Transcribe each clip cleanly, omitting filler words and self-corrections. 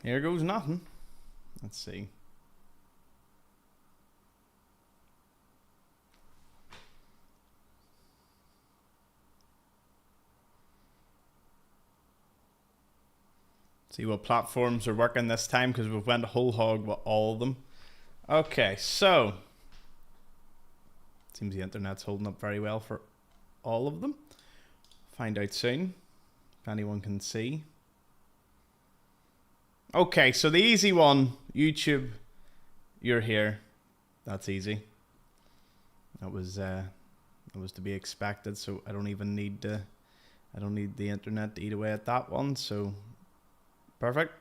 Here goes nothing. Let's see. See what platforms are working this time, because we've went whole hog with all of them. Okay, so seems the internet's holding up very well for all of them. Find out soon if anyone can see. Okay, so the easy one, YouTube, you're here. That's easy. That was to be expected. So I don't even need the internet to eat away at that one. So perfect.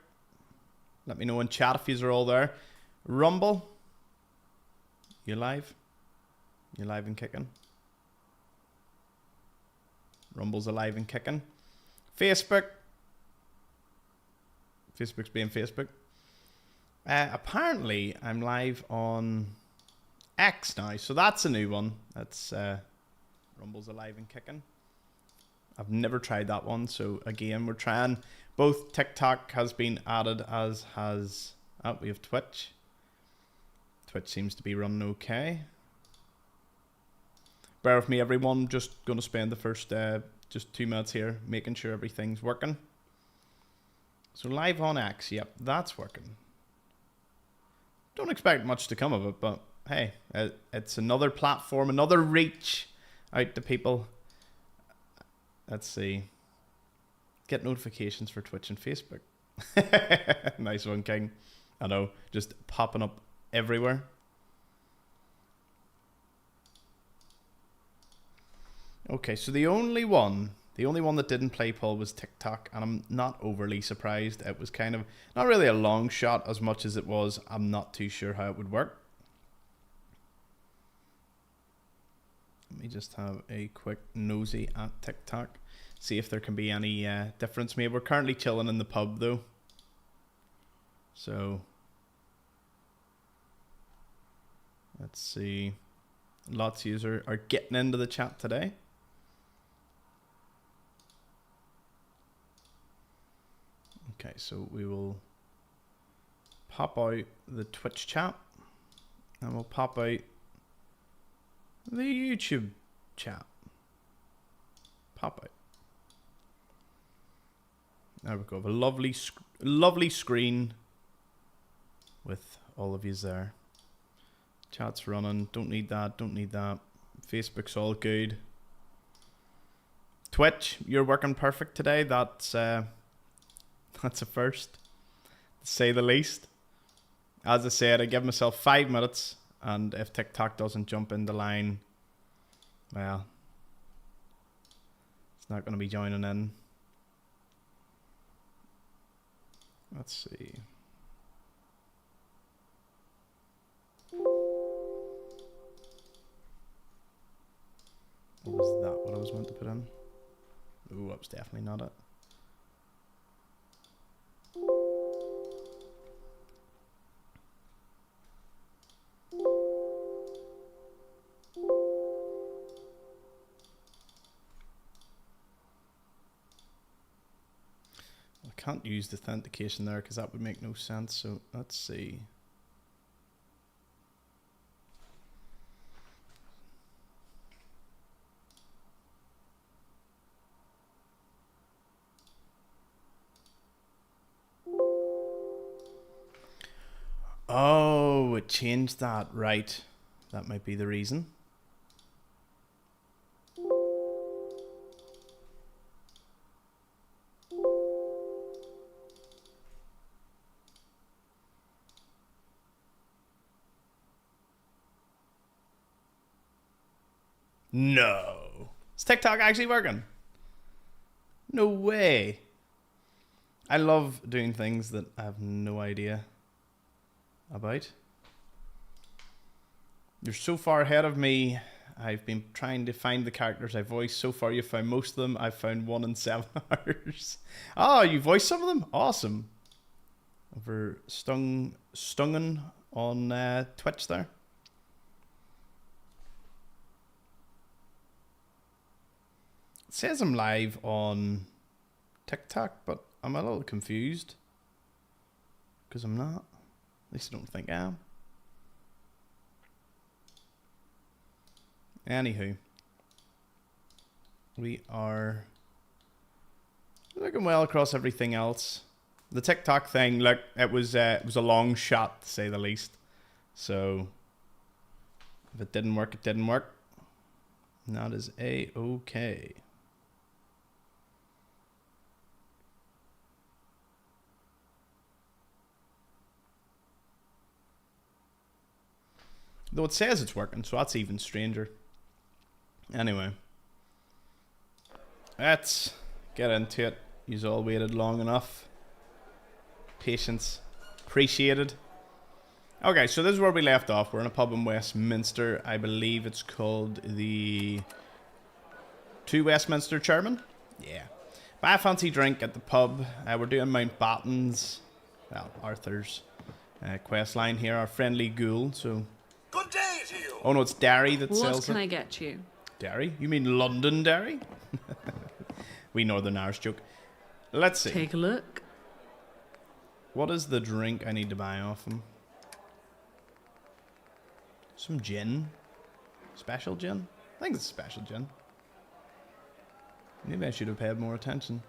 Let me know in chat if you are all there. Rumble, you live? You live and kicking? Rumble's alive and kicking. Facebook. Facebook's being Facebook. Apparently, I'm live on X now, so that's a new one. That's Rumble's alive and kicking. I've never tried that one, so again, we're trying. Both TikTok has been added, as has we have Twitch. Twitch seems to be running okay. Bear with me, everyone. Just going to spend the first just 2 minutes here making sure everything's working. So live on X, yep, that's working. Don't expect much to come of it, but hey, it's another platform, another reach out to people. Let's see. Get notifications for Twitch and Facebook. Nice one, King. I know, just popping up everywhere. Okay, so the only one that didn't play Paul was TikTok, and I'm not overly surprised. It was kind of not really a long shot as much as it was I'm not too sure how it would work. Let me just have a quick nosy at TikTok, see if there can be any difference made. We're currently chilling in the pub though, so let's see. Lots of users are getting into the chat today. Okay, so we will pop out the Twitch chat and we'll pop out the YouTube chat. Pop out. There we go. A lovely screen with all of you there. Chat's running. Don't need that. Don't need that. Facebook's all good. Twitch, you're working perfect today. That's a first, to say the least. As I said, I give myself 5 minutes, and if TikTok doesn't jump in the line, well, it's not going to be joining in. Let's see. Was that what I was meant to put in? Ooh, that was definitely not it. I can't use the authentication there because that would make no sense. So let's see. Oh, it changed that. Right. That might be the reason. No. Is TikTok actually working? No way. I love doing things that I have no idea about. You're so far ahead of me. I've been trying to find the characters I voiced. So far you've found most of them. I've found 1 in 7 hours. Oh, you voiced some of them? Awesome. Over Stungen on Twitch there. It says I'm live on TikTok, but I'm a little confused. Because I'm not. At least I don't think I am. Anywho. We are looking well across everything else. The TikTok thing, look, it was a long shot, to say the least. So, if it didn't work, it didn't work. And that is A-okay. Though it says it's working, so that's even stranger. Anyway. Let's get into it. You've all waited long enough. Patience appreciated. Okay, so this is where we left off. We're in a pub in Westminster. I believe it's called the To Westminster Chairman. Yeah. Buy a fancy drink at the pub. We're doing Mountbatten's, well, Arthur's quest line here. Our friendly ghoul. So. Good day to you. Oh no, it's Derry that sells it. What can I get you? Derry? You mean London-derry? We Northern Irish joke. Let's see. Take a look. What is the drink I need to buy off him? Some gin? Special gin? I think it's special gin. Maybe I should have paid more attention.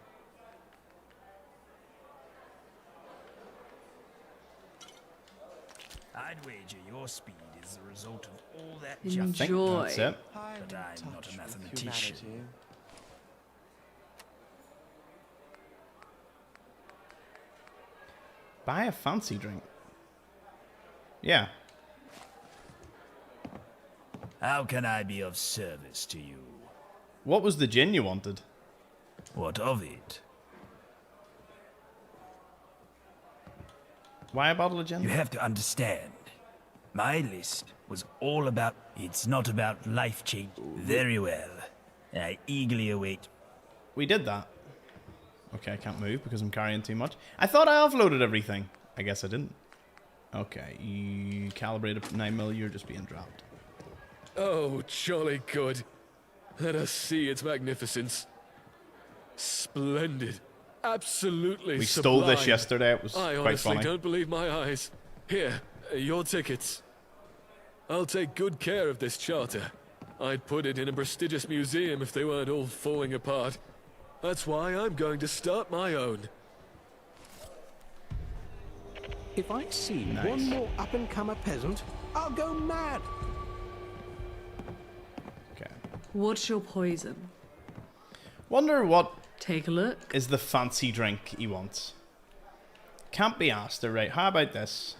I'd wager your speed is the result of all that Enjoy. That's it. But I'm not a mathematician. Buy a fancy drink. Yeah. How can I be of service to you? What was the gin you wanted? What of it? Why a bottle of gin? You have to understand. My list was all about... It's not about life change. Very well. I eagerly await... We did that. Okay, I can't move because I'm carrying too much. I thought I offloaded everything. I guess I didn't. Okay, you calibrated 9mm, you're just being dropped. Oh, jolly good. Let us see its magnificence. Splendid. Absolutely We sublime. stole this yesterday, it was I quite honestly funny. don't believe my eyes. Here, your tickets. I'll take good care of this charter. I'd put it in a prestigious museum if they weren't all falling apart. That's why I'm going to start my own. If I see Nice. one more up-and-comer peasant, I'll go mad. Okay. What's your poison? Wonder what Take a look. is the fancy drink he wants. Can't be asked, right? How about this?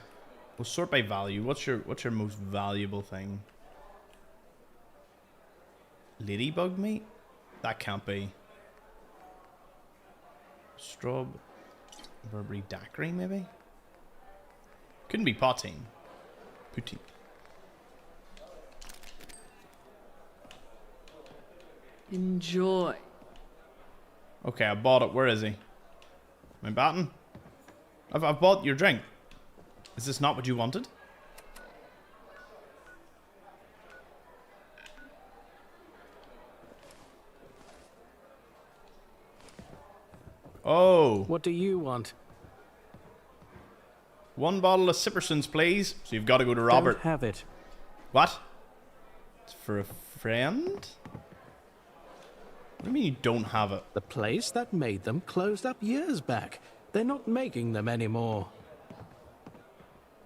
We'll sort by value. What's your most valuable thing? Ladybug meat? That can't be. Strawberry daiquiri, maybe? Couldn't be poutine. Poutine. Enjoy. Okay, I bought it. Where is he? My baton? I've bought your drink. Is this not what you wanted? Oh. What do you want? One bottle of Sippersons, please. So you've got to go to Robert. Don't have it. What? It's for a friend? What do you mean you don't have it? The place that made them closed up years back. They're not making them anymore.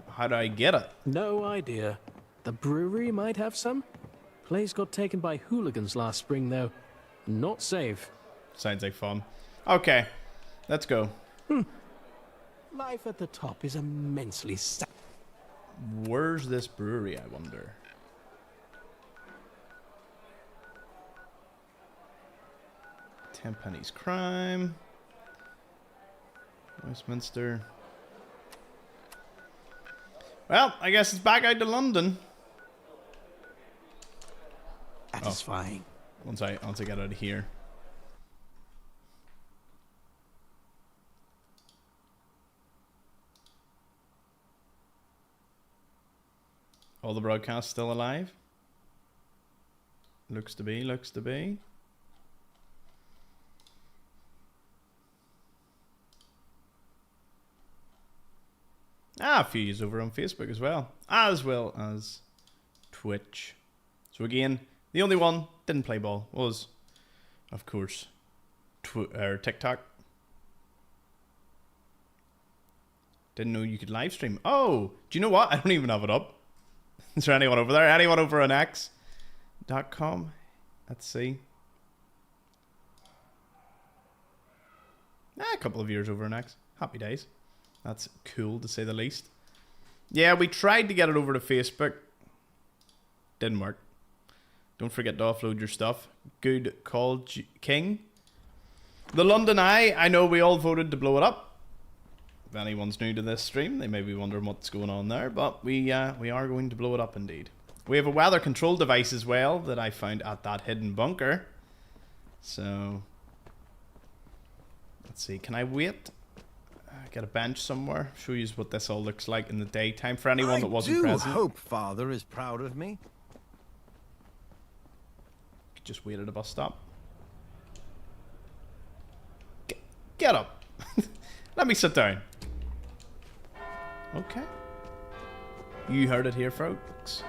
How do I get it? No idea. The brewery might have some. Place got taken by hooligans last spring, though. Not safe. Sounds like fun. Okay, let's go. Life at the top is immensely sad. Where's this brewery, I wonder? Tenpenny's Crime. Westminster. Well, I guess it's back out to London. Satisfying. Once I get out of here. All the broadcasts still alive? Looks to be, looks to be. A few years over on Facebook as well as Twitch. So again, the only one didn't play ball was, of course, TikTok. Didn't know you could live stream. Oh, do you know what? I don't even have it up. Is there anyone over there? Anyone over on X.com? Let's see. A couple of years over on X. Happy days. That's cool to say the least. Yeah, we tried to get it over to Facebook. Didn't work. Don't forget to offload your stuff. Good call, King. The London Eye, I know we all voted to blow it up. If anyone's new to this stream, they may be wondering what's going on there, but we are going to blow it up indeed. We have a weather control device as well that I found at that hidden bunker. So, let's see, can I wait? Get a bench somewhere, show you what this all looks like in the daytime for anyone that wasn't present. I hope Father is proud of me. Just wait at a bus stop. Get up. Let me sit down. Okay. You heard it here, folks.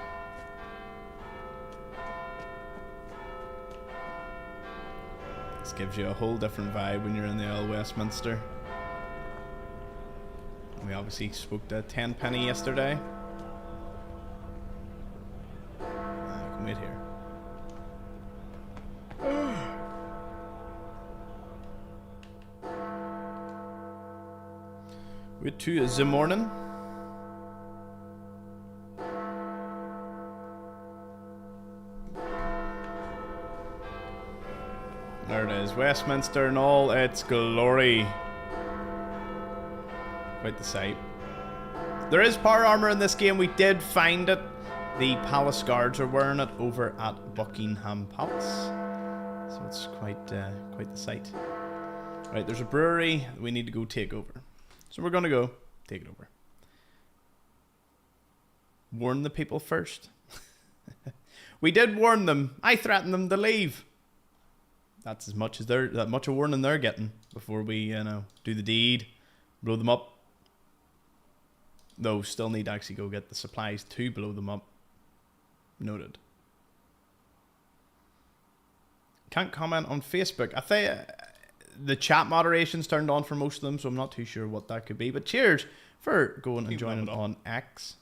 This gives you a whole different vibe when you're in the old Westminster. We obviously spoke to Tenpenny yesterday. I can wait here. Wait to the morning. There it is, Westminster in all its glory. Quite the sight. There is power armor in this game. We did find it. The palace guards are wearing it over at Buckingham Palace, so it's quite the sight. Right, there's a brewery that we need to go take over, so we're gonna go take it over. Warn the people first. We did warn them. I threatened them to leave. That's as much as that much a warning they're getting before we, do the deed, blow them up. Though still need to actually go get the supplies to blow them up. Noted. Can't comment on Facebook. I think the chat moderation's turned on for most of them, so I'm not too sure what that could be. But cheers for going and joining on X.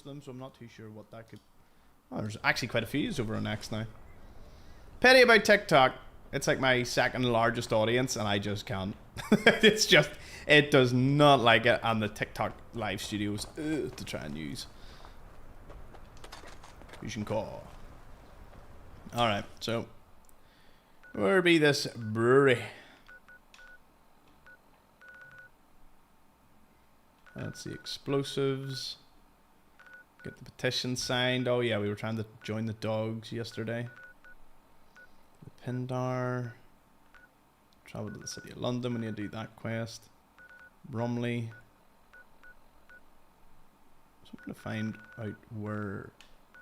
So I'm not too sure what that could. Oh, there's actually quite a few over on X now. Pity about TikTok. It's like my second largest audience, and I just can't. It's just, it does not like it, and the TikTok live studios to try and use. Fusion core. Alright, so where be this brewery? Let's see, explosives. Get the petition signed. Oh yeah, we were trying to join the dogs yesterday. The Pindar. Travel to the city of London when you do that quest. Bromley. So I'm going to find out where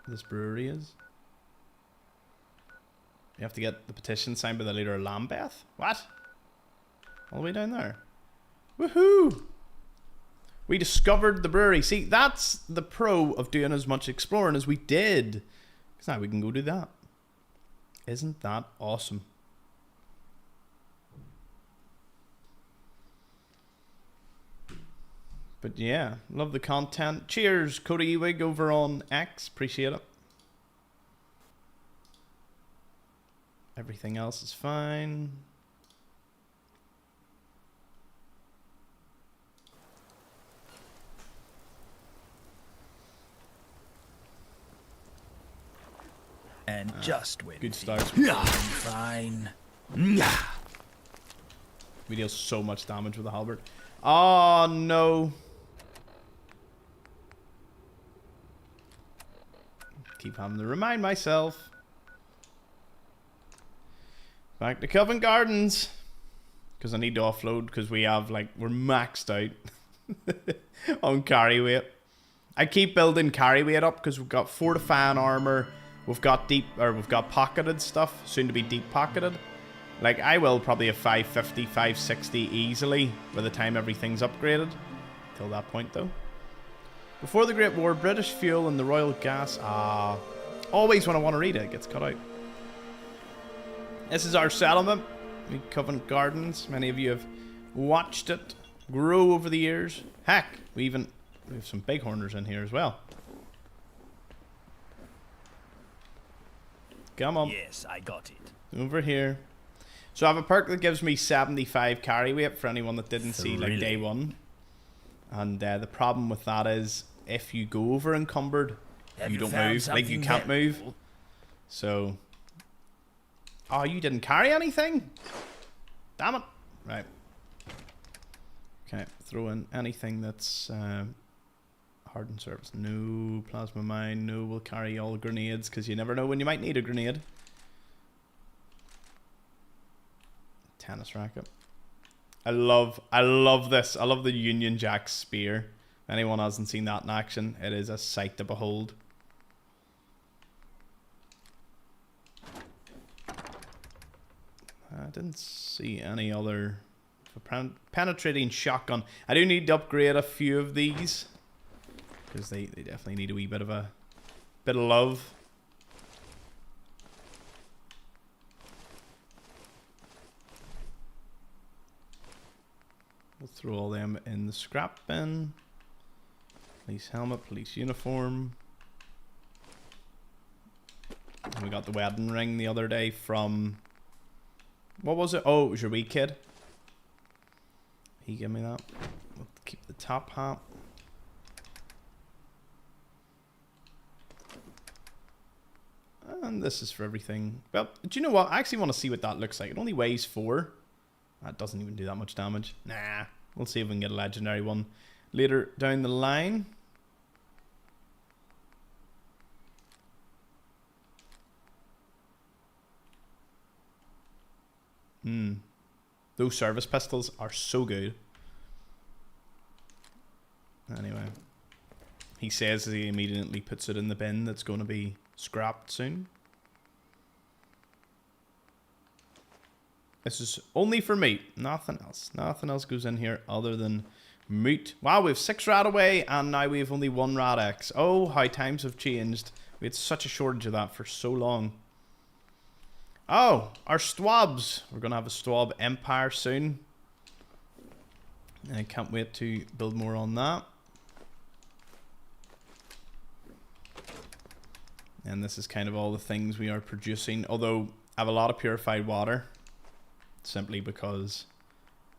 this brewery is. You have to get the petition signed by the leader of Lambeth? What? All the way down there. Woohoo! We discovered the brewery. See, that's the pro of doing as much exploring as we did. Because now we can go do that. Isn't that awesome? But yeah, love the content. Cheers, Cody Ewig over on X. Appreciate it. Everything else is fine. And just when good starts. fine. We deal so much damage with the halberd. Oh no. Keep having to remind myself. Back to Covent Gardens. Because I need to offload because we have we're maxed out on carry weight. I keep building carry weight up because we've got fortifying armor. We've got pocketed stuff, soon to be deep pocketed. Like, I will probably have 550, 560 easily by the time everything's upgraded. Till that point, though. Before the Great War, British fuel and the Royal Gas... always when I want to read it, it gets cut out. This is our settlement. Covent Gardens. Many of you have watched it grow over the years. Heck, we have some bighorners in here as well. Come on. Yes, I got it. Over here. So I have a perk that gives me 75 carry weight for anyone that didn't see like day one. And the problem with that is if you go over encumbered, you don't move. Like you can't move. So. Oh, you didn't carry anything? Damn it. Right. Okay, throw in anything that's hardened surface. No plasma mine. No, we'll carry all grenades because you never know when you might need a grenade. Tennis racket. I love this. I love the Union Jack spear. If anyone hasn't seen that in action, it is a sight to behold. I didn't see any other penetrating shotgun. I do need to upgrade a few of these because they definitely need a wee bit of love. We'll throw all them in the scrap bin. Police helmet, police uniform. And we got the wedding ring the other day from... What was it? Oh, it was your wee kid. He gave me that. We'll keep the top hat. And this is for everything. Well, do you know what? I actually want to see what that looks like. It only weighs 4. That doesn't even do that much damage. Nah. We'll see if we can get a legendary one later down the line. Those service pistols are so good. Anyway. He says he immediately puts it in the bin that's going to be scrapped soon. This is only for meat. Nothing else. Nothing else goes in here other than meat. Wow, we have 6 rat away and now we have only 1 rat X. Oh, how times have changed. We had such a shortage of that for so long. Oh, our Stwabs. We're going to have a Stwab Empire soon. And I can't wait to build more on that. And this is kind of all the things we are producing. Although I have a lot of purified water. Simply because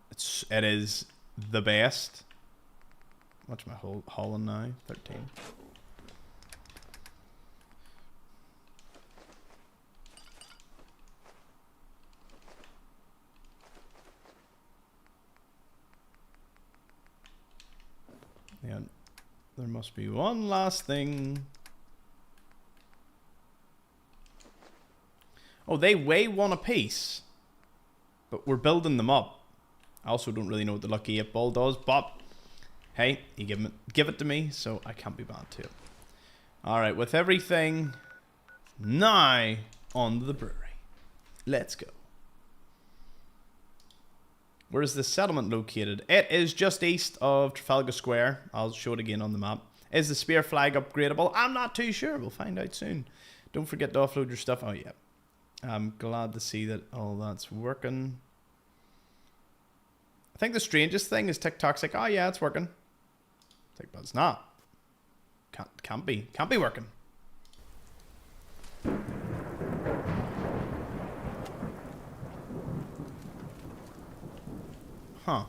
it is the best. What's my hauling now? 13. Yeah, there must be one last thing. Oh, they weigh 1 apiece. But we're building them up. I also don't really know what the Lucky 8 Ball does, but hey, you give it to me, so I can't be bad to it. Alright, with everything now on to the brewery. Let's go. Where is this settlement located? It is just east of Trafalgar Square. I'll show it again on the map. Is the spear flag upgradable? I'm not too sure. We'll find out soon. Don't forget to offload your stuff. Oh, yeah. I'm glad to see that all that's working. I think the strangest thing is TikTok's like, oh yeah, it's working. It's like, but it's not. Can't be working. Huh.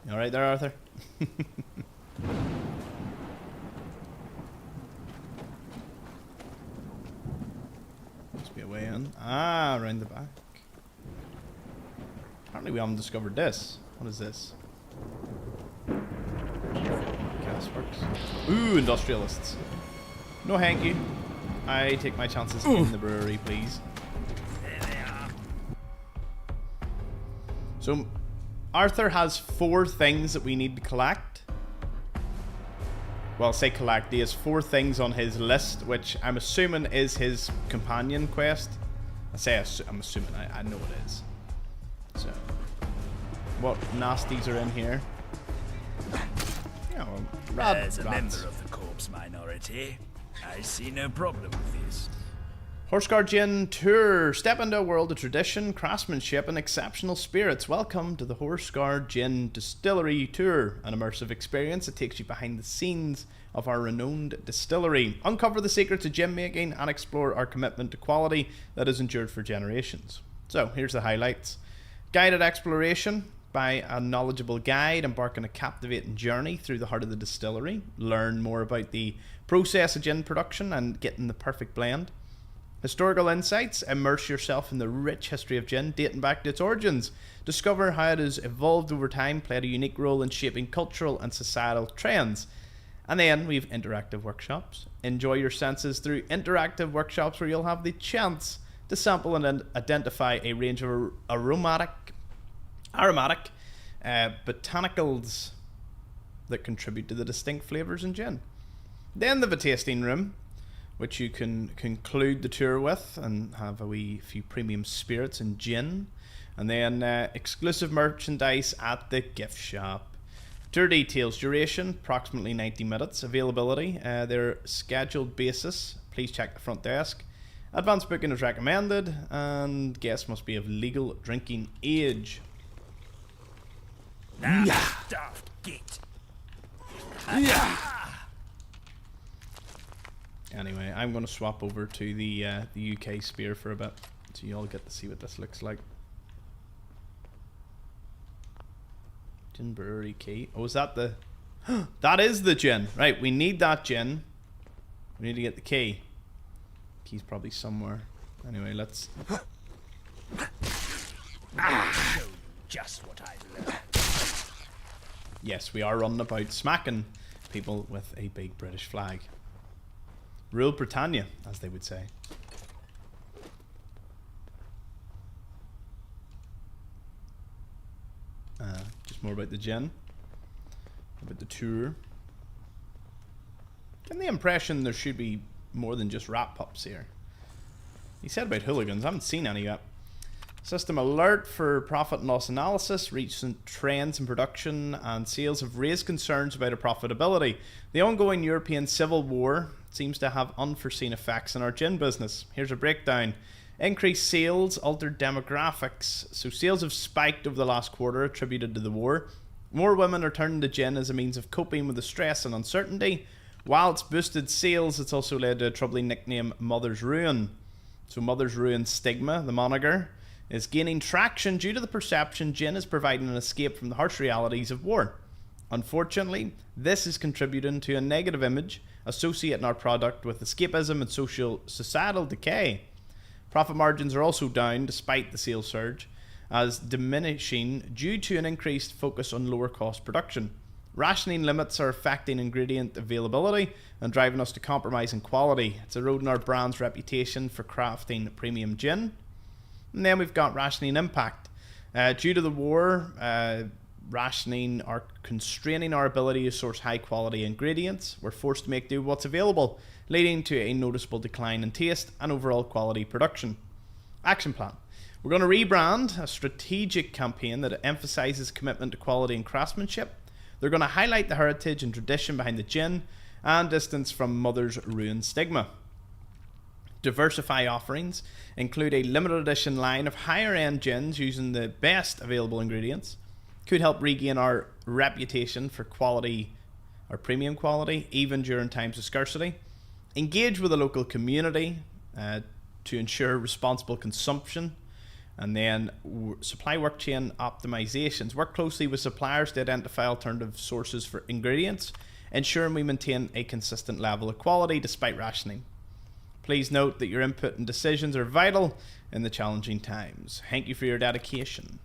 You alright there, Arthur? Must be a way in. Ah, around the back. Apparently we haven't discovered this. What is this? Gasworks. Ooh, industrialists. No thank you. I take my chances in the brewery, please. So, Arthur has 4 things that we need to collect. well, say collect. He has 4 things on his list, which I'm assuming is his companion quest. I'm assuming. I know it is. So, what nasties are in here? Yeah, well, As a member of the corpse minority, I see no problem with this. Horseguard Gin Tour. Step into a world of tradition, craftsmanship, and exceptional spirits. Welcome to the Horseguard Gin Distillery Tour, an immersive experience that takes you behind the scenes of our renowned distillery. Uncover the secrets of gin making and explore our commitment to quality that has endured for generations. So, here's the highlights. Guided exploration by a knowledgeable guide. Embark on a captivating journey through the heart of the distillery. Learn more about the process of gin production and getting the perfect blend. Historical insights. Immerse yourself in the rich history of gin, dating back to its origins. Discover how it has evolved over time, played a unique role in shaping cultural and societal trends. And then we've interactive workshops. Enjoy your senses through interactive workshops where you'll have the chance to sample and identify a range of aromatic botanicals that contribute to the distinct flavours in gin. Then the tasting room, which you can conclude the tour with and have a wee few premium spirits and gin. And then exclusive merchandise at the gift shop. Tour details. Duration, approximately 90 minutes. Availability, their scheduled basis. Please check the front desk. Advanced booking is recommended, and guests must be of legal drinking age. Daft git. Anyway, I'm going to swap over to the UK spear for a bit, so you all get to see what this looks like. Gin brewery key. Oh, is that the... that is the gin. Right, we need that gin. We need to get the key. Key's probably somewhere. Anyway, let's... Show you just what I've learned. Yes, we are running about smacking people with a big British flag. Rule Britannia, as they would say. Just more about the gin. About the tour. Getting the impression there should be more than just rat pups here. He said about hooligans. I haven't seen any yet. System alert for profit and loss analysis. Recent trends in production and sales have raised concerns about our profitability. The ongoing European civil war seems to have unforeseen effects on our gin business. Here's a breakdown. Increased sales, altered demographics. So sales have spiked over the last quarter attributed to the war. More women are turning to gin as a means of coping with the stress and uncertainty. While it's boosted sales, it's also led to a troubling nickname, Mother's Ruin. So Mother's Ruin stigma, the moniker, is gaining traction due to the perception gin is providing an escape from the harsh realities of war. Unfortunately, this is contributing to a negative image associating our product with escapism and societal decay. Profit margins are also down despite the sales surge, as diminishing due to an increased focus on lower cost production. Rationing limits are affecting ingredient availability and driving us to compromise in quality. It's eroding our brand's reputation for crafting premium gin. And then we've got rationing impact. Due to the war, rationing are constraining our ability to source high quality ingredients. We're forced to make do with what's available, leading to a noticeable decline in taste and overall quality production. Action plan. We're going to rebrand a strategic campaign that emphasizes commitment to quality and craftsmanship. They're going to highlight the heritage and tradition behind the gin and distance from Mother's Ruin stigma. Diversify offerings, include a limited edition line of higher end gins using the best available ingredients. Could help regain our reputation for quality, or premium quality, even during times of scarcity. Engage with the local community to ensure responsible consumption. And then supply work chain optimizations. Work closely with suppliers to identify alternative sources for ingredients, ensuring we maintain a consistent level of quality despite rationing. Please note that your input and decisions are vital in the challenging times. Thank you for your dedication.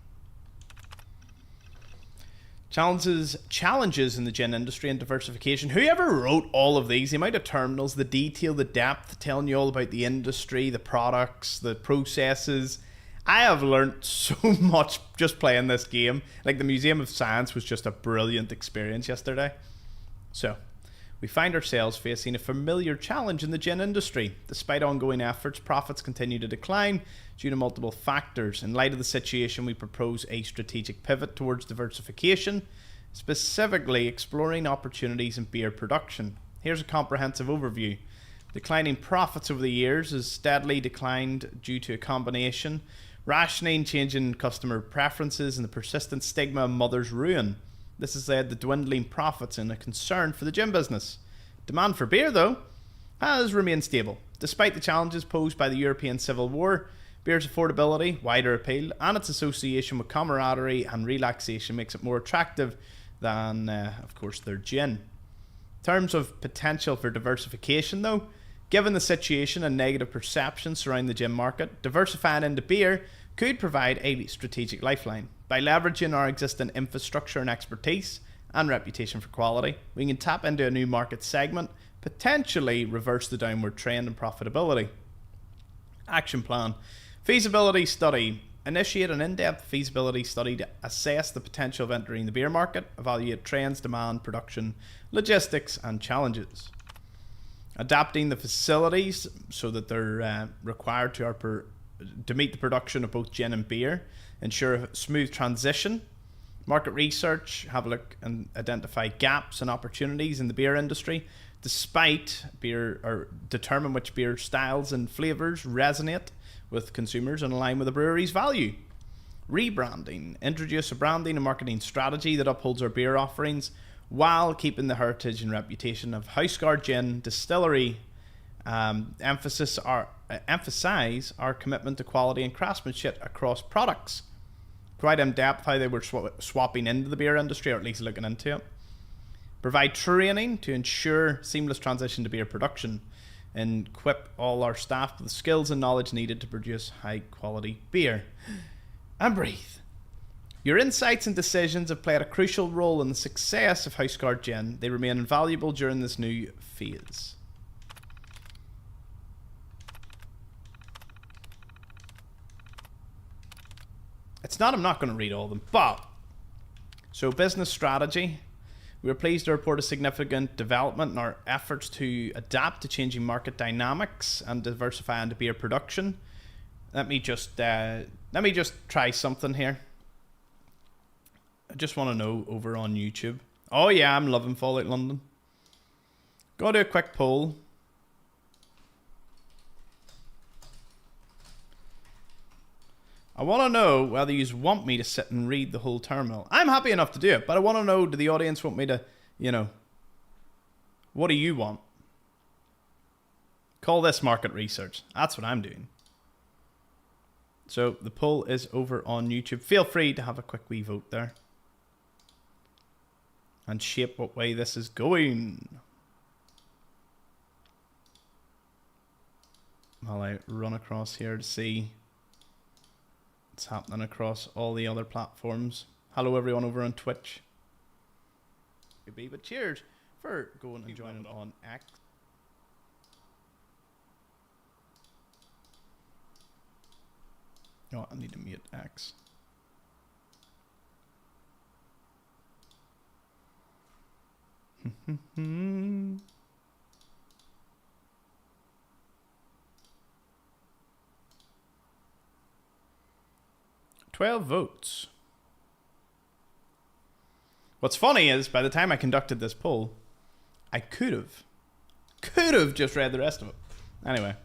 Challenges in the gin industry and diversification. Whoever wrote all of these, the amount of terminals, the detail, the depth, telling you all about the industry, the products, the processes. I have learned so much just playing this game. Like, the Museum of Science was just a brilliant experience yesterday. So, we find ourselves facing a familiar challenge in the gin industry. Despite ongoing efforts, profits continue to decline due to multiple factors. In light of the situation, we propose a strategic pivot towards diversification, specifically exploring opportunities in beer production. Here's a comprehensive overview. Declining profits over the years has steadily declined due to a combination: rationing, changing customer preferences, and the persistent stigma of mother's ruin. This has led to dwindling profits and a concern for the gin business. Demand for beer, though, has remained stable. Despite the challenges posed by the European Civil War, beer's affordability, wider appeal, and its association with camaraderie and relaxation makes it more attractive than, of course, their gin. In terms of potential for diversification, though, given the situation and negative perceptions surrounding the gin market, diversifying into beer could provide a strategic lifeline. By leveraging our existing infrastructure and expertise and reputation for quality, we can tap into a new market segment, potentially reverse the downward trend in profitability. Action plan. Feasibility study. Initiate an in-depth feasibility study to assess the potential of entering the beer market, evaluate trends, demand, production, logistics, and challenges. Adapting the facilities so that they're required to meet the production of both gin and beer. Ensure a smooth transition. Market research, have a look and identify gaps and opportunities in the beer industry, despite beer, or determine which beer styles and flavours resonate with consumers and align with the brewery's value. Rebranding, introduce a branding and marketing strategy that upholds our beer offerings while keeping the heritage and reputation of Houseguard Gin Distillery. Emphasize our commitment to quality and craftsmanship across products. Quite in depth how they were swapping into the beer industry, or at least looking into it. Provide training to ensure seamless transition to beer production, and equip all our staff with the skills and knowledge needed to produce high quality beer. And breathe. Your insights and decisions have played a crucial role in the success of Houseguard Gin. They remain invaluable during this new phase. I'm not going to read all of them, but so business strategy. We are pleased to report a significant development in our efforts to adapt to changing market dynamics and diversify into beer production. Let me just try something here. I just want to know over on YouTube. Oh yeah, I'm loving Fallout London. Go do a quick poll. I want to know whether you want me to sit and read the whole terminal. I'm happy enough to do it, but I want to know, do the audience want me to, what do you want? Call this market research. That's what I'm doing. So the poll is over on YouTube. Feel free to have a quick wee vote there. And shape what way this is going. While I run across here to see what's happening across all the other platforms. Hello everyone over on Twitch. But cheers for going and joining on X. Oh, I need to mute X. Hmm. 12 votes. What's funny is, by the time I conducted this poll, I could have just read the rest of it. Anyway.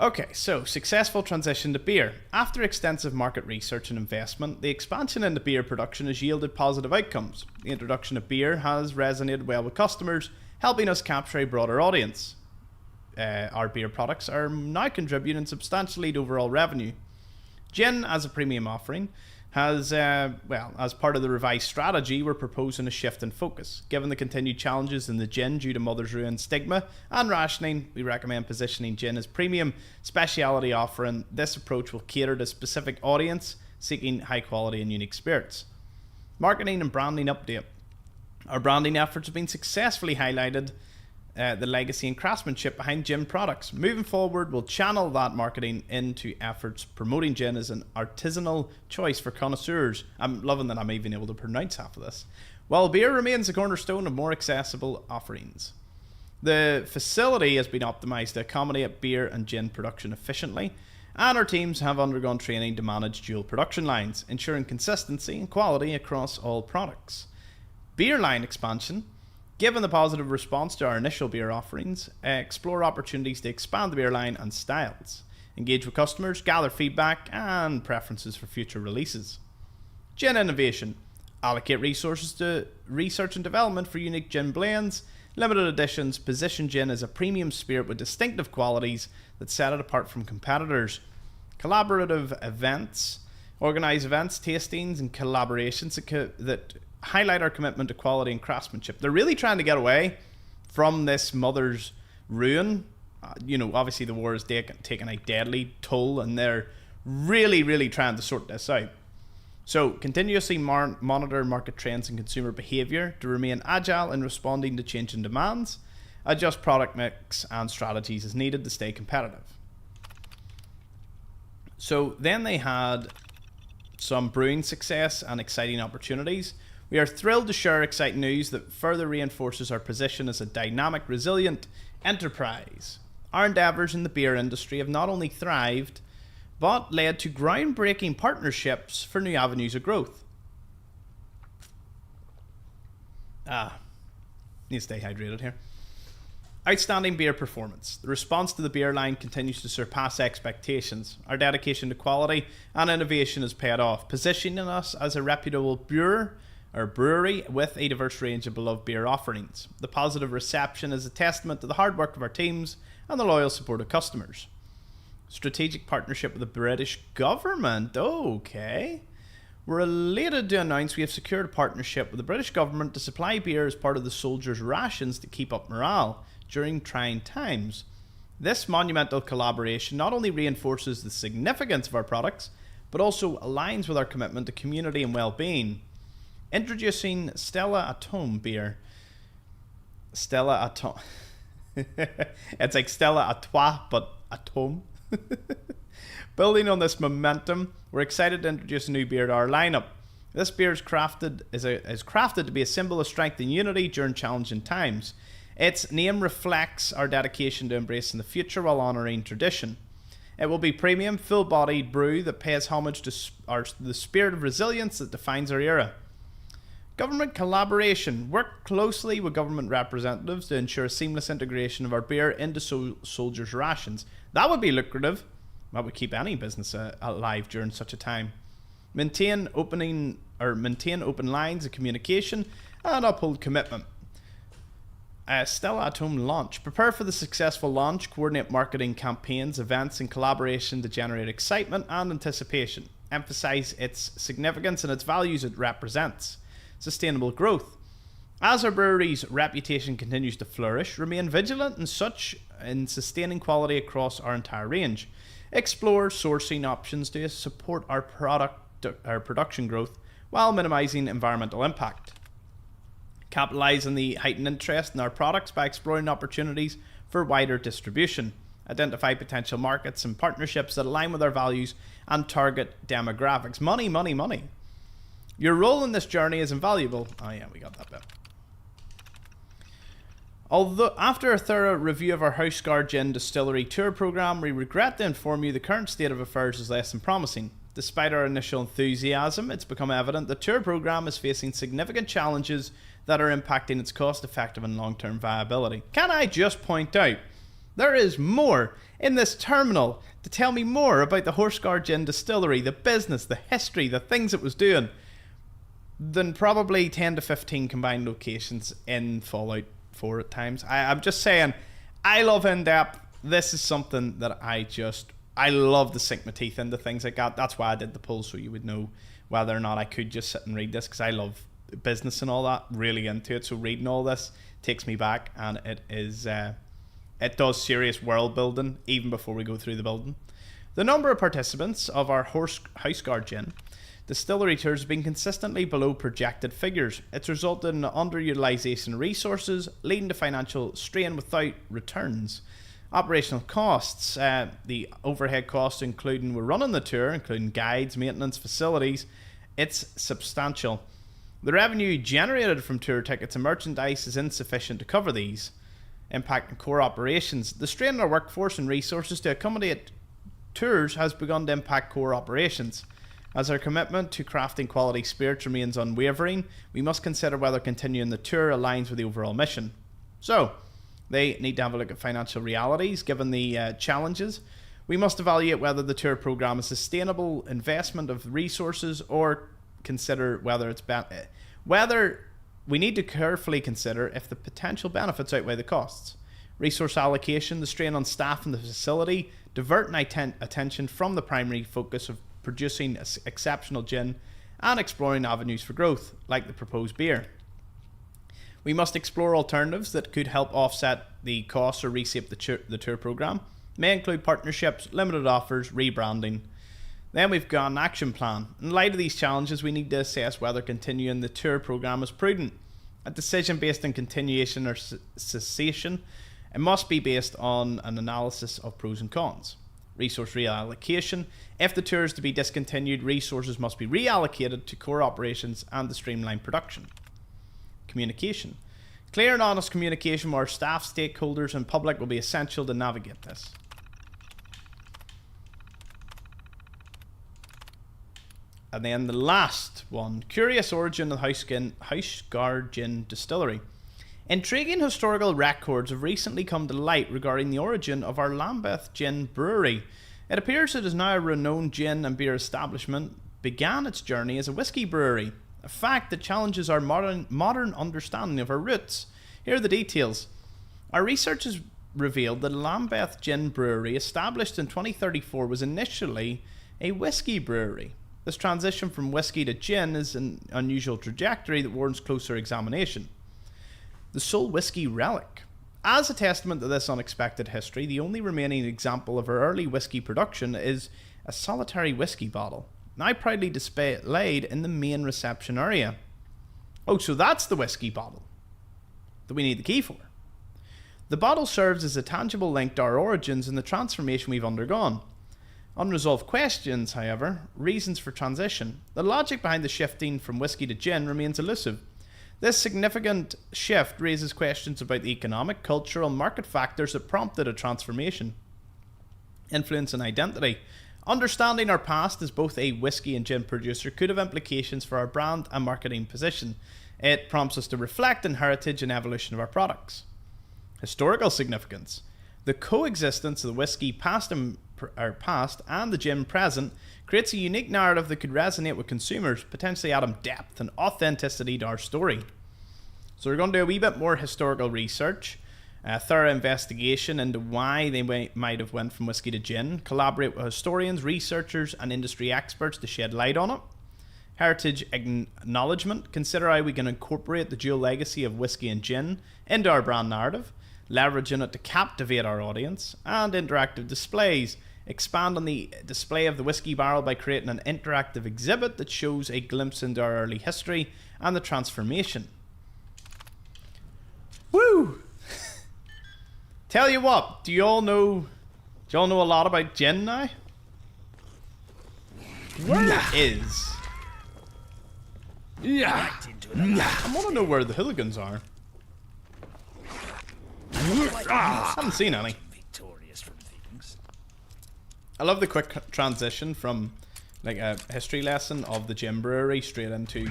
Okay, so successful transition to beer. After extensive market research and investment, the expansion into beer production has yielded positive outcomes. The introduction of beer has resonated well with customers, helping us capture a broader audience. Our beer products are now contributing substantially to overall revenue. Gin, as a premium offering, has, as part of the revised strategy, we're proposing a shift in focus. Given the continued challenges in the gin due to mother's ruin stigma and rationing, we recommend positioning gin as premium speciality offering. This approach will cater to a specific audience seeking high quality and unique spirits. Marketing and branding update. Our branding efforts have been successfully highlighted the legacy and craftsmanship behind gin products. Moving forward, we'll channel that marketing into efforts promoting gin as an artisanal choice for connoisseurs. I'm loving that I'm even able to pronounce half of this. while beer remains the cornerstone of more accessible offerings. The facility has been optimised to accommodate beer and gin production efficiently, and our teams have undergone training to manage dual production lines, ensuring consistency and quality across all products. Beer line expansion. Given the positive response to our initial beer offerings, explore opportunities to expand the beer line and styles, engage with customers, gather feedback and preferences for future releases. Gin innovation. Allocate resources to research and development for unique gin blends. Limited editions position gin as a premium spirit with distinctive qualities that set it apart from competitors. Collaborative events. Organise events, tastings and collaborations that highlight our commitment to quality and craftsmanship. They're really trying to get away from this mother's ruin. Obviously the war has taken a deadly toll, and they're really trying to sort this out. So, continuously monitor market trends and consumer behaviour to remain agile in responding to changing demands, adjust product mix and strategies as needed to stay competitive. So then they had some brewing success and exciting opportunities. We are thrilled to share exciting news that further reinforces our position as a dynamic, resilient enterprise. Our endeavours in the beer industry have not only thrived, but led to groundbreaking partnerships for new avenues of growth. Need to stay hydrated here. Outstanding beer performance. The response to the beer line continues to surpass expectations. Our dedication to quality and innovation has paid off, positioning us as a reputable brewery with a diverse range of beloved beer offerings. The positive reception is a testament to the hard work of our teams and the loyal support of customers. Strategic partnership with the British government. Okay. We're elated to announce we have secured a partnership with the British government to supply beer as part of the soldiers' rations to keep up morale during trying times. This monumental collaboration not only reinforces the significance of our products, but also aligns with our commitment to community and well-being. Introducing Stella Atome beer. Stella Atome. It's like Stella Artois, but Atome. Building on this momentum, we're excited to introduce a new beer to our lineup. This beer is crafted to be a symbol of strength and unity during challenging times. Its name reflects our dedication to embracing the future while honouring tradition. It will be premium, full-bodied brew that pays homage to the spirit of resilience that defines our era. Government collaboration. Work closely with government representatives to ensure seamless integration of our beer into soldiers' rations. That would be lucrative. That would keep any business alive during such a time. Maintain open lines of communication and uphold commitment. Stella Atome launch. Prepare for the successful launch. Coordinate marketing campaigns, events, and collaboration to generate excitement and anticipation. Emphasize its significance and its values it represents. Sustainable growth. As our brewery's reputation continues to flourish, remain vigilant in sustaining quality across our entire range. Explore sourcing options to support our production growth while minimizing environmental impact. Capitalize on the heightened interest in our products by exploring opportunities for wider distribution. Identify potential markets and partnerships that align with our values and target demographics. Money, money, money. Your role in this journey is invaluable. Oh yeah, we got that bit. Although, after a thorough review of our Houseguard Gin Distillery tour program, we regret to inform you the current state of affairs is less than promising. Despite our initial enthusiasm, it's become evident the tour program is facing significant challenges that are impacting its cost-effective and long-term viability. Can I just point out, there is more in this terminal to tell me more about the Houseguard Gin Distillery, the business, the history, the things it was doing, than probably 10 to 15 combined locations in Fallout 4 at times. I'm just saying, I love in-depth. This is something that I love to sink my teeth into things like that. That's why I did the poll, so you would know whether or not I could just sit and read this, because I love business and all that, really into it. So reading all this takes me back, and it does serious world building even before we go through the building. The number of participants of our Houseguard Gin Distillery tours have been consistently below projected figures. It's resulted in underutilization of resources, leading to financial strain without returns. Operational costs, the overhead costs including we're running the tour, including guides, maintenance, facilities, it's substantial. The revenue generated from tour tickets and merchandise is insufficient to cover these, impacting core operations. The strain on our workforce and resources to accommodate tours has begun to impact core operations. As our commitment to crafting quality spirits remains unwavering, we must consider whether continuing the tour aligns with the overall mission. So, they need to have a look at financial realities given the challenges. We must evaluate whether the tour program is sustainable investment of resources, or consider whether it's whether we need to carefully consider if the potential benefits outweigh the costs. Resource allocation, the strain on staff in the facility, diverting attention from the primary focus of producing exceptional gin and exploring avenues for growth, like the proposed beer. We must explore alternatives that could help offset the costs or reshape the tour program. May include partnerships, limited offers, rebranding. Then we've got an action plan. In light of these challenges, we need to assess whether continuing the tour program is prudent. A decision based on continuation or cessation, it must be based on an analysis of pros and cons. Resource reallocation. If the tour is to be discontinued, resources must be reallocated to core operations and the streamlined production. Communication. Clear and honest communication with our staff, stakeholders and public will be essential to navigate this. And then the last one, curious origin of the Houseguard Gin Distillery. Intriguing historical records have recently come to light regarding the origin of our Lambeth Gin Brewery. It appears it is now a renowned gin and beer establishment, began its journey as a whiskey brewery, a fact that challenges our modern understanding of our roots. Here are the details. Our research has revealed that Lambeth Gin Brewery, established in 2034, was initially a whiskey brewery. This transition from whiskey to gin is an unusual trajectory that warrants closer examination. The sole whiskey relic. As a testament to this unexpected history, the only remaining example of our early whiskey production is a solitary whiskey bottle, now proudly displayed in the main reception area. Oh, so that's the whiskey bottle that we need the key for. The bottle serves as a tangible link to our origins and the transformation we've undergone. Unresolved questions, however, reasons for transition. The logic behind the shifting from whiskey to gin remains elusive. This significant shift raises questions about the economic, cultural, and market factors that prompted a transformation. Influence and identity. Understanding our past as both a whiskey and gin producer could have implications for our brand and marketing position. It prompts us to reflect on heritage and evolution of our products. Historical significance. The coexistence of the whiskey past and the gin present creates a unique narrative that could resonate with consumers, potentially adding depth and authenticity to our story. So we're going to do a wee bit more historical research, a thorough investigation into why they might have went from whiskey to gin, collaborate with historians, researchers and industry experts to shed light on it. Heritage acknowledgement, consider how we can incorporate the dual legacy of whiskey and gin into our brand narrative, leveraging it to captivate our audience. And interactive displays, expand on the display of the whiskey barrel by creating an interactive exhibit that shows a glimpse into our early history and the transformation. Woo! Tell you what, do you all know a lot about gin now? Where is? I want to know where the hooligans are. I haven't seen any. Victorious from things. I love the quick transition from like a history lesson of the gin brewery straight into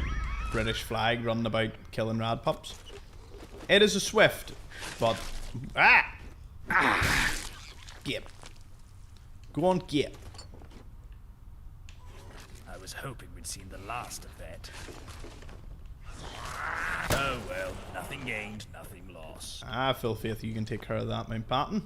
British flag running about killing rad pups. It is a swift, but get. Go on, get. I was hoping we'd seen the last of that. Oh well, nothing gained, nothing lost. I feel faith you can take care of that, my pattern.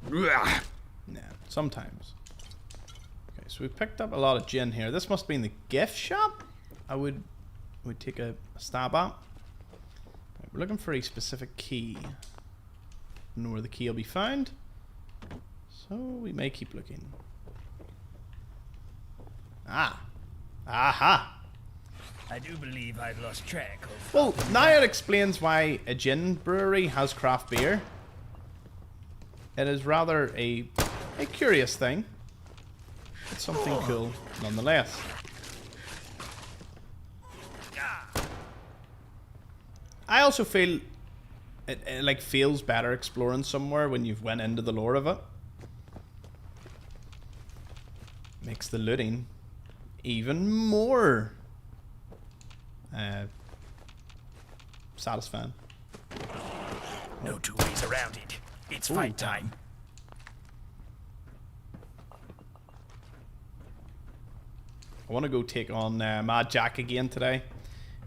Nah, sometimes. Okay, so we picked up a lot of gin here. This must be in the gift shop. I would take a stab at. Right, we're looking for a specific key. Don't know where the key will be found, so we may keep looking. Aha! I do believe I've lost track of. Well, now it explains why a gin brewery has craft beer. it is rather a curious thing. It's something cool nonetheless. I also feel it like feels better exploring somewhere when you've went into the lore of it. Makes the looting even more satisfying. No two ways around it. It's fight time. I want to go take on Mad Jack again today.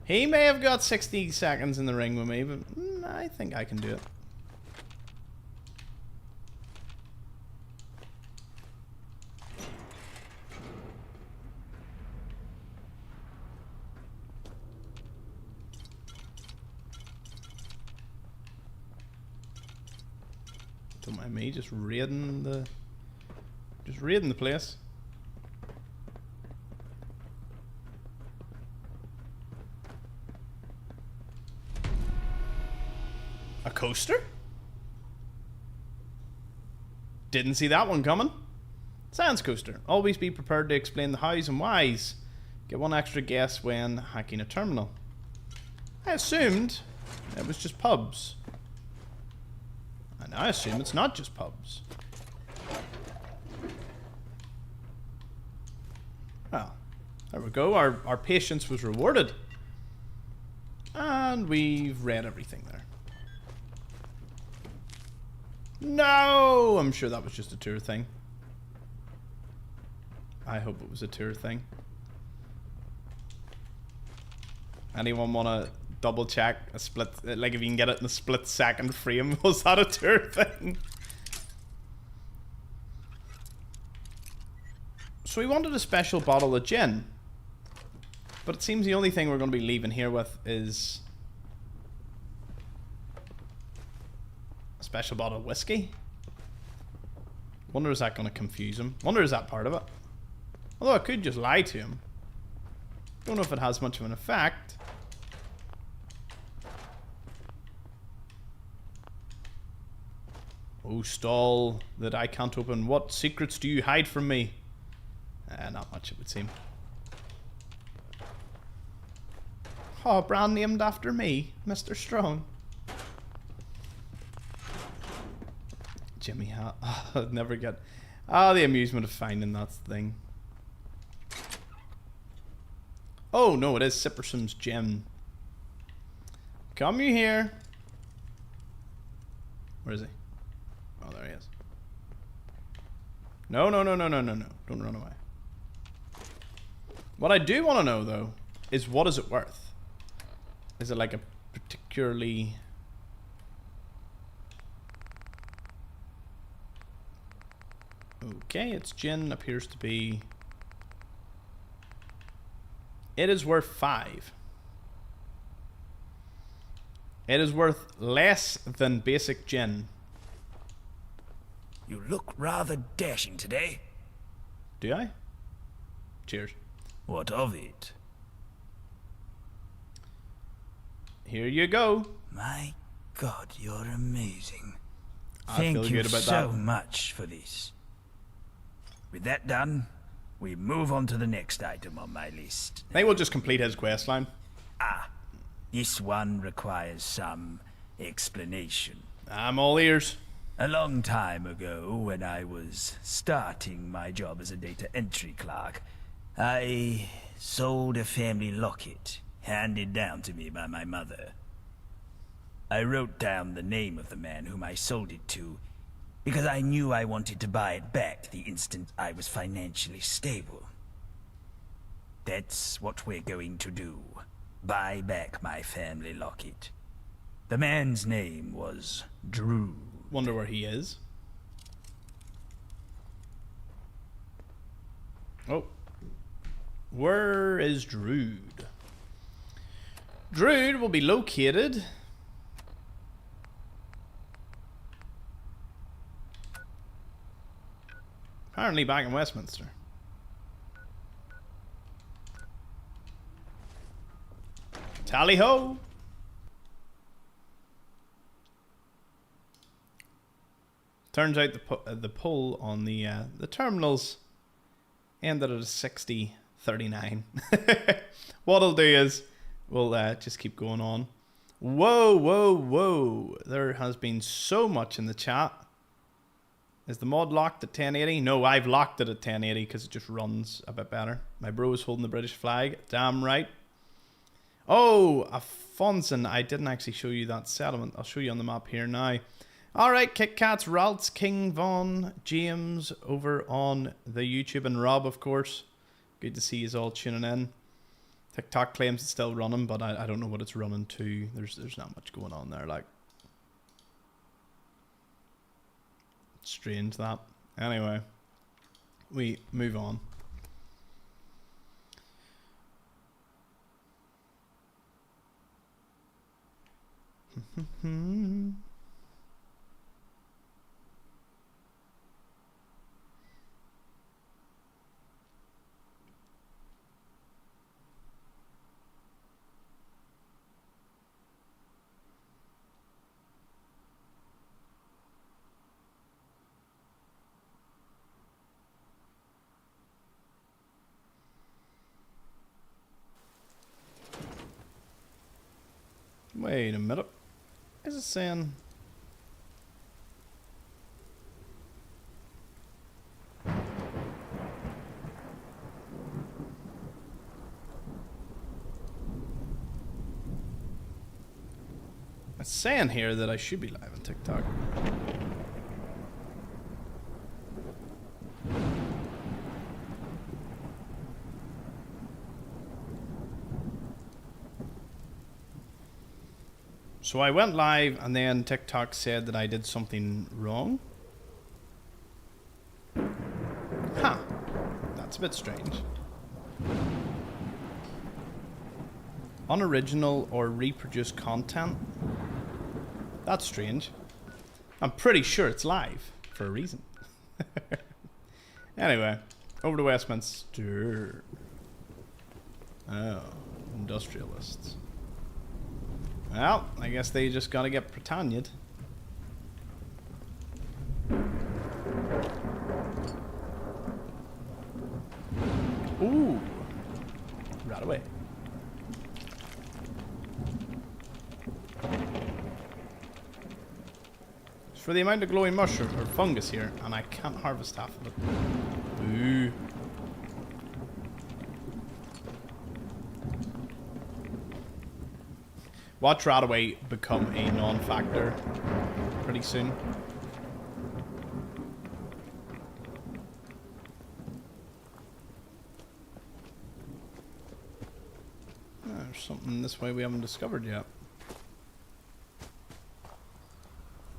He may have got 60 seconds in the ring with me, but I think I can do it. Don't mind me just raiding the place. A coaster? Didn't see that one coming. Science coaster. Always be prepared to explain the hows and whys. Get one extra guess when hacking a terminal. I assumed it was just pubs. And I assume it's not just pubs. Well, there we go. Our patience was rewarded. And we've read everything there. No! I'm sure that was just a tour thing. I hope it was a tour thing. Anyone want to double check a split, like if you can get it in a split second frame? Was that a tour thing? So we wanted a special bottle of gin. But it seems the only thing we're going to be leaving here with is a special bottle of whiskey. Wonder is that going to confuse him? Wonder is that part of it? Although I could just lie to him. Don't know if it has much of an effect. Oh, stall that I can't open. What secrets do you hide from me? Not much, it would seem. Oh, brand named after me, Mr. Strong. Jimmy hat. Oh, I'd never get... the amusement of finding that thing. Oh, no, it is Sipperson's gem. Come you here. Where is he? Oh, there he is. No, no, no, no, no, no, no. Don't run away. What I do want to know, though, is what is it worth? Is it like a particularly... Okay, its gin appears to be... It is worth 5. It is worth less than basic gin. You look rather dashing today. Do I? Cheers. What of it? Here you go. My God, you're amazing. I Thank feel you good about so that. much for this. With that done, we move on to the next item on my list. I think we'll just complete his quest line. This one requires some explanation. I'm all ears. A long time ago, when I was starting my job as a data entry clerk, I sold a family locket handed down to me by my mother. I wrote down the name of the man whom I sold it to because I knew I wanted to buy it back the instant I was financially stable. That's what we're going to do. Buy back my family locket. The man's name was Drew. Wonder where he is. Oh. Where is Drood? Drood will be located... apparently back in Westminster. Tally ho! Turns out the poll on the terminals ended at a 60-39. What I'll do is we'll just keep going on. Whoa, whoa, whoa! There has been so much in the chat. Is the mod locked at 1080? No, I've locked it at 1080 because it just runs a bit better. My bro is holding the British flag. Damn right. Oh, Afonson, I didn't actually show you that settlement. I'll show you on the map here now. Alright, Kit Kats, Ralts, King Von, James over on the YouTube, and Rob, of course. Good to see you all tuning in. TikTok claims it's still running, but I don't know what it's running to. There's not much going on there, like. Strange that. Anyway, we move on. Wait a minute. Is it saying? It's saying here that I should be live on TikTok. So I went live and then TikTok said that I did something wrong. Huh. That's a bit strange. Unoriginal or reproduced content. That's strange. I'm pretty sure it's live for a reason. Anyway, over to Westminster. Oh, industrialists. Well, I guess they just gotta get Britannia'd. Ooh. Right away. It's for the amount of glowing mushroom or fungus here, and I can't harvest half of it. Ooh. Watch Radaway become a non-factor pretty soon. There's something this way we haven't discovered yet.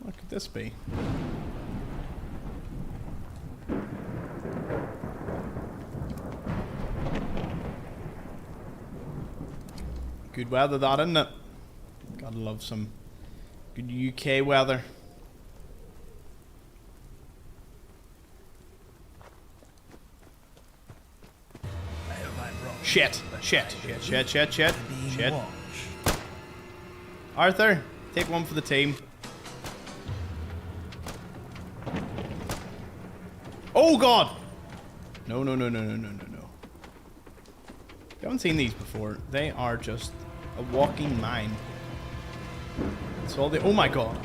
What could this be? Good weather, that, isn't it? Gotta love some good UK weather. Shit. Arthur, take one for the team. Oh god! No. You haven't seen these before. They are just a walking mine. That's all they. Oh my god.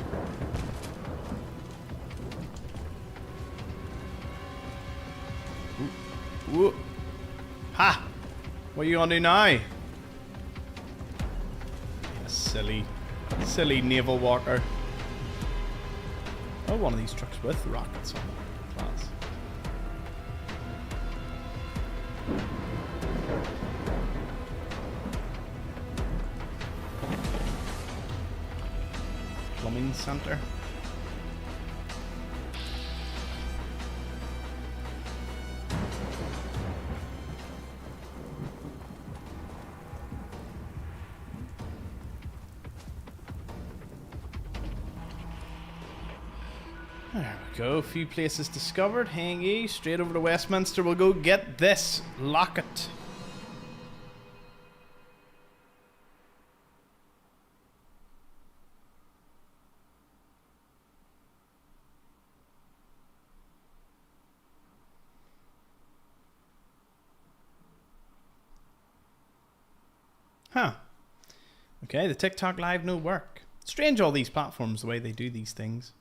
Ooh. Ha! What are you gonna do now? Yeah, silly naval walker. Oh, one of these trucks with rockets on it. Class. Plumbing center. There we go, a few places discovered. Hang ye, straight over to Westminster. We'll go get this locket. Huh. Okay, the TikTok live no work. Strange all these platforms, the way they do these things.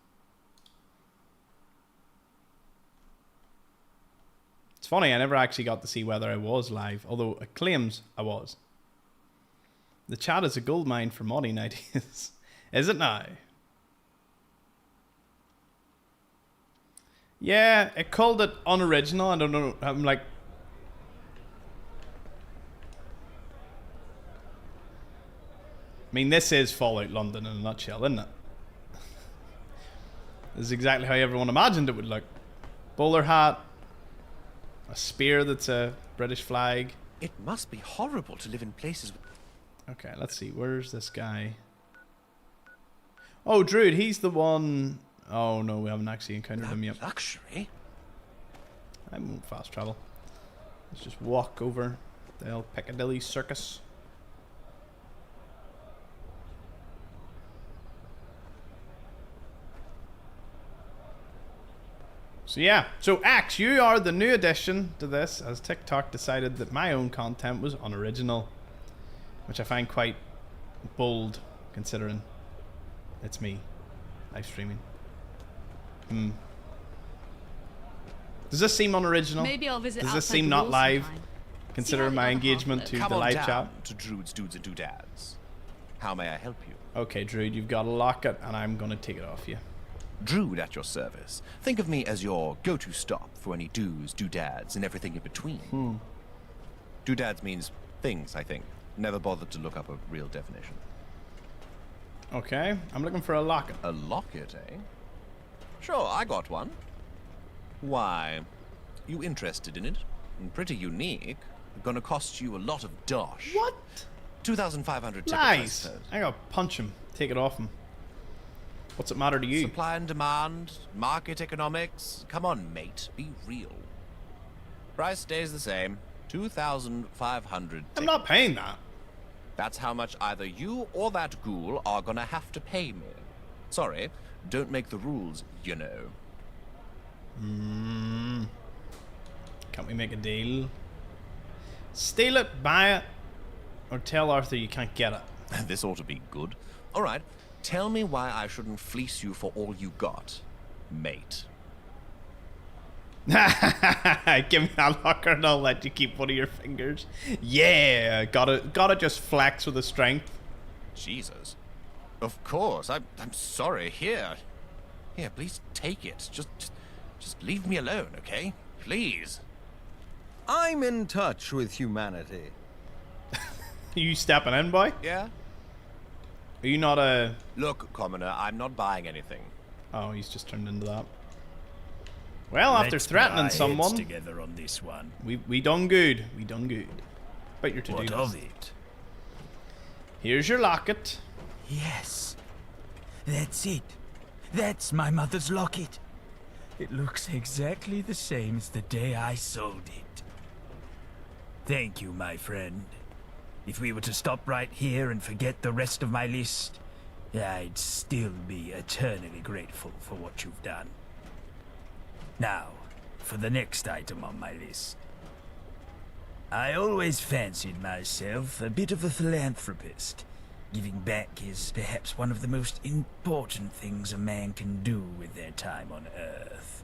It's funny, I never actually got to see whether I was live, although it claims I was. The chat is a goldmine for modding ideas. Is it now? Yeah, it called it unoriginal. I don't know. I'm like... I mean, this is Fallout London in a nutshell, isn't it? This is exactly how everyone imagined it would look. Bowler hat. A spear that's a British flag. It must be horrible to live in places with... Okay, let's see. Where's this guy? Oh, Druid, he's the one... Oh, no, we haven't actually encountered him yet. Luxury? I won't fast travel. Let's just walk over the old Piccadilly Circus. So yeah, so Axe, you are the new addition to this, as TikTok decided that my own content was unoriginal, which I find quite bold, considering it's me live streaming. Does this seem unoriginal? Maybe I'll visit Does this outside seem the not walls live, sometime. considering See my how the other engagement half to Come the on live down chat? to Druid's Dudes and Doodads. How may I help you? Okay, Druid, you've got to lock it, and I'm going to take it off you. Druid at your service. Think of me as your go-to stop for any do's, doodads, and everything in between. Doodads means things, I think. Never bothered to look up a real definition. Okay, I'm looking for a locket. A locket, eh? Sure, I got one. Why? You interested in it? Pretty unique. Gonna cost you a lot of dosh. What? 2,500 tickets, Nice. I suppose. I gotta punch him. Take it off him. What's it matter to you? Supply and demand, market economics. Come on, mate, be real. Price stays the same. 2,500 I'm not paying that. That's how much either you or that ghoul are gonna have to pay me. Sorry, don't make the rules, you know. Can't we make a deal? Steal it, buy it, or tell Arthur you can't get it. This ought to be good. All right, tell me why I shouldn't fleece you for all you got, mate. Give me that locker and I'll let you keep one of your fingers. Yeah, gotta just flex with the strength. Jesus. Of course, I'm sorry. Here, please take it. Just leave me alone, okay? Please. I'm in touch with humanity. You stepping in, boy? Yeah? Are you not a... Look, commoner, I'm not buying anything. Oh, he's just turned into that. Well, after Let's threatening put our someone, heads together on this one. we done good. We done good. But your to-do What list. of it? Here's your locket. Yes, that's it. That's my mother's locket. It looks exactly the same as the day I sold it. Thank you, my friend. If we were to stop right here and forget the rest of my list, I'd still be eternally grateful for what you've done. Now, for the next item on my list. I always fancied myself a bit of a philanthropist. Giving back is perhaps one of the most important things a man can do with their time on Earth.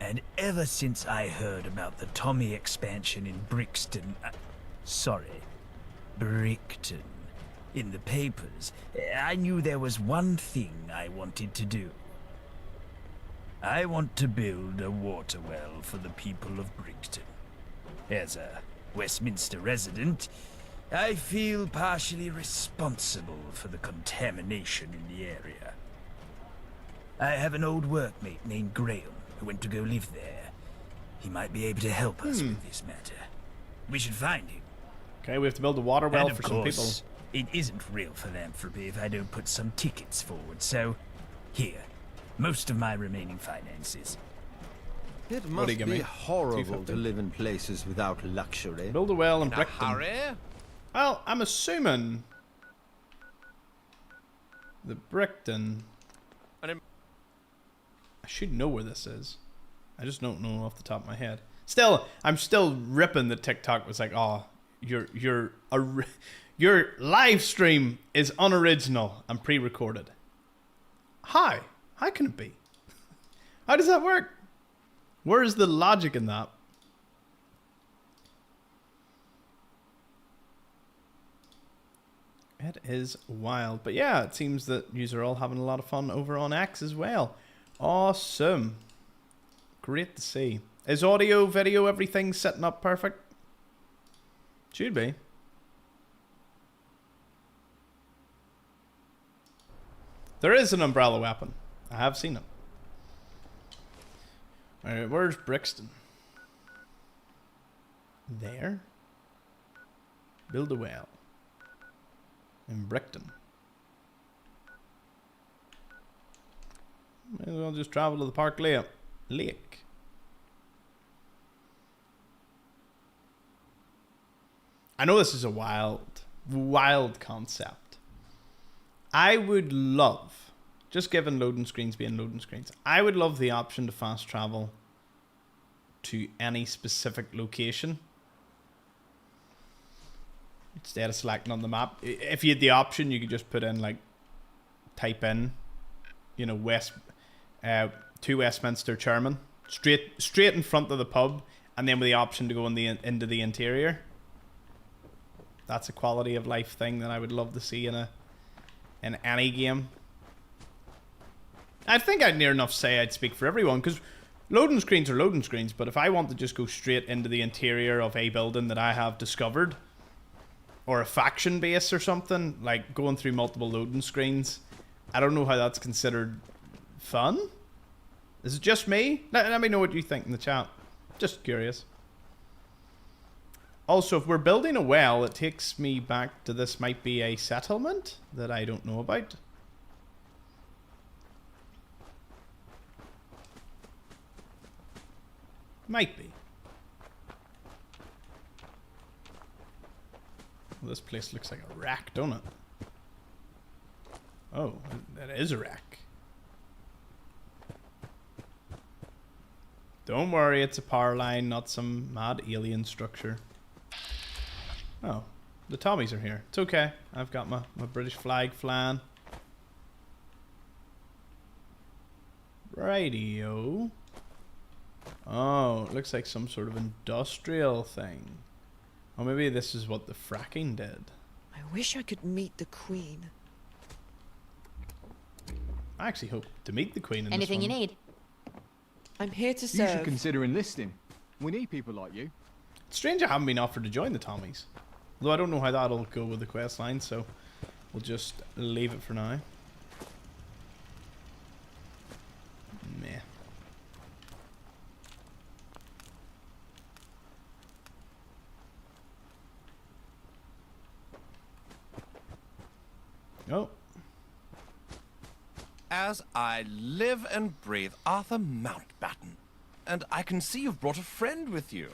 And ever since I heard about the Tommy expansion in Brixton, Brickton, in the papers, I knew there was one thing I wanted to do. I want to build a water well for the people of Brickton. As a Westminster resident, I feel partially responsible for the contamination in the area. I have an old workmate named Graham who went to go live there. He might be able to help us with this matter. We should find him. Okay, we have to build a water well And of for some people. course, it isn't real philanthropy if I don't put some tickets forward, so here, most of my remaining finances. It do you must give be me? horrible 250. to live in places without luxury. Build a well in In a Brickton. hurry? Well, I'm assuming the Brickton. And I should know where this is. I just don't know off the top of my head. Still, I'm still ripping that TikTok was like, oh, your live stream is unoriginal and pre-recorded. How? How can it be? How does that work? Where is the logic in that? It is wild. But yeah, it seems that you are all having a lot of fun over on X as well. Awesome. Great to see. Is audio, video, everything setting up perfect? Should be. There is an umbrella weapon. I have seen it. Alright, where's Brixton? There. Build a well. In Brickton. May as well just travel to the Park Lake. I know this is a wild concept. I would love, just given loading screens being loading screens, I would love the option to fast travel to any specific location. Instead of selecting on the map. If you had the option, you could just put in, like, type in, you know, to Westminster Chairman, straight in front of the pub, and then with the option to go into the interior. That's a quality of life thing that I would love to see in any game. I think I'd near enough say I'd speak for everyone, because loading screens are loading screens, but if I want to just go straight into the interior of a building that I have discovered, or a faction base or something, like going through multiple loading screens, I don't know how that's considered fun. Is it just me? Let me know what you think in the chat. Just curious. Also, if we're building a well, it takes me back to this might be a settlement that I don't know about. Might be. Well, this place looks like a wreck, don't it? Oh, that is a wreck. Don't worry, it's a power line, not some mad alien structure. Oh, the Tommies are here. It's okay. I've got my British flag flying. Rightio. Oh, it looks like some sort of industrial thing. Or maybe this is what the fracking did. I wish I could meet the Queen. I actually hope to meet the Queen in Anything this you one. need? I'm here to You serve. should consider enlisting. We need people like you. It's strange I haven't been offered to join the Tommies. Although I don't know how that'll go with the quest line, so we'll just leave it for now. Meh. Oh. As I live and breathe Arthur Mountbatten, and I can see you've brought a friend with you.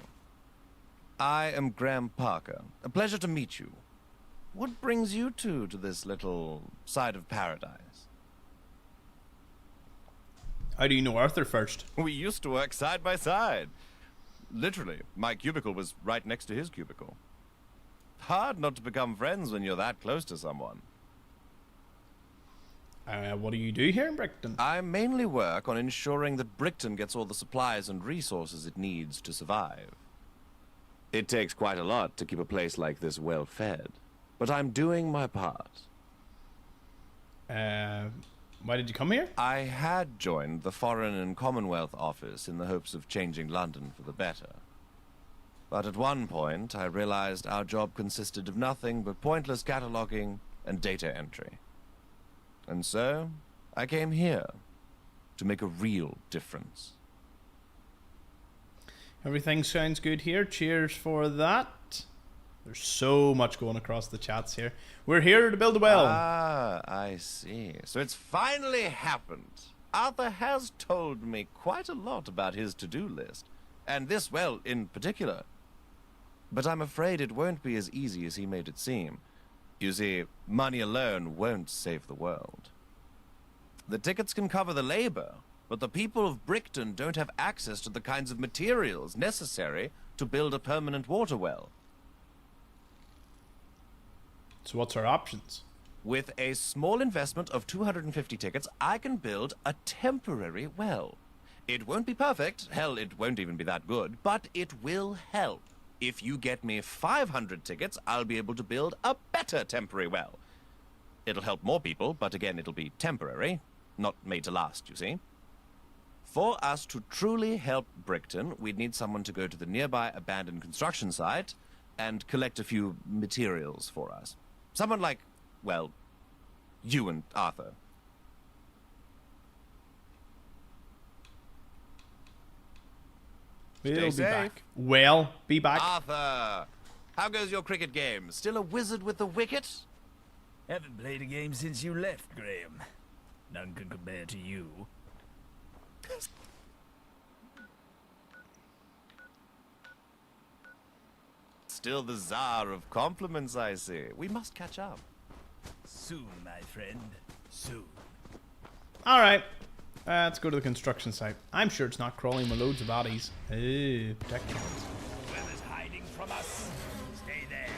I am Graham Parker. A pleasure to meet you. What brings you two to this little side of paradise? How do you know Arthur first? We used to work side by side. Literally, my cubicle was right next to his cubicle. Hard not to become friends when you're that close to someone. What do you do here in Brickton? I mainly work on ensuring that Brickton gets all the supplies and resources it needs to survive. It takes quite a lot to keep a place like this well fed, but I'm doing my part. Why did you come here? I had joined the Foreign and Commonwealth Office in the hopes of changing London for the better. But at one point, I realized our job consisted of nothing but pointless cataloging and data entry. And so, I came here to make a real difference. Everything sounds good here. Cheers for that. There's so much going across the chats here. We're here to build a well. Ah, I see. So it's finally happened. Arthur has told me quite a lot about his to-do list, and this well in particular. But I'm afraid it won't be as easy as he made it seem. You see, money alone won't save the world. The tickets can cover the labor, but the people of Brickton don't have access to the kinds of materials necessary to build a permanent water well. So what's our options? With a small investment of 250 tickets, I can build a temporary well. It won't be perfect, hell, it won't even be that good, but it will help. If you get me 500 tickets, I'll be able to build a better temporary well. It'll help more people, but again, it'll be temporary, not made to last, you see. For us to truly help Brickton, we'd need someone to go to the nearby abandoned construction site and collect a few materials for us. Someone like, well, you and Arthur. We'll Stay be safe. back. Well, be back. Arthur, how goes your cricket game? Still a wizard with the wicket? Haven't played a game since you left, Graham. None can compare to you. Still the czar of compliments, I see. We must catch up. Soon, my friend. Soon. All right. Let's go to the construction site. I'm sure it's not crawling with loads of bodies. Protect them. Whoever's hiding from us, stay there.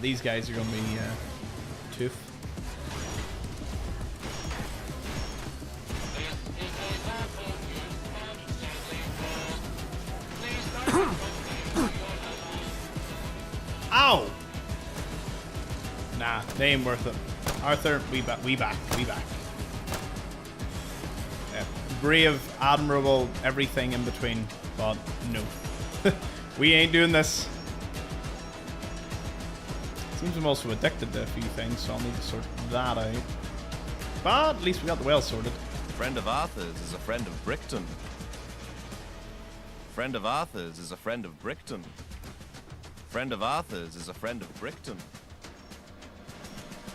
These guys are going to be tough. Ow! Nah, they ain't worth it. Arthur, we back. Brave, admirable, everything in between. But no. We ain't doing this. Seems I'm also addicted to a few things, so I'll need to sort that out. But at least we got the well sorted. Friend of Arthur's is a friend of Brickton. Friend of Arthur's is a friend of Brickton. Friend of Arthur's is a friend of Brickton.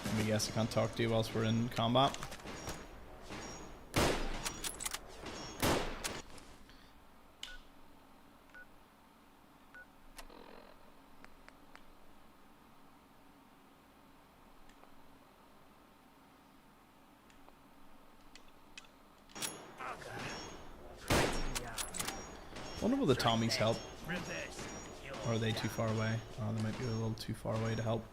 Let me guess I can't talk to you whilst we're in combat. Wonder will the Tommies help? Or are they too far away? Oh, they might be a little too far away to help.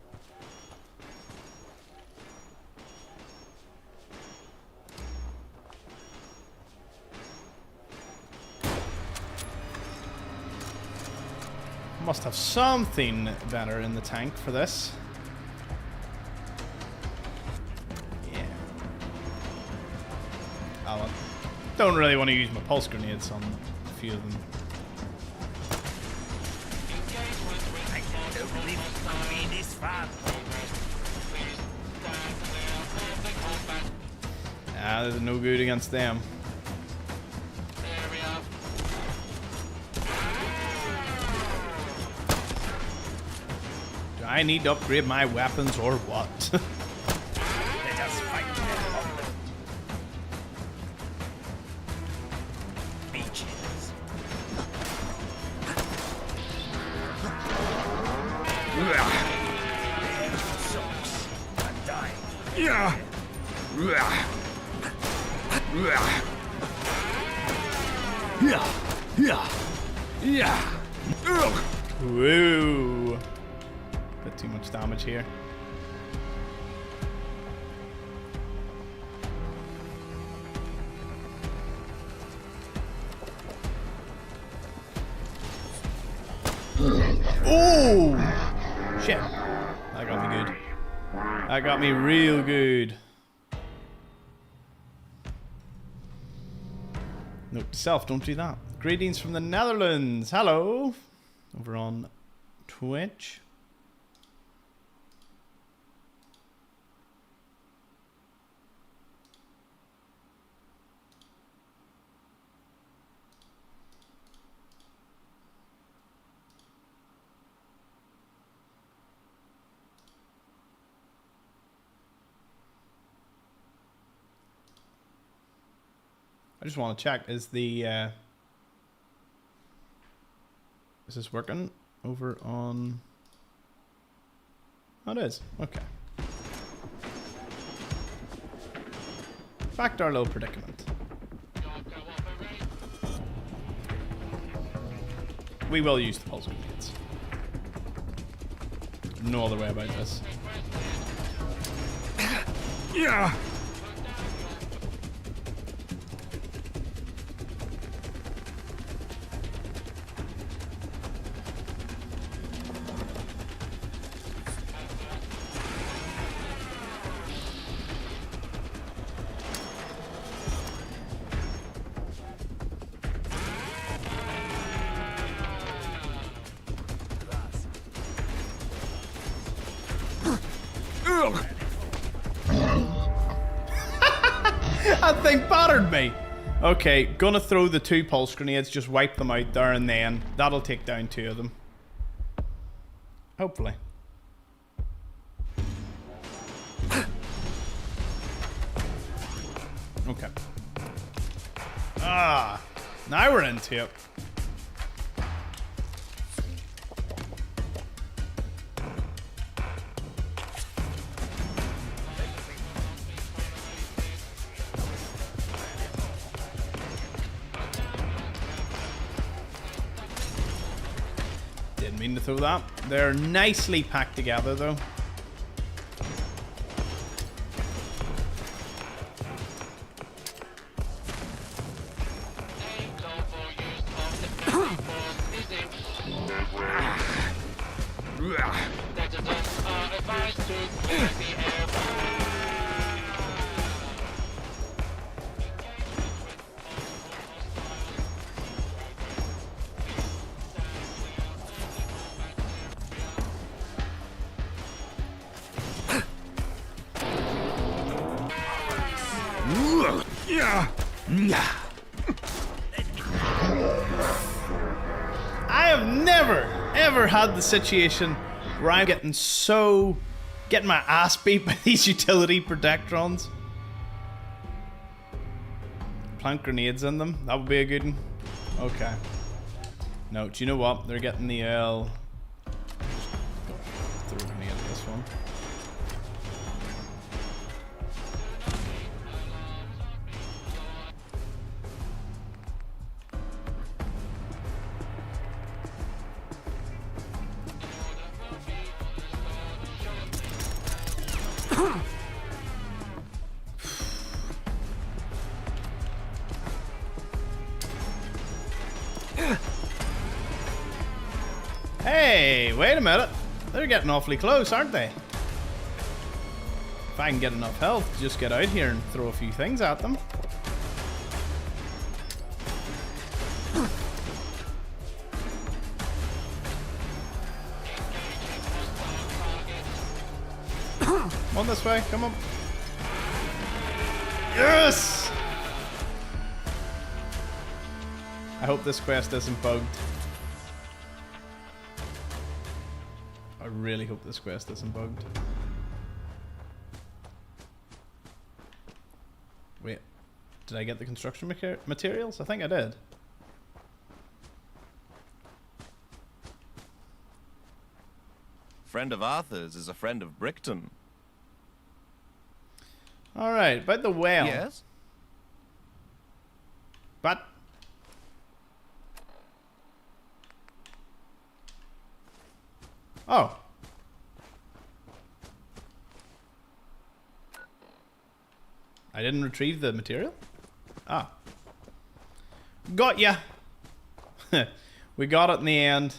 Must have something better in the tank for this. Yeah. Oh, well. Don't really want to use my pulse grenades on a few of them. Ah, there's no good against them. Do I need to upgrade my weapons or what? Let us fight them. Beaches. I'm dying. Yeah. Whoa. Bit too much damage here. Oh! Shit. That got me good. That got me real good. Note to self, don't do that. Greetings from the Netherlands. Hello. Over on Twitch. I just want to check, is the is this working over on? Oh, it is. Okay. Back to our little predicament. we will use the pulse grenades. No other way about this. Yeah. That thing battered me. Okay, gonna throw the 2 pulse grenades, just wipe them out there and then. That'll take down 2 of them. Hopefully. Okay. Ah, now we're into it. Didn't mean to throw that. They're nicely packed together though. I have never, ever had the situation where I'm getting my ass beat by these utility protectrons. Plant grenades in them, that would be a good one. Okay. No, do you know what? They're getting the L. Throw a grenade at this one. Hey, wait a minute. They're getting awfully close, aren't they? If I can get enough health to just get out here and throw a few things at them. Come on this way, come on. Yes! I hope this quest isn't bugged. I really hope this quest isn't bugged. Wait, did I get the construction materials? I think I did. Friend of Arthur's is a friend of Brickton. Alright, about the whale. Yes? But oh. I didn't retrieve the material? Ah. Got ya. We got it in the end.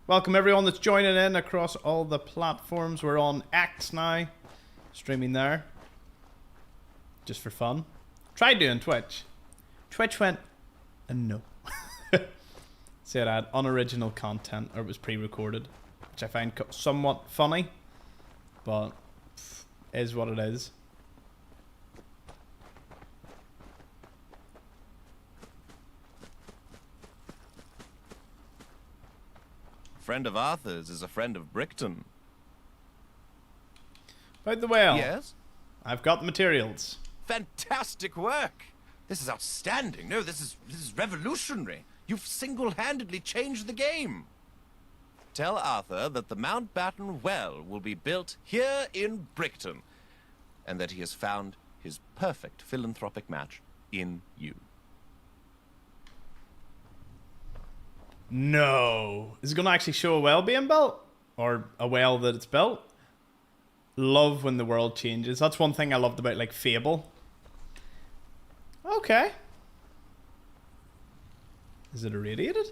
Welcome everyone that's joining in across all the platforms. We're on X now. Streaming there. Just for fun. Tried doing Twitch. Twitch went, no. Said I had unoriginal content, or it was pre-recorded. Which I find somewhat funny. But is what it is. Friend of Arthur's is a friend of Brickton. About the whale. Yes? I've got the materials. Fantastic work! This is outstanding. No, this is revolutionary. You've single-handedly changed the game. Tell Arthur that the Mountbatten Well will be built here in Brickton, and that he has found his perfect philanthropic match in you. No. Is it going to actually show a well being built? Or a well that it's built? Love when the world changes. That's one thing I loved about, like, Fable. Okay. Is it irradiated?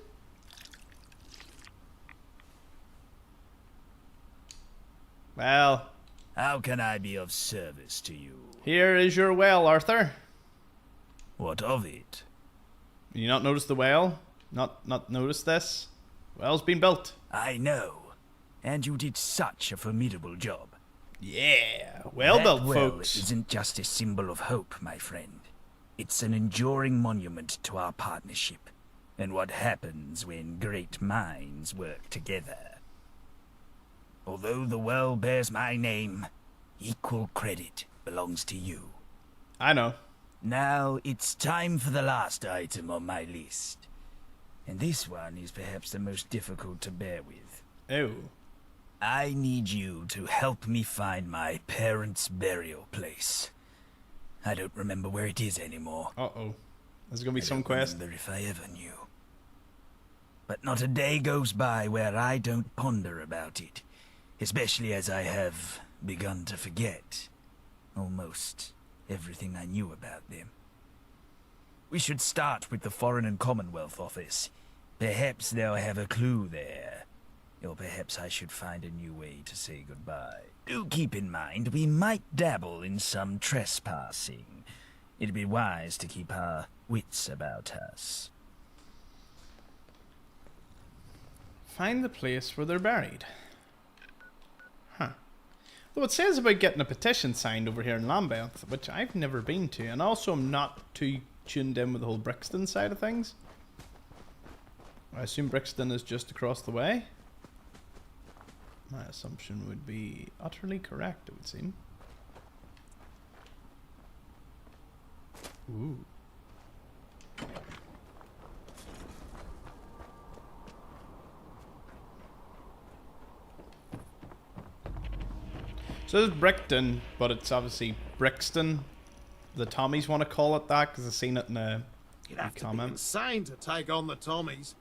Well. How can I be of service to you? Here is your well, Arthur. What of it? You not notice the well? Not notice this? Well's been built. I know. And you did such a formidable job. Yeah. Well built, well folks. Isn't just a symbol of hope, my friend. It's an enduring monument to our partnership and what happens when great minds work together. Although the well bears my name, equal credit belongs to you. I know. Now it's time for the last item on my list. And this one is perhaps the most difficult to bear with. Oh. I need you to help me find my parents' burial place. I don't remember where it is anymore. Uh-oh. There's gonna be some quest. I don't remember if I ever knew. But not a day goes by where I don't ponder about it. Especially as I have begun to forget almost everything I knew about them. We should start with the Foreign and Commonwealth Office. Perhaps they'll have a clue there. Or perhaps I should find a new way to say goodbye. Do keep in mind, we might dabble in some trespassing. It'd be wise to keep our wits about us. Find the place where they're buried. Huh. Though it says about getting a petition signed over here in Lambeth, which I've never been to, and also I'm not too tuned in with the whole Brixton side of things. I assume Brixton is just across the way. My assumption would be utterly correct, it would seem. Ooh. So there's Brixton, but it's obviously Brixton. The Tommies want to call it that because I've seen it in a comment. Insane to take on the Tommies.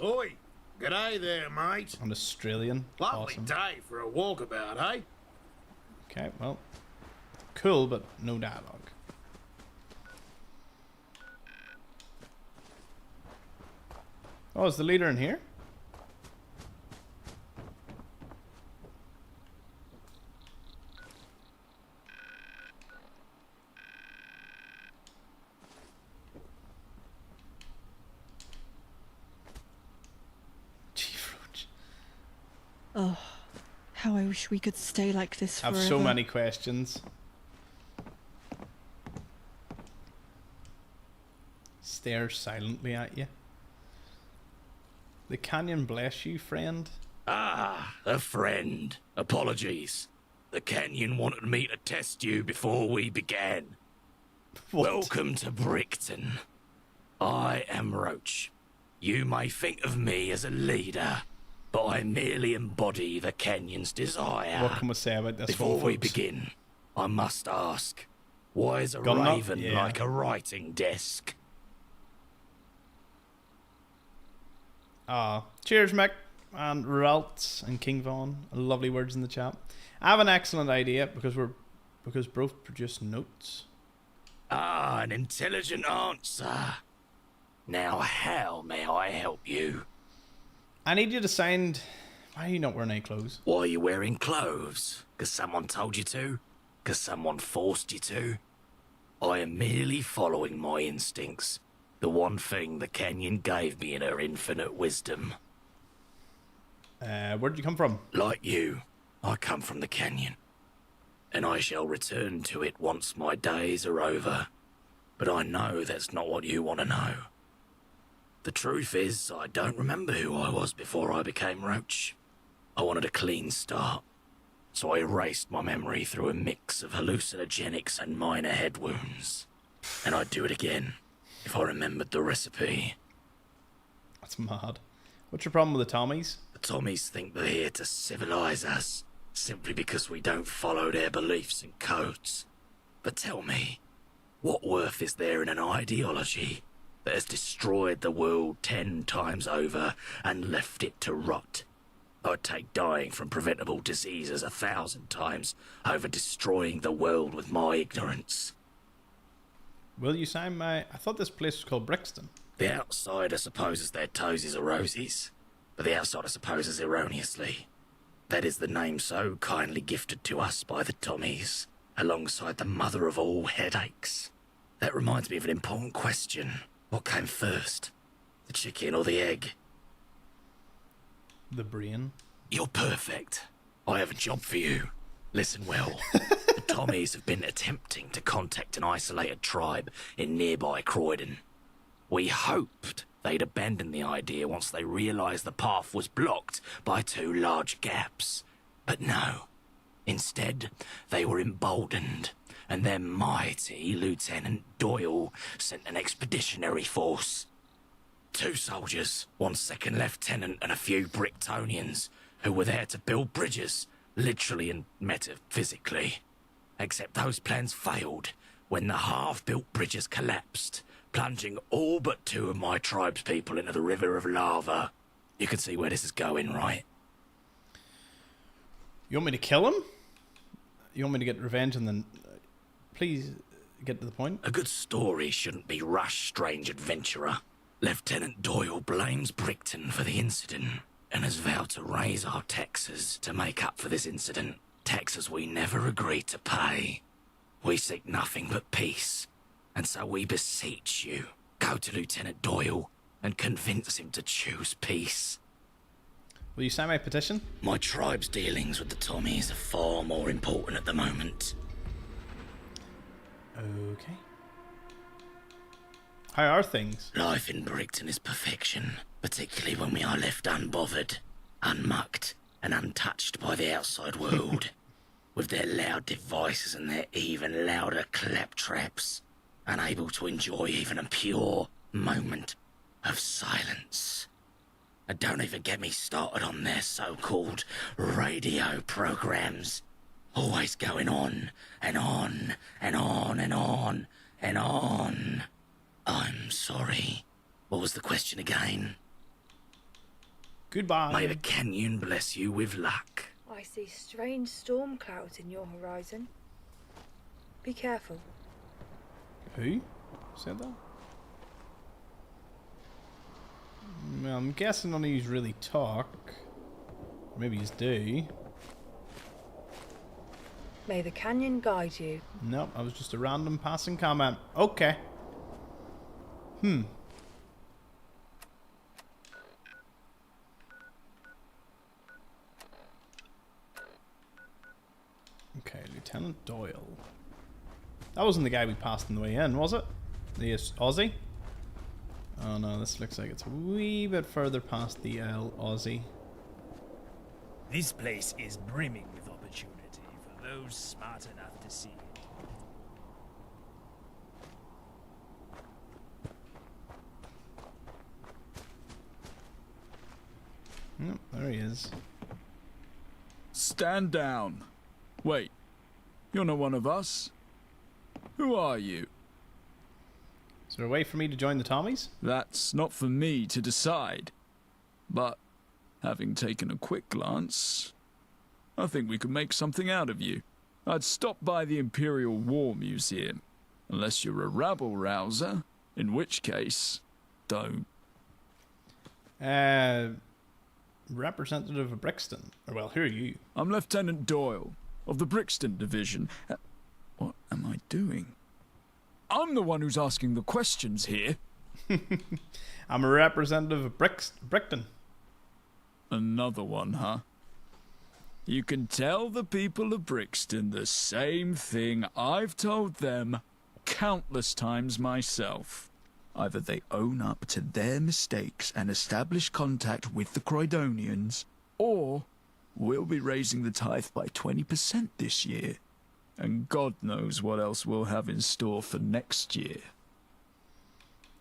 Oi, g'day there, mate. An Australian. Lovely Awesome. day for a walkabout, eh? Okay, well, cool, but no dialogue. Oh, is the leader in here? Oh, how I wish we could stay like this I have forever. so many questions. Stares silently at you. The canyon bless you, friend. Ah, a friend. Apologies. The canyon wanted me to test you before we began. What? Welcome to Brixton. I am Roach. You may think of me as a leader, but I merely embody the canyon's desire. What can we say about this Before one, we folks? begin, I must ask, why is a Gun nut? raven Yeah. like a writing desk? Cheers, Mick, and Raltz and King Von. Lovely words in the chat. I have an excellent idea because both produce notes. Ah, an intelligent answer. Now, how may I help you? I need you to sign. Why are you not wearing any clothes? Why are you wearing clothes? 'Cause someone told you to? 'Cause someone forced you to? I am merely following my instincts. The one thing the canyon gave me in her infinite wisdom. Where did you come from? Like you, I come from the canyon. And I shall return to it once my days are over. But I know that's not what you want to know. The truth is, I don't remember who I was before I became Roach. I wanted a clean start. So I erased my memory through a mix of hallucinogenics and minor head wounds. And I'd do it again, if I remembered the recipe. That's mad. What's your problem with the Tommies? The Tommies think they're here to civilize us, simply because we don't follow their beliefs and codes. But tell me, what worth is there in an ideology that has destroyed the world 10 times over and left it to rot. I'd take dying from preventable diseases 1,000 times over destroying the world with my ignorance. Will you sign my... I thought this place was called Brixton. The outsider supposes their toesies are rosies, but the outsider supposes erroneously. That is the name so kindly gifted to us by the Tommies, alongside the mother of all headaches. That reminds me of an important question. What came first, the chicken or the egg? The brain. You're perfect. I have a job for you. Listen well. The Tommies have been attempting to contact an isolated tribe in nearby Croydon. We hoped they'd abandon the idea once they realised the path was blocked by 2 large gaps. But no. Instead, they were emboldened, and their mighty Lieutenant Doyle sent an expeditionary force. 2 soldiers, 1 second lieutenant and a few Bricktonians, who were there to build bridges, literally and metaphysically. Except those plans failed when the half-built bridges collapsed, plunging all but 2 of my tribe's people into the river of lava. You can see where this is going, right? You want me to kill him? You want me to get revenge and then... please get to the point. A good story shouldn't be rushed, strange adventurer. Lieutenant Doyle blames Brickton for the incident and has vowed to raise our taxes to make up for this incident. Taxes we never agreed to pay. We seek nothing but peace, and so we beseech you, go to Lieutenant Doyle and convince him to choose peace. Will you sign my petition? My tribe's dealings with the Tommies are far more important at the moment. Okay. How are things? Life in Brickton is perfection, particularly when we are left unbothered, unmucked, and untouched by the outside world. With their loud devices and their even louder claptraps, unable to enjoy even a pure moment of silence. And don't even get me started on their so-called radio programs. Always going on, and on, and on, and on, and on. I'm sorry. What was the question again? Goodbye. May the canyon bless you with luck. I see strange storm clouds in your horizon. Be careful. Who said that? Well, I'm guessing none of yous really talk. Maybe yous do. May the canyon guide you. Nope, I was just a random passing comment. Okay. Okay, Lieutenant Doyle. That wasn't the guy we passed on the way in, was it? The Aussie? Oh no, this looks like it's a wee bit further past the Aussie. This place is brimming with opportunity for those smart enough to see it. Oh, there he is. Stand down. Wait, you're not one of us. Who are you? Is there a way for me to join the Tommies? That's not for me to decide. But, having taken a quick glance, I think we could make something out of you. I'd stop by the Imperial War Museum. Unless you're a rabble-rouser, in which case, don't. Representative of Brixton. Or, well, who are you? I'm Lieutenant Doyle, of the Brixton Division. What am I doing? I'm the one who's asking the questions here. I'm a representative of Brickton. Another one, huh? You can tell the people of Brixton the same thing I've told them countless times myself. Either they own up to their mistakes and establish contact with the Croydonians, or we'll be raising the tithe by 20% this year. And God knows what else we'll have in store for next year.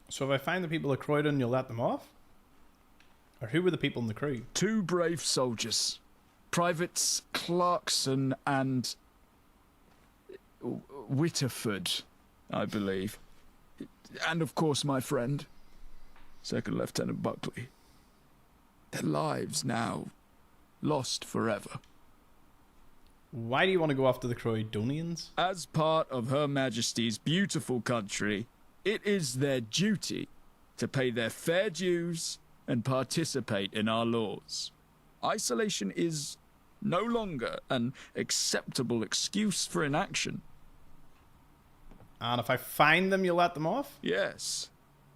So if I find the people of Croydon, you'll let them off? Or who were the people in the crew? 2 brave soldiers. Privates Clarkson and Whitterford, I believe. And of course my friend, Second Lieutenant Buckley. Their lives now lost forever. Why do you want to go after the Croydonians? As part of Her Majesty's beautiful country, it is their duty to pay their fair dues and participate in our laws. Isolation is no longer an acceptable excuse for inaction. And if I find them, you'll let them off? Yes,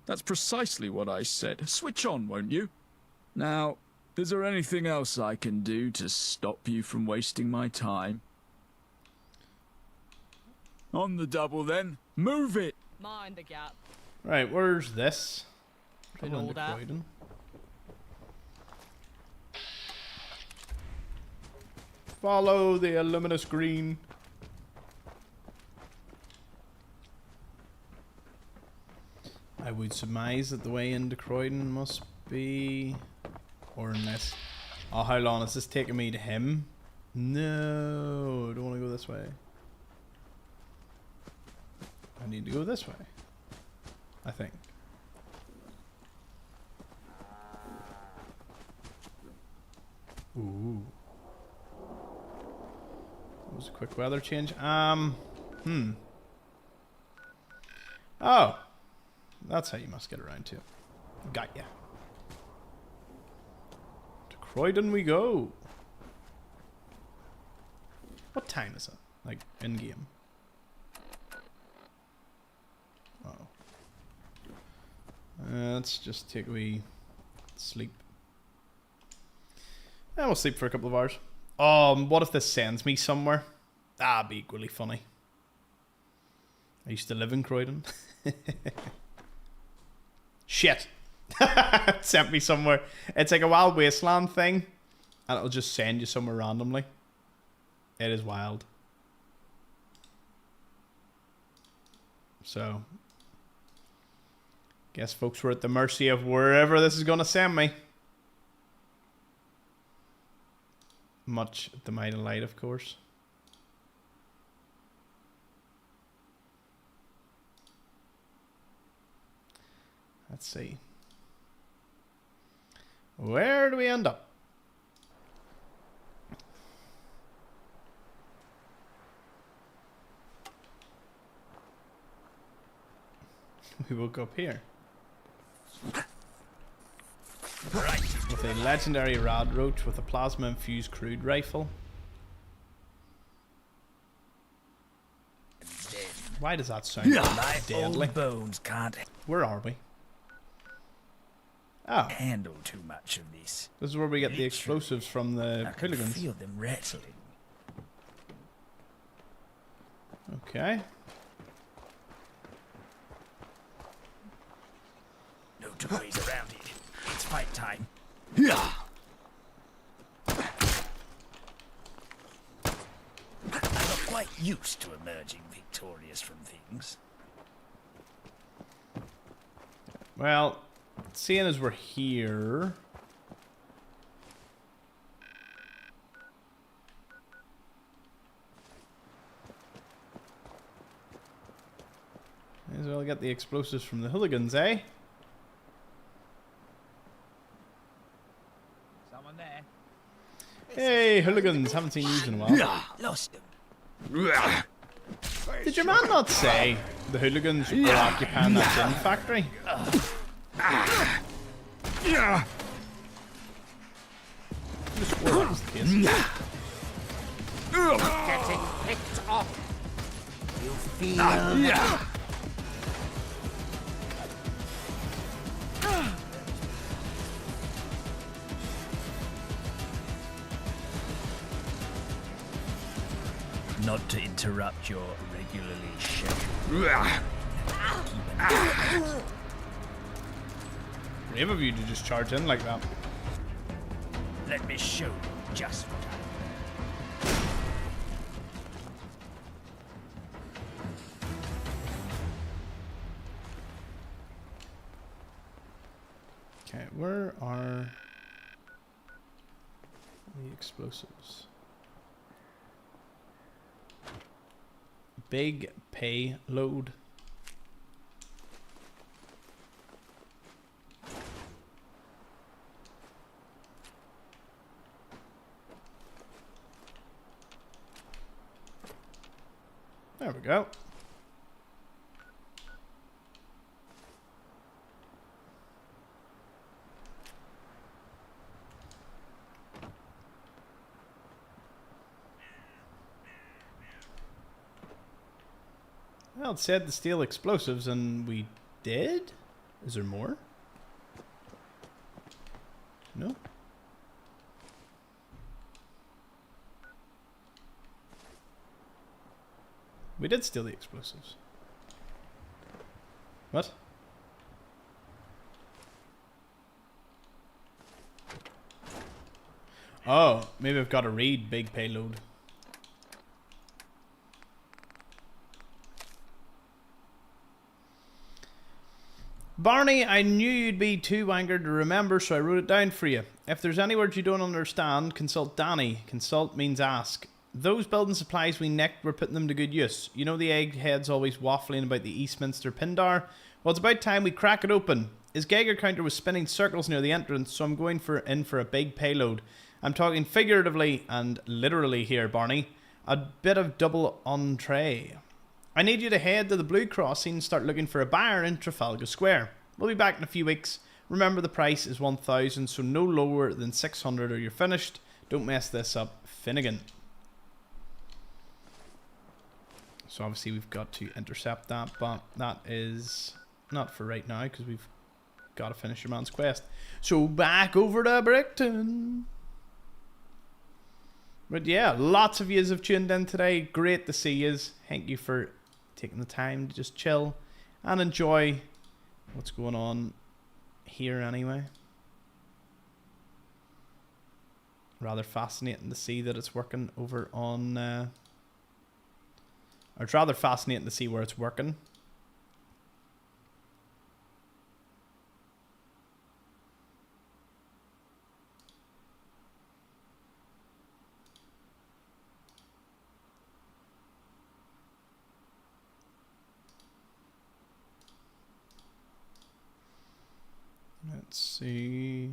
that's precisely what I said. Switch on, won't you? Now, is there anything else I can do to stop you from wasting my time? On the double then. Move it! Mind the gap. Right, where's this? Could Travel all into that. Croydon. Follow the luminous green. I would surmise that the way into Croydon must be... Or unless... Oh, how long is this taking me to him? No, I don't want to go this way. I need to go this way. I think. Ooh. That was a quick weather change. Oh. That's how you must get around to. Got ya. To Croydon we go. What time is it? Like, in-game? Oh. Let's just take a wee sleep. And we'll sleep for a couple of hours. What if this sends me somewhere? That'd be equally funny. I used to live in Croydon. Shit. It sent me somewhere. It's like a wild wasteland thing. And it'll just send you somewhere randomly. It is wild. So, guess folks were at the mercy of wherever this is going to send me. Much to my delight, of course. Let's see. Where do we end up? We woke up here. With a legendary rad roach with a plasma infused crude rifle. Why does that sound My deadly? old bones can't Where are we? Oh. handle too much of this. This is where we get the explosives from the I can hooligans. feel them rattling. Okay. No two ways around it. It's fight time. I'm not quite used to emerging victorious from things. Well, seeing as we're here... May as well get the explosives from the hooligans, eh? Someone there? Hey, hooligans, haven't seen you in a while. Lost them. Did your man not say the hooligans were occupying that gin factory? Just swore that was the case. Getting picked off. You feel Not to interrupt your regularly scheduled. Brave of you to just charge in like that. Let me show you just what I Okay, where are the explosives? Big payload. There we go. Well, it said to steal explosives, and we did? Is there more? No? We did steal the explosives. What? Oh, maybe I've got to read big payload. Barney, I knew you'd be too angered to remember, so I wrote it down for you. If there's any words you don't understand, consult Danny. Consult means ask. Those building supplies we nicked, we're putting them to good use. You know the egghead's always waffling about the Eastminster Pindar? Well, it's about time we crack it open. His Geiger counter was spinning circles near the entrance, so I'm going in for a big payload. I'm talking figuratively and literally here, Barney. A bit of double entree. I need you to head to the Blue Crossing and start looking for a buyer in Trafalgar Square. We'll be back in a few weeks. Remember, the price is 1,000, so no lower than 600 or you're finished. Don't mess this up, Finnegan. So obviously we've got to intercept that, but that is not for right now because we've got to finish your man's quest. So back over to Brickton. But yeah, lots of yous have tuned in today. Great to see yous. Thank you for taking the time to just chill and enjoy what's going on here anyway. Rather fascinating to see that it's working over on... or it's rather fascinating to see where it's working. Let's see.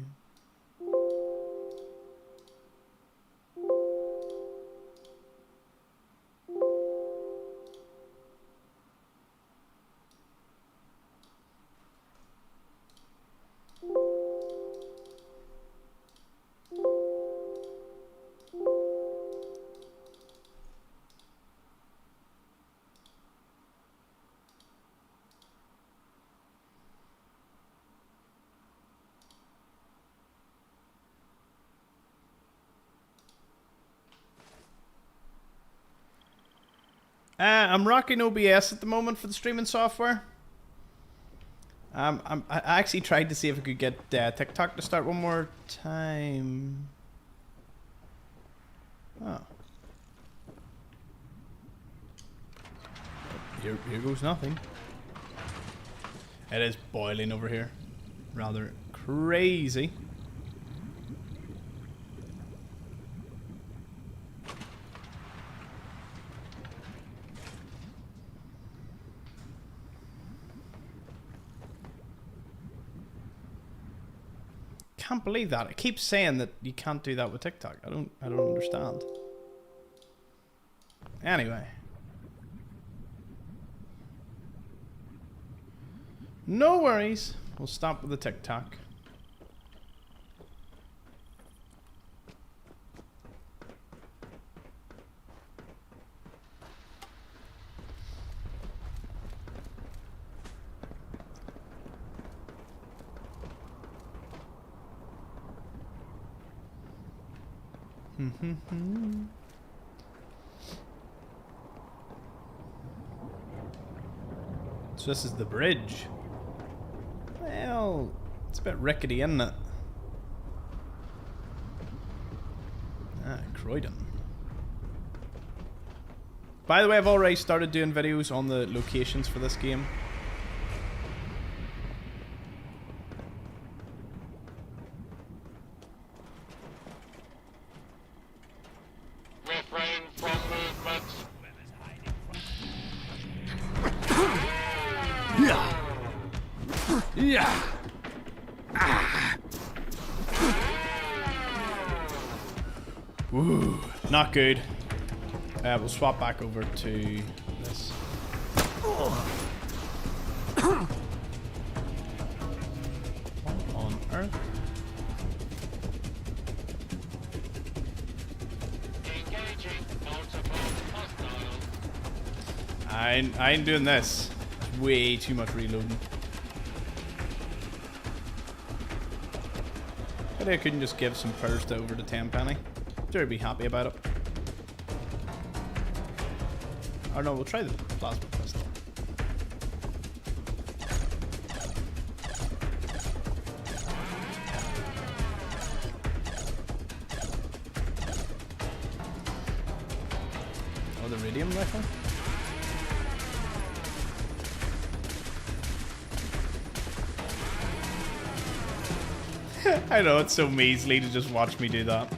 I'm rocking OBS at the moment for the streaming software. I actually tried to see if I could get TikTok to start one more time. Oh. Here goes nothing. It is boiling over here. Rather crazy. Can't believe that. It keeps saying that you can't do that with TikTok. I don't understand. Anyway. No worries. We'll stop with the TikTok. So this is the bridge. Well, it's a bit rickety, isn't it? Ah, Croydon. By the way, I've already started doing videos on the locations for this game. Ooh, not good. We'll swap back over to this. What on earth? I ain't doing this. Way too much reloading. Maybe I couldn't just give some first over to 10 penny. Sure, I'd be happy about it. Or no, we'll try the plasma pistol. Oh, the radium rifle? I know, it's so measly to just watch me do that.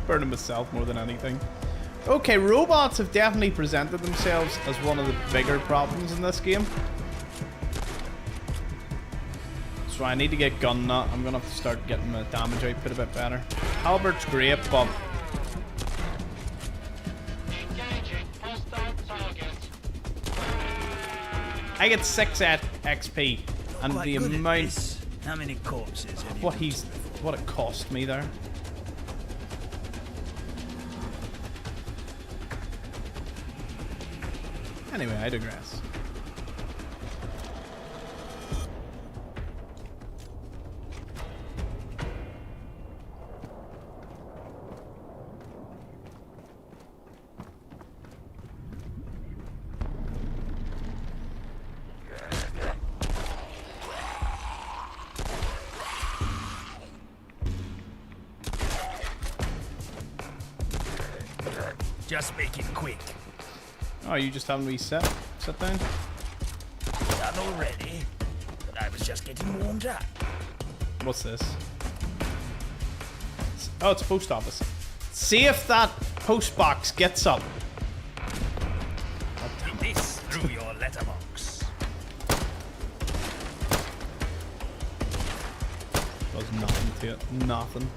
Burning myself more than anything. Okay, robots have definitely presented themselves as one of the bigger problems in this game. So I need to get gun nut. I'm gonna have to start getting my damage output a bit better. Halbert's great, but I get 6 at XP, and the amount How many corpses have you what it cost me there. Anyway, I digress. Just make it quick. Oh, you just haven't reset? Sit down? Done already, but I was just getting warmed up. What's this? Oh, it's a post office. See if that post box gets up. This through your letterbox. Does nothing to it. Nothing.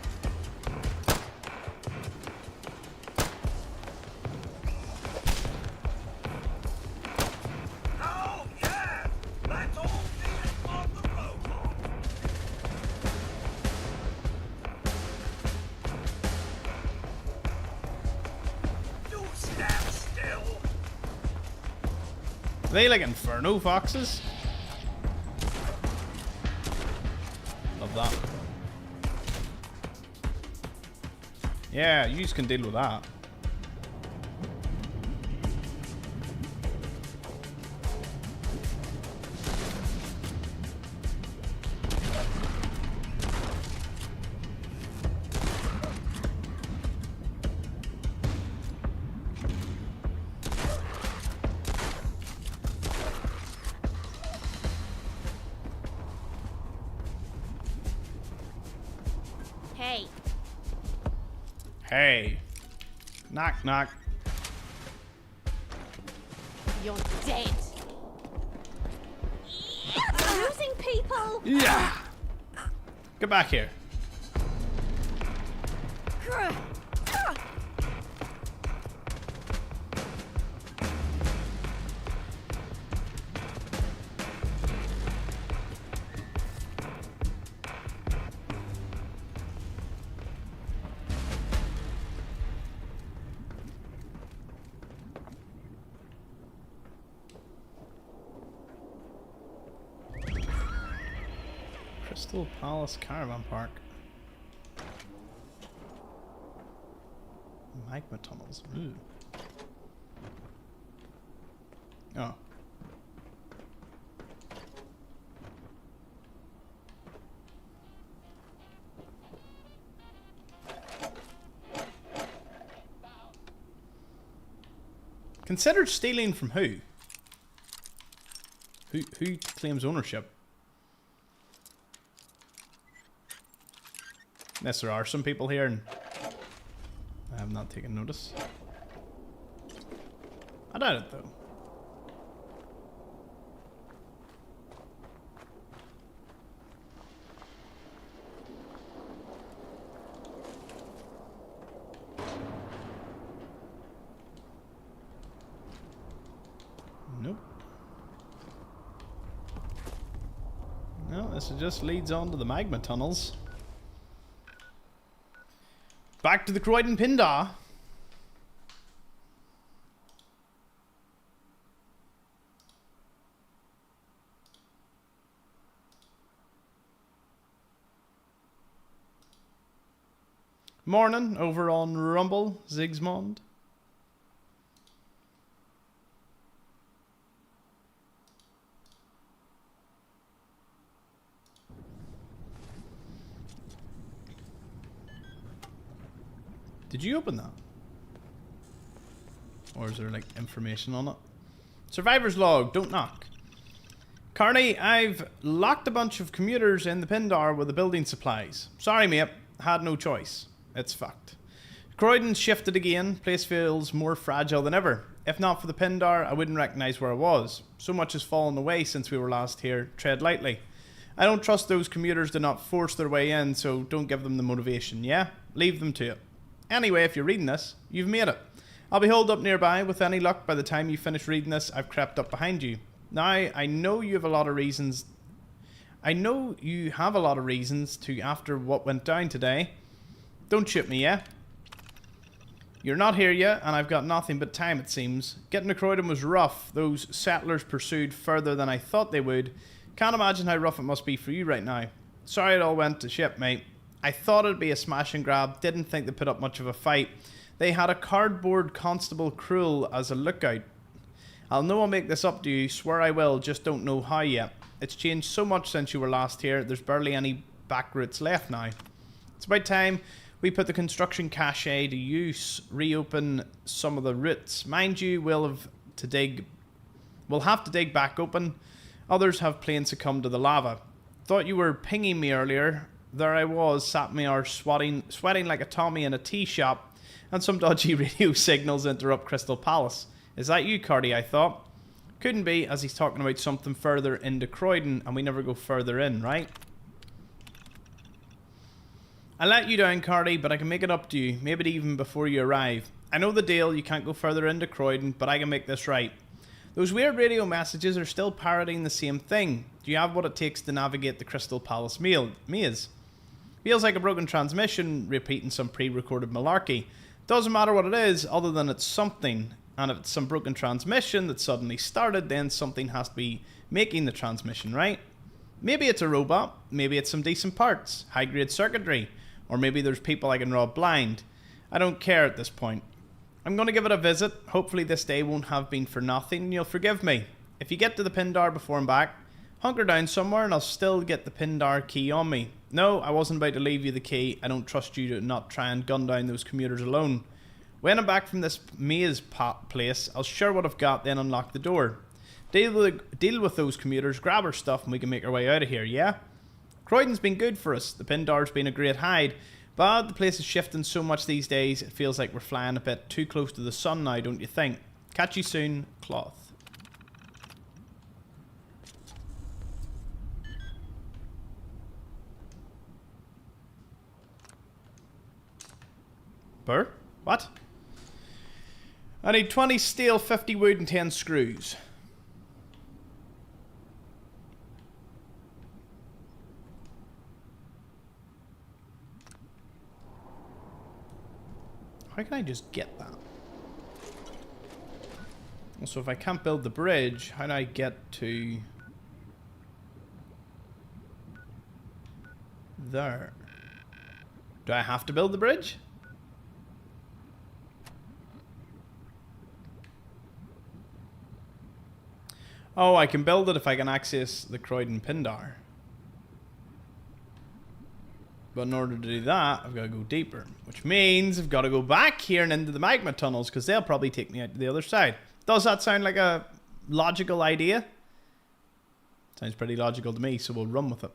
Are they like inferno foxes? Love that. Yeah, you can deal with that. Hey. Knock, knock. You're dead. Losing people. Yeah. Get back here. Crystal Palace Caravan Park. Magma tunnels. Ooh. Oh. Considered stealing from who? Who claims ownership? Unless there are some people here and I have not taken notice. I doubt it though. This just leads on to the magma tunnels. Back to the Croydon Pindar. Morning over on Rumble, Sigismund. Did you open that? Or is there like information on it? Survivor's log, don't knock. Carney, I've locked a bunch of commuters in the Pindar with the building supplies. Sorry mate, had no choice. It's fucked. Croydon's shifted again. Place feels more fragile than ever. If not for the Pindar, I wouldn't recognise where I was. So much has fallen away since we were last here. Tread lightly. I don't trust those commuters to not force their way in, so don't give them the motivation, yeah? Leave them to it. Anyway, if you're reading this, you've made it. I'll be holed up nearby. With any luck, by the time you finish reading this, I've crept up behind you. Now, I know you have a lot of reasons. I know you have a lot of reasons to after what went down today. Don't shoot me, yeah? You're not here yet, and I've got nothing but time, it seems. Getting to Croydon was rough. Those settlers pursued further than I thought they would. Can't imagine how rough it must be for you right now. Sorry it all went to shit, mate. I thought it'd be a smash and grab. Didn't think they put up much of a fight. They had a cardboard constable Cruel as a lookout. I'll know I'll make this up to you. Swear I will. Just don't know how yet. It's changed so much since you were last here. There's barely any back routes left now. It's about time we put the construction cache to use, reopen some of the routes. Mind you, we'll have to dig back open. Others have plain succumbed to the lava. Thought you were pinging me earlier. There I was, sat me arse sweating like a Tommy in a tea shop, and some dodgy radio signals interrupt Crystal Palace. Is that you, Cardi? I thought. Couldn't be, as he's talking about something further into Croydon, and we never go further in, right? I let you down, Cardi, but I can make it up to you, maybe even before you arrive. I know the deal, you can't go further into Croydon, but I can make this right. Those weird radio messages are still parroting the same thing. Do you have what it takes to navigate the Crystal Palace maze? Feels like a broken transmission, repeating some pre-recorded malarkey. Doesn't matter what it is, other than it's something. And if it's some broken transmission that suddenly started, then something has to be making the transmission, right? Maybe it's a robot, maybe it's some decent parts, high-grade circuitry, or maybe there's people I can rob blind. I don't care at this point. I'm going to give it a visit. Hopefully this day won't have been for nothing and you'll forgive me. If you get to the Pindar before I'm back, hunker down somewhere and I'll still get the Pindar key on me. No, I wasn't about to leave you the key. I don't trust you to not try and gun down those commuters alone. When I'm back from this maze place, I'll share what I've got, then unlock the door. Deal with those commuters, grab our stuff and we can make our way out of here, yeah? Croydon's been good for us. The Pindar's been a great hide. But the place is shifting so much these days, it feels like we're flying a bit too close to the sun now, don't you think? Catch you soon, Cloth. Burr? What? I need 20 steel, 50 wood and 10 screws. How can I just get that? Also, if I can't build the bridge, how do I get to there? Do I have to build the bridge? Oh, I can build it if I can access the Croydon Pindar. But in order to do that, I've got to go deeper. Which means I've got to go back here and into the magma tunnels, because they'll probably take me out to the other side. Does that sound like a logical idea? Sounds pretty logical to me, so we'll run with it.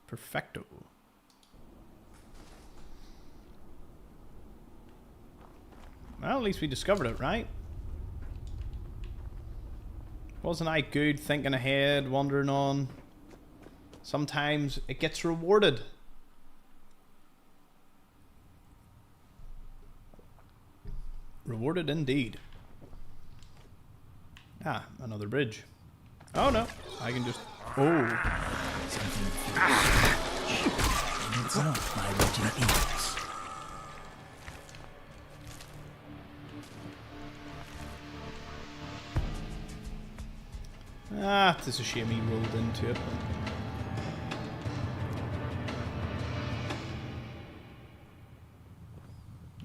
Perfecto. Well, at least we discovered it, right? Wasn't I good thinking ahead, wandering on? Sometimes it gets rewarded. Rewarded indeed. Ah, another bridge. Oh no, I can just... Oh. It's not my original impulse. Ah, it's a shame he rolled into it.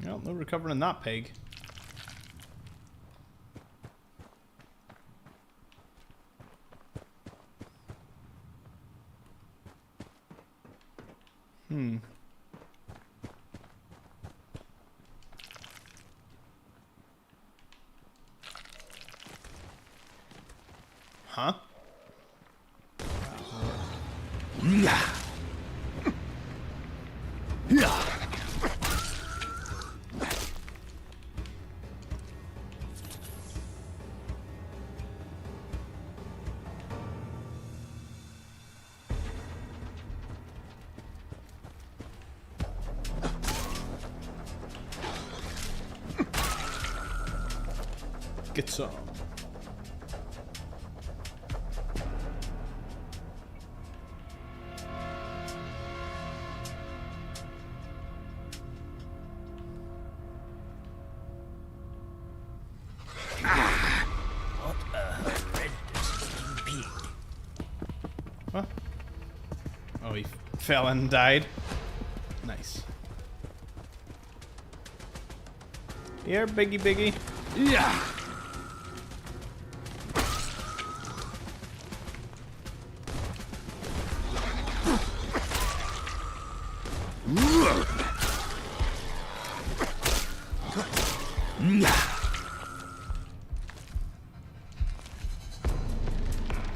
Well, no recovering that pig. Huh? Get some. What a horrendous looking pig. What? Oh, he fell and died. Nice. Here, biggie. Yeah.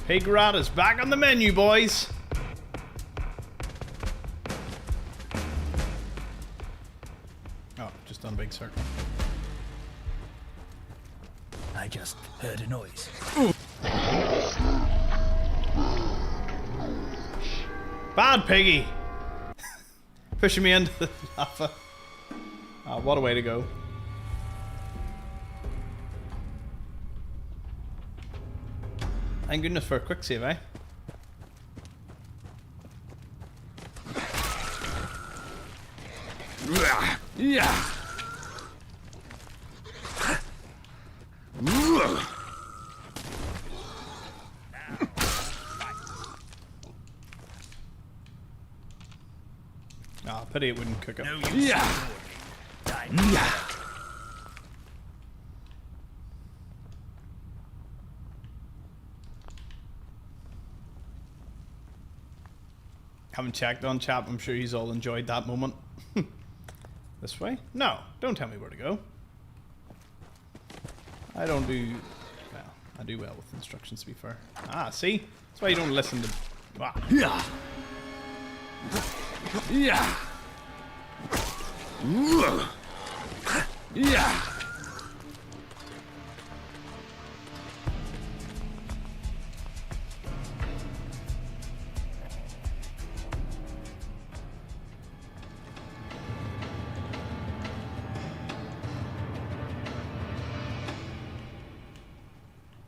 Pig rat is back on the menu, boys. Oh, just done a big circle. I just heard a noise. Bad piggy! Pushing me into the lava. Oh, what a way to go. Thank goodness for a quick save, eh? Yeah. Oh, pity it wouldn't cook up. No use. Yeah. Yeah. Haven't checked on chat. I'm sure he's all enjoyed that moment. This way? No, don't tell me where to go. I don't do... Well, I do well with instructions, to be fair. Ah, see? That's why you don't listen to... Ah. Yeah. Yeah. Yeah.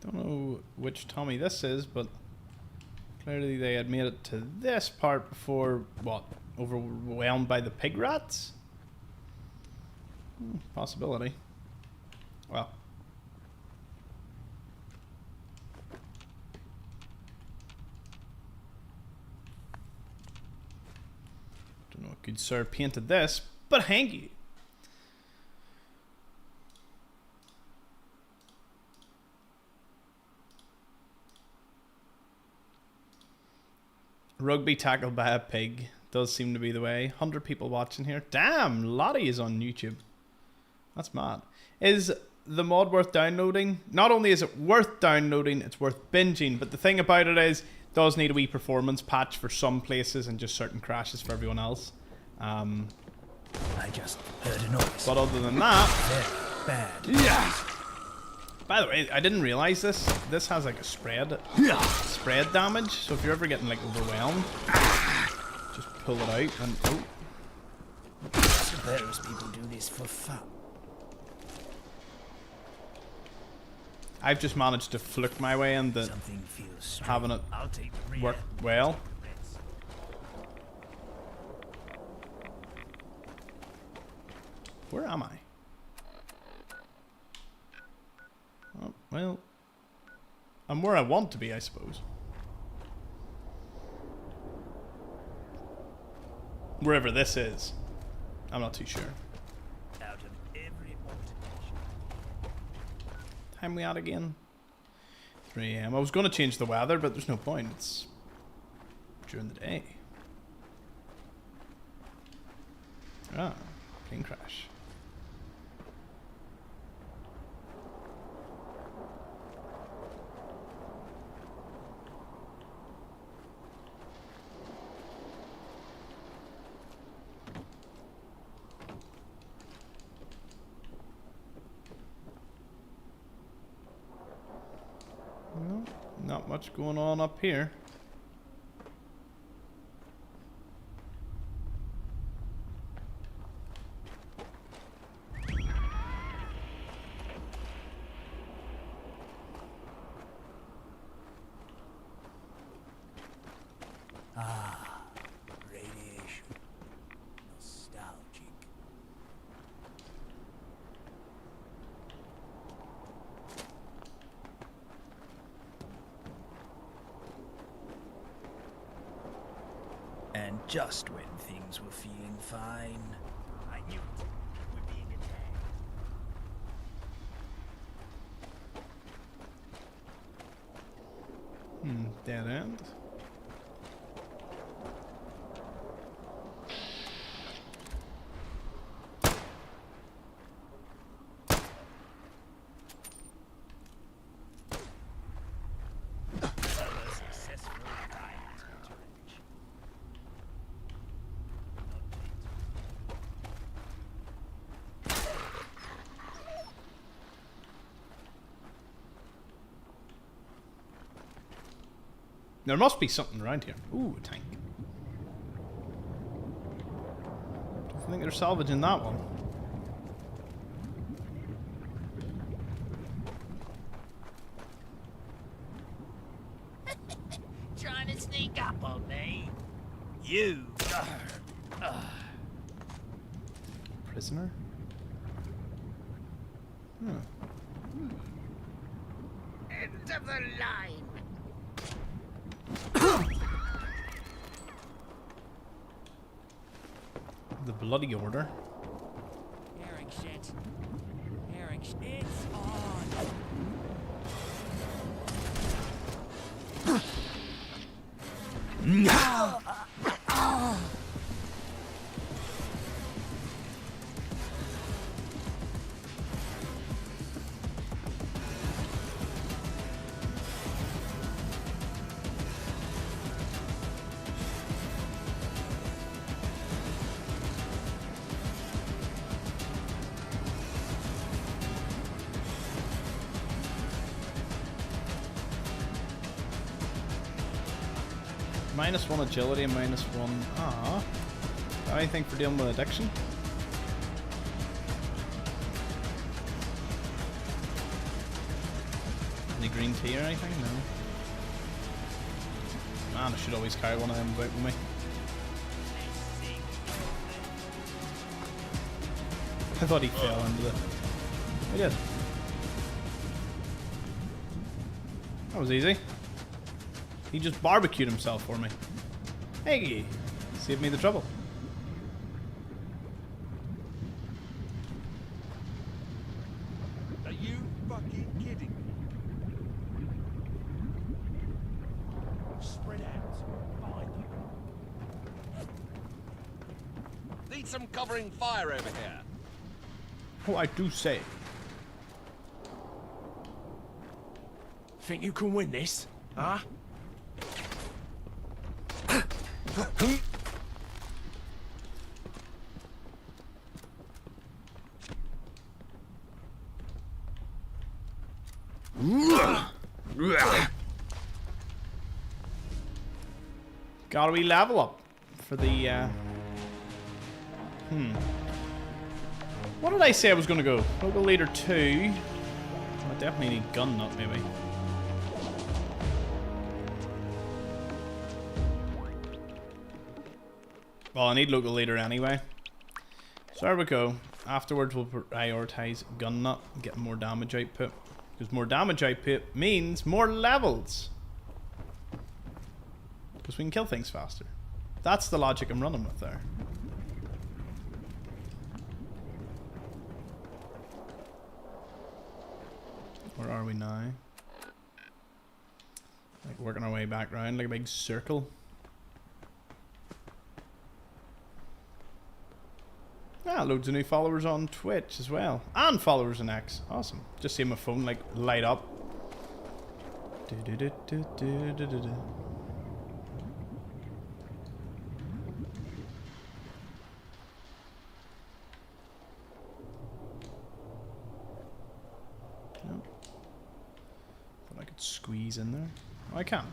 Don't know which Tommy this is, but clearly they had made it to this part before, what, overwhelmed by the pig rats? Possibility. Well. Don't know what good sir painted this, but hanky. Rugby tackled by a pig does seem to be the way. 100 people watching here. Damn, Lottie is on YouTube. That's mad. Is the mod worth downloading? Not only is it worth downloading, it's worth binging. But the thing about it is, it does need a wee performance patch for some places and just certain crashes for everyone else. I just heard a noise. But other than that, Very bad. Yeah. By the way, I didn't realize this. This has like a spread damage. So if you're ever getting like overwhelmed, just pull it out and oh. Suppose people do this for fun. I've just managed to fluke my way into having it work well. Where am I? Oh, well, I'm where I want to be, I suppose. Wherever this is. I'm not too sure. Out of every motivation. Time we at again? 3 AM. I was going to change the weather, but there's no point. It's during the day. Ah, plane crash. Well, not much going on up here. Ah, radiation. Nostalgic. And just when things were feeling fine, I knew it. We're being attacked. Dead end. There must be something around here. Ooh, a tank. I think they're salvaging that one. Trying to sneak up on me? You. Prisoner? Huh. End of the line. The bloody order. Herring shit. Herring shit. It's on. -1 agility and -1. Ah. Anything for dealing with addiction? Any green tea or anything? No. Man, I should always carry one of them about with me. I thought he fell into the... He did. That was easy. He just barbecued himself for me. Hey! Saved me the trouble. Are you fucking kidding me? Spread out. Behind you. Need some covering fire over here. Oh, I do say. Think you can win this? Huh? Gotta we level up for the what did I say I was gonna go? Local leader 2. I definitely need gun nut maybe. Well, I need local leader anyway. So there we go. Afterwards we'll prioritize gun nut and get more damage output. Because more damage output means more levels. Because we can kill things faster. That's the logic I'm running with there. Where are we now? Like working our way back round like a big circle. Ah, loads of new followers on Twitch as well. And followers on X. Awesome. Just see my phone like light up. Thought I could squeeze in there. Oh, I can.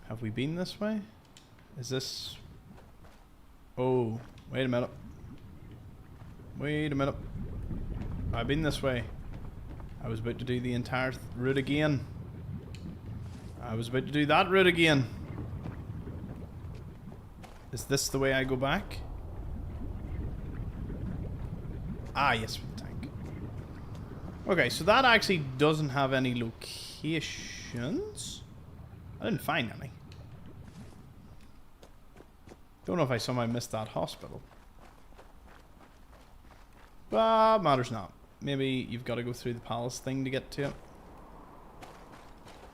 Have we been this way? Is this... Oh, wait a minute. Wait a minute. I've been this way. I was about to do the entire route again. I was about to do that route again. Is this the way I go back? Ah, yes, with the tank. Okay, so that actually doesn't have any locations. I didn't find any. Don't know if I somehow missed that hospital. But matters not. Maybe you've got to go through the palace thing to get to it.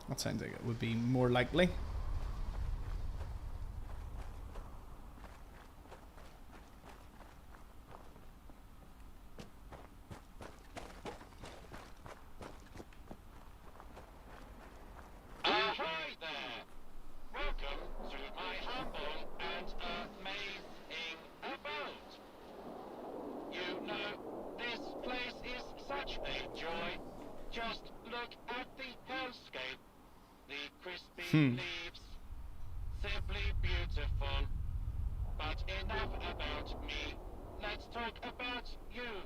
That sounds like it would be more likely. leaves. Simply beautiful. But enough about me. Let's talk about you.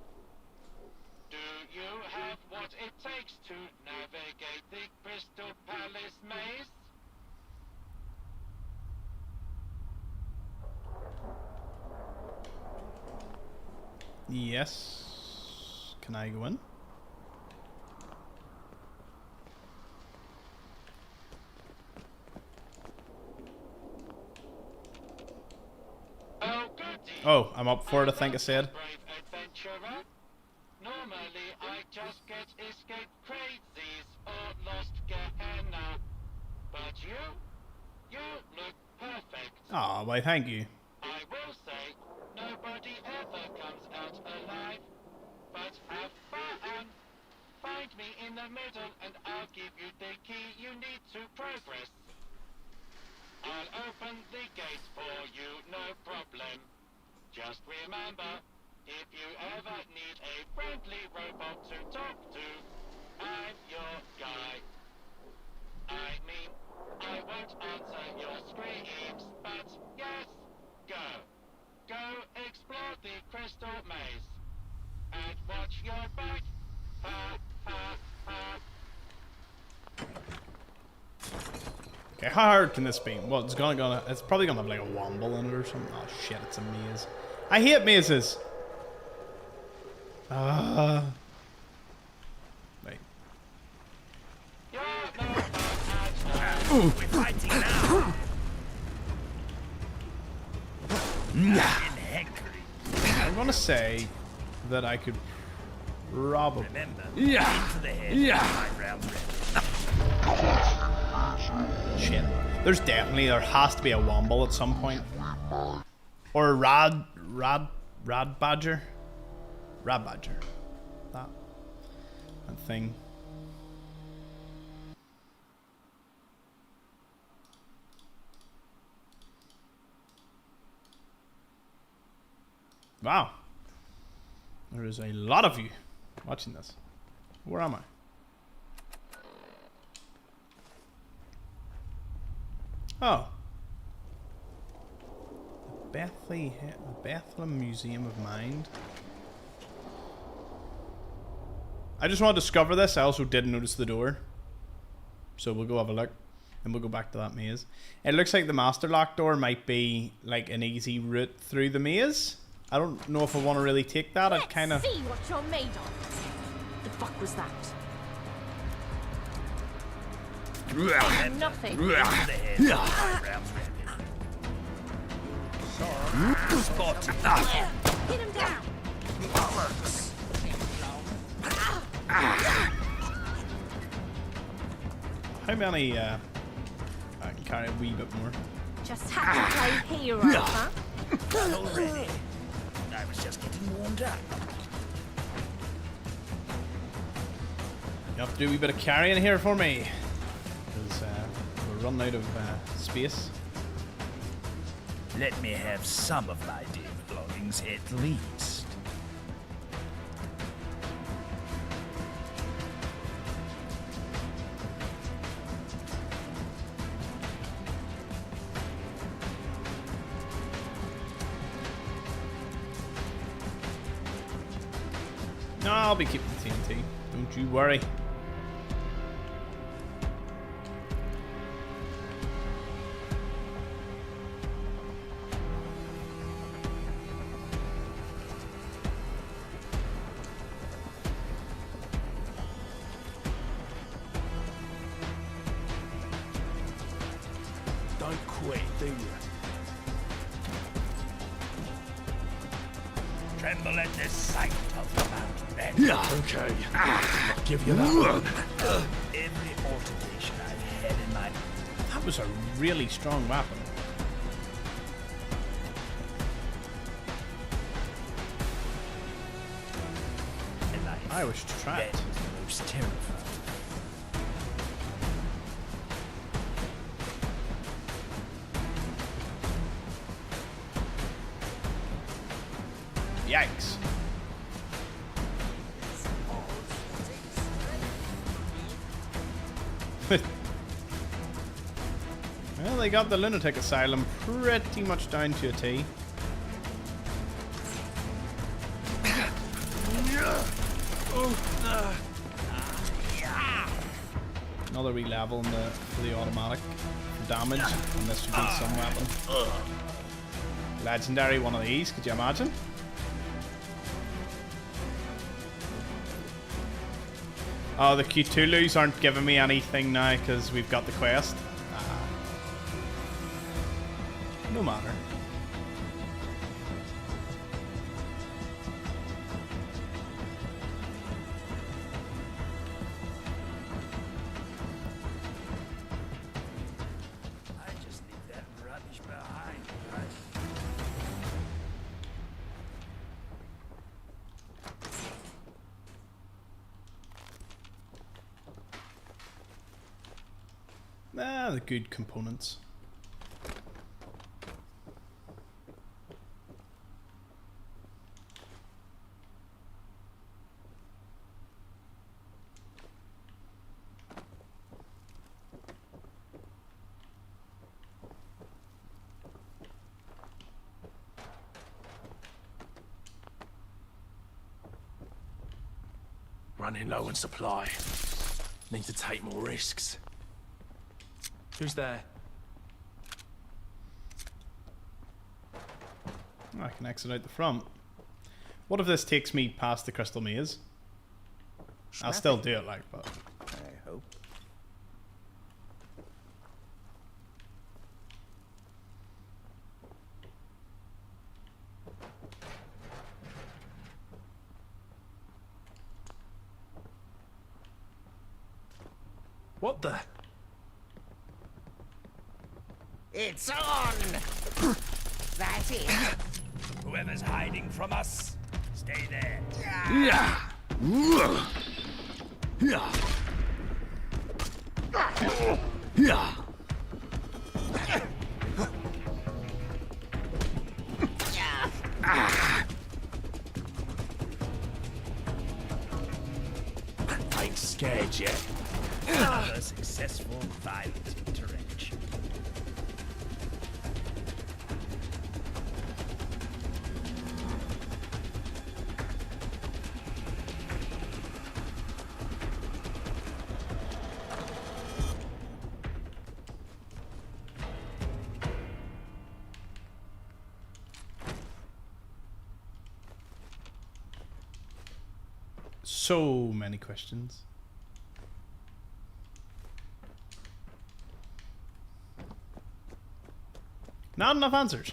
Do you have what it takes to navigate the Crystal Palace maze? Yes. Can I go in? Oh, I'm up for it, I think I said. Normally I just get escape crazies or lost Gehenna. But you look perfect. Ah, why thank you. I will say, nobody ever comes out alive. But have fun. Find me in the middle and I'll give you the key you need to progress. I'll open the gate for you, no problem. Just remember, if you ever need a friendly robot to talk to, I'm your guy. I mean, I won't answer your screams, but yes, go. Go explore the crystal maze. And watch your back. Ha, ha, ha. Okay, how hard can this be? Well, it's probably gonna have like a womble in it or something. Oh shit, it's a maze. I hate mazes. Wait. We're fighting now. I'm gonna say that I could probably. Remember, Yeah. into the head, right round the Shit. There has to be a womble at some point. Or a rad badger. Rad badger. That thing. Wow. There is a lot of you watching this. Where am I? Oh. Bethlehem Museum of Mind. I just want to discover this. I also didn't notice the door. So we'll go have a look. And we'll go back to that maze. It looks like the master lock door might be like an easy route through the maze. I don't know if I want to really take that. I'd kind of... See what you're made of. The fuck was that? Nothing. Get him down. How many, I can carry a wee bit more. Just had to play hero, huh? Done already. I was just getting warmed up. You have to do a wee bit of carrying here for me. Because we're running out of space. Let me have some of my dear belongings at least. No, I'll be keeping the TNT. Don't you worry. Don't quit, do you? Tremble at the sight of the mountain. Okay. I'll give you that one. Every altercation I've had in my... That was a really strong weapon. I was trapped. That was the most terrifying. Yikes. Well, they got the lunatic asylum pretty much down to a T. Another wee level in for the automatic damage, and this should be some weapon. Legendary one of these, could you imagine? Oh, the Cthulhu's aren't giving me anything now because we've got the quest. No matter. I just leave that rubbish behind, right? The good components. Running low on supply. Need to take more risks. Who's there? I can exit out the front. What if this takes me past the crystal maze? I'll still do it, like, but I hope. What the? It's on! That's it. Whoever's hiding from us, stay there. Yeah. Yeah. Yeah. Ain't scared yet. Another successful violent interaction. So many questions. Not enough answers.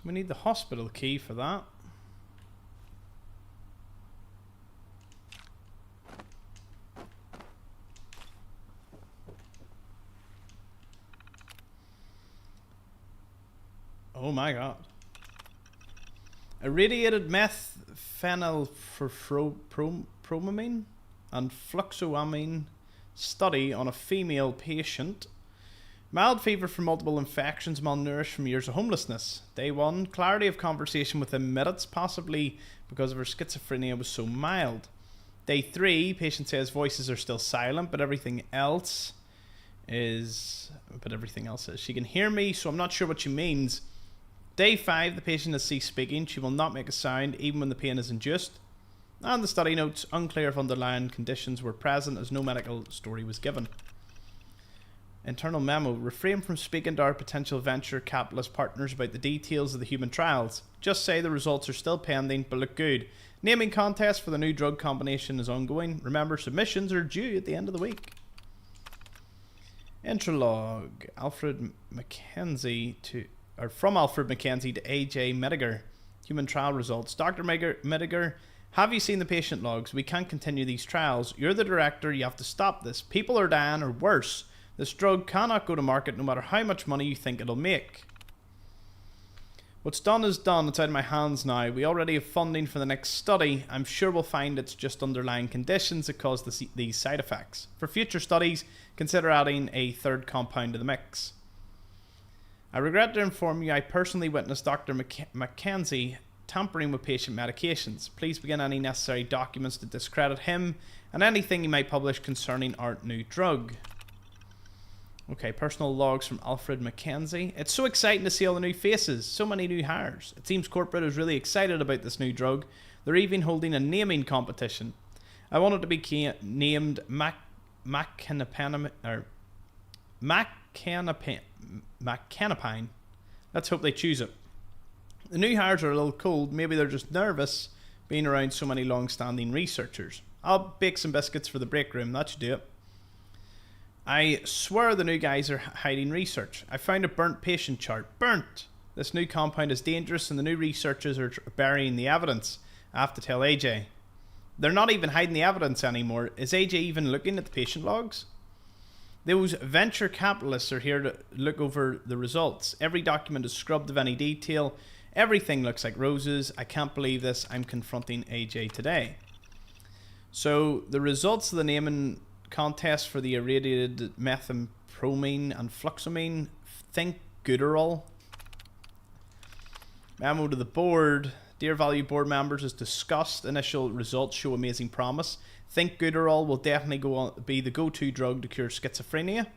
We need the hospital key for that. Oh my god. Irradiated methphenylpromamine and fluxoamine study on a female patient. Mild fever from multiple infections, malnourished from years of homelessness. Day 1, clarity of conversation within minutes, possibly because of her schizophrenia was so mild. Day 3, patient says voices are still silent, but everything else is... She can hear me, so I'm not sure what she means. Day 5, the patient has ceased speaking. She will not make a sound, even when the pain is induced. And the study notes, unclear if underlying conditions were present, as no medical story was given. Internal memo. Refrain from speaking to our potential venture capitalist partners about the details of the human trials. Just say the results are still pending, but look good. Naming contest for the new drug combination is ongoing. Remember, submissions are due at the end of the week. Intralog. From Alfred Mackenzie to AJ Mediger. Human trial results. Dr. Mediger, have you seen the patient logs? We can't continue these trials. You're the director. You have to stop this. People are dying, or worse. This drug cannot go to market no matter how much money you think it'll make. What's done is done. It's out of my hands now. We already have funding for the next study. I'm sure we'll find it's just underlying conditions that cause these side effects. For future studies, consider adding a third compound to the mix. I regret to inform you I personally witnessed Dr. Mackenzie tampering with patient medications. Please begin any necessary documents to discredit him and anything he might publish concerning our new drug. Okay, personal logs from Alfred Mackenzie. It's so exciting to see all the new faces, so many new hires. It seems corporate is really excited about this new drug. They're even holding a naming competition. I want it to be named Macanapine. Let's hope they choose it. The new hires are a little cold. Maybe they're just nervous being around so many long-standing researchers. I'll bake some biscuits for the break room. That should do it. I swear the new guys are hiding research. I found a burnt patient chart. Burnt! This new compound is dangerous and the new researchers are burying the evidence. I have to tell AJ. They're not even hiding the evidence anymore. Is AJ even looking at the patient logs? Those venture capitalists are here to look over the results. Every document is scrubbed of any detail. Everything looks like roses. I can't believe this. I'm confronting AJ today. So the results of the naming contest for the irradiated methamphetamine and fluxamine. Think Gooderall. Memo to the board. Dear valued board members, as discussed, initial results show amazing promise. Think Gooderall will definitely be the go-to drug to cure schizophrenia.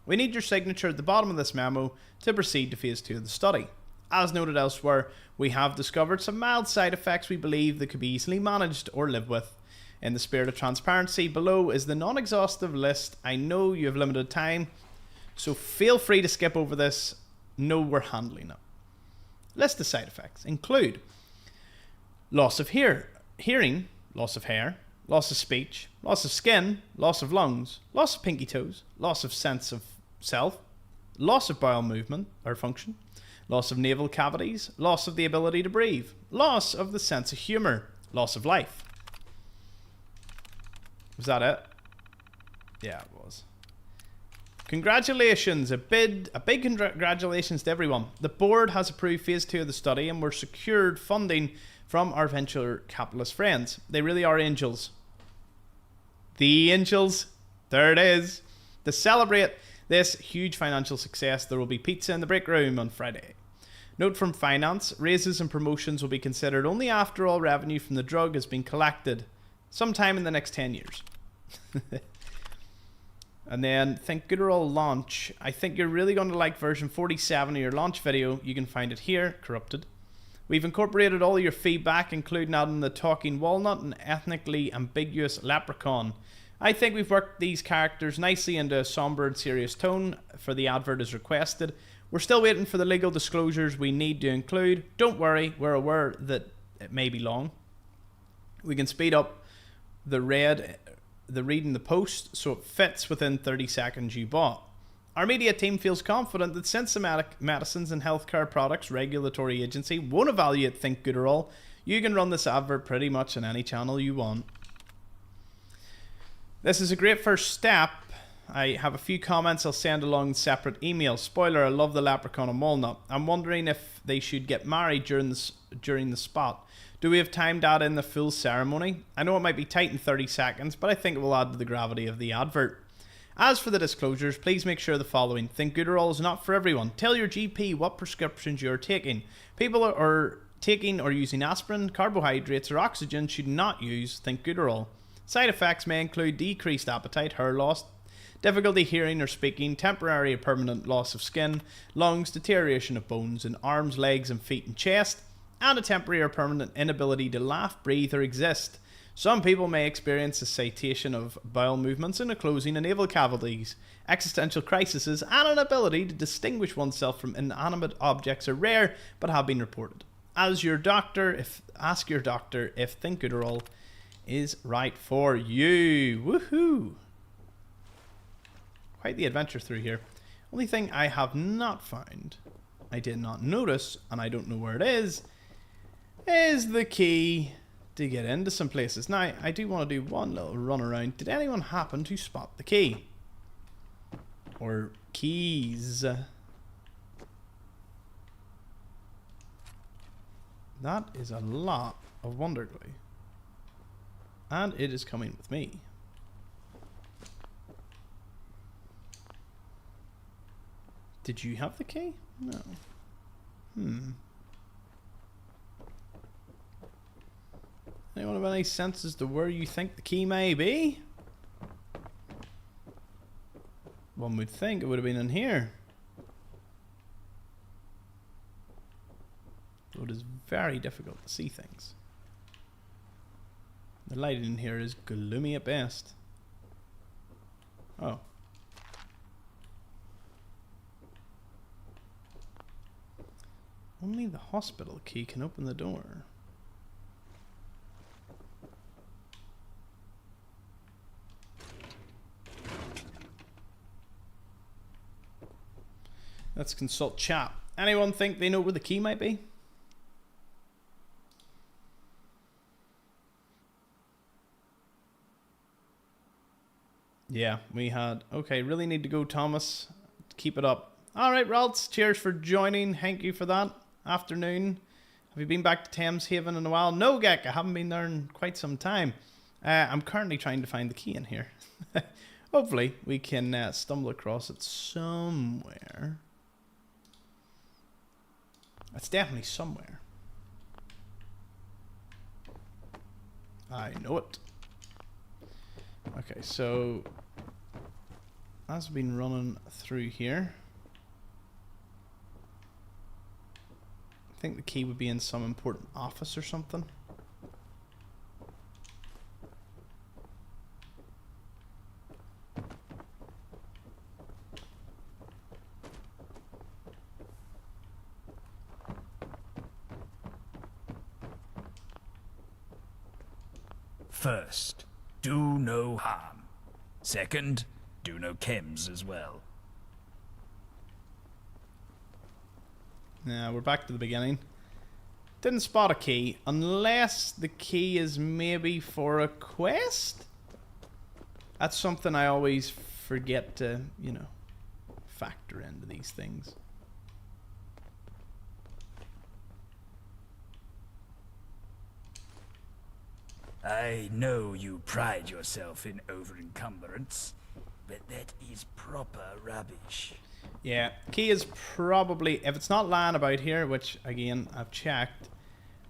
We need your signature at the bottom of this memo to proceed to phase 2 of the study. As noted elsewhere, we have discovered some mild side effects we believe that could be easily managed or lived with. In the spirit of transparency, below is the non-exhaustive list. I know you have limited time, so feel free to skip over this. No, we're handling it. List of side effects include loss of hearing, loss of hair, loss of speech, loss of skin, loss of lungs, loss of pinky toes, loss of sense of self, loss of bowel movement or function, loss of naval cavities, loss of the ability to breathe, loss of the sense of humour, loss of life. Was that it? Yeah, it was. Congratulations. A big congratulations to everyone. The board has approved phase 2 of the study and we're secured funding from our venture capitalist friends. They really are angels. The angels. There it is. To celebrate this huge financial success, there will be pizza in the break room on Friday. Note from finance, raises and promotions will be considered only after all revenue from the drug has been collected, sometime in the next 10 years. And then, Think Gooderall launch. I think you're really going to like version 47 of your launch video. You can find it here, corrupted. We've incorporated all your feedback, including adding the talking walnut and ethnically ambiguous leprechaun. I think we've worked these characters nicely into a somber and serious tone for the advert as requested. We're still waiting for the legal disclosures we need to include. Don't worry, we're aware that it may be long. We can speed up the reading the post so it fits within 30 seconds you bought. Our media team feels confident that Systematic Medicines and Healthcare Products Regulatory Agency won't evaluate Think Gooderall. You can run this advert pretty much on any channel you want. This is a great first step. I have a few comments I'll send along separate emails. Spoiler, I love the leprechaun and walnut. I'm wondering if they should get married during the spot. Do we have time to add in the full ceremony? I know it might be tight in 30 seconds, but I think it will add to the gravity of the advert. As for the disclosures, please make sure the following. Think Gooderall is not for everyone. Tell your GP what prescriptions you're taking. People are taking or using aspirin, carbohydrates or oxygen should not use Think Gooderall. Side effects may include decreased appetite, hair loss, difficulty hearing or speaking, temporary or permanent loss of skin, lungs, deterioration of bones in arms, legs and feet and chest, and a temporary or permanent inability to laugh, breathe or exist. Some people may experience a cessation of bowel movements and a closing of nasal cavities. Existential crises and an ability to distinguish oneself from inanimate objects are rare but have been reported. Ask your doctor if Think Gooderall is right for you. Woohoo! Quite the adventure through here. Only thing I have not found, I did not notice, and I don't know where it is the key to get into some places. Now, I do want to do one little run around. Did anyone happen to spot the key? Or keys? That is a lot of wonder glue. And it is coming with me. Did you have the key? No. Anyone have any sense as to where you think the key may be? One would think it would have been in here. Though it is very difficult to see things. The lighting in here is gloomy at best. Oh. Only the hospital key can open the door. Let's consult chat. Anyone think they know where the key might be? Yeah, we had. Okay, really need to go, Thomas. Keep it up. Alright, Ralts, cheers for joining. Thank you for that. Afternoon. Have you been back to Thames Haven in a while? No, Gek, I haven't been there in quite some time. I'm currently trying to find the key in here. Hopefully, we can stumble across it somewhere. It's definitely somewhere. I know it. Okay, so as I've been running through here, I think the key would be in some important office or something. First, do no harm. Second, do no chems as well. Yeah, we're back to the beginning. Didn't spot a key, unless the key is maybe for a quest? That's something I always forget to, you know, factor into these things. I know you pride yourself in over-encumbrance, but that is proper rubbish. Yeah, key is probably, if it's not lying about here, which again I've checked,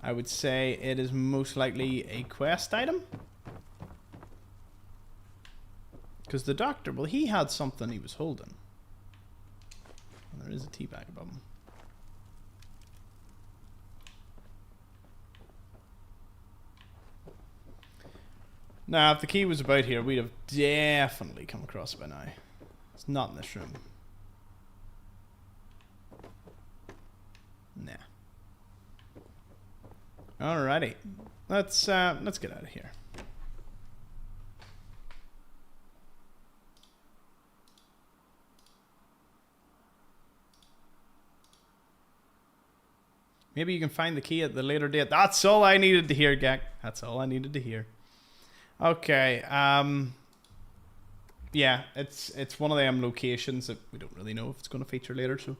I would say it is most likely a quest item. Because the doctor, well, he had something he was holding. And there is a tea bag above him. Now, if the key was about here, we'd have definitely come across it by now. It's not in this room. Nah. Alrighty. Let's get out of here. Maybe you can find the key at the later date. That's all I needed to hear, Gak. That's all I needed to hear. Okay. Yeah, it's one of them locations that we don't really know if it's going to feature later, so.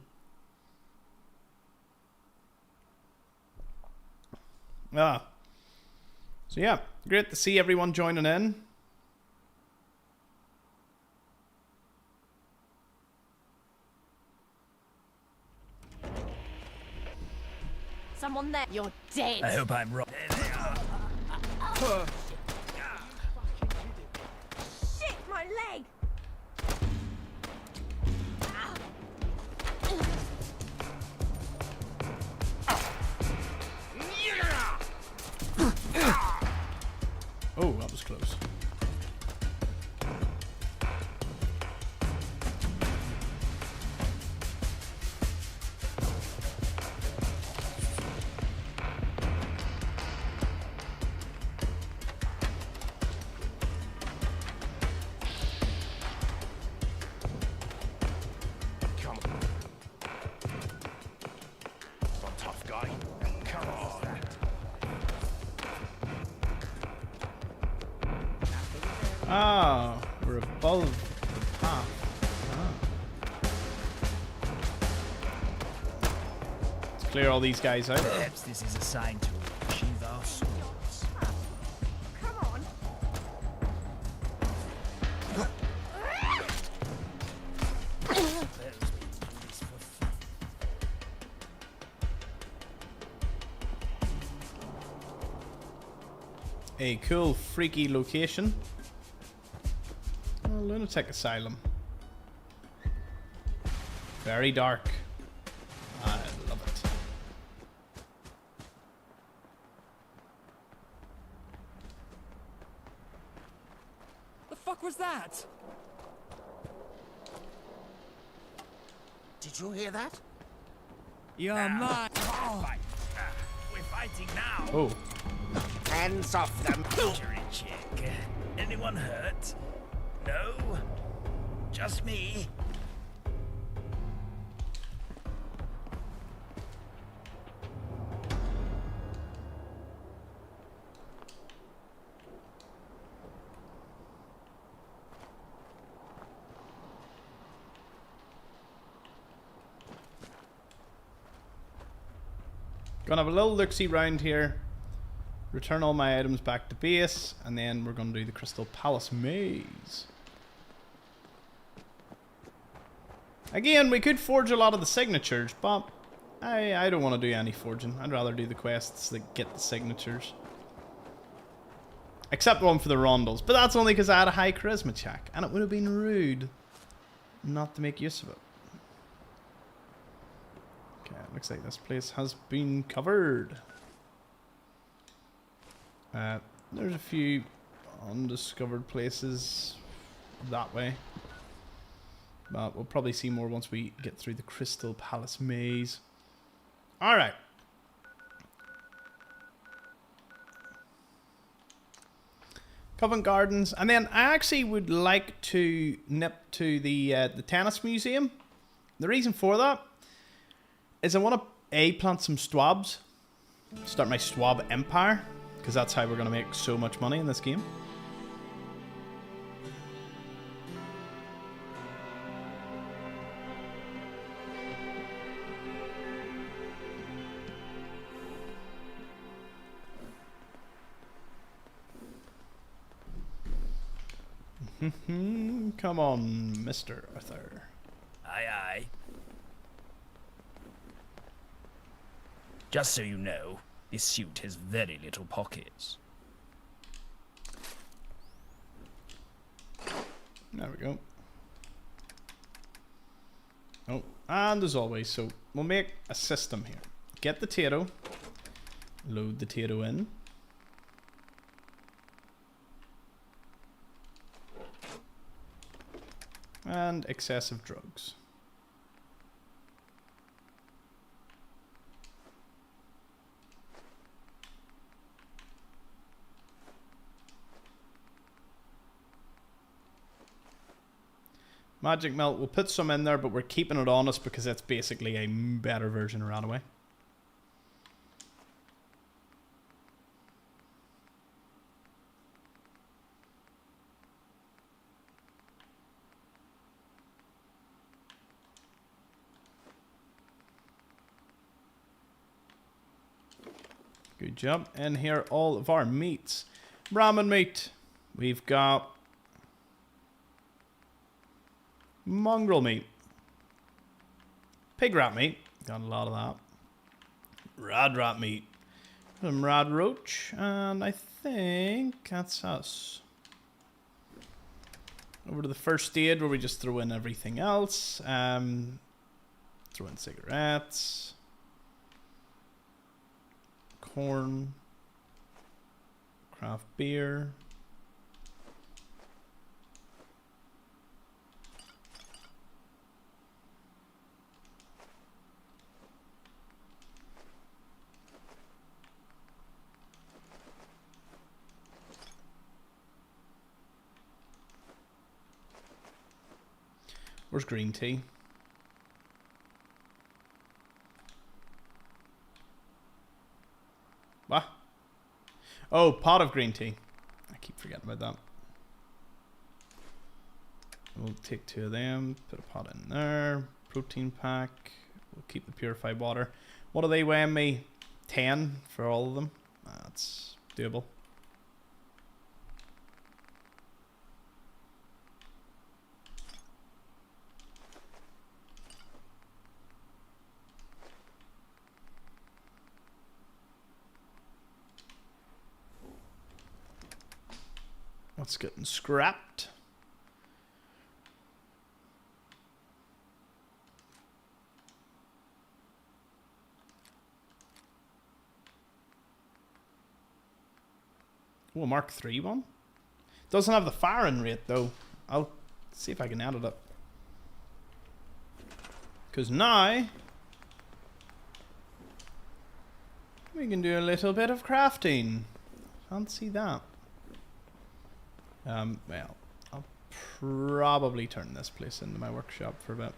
So yeah, great to see everyone joining in. Someone there. You're dead. I hope I'm wrong. There they are. Shit, my leg. Oh, that was close. Ah, we're above the path. Let's clear all these guys out. Perhaps this is a sign to achieve our swords. Come on. A cool, freaky location. Oh, lunatic asylum. Very dark. I love it. The fuck was that? Did you hear that? You're mine. We're fighting now. Oh. Hands off them. Injury check. Anyone hurt? No? Just me? Gonna have a little look-see round here. Return all my items back to base, and then we're gonna do the Crystal Palace maze. Again, we could forge a lot of the signatures, but I don't want to do any forging. I'd rather do the quests that get the signatures. Except one for the rondels, but that's only because I had a high charisma check, and it would have been rude not to make use of it. Okay, looks like this place has been covered. There's a few undiscovered places that way. But we'll probably see more once we get through the Crystal Palace maze. Alright. Covent Gardens. And then I actually would like to nip to the tennis museum. The reason for that is I want to plant some swabs. Start my swab empire. Because that's how we're going to make so much money in this game. Mm-hmm. Come on, Mr. Arthur. Aye, aye. Just so you know, this suit has very little pockets. There we go. Oh, and as always, so we'll make a system here. Get the Tato, load the Tato in. And excessive drugs. Magic Melt, we'll put some in there, but we're keeping it on us because it's basically a better version of Runaway. Good job. And here are all of our meats. Ramen meat. We've got mongrel meat. Pig rat meat. Got a lot of that. Rad rat meat. Some rad roach. And I think that's us. Over to the first aid where we just throw in everything else. Throw in cigarettes. Corn. Craft beer. Where's green tea? What? Oh, pot of green tea. I keep forgetting about that. We'll take 2 of them, put a pot in there. Protein pack. We'll keep the purified water. What are they weighing me? 10 for all of them. That's doable. What's getting scrapped? Oh, a Mark III one. Doesn't have the firing rate though. I'll see if I can add it up. Because now we can do a little bit of crafting. Fancy that. Well, I'll probably turn this place into my workshop for a bit.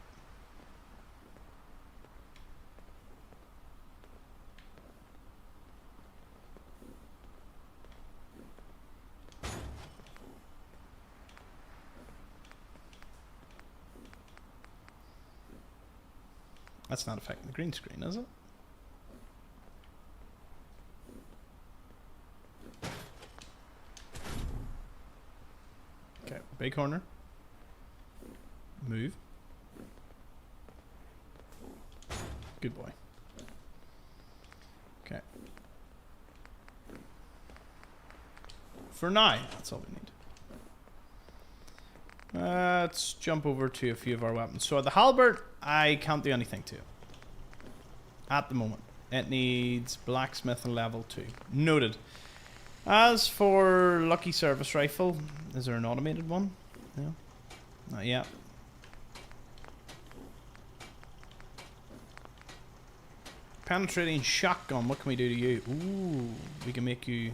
That's not affecting the green screen, is it? Okay, big corner. Move. Good boy. Okay. For now, that's all we need. Let's jump over to a few of our weapons. So the halberd, I can't do anything to it. At the moment. It needs blacksmith and level 2. Noted. As for lucky service rifle, is there an automated one? No. Not yet. Penetrating shotgun, what can we do to you? Ooh, we can make you...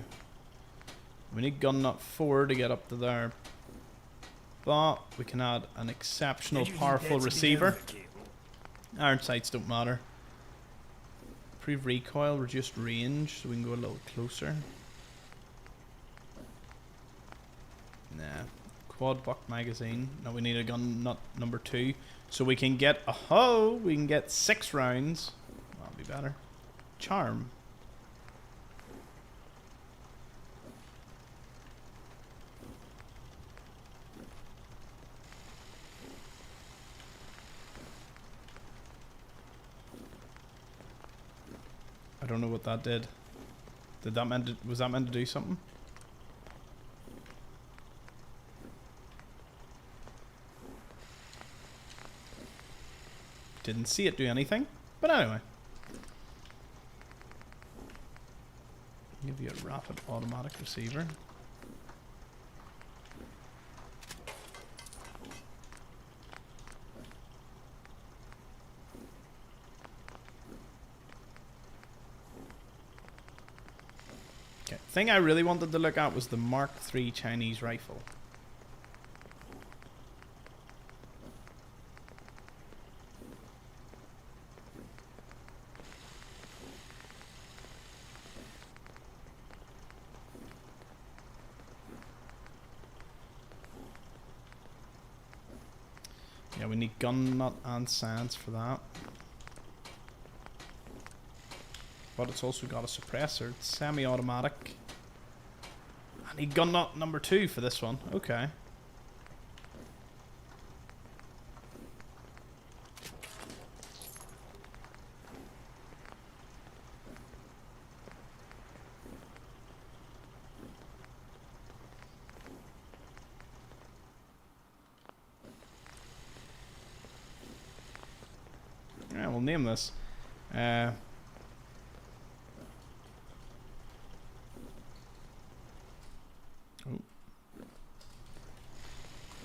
We need gun nut 4 to get up to there. But we can add an exceptional powerful receiver. Iron sights don't matter. Improve recoil, reduced range, so we can go a little closer. Nah. Quad buck magazine. Now we need a gun nut number 2. So we can get we can get 6 rounds. That'll be better. Charm. I don't know what that did. Did that was that meant to do something? Didn't see it do anything, but anyway. Give you a rapid automatic receiver. Okay, thing I really wanted to look at was the Mark III Chinese rifle. Yeah, we need gun nut and science for that. But it's also got a suppressor. It's semi-automatic. I need gun nut number 2 for this one. Okay. Yeah, we'll name this.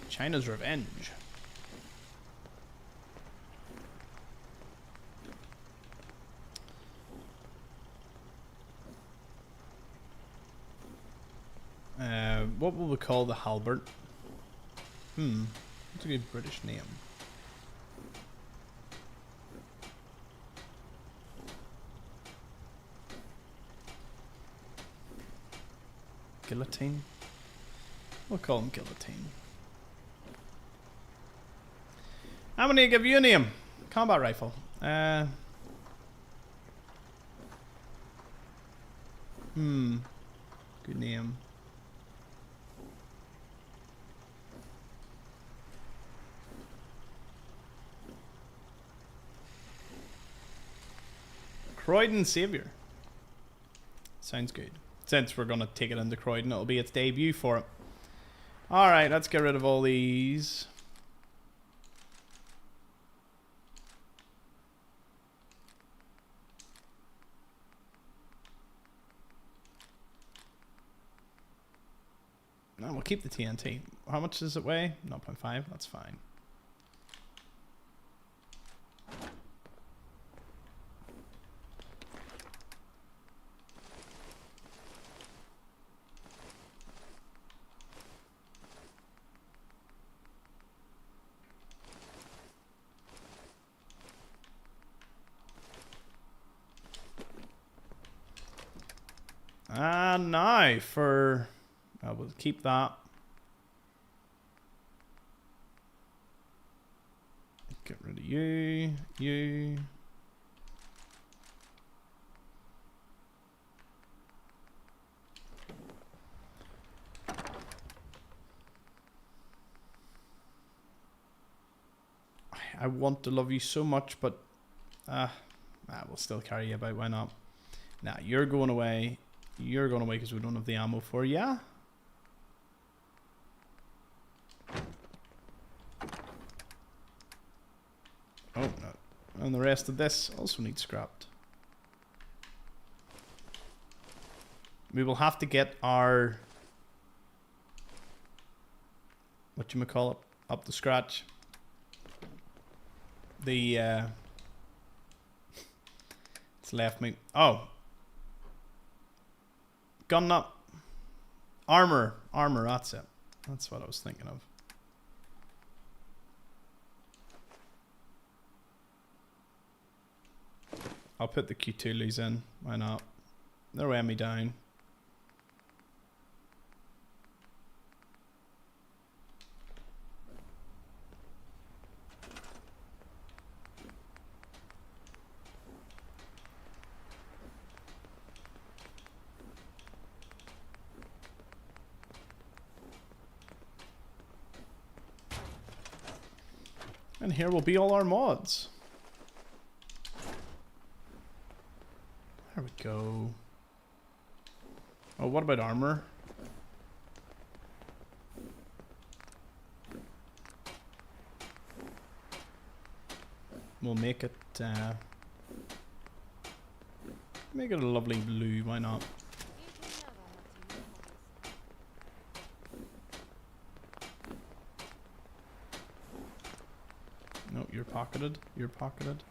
China's Revenge. What will we call the halberd? That's a good British name. Guillotine? We'll call him Guillotine. I'm gonna give you a name. Combat rifle. Good name. Croydon Savior. Sounds good. Since we're gonna take it into Croydon, it'll be its debut for it. Alright, let's get rid of all these. No, we'll keep the TNT. How much does it weigh? 0.5. That's fine. And now for... I will keep that. Get rid of you. You. I want to love you so much, but we'll still carry you about. Why not? Nah, you're going away. You're going away because we don't have the ammo for you. Yeah? Oh, no. And the rest of this also needs scrapped. We will have to get our... whatchamacallit up to scratch. The... it's left me... Oh! Gun nut. Armor. Armor, that's it. That's what I was thinking of. I'll put the Q2s in. Why not? They're weighing me down. And here will be all our mods. There we go. Oh, what about armor? We'll make it a lovely blue, why not? No, you're pocketed. You're pocketed.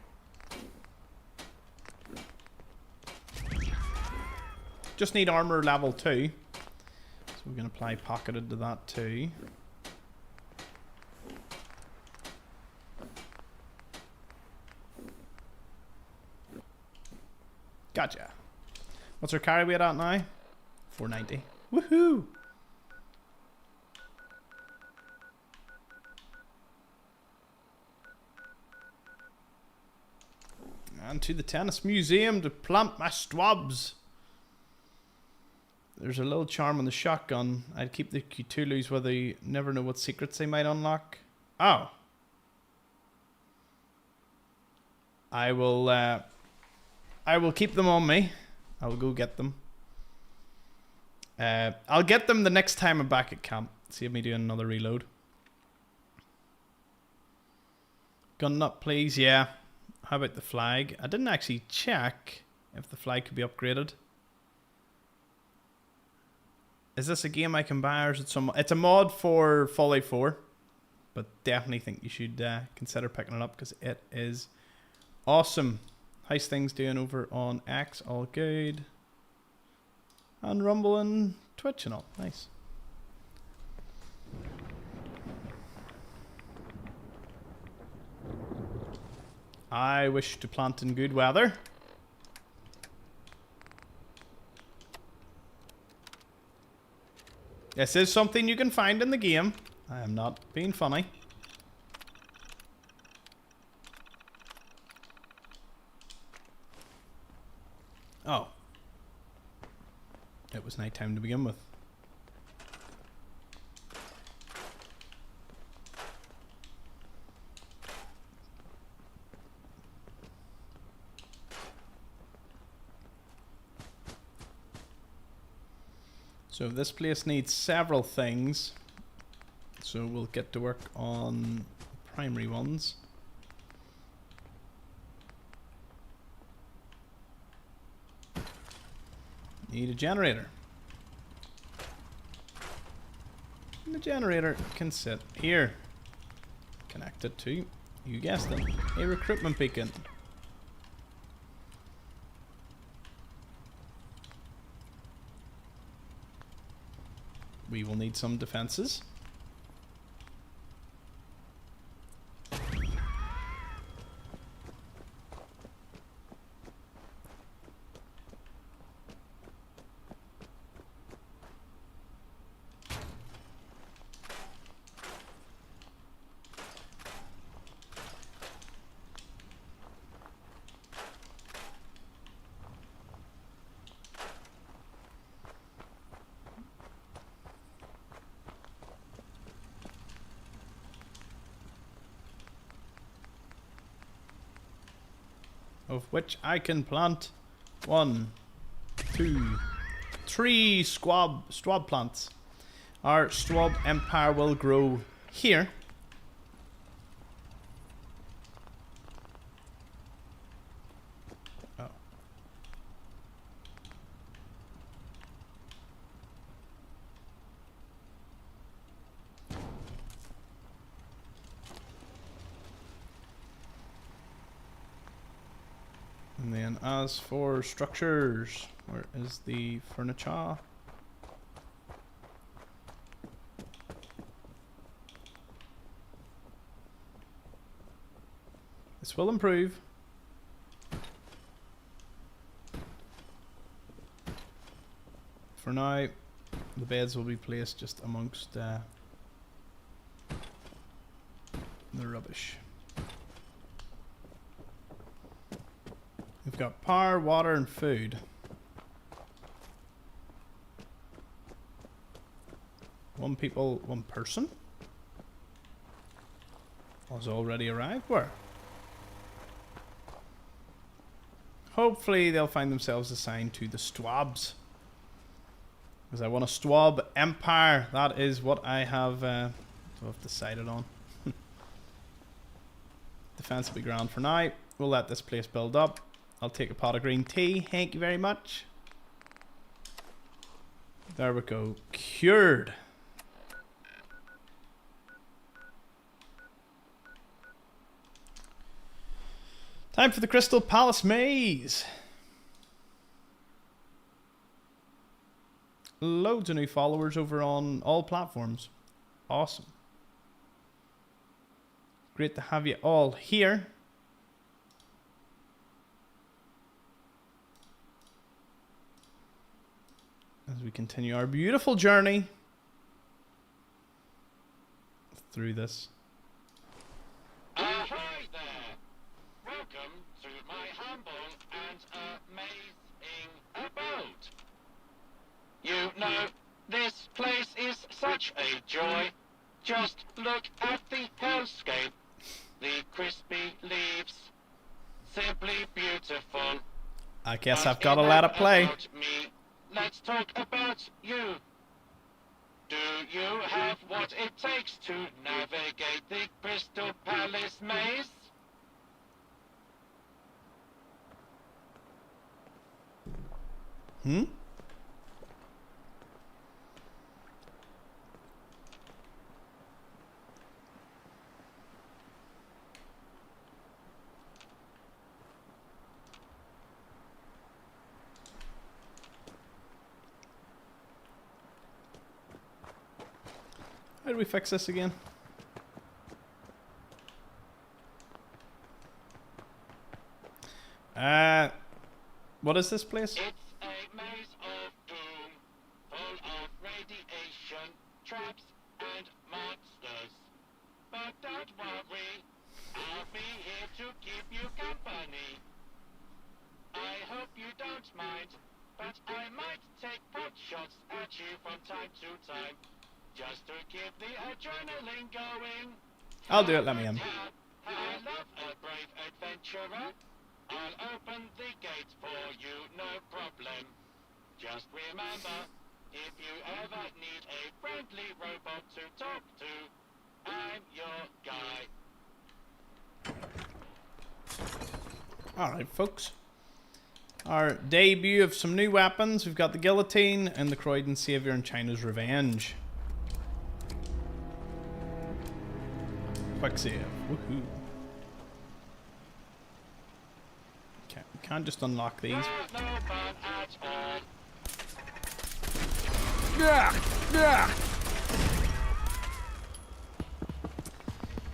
Just need armor level 2. So we're going to apply pocketed to that too. Gotcha. What's our carry weight at now? 490. Woohoo! And to the tennis museum to plant my swabs. There's a little charm on the shotgun. I'd keep the Cthulhu's where they never know what secrets they might unlock. Oh. I will keep them on me. I will go get them. I'll get them the next time I'm back at camp. Save me doing another reload. Gun nut, please. Yeah. How about the flag? I didn't actually check if the flag could be upgraded. Is this a game I can buy, or is it some? It's a mod for Fallout 4, but definitely think you should consider picking it up because it is awesome. How's things doing over on X? All good. And Rumble and Twitch and all. Nice. I wish to plant in good weather. This is something you can find in the game. I am not being funny. Oh. It was nighttime to begin with. So this place needs several things. So we'll get to work on primary ones. Need a generator. And the generator can sit here. Connected to, you guessed it, a recruitment beacon. We will need some defenses. Of which I can plant 1, 2, 3 swab plants. Our swab empire will grow here. Oh. And then as for structures, where is the furniture? This will improve. For now, the beds will be placed just amongst the rubbish. We've got power, water, and food. One person has already arrived. Where? hopefully they'll find themselves assigned to the Stwabs. Because I want a Stwab Empire. That is what I have decided on. Defense will be grand for now. We'll let this place build up. I'll take a pot of green tea. Thank you very much. There we go. Cured. Time for the Crystal Palace Maze. Loads of new followers over on all platforms. Awesome. Great to have you all here. As we continue our beautiful journey through this. Ahoy there! Welcome to my humble and amazing abode. You know, this place is such a joy. Just look at the hellscape. The crispy leaves. Simply beautiful. I guess I've got to let it play. Me. Let's talk about you. Do you have what it takes to navigate the Crystal Palace maze? Hmm? How do we fix this again? What is this place? It's a maze of doom, full of radiation, traps, and monsters. But don't worry, I'll be here to keep you company. I hope you don't mind, but I might take pot shots at you from time to time. Just to keep the adrenaline going. I'll do it, let me in. I love a brave adventurer. I'll open the gate for you, no problem. Just remember, if you ever need a friendly robot to talk to, I'm your guy. Alright, folks. Our debut of some new weapons. We've got the guillotine and the Croydon Savior and China's Revenge. Quick save. Woohoo. Okay, we can't just unlock these.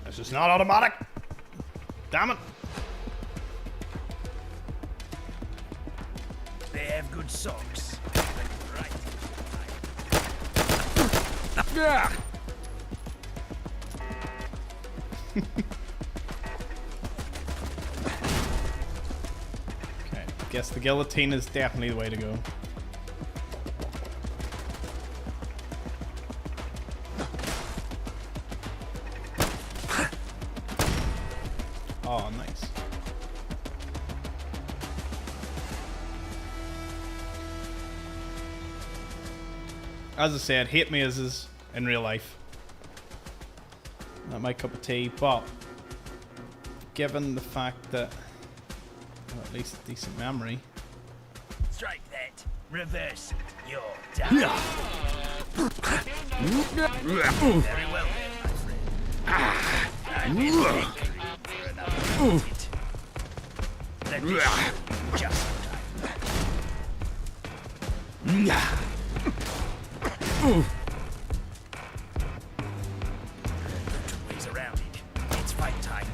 This is not automatic. Damn it. They have good socks. Right. Okay, guess the guillotine is definitely the way to go. Oh, nice. As I said, hate mazes in real life. Not my cup of tea, but given the fact that, well, at least a decent memory. Strike that. Reverse it. You're done. Very well then, my friend. I've been waiting for another hit. Let me show you just what I've done. Ways around it. It's fight time.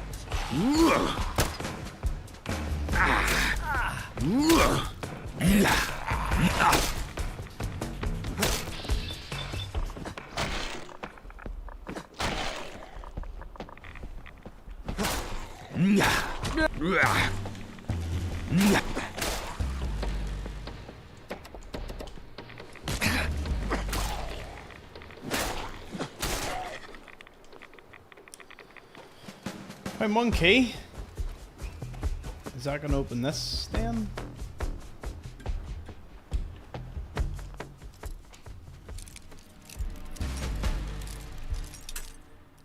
My monkey. Is that gonna open this then?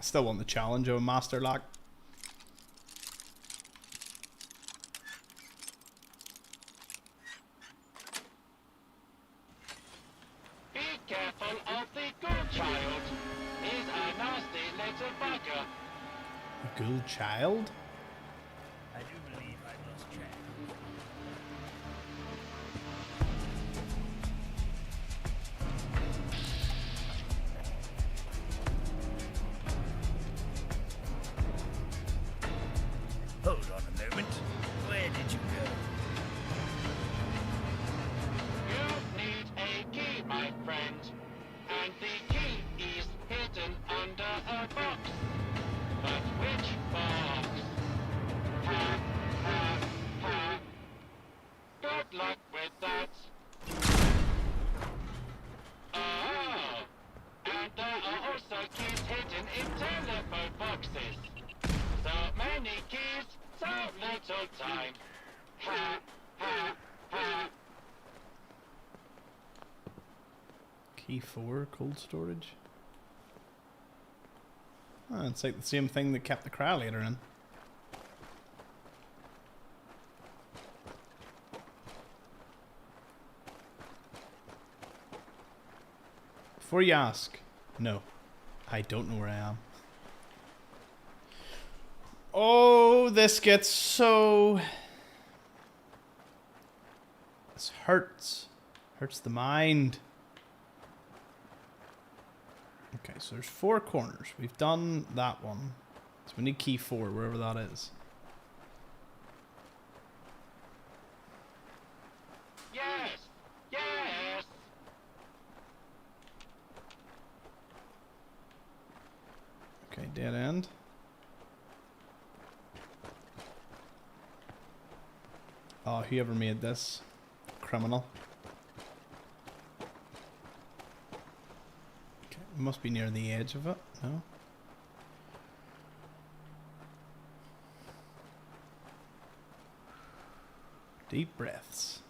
Still want the challenge of a master lock. Be careful of the ghoul child. He's a nasty little bugger. A ghoul child? I do believe I've lost track. Hold on a moment. Where did you go? You need a key, my friend. And the key is hidden under a box. But which box? Ha, ha, ha. Good luck with that. Oh, and there are also keys hidden in telephone boxes. So many keys, so little time. Ha, ha, ha. Key 4, cold storage. Oh, it's like the same thing that kept the cryolator in. Before you ask, no, I don't know where I am. Oh, this gets so... This hurts. Hurts the mind. Okay, so there's 4 corners. We've done that one. So we need key 4, wherever that is. Yes, yes. Okay, dead end. Oh, whoever made this. Criminal. Okay, we must be near the edge of it, no? Deep breaths.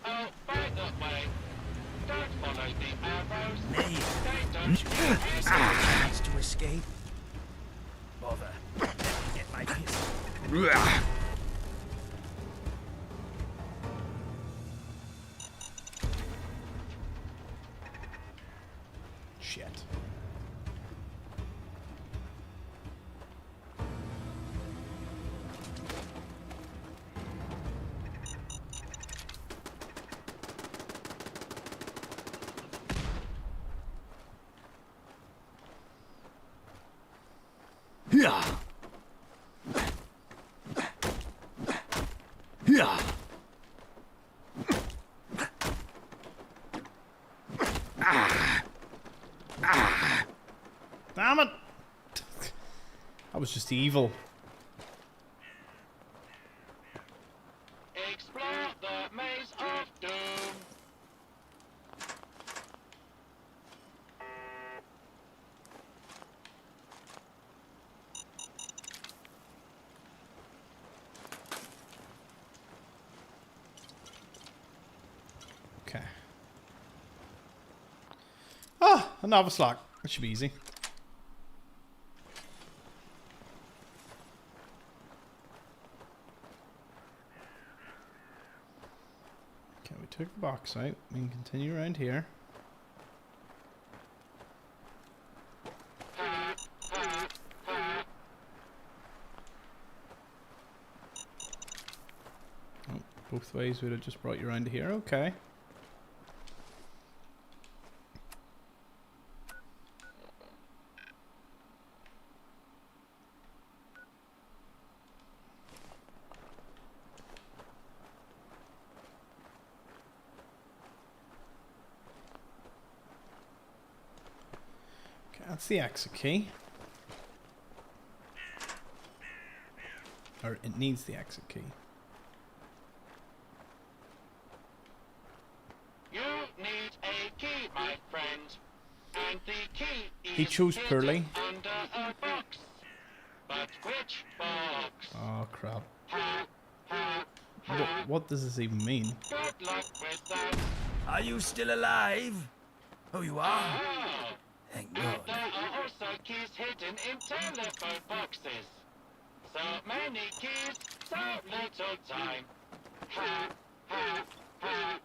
Oh, by the way, don't follow the arrows. Me? They don't Is there a chance to escape? Bother. Let me get my pistol. Shit. Yeah. Yeah. Damn it! That was just evil. Explore the maze of doom. Okay. Ah, a novice lock. That should be easy. Okay, we took the box out. We can continue around here. Oh, both ways would have just brought you around to here. Okay. That's the exit key. Or it needs the exit key. You need a key, my friend. And the key is He chose poorly. hidden under a box. But which box? Oh crap. Ha, ha, ha. What does this even mean? Good luck with that. Are you still alive? Oh, you are? Ah, Thank And God. there are also keys hidden in telephone boxes. So many keys, so little time. Ha, ha, ha.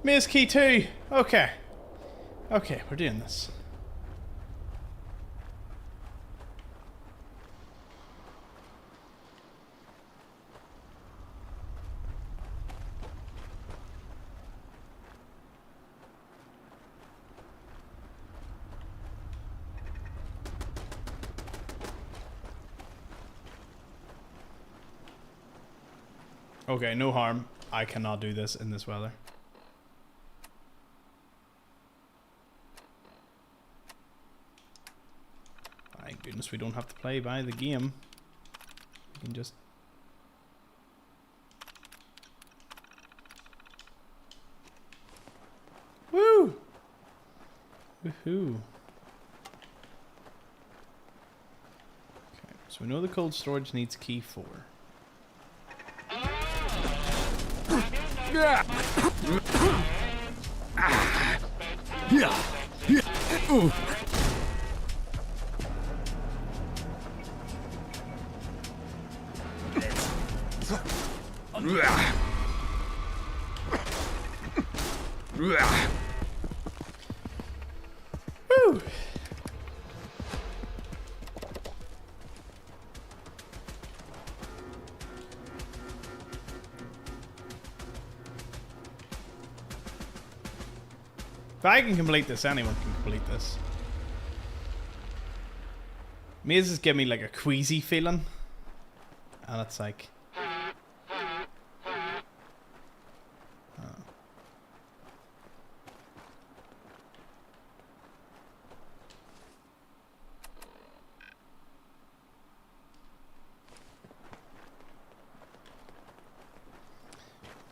Maze key 2. Okay. Okay, we're doing this. Okay, no harm. I cannot do this in this weather. Thank goodness we don't have to play by the game. We can just... Woo! Woohoo! Okay, so we know the cold storage needs key 4. Yeah. Yeah. Yeah. Ooh. Woo! If I can complete this, anyone can complete this. Mazes give me like a queasy feeling. And it's like...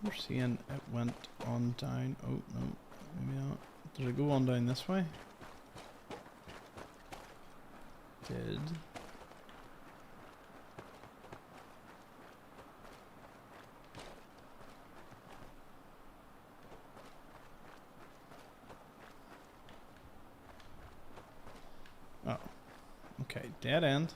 We're seeing it went on down. Oh, no. Maybe not. Did it go on down this way? Did. Oh. Okay, dead end.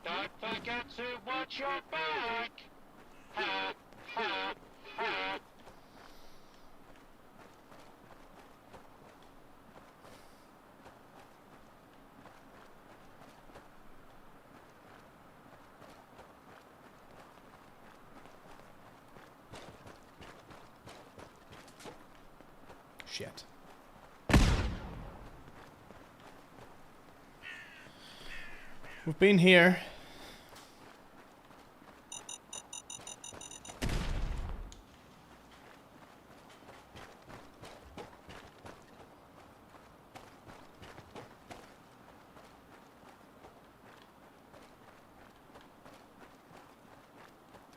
Don't forget to watch your back. Ha, ha, ha. Shit. We've been here.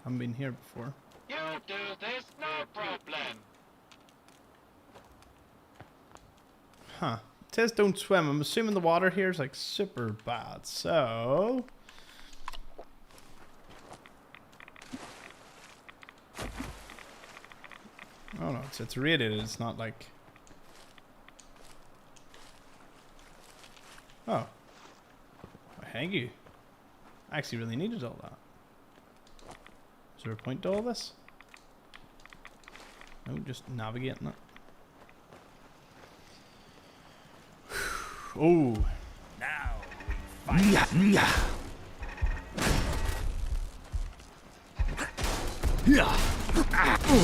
Haven't been here before. You do this, no problem. Huh. It says don't swim. I'm assuming the water here is like super bad. So... Oh no, it's rated. It's not like... Oh. Thank you. I actually really needed all that. Is there a point to all this? No, just navigating it. Oh. Now we fight.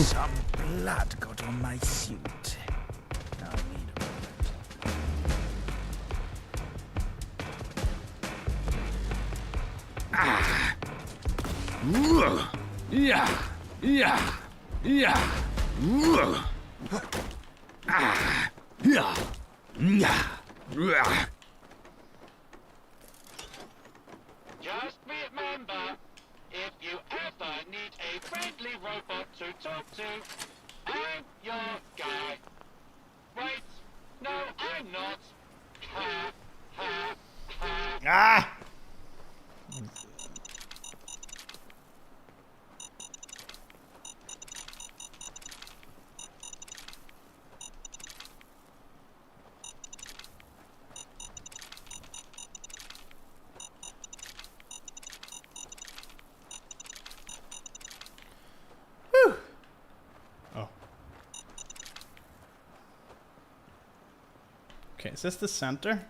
Some blood got on my suit. I'll need a moment. Yeah. Yeah. Yeah. Yeah. Yeah. remember, if you ever need a friendly robot to talk to, I'm your guy. Wait, no, I'm not. Ha, ha, ha. Ah! Whew. Oh. Okay, is this the center?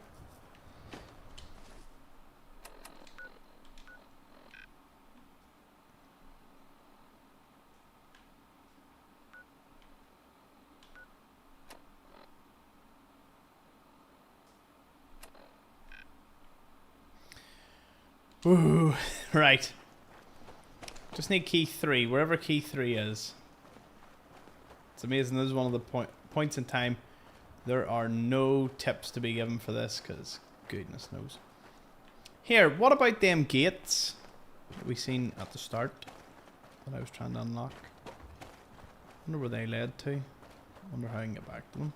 Ooh, right. Just need key 3, wherever key 3 is. It's amazing, this is one of the points in time. There are no tips to be given for this, because goodness knows. Here, what about them gates that we seen at the start that I was trying to unlock? Wonder where they led to. Wonder how I can get back to them.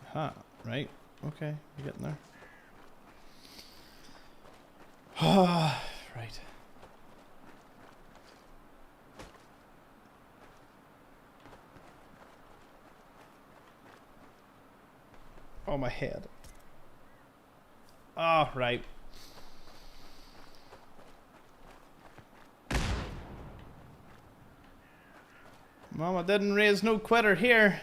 Aha, right. Okay, we're getting there. Right. Oh, my head. Oh, right. Mama didn't raise no quitter here.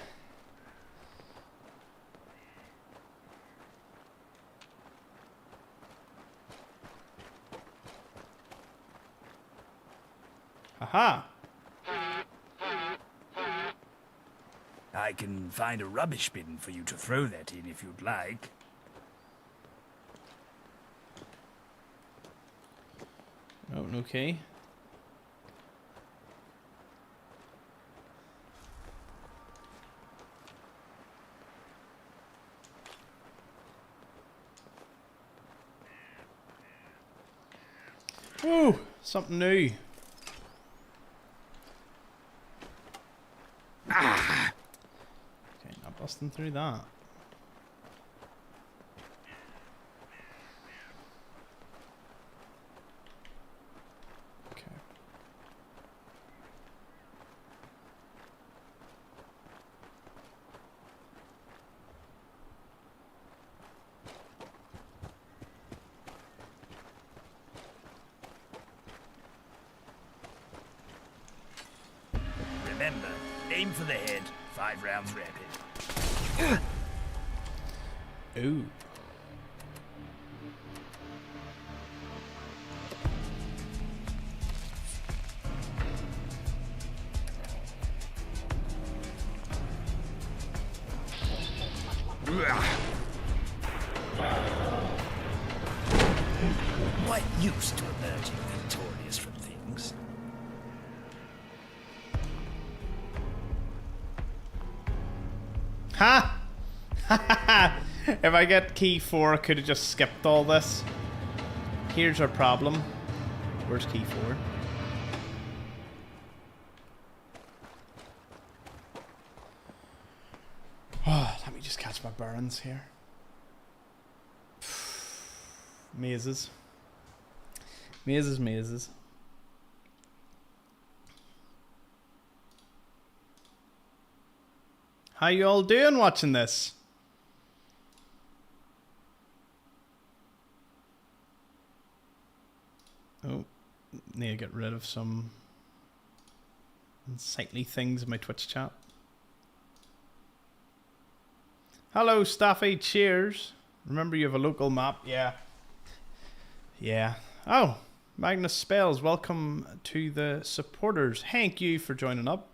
Aha. I can find a rubbish bin for you to throw that in if you'd like. Oh, okay. Ooh, something new. Ah! Okay, not busting through that. Okay. Remember, aim for the head, 5 rounds rapid. Ooh. Quite used to emerging victorious from things. Ha! If I get key 4, I could have just skipped all this. Here's our problem. Where's key 4? Oh, let me just catch my bearings here. Mazes. Mazes, mazes. How you all doing watching this? Oh, need to get rid of some unsightly things in my Twitch chat. Hello, Staffy. Cheers. Remember you have a local map? Yeah. Yeah. Oh, Magnus Spells. Welcome to the supporters. Thank you for joining up.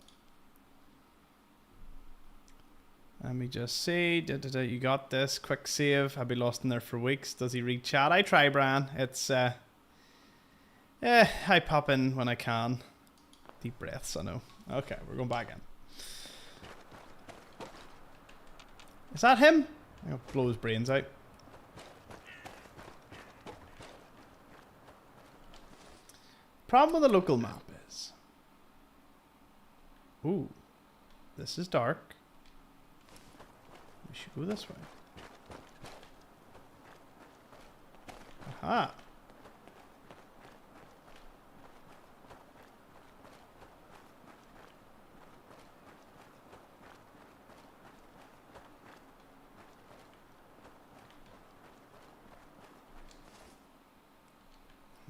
Let me just see. You got this. Quick save. I'll be lost in there for weeks. Does he read chat? I try, Bran. It's, I pop in when I can. Deep breaths, I know. Okay, we're going back in. Is that him? I'm gonna blow his brains out. problem with the local map is... Ooh. This is dark. We should go this way. Aha.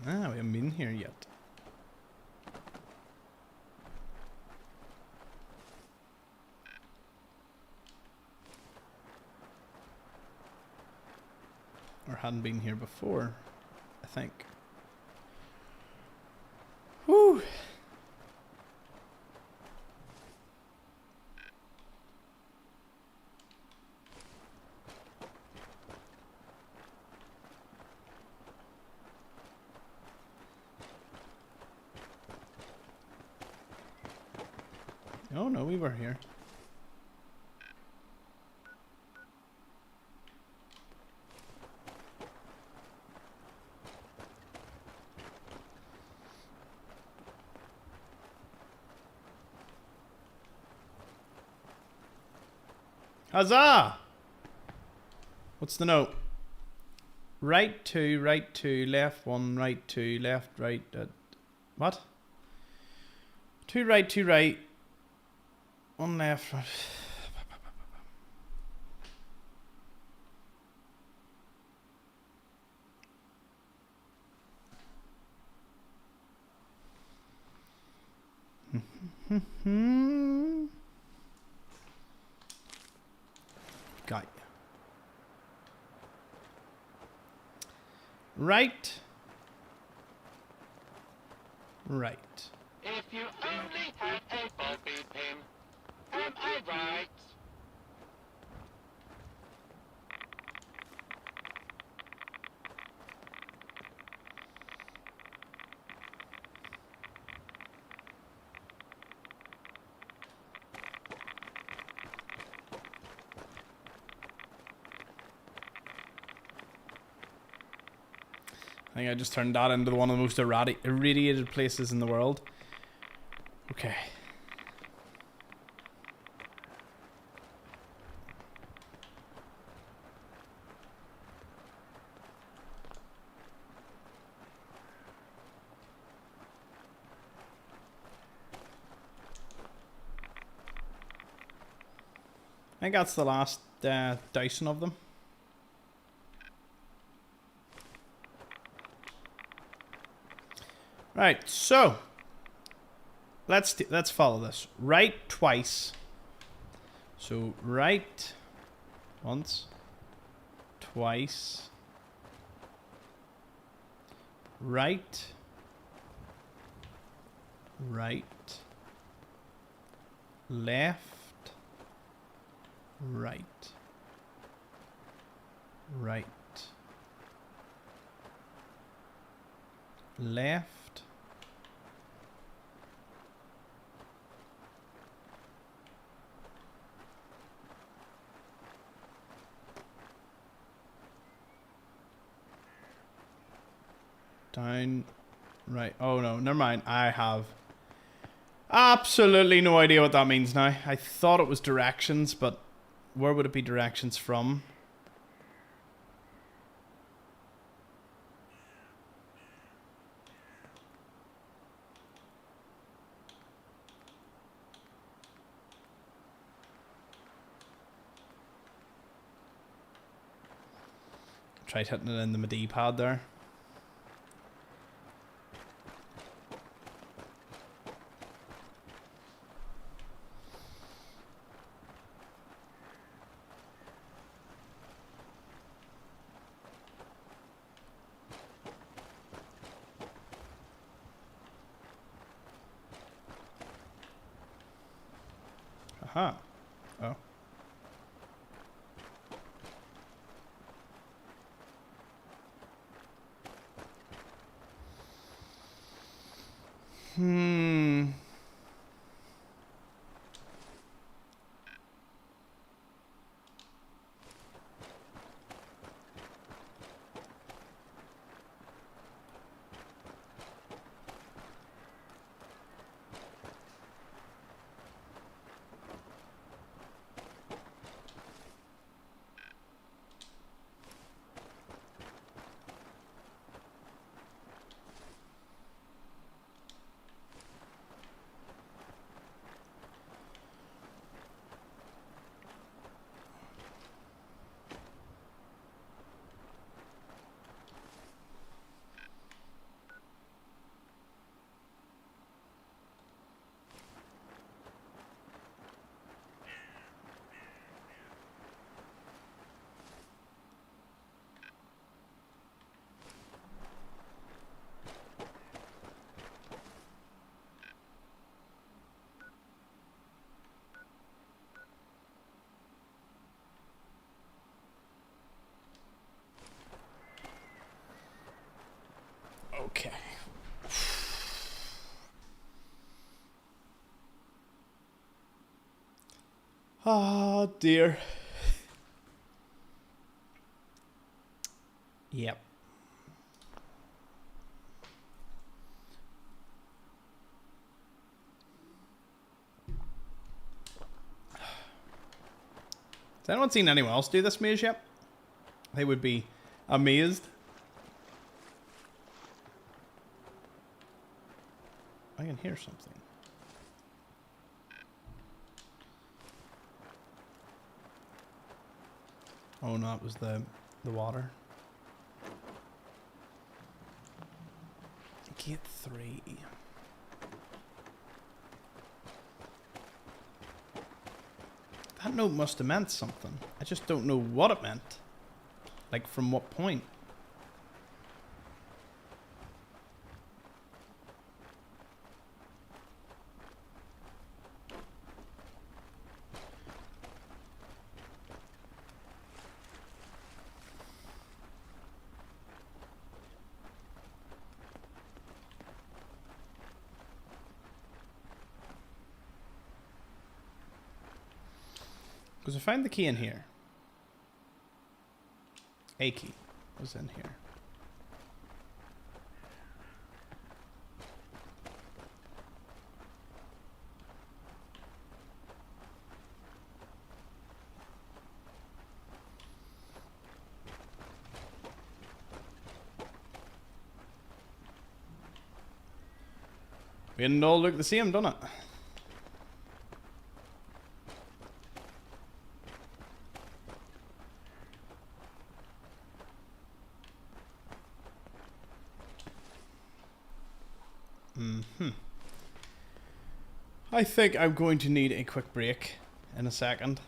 Ah, we haven't been here yet. Or hadn't been here before, I think. Whew. Oh no, we were here. Huzzah! What's the note? Right 2, right 2, left 1, right 2, left, right. What? 2 right, 1 left, right. Got you. Right. Right. If you only had a bobby pin, am I right? I think I just turned that into one of the most irradiated places in the world. Okay. I think that's the last dozen of them. Right, so let's follow this. Right twice. So right once, twice. Right, right, left, right, right, left. Down, right. Oh no, never mind. I have absolutely no idea what that means now. I thought it was directions, but where would it be directions from? Tried hitting it in the D-pad there. Aha. Oh. Okay. Oh dear. Yep. Has anyone seen anyone else do this maze yet? They would be amazed. I can hear something. Oh no, it was the water. Gate 3. That note must have meant something. I just don't know what it meant. Like, from what point? Because I found the key in here. A key was in here. We didn't all look the same, don't it? I think I'm going to need a quick break in a second.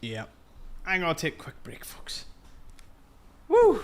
Yeah. I'm gonna take a quick break, folks. Woo!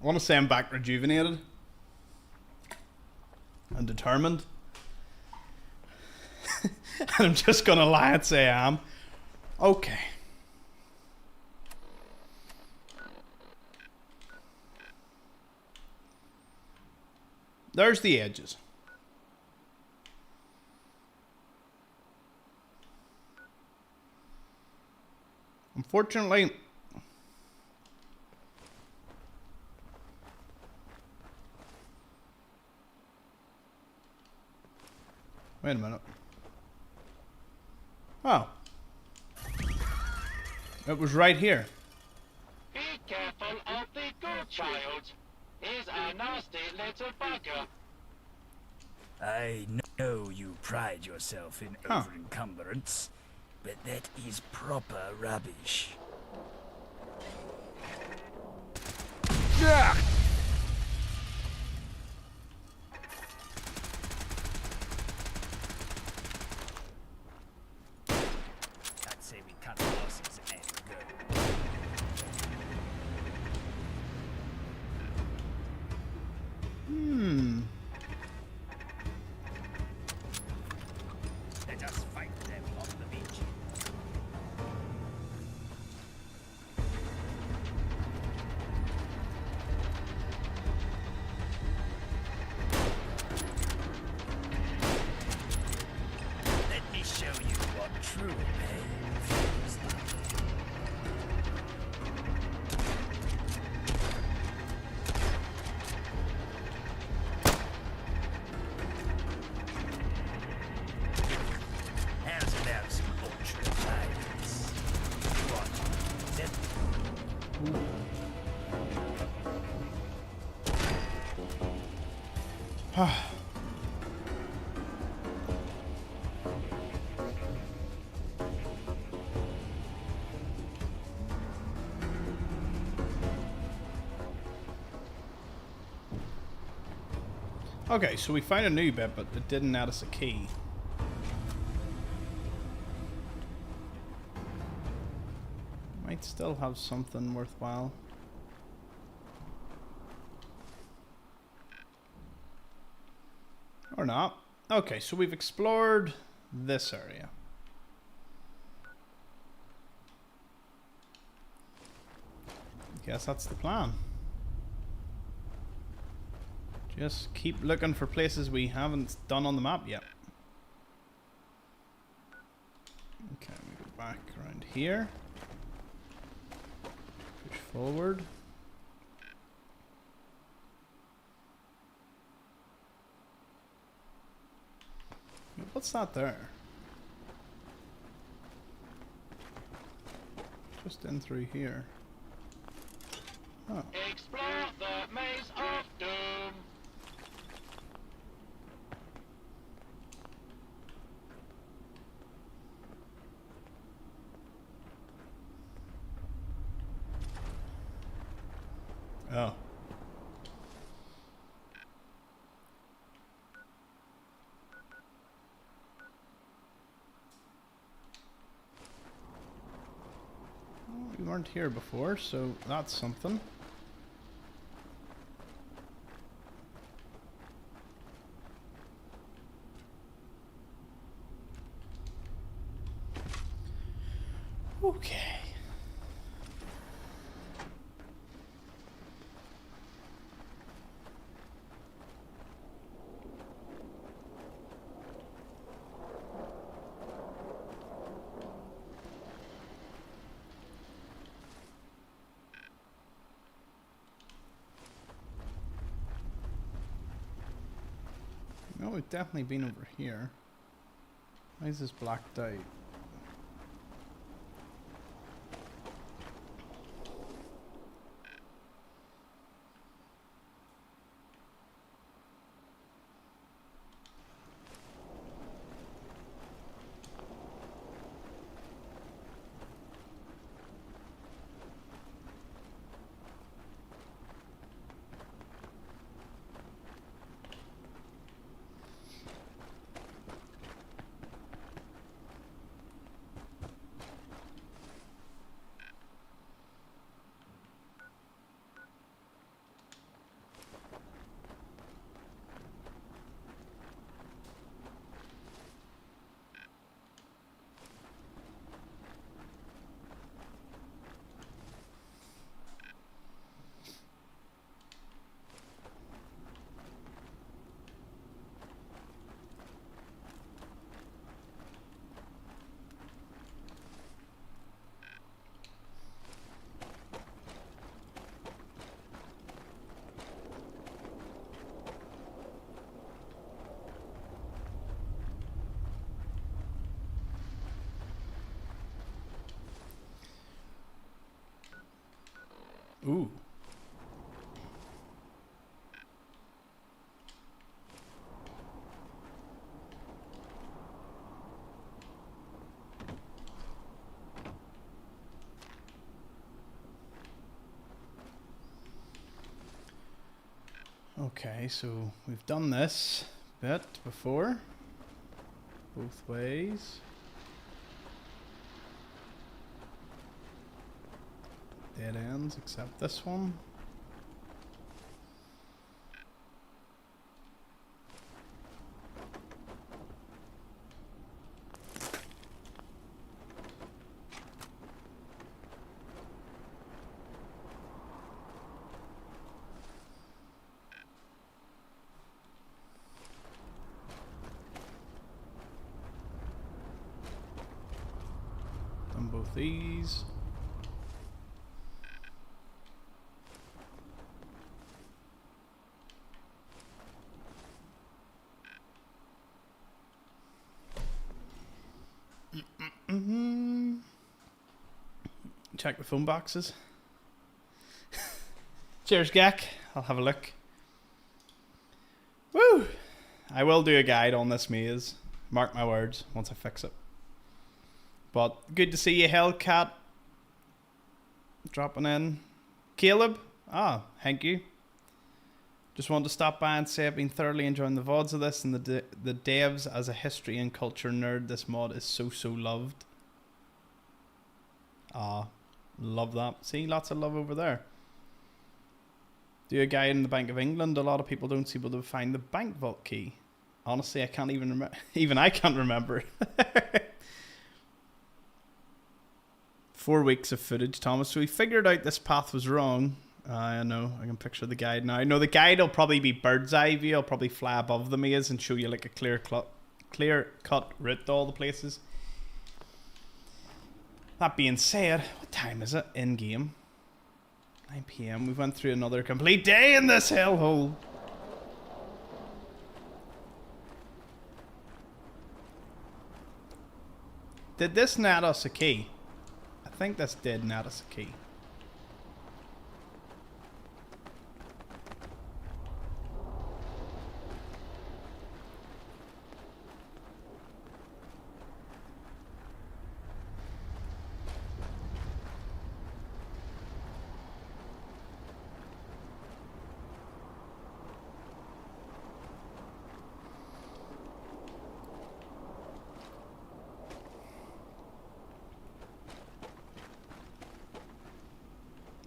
want to say I'm back rejuvenated and determined. And I'm just gonna lie and say I am. Okay. There's the edges. Unfortunately, wait a minute. Oh. It was right here. Be careful of the good child. He's a nasty little bugger. I know you pride yourself in over-encumbrance, but that is proper rubbish. Yeah. I'd say we cut losses and go. Let us fight them on the beach. Let me show you what true pain feels like. How's about some ultra violence? What? That Okay, so we found a new bit, but it didn't add us a key. Might still have something worthwhile. Or not. Okay, so we've explored this area. Guess that's the plan. Just keep looking for places we haven't done on the map yet. Okay, we go back around here. Push forward. What's that there? Just in through here. Oh. Explore the maze of doom. Oh. We weren't here before, so that's something. Okay. No, we've definitely been over here. Why is this blacked out? Ooh. Okay, so we've done this bit before. Both ways. Dead ends, except this one. Done both these. Check the phone boxes. Cheers, Gak. I'll have a look. Woo! I will do a guide on this maze. Mark my words, once I fix it. But good to see you, Hellcat. Dropping in. Caleb? Ah, thank you. Just wanted to stop by and say I've been thoroughly enjoying the VODs of this and the devs. As a history and culture nerd, this mod is so loved. Ah, love that. See, lots of love over there. Do a guide in the Bank of England. A lot of people don't seem able to find the bank vault key. Honestly, I can't even remember. Even I can't remember. 4 weeks of footage, Thomas. So we figured out this path was wrong. I know. I can picture the guide now. No, the guide will probably be bird's eye view. I'll probably fly above the maze and show you like a clear cut route to all the places. That being said, what time is it in game? 9 PM. We went through another complete day in this hellhole. Did this net us a key? I think this did net us a key.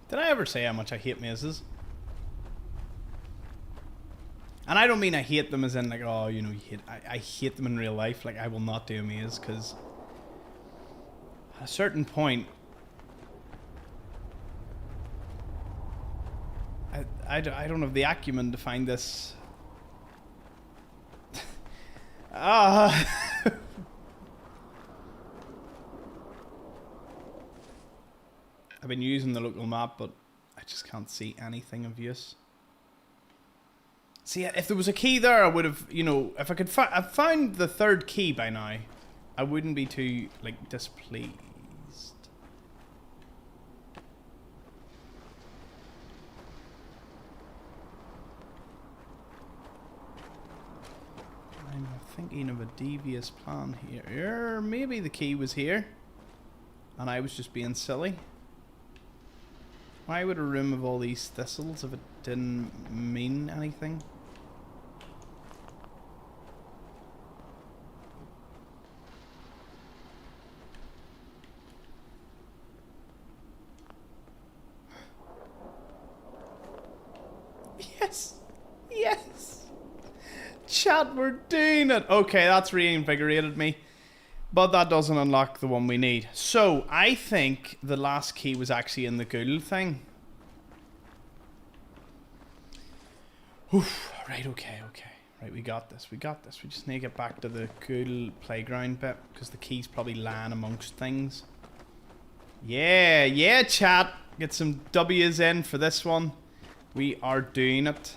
Did I ever say how much I hate mazes? And I don't mean I hate them as in like, oh, you know, I hate them in real life. Like, I will not do a maze because at a certain point, I don't have the acumen to find this. I've been using the local map, but I just can't see anything of use. See, if there was a key there, I would have, you know, if I could I've found the third key by now, I wouldn't be too, like, displeased. I'm thinking of a devious plan here. Maybe the key was here, and I was just being silly. Why would a room of all these thistles if it didn't mean anything? Yes! Yes! Chat, we're doing it! Okay, that's reinvigorated me. But that doesn't unlock the one we need. So, I think the last key was actually in the ghoul thing. Oof, right, okay. Right, we got this. We just need to get back to the ghoul playground bit, because the key's probably lying amongst things. Yeah, chat! Get some W's in for this one. We are doing it.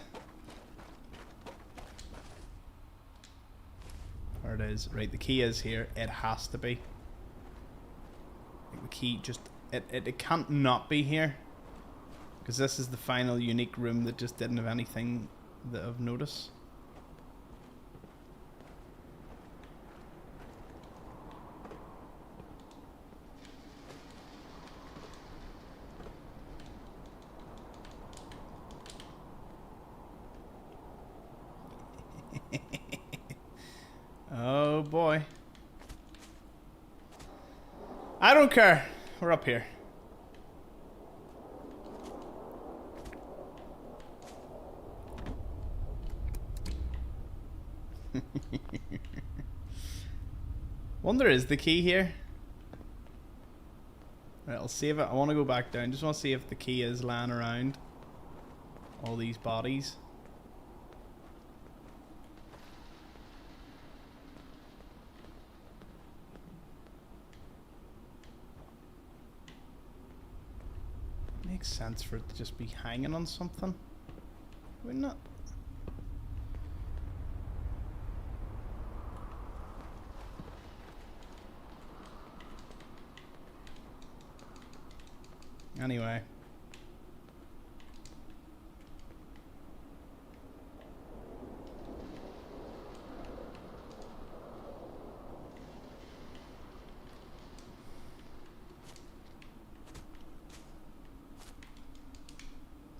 There it is. Right, the key is here. It has to be. The key just... It can't not be here. Because this is the final unique room that just didn't have anything that of notice. Oh boy. I don't care. We're up here. Wonder, is the key here? Right, I'll save it. I want to go back down. Just want to see if the key is lying around all these bodies. Makes sense for it to just be hanging on something, wouldn't it? Anyway.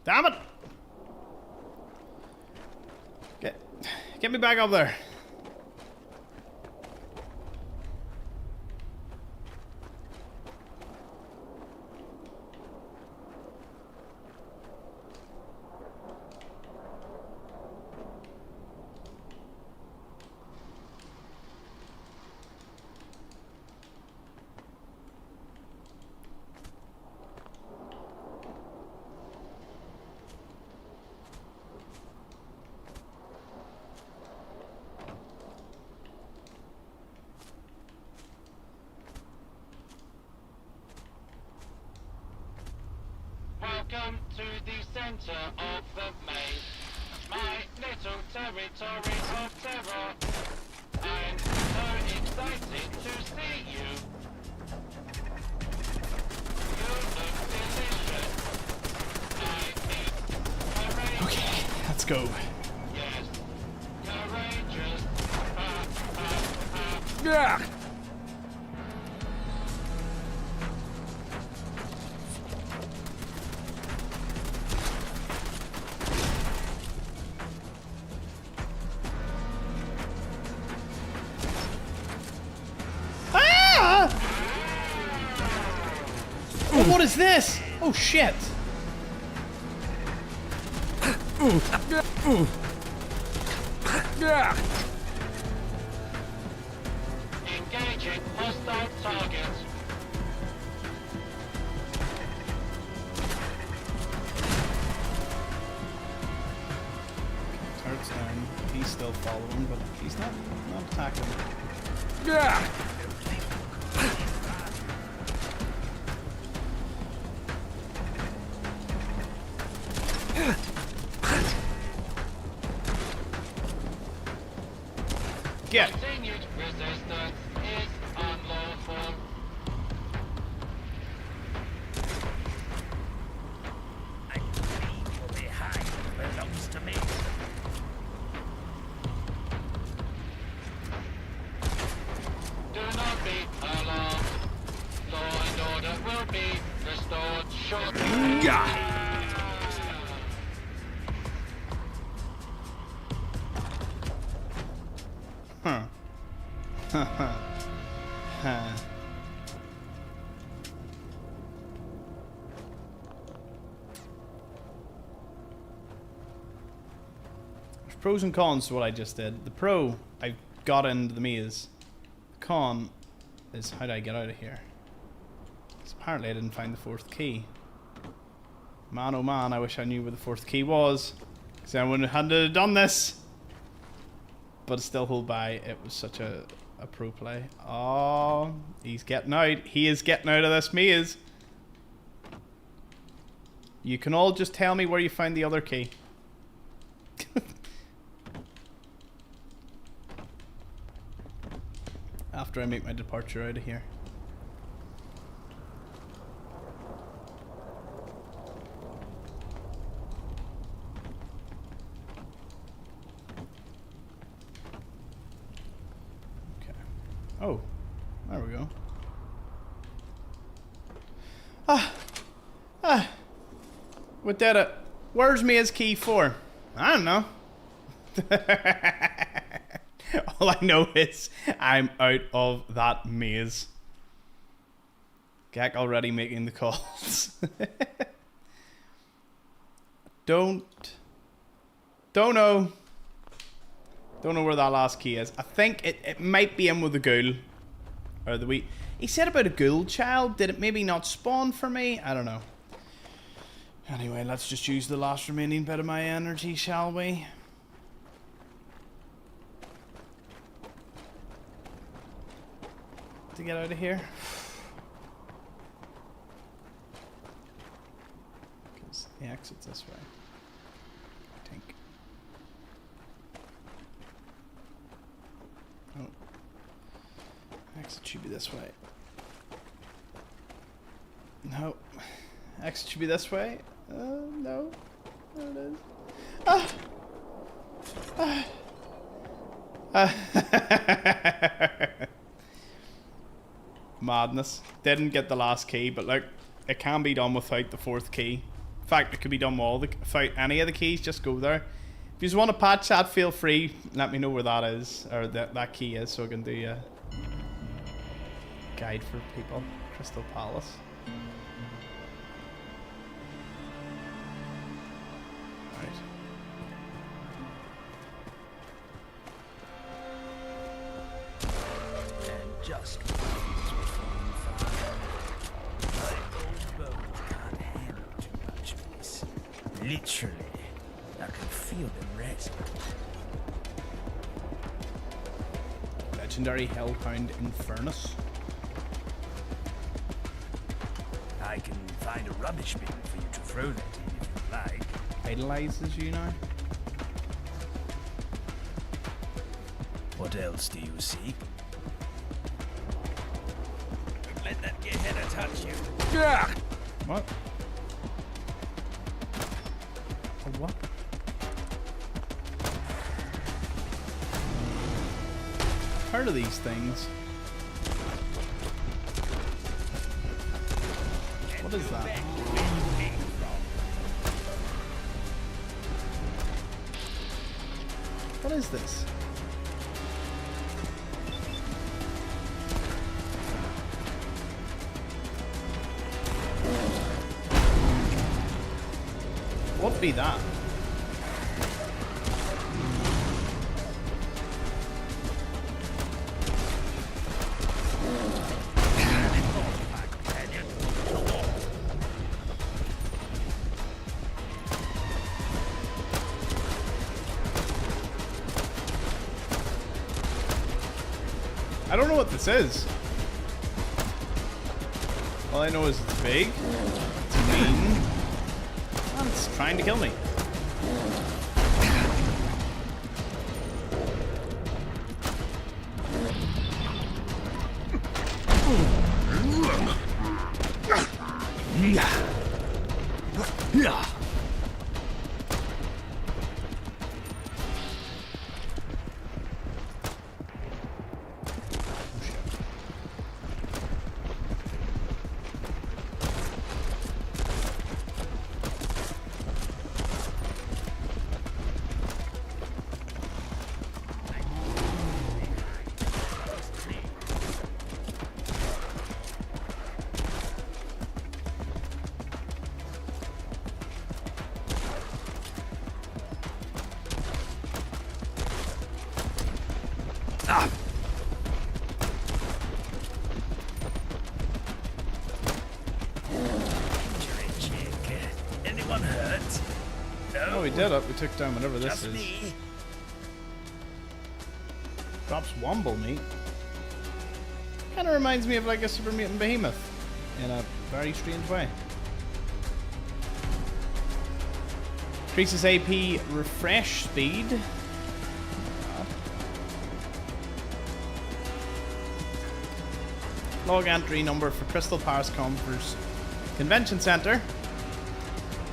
Damn it! Get me back up there. Welcome to the center of the maze, my little territory of terror. I'm so excited to see you. You look delicious. I eat courageous. Okay, let's go. Yes, courageous. Yeah. What is this? Oh shit! Engaging hostile targets. Turret's down. He's still following, but he's not attacking. Yeah. Get. Continued resistance is unlawful. I believe you're behind belongs to me. Do not be alarmed. Law and order will be restored shortly. Huh. Huh. There's pros and cons to what I just did. The pro, I got into the maze. The con is, how do I get out of here? Because apparently I didn't find the fourth key. Man, oh man, I wish I knew where the fourth key was. Because I wouldn't have had to have done this. But still hold by, it was such a pro play. Oh, he's getting out. He is getting out of this maze. You can all just tell me where you found the other key. After I make my departure out of here. Oh, there we go. We did it. Where's Mia's key for? I don't know. All I know is I'm out of that maze. Gak already making the calls. Don't know. Don't know where that last key is. I think it might be in with the ghoul. Or the wee. He said about a ghoul child. Did it maybe not spawn for me? I don't know. Anyway, let's just use the last remaining bit of my energy, shall we? To get out of here. Because the exit's this way. I think. Oh. Exit should be this way. No. Exit should be this way. No. There it is. Madness. Didn't get the last key, but look, it can be done without the fourth key. In fact, it could be done without any of the keys. Just go there. If you just want to patch that, feel free. Let me know where that is, or that key is, so I can do a guide for people. Crystal Palace. Just my old bones can't handle too much of this. Literally, I can feel them rest. Legendary Hellhound Infernus. I can find a rubbish bin for you to throw that in if you like. Idolizes you now. What else do you seek? Let that gehenna touch you. Yeah. What? A what? Heard of these things? What is that? What is this? What be that? I don't know what this is. All I know is it's big, it's mean, and it's trying to kill me. Anyone hurt? No. Oh, we did it. We took down whatever this Just is. me. Drops Womble meat. Kind of reminds me of like a super mutant behemoth in a very strange way. Increases AP refresh speed. Log entry number for Crystal Palace Convention Center.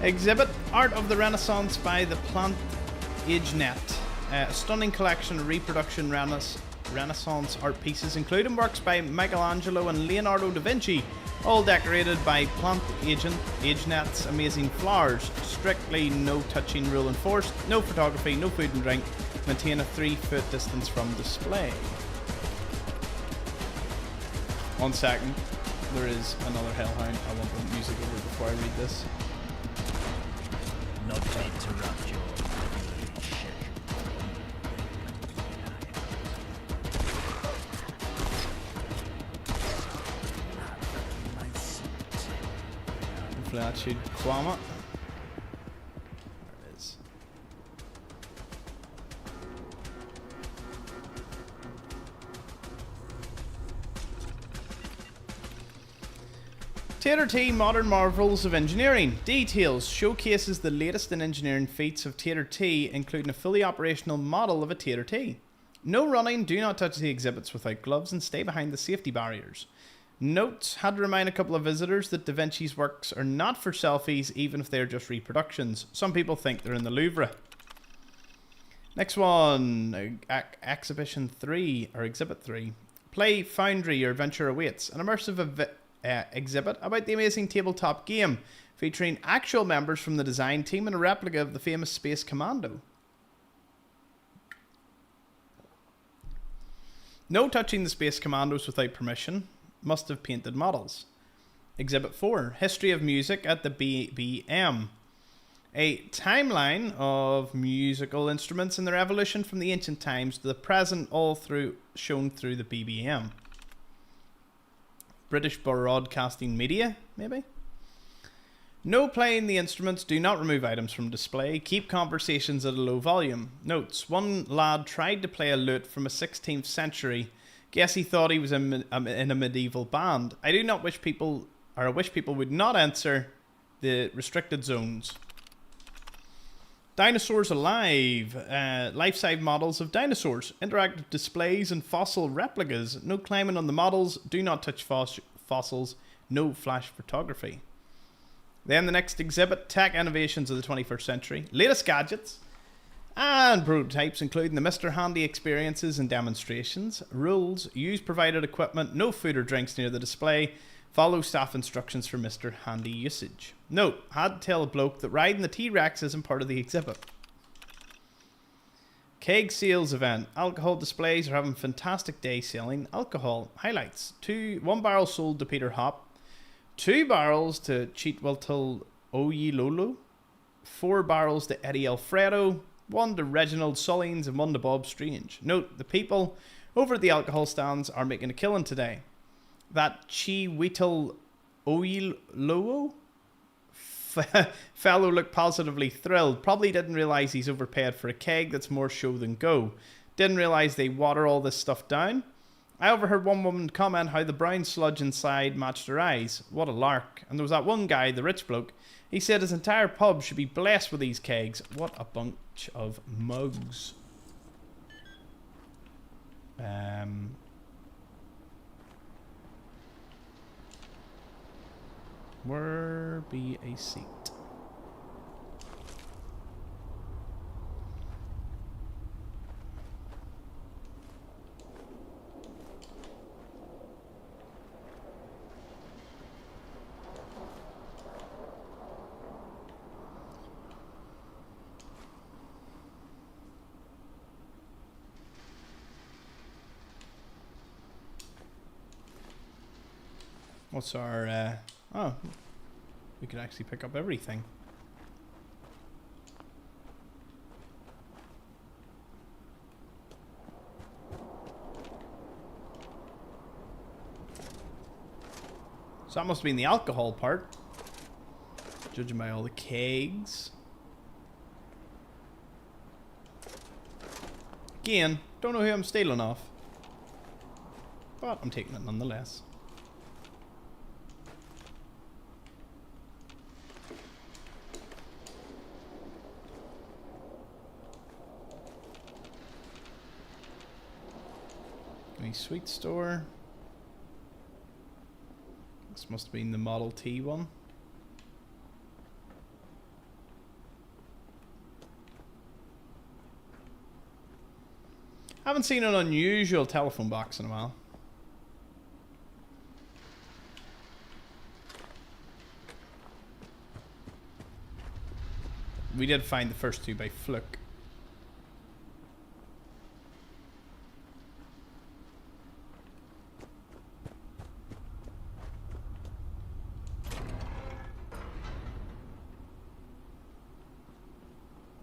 Exhibit Art of the Renaissance by the Plant Age Net. A stunning collection of reproduction Renaissance art pieces, including works by Michelangelo and Leonardo da Vinci, all decorated by plant age nets, amazing flowers. Strictly no touching rule enforced, no photography, no food and drink. Maintain a 3-foot distance from display. 1 second. There is another hellhound. I want the music over before I read this. Not to interrupt your Hopefully that should qualm it. There it is. Tater T Modern Marvels of Engineering. Details showcases the latest in engineering feats of Tater T, including a fully operational model of a Tater T. No running, do not touch the exhibits without gloves and stay behind the safety barriers. Note, had to remind a couple of visitors that Da Vinci's works are not for selfies, even if they're just reproductions. Some people think they're in the Louvre. Next one, Exhibition 3, or Exhibit 3. Play Foundry, your adventure awaits. An immersive exhibit about the amazing tabletop game, featuring actual members from the design team and a replica of the famous Space Commando. No touching the Space Commandos without permission. Must have painted models. Exhibit 4. History of music at the BBM. A timeline of musical instruments and their evolution from the ancient times to the present, all shown through the BBM. British Broadcasting Media, maybe? No playing the instruments, do not remove items from display, keep conversations at a low volume. Notes, one lad tried to play a lute from a 16th century. Guess he thought he was in a medieval band. I do not wish people, or I wish people would not enter the restricted zones. Dinosaurs Alive. Life-size models of dinosaurs. Interactive displays and fossil replicas. No climbing on the models. Do not touch fossils. No flash photography. Then the next exhibit. Tech innovations of the 21st century. Latest gadgets. And prototypes, including the Mr. Handy experiences and demonstrations. Rules. Use provided equipment. No food or drinks near the display. Follow staff instructions for Mr. Handy usage. Note, had to tell a bloke that riding the T-Rex isn't part of the exhibit. Keg sales event. Alcohol displays are having fantastic day selling. Alcohol highlights. 1 barrel sold to Peter Hop. 2 barrels to Cheatwiltle Oyilolo. 4 barrels to Eddie Alfredo. 1 to Reginald Sullings and 1 to Bob Strange. Note, the people over at the alcohol stands are making a killing today. That Cheatwiltle Oyilolo fellow looked positively thrilled. Probably didn't realise he's overpaid for a keg that's more show than go. Didn't realise they water all this stuff down. I overheard one woman comment how the brown sludge inside matched her eyes. What a lark. And there was that one guy, the rich bloke. He said his entire pub should be blessed with these kegs. What a bunch of mugs. Where be a seat? What's our, oh, we could actually pick up everything. So that must have been the alcohol part. Judging by all the kegs. Again, don't know who I'm stealing off. But I'm taking it nonetheless. Sweet store. This must have been the Model T one. Haven't seen an unusual telephone box in a while. We did find the first two by fluke.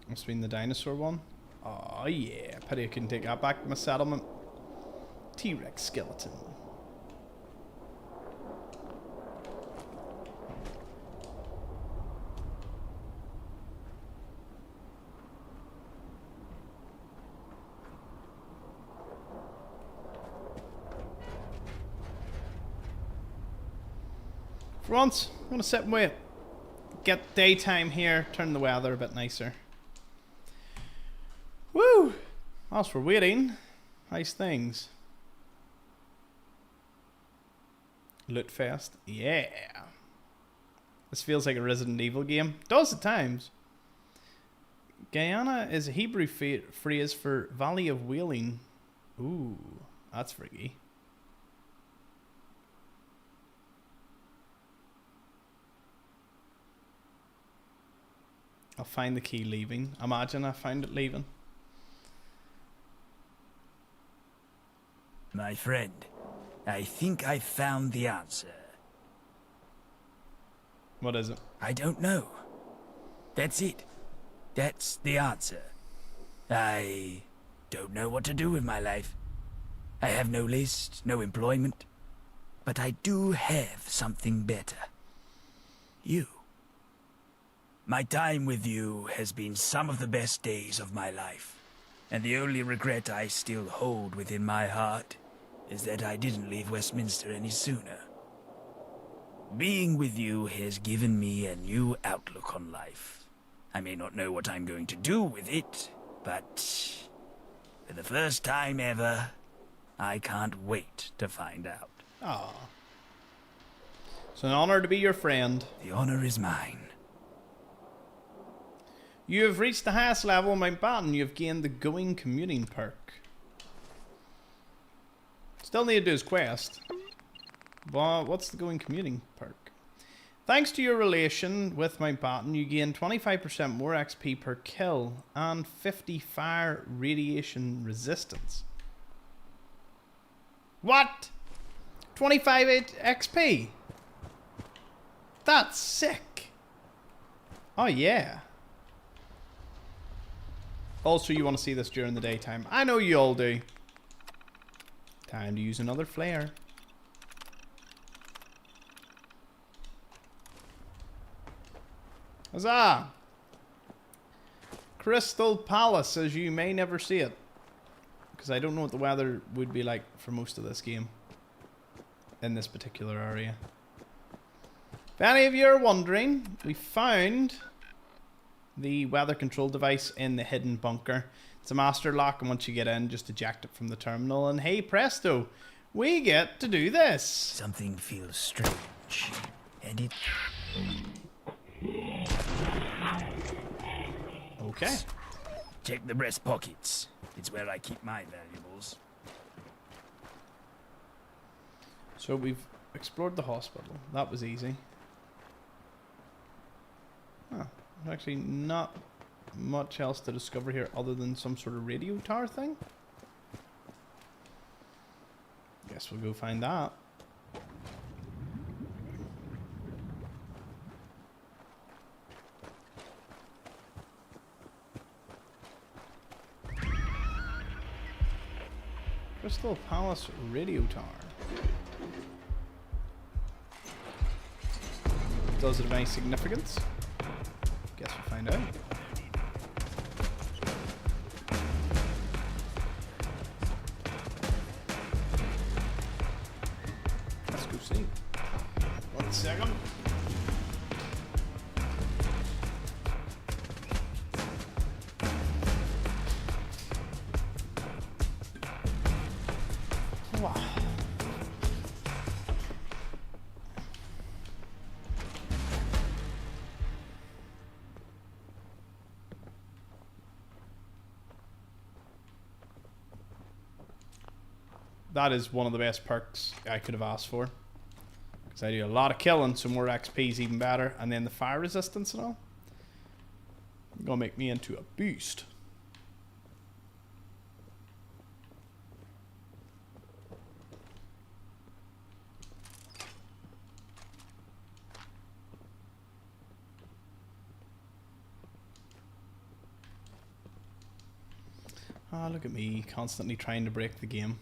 Must have been the dinosaur one. Oh yeah, pity I couldn't take that back to my settlement. T-Rex skeleton. For once, I'm gonna sit and wait. Get daytime here, turn the weather a bit nicer. Woo! Whilst we're waiting, nice things. Loot Fest, yeah. This feels like a Resident Evil game. Does at times. Guyana is a Hebrew phrase for Valley of Wailing. Ooh, that's freaky. I'll find the key leaving. Imagine I found it leaving. My friend, I think I found the answer. What is it? I don't know. That's it. That's the answer. I don't know what to do with my life. I have no list, no employment. But I do have something better. You. My time with you has been some of the best days of my life. And the only regret I still hold within my heart is that I didn't leave Westminster any sooner. Being with you has given me a new outlook on life. I may not know what I'm going to do with it, but for the first time ever, I can't wait to find out. Ah, it's an honor to be your friend. The honor is mine. You have reached the highest level of Mountbatten. You have gained the Going Commuting perk. Still need to do his quest. But what's the Going Commuting perk? Thanks to your relation with Mountbatten, you gain 25% more XP per kill and 50 fire radiation resistance. What? 25 XP? That's sick. Oh yeah. Also, you want to see this during the daytime. I know you all do. Time to use another flare. Huzzah! Crystal Palace, as you may never see it. Because I don't know what the weather would be like for most of this game. In this particular area. If any of you are wondering, we found the weather control device in the hidden bunker. It's a master lock, and once you get in, just eject it from the terminal, and hey presto, we get to do this. Something feels strange, and it... Okay. Check the breast pockets. It's where I keep my valuables. So we've explored the hospital. That was easy. Huh. There's actually not much else to discover here other than some sort of radio tower thing. Guess we'll go find that. Crystal Palace radio tower. Does it have any significance? Guess we'll find out. Let's go see. 1 second. Wow. that is one of the best perks I could have asked for. Because I do a lot of killing, so more XP is even better. And then the fire resistance and all. Gonna make me into a beast. Ah, look at me, constantly trying to break the game.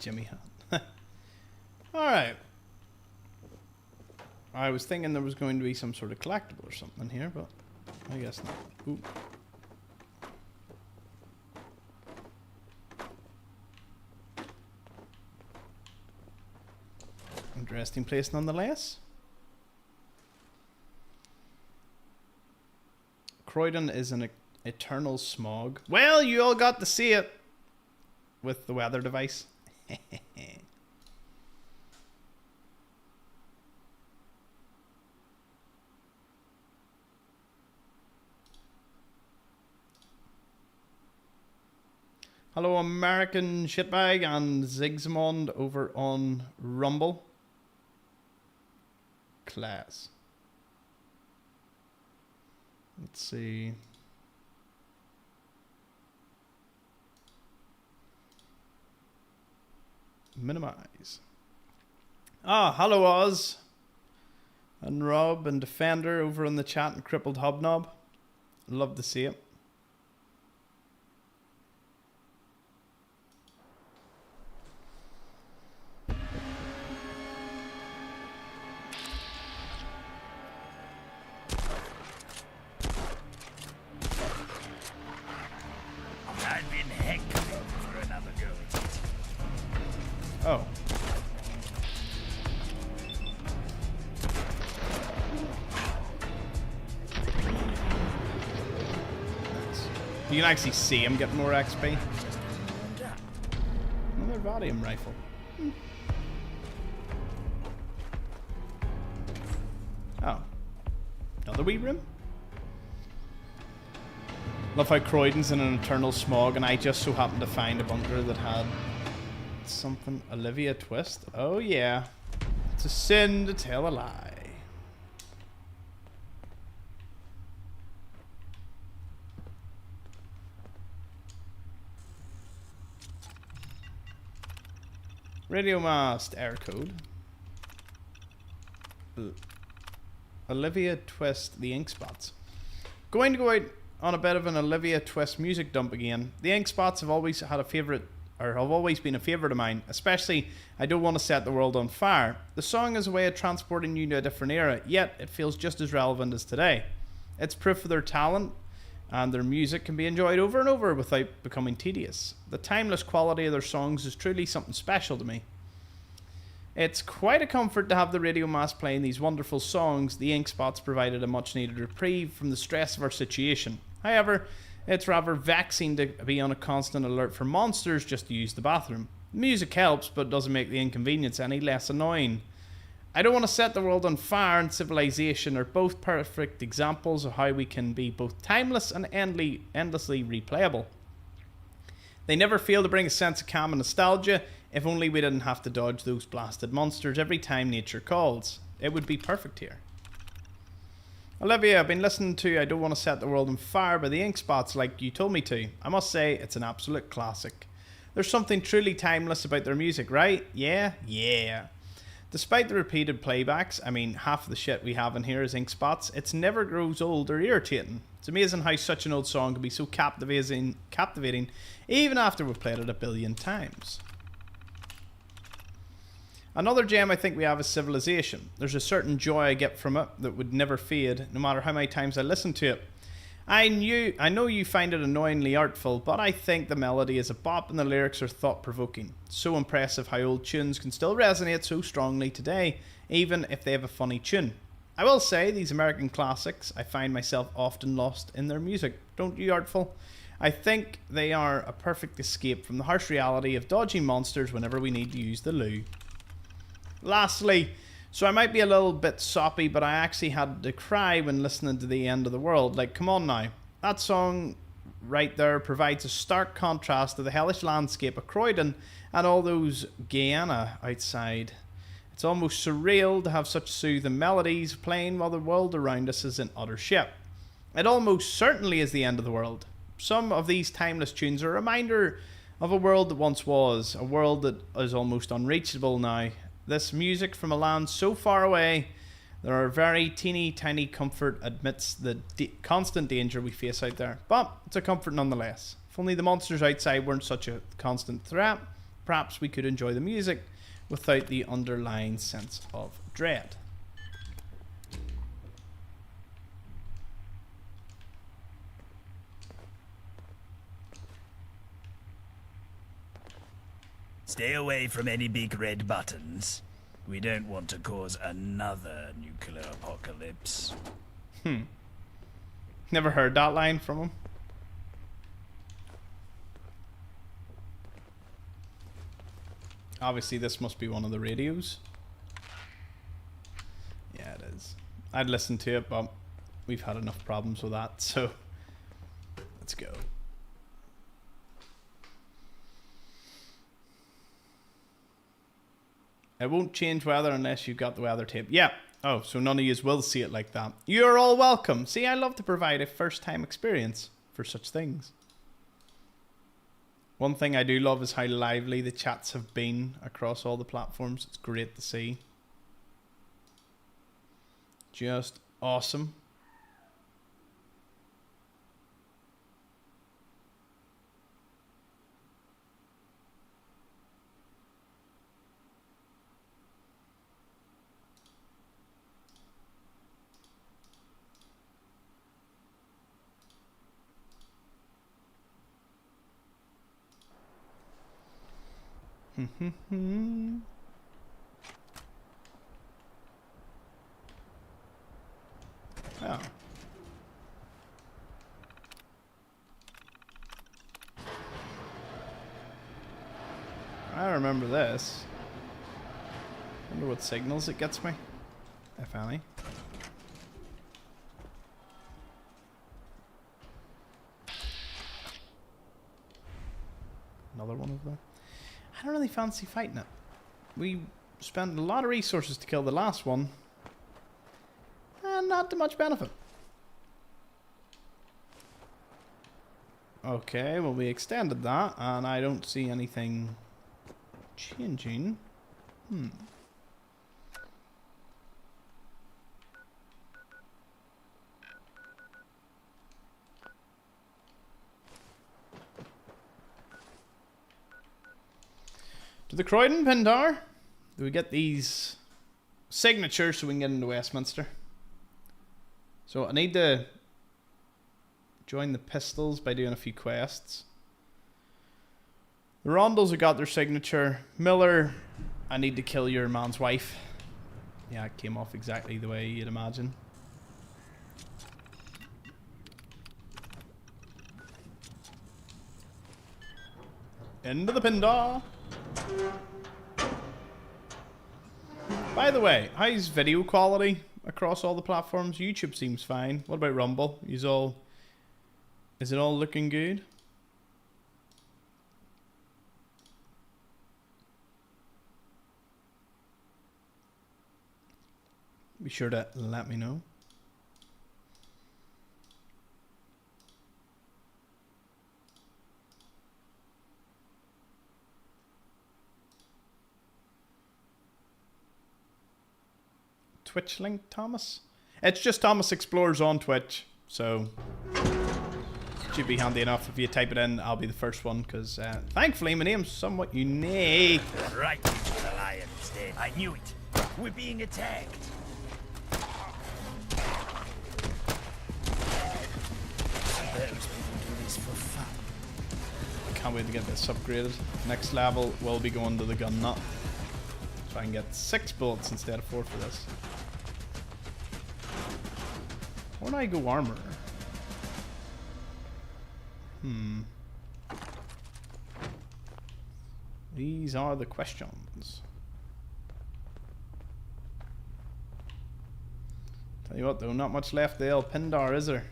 Jimmy hat. Alright. I was thinking there was going to be some sort of collectible or something here, but I guess not. Ooh. Interesting place nonetheless. Croydon is an eternal smog. Well, you all got to see it with the weather device. Hello, American Shitbag and Zigzamond over on Rumble. Class. Let's see. Minimize. Ah, hello Oz. And Rob and Defender over in the chat and Crippled Hobnob. Love to see it. Oh. You can actually see him get more XP. Another Vadium rifle. Oh. Another wee room? Love how Croydon's in an eternal smog and I just so happened to find a bunker that had something. Olivia Twist. Oh yeah. It's a sin to tell a lie. Radio Mast air code. Olivia Twist the ink spots. Going to go out on a bit of an Olivia Twist music dump again. The ink spots have always had a favourite, or have always been a favourite of mine, especially I Don't Want to Set the World on Fire. The song is a way of transporting you to a different era, yet it feels just as relevant as today. It's proof of their talent, and their music can be enjoyed over and over without becoming tedious. The timeless quality of their songs is truly something special to me. It's quite a comfort to have the radio mass playing these wonderful songs. The ink spots provided a much needed reprieve from the stress of our situation. However, it's rather vexing to be on a constant alert for monsters just to use the bathroom. The music helps, but doesn't make the inconvenience any less annoying. I Don't Want to Set the World on Fire and Civilization are both perfect examples of how we can be both timeless and endlessly replayable. They never fail to bring a sense of calm and nostalgia. If only we didn't have to dodge those blasted monsters every time nature calls. It would be perfect here. Olivia, I've been listening to I Don't Want to Set the World on Fire by the Ink Spots like you told me to. I must say, it's an absolute classic. There's something truly timeless about their music, right? Yeah? Yeah. Despite the repeated playbacks, I mean, half of the shit we have in here is Ink Spots, it never grows old or irritating. It's amazing how such an old song can be so captivating even after we've played it a billion times. Another gem I think we have is Civilization. There's a certain joy I get from it that would never fade, no matter how many times I listen to it. I know you find it annoyingly artful, but I think the melody is a bop and the lyrics are thought-provoking. So impressive how old tunes can still resonate so strongly today, even if they have a funny tune. I will say, these American classics, I find myself often lost in their music. Don't you, Artful? I think they are a perfect escape from the harsh reality of dodging monsters whenever we need to use the loo. Lastly, so I might be a little bit soppy, but I actually had to cry when listening to The End of the World. Like, come on now. That song right there provides a stark contrast to the hellish landscape of Croydon and all those Guyana outside. It's almost surreal to have such soothing melodies playing while the world around us is in utter shit. It almost certainly is the end of the world. Some of these timeless tunes are a reminder of a world that once was, a world that is almost unreachable now. This music from a land so far away, there are very teeny tiny comfort amidst the constant danger we face out there. But it's a comfort nonetheless. If only the monsters outside weren't such a constant threat, perhaps we could enjoy the music without the underlying sense of dread. Stay away from any big red buttons. We don't want to cause another nuclear apocalypse. Never heard that line from him. Obviously this must be one of the radios. Yeah, it is. I'd listen to it, but we've had enough problems with that, so let's go. It won't change weather unless you've got the weather tape. Yeah. Oh, so none of you will see it like that. You're all welcome. See, I love to provide a first-time experience for such things. One thing I do love is how lively the chats have been across all the platforms. It's great to see. Just awesome. Oh. I remember this. Wonder what signals it gets me, if any. Another one of them. I don't really fancy fighting it. We spent a lot of resources to kill the last one, and not to much benefit. Okay, well we extended that, and I don't see anything changing. To the Croydon Pindar. Do we get these signatures so we can get into Westminster? So I need to join the Pistols by doing a few quests. The Rondels have got their signature. Miller, I need to kill your man's wife. Yeah, it came off exactly the way you'd imagine. Into the Pindar. By the way, how's video quality across all the platforms? YouTube seems fine. What about Rumble? Is it all looking good? Be sure to let me know. Twitch link, Thomas? It's just Thomas Xplores on Twitch, so should be handy enough. If you type it in, I'll be the first one, because thankfully my name's somewhat unique. Right, the lion's dead. I knew it. We're being attacked. Those people do this for fun. Can't wait to get this upgraded. Next level will be going to the gun nut, so I can get 6 bullets instead of 4 for this. Where do I go armor? These are the questions. Tell you what though, not much left of the El Pindar, is there?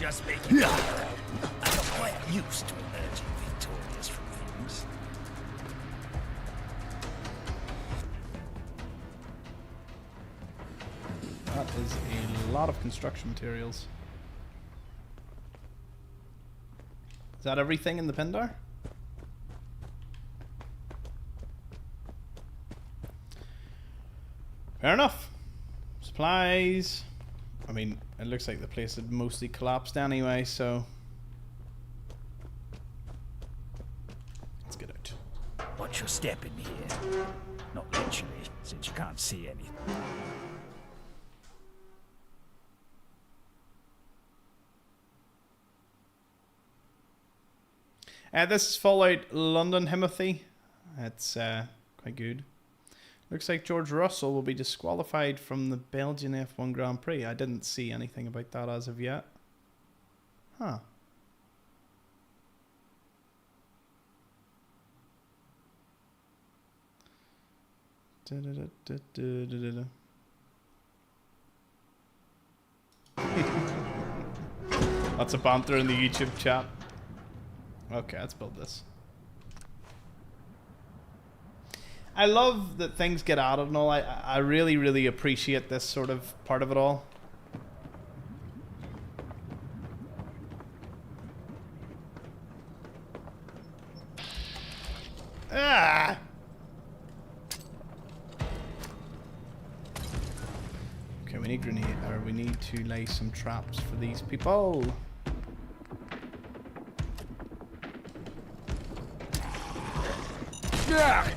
Just making sure. I'm not quite used to emerging victorious from things. That is a lot of construction materials. Is that everything in the Pindar? Fair enough. Supplies. I mean, it looks like the place had mostly collapsed anyway, so let's get out. Watch your step in here. Not literally, since you can't see anything. This is Fallout London Timothy. It's quite good. Looks like George Russell will be disqualified from the Belgian F1 Grand Prix. I didn't see anything about that as of yet. Huh. Lots of banter in the YouTube chat. Okay, let's build this. I love that things get added and all. I really, really appreciate this sort of part of it all. Ah! Okay, we need grenade, or we need to lay some traps for these people. Yeah.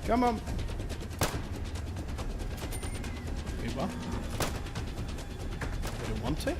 Come on. Wait, what? I don't want to.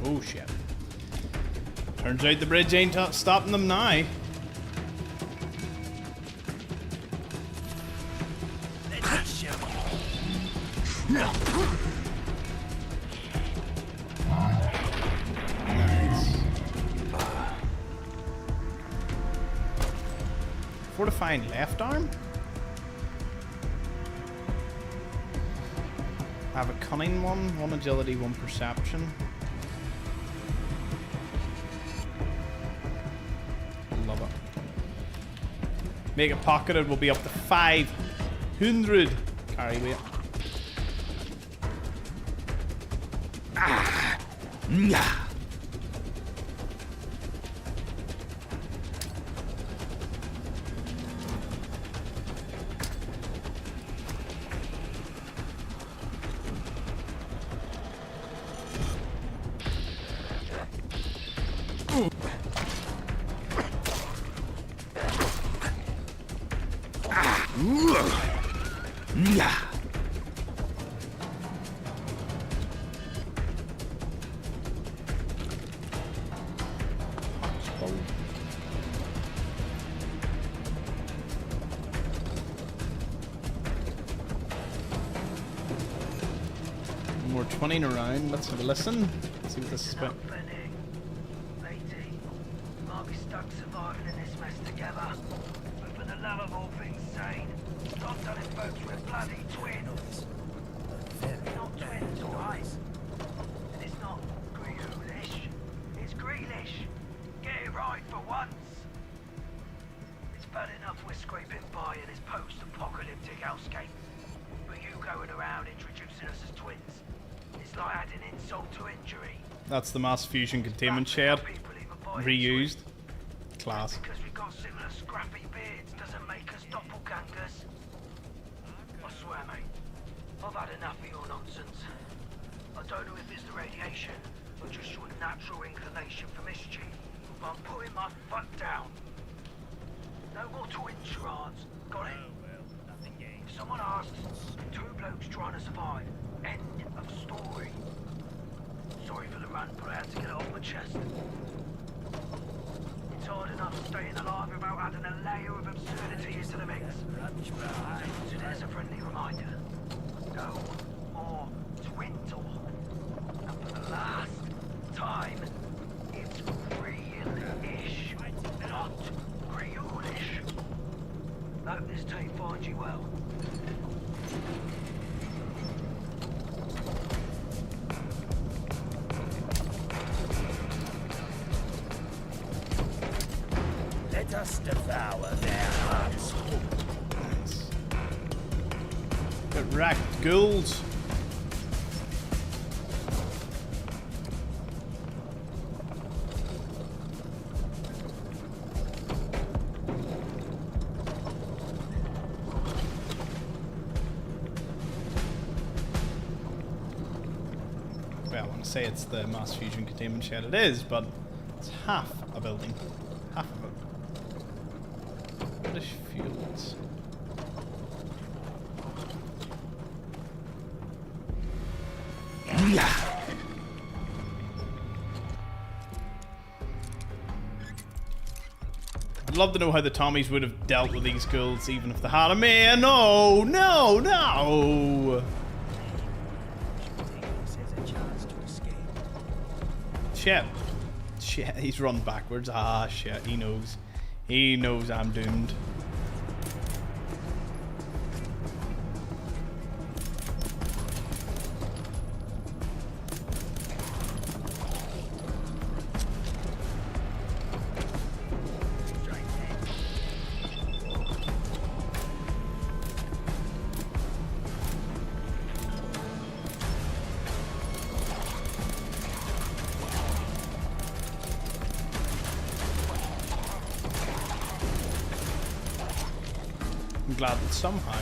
Oh shit. Turns out the bridge ain't stopping them now. Nice. Fortifying left arm? I have a cunning one agility, 1 perception. Love it. Make it pocketed will be up to 500 carry weight. Ah! Nyah! More 20 around. Let's have a listen. See what this is about. Might be stuck surviving in this mess together. But for the love of all things sane, stop telling folks we're bloody twins. Not twins, alright? And it's not Grealish. It's Grealish. Get it right for once. It's bad enough we're scraping by in this post-apocalyptic hellscape. But you going around introducing us as twins. It's like adding insult to injury. That's the mass fusion containment shed. Reused. Class. Because we got similar scrappy beards doesn't make us doppelgangers. I swear, mate, I've had enough of your nonsense. I don't know if it's the radiation, or just your natural inclination for mischief. But I'm putting my foot down. No more twin charades. Got it? If someone asks, two blokes trying to survive. End of story. Sorry for the rant, but I had to get it off my chest. It's hard enough staying alive without adding a layer of absurdity into the mix. So there's a friendly reminder. No more twin talk. And for the last time, it's real-ish, not Creole-ish. Hope this tape finds you well. Let us devour their hearts. Get wrecked, ghouls. Well, I want to say it's the mass fusion containment shed. It is, but it's half a building. Half of it. British fuels. I'd love to know how the Tommies would have dealt with these ghouls, even if they had a man. No, no, no! Shit. Shit, he's run backwards. Ah, shit, he knows. He knows I'm doomed. I'm glad that somehow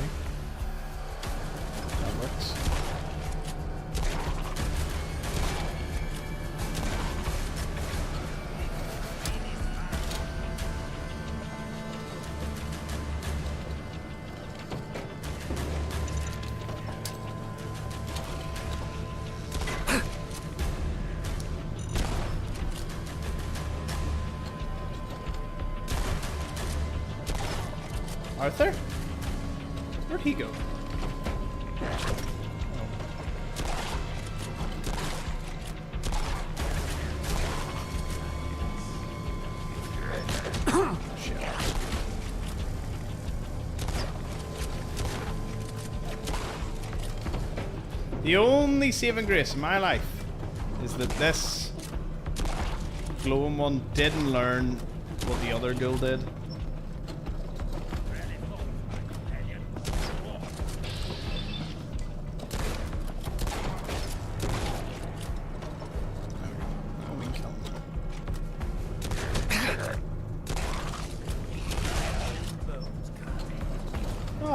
that works. Arthur? Where'd he go? Oh. Shit. The only saving grace in my life is that this glowing one didn't learn what the other ghoul did.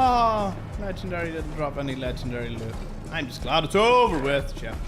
Oh, legendary didn't drop any legendary loot. I'm just glad it's over with, Jeff.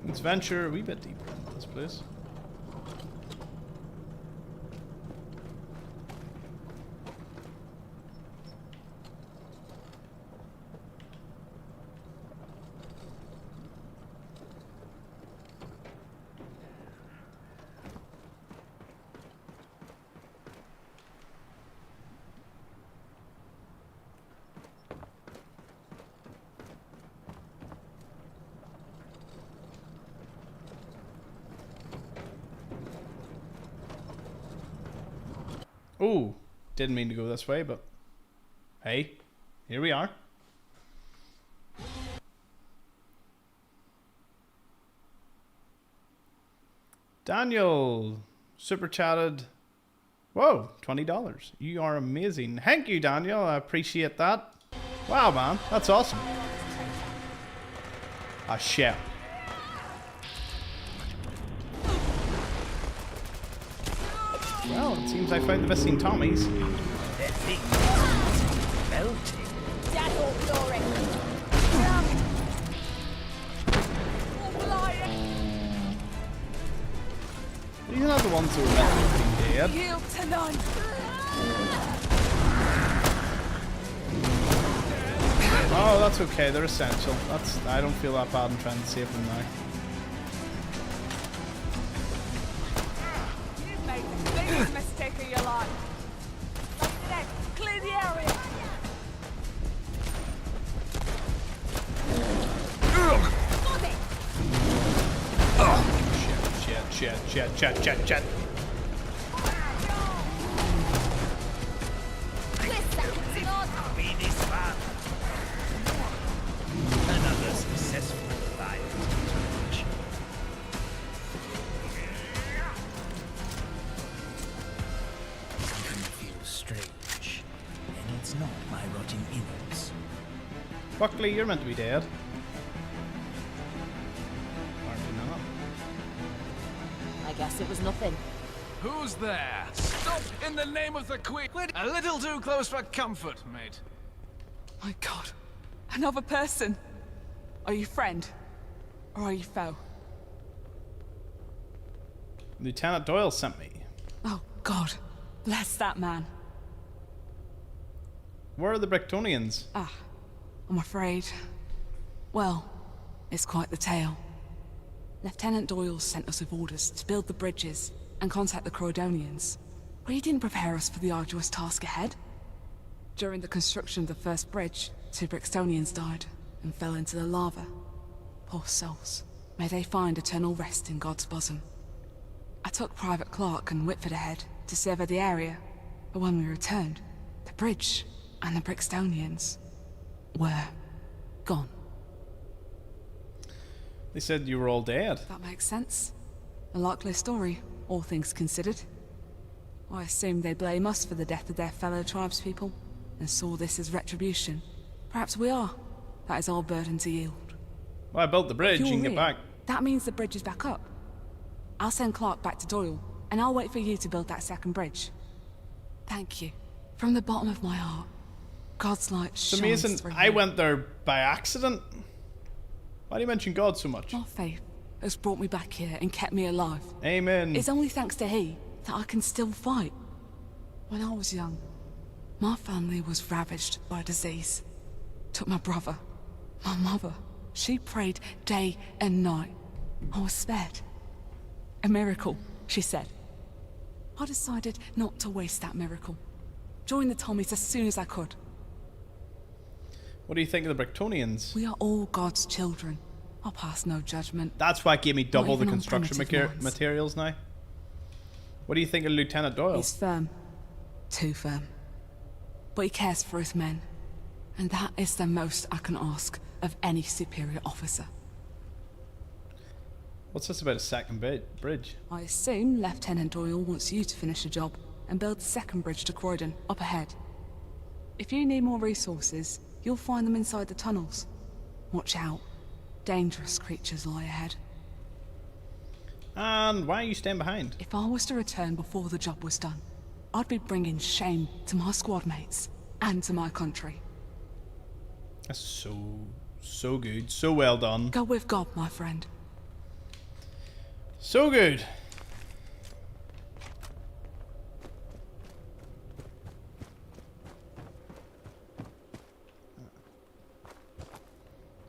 Let's venture a wee bit deeper into this place. Oh, didn't mean to go this way, but hey, here we are. Daniel super chatted. Whoa, $20. You are amazing. Thank you, Daniel. I appreciate that. Wow, man, that's awesome. Ah, shit. Well, it seems I found the missing Tommies. That thing melting. Dazzle glory. These are not the ones who were meant to be dead. Yield to none. Oh, that's okay. They're essential. I don't feel that bad in trying to save them now. You've made the biggest mistake of your life. Clear the area. Shit. Be this far. Another successful fight. Something feels strange, and it's not my rotting innards. Buckley, you're meant to be dead. Apparently not. I guess it was nothing. Who's there? Stop in the name of the Queen! A little too close for comfort, mate. My God. Another person. Are you friend? Or are you foe? Lieutenant Doyle sent me. Oh, God. Bless that man. Where are the Bricktonians? Ah, I'm afraid. Well, it's quite the tale. Lieutenant Doyle sent us with orders to build the bridges and contact the Croydonians. But he didn't prepare us for the arduous task ahead. During the construction of the first bridge, 2 Brixtonians died and fell into the lava. Poor souls. May they find eternal rest in God's bosom. I took Private Clark and Whitford ahead to survey the area, but when we returned, the bridge and the Brixtonians were gone. They said you were all dead. That makes sense. A likely story, all things considered. I assume they blame us for the death of their fellow tribespeople, and saw this as retribution. Perhaps we are. That is our burden to yield. Well, I built the bridge, you can get here, back. That means the bridge is back up. I'll send Clark back to Doyle, and I'll wait for you to build that second bridge. Thank you. From the bottom of my heart, God's light It's shines amazing. through I you. went there by accident. Why do you mention God so much? My faith has brought me back here and kept me alive. Amen. It's only thanks to He that I can still fight. When I was young, my family was ravaged by disease. Took my brother, my mother. She prayed day and night. I was spared. A miracle, she said. I decided not to waste that miracle. Joined the Tommies as soon as I could. What do you think of the Bricktonians? We are all God's children. I'll pass no judgment. That's why it gave me double the even on construction primitive minds. materials now. What do you think of Lieutenant Doyle? He's firm. Too firm. But he cares for his men. And that is the most I can ask of any superior officer. What's this about a second bridge? I assume Lieutenant Doyle wants you to finish the job and build the second bridge to Croydon, up ahead. If you need more resources, you'll find them inside the tunnels. Watch out. Dangerous creatures lie ahead. And why are you staying behind? If I was to return before the job was done, I'd be bringing shame to my squad mates and to my country. That's so good. So well done. Go with God, my friend. So good.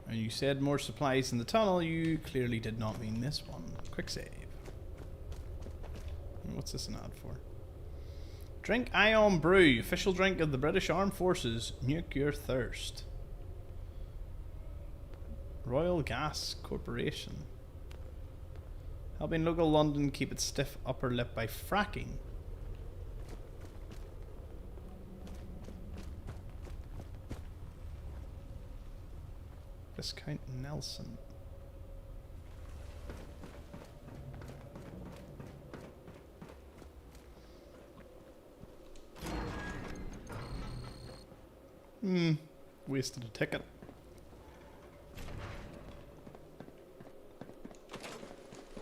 And you said more supplies in the tunnel. You clearly did not mean this one. Quick save. What's this an ad for? Drink Ion Brew, official drink of the British Armed Forces. Nuke your thirst. Royal Gas Corporation. Helping local London keep its stiff upper lip by fracking. Viscount Nelson. Wasted a ticket.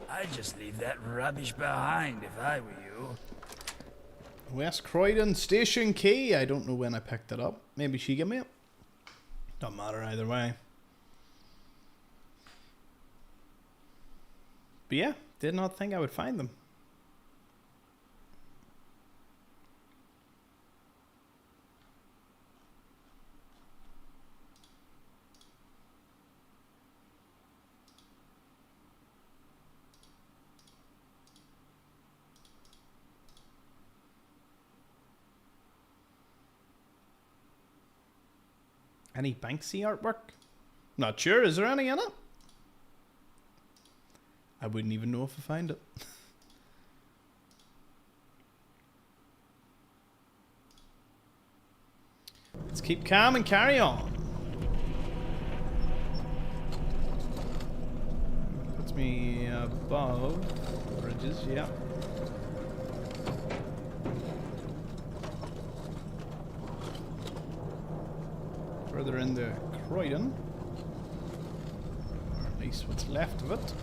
I'd just leave that rubbish behind if I were you. West Croydon station key. I don't know when I picked it up. Maybe she gave me it. Don't matter either way. But yeah, did not think I would find them. Any Banksy artwork? Not sure. Is there any in it? I wouldn't even know if I find it. Let's keep calm and carry on. Puts me above bridges, yeah. Further into Croydon, or at least what's left of it.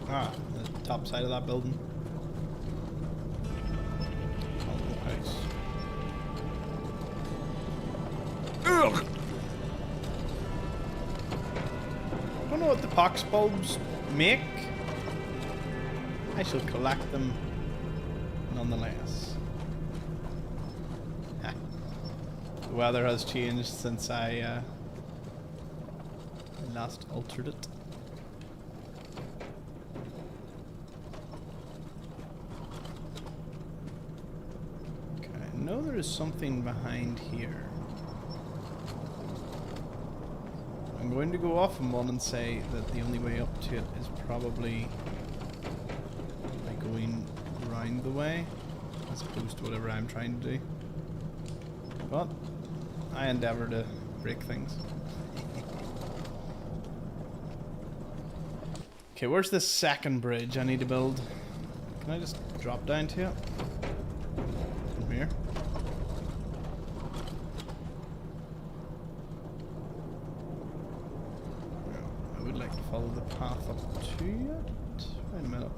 Ah, the top side of that building. House. Ugh. I don't know what the pox bulbs make. I shall collect them nonetheless. The weather has changed since I last altered it. Okay, I know there is something behind here. I'm going to go off on one and say that the only way up to it is probably going around the way as opposed to whatever I'm trying to do. But I endeavour to break things. Okay, where's the second bridge I need to build? Can I just drop down to it? From here? No, I would like to follow the path up to it. Wait a minute.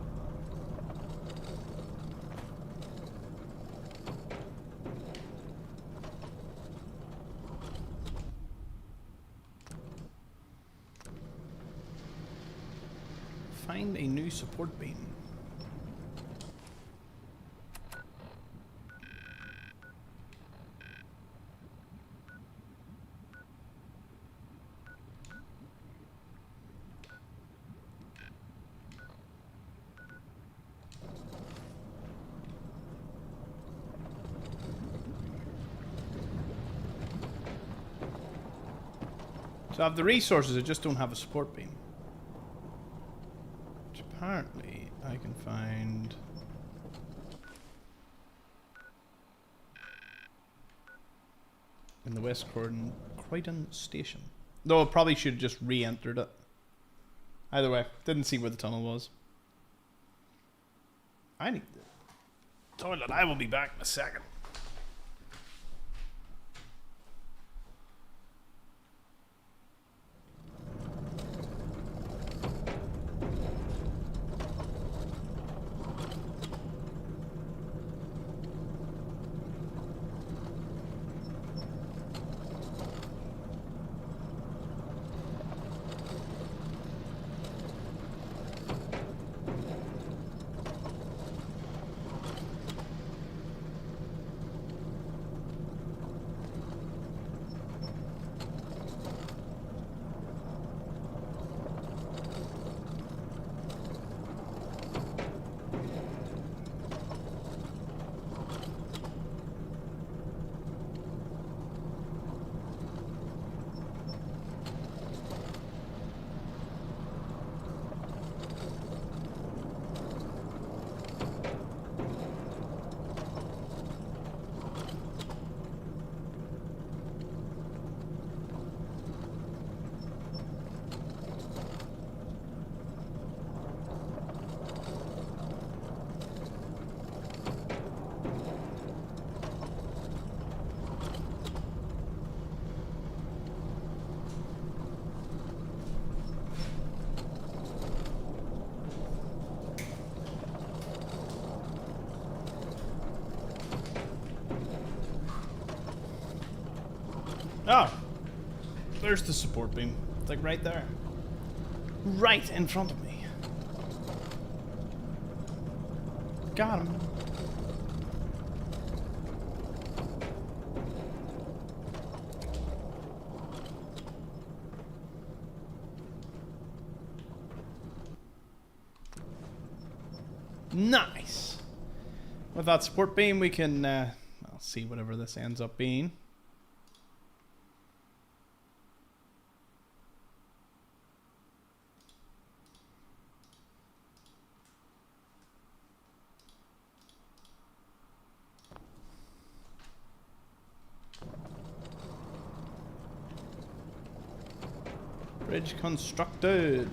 Find a new support beam. So I have the resources, I just don't have a support beam. Apparently, I can find in the West Croydon station. Though I probably should have just re-entered it. Either way, didn't see where the tunnel was. I need the toilet. I will be back in a second. Oh, there's the support beam. It's like right there. Right in front of me. Got him. Nice. With that support beam, we can I'll see whatever this ends up being. Bridge constructed.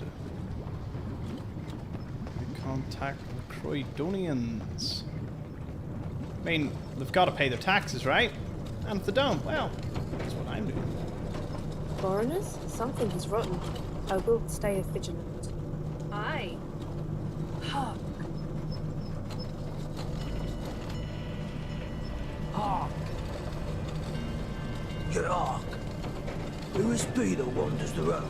Contact the Croydonians. I mean, they've got to pay their taxes, right? And if they don't, well, that's what I'm doing. Foreigners? Something is rotten. I will stay vigilant. Aye. Hark. Hark. Get hark. Who is be that wanders the road?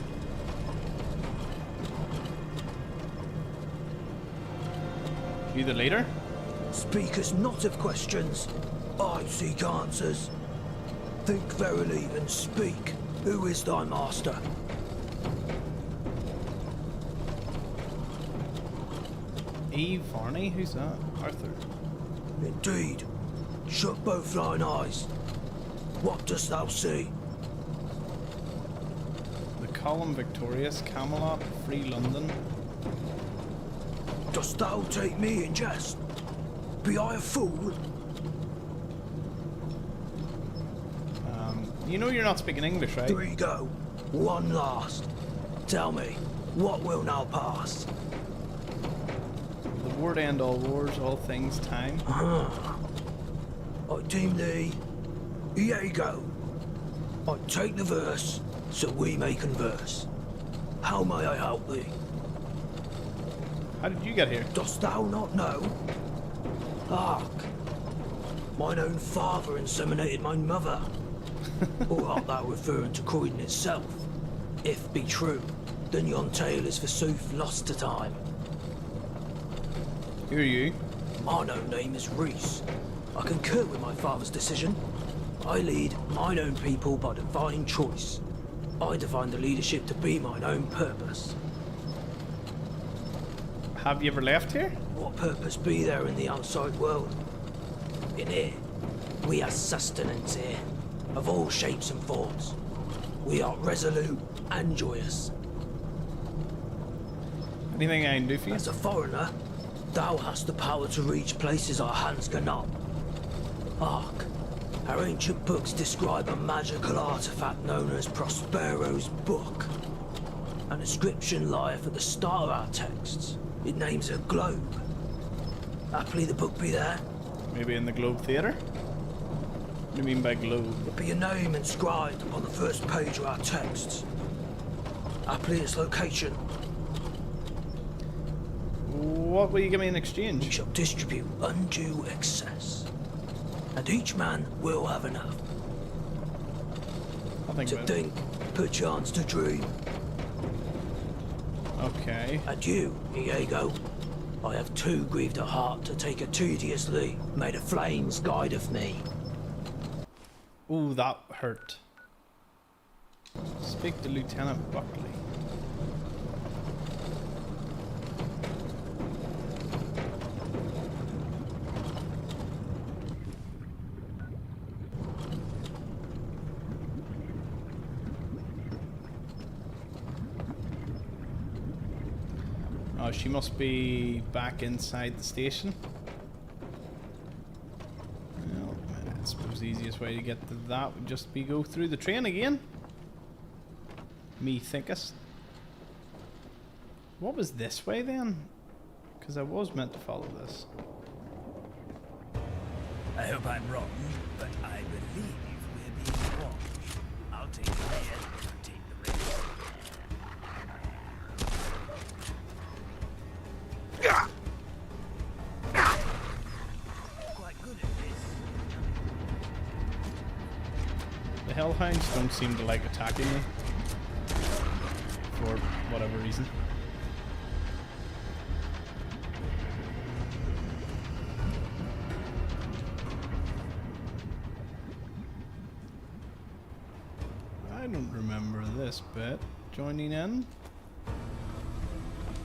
You the leader? Speak us not of questions. I seek answers. Think verily and speak. Who is thy master? Eve Varney? Who's that? Arthur. Indeed. Shut both thine eyes. What dost thou see? The column victorious, Camelot, free London. Dost thou take me in jest? Be I a fool? You know you're not speaking English, right? 3 go. 1 last. Tell me, what will now pass? The word end all wars, all things time. I deem thee. Yea go. I take the verse, so we may converse. How may I help thee? How did you get here? Dost thou not know? Hark. Mine own father inseminated my mother. Or art thou referring to Croydon itself? If be true, then yon tale is forsooth lost to time. Who are you? My own name is Reese. I concur with my father's decision. I lead mine own people by divine choice. I define the leadership to be mine own purpose. Have you ever left here? What purpose be there in the outside world? In here, we are sustenance here, of all shapes and forms. We are resolute and joyous. Anything I can do for you? As a foreigner, thou hast the power to reach places our hands cannot. Hark, our ancient books describe a magical artifact known as Prospero's Book. An inscription lieth at the start of our texts. It names a globe. Happily the book be there. Maybe in the Globe Theatre? What do you mean by globe? It be a name inscribed upon the first page of our texts. Happily its location. What will you give me in exchange? We shall distribute undue excess. And each man will have enough. I'll think to about think, perchance to dream. Okay. And you, Iago, I have too grieved a heart to take a tediously made a flames guide of me. Ooh, that hurt. Speak to Lieutenant Buckley. Oh, she must be back inside the station. Well, I suppose the easiest way to get to that would just be go through the train again. Me thinkest. What was this way then? Because I was meant to follow this. I hope I'm wrong, but I believe we're being watched. I'll take the head, you take the rest. The hellhounds don't seem to like attacking me for whatever reason. I don't remember this bit joining in.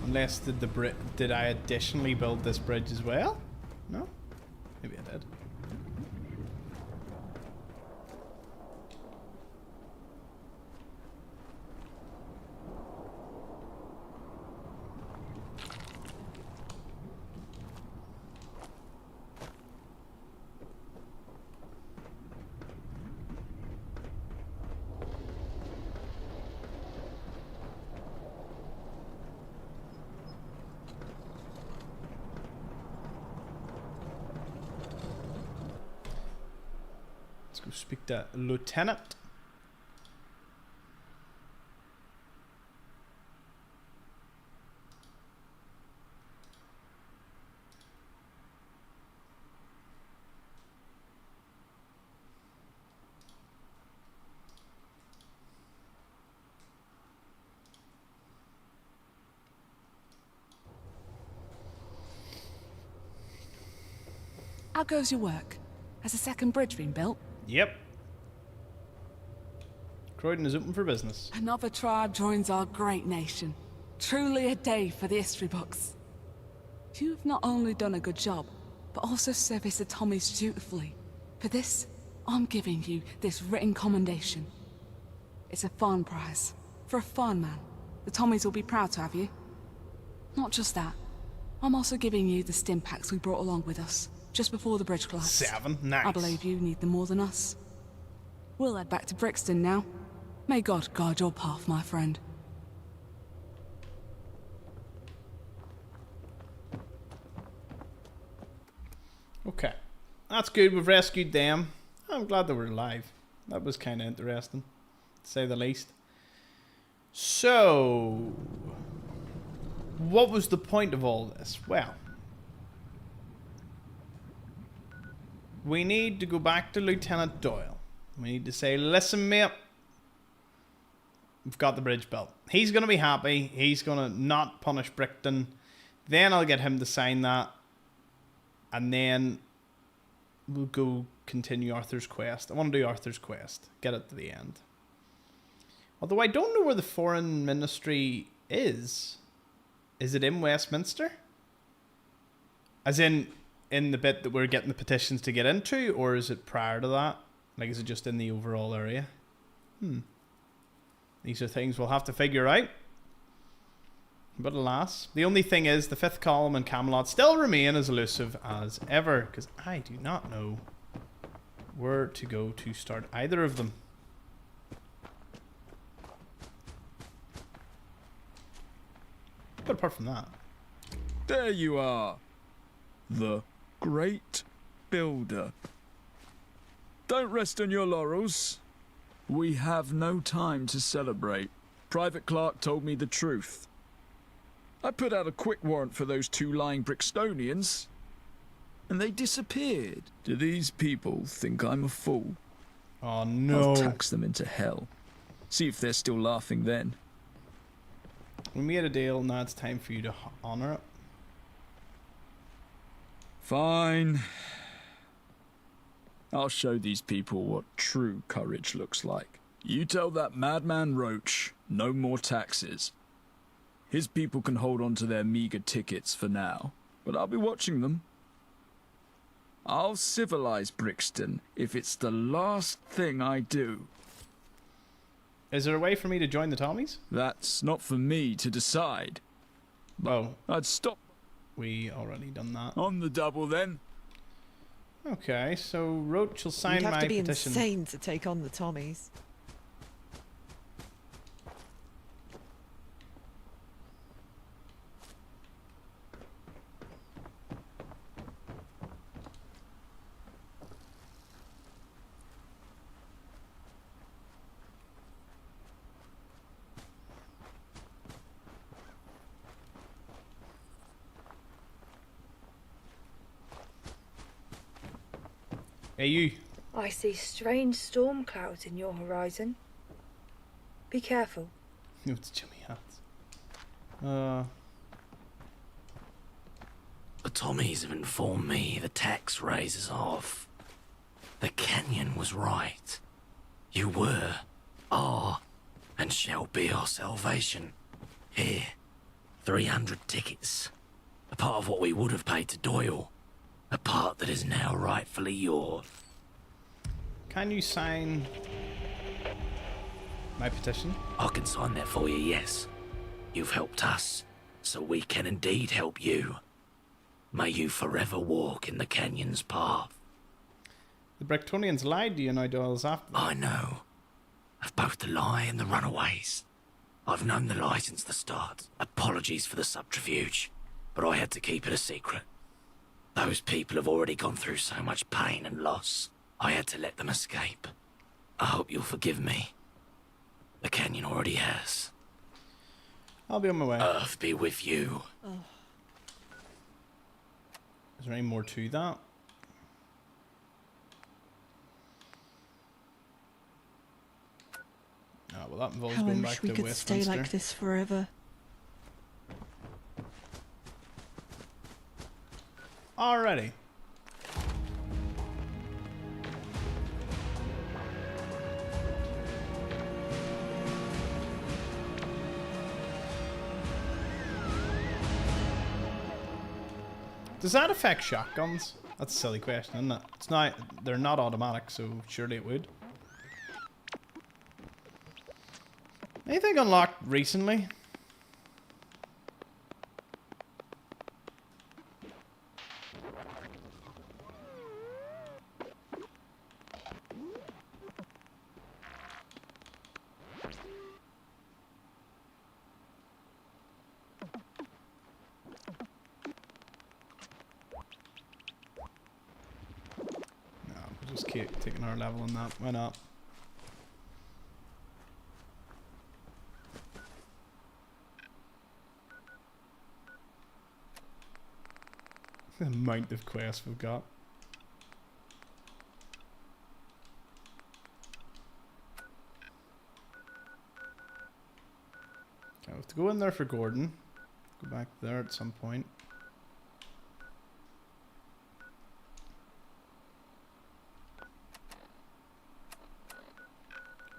Unless did I additionally build this bridge as well? No? Maybe I did. Let's go speak to Lieutenant. How goes your work? Has a second bridge been built? Yep. Croydon is open for business. Another tribe joins our great nation. Truly a day for the history books. You have not only done a good job, but also serviced the Tommies dutifully. For this, I'm giving you this written commendation. It's a fun prize. For a fun man. The Tommies will be proud to have you. Not just that. I'm also giving you the stim packs we brought along with us, just before the bridge collapsed. 7, nice. I believe you need them more than us. We'll head back to Brixton now. May God guide your path, my friend. Okay. That's good, we've rescued them. I'm glad they were alive. That was kind of interesting, to say the least. So, what was the point of all this? Well, we need to go back to Lieutenant Doyle. We need to say, listen mate, we've got the bridge built. He's going to be happy. He's going to not punish Brixton. Then I'll get him to sign that. And then we'll go continue Arthur's quest. I want to do Arthur's quest. Get it to the end. Although I don't know where the foreign ministry is. Is it in Westminster? As in the bit that we're getting the petitions to get into? Or is it prior to that? Like, is it just in the overall area? These are things we'll have to figure out. But alas, the only thing is the fifth column and Camelot still remain as elusive as ever, because I do not know where to go to start either of them. But apart from that, there you are, the Great Builder. Don't rest on your laurels. We have no time to celebrate. Private Clark told me the truth. I put out a quick warrant for those 2 lying Brixtonians, and they disappeared. Do these people think I'm a fool? Oh no. I'll tax them into hell. See if they're still laughing then. We made a deal, now it's time for you to honor it. Fine. I'll show these people what true courage looks like. You tell that madman Roach no more taxes. His people can hold on to their meager tickets for now, but I'll be watching them. I'll civilize Brixton if it's the last thing I do. Is there a way for me to join the Tommies? That's not for me to decide. Oh. I'd stop. We already done that. On the double then. Okay, so Roach will sign You'd have my to be petition. insane to take on the Tommies. Hey you, I see strange storm clouds in your horizon. Be careful. It's Jimmy hats. The Tommies have informed me the tax raises off. The canyon was right. You were, are, and shall be our salvation. Here, 300 tickets. A part of what we would have paid to Doyle. A part that is now rightfully yours. Can you sign my petition? I can sign that for you, yes. You've helped us, so we can indeed help you. May you forever walk in the canyon's path. The Bricktonians lied to you, now Doyle's after them. I know. Of both the lie and the runaways. I've known the lie since the start. Apologies for the subterfuge, but I had to keep it a secret. Those people have already gone through so much pain and loss. I had to let them escape. I hope you'll forgive me. The canyon already has. I'll be on my way. Earth be with you. Is there any more to that? Oh, well, that involves How I going wish back we to could Westminster. stay like this forever. Alrighty. Does that affect shotguns? That's a silly question, isn't it? It's not. They're not automatic, so surely it would. Anything unlocked recently? Just keep taking our level on that. Why not? The amount of quests we've got. Okay, we have to go in there for Gordon. Go back there at some point.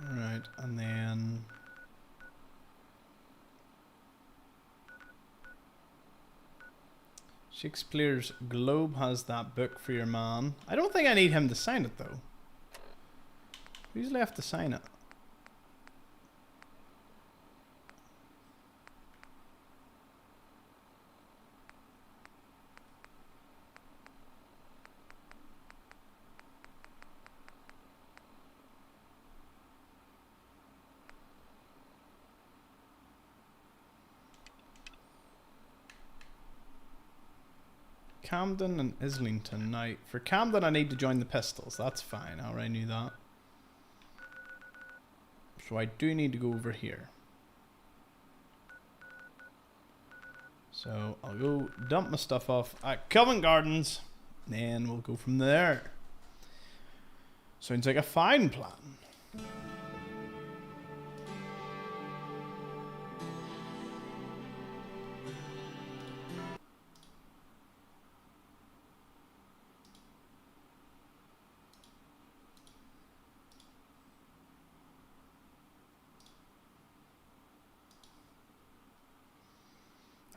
Alright, and then Shakespeare's Globe has that book for your man. I don't think I need him to sign it though. Who's left to sign it? Camden and Islington. Now, for Camden I need to join the Pistols. That's fine. I already knew that. So I do need to go over here. So I'll go dump my stuff off at Covent Gardens. Then we'll go from there. Sounds like a fine plan.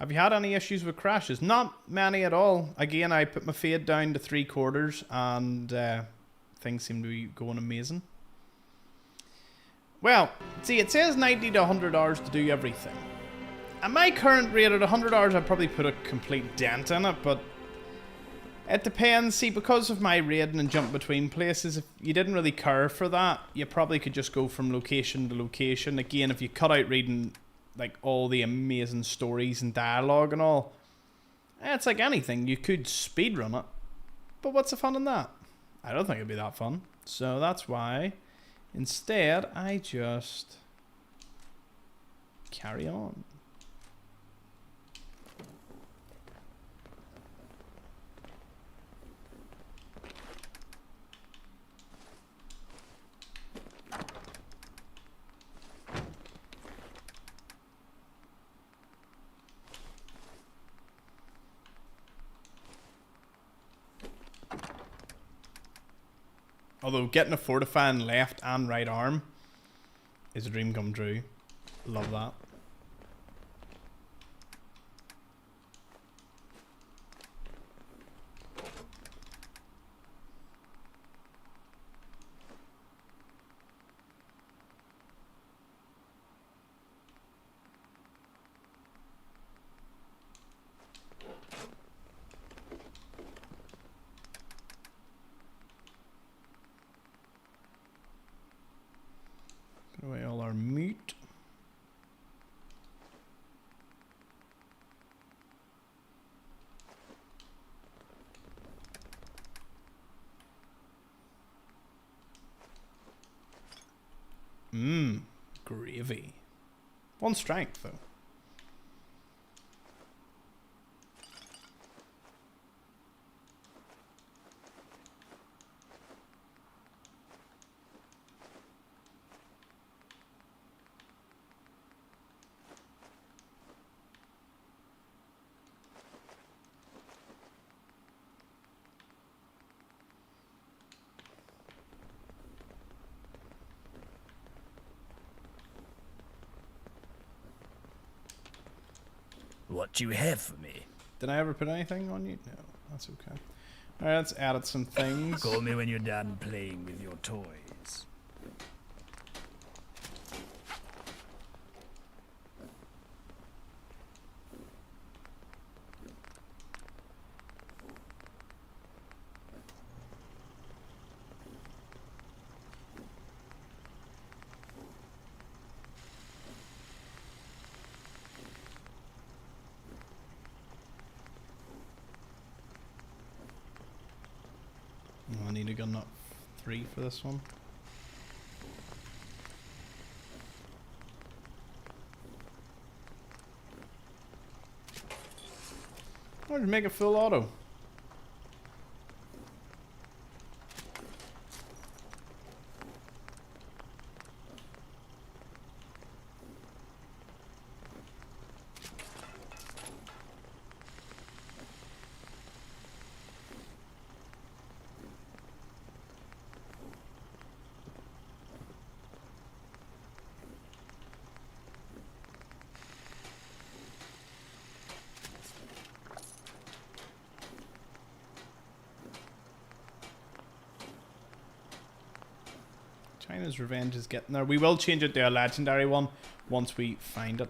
Have you had any issues with crashes? Not many at all. Again, I put my fade down to 3/4 and things seem to be going amazing. Well, see, it says 90 to 100 hours to do everything. At my current rate, at 100 hours, I'd probably put a complete dent in it, but it depends. See, because of my raiding and jump between places, if you didn't really care for that, you probably could just go from location to location. Again, if you cut out reading like all the amazing stories and dialogue and all, it's like anything, you could speedrun it, but what's the fun in that? I don't think it'd be that fun. So that's why instead I just carry on. Although getting a fortifying left and right arm is a dream come true. Love that. Put away all our meat. Mmm, gravy. 1 strength though. What do you have for me? Did I ever put anything on you? No, that's okay. Alright, let's add some things. Call me when you're done playing with your toys. Oh, I need a gun nut 3 for this one. Or to make it full auto. China's Revenge is getting there. We will change it to a legendary one once we find it.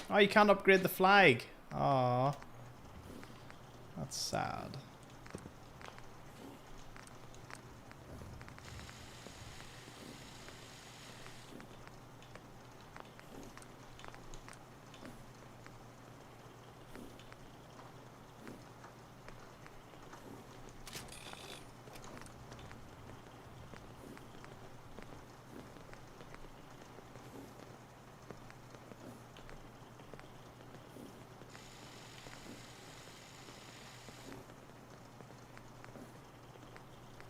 Oh, you can't upgrade the flag. Ah, that's sad.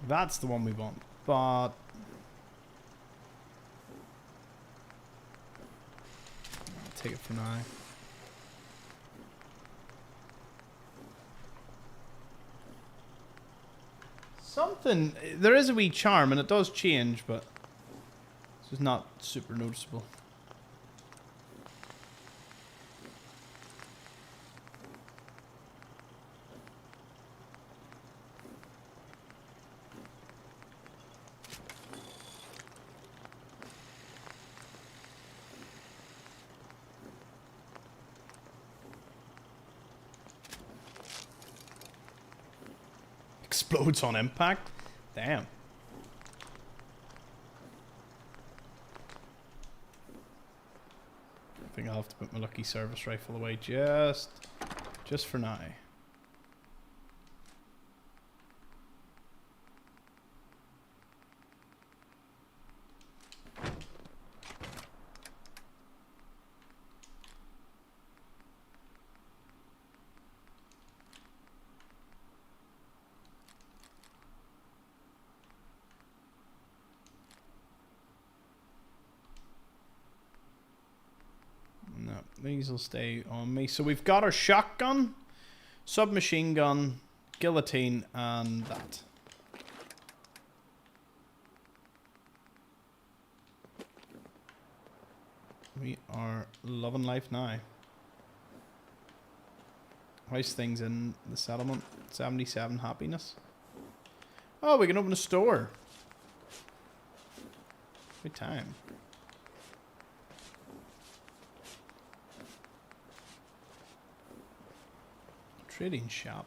That's the one we want, but I'll take it for now. Something, there is a wee charm and it does change, but it's just not super noticeable. Explodes on impact? Damn. I think I'll have to put my lucky service rifle away just for now. These will stay on me. So we've got our shotgun, submachine gun, guillotine, and that. We are loving life now. How's things in the settlement? 77 happiness. Oh, we can open a store. Good time. Trading shop.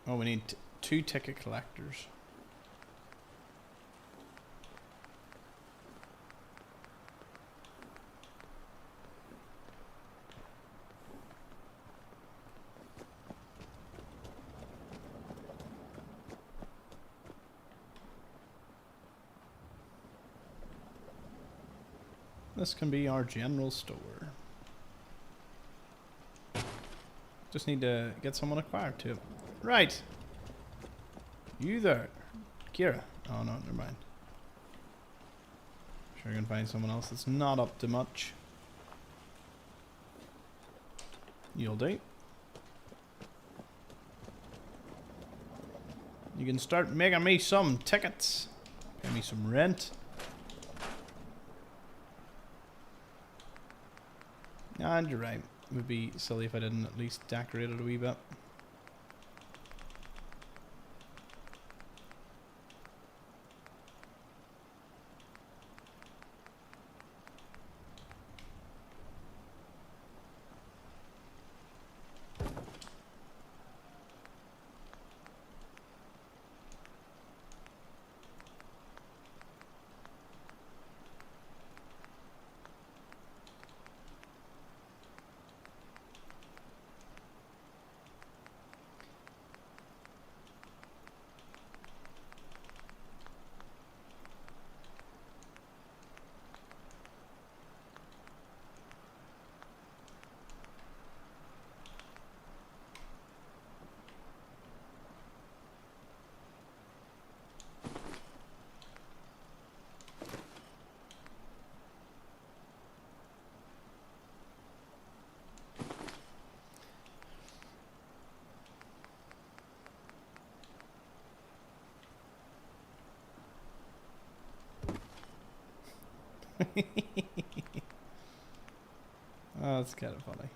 Oh, we need 2 ticket collectors. This can be our general store. Just need to get someone acquired to it. Right. You there. Kira. Oh no, never mind. Sure I can find someone else that's not up to much. You'll do. You can start making me some tickets. Pay me some rent. And you're right. It would be silly if I didn't at least decorate it a wee bit. Oh, that's kind of funny.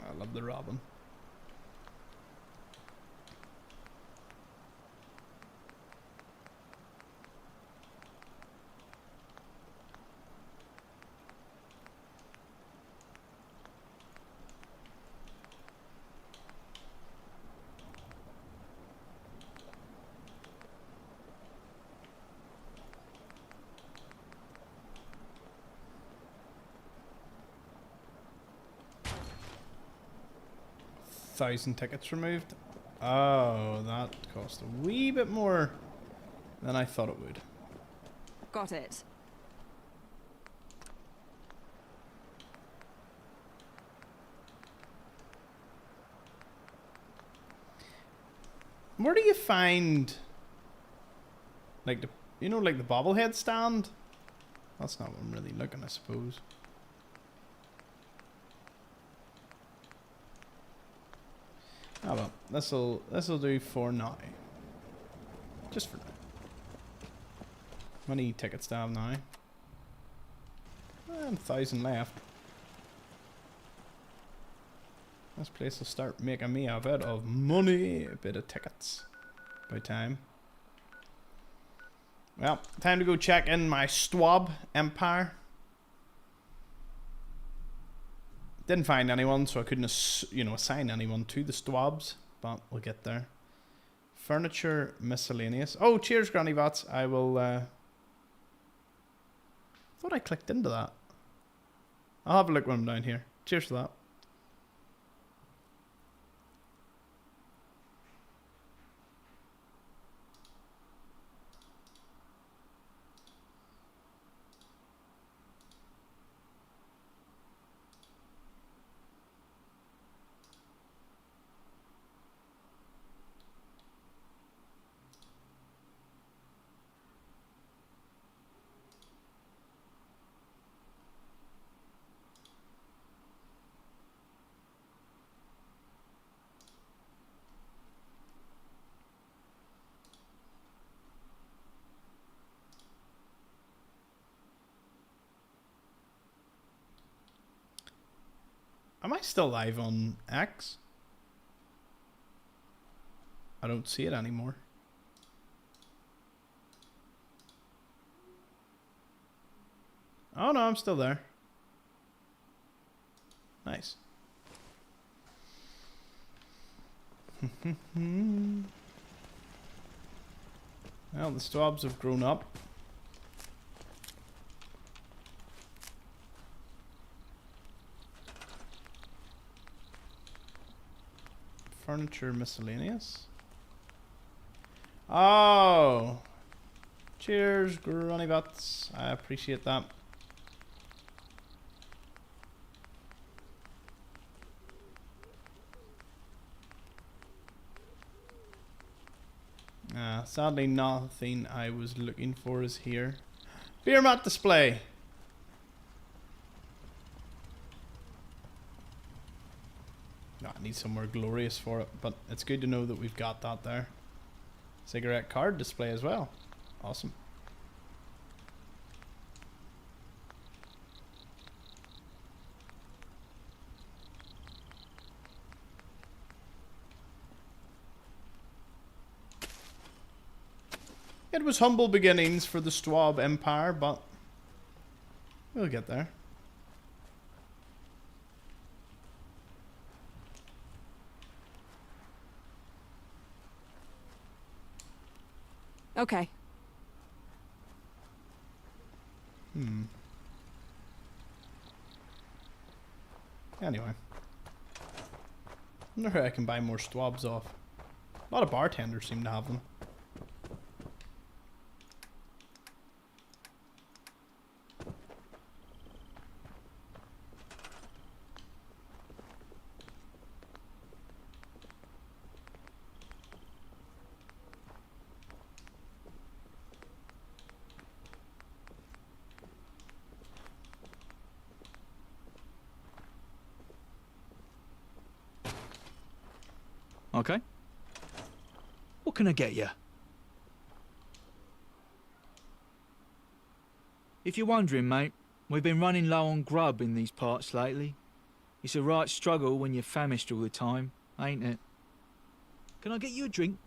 I love the robin. $1,000 tickets removed. Oh, that cost a wee bit more than I thought it would. Got it. Where do you find, like, the, you know, like the bobblehead stand? That's not what I'm really looking, I suppose. Oh well, this'll do for now. Just for now. How many tickets do I have now? 1,000 left. This place will start making me a bit of money, a bit of tickets. By time. Well, time to go check in my Stwab Empire. Didn't find anyone, so I couldn't, you know, assign anyone to the Stwabs, but we'll get there. Furniture miscellaneous. Oh, cheers, Granny Vats. I will. Thought I clicked into that. I'll have a look when I'm down here. Cheers for that. Am I still live on X? I don't see it anymore. Oh no, I'm still there. Nice. Well, the swabs have grown up. Furniture miscellaneous. Oh! Cheers, Granny Butts. I appreciate that. Sadly, nothing I was looking for is here. Beer mat display. No, I need somewhere glorious for it, but it's good to know that we've got that there. Cigarette card display as well. Awesome. It was humble beginnings for the Swab Empire, but we'll get there. Okay. Anyway. I wonder how I can buy more swabs off. A lot of bartenders seem to have them. Okay. What can I get you? If you're wondering, mate, we've been running low on grub in these parts lately. It's a right struggle when you're famished all the time, ain't it? Can I get you a drink?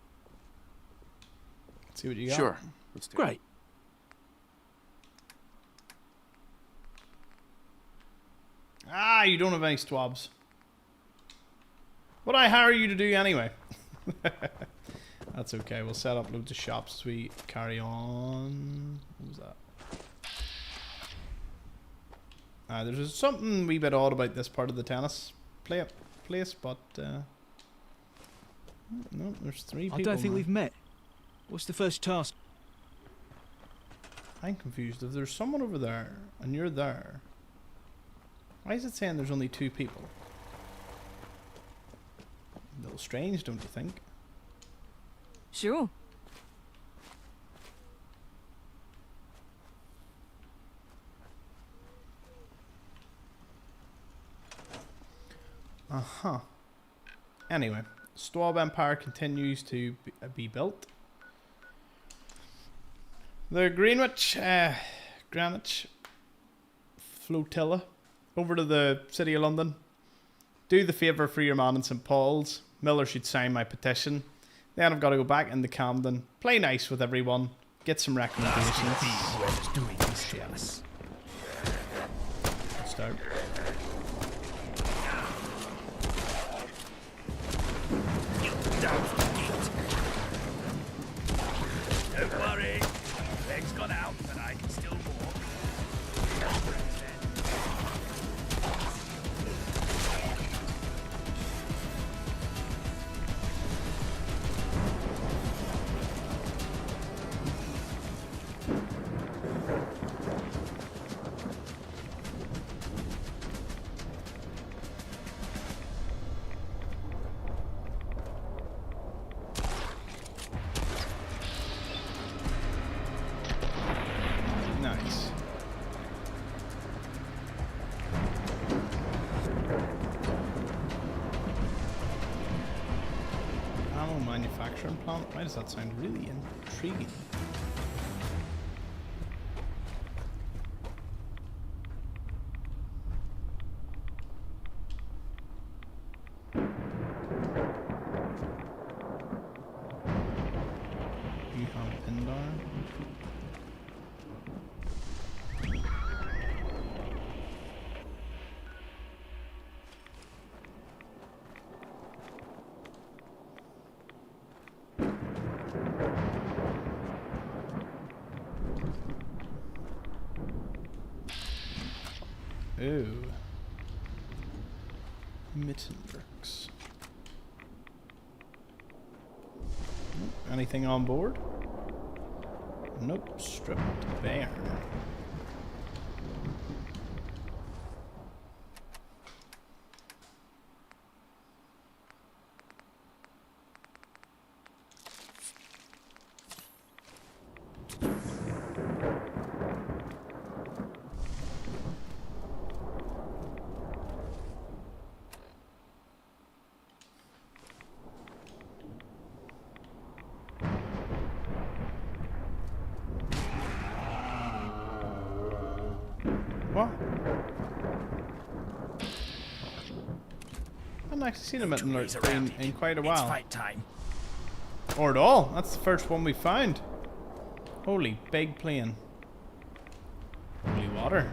See what you got. Sure. Let's do it. Great. Ah, you don't have any swabs. What I hire you to do anyway. That's okay. We'll set up loads of shops as we carry on. What was that? There's something a wee bit odd about this part of the tennis place, but no, there's 3 people. I don't think now. we've met. What's the first task? I'm confused. If there's someone over there and you're there, why is it saying there's only 2 people? A little strange, don't you think? Sure. Uh-huh. Anyway, Swab Empire continues to be built. The Greenwich flotilla over to the City of London. Do the favour for your man in St. Paul's. Miller should sign my petition. Then I've got to go back into Camden, play nice with everyone, get some recommendations. Start. Don't worry, leg's gone out, but I can still walk. Nice. Ammo manufacturing plant. Why does that sound really intriguing? Ooh. Mitten bricks. Anything on board? Nope. Stripped bare. What? I haven't actually seen him at in quite a while. It's fight time. Or at all. That's the first one we found. Holy big plane. Holy water.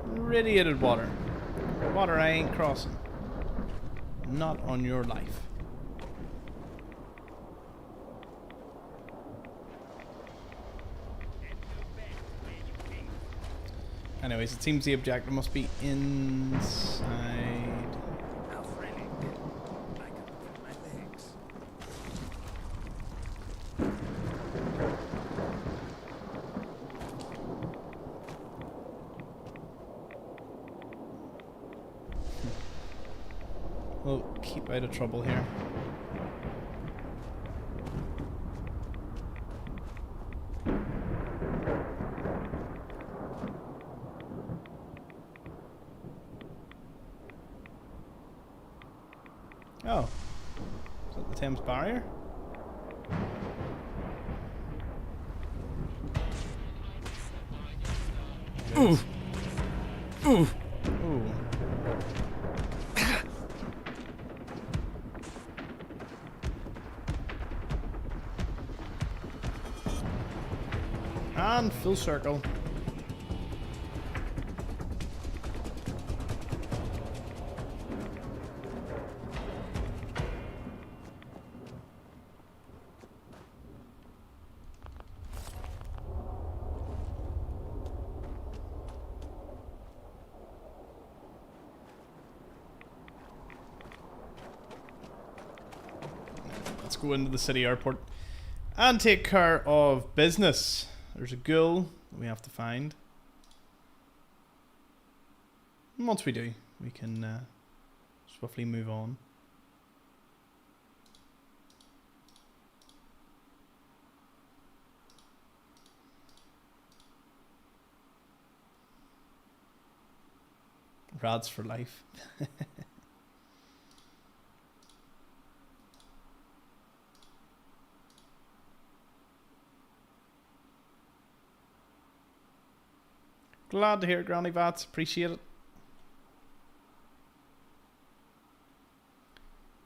Radiated water. Water I ain't crossing. Not on your life. Anyways, it seems the objective must be inside. We'll keep out of trouble here. Oh. Is that the Thames barrier? Ooh. Ooh. Ooh. And full circle. Let's go into the city airport and take care of business. There's a ghoul that we have to find. And once we do, we can swiftly move on. Rads for life. Glad to hear it, Granny Vats. Appreciate it.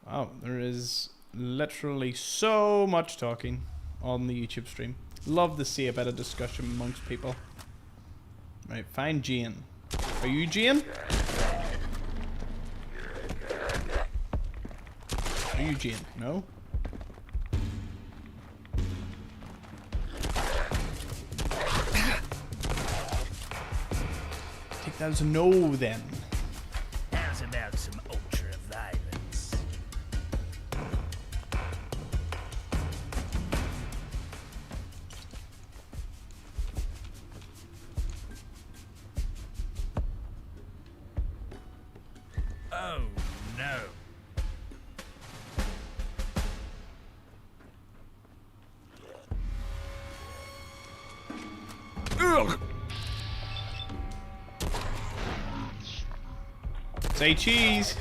Wow, there is literally so much talking on the YouTube stream. Love to see a bit of discussion amongst people. Right, find Jane. Are you Jane? Are you Jane? No? Take that as a no then. How's about some ultra violence? Oh no. Ugh. Say cheese.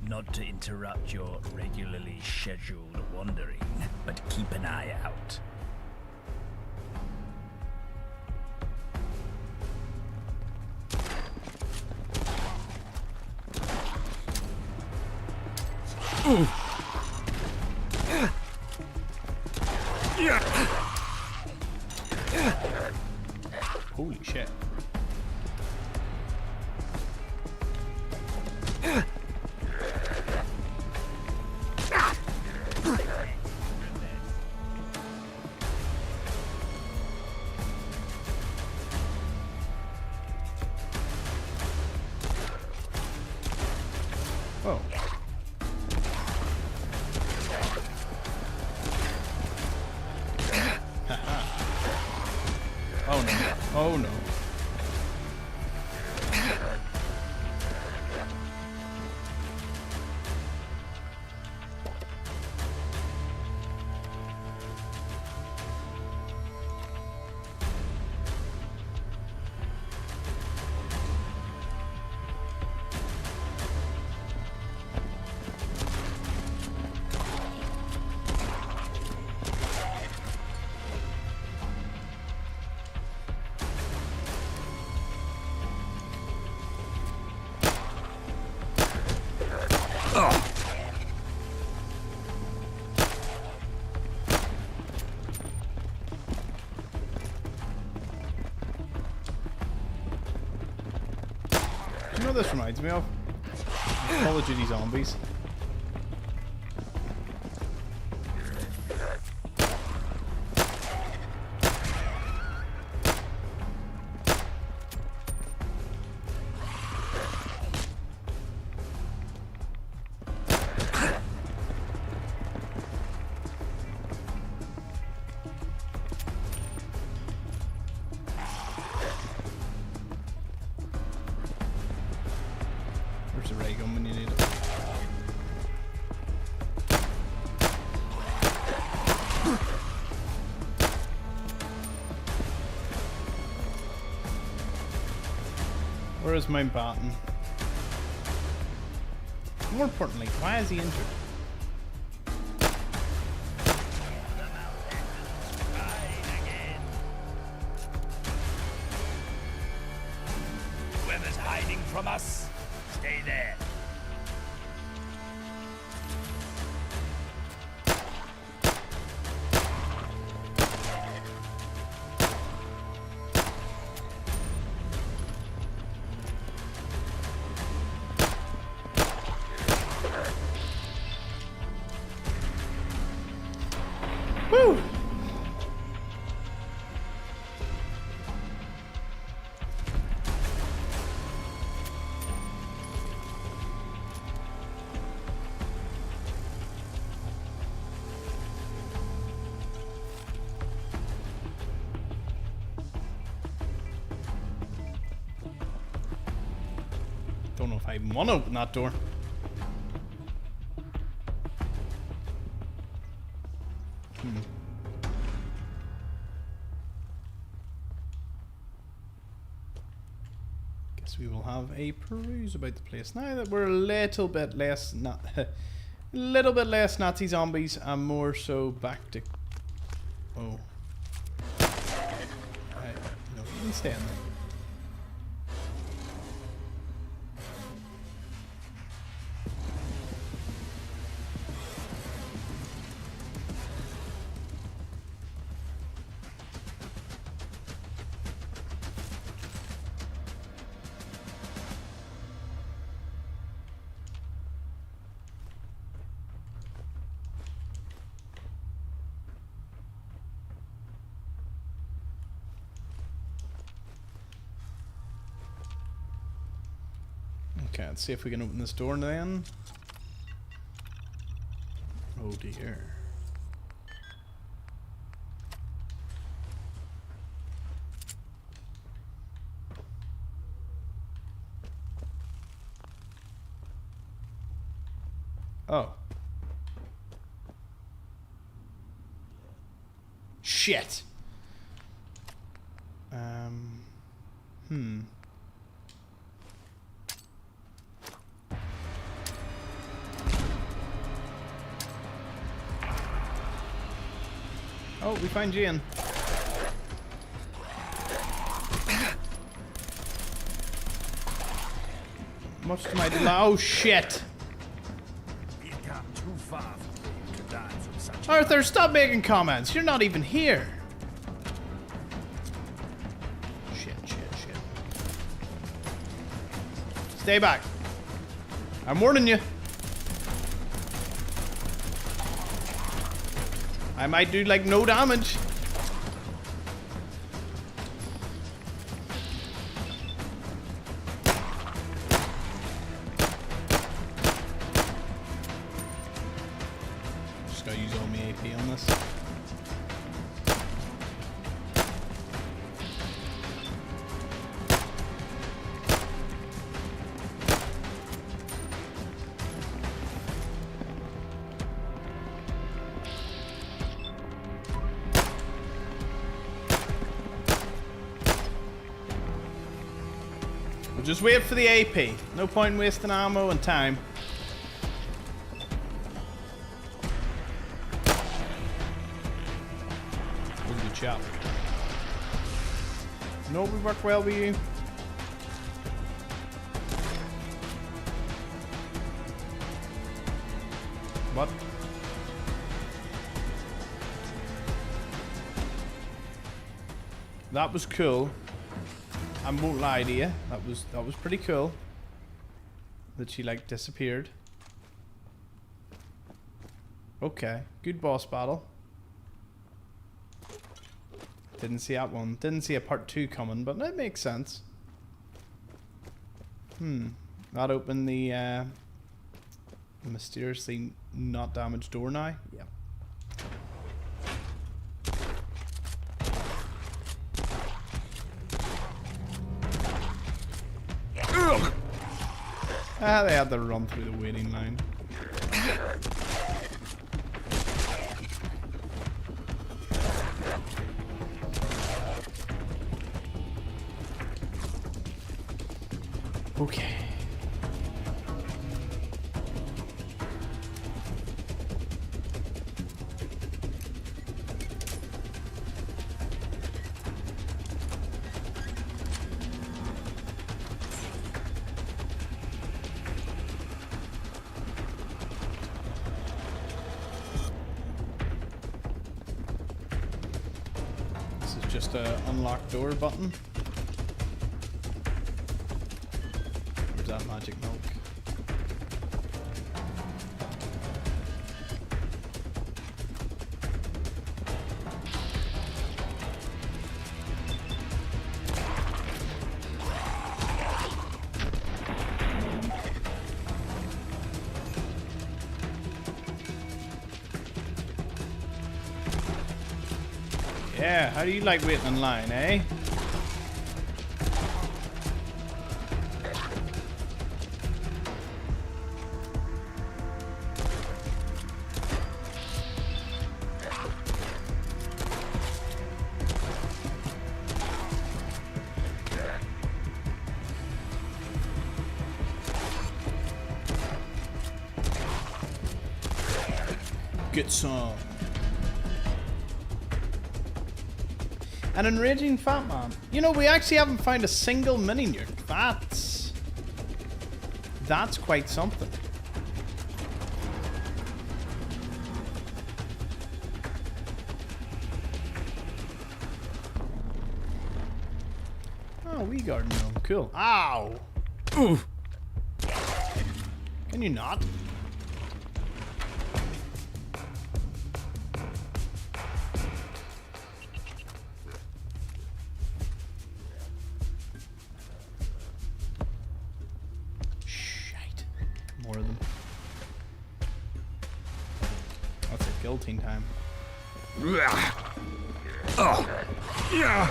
Not to interrupt your regularly scheduled wandering, but keep an eye out. Holy shit. Oh no. Oh no. You know what this reminds me of? Call of Duty Zombies. Where's the ray gun when you need it? Where is Mountbatten? More importantly, why is he injured? Whoever's hiding from us, stay there. Woo! Don't know if I even want to open that door. Guess we will have a peruse about the place now that we're a little bit less Nazi zombies and more so back to. Oh. Right. No, you can stay in there. Okay, let's see if we can open this door then. Oh dear. Oh. Shit. Oh, we find Jane. Much to my delight. Oh shit! Arthur, stop making comments. You're not even here. Shit. Stay back. I'm warning you. I might do like no damage. Just gotta use all my AP on this. We'll just wait for the AP. No point wasting ammo and time. Good chap. No, we work well with you. What? That was cool. I won't lie to you. That was pretty cool. That she like disappeared. Okay, good boss battle. Didn't see that one. Didn't see a part 2 coming, but that makes sense. That opened the mysteriously not damaged door now. Yeah. They had to run through the waiting line. Okay. This is just a unlock door button. That magic milk. Yeah, how do you like waiting in line, eh? Get some. An enraging fat man. You know, we actually haven't found a single mini nuke. That's quite something. Oh, we garden gnome. Cool. Ow! Oof. Can you not? More of them. That's a guillotine time. Oh. Yeah.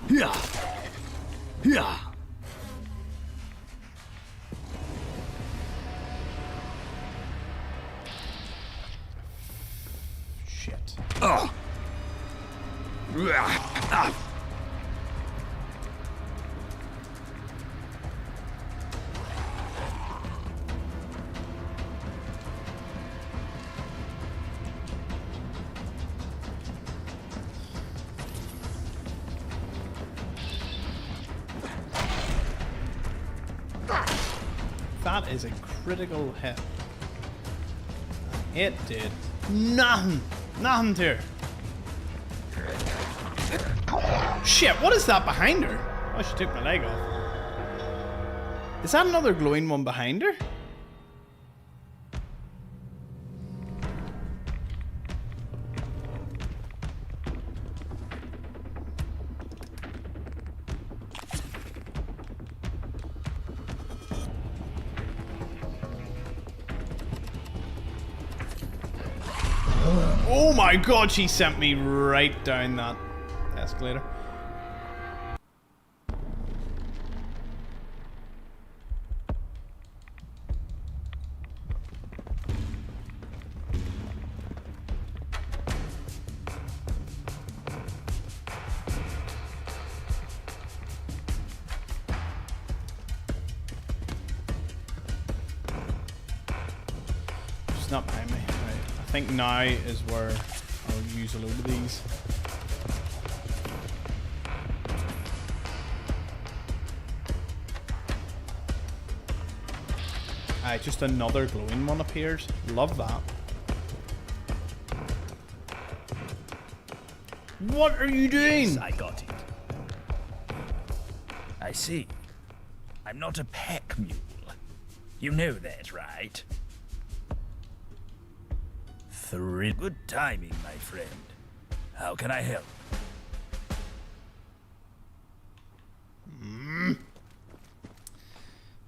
Yeah. Yeah. Shit. Oh. Ah. That is a critical hit. It did nothing. Nothing to her. Shit, what is that behind her? Oh, she took my leg off. Is that another glowing one behind her? Oh my god, she sent me right down that escalator. It's not behind me. Right. I think now is where I'll use a load of these. Aye, just another glowing one appears. Love that. What are you doing? Yes, I got it. I see. I'm not a pack mule. You know that, right? Good timing, my friend. How can I help?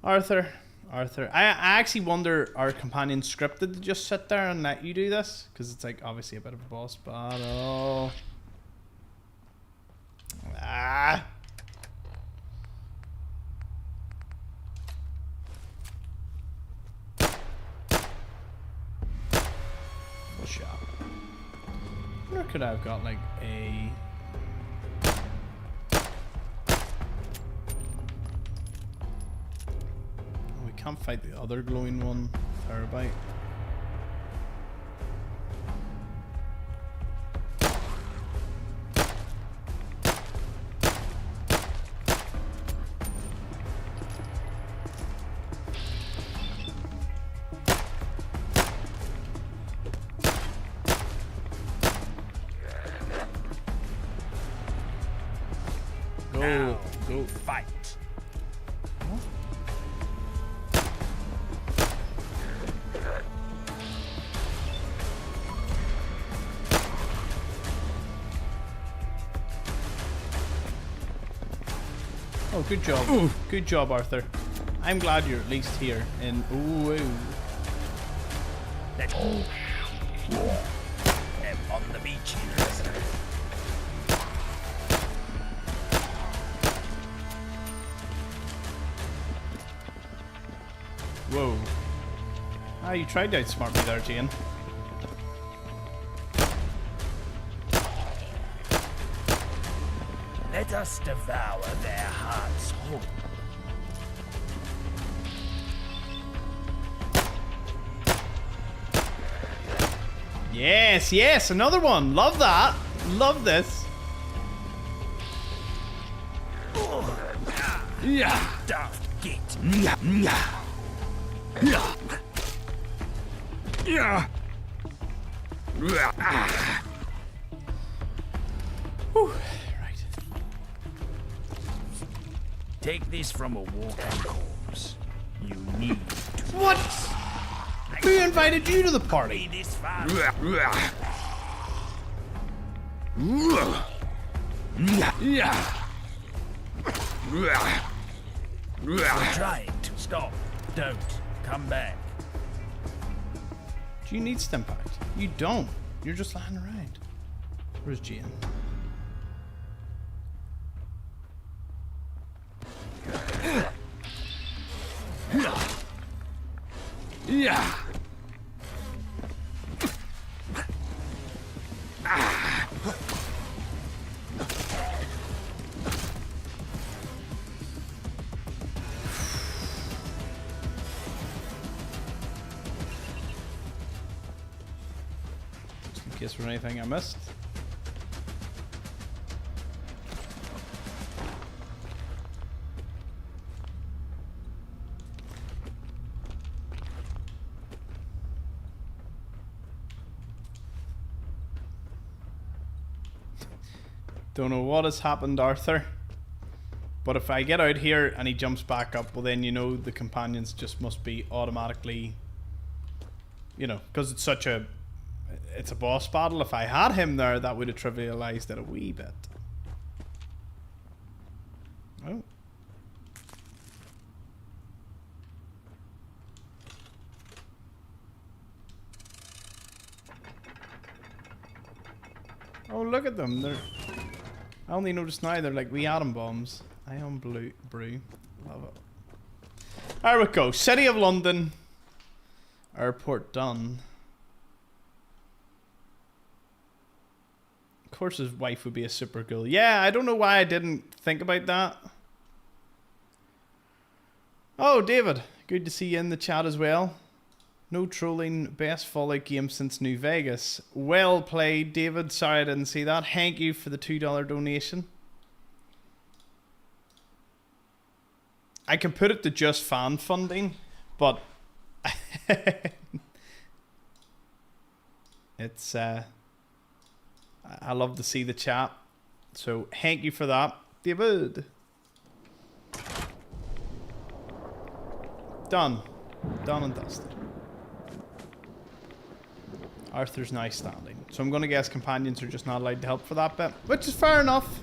Arthur. I actually wonder, are companions scripted to just sit there and let you do this? Because it's like obviously a bit of a boss battle. Ah. Full shot. Where could I have got like a... Can't fight the other glowing one, Terabyte. Go fight. Oh, good job. Ooh. Good job, Arthur. I'm glad you're at least here in... Ooh. Let's go. I'm on the beach here. Whoa. Ah, you tried to outsmart me there, Jane. Let us devour their hearts whole. Yes, yes, another one. Love that. Love this. Yeah. Daft git. Yeah. Whew. Take this from a walking corpse. You need to... What? Who invited you to the party? This far. Trying to stop. Don't come back. Do you need Stimpact? You don't. You're just lying around. Where's Jane? Yeah. Just in case there's anything I missed. Don't know what has happened, Arthur. But if I get out here and he jumps back up, well then you know the companions just must be automatically, you know, because it's such a, it's a boss battle. If I had him there, that would have trivialized it a wee bit. Oh. Oh, look at them. They're... I only noticed now they're like wee atom bombs. Ion blue brew. Love it. There we go. City of London. Airport done. Of course his wife would be a super girl. Yeah, I don't know why I didn't think about that. Oh, David. Good to see you in the chat as well. No trolling. Best Fallout game since New Vegas. Well played, David. Sorry I didn't see that. Thank you for the $2 donation. I can put it to just fan funding, but it's I love to see the chat. So thank you for that, David. Done. Done and dusted. Arthur's now standing. So I'm going to guess companions are just not allowed to help for that bit, which is fair enough.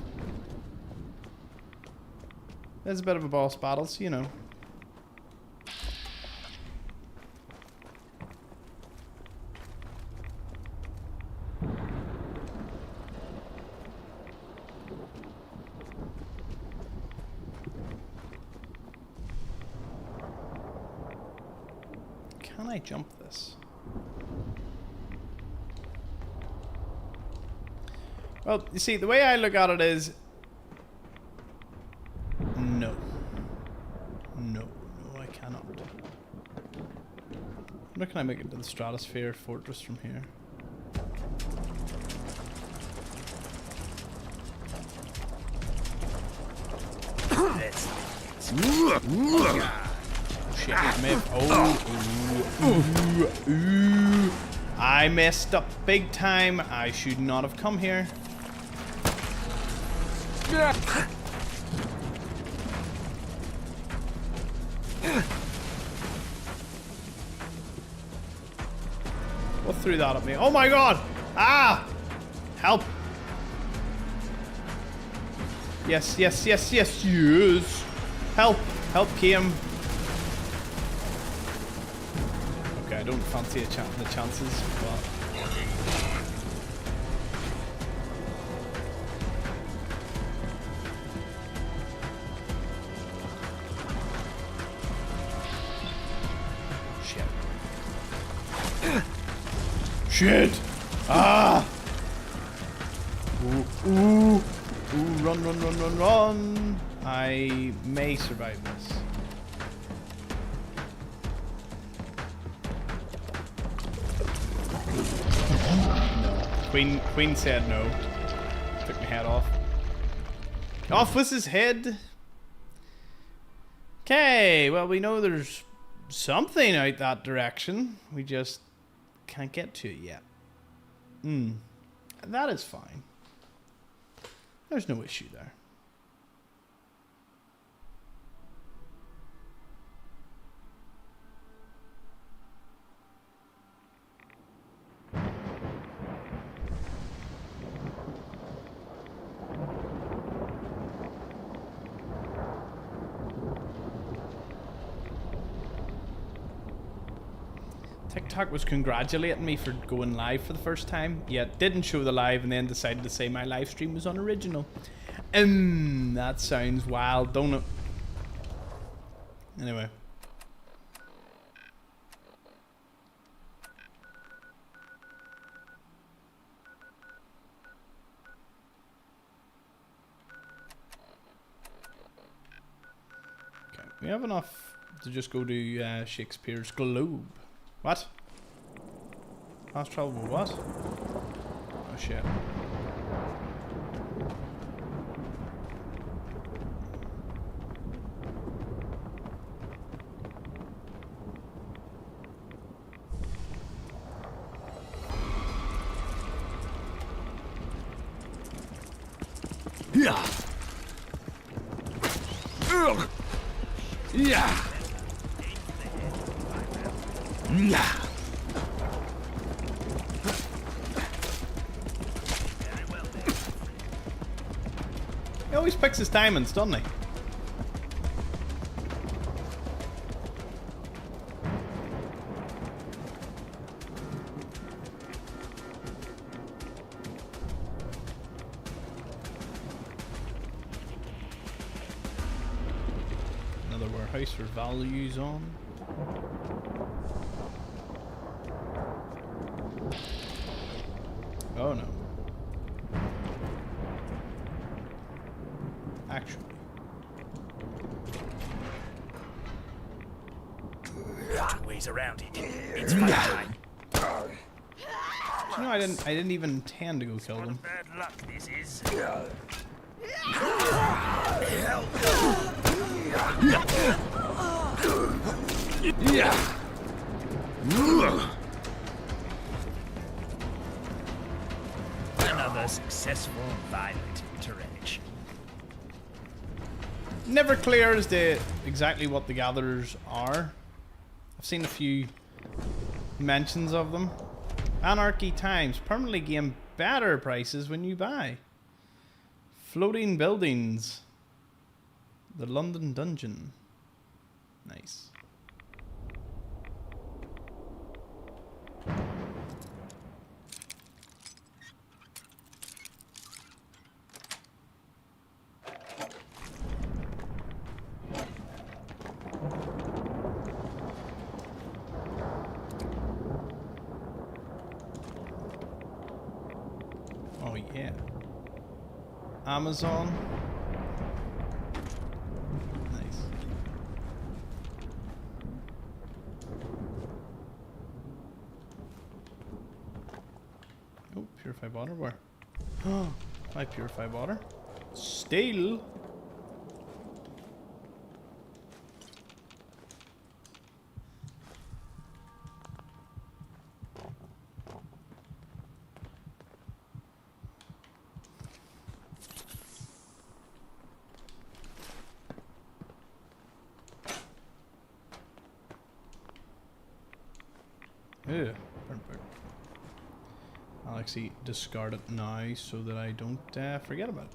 There's a bit of a boss battle, so you know. Can I jump this? Well, you see, the way I look at it is... No. No, no, I cannot. Where can I make it to the Stratosphere Fortress from here? Shit, I messed up big time. I should not have come here. What threw that at me? Oh my god! Ah! Help! Yes, yes, yes, yes, yes! Help! Help came. Okay, I don't fancy the chances, but... Shit! Ah! Ooh, ooh, ooh, run, run, run, run, run! I may survive this. No. Queen said no. Took my head off. Off with his head! Okay, well we know there's something out that direction. We just can't get to it yet. That is fine. There's no issue there. TikTok was congratulating me for going live for the first time, yet didn't show the live and then decided to say my live stream was unoriginal. That sounds wild, don't it? Anyway. Okay, we have enough to just go to Shakespeare's Globe. What? Fast travel what? Oh shit. Yeah. Yeah. Yeah. He always picks his diamonds, doesn't he? warehouse for values on. Oh no. Actually. Two ways around it. It's fight time. You know, I didn't even intend to go kill them. Bad luck this is. Another successful violent interaction. Never clear as to exactly what the gatherers are. I've seen a few mentions of them. Anarchy Times permanently gain better prices when you buy. Floating buildings. The London dungeon. Nice. Oh yeah. Amazon. Nice. Oh, purified water where? Oh, I purify water. Steel. Ew, burn. I'll actually discard it now so that I don't forget about it.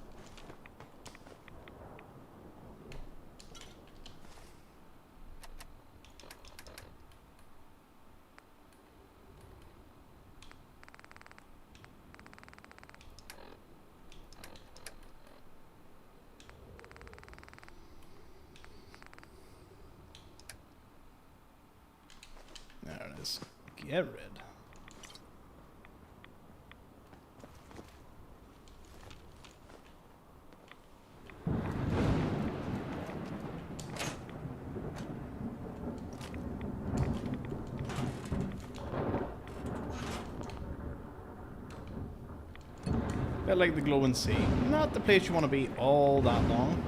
There it is. Get rid. Bit like the glowing sea. Not the place you want to be all that long.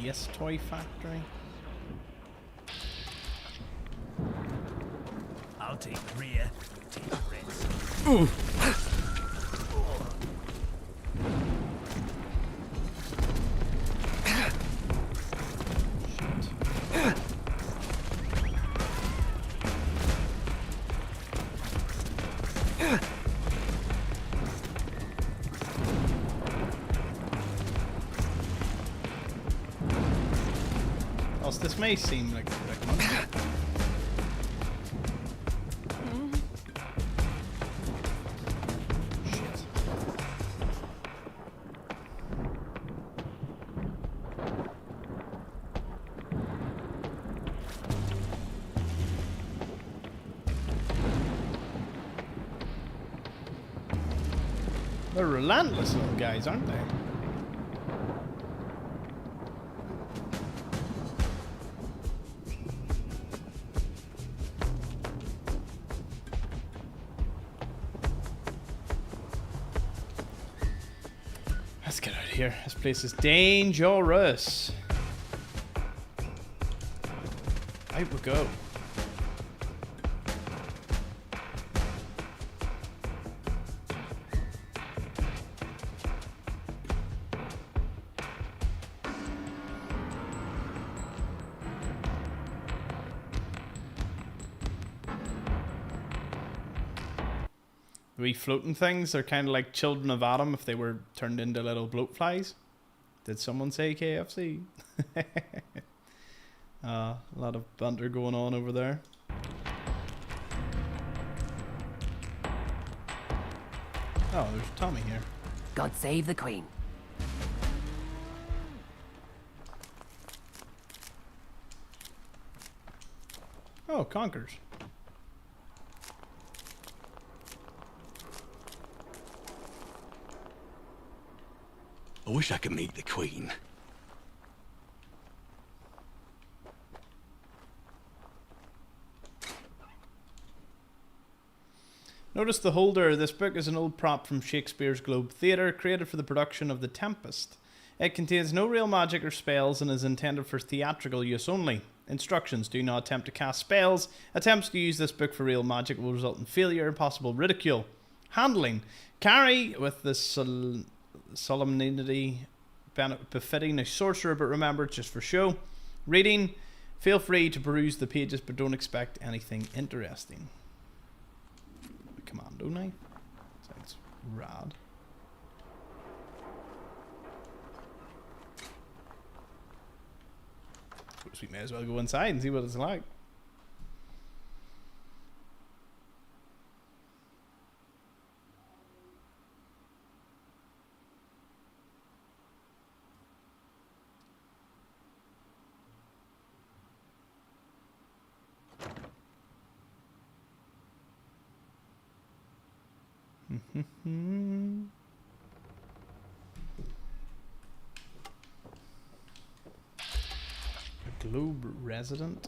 Yes, toy factory. I'll take the rear, take the rest. Else this may seem like a predicament. Shit. They're relentless little guys, aren't they? Let's get out of here. This place is dangerous. Out we go. The wee floating things, they're kind of like children of Adam if they were turned into little bloatflies. Did someone say KFC? A lot of banter going on over there. Oh, there's Tommy here. God save the Queen. Oh, conkers. I wish I could meet the Queen. Notice the holder. This book is an old prop from Shakespeare's Globe Theatre, created for the production of The Tempest. It contains no real magic or spells and is intended for theatrical use only. Instructions: do not attempt to cast spells. Attempts to use this book for real magic will result in failure and possible ridicule. Handling: carry with the solemnity befitting a sorcerer, but remember, it's just for show. Reading: feel free to peruse the pages, but don't expect anything interesting. A commando knife? Sounds rad. Suppose we may as well go inside and see what it's like. A Globe resident.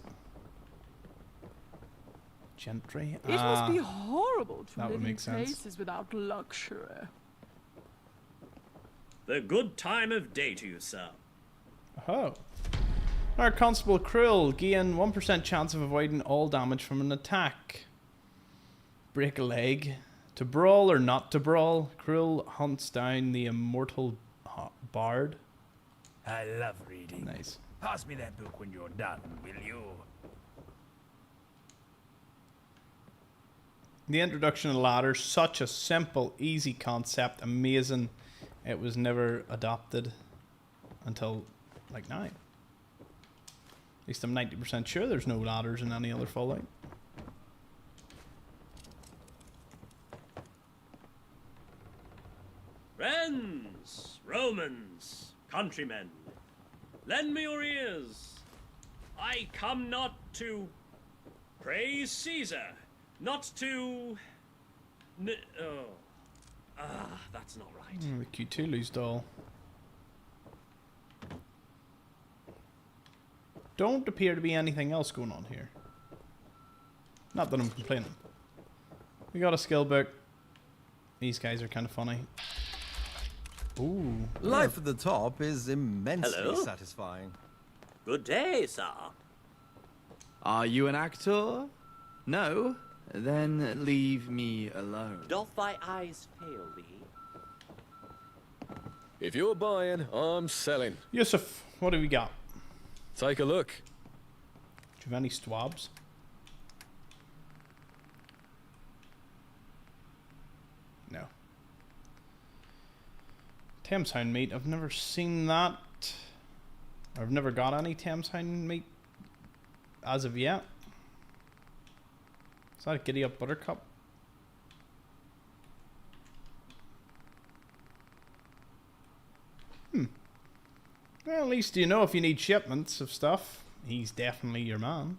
Gentry. It must be horrible to that would live in make sense. places without luxury. The good time of day to you, sir. Oh. Our Constable Cruel. Gain 1% chance of avoiding all damage from an attack. Break a leg. To brawl or not to brawl, Cruel hunts down the immortal bard. I love reading. Nice. Pass me that book when you're done, will you? The introduction of ladder, such a simple, easy concept, amazing. It was never adopted until like now. At least I'm 90% sure there's no ladders in any other Fallout. Friends, Romans, countrymen, lend me your ears. I come not to praise Caesar, not to... that's not right. The Cthulhu's doll. Don't appear to be anything else going on here. Not that I'm complaining. We got a skill book. These guys are kind of funny. Ooh. Life at the top is immensely Hello? satisfying. Good day, sir. Are you an actor? No? Then leave me alone. Doth thy eyes fail thee? If you're buying, I'm selling. Yusuf, what have we got? Take a look. Do you have any swabs? No. Thames Hound meat. I've never seen that. I've never got any Thames Hound meat as of yet. Is that a Giddy Up Buttercup? Well, at least you know if you need shipments of stuff. He's definitely your man.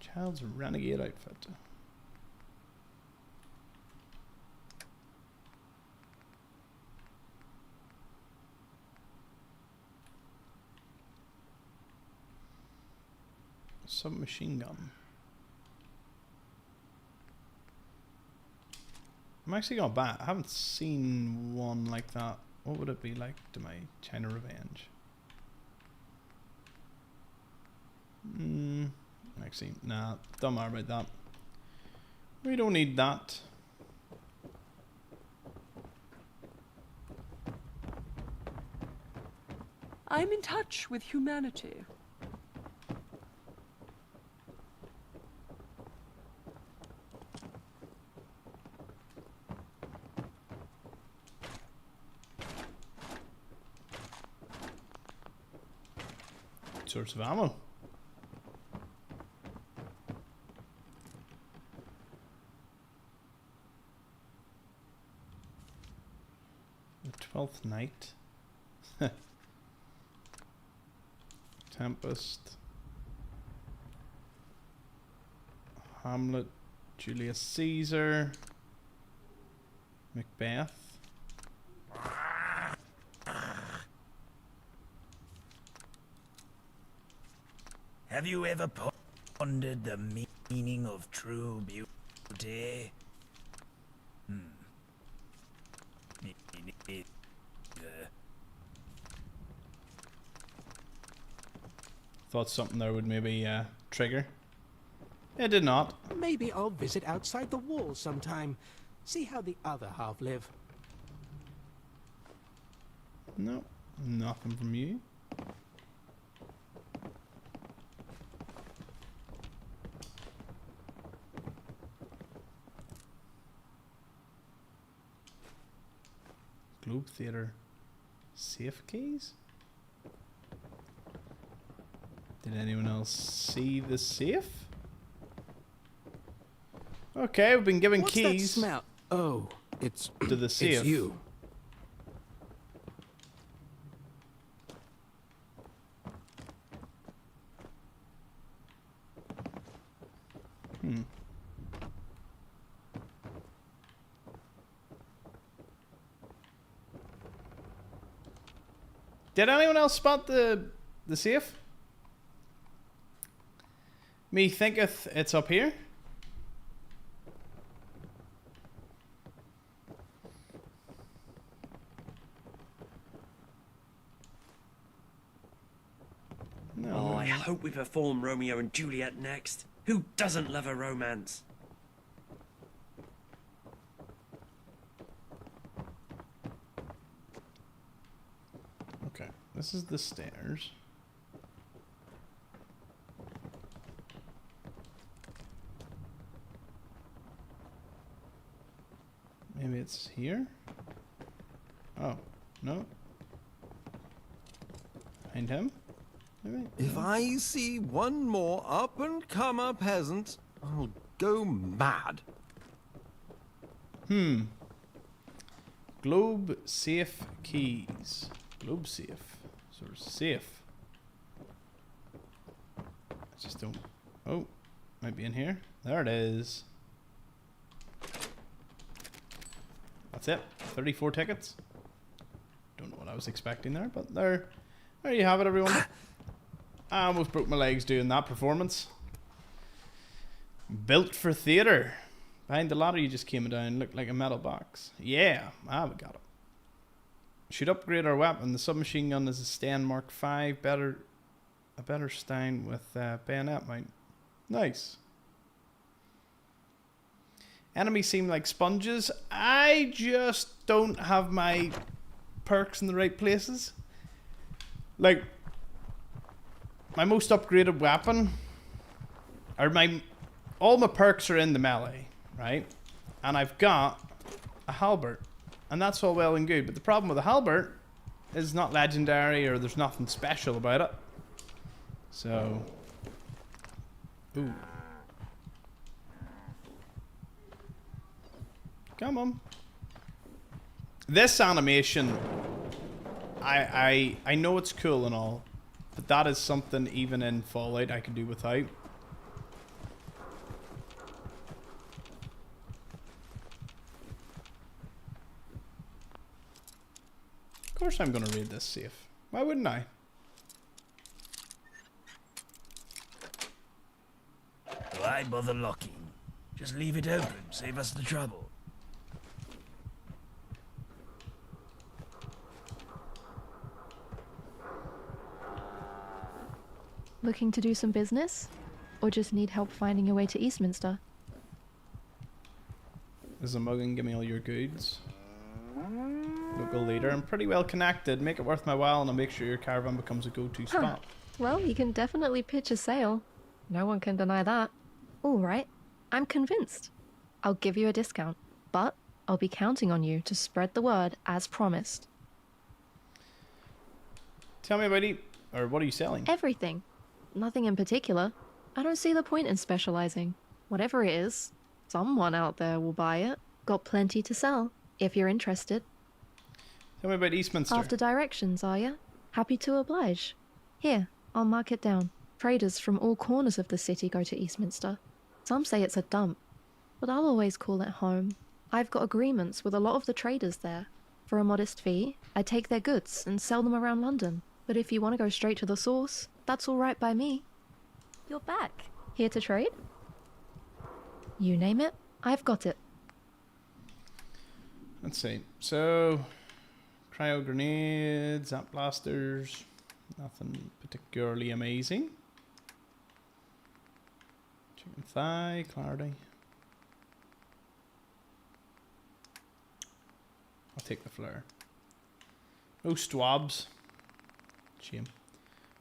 Child's renegade outfit. Submachine gun. I'm actually gonna bat. I haven't seen one like that. What would it be like to my China Revenge? Actually, nah, don't matter about that. We don't need that. I'm in touch with humanity. sorts of ammo. The 12th night. Tempest. Hamlet. Julius Caesar. Macbeth. Have you ever pondered the meaning of true beauty? Me neither. Thought something there would maybe trigger. It did not. Maybe I'll visit outside the walls sometime. See how the other half live. No, nothing from you. Globe Theatre safe keys? Did anyone else see the safe? Okay, we've been given What's keys. That smell? Oh, it's to the safe. It's you. Did anyone else spot the safe? Me thinketh it's up here. No, Oh, I hope we perform Romeo and Juliet next. Who doesn't love a romance? Okay, this is the stairs. Maybe it's here? Oh, no. Behind him? Maybe? If I see one more up-and-comer peasant, I'll go mad. Globe safe keys. Globe safe. Sort of safe. I just don't... Oh, might be in here. There it is. That's it. 34 tickets. Don't know what I was expecting there, but there you have it, everyone. I almost broke my legs doing that performance. Built for theatre. Behind the ladder you just came down looked like a metal box. Yeah, we got it. Should upgrade our weapon. The submachine gun is a Stein Mark V. A better Stein with bayonet mount. Nice. Enemies seem like sponges. I just don't have my perks in the right places. Like, my most upgraded weapon, or all my perks are in the melee, right? And I've got a halberd, and that's all well and good. But the problem with the halberd is it's not legendary, or there's nothing special about it. So, ooh. Come on. This animation, I know it's cool and all, but that is something even in Fallout I could do without. Of course I'm gonna read this safe. Why wouldn't I? Why bother locking? Just leave it open, save us the trouble. Looking to do some business? Or just need help finding your way to Eastminster? There's a mugging, give me all your goods. Local leader, I'm pretty well connected. Make it worth my while and I'll make sure your caravan becomes a go-to spot. Well, you can definitely pitch a sale. No one can deny that. All right, I'm convinced. I'll give you a discount, but I'll be counting on you to spread the word as promised. Tell me, buddy, Or what are you selling? Everything. Nothing in particular. I don't see the point in specializing. Whatever it is, someone out there will buy it. Got plenty to sell, if you're interested. Tell me about Eastminster. After directions, are ya? Happy to oblige. Here, I'll mark it down. Traders from all corners of the city go to Eastminster. Some say it's a dump, but I'll always call it home. I've got agreements with a lot of the traders there. For a modest fee, I take their goods and sell them around London. But if you want to go straight to the source, that's all right by me. You're back. Here to trade? You name it, I've got it. Let's see. So, cryo grenades, zap blasters, nothing particularly amazing. Chicken thigh, clarity. I'll take the flare. No swabs. Shame.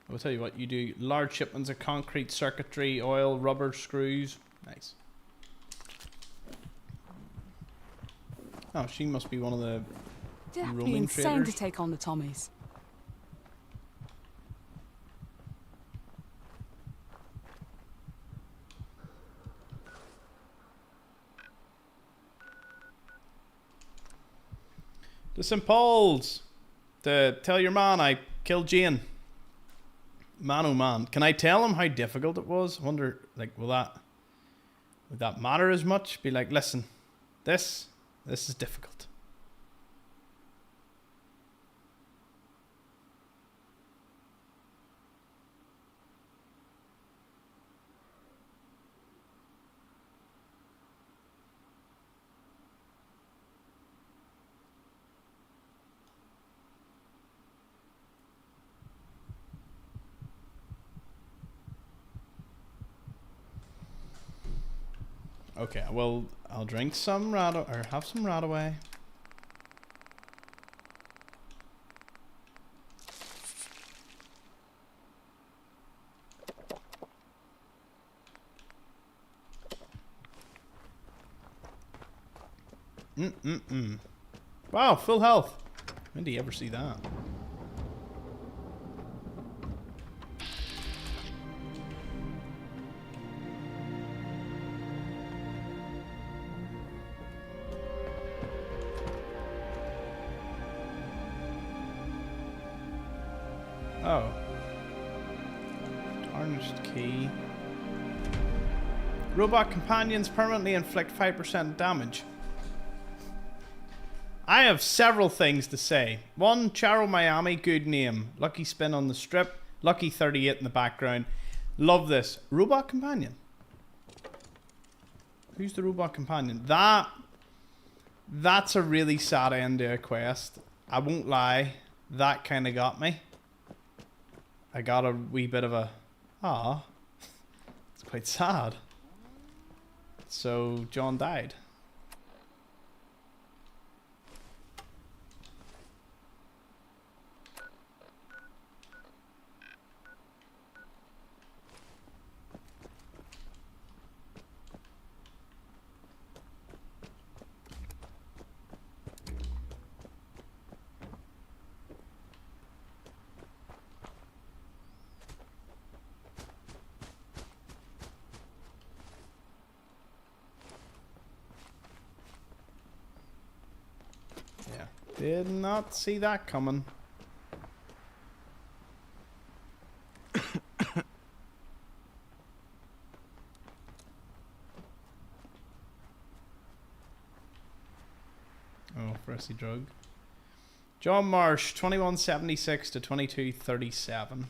I will tell you what, you do large shipments of concrete, circuitry, oil, rubber, screws. Nice. Oh, she must be one of the It'd have to be roaming insane traders. to take on the Tommies. The St. Paul's. To tell your man I killed Jane. Man oh man. Can I tell him how difficult it was? I wonder, like, would that matter as much? Be like, listen, this is difficult. Okay, well, I'll drink some or have some Radaway. Wow, full health. When do you ever see that? Oh. Tarnished key. Robot companions permanently inflict 5% damage. I have several things to say. One, Charo Miami, good name. Lucky spin on the strip. Lucky 38 in the background. Love this. Robot companion. Who's the robot companion? That's a really sad end to a quest. I won't lie. That kind of got me. I got a wee bit of a... Ah. It's quite sad. So, John died. Did not see that coming. Oh, freshly drug. John Marsh, 2176 to 2237.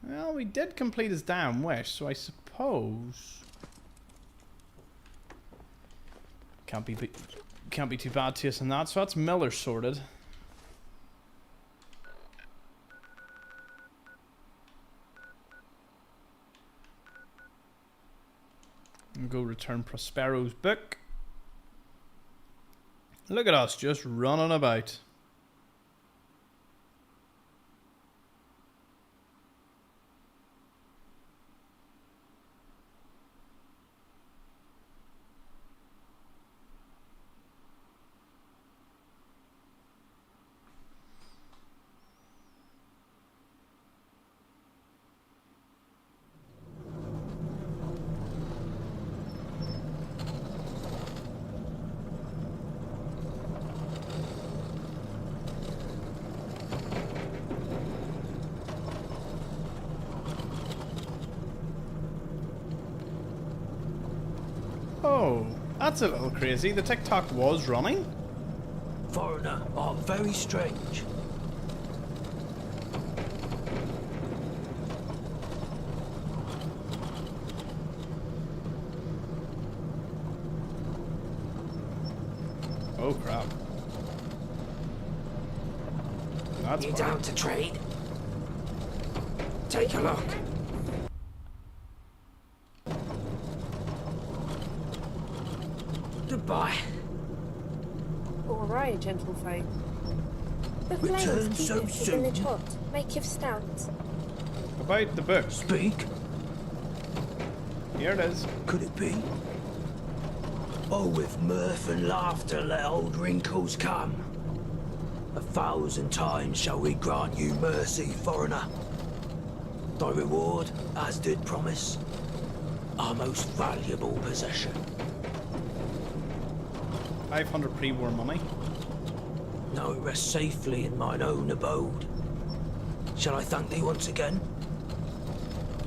Well, we did complete his damn wish, so I suppose can't be too bad to us in that. So that's Miller sorted. And go return Prospero's book. Look at us just running about. That's a little crazy. The TikTok was running. Foreigner are very strange. Oh crap. That's You bad. down to trade? Take a look. Goodbye. All right, gentlefolk. The Return flames keep so the soon? village hot. Make you stout. About the book. Speak. Here it is. Could it be? Oh, with mirth and laughter let old wrinkles come. 1,000 times shall we grant you mercy, foreigner. Thy reward, as did promise, our most valuable possession. 500 pre-war money. Now it rests safely in mine own abode. Shall I thank thee once again?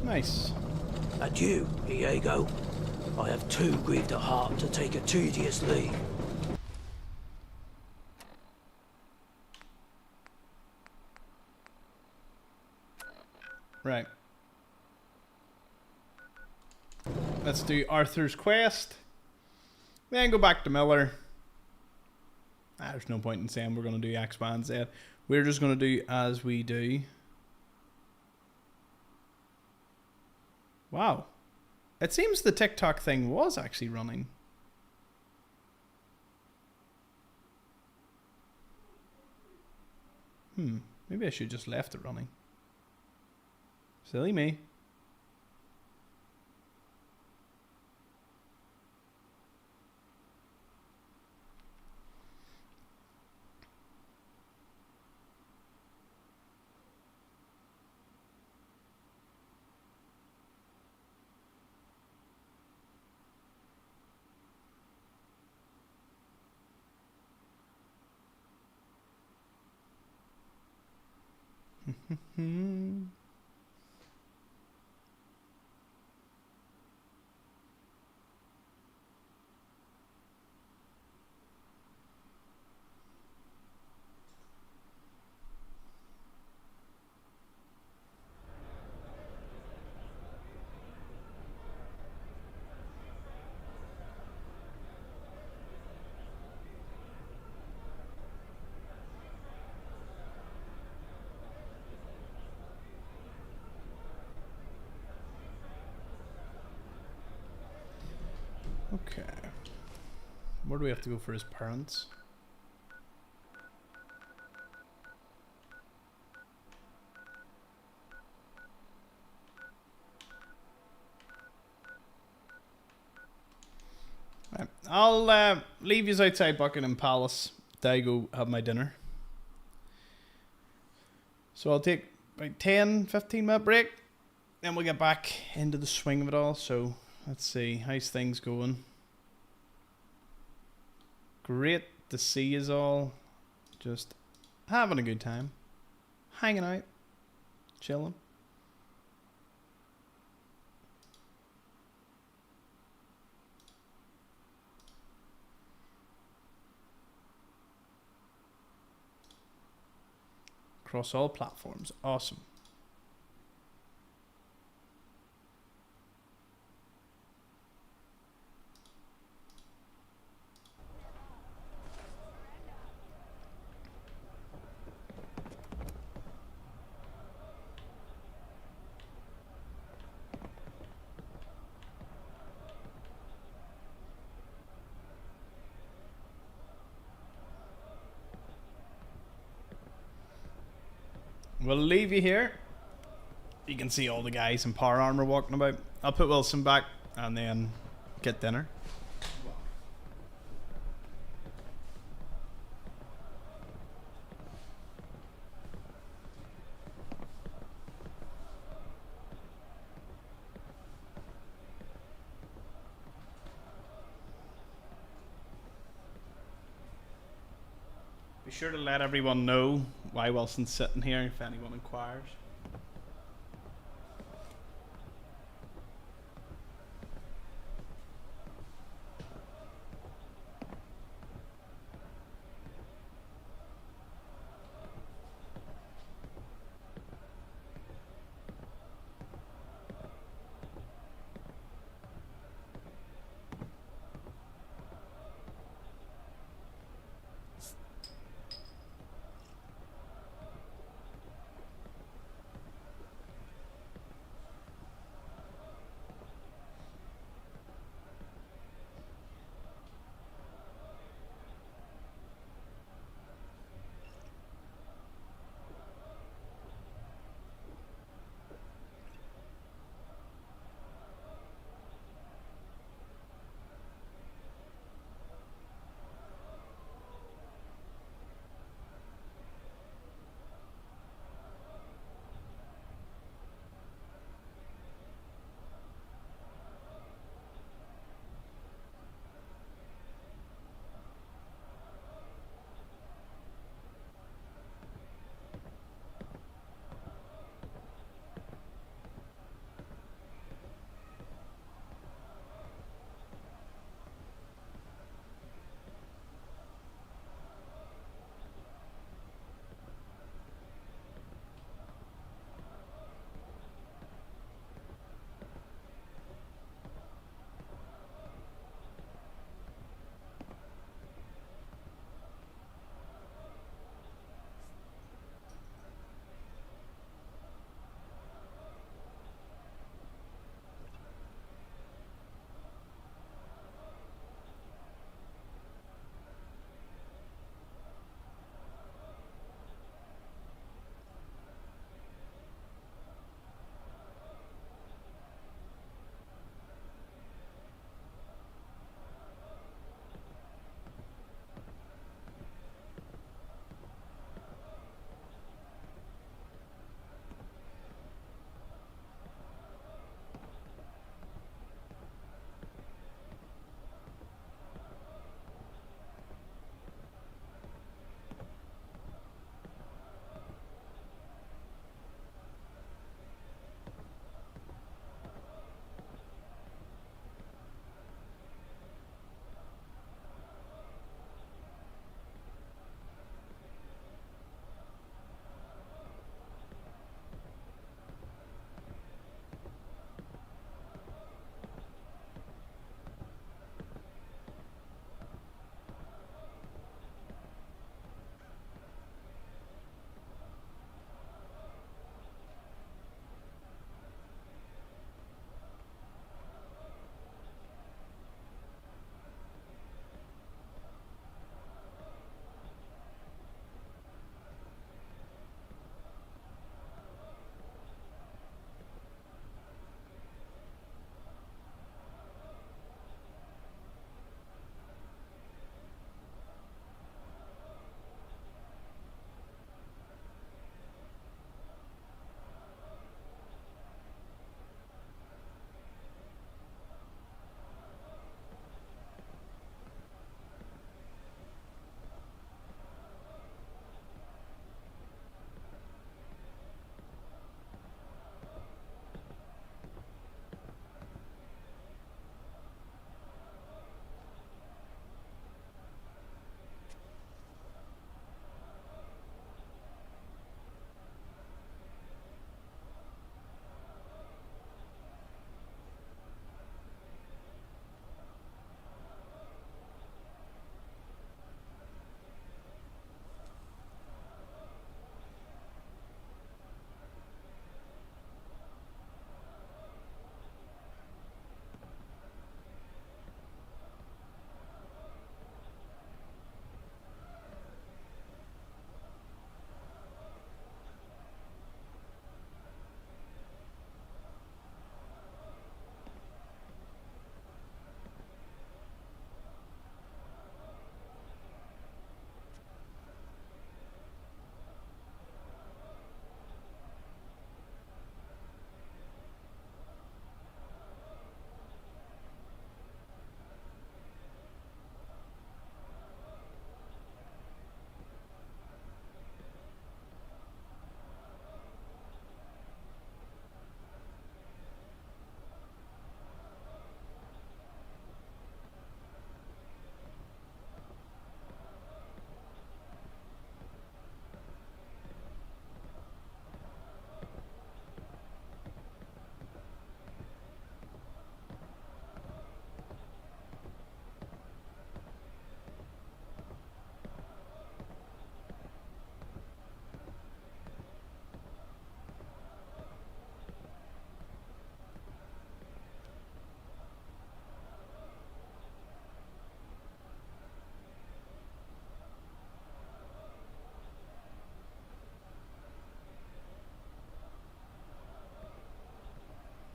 Nice. And you, Diego. I have too grieved at heart to take a tedious leave. Right. Let's do Arthur's quest. Then go back to Miller. There's no point in saying we're going to do X, Y, and Z. We're just going to do as we do. Wow. It seems the TikTok thing was actually running. Maybe I should just left it running. Silly me. Okay. Where do we have to go for his parents? Right. I'll leave you outside Buckingham Palace. There I go have my dinner. So I'll take about 10-15 minute break. Then we'll get back into the swing of it all. So let's see, how's things going? Great to see you all. Just having a good time. Hanging out. Chilling. Across all platforms. Awesome. We'll leave you here. You can see all the guys in power armor walking about. I'll put Wilson back and then get dinner. Be sure to let everyone know why Wilson's sitting here if anyone inquires.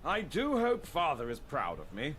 I do hope Father is proud of me.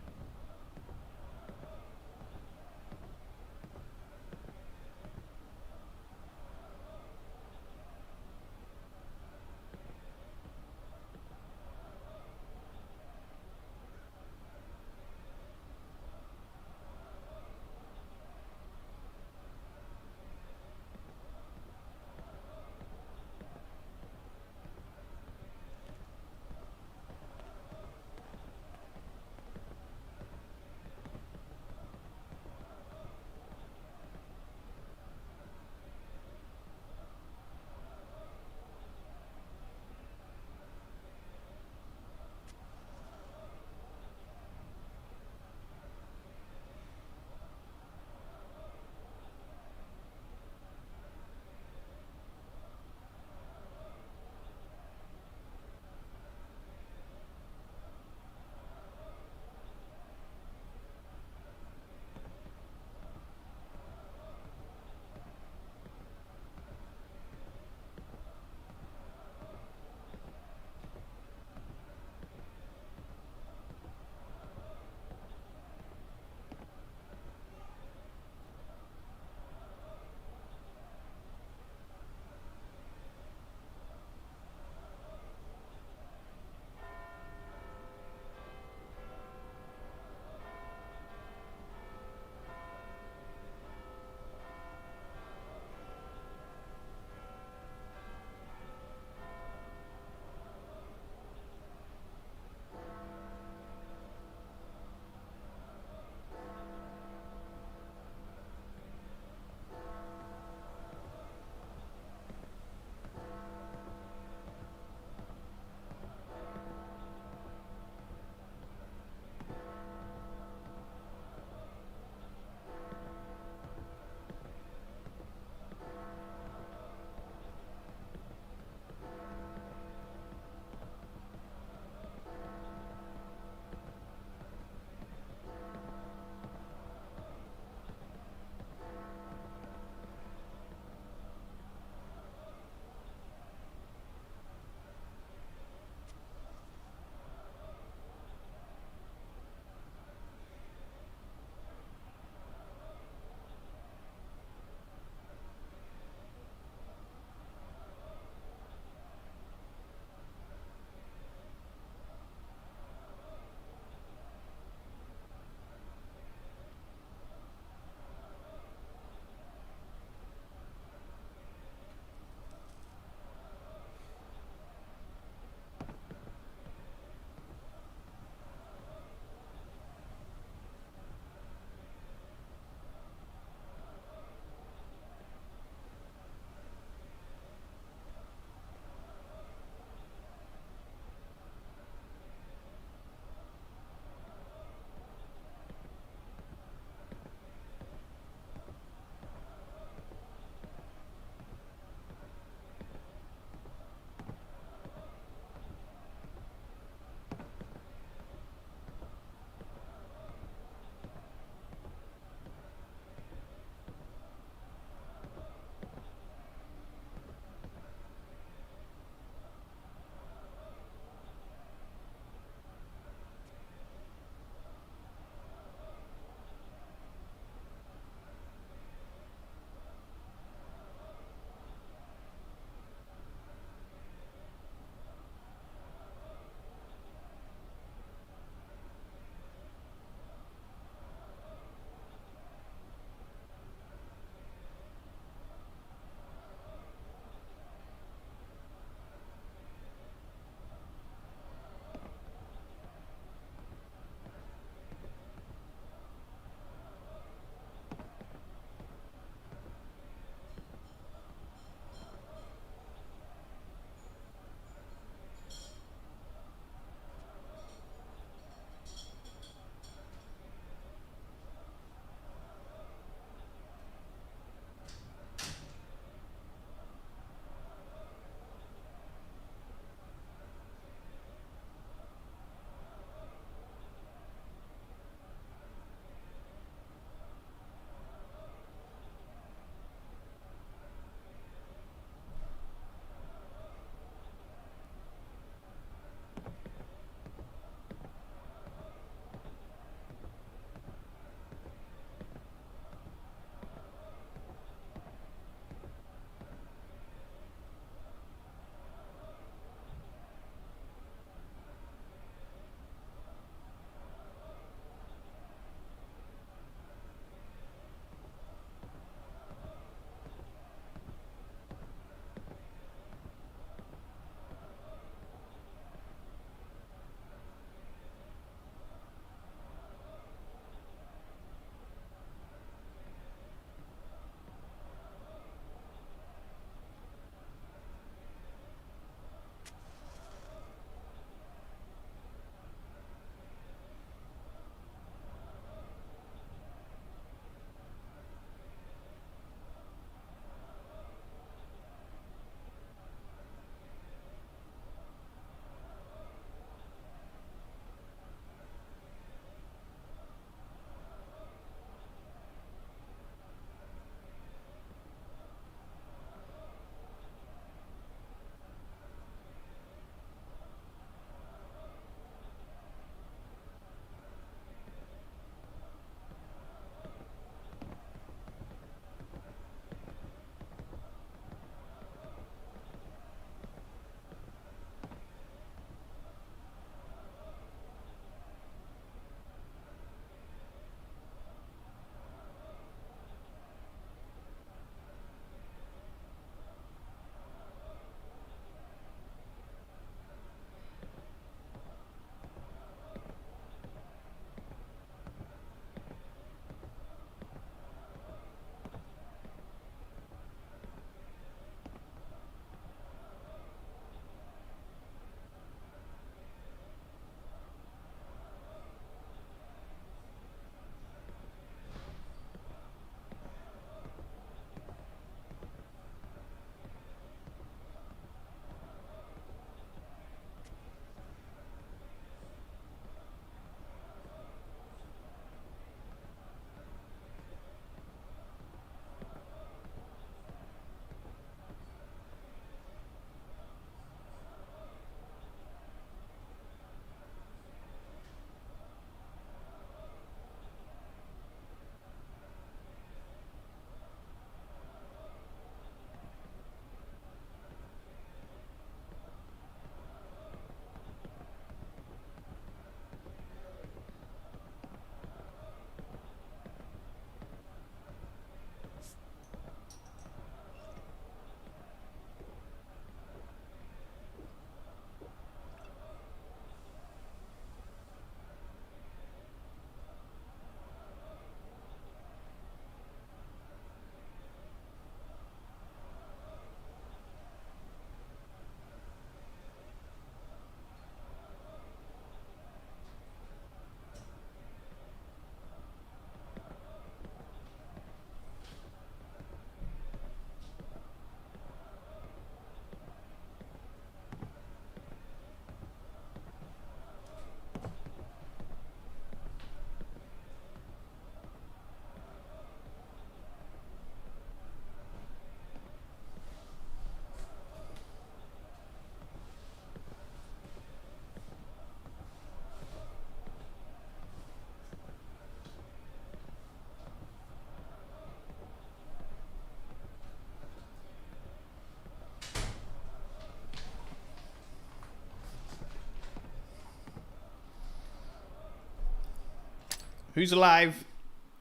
Who's alive?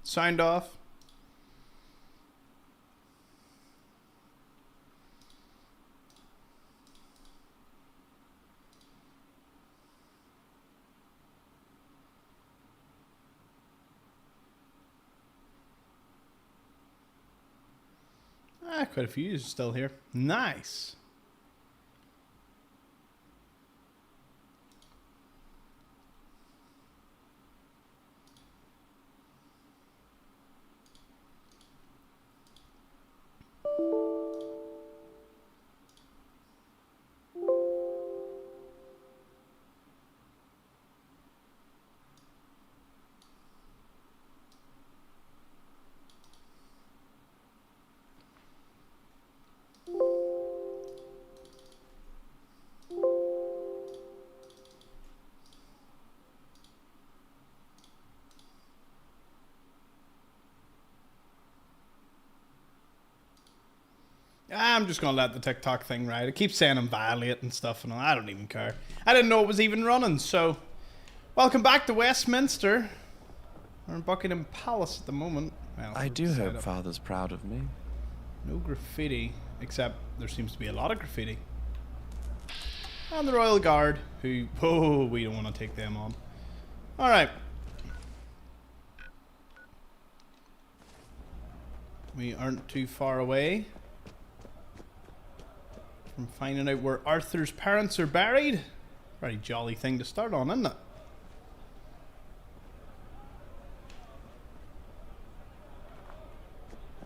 Sound off. Quite a few still here. Nice. I'm just gonna let the TikTok thing ride. It keeps saying I'm violate and stuff, and I don't even care. I didn't know it was even running, so... Welcome back to Westminster. We're in Buckingham Palace at the moment. Well, I do hope Father's proud of me. No graffiti, except there seems to be a lot of graffiti. And the Royal Guard, who... Oh, we don't want to take them on. Alright. We aren't too far away from finding out where Arthur's parents are buried. Very jolly thing to start on, isn't it?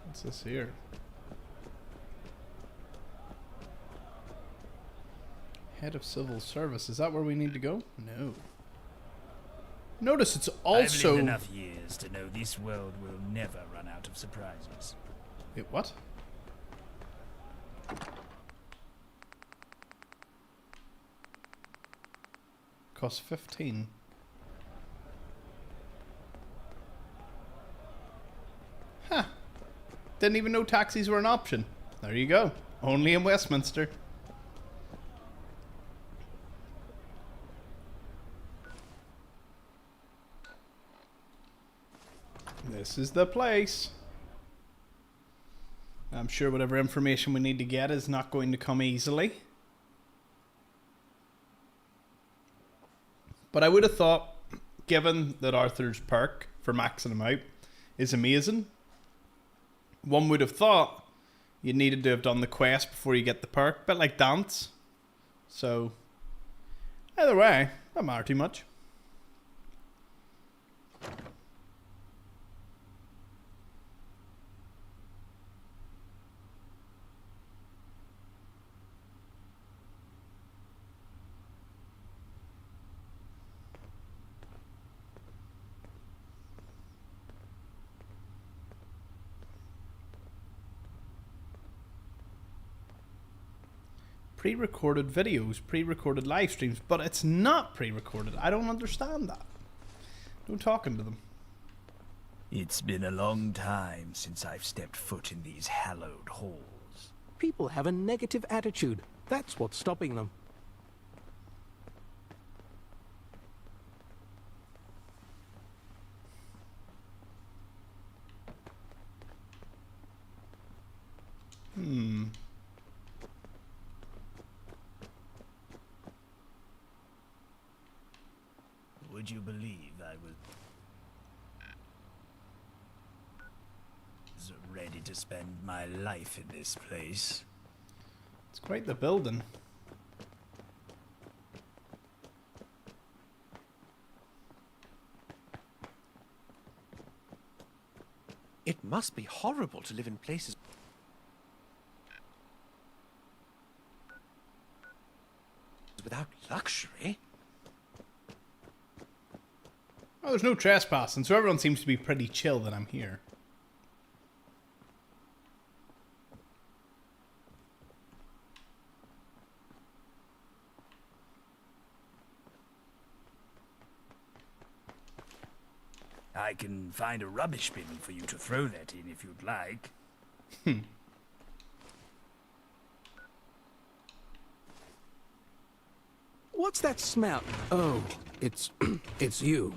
What's this here? Head of Civil Service. Is that where we need to go? No. Notice it's also... I've lived enough years to know this world will never run out of surprises. Wait, what? Cost 15. Huh. Didn't even know taxis were an option. There you go. Only in Westminster. This is the place. I'm sure whatever information we need to get is not going to come easily. But I would have thought, given that Arthur's perk for maxing him out is amazing, one would have thought you needed to have done the quest before you get the perk, bit like dance. So, either way, don't matter too much. Pre-recorded videos, pre-recorded live streams, but it's not pre-recorded. I don't understand that. No talking to them. It's been a long time since I've stepped foot in these hallowed halls. People have a negative attitude. That's what's stopping them. Would you believe I was ready to spend my life in this place? It's quite the building. It must be horrible to live in places without luxury. Oh, there's no trespassing, so everyone seems to be pretty chill that I'm here. I can find a rubbish bin for you to throw that in if you'd like. What's that smell? Oh, it's... it's you.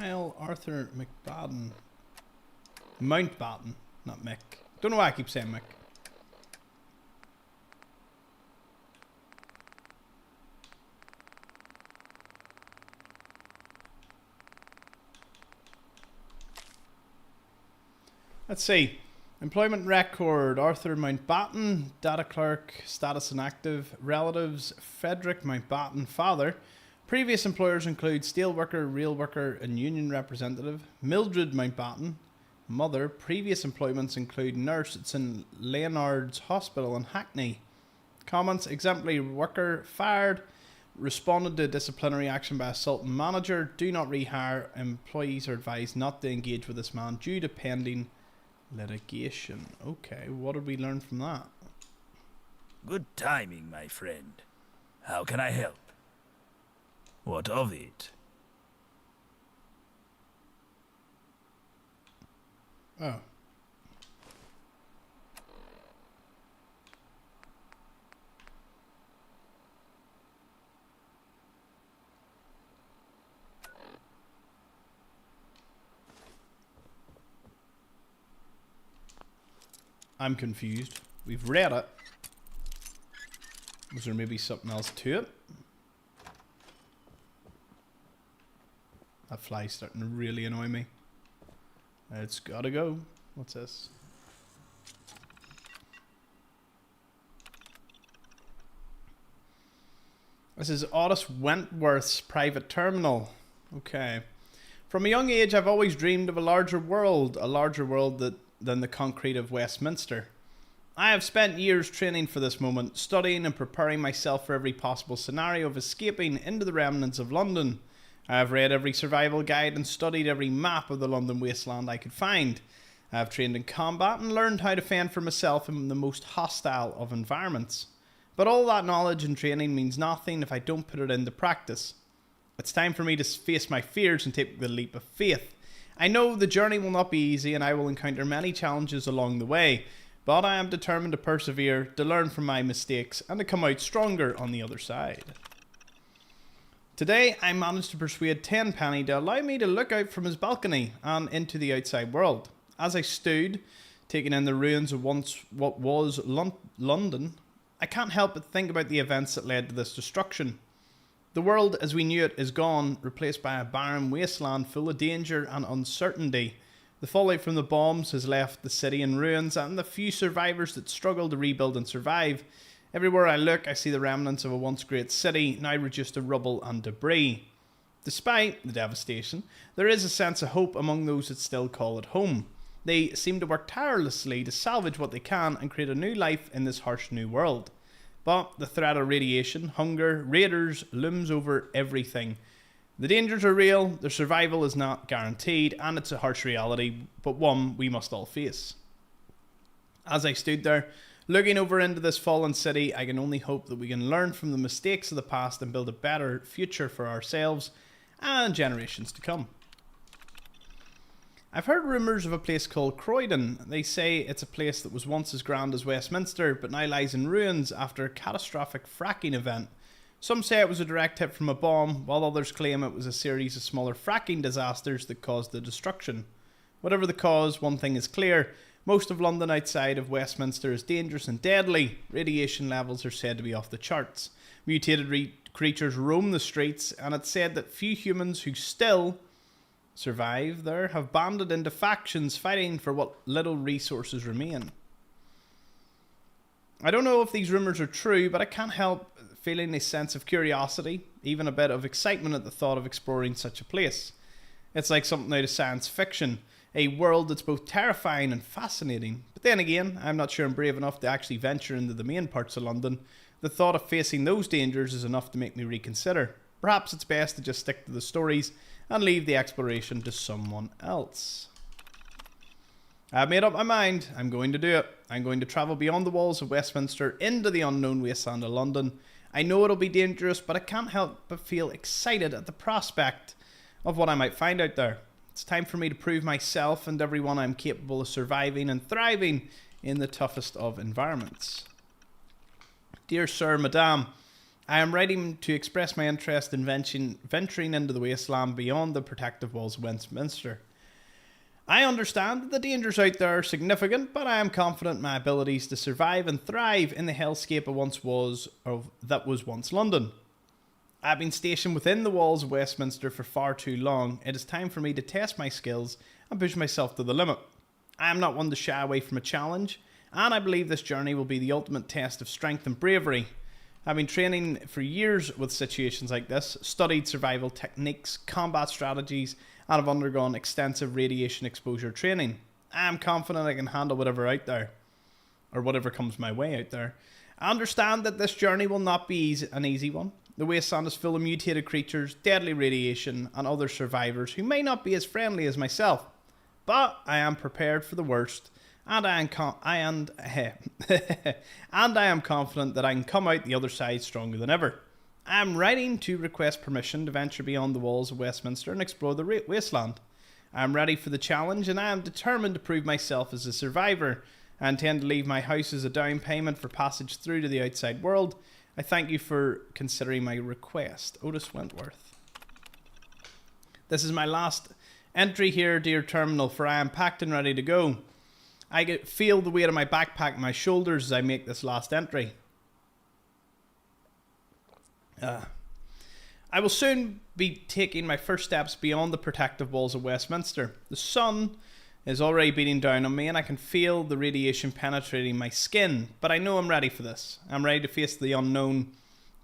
Kyle Arthur McBaden. Mountbatten, not Mick. Don't know why I keep saying Mick. Let's see. Employment record, Arthur Mountbatten, data clerk, status inactive, relatives, Frederick Mountbatten, father. Previous employers include steelworker, rail worker, and union representative. Mildred Mountbatten, mother. Previous employments include nurse at St Leonard's Hospital in Hackney. Comments, exemplary worker, fired. Responded to disciplinary action by assault manager. Do not rehire. Employees are advised not to engage with this man due to pending litigation. Okay, what did we learn from that? Good timing, my friend. How can I help? What of it? Oh. I'm confused. We've read it. Was there maybe something else to it? That fly's starting to really annoy me. It's gotta go. What's this? This is Otis Wentworth's private terminal. Okay. From a young age, I've always dreamed of a larger world than the concrete of Westminster. I have spent years training for this moment, studying and preparing myself for every possible scenario of escaping into the remnants of London. I have read every survival guide and studied every map of the London wasteland I could find. I have trained in combat and learned how to fend for myself in the most hostile of environments. But all that knowledge and training means nothing if I don't put it into practice. It's time for me to face my fears and take the leap of faith. I know the journey will not be easy and I will encounter many challenges along the way, but I am determined to persevere, to learn from my mistakes, and to come out stronger on the other side. Today, I managed to persuade Tenpenny to allow me to look out from his balcony and into the outside world. As I stood, taking in the ruins of what was London, I can't help but think about the events that led to this destruction. The world as we knew it is gone, replaced by a barren wasteland full of danger and uncertainty. The fallout from the bombs has left the city in ruins, and the few survivors that struggle to rebuild and survive. Everywhere I look, I see the remnants of a once great city, now reduced to rubble and debris. Despite the devastation, there is a sense of hope among those that still call it home. They seem to work tirelessly to salvage what they can and create a new life in this harsh new world. But the threat of radiation, hunger, raiders looms over everything. The dangers are real, their survival is not guaranteed, and it's a harsh reality, but one we must all face. As I stood there, looking over into this fallen city, I can only hope that we can learn from the mistakes of the past and build a better future for ourselves and generations to come. I've heard rumours of a place called Croydon. They say it's a place that was once as grand as Westminster, but now lies in ruins after a catastrophic fracking event. Some say it was a direct hit from a bomb, while others claim it was a series of smaller fracking disasters that caused the destruction. Whatever the cause, one thing is clear. Most of London outside of Westminster is dangerous and deadly. Radiation levels are said to be off the charts. Mutated creatures roam the streets, and it's said that few humans who still survive there have banded into factions fighting for what little resources remain. I don't know if these rumours are true, but I can't help feeling a sense of curiosity, even a bit of excitement at the thought of exploring such a place. It's like something out of science fiction, a world that's both terrifying and fascinating. But then again, I'm not sure I'm brave enough to actually venture into the main parts of London. The thought of facing those dangers is enough to make me reconsider. Perhaps it's best to just stick to the stories and leave the exploration to someone else. I've made up my mind. I'm going to do it. I'm going to travel beyond the walls of Westminster into the unknown wasteland of London. I know it'll be dangerous, but I can't help but feel excited at the prospect of what I might find out there. It's time for me to prove myself and everyone I'm capable of surviving and thriving in the toughest of environments. Dear Sir, Madame, I am writing to express my interest in venturing into the wasteland beyond the protective walls of Westminster. I understand that the dangers out there are significant, but I am confident in my abilities to survive and thrive in the hellscape that was once London. I've been stationed within the walls of Westminster for far too long. It is time for me to test my skills and push myself to the limit. I am not one to shy away from a challenge, and I believe this journey will be the ultimate test of strength and bravery. I've been training for years with situations like this, studied survival techniques, combat strategies, and have undergone extensive radiation exposure training. I am confident I can handle whatever out there, or whatever comes my way out there. I understand that this journey will not be an easy one. The wasteland is full of mutated creatures, deadly radiation, and other survivors who may not be as friendly as myself. But I am prepared for the worst, and I am confident that I can come out the other side stronger than ever. I am writing to request permission to venture beyond the walls of Westminster and explore the wasteland. I am ready for the challenge, and I am determined to prove myself as a survivor. I intend to leave my house as a down payment for passage through to the outside world. I thank you for considering my request. Otis Wentworth. This is my last entry here, dear Terminal, for I am packed and ready to go. I feel the weight of my backpack on my shoulders as I make this last entry. I will soon be taking my first steps beyond the protective walls of Westminster. The sun is already beating down on me and I can feel the radiation penetrating my skin, but I know I'm ready for this. I'm ready to face the unknown,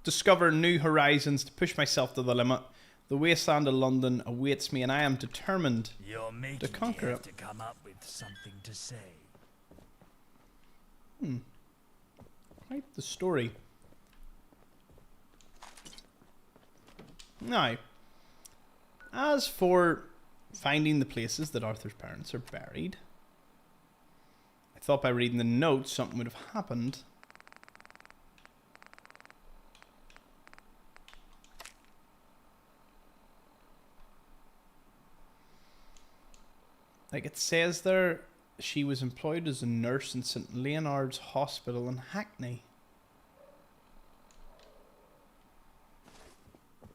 discover new horizons, to push myself to the limit. The wasteland of London awaits me and I am determined to conquer it. To come up with something to say. Quite the story. Now, as for finding the places that Arthur's parents are buried, I thought by reading the notes something would have happened. Like it says there, she was employed as a nurse in St. Leonard's Hospital in Hackney.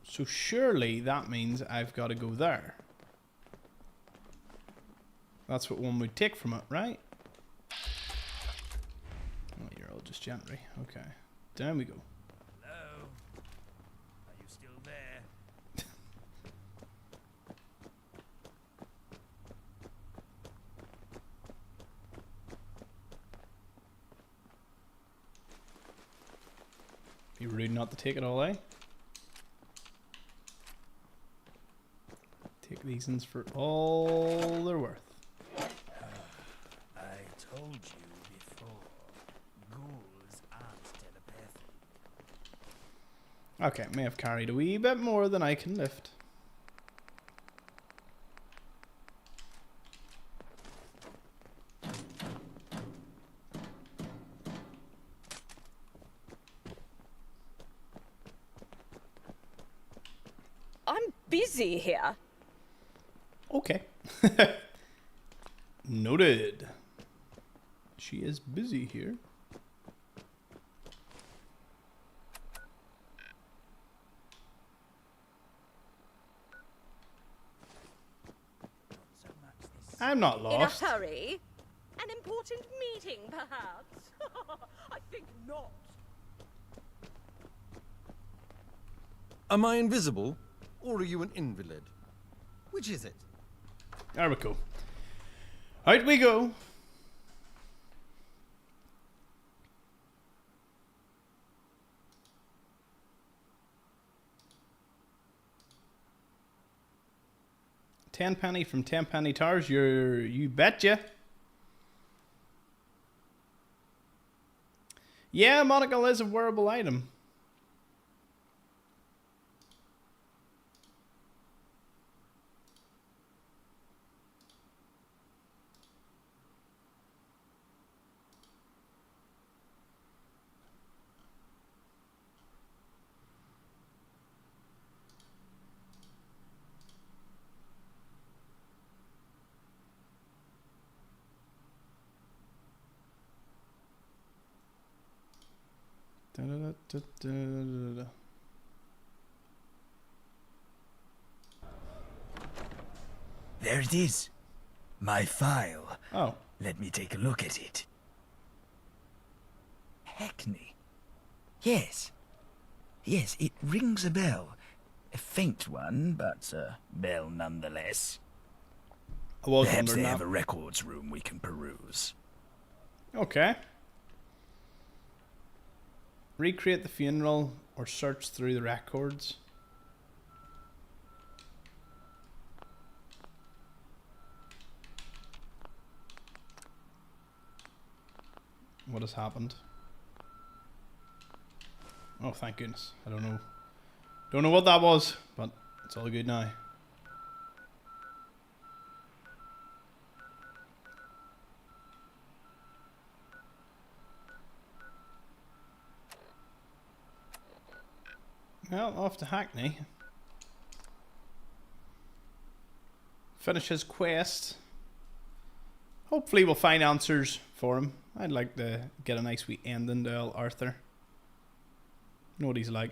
So surely that means I've got to go there. That's what one would take from it, right? Oh, you're all just gentry. Okay. Down we go. Hello? Are you still there? Be rude not to take it all, eh? Take these ins for all they're worth. I told you before, ghouls aren't telepathic. Okay, may have carried a wee bit more than I can lift. I'm busy here. Okay. Noted. She is busy here. I'm not lost. In a hurry? An important meeting, perhaps? I think not. Am I invisible, or are you an invalid? Which is it? There we go. Out we go. Tenpenny from Tenpenny Towers, you betcha. Yeah, monocle is a wearable item. There it is. My file. Oh. Let me take a look at it. Hackney. Yes. Yes, it rings a bell. A faint one, but a bell nonetheless. Perhaps they have a records room we can peruse. Okay. Recreate the funeral or search through the records. What has happened? Oh, thank goodness. I don't know. Don't know what that was, but it's all good now. Well, off to Hackney. Finish his quest. Hopefully we'll find answers for him. I'd like to get a nice wee ending to old Arthur. Know what he's like.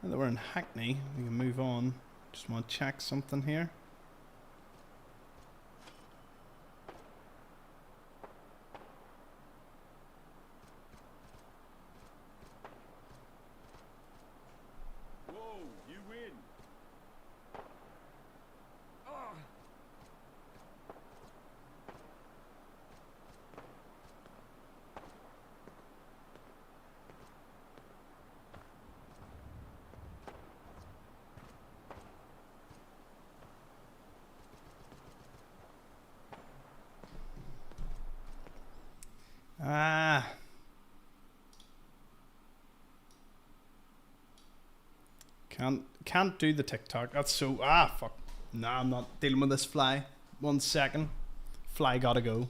Now that we're in Hackney, we can move on. Just want to check something here. Whoa, you win. Ah. Can't do the TikTok. That's so fuck. Nah, I'm not dealing with this fly. 1 second. Fly gotta go.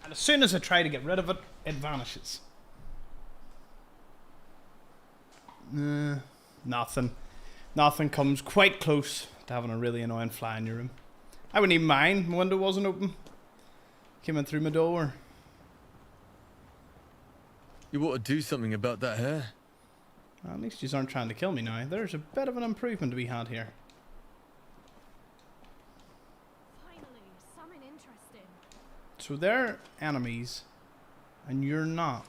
And as soon as I try to get rid of it, it vanishes. Nothing. Nothing comes quite close to having a really annoying fly in your room. I wouldn't even mind. My window wasn't open. Came in through my door. You ought to do something about that hair. Well, at least you aren't trying to kill me now. There's a bit of an improvement to be had here. Finally, something interesting. So they're enemies, and you're not.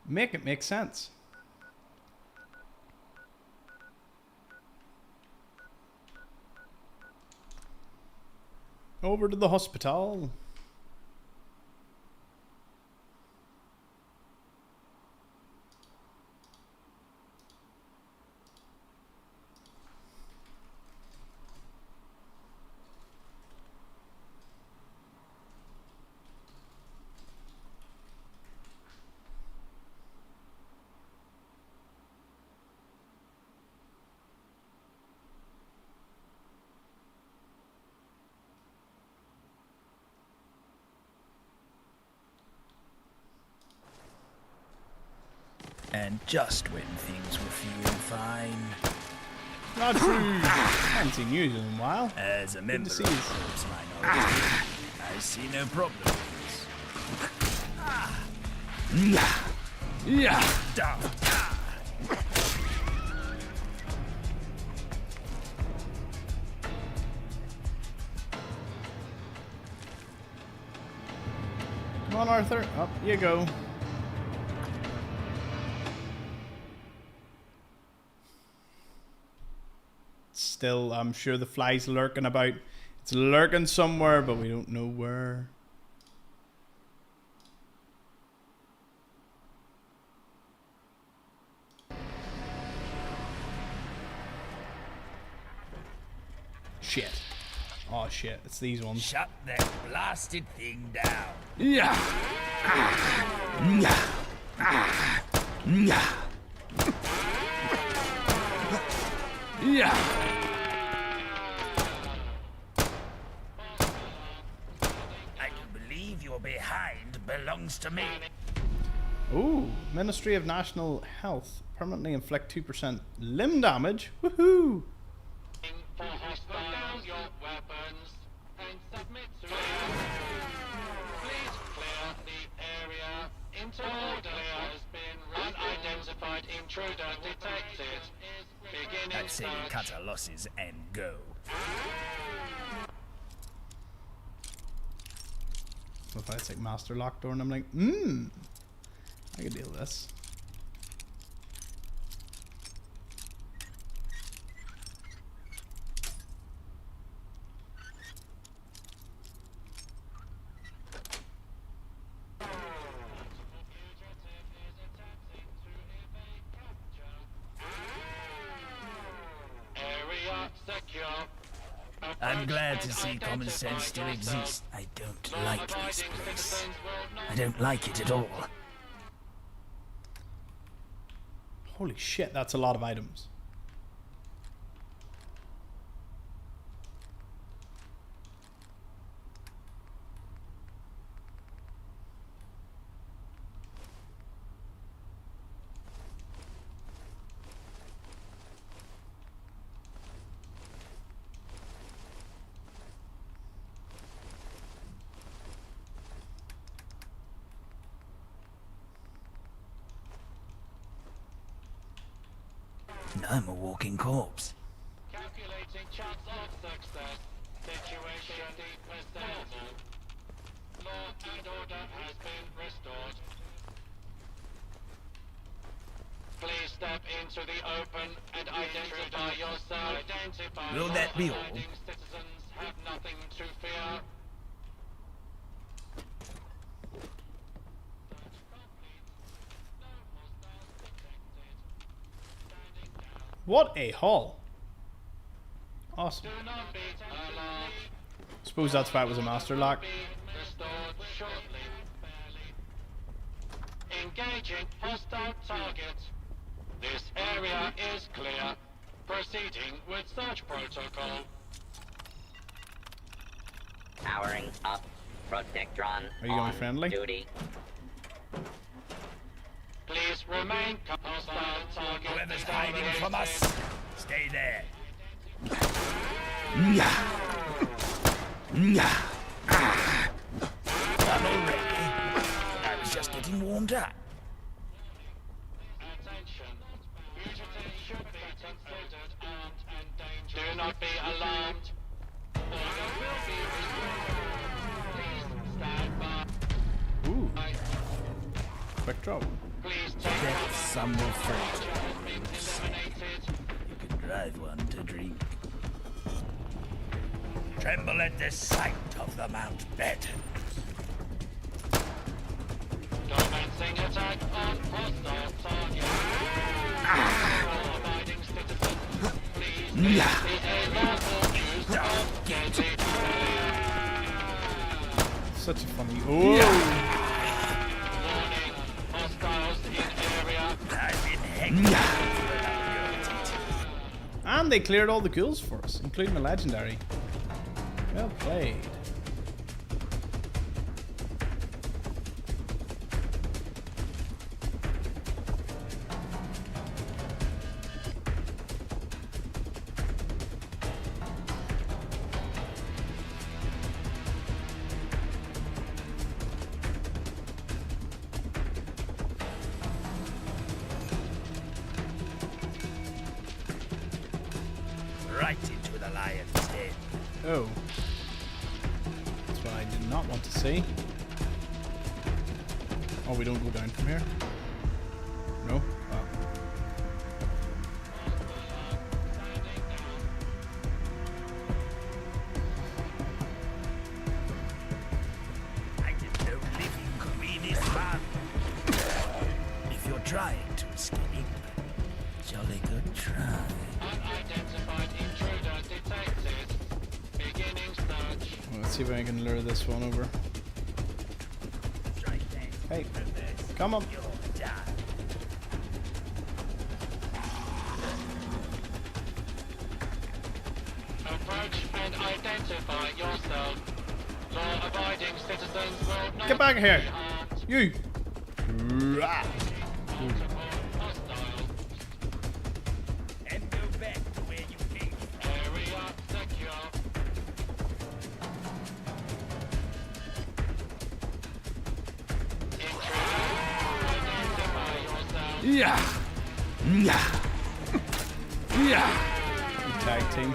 Make it make sense. Over to the hospital. And just when things were feeling fine. Not true. I haven't seen you in a while. As a member of see you. the corpse minority, I see no problem with this. Down. Come on, Arthur. Up you go. Still, I'm sure the fly's lurking about. It's lurking somewhere, but we don't know where. Shit. Oh shit, it's these ones. Shut that blasted thing down. I can believe you're behind belongs to me. Ooh, Ministry of National Health. Permanently inflict 2% limb damage. Woohoo! Put down your weapons and submit to it. Please clear the area. Intruder has been unidentified intruder detected. I'd say we cut our losses and go. So if I take Master Lock Door and I'm like, I can deal with this. I'm glad to see common sense still exists. I don't like this place. I don't like it at all. Holy shit, that's a lot of items. I'm a walking corpse. Calculating chance of success. Situation 50%. Law and order has been restored. Please step into the open and identify yourself. Identify. Will that be all? Citizens have nothing to fear. What a haul. Awesome. Suppose that's why it was a master lock. Engaging hostile target. This area is clear. Proceeding with search protocol. Powering up. Protectron Are you going on friendly? duty. Please remain hostile target. Whoever's hiding from us, stay there. I'm all ready. I was just getting warmed up. Attention. Fugitives should be considered armed and dangerous. Do not be alarmed. Order will be restored. Please stand by. Ooh. Quick drop. Please take That's some more freight. You can drive one to drink. Tremble at the sight of the Mount Batten. Commencing attack on hostile target. Abiding citizens, please leave the area or use of gated. Such a funny. Oh. Hostiles in area. I've been hanged. And they cleared all the ghouls for us, including the legendary. Well played. Oh. That's what I did not want to see. Oh, we don't go down from here? No? Oh. I didn't know living could be this fun. If you're trying to escape, jolly good try. Unidentified intruder detected. Beginning search. Well, let's see if I can lure this one over. Hey, come on. Approach and identify yourself. Law-abiding citizens will not Get back here! be harmed. You! Rah. And go back to where you came from. Area secure. Yeah! Yeah! Yeah! Tag team.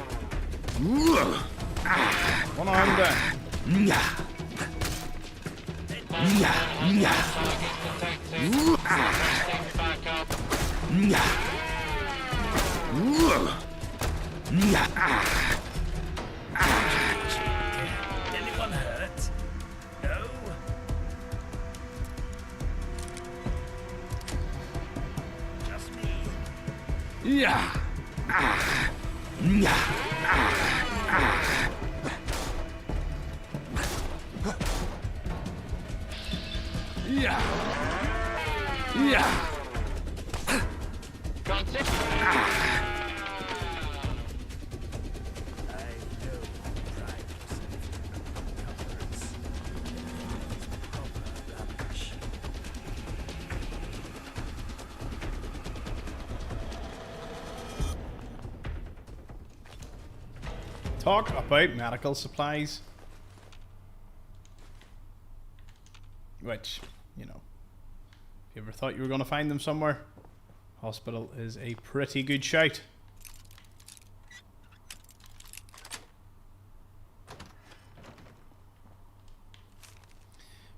One arm down. Yeah! Yeah! Yeah! Anyone hurt? No? Just me. Yeah! Yeah! Yeah! Yeah! Talk about medical supplies. Which, you know, if you ever thought you were going to find them somewhere, hospital is a pretty good shout.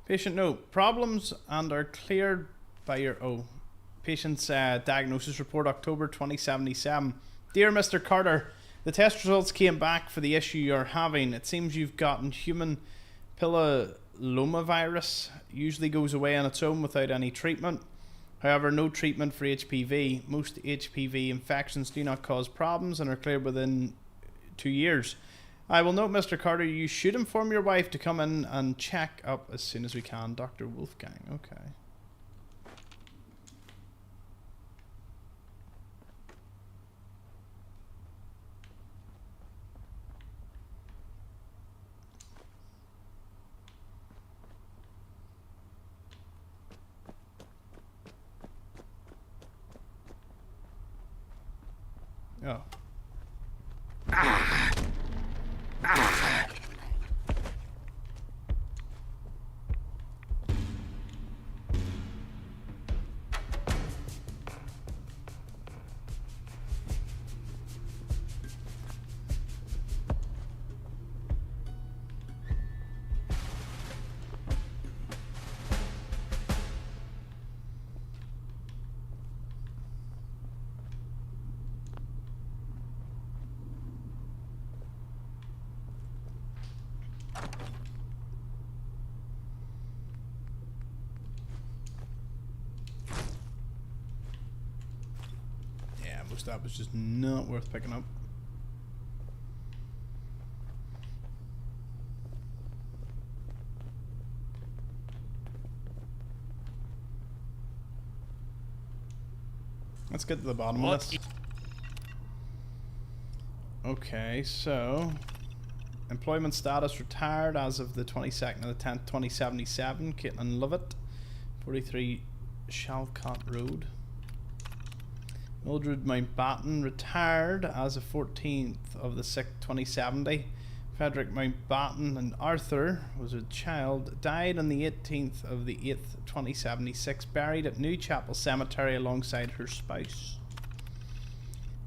Patient note, problems and are cleared by your, patient's diagnosis report, October 2077. Dear Mr. Carter, the test results came back for the issue you're having. It seems you've gotten human papillomavirus. Usually goes away on its own without any treatment. However, no treatment for HPV. Most HPV infections do not cause problems and are cleared within 2 years. I will note, Mr. Carter, you should inform your wife to come in and check up as soon as we can. Dr. Wolfgang. Okay. Oh. Most of that was just not worth picking up. Let's get to the bottom of this. Okay, so employment status retired as of the 22nd of the 10th, 2077. Caitlin Lovett, 43 Shalcott Road. Mildred Mountbatten retired as of 14th of the 6th, 2070. Frederick Mountbatten and Arthur was a child, died on the 18th of the 8th, 2076, buried at New Chapel Cemetery alongside her spouse.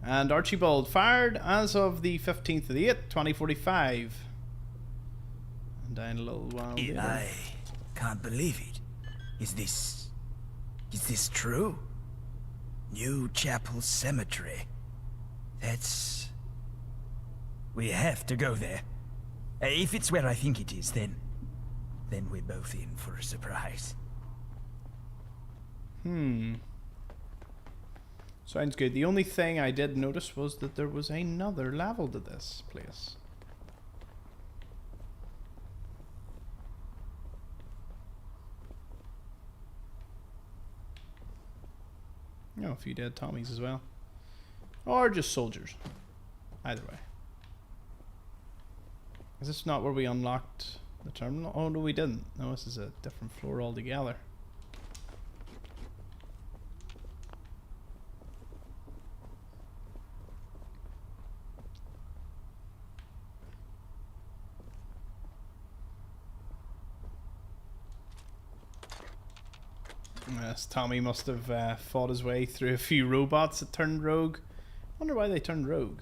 And Archibald fired as of the 15th of the 8th, 2045. And dying a little while later. I can't believe it. Is this true? New Chapel Cemetery. That's... We have to go there. If it's where I think it is, then we're both in for a surprise. Sounds good. The only thing I did notice was that there was another level to this place. Oh, a few dead Tommies as well. Or just soldiers. Either way. Is this not where we unlocked the terminal? Oh, no, we didn't. No, this is a different floor altogether. Yes, Tommy must have fought his way through a few robots that turned rogue. Wonder why they turned rogue.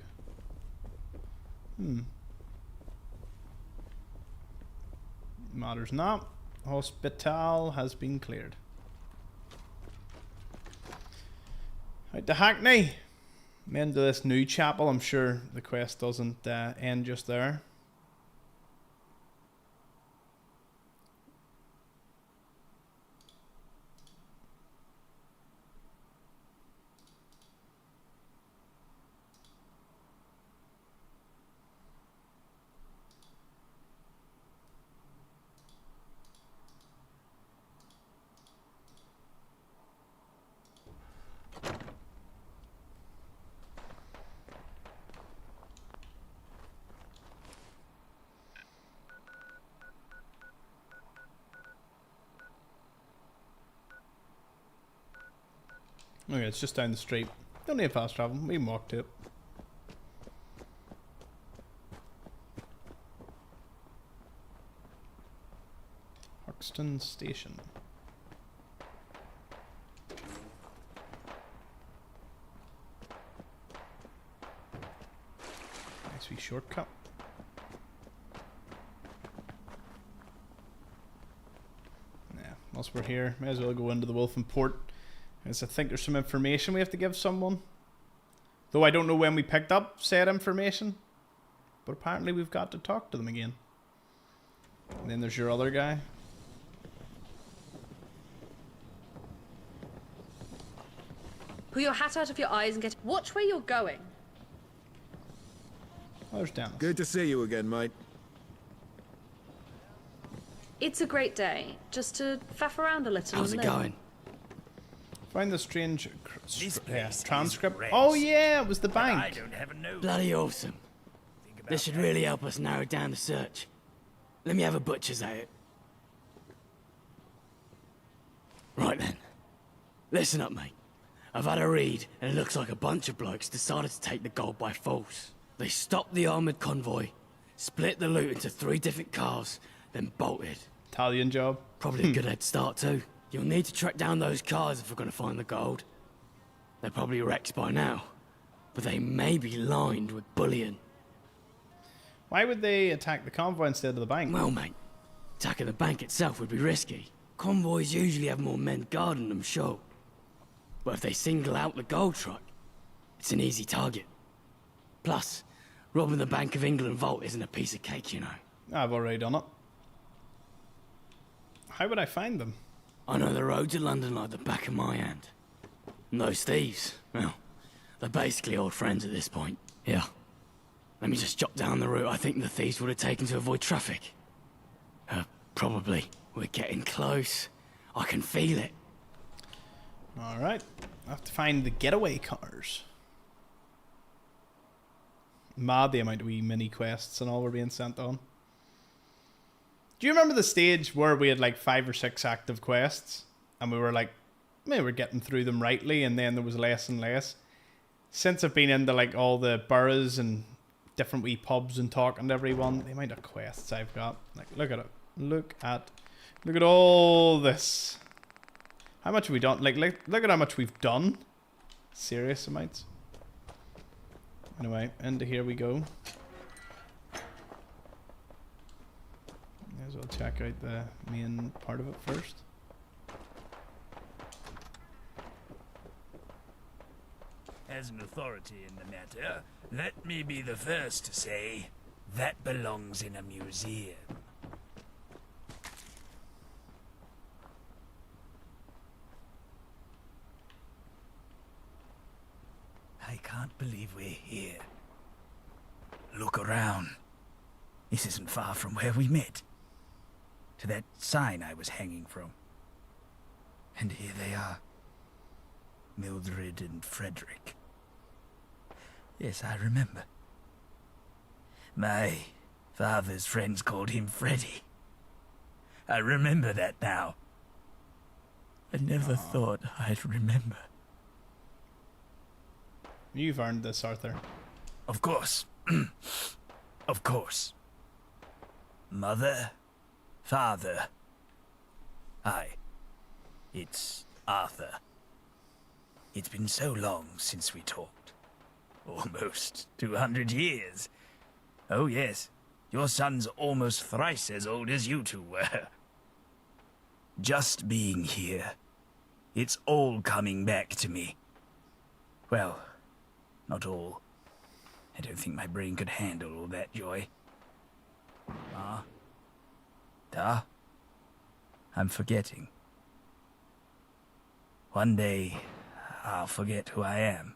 Matters not. Hospital has been cleared. Out to Hackney. Into this new chapel. I'm sure the quest doesn't end just there. Okay, it's just down the street. Don't need fast travel. We can walk to it. Hoxton Station. Nice wee shortcut. Yeah, once we're here, may as well go into the Wolfen Port. Because I think there's some information we have to give someone. Though I don't know when we picked up said information. But apparently we've got to talk to them again. And then there's your other guy. Pull your hat out of your eyes and get... Watch where you're going. Oh, there's Dennis. Good to see you again, mate. It's a great day. Just to faff around a little. How's it going? Find the strange transcript. Oh yeah, it was the bank. I don't have a note. Bloody awesome. This should really help us narrow down the search. Let me have a butcher's at it. Right then. Listen up, mate. I've had a read, and it looks like a bunch of blokes decided to take the gold by force. They stopped the armoured convoy, split the loot into 3 different cars, then bolted. Italian job. Probably a good head start too. You'll need to track down those cars if we're going to find the gold. They're probably wrecked by now, but they may be lined with bullion. Why would they attack the convoy instead of the bank? Well, mate, attacking the bank itself would be risky. Convoys usually have more men guarding them, sure. But if they single out the gold truck, it's an easy target. Plus, robbing the Bank of England vault isn't a piece of cake, you know. I've already done it. How would I find them? I know the road to London like the back of my hand. And those thieves, well, they're basically old friends at this point. Yeah. Let me just jot down the route I think the thieves would have taken to avoid traffic. Probably. We're getting close. I can feel it. Alright. I have to find the getaway cars. Mad the amount of wee mini quests and all were being sent on. Do you remember the stage where we had like 5 or 6 active quests and we were like, we were getting through them rightly, and then there was less and less? Since I've been into like all the boroughs and different wee pubs and talking to everyone, the amount of quests I've got. Like, look at it. Look at all this. How much have we done? Like look at how much we've done. Serious amounts. Anyway, into here we go. May as well check out the main part of it first. As an authority in the matter, let me be the first to say that belongs in a museum. I can't believe we're here. Look around. This isn't far from where we met. To that sign I was hanging from. And here they are. Mildred and Frederick. Yes, I remember. My father's friends called him Freddy. I remember that now. I never thought I'd remember. You've earned this, Arthur. Of course. Of course. Mother, father. Hi. It's Arthur. It's been so long since we talked. Almost 200 years. Oh yes, your son's almost thrice as old as you two were. Just being here, it's all coming back to me. Well, not all. I don't think my brain could handle all that joy. Da? I'm forgetting. One day, I'll forget who I am.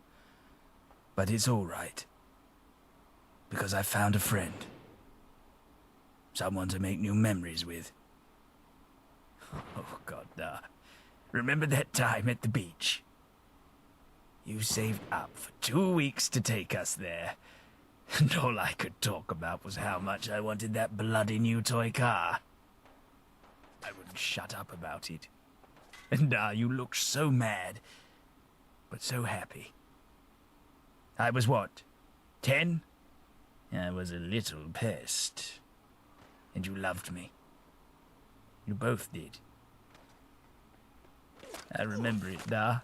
But it's all right. Because I found a friend. Someone to make new memories with. Oh, God, da. Remember that time at the beach? You saved up for 2 weeks to take us there. And all I could talk about was how much I wanted that bloody new toy car. I wouldn't shut up about it. And you looked so mad, but so happy. I was what, 10? I was a little pest. And you loved me. You both did. I remember it, Da.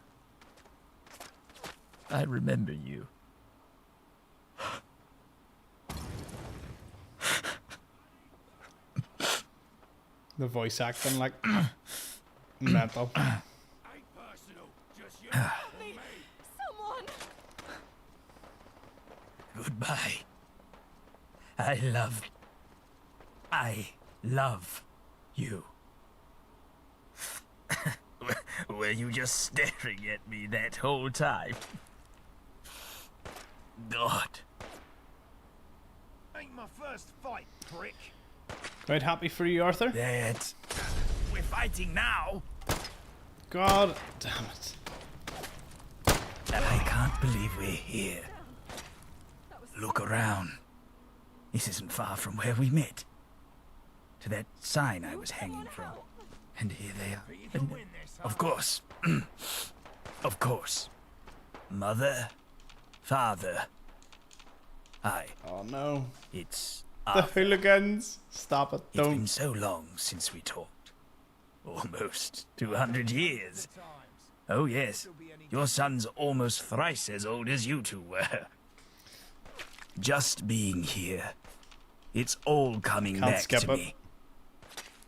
I remember you. The voice acting like mental. Someone! Goodbye. I love you. Were you just staring at me that whole time? God. Ain't my first fight, prick. Quite happy for you, Arthur. That we're fighting now. God damn it. I can't believe we're here. Look around. This isn't far from where we met. To that sign I was hanging from. And here they are. And of course. Of course. Mother, father. Hi. Oh no. It's the Arthur. hooligans. Stop it. It's been so long since we talked. Almost 200 years. Oh yes, your son's almost thrice as old as you two were. Just being here, it's all coming back to me.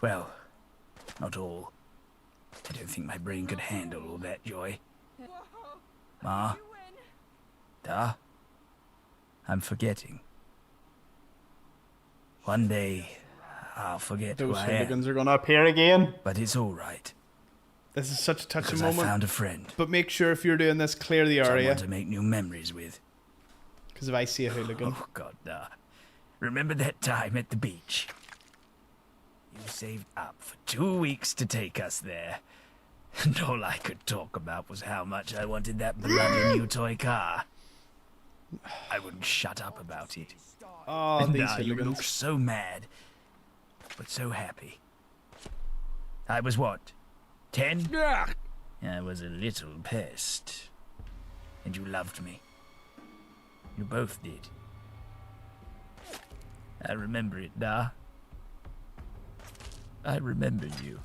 Well, not all. I don't think my brain could handle all that joy. Ma? Da? I'm forgetting. One day, I'll forget who Those I hooligans am. are gonna appear again. But it's all right. This is such a touching Because moment. I found a friend. But make sure if you're doing this, clear the area. Someone to make new memories with. Because if I see a hooligan. Oh, God, nah. Remember that time at the beach? You saved up for 2 weeks to take us there. And all I could talk about was how much I wanted that bloody new toy car. I wouldn't shut up about it. Oh, And these you hooligans. looked so mad, but so happy. I was what, 10? I was a little pest. And you loved me. You both did. I remember it, Da. I remember you.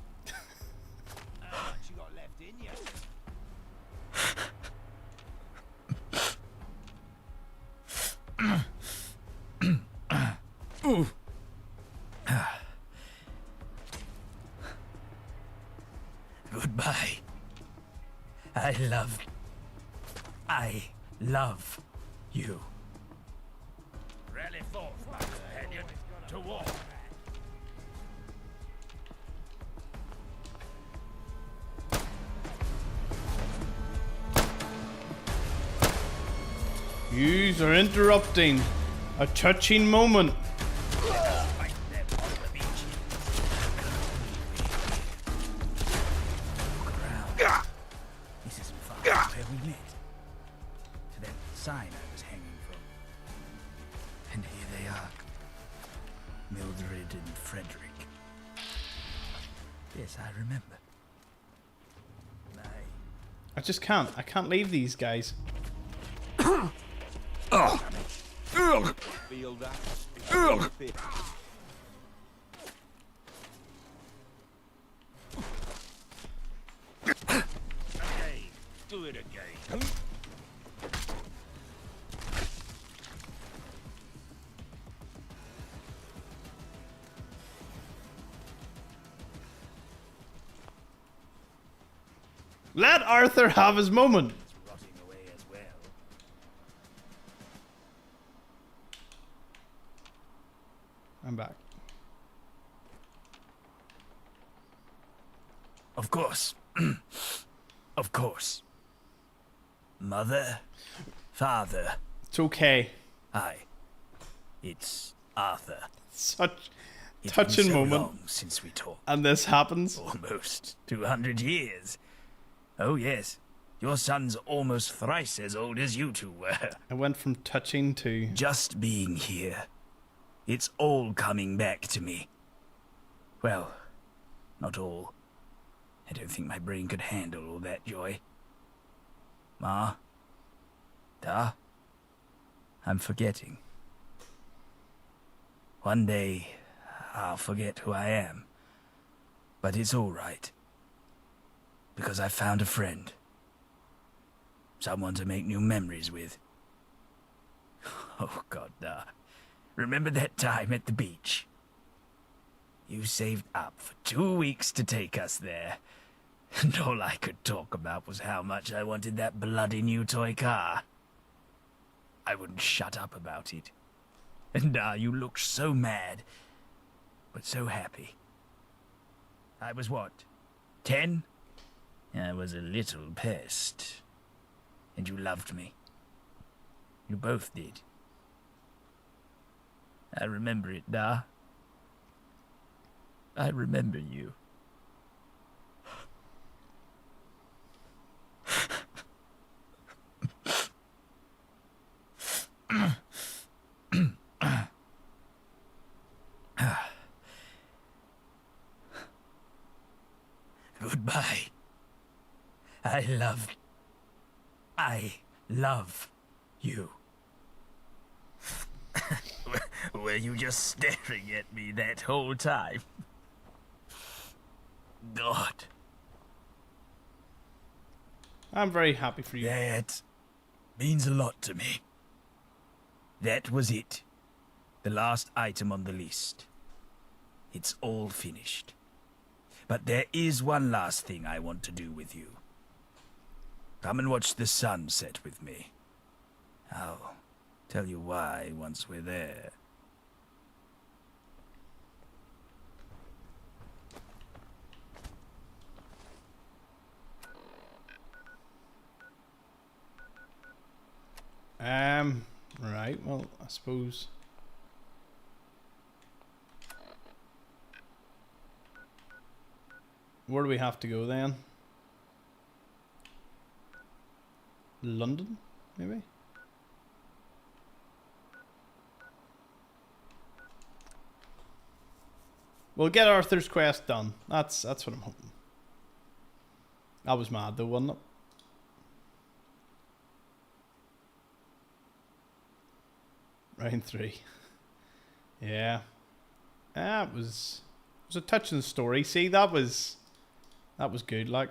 Goodbye. I love you. Rally forth, my companion, to war. Yous are interrupting a touching moment. This isn't far from where we met. To that sign I was hanging from. And here they are. Mildred and Frederick. Yes, I remember. I just can't. I can't leave these guys. Feel that? Again. Do it again. Let Arthur have his moment. Rotting away as well. I'm back. Of course. Of course. Mother, father. It's okay. Hi. It's Arthur. Such It's touching been so moment. long since we talked. And this happens. Almost 200 years. Oh yes. Your son's almost thrice as old as you two were. I went from touching to... Just being here. It's all coming back to me. Well, not all. I don't think my brain could handle all that joy. Ma? Da? I'm forgetting. One day, I'll forget who I am. But it's all right. Because I found a friend. Someone to make new memories with. Oh, God, da. Remember that time at the beach? You saved up for 2 weeks to take us there. And all I could talk about was how much I wanted that bloody new toy car. I wouldn't shut up about it. And you looked so mad, but so happy. I was what, 10? I was a little pest. And you loved me. You both did. I remember it, Da. I remember you. Goodbye. I love you. Were you just staring at me that whole time? God. I'm very happy for you. That means a lot to me. That was it. The last item on the list. It's all finished. But there is one last thing I want to do with you. Come and watch the sun set with me. I'll tell you why once we're there. Right, well, I suppose... Where do we have to go then? London, maybe? We'll get Arthur's quest done. That's what I'm hoping. That was mad though, wasn't it? Round 3. Yeah. It was a touching story. See, that was good, like.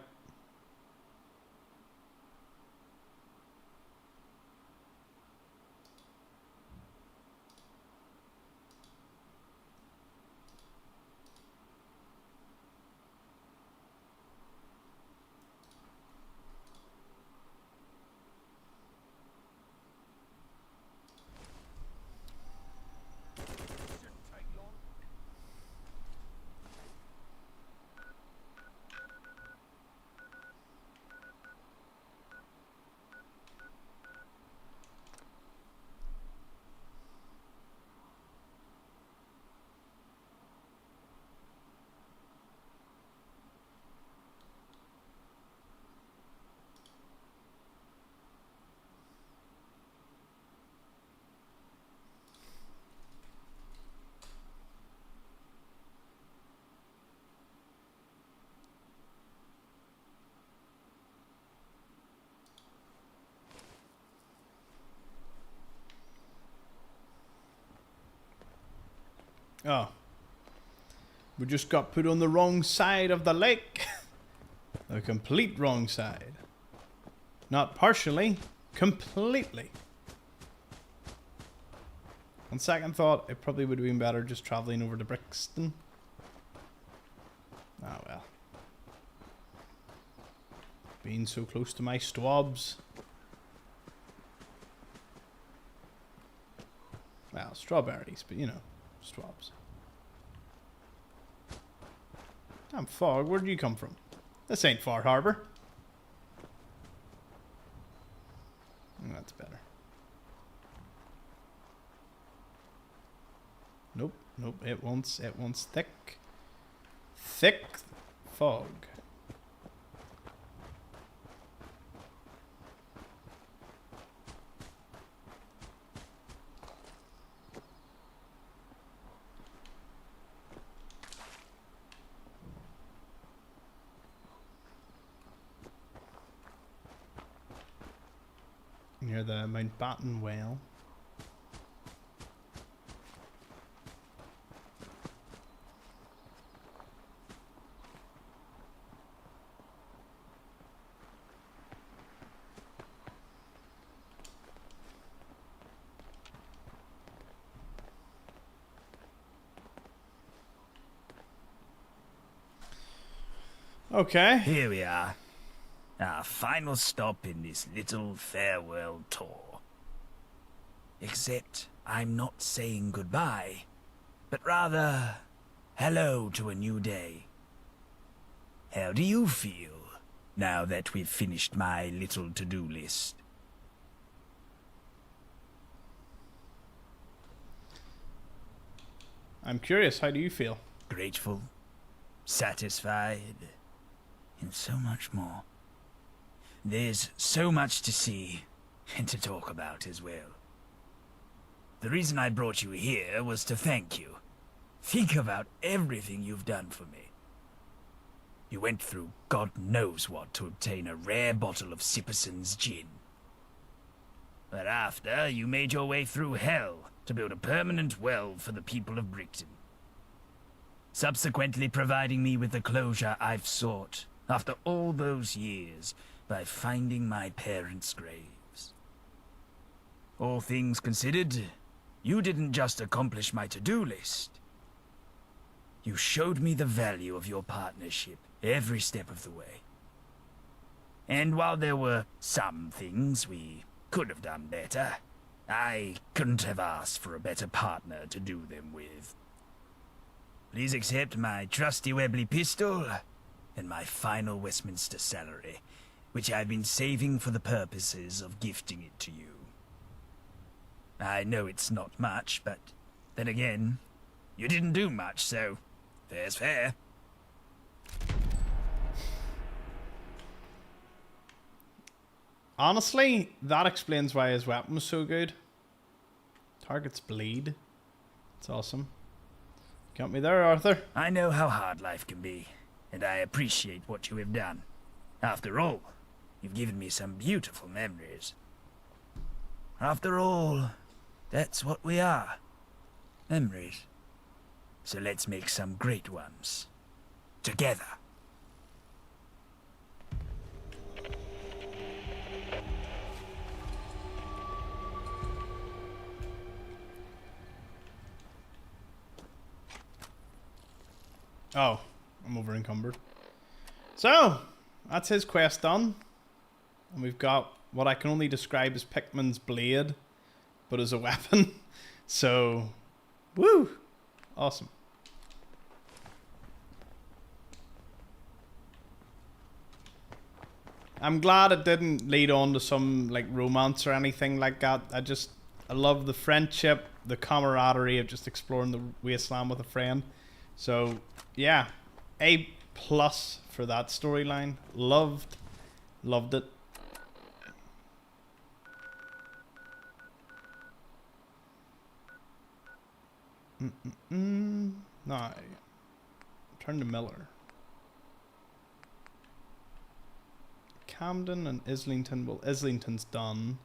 Oh. We just got put on the wrong side of the lake. The complete wrong side. Not partially, completely. On second thought, it probably would have been better just travelling over to Brixton. Ah well. Being so close to my swabs. Well, strawberries, but you know, swabs. Damn fog, where did you come from? This ain't Far Harbour. That's better. Nope, nope, it wants thick fog. Near the Mountbatten Well. Okay. Here we are. Our final stop in this little farewell tour. Except I'm not saying goodbye, but rather hello to a new day. How do you feel now that we've finished my little to-do list? I'm curious, how do you feel? Grateful, satisfied, and so much more. There's so much to see and to talk about as well. The reason I brought you here was to thank you. Think about everything you've done for me. You went through God knows what to obtain a rare bottle of Sipperson's gin. But after, you made your way through hell to build a permanent well for the people of Brixton. Subsequently providing me with the closure I've sought after all those years by finding my parents' graves. All things considered, you didn't just accomplish my to-do list. You showed me the value of your partnership every step of the way. And while there were some things we could have done better, I couldn't have asked for a better partner to do them with. Please accept my trusty Webley pistol and my final Westminster salary, which I've been saving for the purposes of gifting it to you. I know it's not much, but then again, you didn't do much, so fair's fair. Honestly, that explains why his weapon was so good. Targets bleed. It's awesome. Got me there, Arthur. I know how hard life can be, and I appreciate what you have done. After all, you've given me some beautiful memories. After all, that's what we are. Memories. So let's make some great ones. Together. Oh, I'm over encumbered. So, that's his quest done. And we've got what I can only describe as Pickman's blade, but as a weapon. So, woo! Awesome. I'm glad it didn't lead on to some like romance or anything like that. I love the friendship, the camaraderie of just exploring the wasteland with a friend. So yeah, A+ for that storyline. Loved it. Now, turn to Miller. Camden and Islington. Well, Islington's done.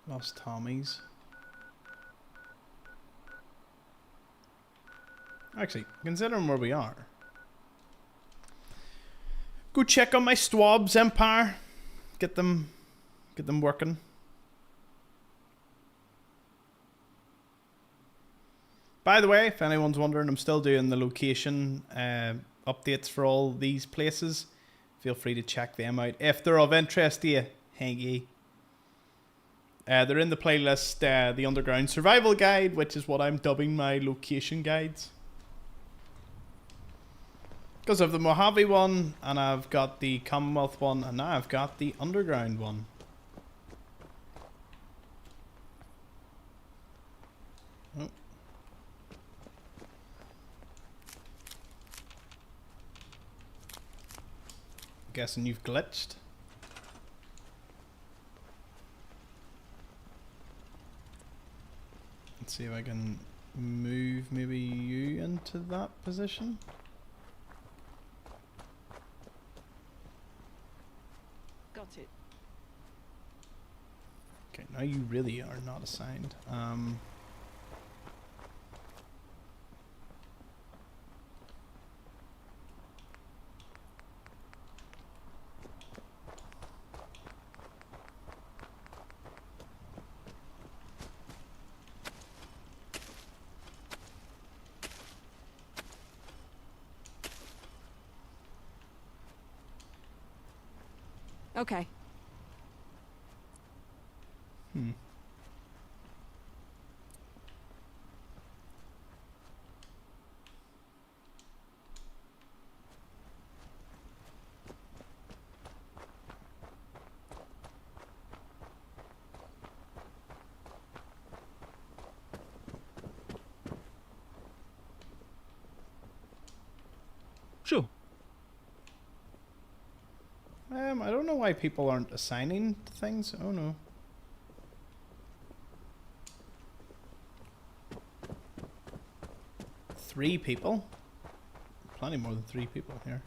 Lost Tommy's. Actually, considering where we are, go check on my Swabs Empire. Get them working. By the way, if anyone's wondering, I'm still doing the location updates for all these places. Feel free to check them out if they're of interest to you. Hangy. They're in the playlist, the Underground Survival Guide, which is what I'm dubbing my location guides. Because I've the Mojave one, and I've got the Commonwealth one, and now I've got the Underground one. Oh. Guessing you've glitched. Let's see if I can move maybe you into that position. Got it. Okay, now you really are not assigned. Okay. Sure. I don't know why people aren't assigning things. Oh no. Three people? Plenty more than 3 people here.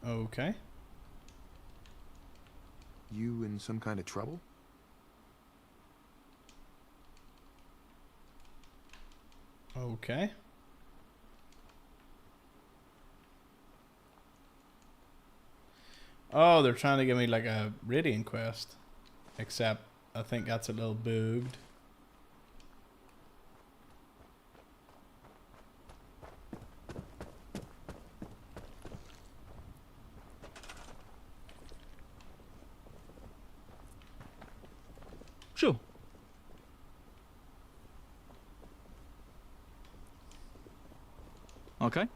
Okay. You in some kind of trouble? Okay. Oh, they're trying to give me like a Radiant quest. Except, I think that's a little bugged. Sure. Okay.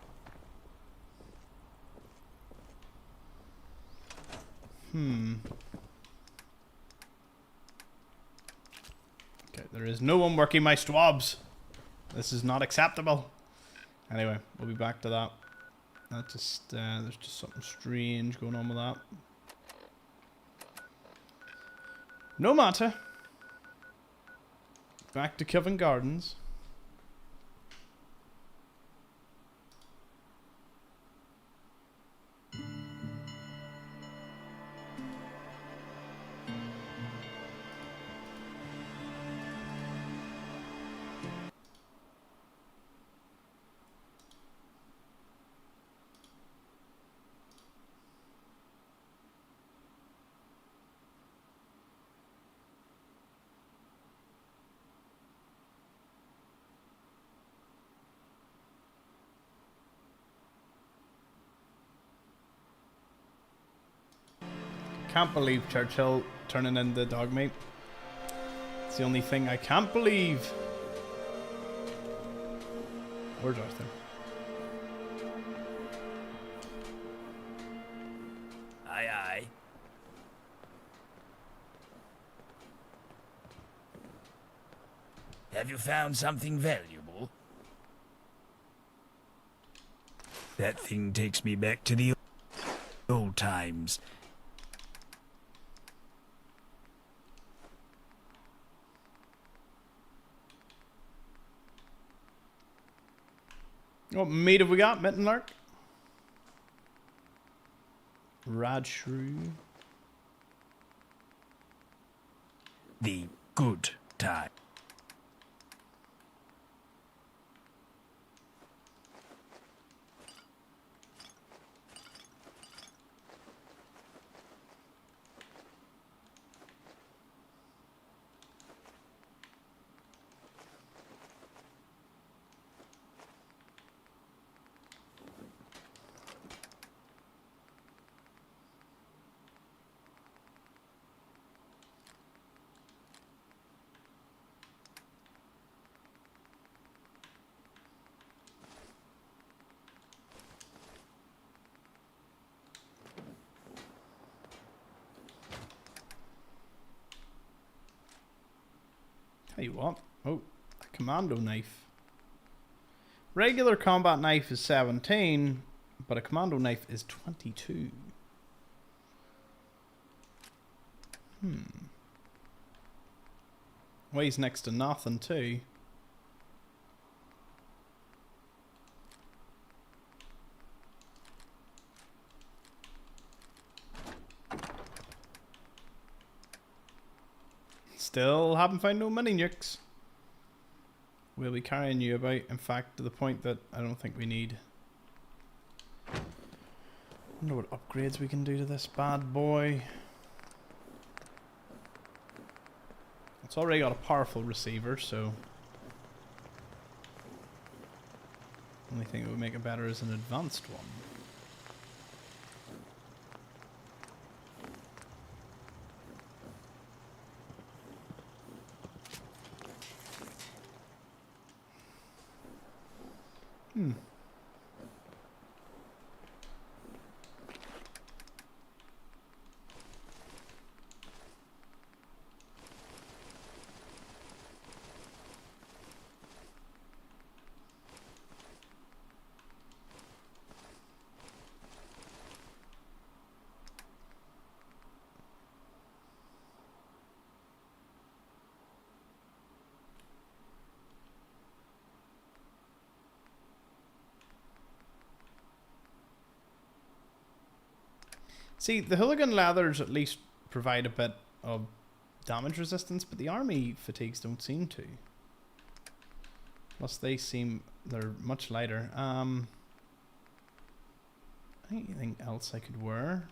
Okay, there is no one working my swabs. This is not acceptable. Anyway, we'll be back to that. That just there's just something strange going on with that. No matter. Back to Covent Gardens. Can't believe Churchill turning into dog meat. It's the only thing I can't believe. Where's Arthur? Have you found something valuable? That thing takes me back to the old times. What meat have we got, Mittenlark? Radshrew. The good time. Tell you what. Oh, a commando knife. Regular combat knife is 17, but a commando knife is 22. Weighs next to nothing too. Still haven't found no mini nukes. We'll be carrying you about, in fact, to the point that I don't think we need. I wonder what upgrades we can do to this bad boy. It's already got a powerful receiver, so only thing that would make it better is an advanced one. See, the hooligan leathers at least provide a bit of damage resistance, but the army fatigues don't seem to. Plus they're much lighter. Anything else I could wear?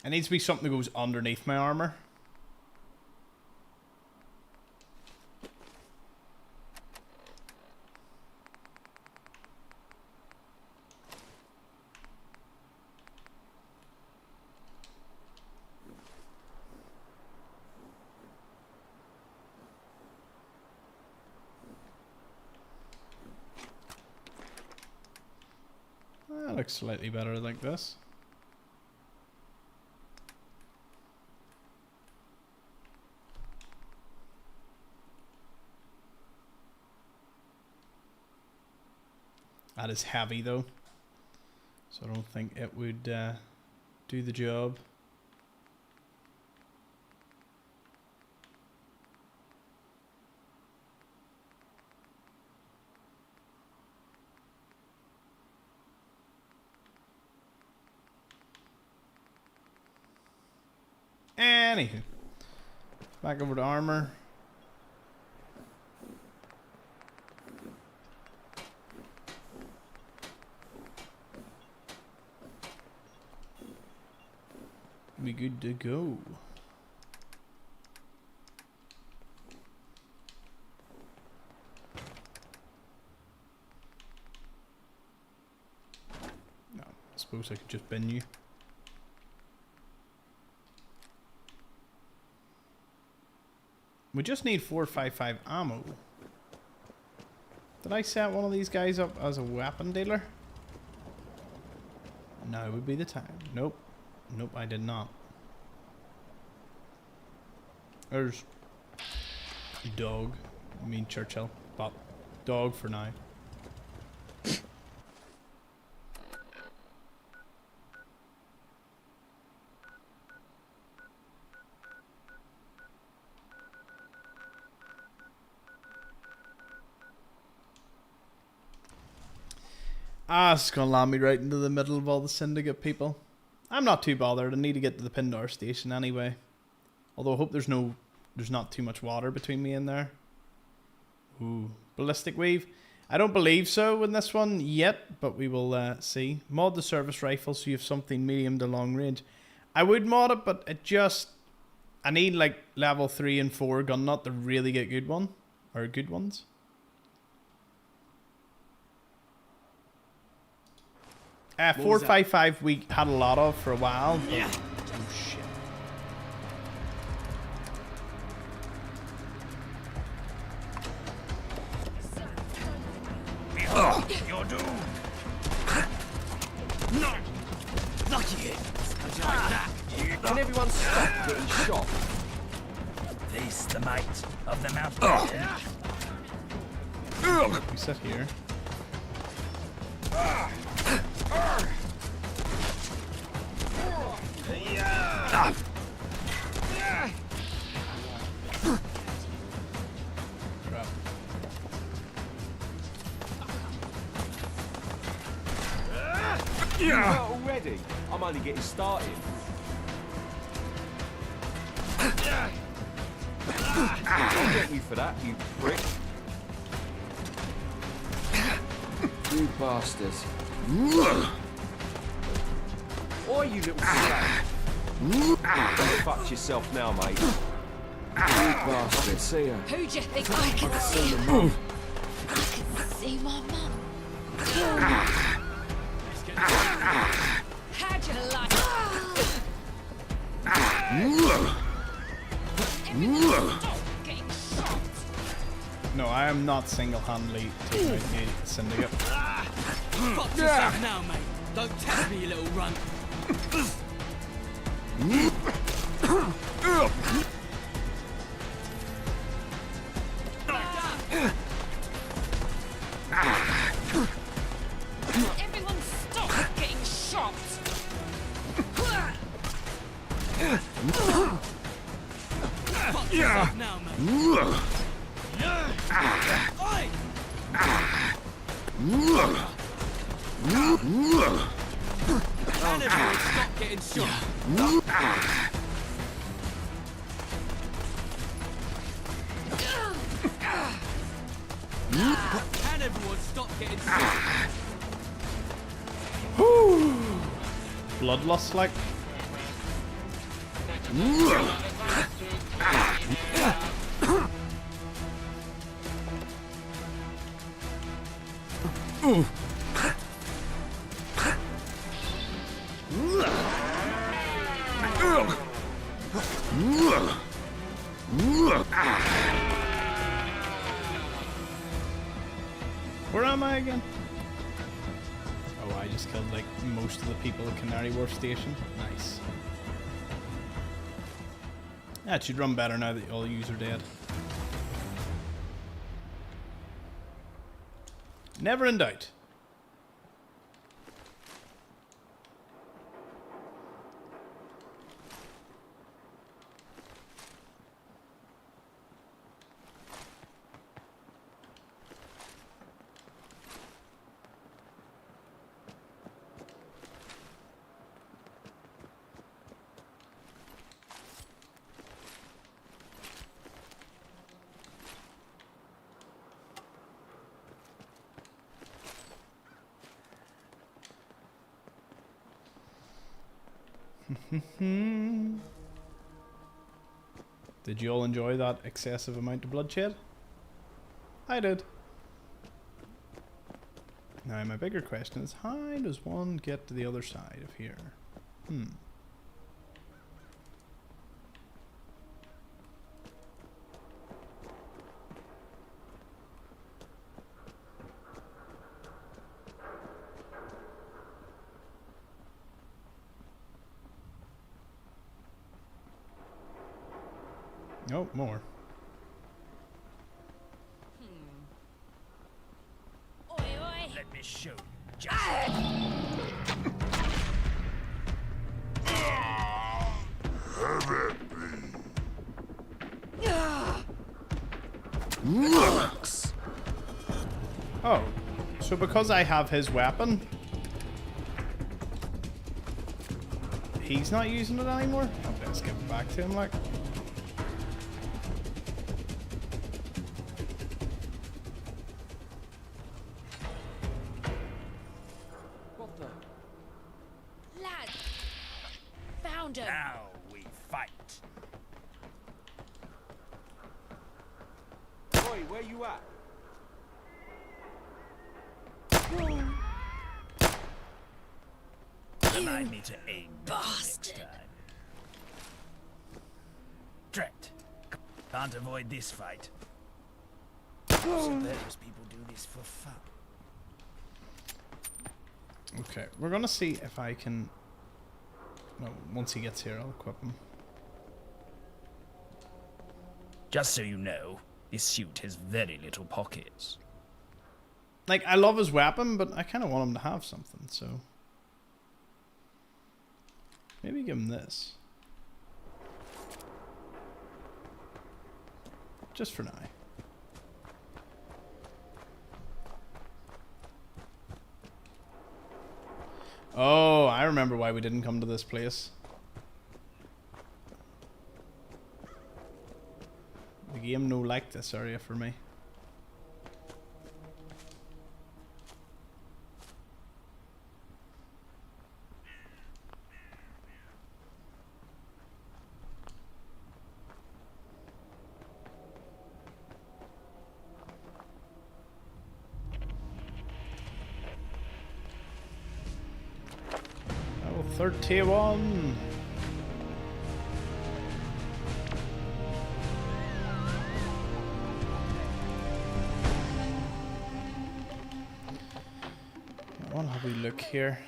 It needs to be something that goes underneath my armor. That looks slightly better like this. That is heavy though, so I don't think it would do the job. Anywho, back over to armor. be good to go. No, I suppose I could just bin you. We just need 455 ammo. Did I set one of these guys up as a weapon dealer? Now would be the time. Nope. Nope, I did not. There's dog. I mean Churchill, but dog for now. Ah, it's gonna land me right into the middle of all the syndicate people. I'm not too bothered. I need to get to the Pindar station anyway. Although I hope there's not too much water between me and there. Ooh, ballistic weave. I don't believe so in this one yet, but we will see. Mod the service rifle so you have something medium to long range. I would mod it, but I need like level 3 and 4 gun nut to really get good one or good ones. What 455 we had a lot of for a while. Yeah. Oh shit. You're doomed. No! Lucky hit! How'd you like that? Can everyone stop getting shot? Face the might of the mountain. We sit here. Crap. You're out already? I'm only getting started. I'll get you for that, you prick. You bastards. Oi, you little slap. Don't fuck yourself now, mate. You bastard. See ya. Who do you think I can see? I can see my mum. How'd you like it? Everyone stop getting shot. No, I am not single-handedly taking out the syndicate. Fuck yourself now, mate. Don't test me, you little runt. Everyone stop getting shot. Fuck yourself now, mate. Oi! And everyone stop getting shot. Can everyone stop getting shot? Bloodlust like. Where am I again? Oh, I just killed like most of the people at Canary Wharf Station. Nice. Yeah, it should run better now that all yous are dead. Never in doubt. Did you all enjoy that excessive amount of bloodshed? I did. Now my bigger question is, how does one get to the other side of here? Oh, more. Let me show you. Oh, so because I have his weapon, he's not using it anymore? Oh, let's give it back to him, like. Lad, found him. Now we fight. Oi, where you at? Remind me to aim next time. Drat. Can't avoid this fight. Suppose people do this for fun. Okay, we're gonna see if I can... No, once he gets here, I'll equip him. Just so you know, this suit has very little pockets. Like, I love his weapon, but I kind of want him to have something, so... Maybe give him this. Just for now. Oh, I remember why we didn't come to this place. The game no like this area for me. Level 31. One have we look here.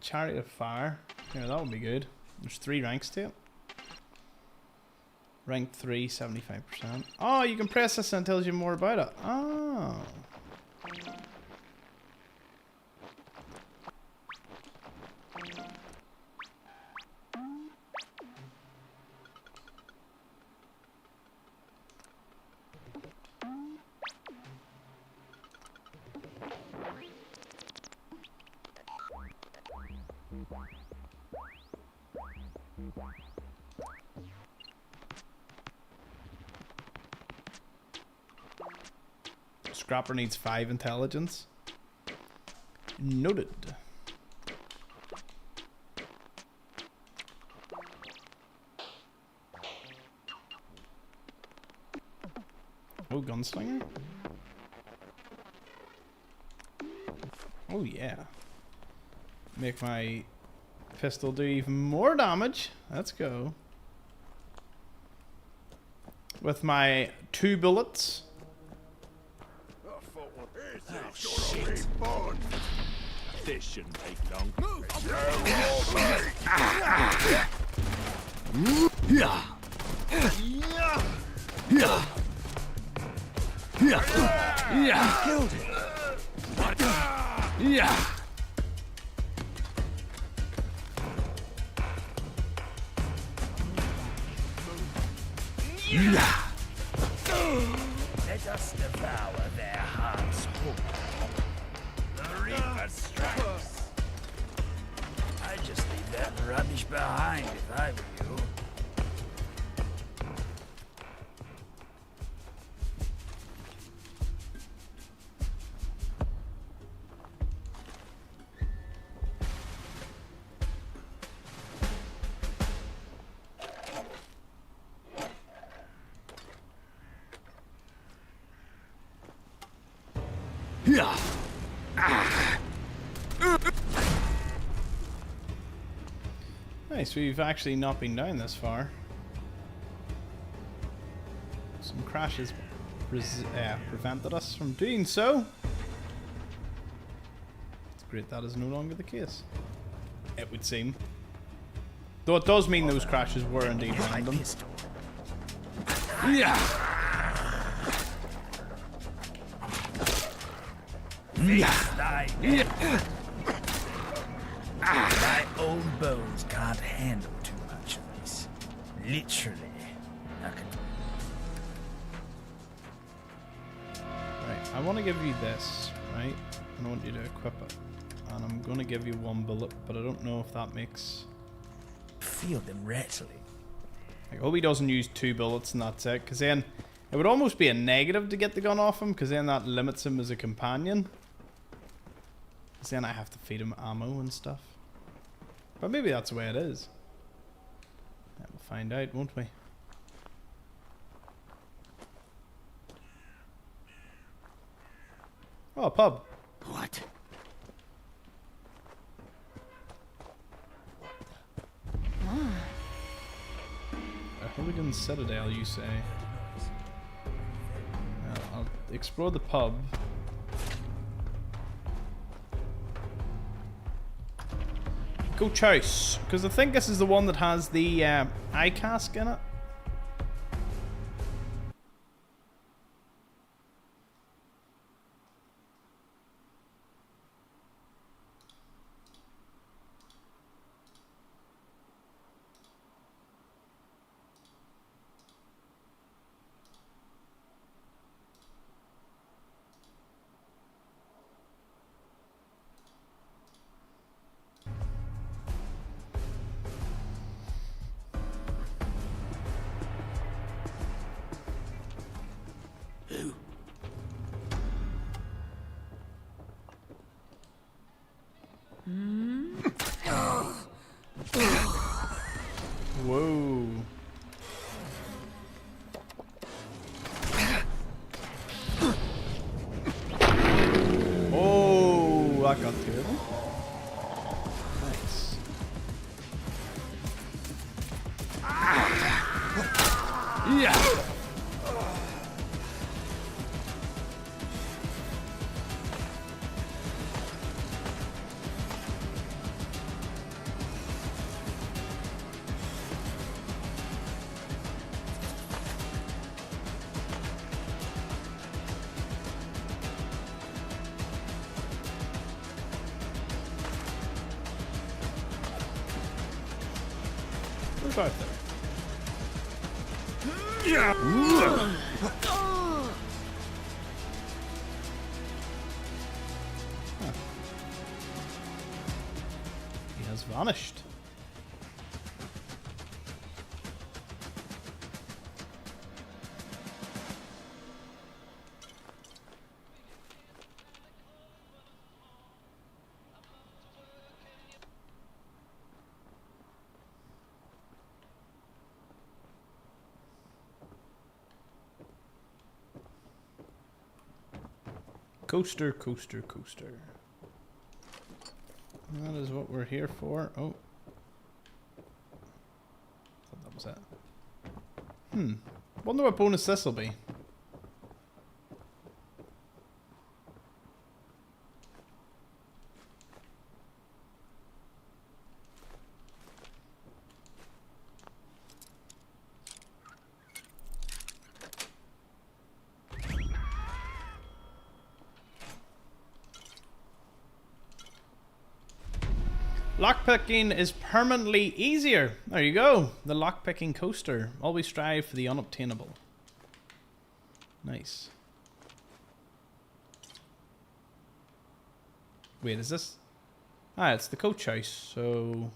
Chariot of Fire. Yeah, that would be good. There's 3 ranks to it. Rank 3, 75%. Oh, you can press this and it tells you more about it. Oh. Scrapper needs 5 intelligence. Noted. Oh, gunslinger. Oh yeah. Make my pistol do even more damage. Let's go. With my 2 bullets. Oh, shit. This shouldn't take long. Killed it. Let us devour their hearts whole. The Reaper strikes. I'd just leave that rubbish behind if I were you. Yeah. Nice, we've actually not been down this far. Some crashes prevented us from doing so. It's great that is no longer the case. It would seem. Though it does mean those crashes were indeed random. Yeah. My old bones can't handle too much of this. Literally. I could... Right, I want to give you this, right? And I want you to equip it. And I'm going to give you one bullet, but I don't know if that makes... Feel them rattling. I hope he doesn't use 2 bullets and that's it, because then it would almost be a negative to get the gun off him, because then that limits him as a companion. Because then I have to feed him ammo and stuff. But maybe that's the way it is. Yeah, we'll find out, won't we? Oh, a pub. What? A hooligan citadel, you say? I'll explore the pub. Go choice, because I think this is the one that has the eye cask in it. Whoa. Oh, that got good. Nice. Yeah. Where's Arthur? Huh. He has vanished. Coaster, coaster, coaster. That is what we're here for. Oh. Thought that was it. Wonder what bonus this will be. Lockpicking is permanently easier. There you go. The lockpicking coaster. Always strive for the unobtainable. Nice. Wait, is this? Ah, it's the coach house, so...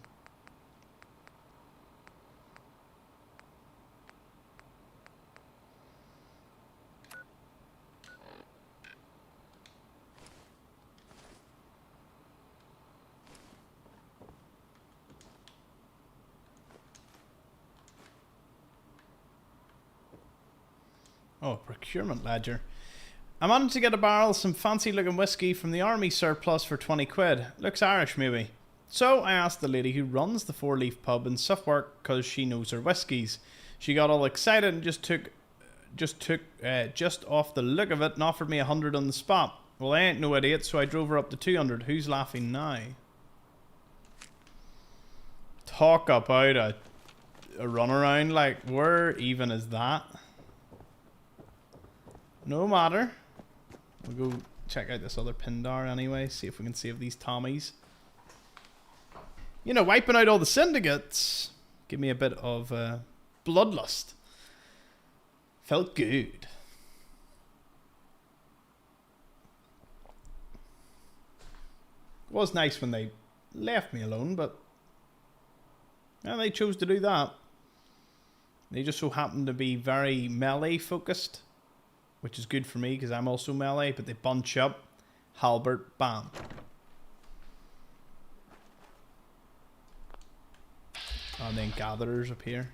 Oh, procurement ledger. I managed to get a barrel of some fancy looking whiskey from the army surplus for 20 quid. Looks Irish maybe. So I asked the lady who runs the Four Leaf pub in Suffolk because she knows her whiskies. She got all excited and just off the look of it and offered me 100 on the spot. Well, I ain't no idiot, so I drove her up to 200. Who's laughing now? Talk about a runaround, like where even is that? No matter. We'll go check out this other Pindar anyway, see if we can save these Tommies. You know, wiping out all the syndicates. Give me a bit of bloodlust. Felt good. It was nice when they left me alone, but yeah, they chose to do that. They just so happened to be very melee focused, which is good for me because I'm also melee, but they bunch up, halberd, bam. And then gatherers appear.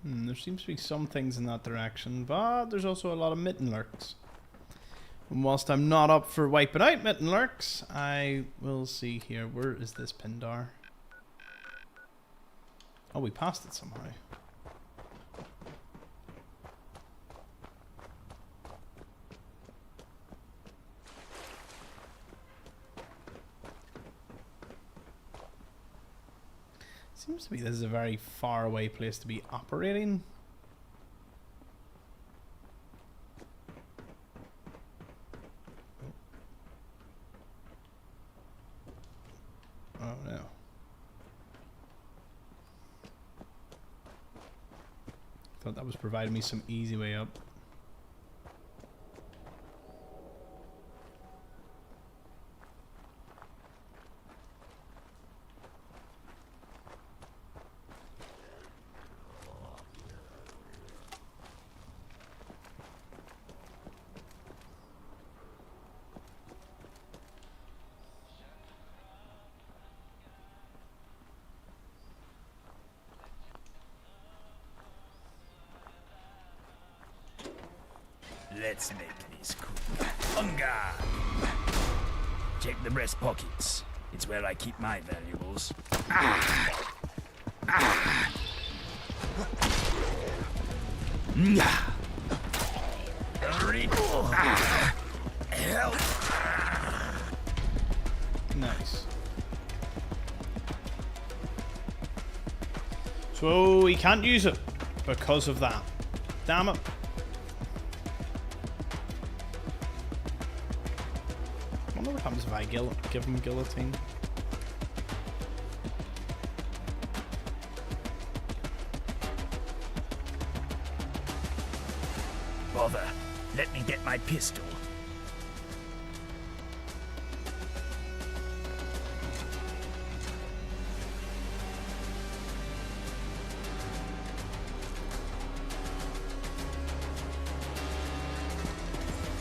There seems to be some things in that direction, but there's also a lot of mitten lurks. And whilst I'm not up for wiping out mitten lurks, I will see here. Where is this Pindar? Oh, we passed it somehow. Seems to be this is a very far away place to be operating. Oh no. Thought that was providing me some easy way up. Let's make this cool. Hunger! Check the breast pockets. It's where I keep my valuables. Help! Nice. So he can't use it because of that. Damn it. I wonder what happens if I give him guillotine. Bother. Let me get my pistol.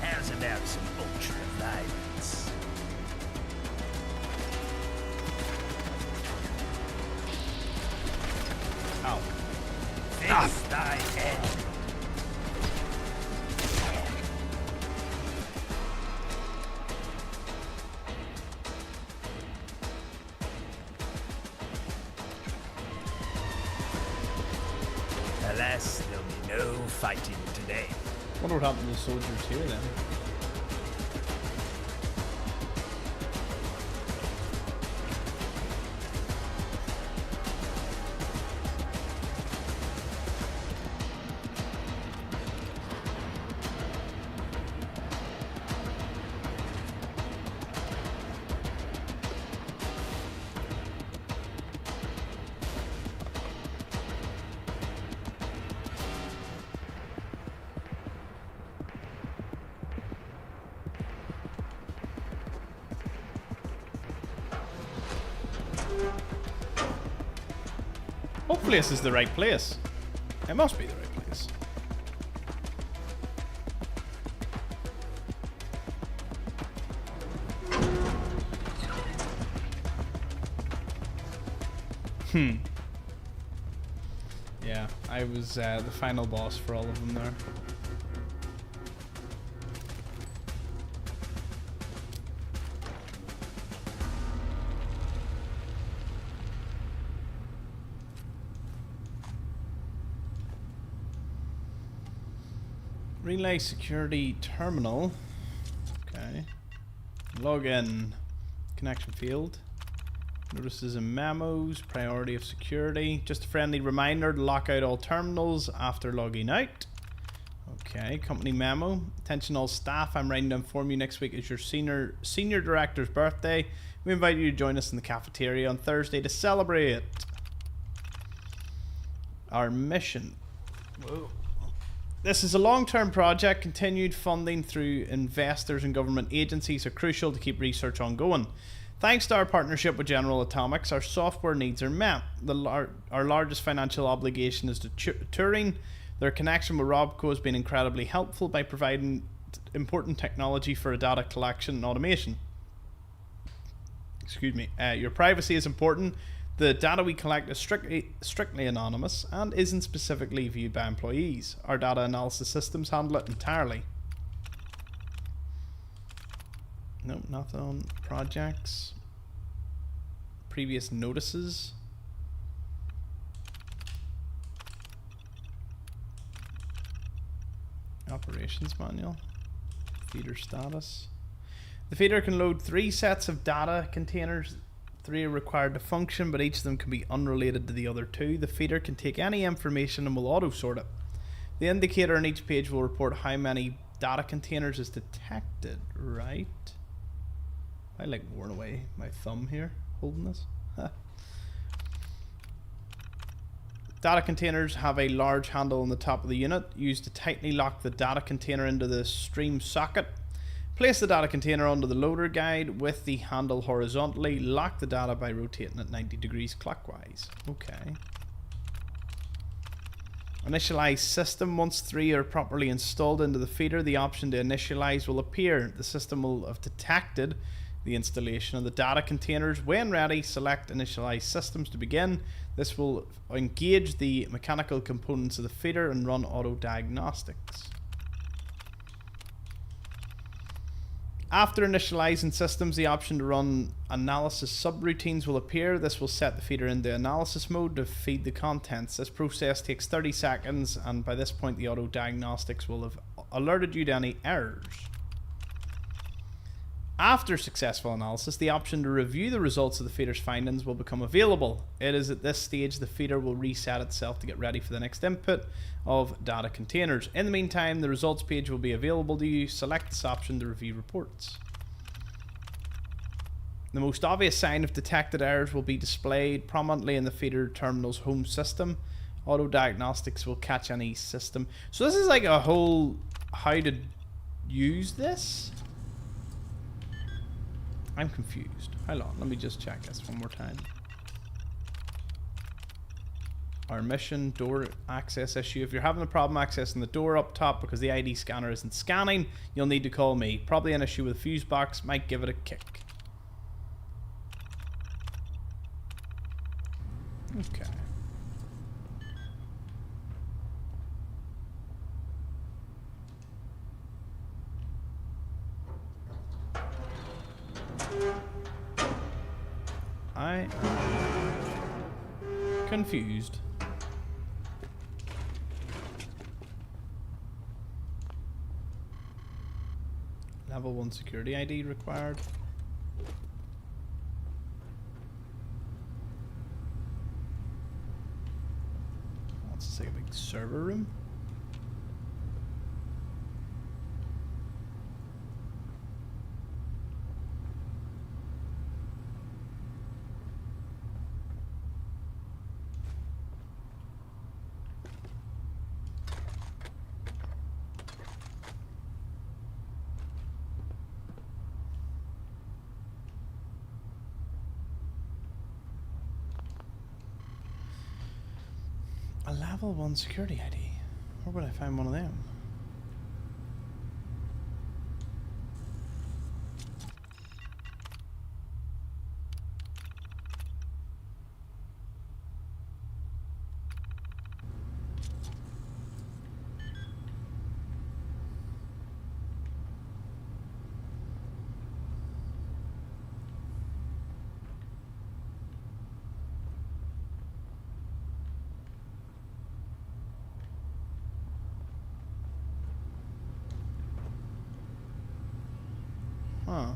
How's about some ultra violence? Must I end? Alas, there'll be no fighting today. Wonder what happened to the soldiers here then. Hopefully this is the right place. It must be the right place. Yeah, I was the final boss for all of them there. Relay security terminal. Okay. Log in. Connection field. Notices and memos. Priority of security. Just a friendly reminder to lock out all terminals after logging out. Okay. Company memo. Attention all staff. I'm writing to inform you next week is your senior director's birthday. We invite you to join us in the cafeteria on Thursday to celebrate. Our mission. Whoa. This is a long-term project. Continued funding through investors and government agencies are crucial to keep research ongoing. Thanks to our partnership with General Atomics, our software needs are met. Our largest financial obligation is to Turing. Their connection with Robco has been incredibly helpful by providing important technology for data collection and automation. Excuse me. Your privacy is important. The data we collect is strictly anonymous and isn't specifically viewed by employees. Our data analysis systems handle it entirely. Nope, nothing on projects. Previous notices. Operations manual. Feeder status. The feeder can load 3 sets of data containers. 3 are required to function, but each of them can be unrelated to the other 2. The feeder can take any information and will auto-sort it. The indicator on each page will report how many data containers is detected, right? I like worn away my thumb here, holding this. Data containers have a large handle on the top of the unit, used to tightly lock the data container into the stream socket. Place the data container under the loader guide with the handle horizontally. Lock the data by rotating it 90 degrees clockwise. Okay. Initialize system. Once 3 are properly installed into the feeder, the option to initialize will appear. The system will have detected the installation of the data containers. When ready, select initialize systems to begin. This will engage the mechanical components of the feeder and run auto diagnostics. After initializing systems, the option to run analysis subroutines will appear. This will set the feeder into analysis mode to feed the contents. This process takes 30 seconds, and by this point the auto diagnostics will have alerted you to any errors. After successful analysis, the option to review the results of the feeder's findings will become available. It is at this stage the feeder will reset itself to get ready for the next input of data containers. In the meantime, the results page will be available to you. Select this option to review reports. The most obvious sign of detected errors will be displayed prominently in the feeder terminal's home system. Auto diagnostics will catch any system. So this is like a whole how to use this. I'm confused. Hold on, let me just check this one more time. Our mission, door access issue. If you're having a problem accessing the door up top because the ID scanner isn't scanning, you'll need to call me. Probably an issue with the fuse box, might give it a kick. Okay. I am confused. Level 1 security ID required. What's this, like a big server room? A level 1 security ID. Where would I find one of them? Huh.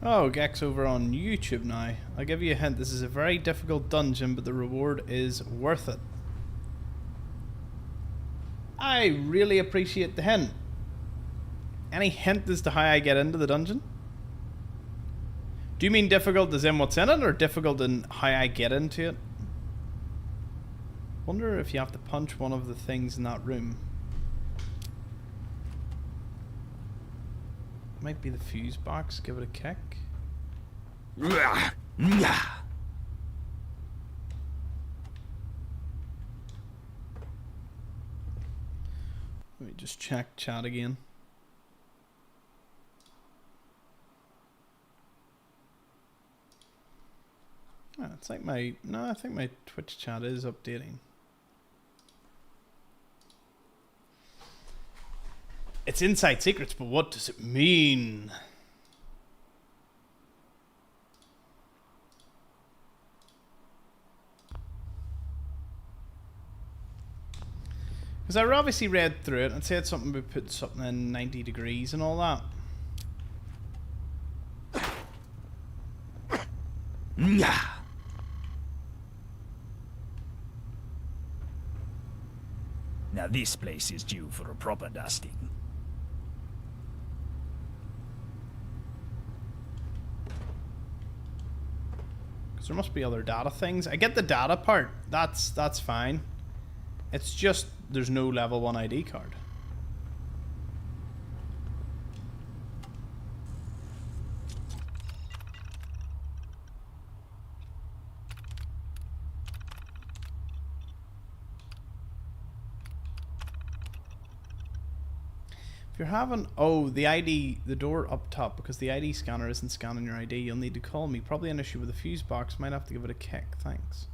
Oh, Gex over on YouTube now. I'll give you a hint. This is a very difficult dungeon, but the reward is worth it. I really appreciate the hint. Any hint as to how I get into the dungeon? Do you mean difficult as in what's in it, or difficult in how I get into it? Wonder if you have to punch one of the things in that room. Might be the fuse box. Give it a kick. Let me just check chat again. Oh, it's like my... No, I think my Twitch chat is updating. It's inside secrets, but what does it mean? Because I obviously read through it and said something about putting something in 90 degrees and all that. Now this place is due for a proper dusting. Because there must be other data things. I get the data part. That's fine. It's just there's no level 1 ID card. If you're having... Oh, the ID... The door up top, because the ID scanner isn't scanning your ID, you'll need to call me. Probably an issue with the fuse box. Might have to give it a kick. Thanks.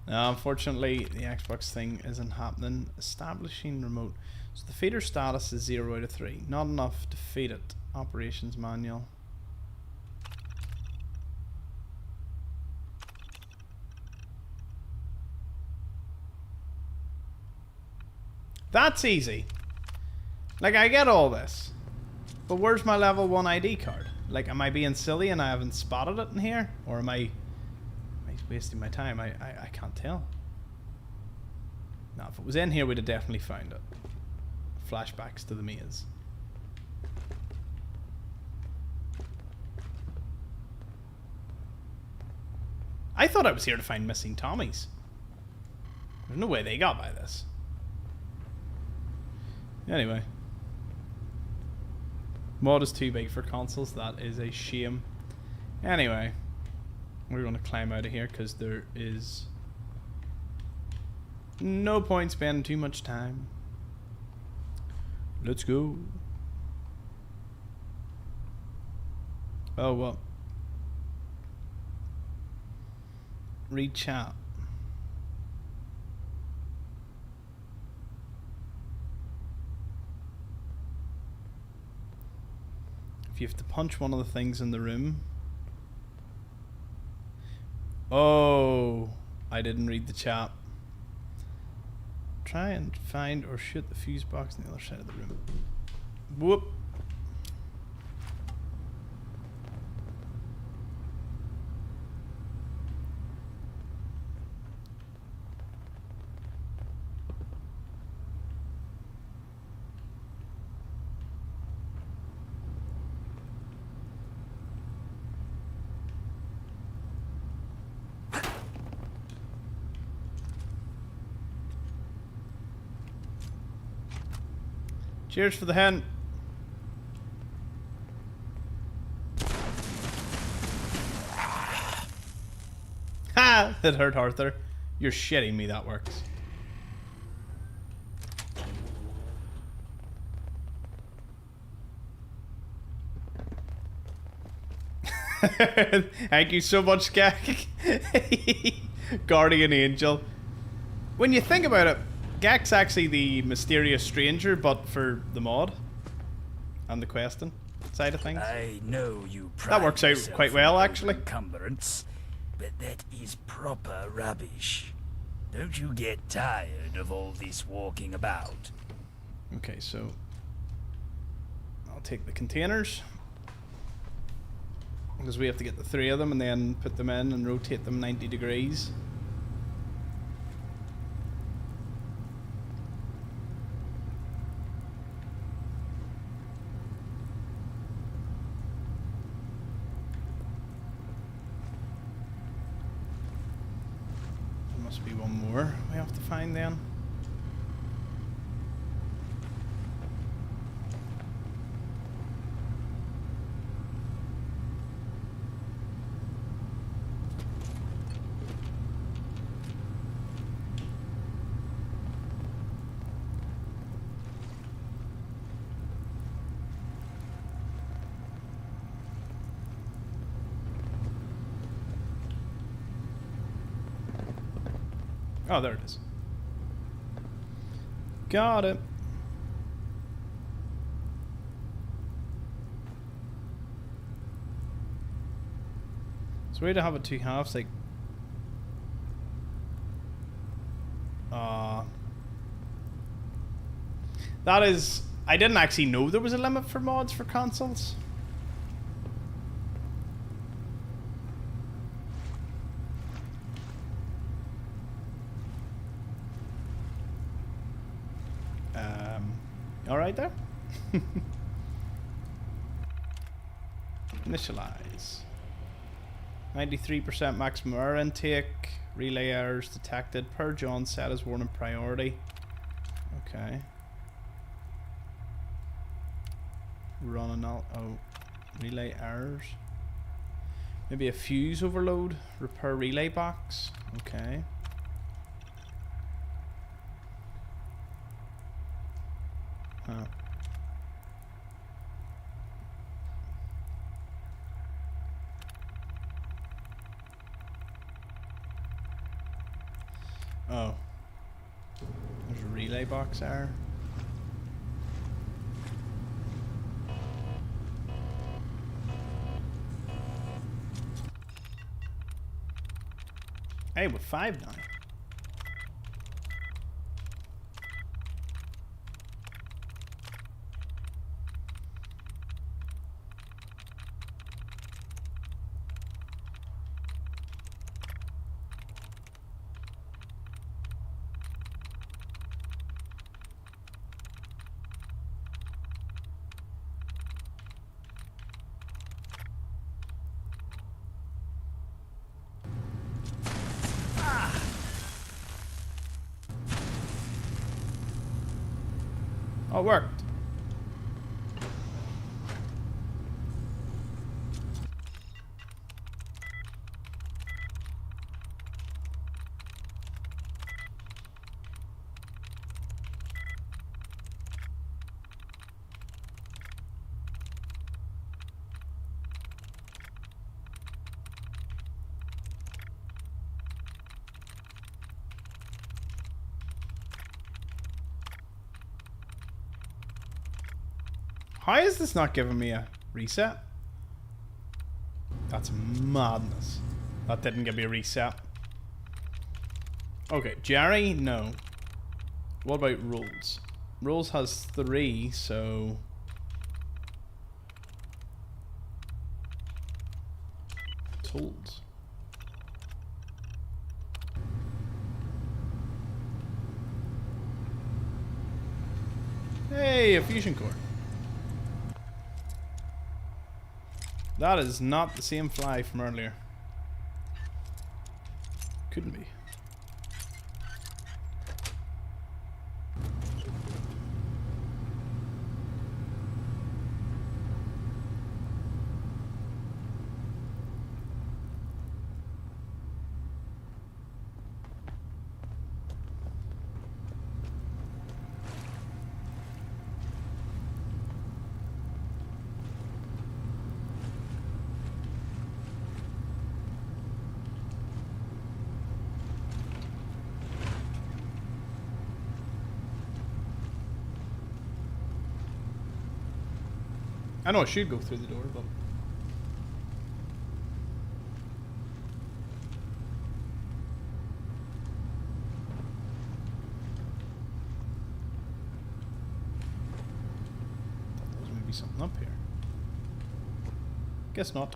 No, unfortunately, the Xbox thing isn't happening. Establishing remote. So the feeder status is 0 out of 3. Not enough to feed it. Operations manual. That's easy. Like, I get all this. But where's my level 1 ID card? Like, am I being silly and I haven't spotted it in here? Or am I wasting my time? I can't tell. Now, if it was in here, we'd have definitely found it. Flashbacks to the maze. I thought I was here to find missing Tommies. There's no way they got by this. Anyway. Mod is too big for consoles. That is a shame. Anyway. We're going to climb out of here because there is no point spending too much time. Let's go. Oh, well. Read chat. If you have to punch one of the things in the room. Oh, I didn't read the chat. Try and find or shoot the fuse box on the other side of the room. Whoop. Cheers for the hen. Ha! That hurt Arthur. You're shitting me that works. Thank you so much, Gak. Guardian Angel. When you think about it, Gak's actually the mysterious stranger, but for the mod and the questing side of things. I know you that works out quite well, actually. Encumbrance, but that is proper rubbish. Don't you get tired of all this walking about? Okay, so I'll take the containers because we have to get the 3 of them and then put them in and rotate them 90 degrees. Must be one more we have to find then. Oh, there it is. Got it. It's weird to have it 2 halves, like... That is... I didn't actually know there was a limit for mods for consoles. All right there. Initialize. 93% maximum air intake. Relay errors detected. Purge on set as warning priority. Okay. Running out. Oh, relay errors. Maybe a fuse overload. Repair relay box. Okay. Huh. Oh. There's a relay box error. Hey, we're 5 now. Oh, it worked. How is this not giving me a reset? That's madness. That didn't give me a reset. Okay, Jerry, no. What about Rules? Rules has 3, so... Tools. Hey, a fusion core. That is not the same fly from earlier. Couldn't be. I know I should go through the door, but... thought there was maybe something up here. Guess not.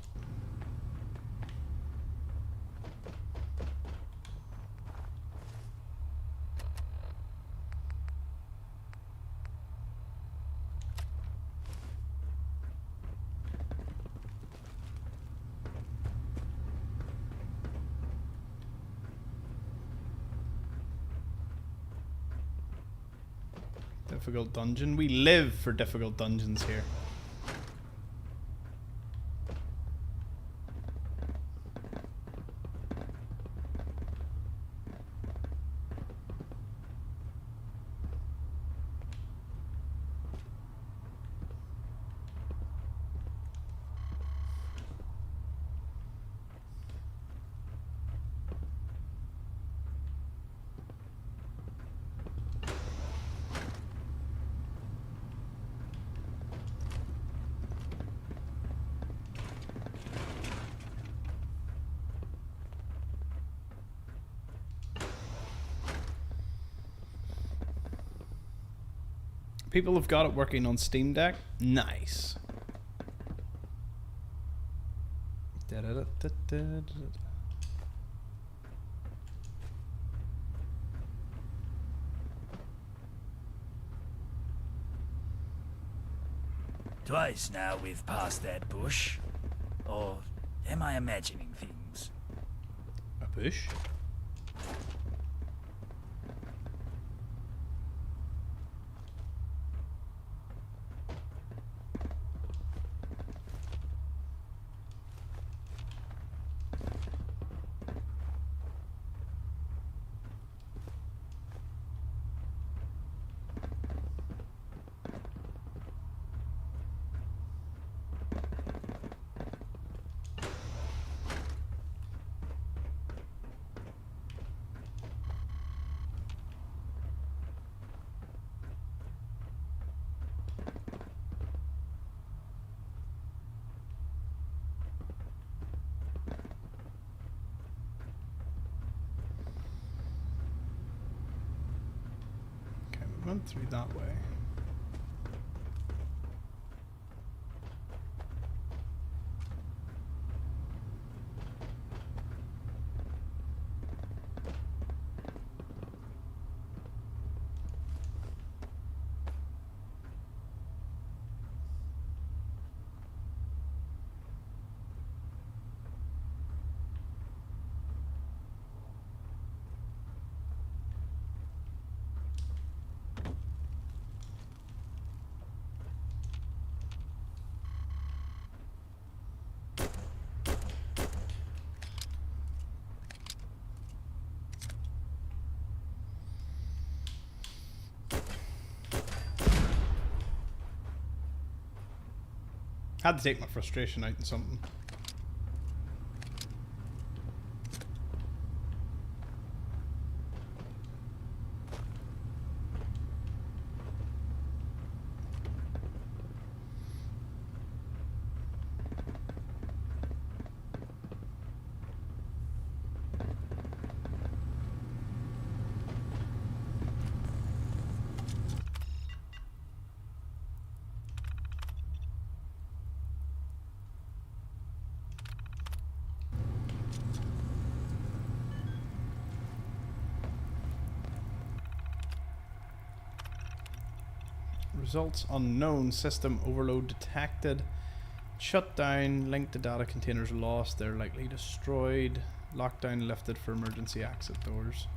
Difficult dungeon. We live for difficult dungeons here. People have got it working on Steam Deck. Nice. Twice now we've passed that bush. Or am I imagining things? A bush? Went through that way. Had to take my frustration out in something. Results unknown. System overload detected. Shut down. Link to data containers lost. They're likely destroyed. Lockdown lifted for emergency exit doors.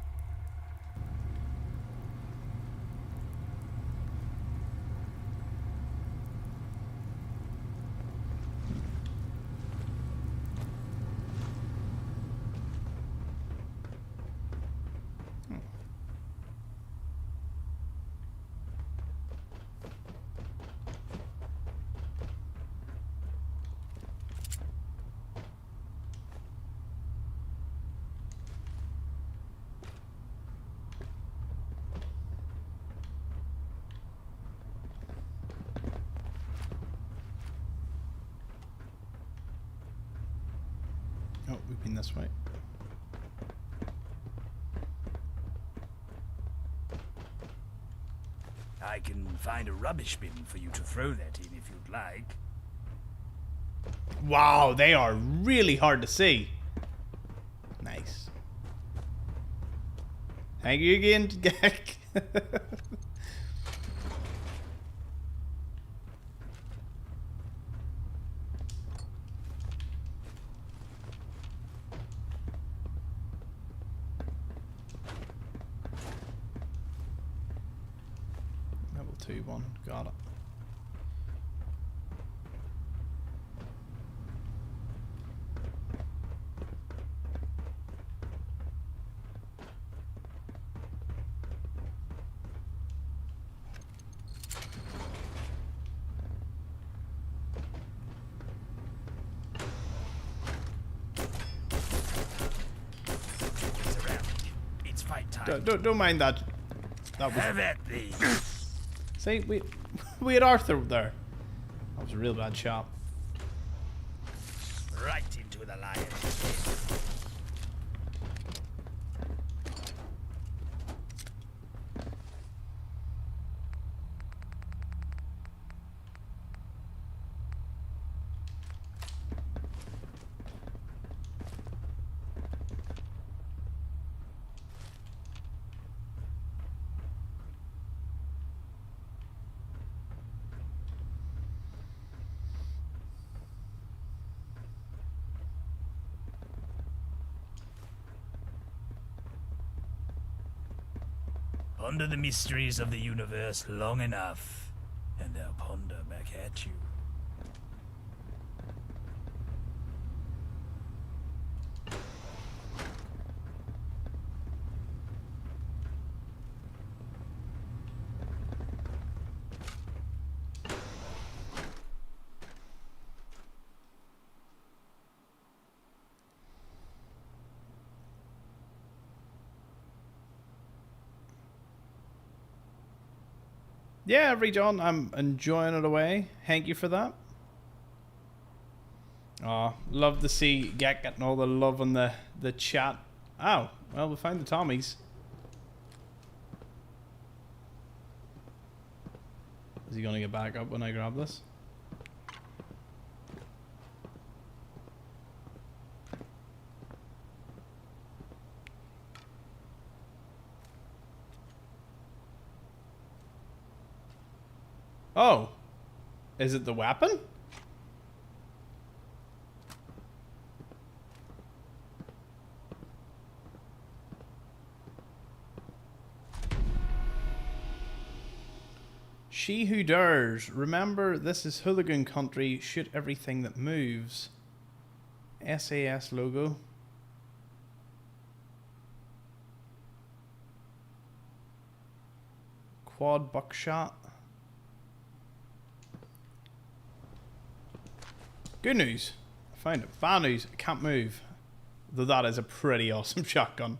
Oh, we've been this way. I can find a rubbish bin for you to throw that in if you'd like. Wow, they are really hard to see. Nice. Thank you again, Gek. Level 2-1, got it. It's fight time. Don't mind that. That was. Have at thee. See, we had Arthur there. That was a real bad shot. Right into the lion. Ponder the mysteries of the universe long enough, and they'll ponder back at you. Yeah, Rejohn, I'm enjoying it away. Thank you for that. Oh, love to see Gek getting all the love on the chat. Oh, well, we found the Tommies. Is he going to get back up when I grab this? Oh, is it the weapon? She who dares. Remember, this is hooligan country. Shoot everything that moves. SAS logo. Quad buckshot. Good news. I found it. Bad news. I can't move. Though that is a pretty awesome shotgun.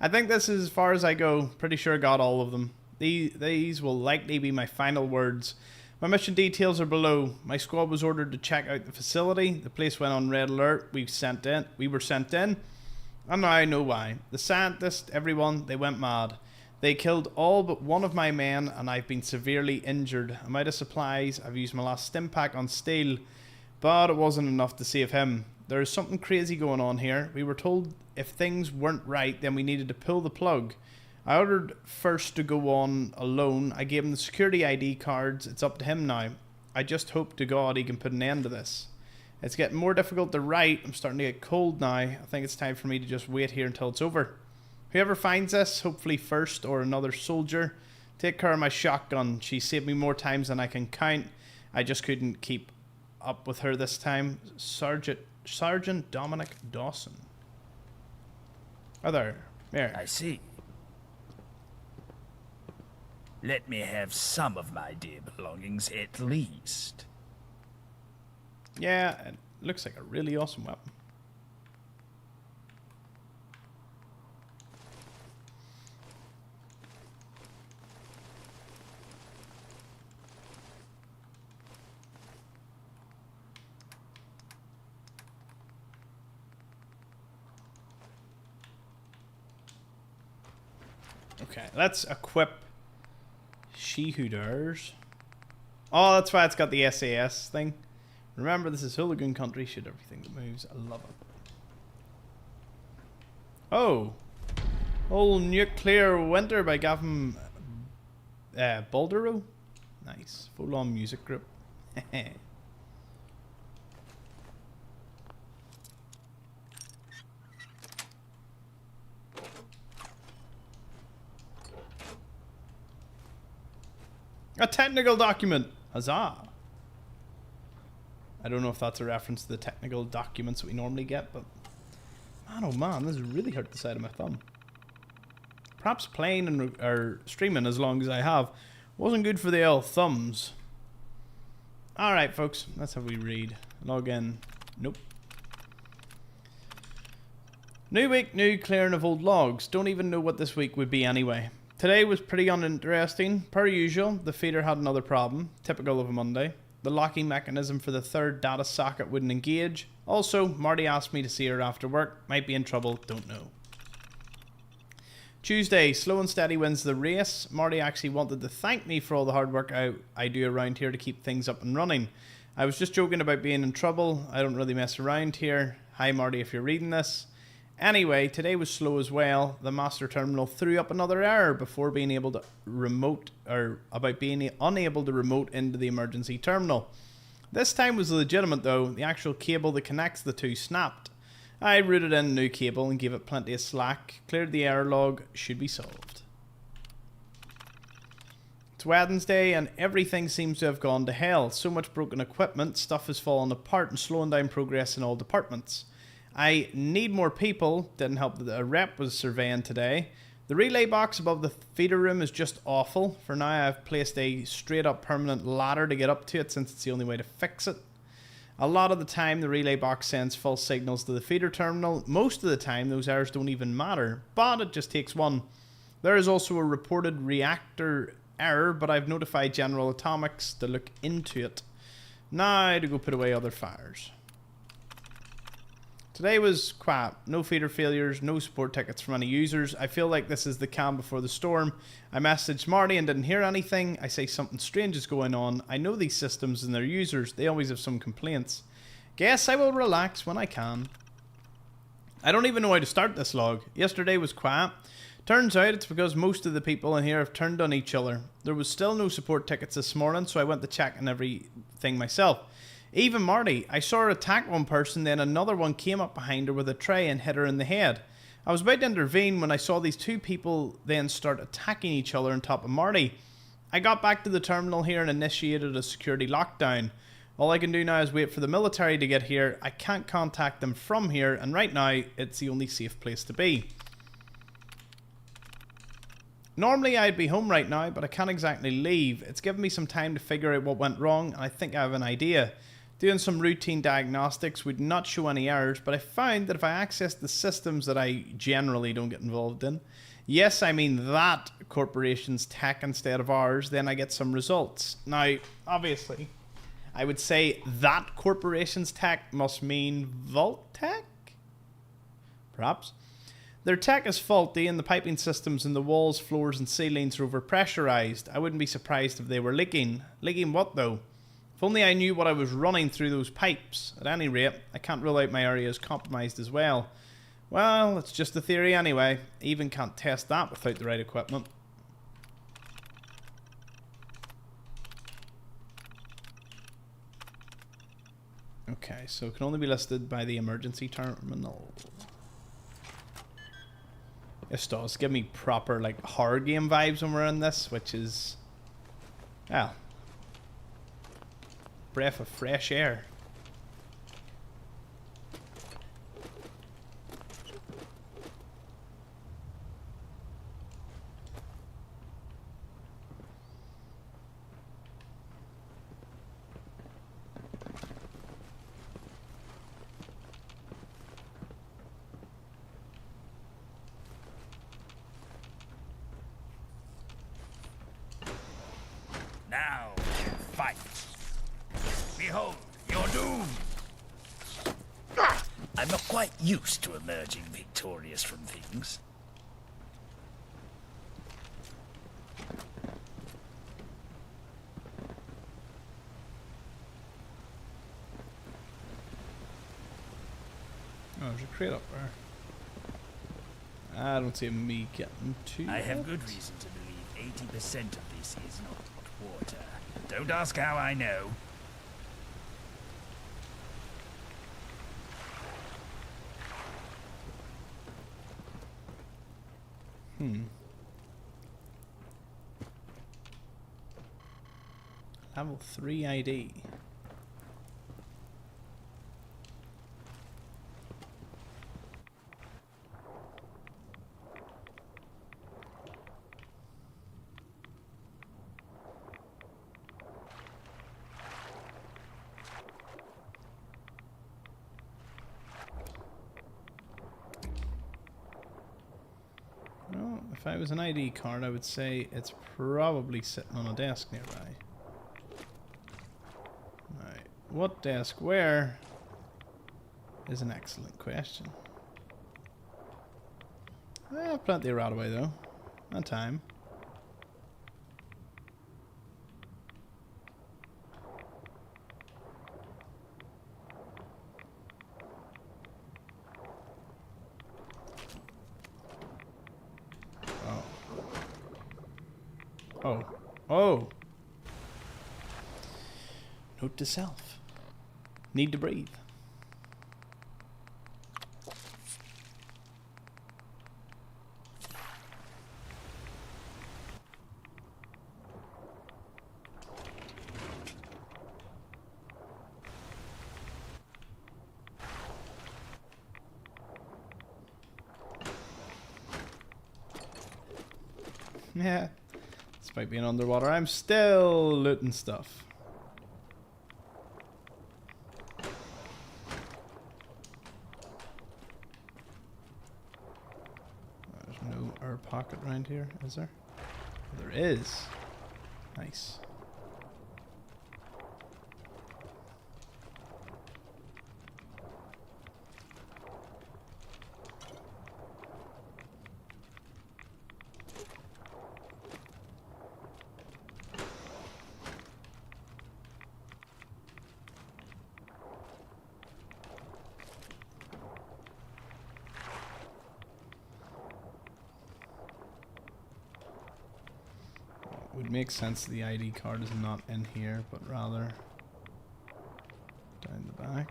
I think this is as far as I go. Pretty sure I got all of them. These will likely be my final words. My mission details are below. My squad was ordered to check out the facility. The place went on red alert. We were sent in. And now I know why. The scientists, everyone, they went mad. They killed all but one of my men, and I've been severely injured. I'm out of supplies. I've used my last stim pack on steel, but it wasn't enough to save him. There is something crazy going on here. We were told if things weren't right, then we needed to pull the plug. I ordered first to go on alone. I gave him the security ID cards. It's up to him now. I just hope to God he can put an end to this. It's getting more difficult to write. I'm starting to get cold now. I think it's time for me to just wait here until it's over. Whoever finds this, hopefully first or another soldier, take care of my shotgun. She saved me more times than I can count. I just couldn't keep up with her this time. Sergeant Dominic Dawson. Oh, there. I see. Let me have some of my dear belongings at least. Yeah, it looks like a really awesome weapon. Okay, let's equip She Who Dares. Oh, that's why it's got the SAS thing. Remember, this is hooligan country. Shoot everything that moves. I love it. Oh. Old Nuclear Winter by Gavin Balderow. Nice. Full-on music group. A technical document! Huzzah! I don't know if that's a reference to the technical documents that we normally get, but man, oh man, this really hurt the side of my thumb. Perhaps playing or streaming as long as I have wasn't good for the old thumbs. Alright folks, that's how we read. Log in. Nope. New week, new clearing of old logs. Don't even know what this week would be anyway. Today was pretty uninteresting. Per usual, the feeder had another problem. Typical of a Monday. The locking mechanism for the third data socket wouldn't engage. Also, Marty asked me to see her after work. Might be in trouble, don't know. Tuesday, slow and steady wins the race. Marty actually wanted to thank me for all the hard work I do around here to keep things up and running. I was just joking about being in trouble. I don't really mess around here. Hi Marty if you're reading this. Anyway, today was slow as well. The master terminal threw up another error before being able to remote, or about being unable to remote into the emergency terminal. This time was legitimate though. The actual cable that connects the two snapped. I routed in a new cable and gave it plenty of slack. Cleared the error log. Should be solved. It's Wednesday and everything seems to have gone to hell. So much broken equipment, stuff is falling apart and slowing down progress in all departments. I need more people. Didn't help that the rep was surveying today. The relay box above the feeder room is just awful. For now I've placed a straight up permanent ladder to get up to it since it's the only way to fix it. A lot of the time the relay box sends false signals to the feeder terminal. Most of the time those errors don't even matter, but it just takes one. There is also a reported reactor error, but I've notified General Atomics to look into it. Now to go put away other fires. Today was quiet. No feeder failures, no support tickets from any users. I feel like this is the calm before the storm. I messaged Marty and didn't hear anything. I say something strange is going on. I know these systems and their users. They always have some complaints. Guess I will relax when I can. I don't even know how to start this log. Yesterday was quiet. Turns out it's because most of the people in here have turned on each other. There was still no support tickets this morning, so I went to check on everything myself. Even Marty, I saw her attack one person, then another one came up behind her with a tray and hit her in the head. I was about to intervene when I saw these two people then start attacking each other on top of Marty. I got back to the terminal here and initiated a security lockdown. All I can do now is wait for the military to get here. I can't contact them from here, and right now, it's the only safe place to be. Normally I'd be home right now, but I can't exactly leave. It's given me some time to figure out what went wrong, and I think I have an idea. Doing some routine diagnostics would not show any errors, but I found that if I access the systems that I generally don't get involved in, yes, I mean that corporation's tech instead of ours, then I get some results. Now, obviously, I would say that corporation's tech must mean Vault Tech? Perhaps. Their tech is faulty and the piping systems in the walls, floors and ceilings are overpressurized. I wouldn't be surprised if they were leaking. Leaking what though? If only I knew what I was running through those pipes. At any rate, I can't rule out my area is compromised as well. Well, it's just a theory anyway. I even can't test that without the right equipment. Okay, so it can only be listed by the emergency terminal. This does give me proper like horror game vibes when we're in this, which is, well, breath of fresh air. Now, fight. Behold, your doom. I'm not quite used to emerging victorious from things. Oh, there's a crate up there. I don't see me getting to I have it. good reason to believe 80% of this is not hot water. Don't ask how I know. Level 3 ID. Well, if I was an ID card, I would say it's probably sitting on a desk nearby. Right. What desk where is an excellent question. Plenty of right away though. And time. Oh. Note to self. Need to breathe. Yeah. Despite being underwater, I'm still looting stuff. There's no air pocket around here, is there? There is. Nice. Would make sense the ID card is not in here, but rather down the back.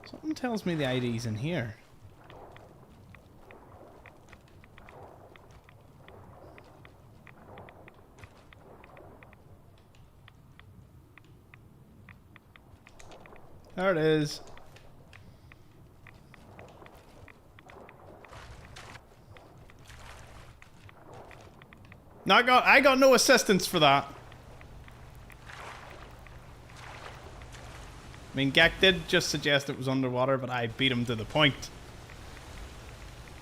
Something tells me the ID's in here. There it is. No, I got no assistance for that. I mean, Gek did just suggest it was underwater, but I beat him to the point.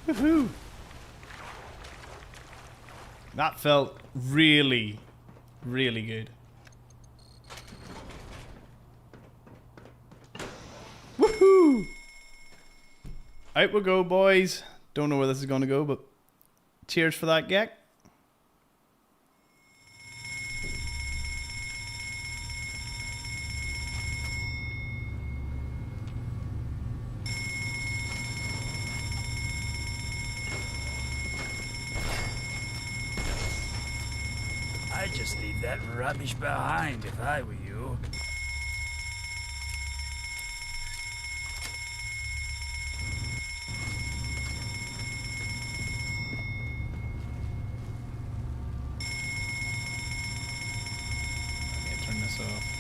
Woohoo! That felt really, really good. Woohoo! Out we go, boys. Don't know where this is going to go, but cheers for that, Gek. I'd just leave that rubbish behind if I were you. Okay, turn this off.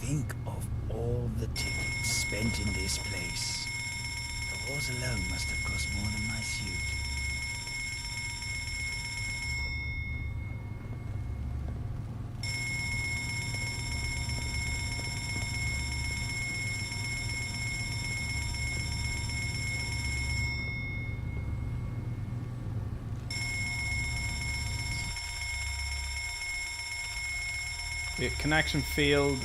Think of all the tickets spent in this place. The wars alone must have cost more than my suit. The connection failed.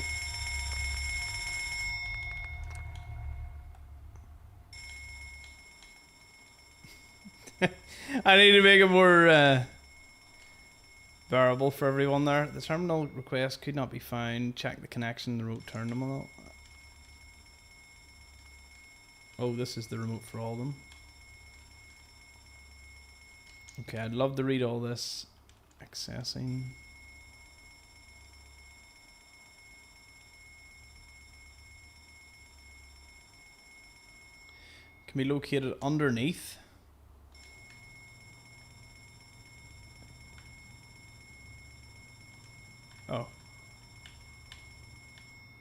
I need to make it more bearable for everyone there. The terminal request could not be found. Check the connection, the remote terminal. Oh, this is the remote for all of them. Okay, I'd love to read all this. Accessing. Can be located underneath. Oh.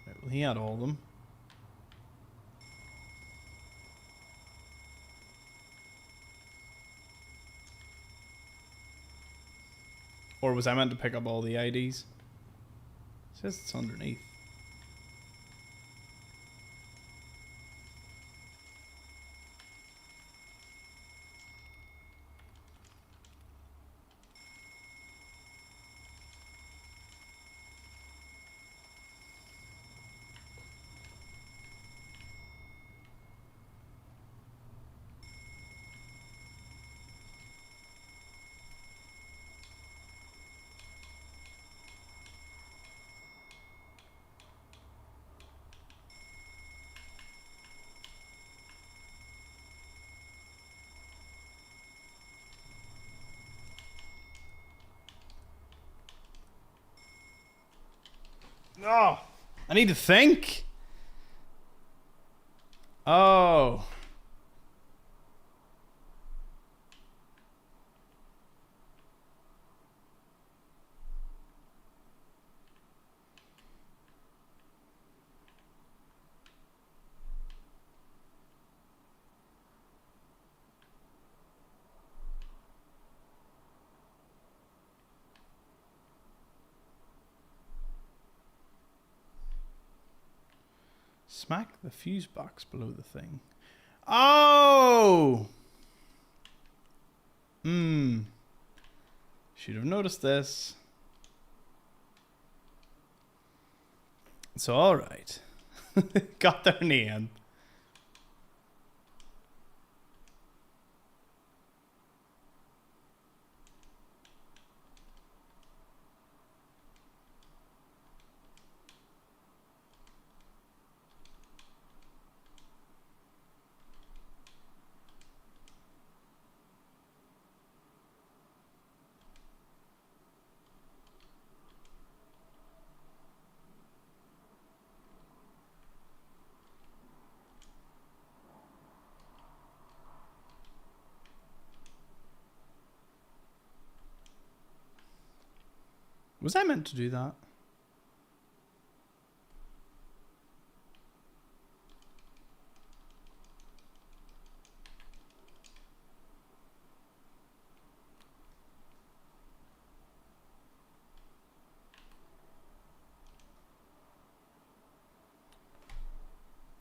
Right, well, he had all of them. Or was I meant to pick up all the IDs? It says it's underneath. Oh, I need to think. Oh. Smack the fuse box below the thing. Oh! Should have noticed this. It's alright. Got there in the end. Was I meant to do that?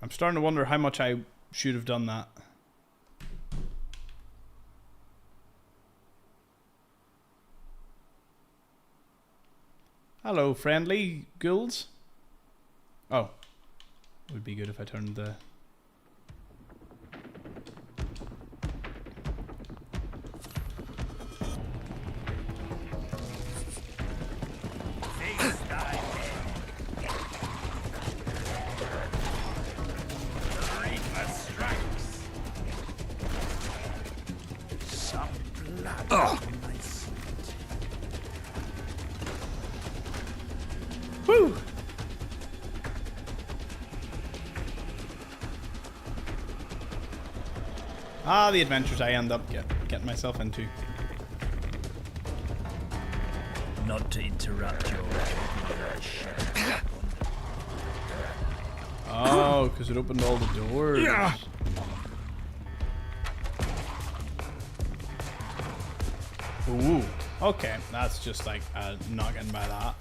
I'm starting to wonder how much I should have done that. Hello, friendly ghouls. Oh. It would be good if I turned the... Woo! Ah, the adventures I end up getting myself into. Not to interrupt your... Oh, because it opened all the doors. Yeah. Ooh. Okay, that's just like not getting by that.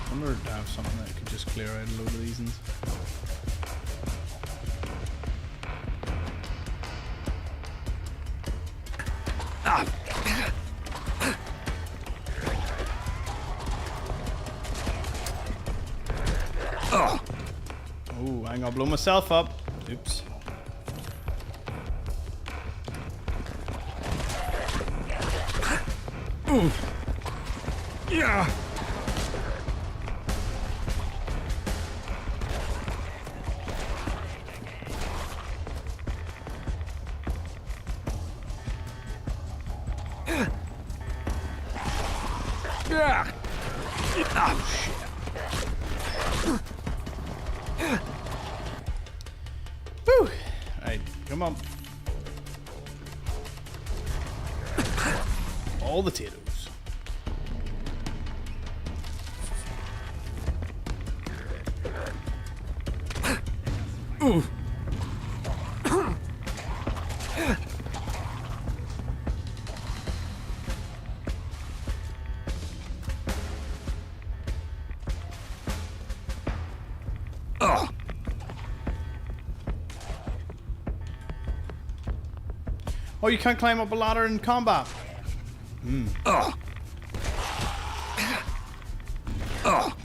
I wonder if I have something that could just clear out a load of these ones. Oh, I'm gonna blow myself up. Oops. Ooh. Yeah. Yeah. Oh shit. Woo! Alright, come on. All the potatoes. Ooh. Oh. Oh, you can't climb up a ladder in combat. Hmm. Oh. Oh.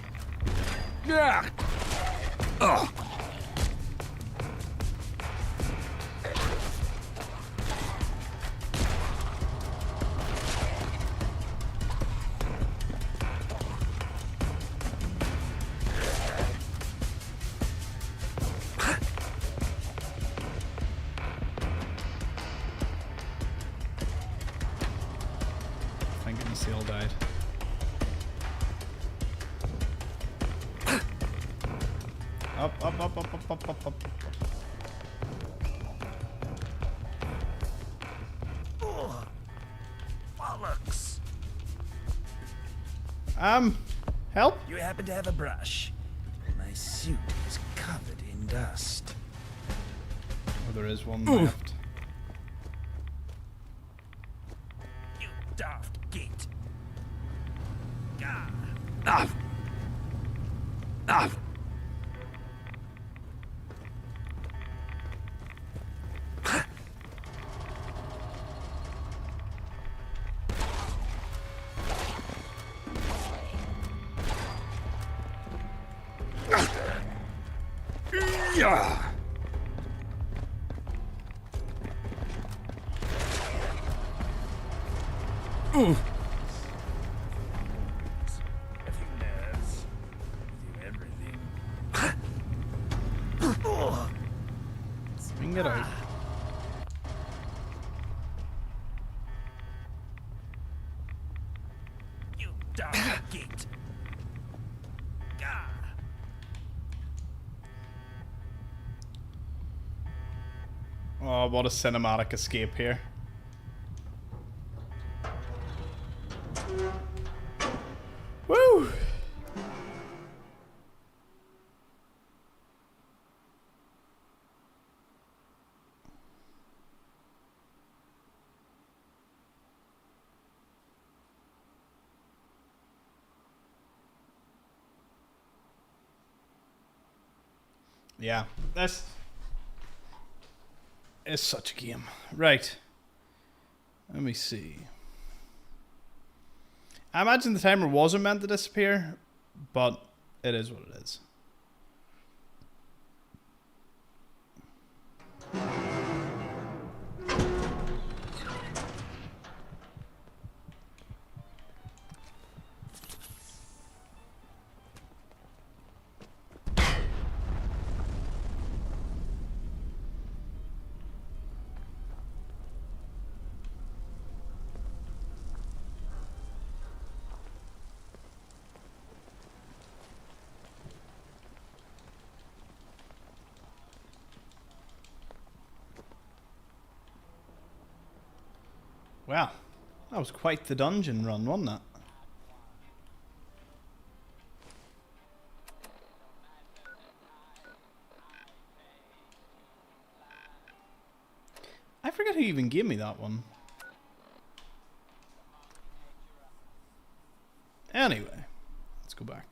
Yeah. Oh. Thank goodness they all died. Up, up, up, up, up, up, up, up. Oh. Bollocks. Help? You happen to have a brush? My suit is covered in dust. Oh, there is one left. You daft git. Ah. Ah. Yeah. Ooh. A few nerves. Do everything. Swing it out. You daft git. Ah. Oh, Oh, what a cinematic escape here. Woo! Yeah, this is such a game. Right. Let me see. I imagine the timer wasn't meant to disappear, but it is what it is. Wow, that was quite the dungeon run, wasn't it? I forget who even gave me that one. Anyway, let's go back.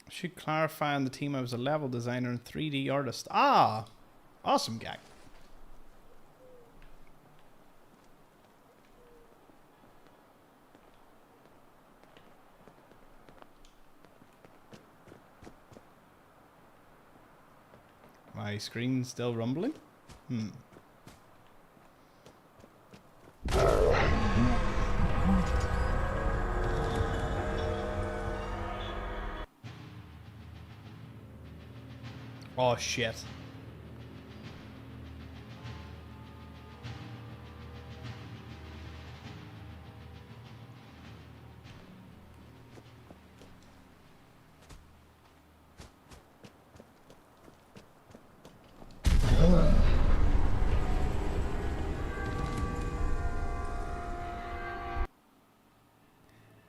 Should clarify on the team I was a level designer and 3D artist. Ah! Awesome gag. My screen's still rumbling? Oh shit.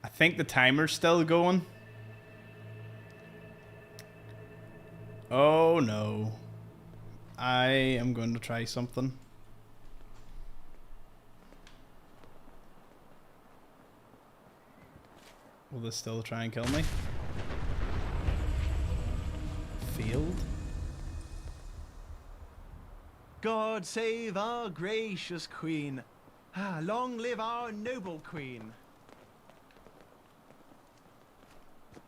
I think the timer's still going. Oh no. I am going to try something. Will this still try and kill me? Failed? God save our gracious queen. Ah, long live our noble queen.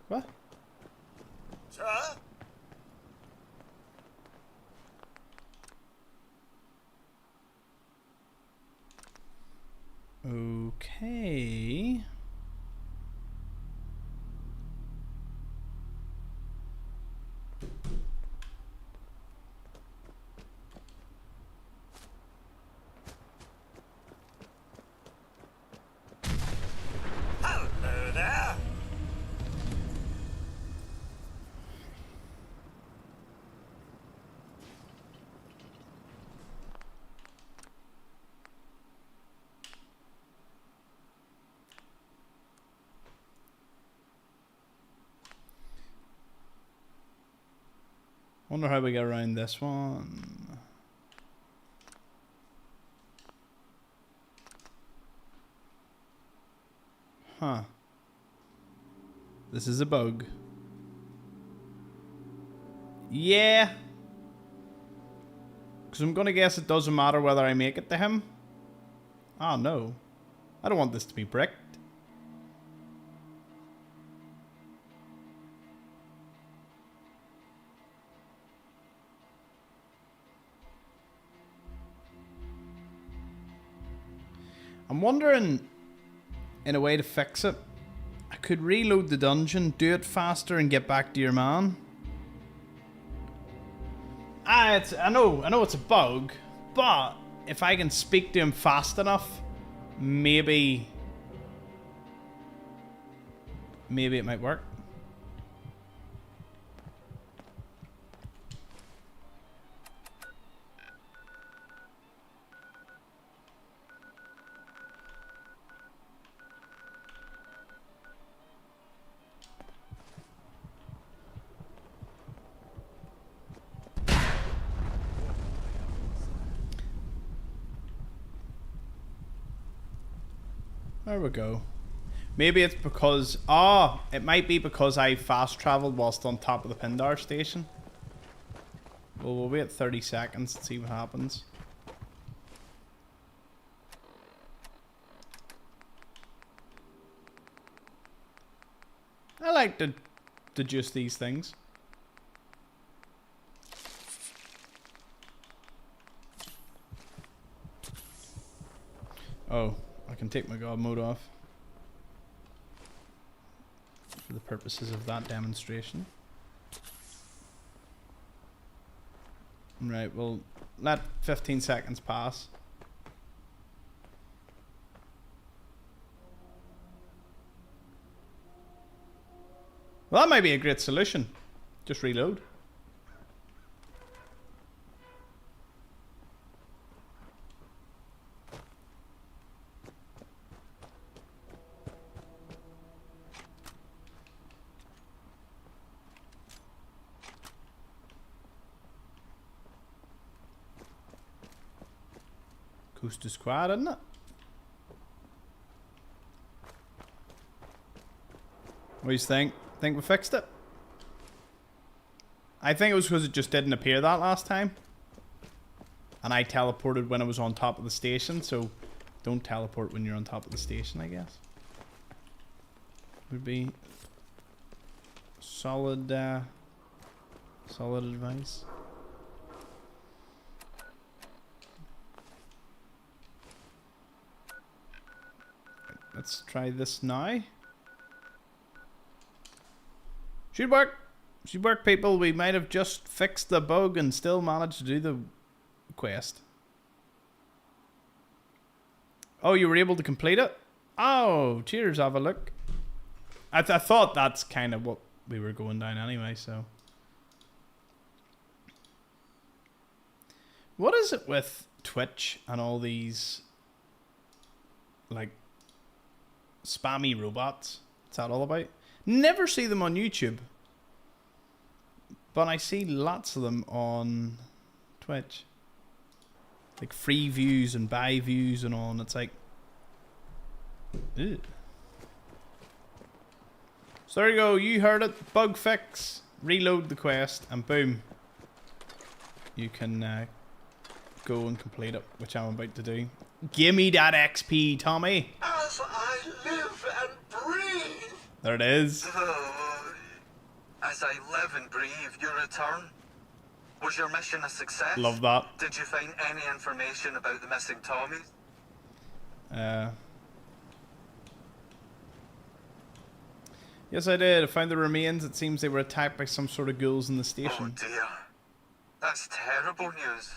What? Sir? Okay. Hello there. Wonder how we get around this one. Huh. This is a bug. Yeah. Because I'm going to guess it doesn't matter whether I make it to him. Ah, no. I don't want this to be bricked. I'm wondering, in a way to fix it, I could reload the dungeon, do it faster, and get back to your man. I know it's a bug, but if I can speak to him fast enough, maybe it might work. There we go. Maybe it's because... Oh, it might be because I fast traveled whilst on top of the Pindar station. Well, we'll wait 30 seconds and see what happens. I like to deduce these things. Oh. I can take my God mode off for the purposes of that demonstration. Right, well, let 15 seconds pass. Well, that might be a great solution. Just reload. Coaster Squad, isn't it? What do you think? Think we fixed it? I think it was because it just didn't appear that last time. And I teleported when I was on top of the station, so don't teleport when you're on top of the station, I guess. Would be solid solid advice. Let's try this now. Should work. Should work, people. We might have just fixed the bug and still managed to do the quest. Oh, you were able to complete it? Oh, cheers. Have a look. I thought that's kind of what we were going down anyway, so. What is it with Twitch and all these, like, spammy robots? What's that all about? Never see them on YouTube, but I see lots of them on Twitch. Like free views and buy views and all, and it's like, ew. So there you go, you heard it. Bug fix. Reload the quest, and boom, you can go and complete it, which I'm about to do. Gimme that XP, Tommy. As I live and breathe. There it is. As I live and breathe, your return. Was your mission a success? Love that. Did you find any information about the missing Tommies? Yes, I did. I found the remains. It seems they were attacked by some sort of ghouls in the station. Oh dear. That's terrible news.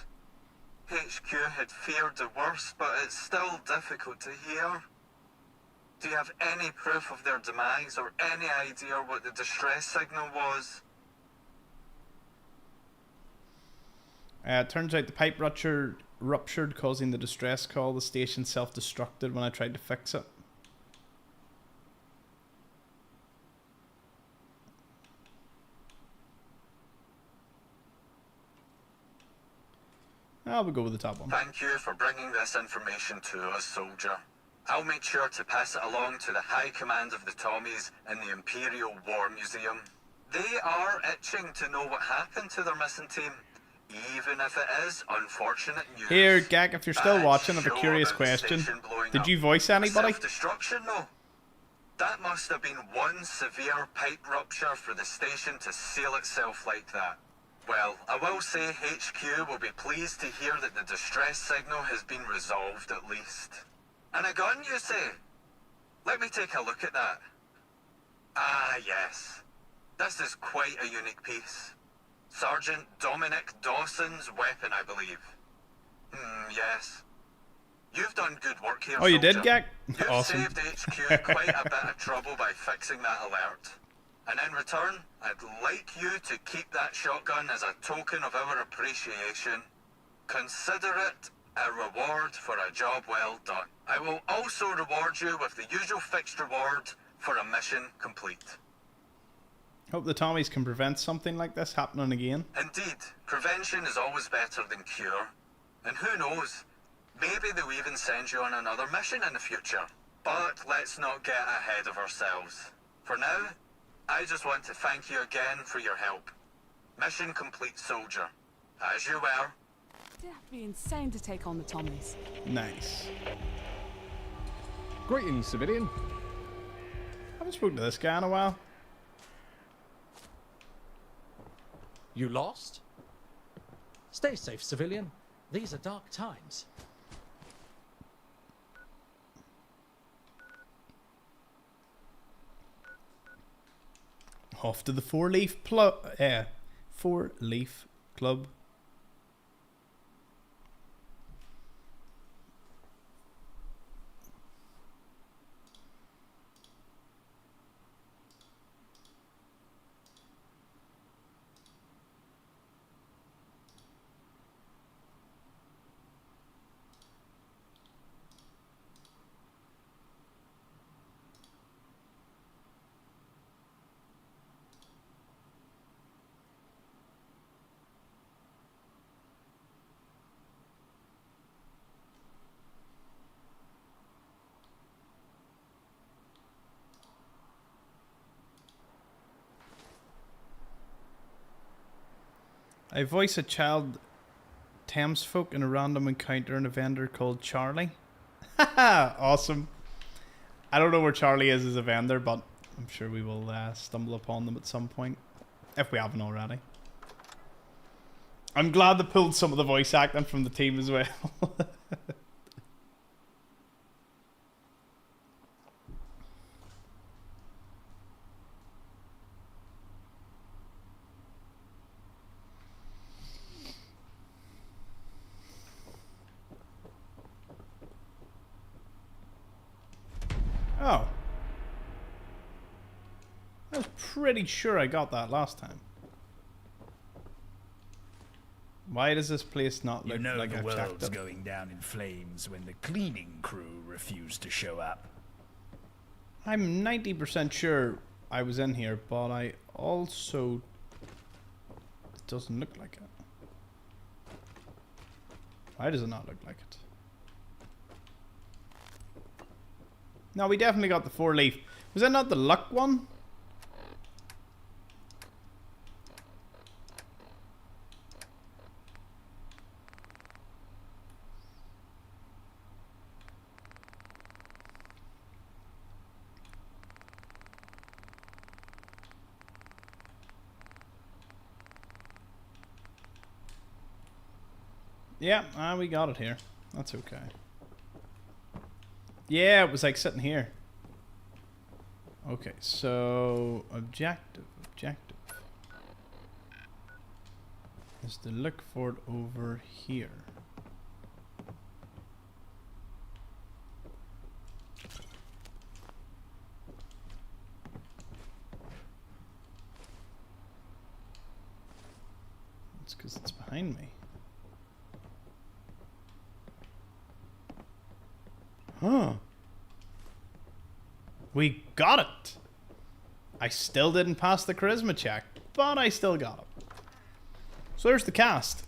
HQ had feared the worst, but it's still difficult to hear. Do you have any proof of their demise or any idea what the distress signal was? It turns out the pipe ruptured, causing the distress call. The station self-destructed when I tried to fix it. I'll go with the top one. Thank you for bringing this information to us, soldier. I'll make sure to pass it along to the High Command of the Tommies in the Imperial War Museum. They are itching to know what happened to their missing team, even if it is unfortunate news. Here, Gag, if you're still watching, I have a curious question. Did you voice anybody? Self-destruction, no. That must have been one severe pipe rupture for the station to seal itself like that. Well, I will say HQ will be pleased to hear that the distress signal has been resolved at least. And a gun, you say? Let me take a look at that. Ah, yes. This is quite a unique piece. Sergeant Dominic Dawson's weapon, I believe. Yes. You've done good work here, Oh, you did, soldier. Gak? You've Awesome. saved HQ quite a bit of trouble by fixing that alert. And in return, I'd like you to keep that shotgun as a token of our appreciation. Consider it a reward for a job well done. I will also reward you with the usual fixed reward for a mission complete. Hope the Tommies can prevent something like this happening again. Indeed, prevention is always better than cure. And who knows, maybe they'll even send you on another mission in the future. But let's not get ahead of ourselves. For now, I just want to thank you again for your help. Mission complete, soldier. As you were. It'd have to be insane to take on the Tommies. Nice. Greetings, civilian. Haven't spoken to this guy in a while. You lost? Stay safe, civilian. These are dark times. Off to the four-leaf club. I voice a child Thamesfolk in a random encounter in a vendor called Charlie. Haha, awesome. I don't know where Charlie is as a vendor, but I'm sure we will stumble upon them at some point, if we haven't already. I'm glad they pulled some of the voice acting from the team as well. Oh. I was pretty sure I got that last time. Why does this place not look like the I've checked world's it? going down in flames when the cleaning crew refuse to show up. I'm 90% sure I was in here, but I also... It doesn't look like it. Why does it not look like it? No, we definitely got the four-leaf. Was that not the luck one? Yeah, we got it here. That's okay. Yeah, it was like sitting here. Okay, so objective is to look for it over here. It's because it's behind me. Huh. We got it! I still didn't pass the charisma check, but I still got it. So there's the cast.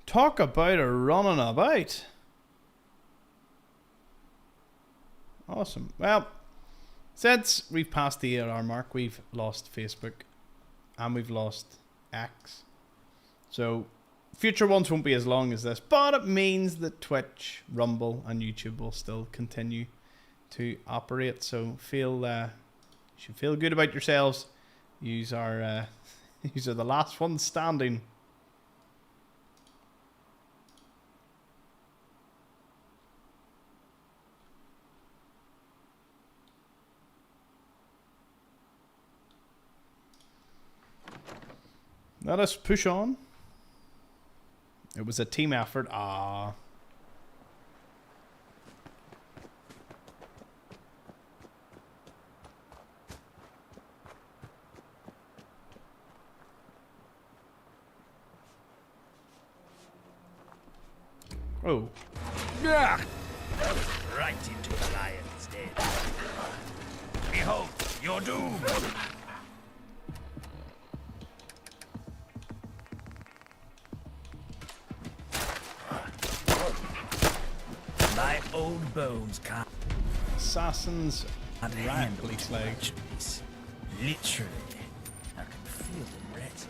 Talk about a running about. Awesome. Well, since we've passed the 8-hour mark, we've lost Facebook and we've lost X. So future ones won't be as long as this, but it means that Twitch, Rumble, and YouTube will still continue to operate. So should feel good about yourselves. Yous are the last ones standing. Let us push on. It was a team effort. Ah. Oh. Yeah. Right into the lion's den. Behold, your doom. My old bones can't. Assassins and ran police leg. Literally, I can feel them rattle.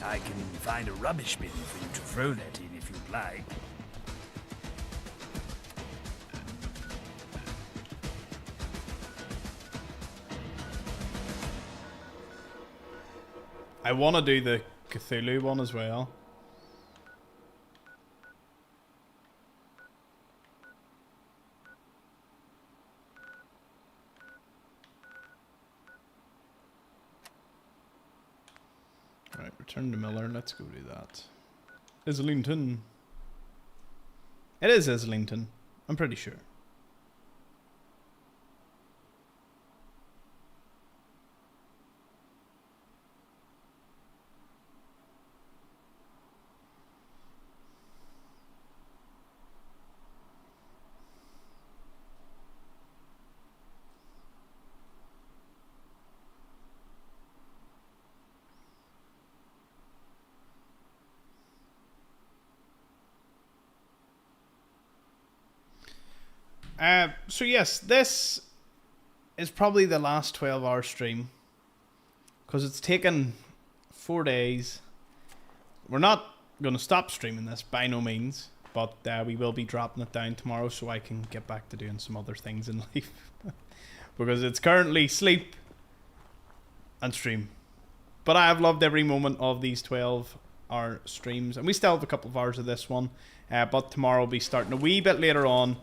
I can find a rubbish bin for you to throw that in if you'd like. I want to do the Cthulhu one as well. Right, return to Miller. Let's go do that. Islington. It is Islington. I'm pretty sure. So yes, this is probably the last 12-hour stream because it's taken 4 days. We're not going to stop streaming this by no means, but we will be dropping it down tomorrow so I can get back to doing some other things in life because it's currently sleep and stream. But I have loved every moment of these 12-hour streams, and we still have a couple of hours of this one, but tomorrow will be starting a wee bit later on.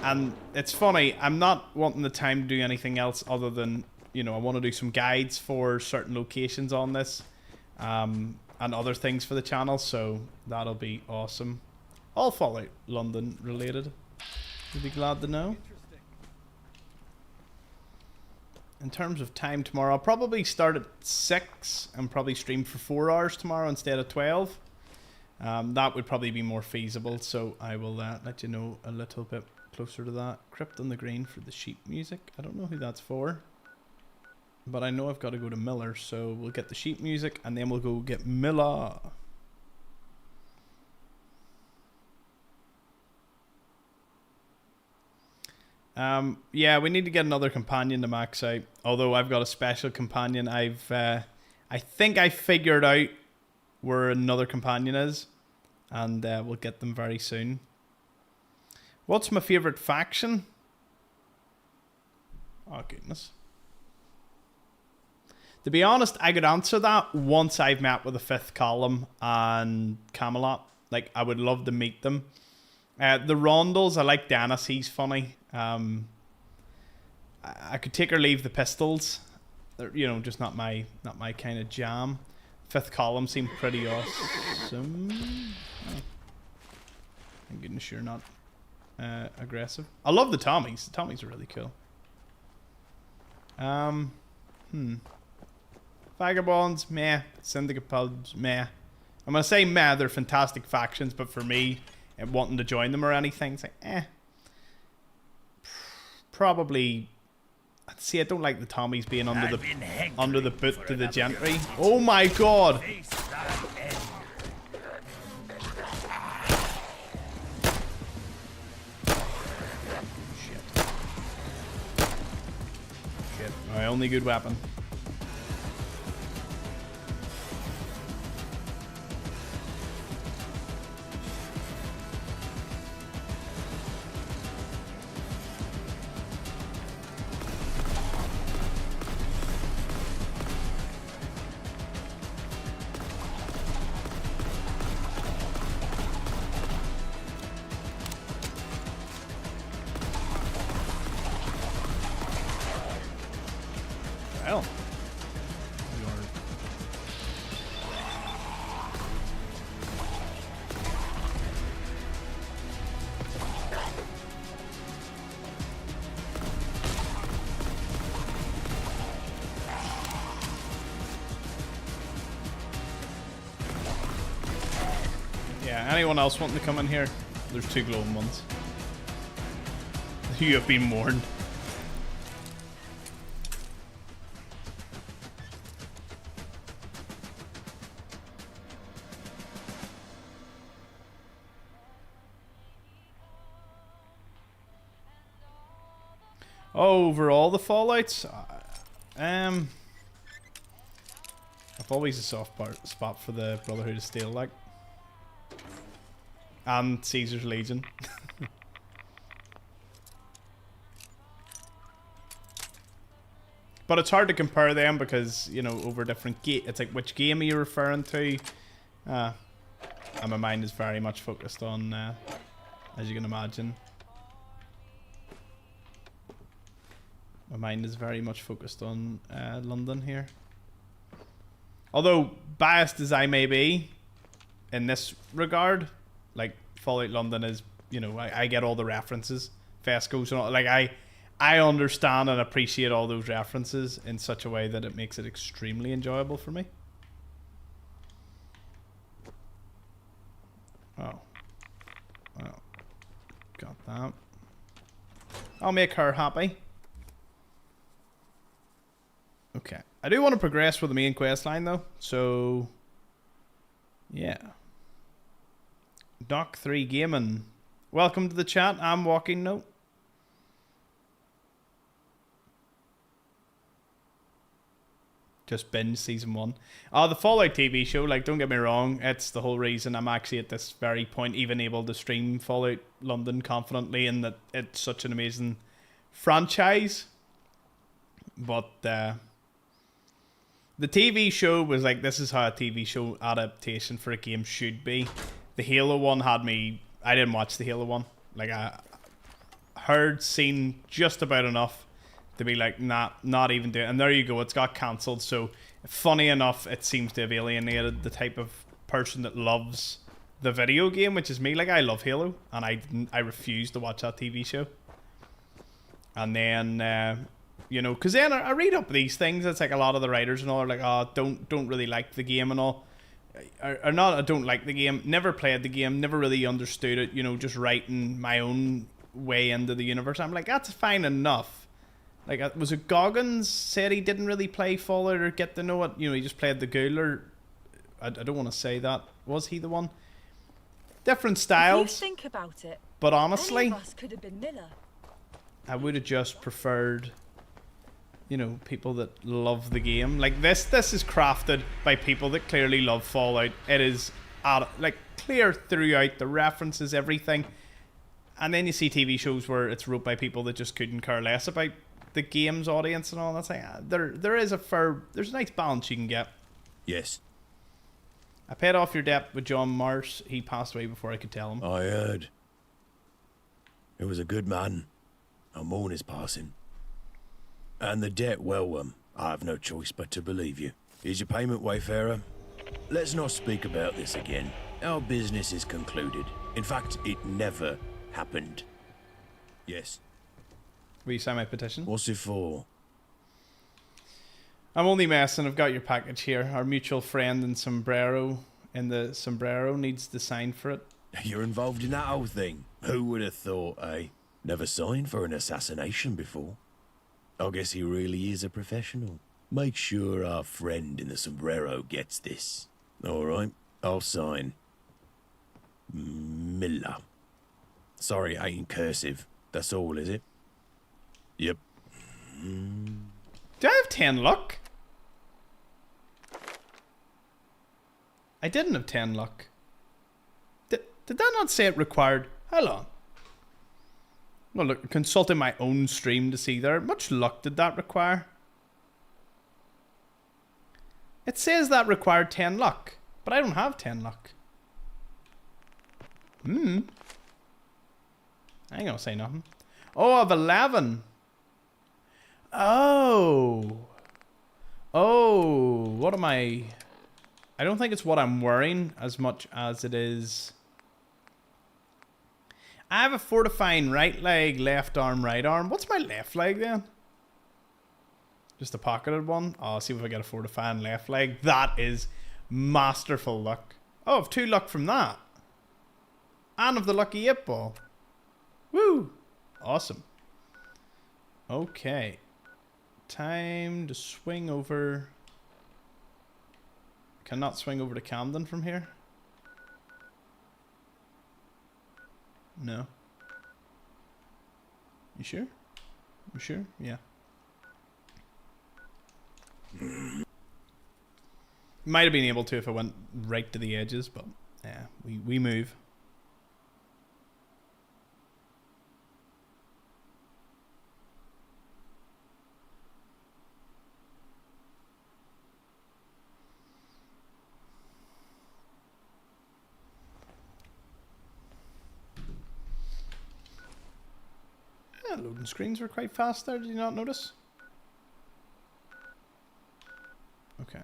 And it's funny, I'm not wanting the time to do anything else other than, you know, I want to do some guides for certain locations on this, and other things for the channel, so that'll be awesome. All Fallout London related. You'll be glad to know. In terms of time tomorrow, I'll probably start at 6 and probably stream for 4 hours tomorrow instead of 12. That would probably be more feasible, so I will let you know a little bit closer to that. Crypt on the Green for the sheep music. I don't know who that's for, but I know I've got to go to Miller, so we'll get the sheep music and then we'll go get Miller. Yeah, we need to get another companion to max out, although I've got a special companion. I think I figured out where another companion is, and we'll get them very soon. What's my favorite faction? Oh, goodness. To be honest, I could answer that once I've met with the Fifth Column and Camelot. Like, I would love to meet them. The Rondels, I like Dennis. He's funny. I could take or leave the Pistols. They're, you know, just not my kind of jam. Fifth Column seemed pretty awesome. Oh. Thank goodness you're not aggressive. I love the Tommies. The Tommies are really cool. Vagabonds, meh. Syndicate pubs, meh. I'm gonna say meh. They're fantastic factions, but for me, wanting to join them or anything, it's like probably. See, I don't like the Tommies being under the boot to the gentry. Oh my god! Shit, my only good weapon. Well. Yeah, anyone else wanting to come in here? There's 2 glowing ones. You have been warned. Over all the Fallouts, I've always a soft spot for the Brotherhood of Steel, like, and Caesar's Legion. But it's hard to compare them because, you know, over different it's like, which game are you referring to? And my mind is very much focused on, as you can imagine. My mind is very much focused on London here. Although, biased as I may be, in this regard, like, Fallout London is, you know, I get all the references. Fesco's and all, like, I understand and appreciate all those references in such a way that it makes it extremely enjoyable for me. Oh. Well, got that. I'll make her happy. Okay. I do want to progress with the main quest line though, so yeah. Doc 3 Gaming. Welcome to the chat. I'm Walking Note. Just binge season 1. The Fallout TV show, like, don't get me wrong, it's the whole reason I'm actually at this very point even able to stream Fallout London confidently, in that it's such an amazing franchise. But the TV show was like, this is how a TV show adaptation for a game should be. The Halo one had me... I didn't watch the Halo one. Like, I heard, seen just about enough to be like, nah, not even doing it. And there you go, it's got cancelled. So, funny enough, it seems to have alienated the type of person that loves the video game, which is me. Like, I love Halo, and I refuse to watch that TV show. And then... you know, because then I read up these things. It's like a lot of the writers and all are like, oh, don't really like the game and all. Or not, I don't like the game. Never played the game. Never really understood it. You know, just writing my own way into the universe. I'm like, that's fine enough. Like, was it Goggins said he didn't really play Fallout or get to know it? You know, he just played the ghoul, or I don't want to say that. Was he the one? Different styles. If you think about it, but honestly, any of us could have been Miller. I would have just preferred, you know, people that love the game. Like, this is crafted by people that clearly love Fallout. It is like clear throughout, the references, everything. And then you see TV shows where it's wrote by people that just couldn't care less about the game's audience and all. That's like, there's a nice balance you can get. Yes. I paid off your debt with John Marsh. He passed away before I could tell him. I heard. He was a good man. I mourn his passing. And the debt, well, I have no choice but to believe you. Here's your payment, Wayfarer. Let's not speak about this again. Our business is concluded. In fact, it never happened. Yes. Will you sign my petition? What's it for? I'm only messing. I've got your package here. Our mutual friend in the sombrero needs to sign for it. You're involved in that whole thing. Who would have thought, eh? Never signed for an assassination before. I guess he really is a professional. Make sure our friend in the sombrero gets this. All right, I'll sign. Miller. Sorry, I ain't cursive. That's all, is it? Yep. Do I have 10 luck? I didn't have 10 luck. Did that not say it required... Hold on. Well, look, consulting my own stream to see there. Much luck did that require? It says that required 10 luck, but I don't have 10 luck. I ain't gonna say nothing. Oh, I have 11. Oh, what am I... I don't think it's what I'm wearing as much as it is... I have a fortifying right leg, left arm, right arm. What's my left leg then? Just a pocketed one? Oh, I'll see if I get a fortifying left leg. That is masterful luck. Oh, I have 2 luck from that. And of the lucky 8-ball. Woo! Awesome. Okay. Time to swing over. Cannot swing over to Camden from here. No. You sure? You sure? Yeah. Might have been able to if I went right to the edges, but yeah, we move. Yeah, loading screens were quite fast there, did you not notice? Okay.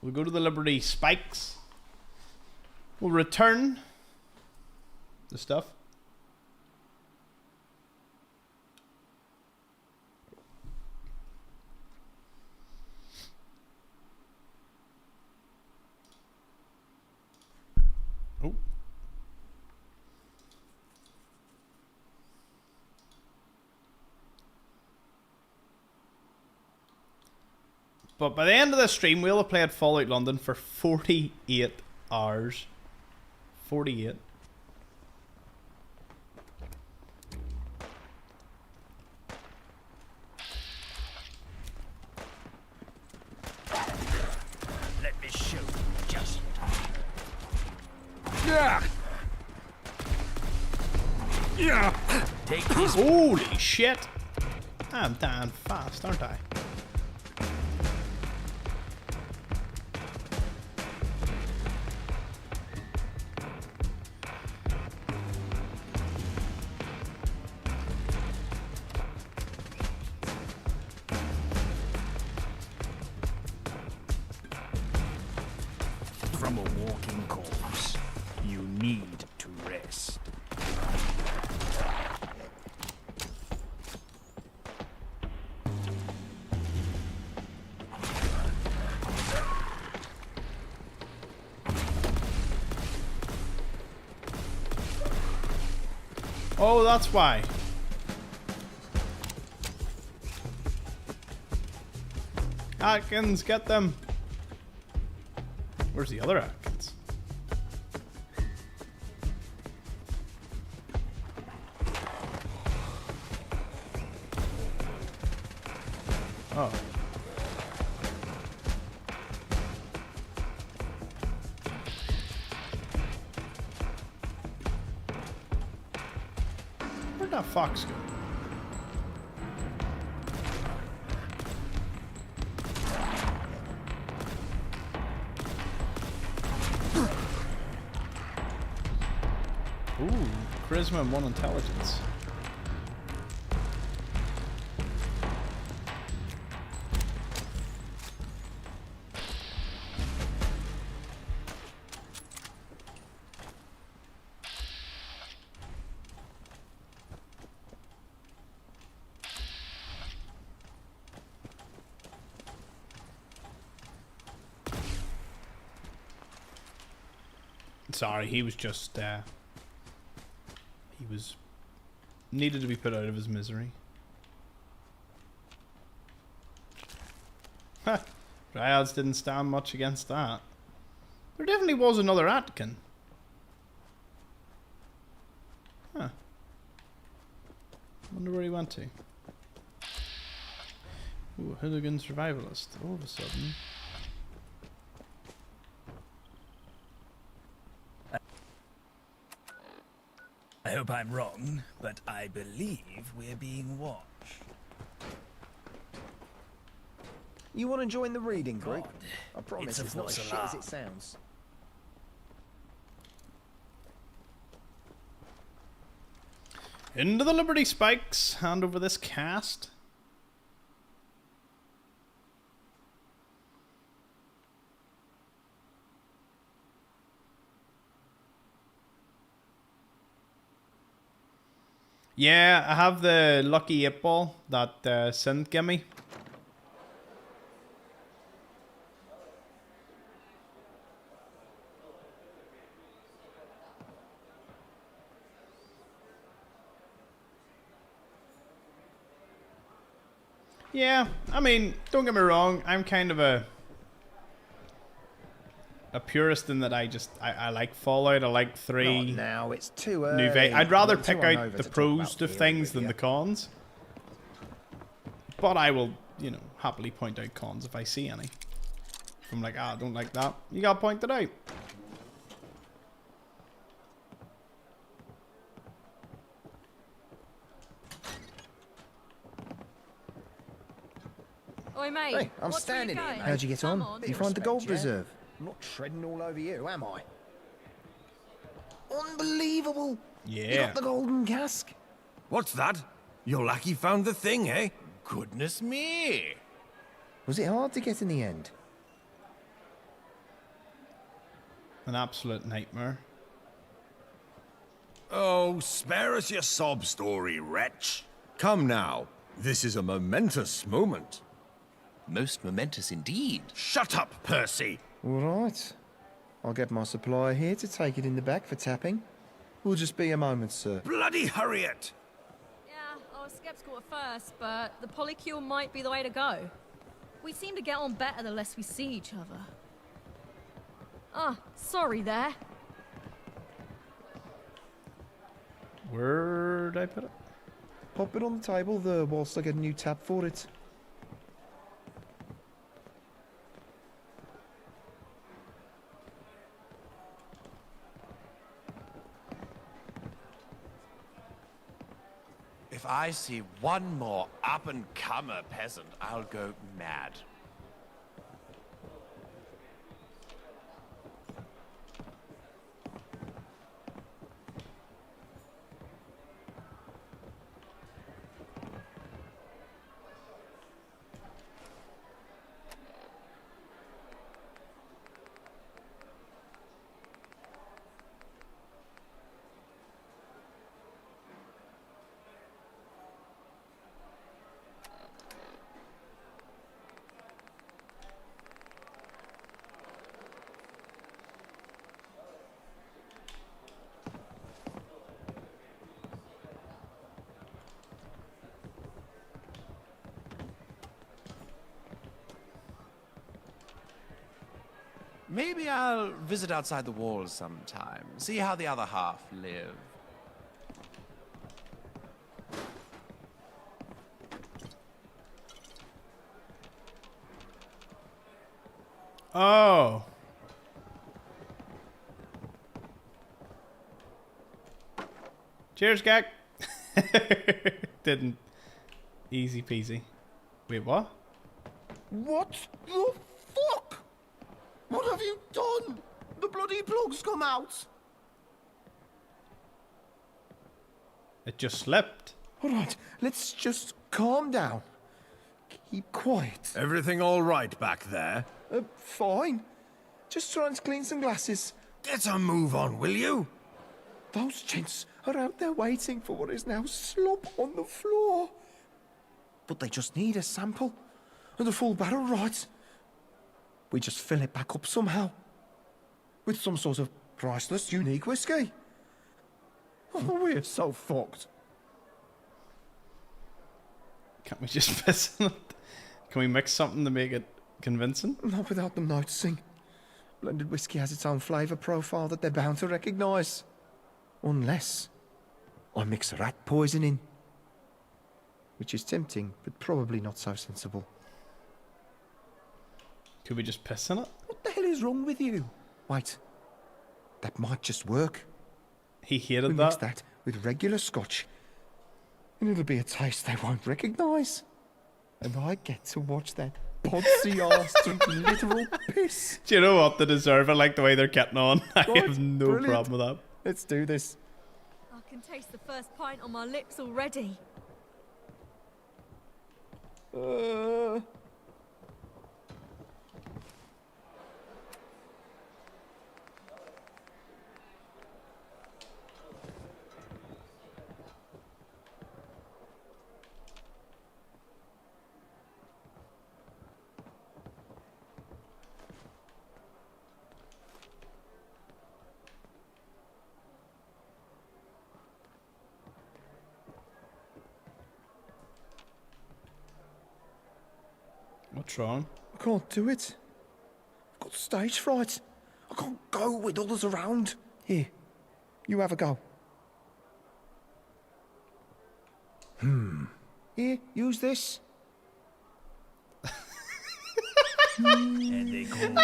We'll go to the Liberty Spikes. We'll return the stuff. Oh. But by the end of the stream, we'll have played Fallout London for 48 hours. 48. Let me show you just. Yeah. Yeah. Take this. Holy shit. I'm dying fast, aren't I? From a walking corpse, you need to rest. Oh, that's why. Atkins, get them. Where's the other Atkins? Oh. Where'd that fox go? Ooh, charisma and 1 intelligence. Sorry, he was just he was needed to be put out of his misery. Ha! Dryads didn't stand much against that. There definitely was another Atkin. Huh. Wonder where he went to. Ooh, hooligan survivalist. All of a sudden. I hope I'm wrong, but I believe we're being watched. You want to join the reading group? God, I promise it's a it's not as false shit as alarm. it sounds. Into the Liberty Spikes. Hand over this cast. Yeah, I have the lucky 8-ball that Synth gave me. Yeah, I mean, don't get me wrong. I'm kind of a purist in that I like Fallout. I like 3. Not now, it's too New early. I'd rather I'm too pick out hungover the to talk pros about of theory things with than you. the cons. But I will, you know, happily point out cons if I see any. If I'm like, I don't like that, you gotta point it out. Oi, mate. Hey, I'm watch where standing you're here, going. mate. How'd you get on? Come Did you find the gold reserve? I'm not treading all over you, am I? Unbelievable! You Yeah. got the golden cask? What's that? Your lackey found the thing, eh? Goodness me! Was it hard to get in the end? An absolute nightmare. Oh, spare us your sob story, wretch. Come now. This is a momentous moment. Most momentous indeed. Shut up, Percy! All right. I'll get my supplier here to take it in the back for tapping. Will just be a moment, sir. Bloody hurry it! Yeah, I was skeptical at first, but the polycule might be the way to go. We seem to get on better the less we see each other. Ah, sorry there. Where'd I put it? Pop it on the table there whilst I get a new tap for it. If I see one more up-and-comer peasant, I'll go mad. Maybe I'll visit outside the walls sometime, see how the other half live. Oh. Cheers, Gag. Didn't. Easy peasy. Wait, what? What the fuck? What have you done? The bloody plug's come out. It just slipped. All right, let's just calm down. Keep quiet. Everything all right back there? Fine. Just trying to clean some glasses. Get a move on, will you? Those gents are out there waiting for what is now slop on the floor. But they just need a sample and a full barrel, right? We just fill it back up somehow. With some sort of priceless, unique whiskey. Oh, we're so fucked. Can't we just piss in it? Can we mix something to make it convincing? Not without them noticing. Blended whiskey has its own flavour profile that they're bound to recognise. Unless I mix rat poison in. Which is tempting, but probably not so sensible. Could we just piss in it? What the hell is wrong with you? Wait. That might just work. He hated we that. Mix that with regular scotch. And it'll be a taste they won't recognise. And I get to watch that podsy arse drink literal piss. Do you know what? They deserve it, like the way they're getting on. I Right, have no brilliant. problem with that. Let's do this. I can taste the first pint on my lips already. Tron. I can't do it. I've got stage fright. I can't go with others around. Here, you have a go. Here, use this. And they call me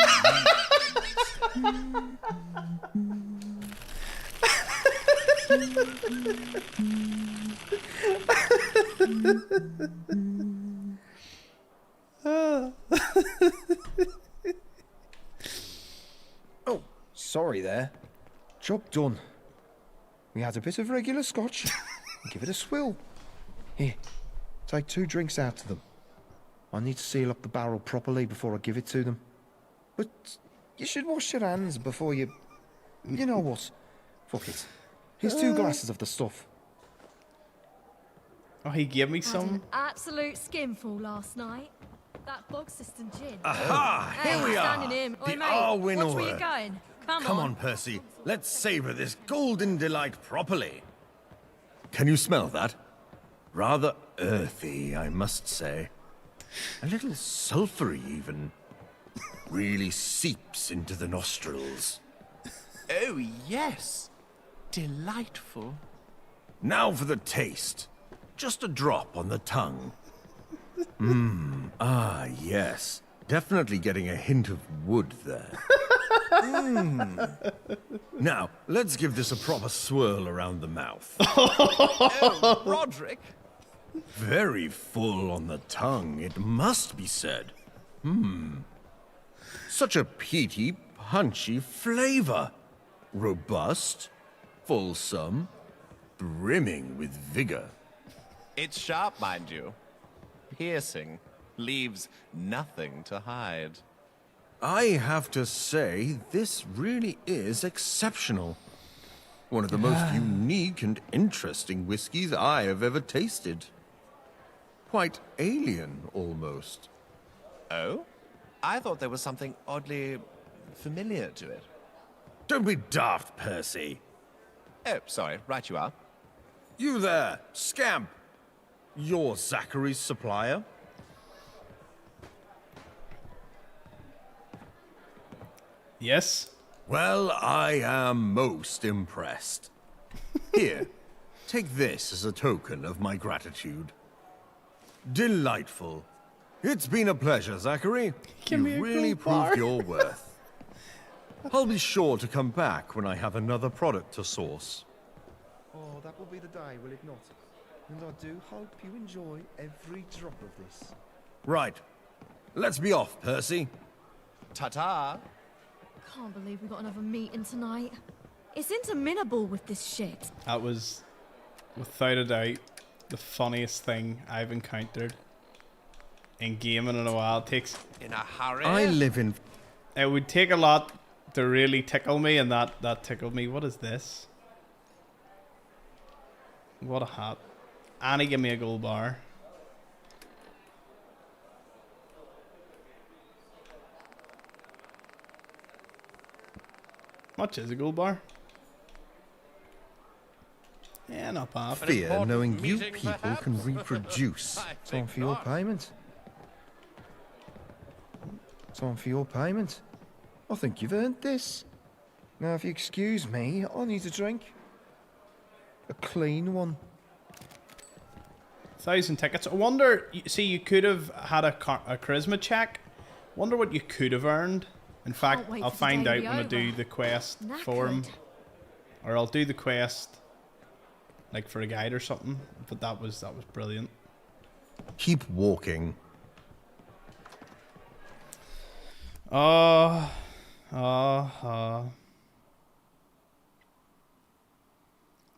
Oh, sorry there. Job done. We had a bit of regular scotch. Give it a swill. Here, take 2 drinks out to them. I need to seal up the barrel properly before I give it to them. But you should wash your hands before you... You know what? Fuck it. Here's 2 glasses of the stuff. Oh, he gave me Had some. an absolute skinful last night. That bog system gin. Aha! Hey, Here we are! standing him. Oi, The mate, Arwen watch where order. you're going. Come on, Percy. Let's savor this golden delight properly. Can you smell that? Rather earthy, I must say. A little sulphury, even. Really seeps into the nostrils. Oh, yes. Delightful. Now for the taste. Just a drop on the tongue. Yes. Definitely getting a hint of wood there. Now, let's give this a proper swirl around the mouth. Oh, Roderick. Very full on the tongue, it must be said. Such a peaty, punchy flavor. Robust, fulsome, brimming with vigor. It's sharp, mind you. Piercing. Leaves nothing to hide. I have to say, this really is exceptional. One of the most unique and interesting whiskies I have ever tasted. Quite alien, almost. Oh? I thought there was something oddly familiar to it. Don't be daft, Percy. Oh, sorry. Right you are. You there, scamp. You're Zachary's supplier? Yes. Well, I am most impressed. Here, take this as a token of my gratitude. Delightful. It's been a pleasure, Zachary. Give me You've a really gold bar. proved your worth. I'll be sure to come back when I have another product to source. Oh, that will be the day, will it not? And I do hope you enjoy every drop of this. Right. Let's be off, Percy. Ta-ta. Can't believe we got another meeting tonight. It's interminable with this shit. That was, without a doubt, the funniest thing I've encountered in gaming in a while. It takes... In a hurry? I live in... It would take a lot to really tickle me, and that tickled me. What is this? What a hat. Annie, give me a gold bar. Much is a gold bar? Yeah, not bad. Fear knowing you people can reproduce. Time for your payment. Time for your payment. I think you've earned this. Now, if you excuse me, I need a drink. A clean one. 1,000 tickets. I wonder, see, you could have had a charisma check. Wonder what you could have earned. In fact, wait I'll for the find day out to be when I do over. the quest Knackered. for him. Or I'll do the quest, like, for a guide or something. But that was brilliant. Keep walking.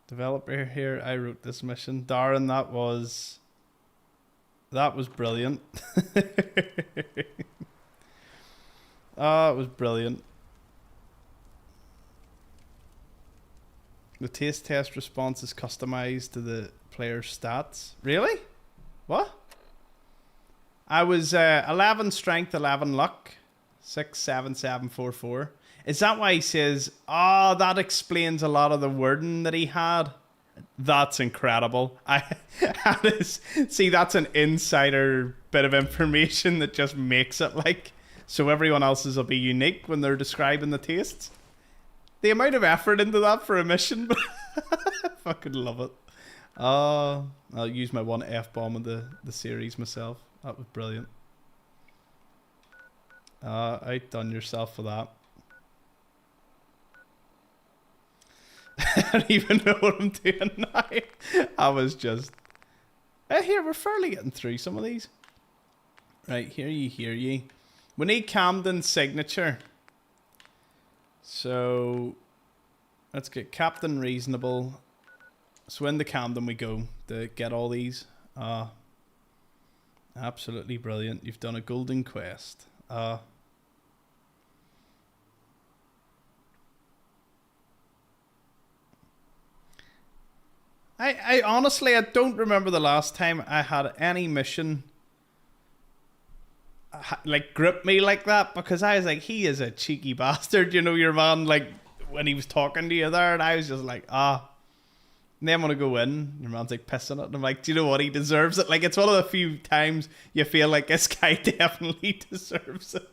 Developer here, I wrote this mission. Darren, that was brilliant. Oh, it was brilliant. The taste test response is customized to the player's stats. Really? What? I was 11 strength, 11 luck, 67744. Is that why he says, oh, that explains a lot of the wording that he had? That's incredible. See, that's an insider bit of information that just makes it like so everyone else's will be unique when they're describing the tastes. The amount of effort into that for a mission, but I fucking love it. I'll use my one F-bomb in the series myself. That was brilliant. Outdone yourself for that. I don't even know what I'm doing now. I was just... here, we're fairly getting through some of these. Right, hear ye. We need Camden's signature. So, let's get Captain Reasonable. So into Camden we go to get all these. Absolutely brilliant. You've done a golden quest. I honestly, I don't remember the last time I had any mission like grip me like that, because I was like, he is a cheeky bastard, you know, your man, like when he was talking to you there, and I was just like, and then when I go in, your man's like pissing it, and I'm like, do you know what, he deserves it. Like, it's one of the few times you feel like this guy definitely deserves it.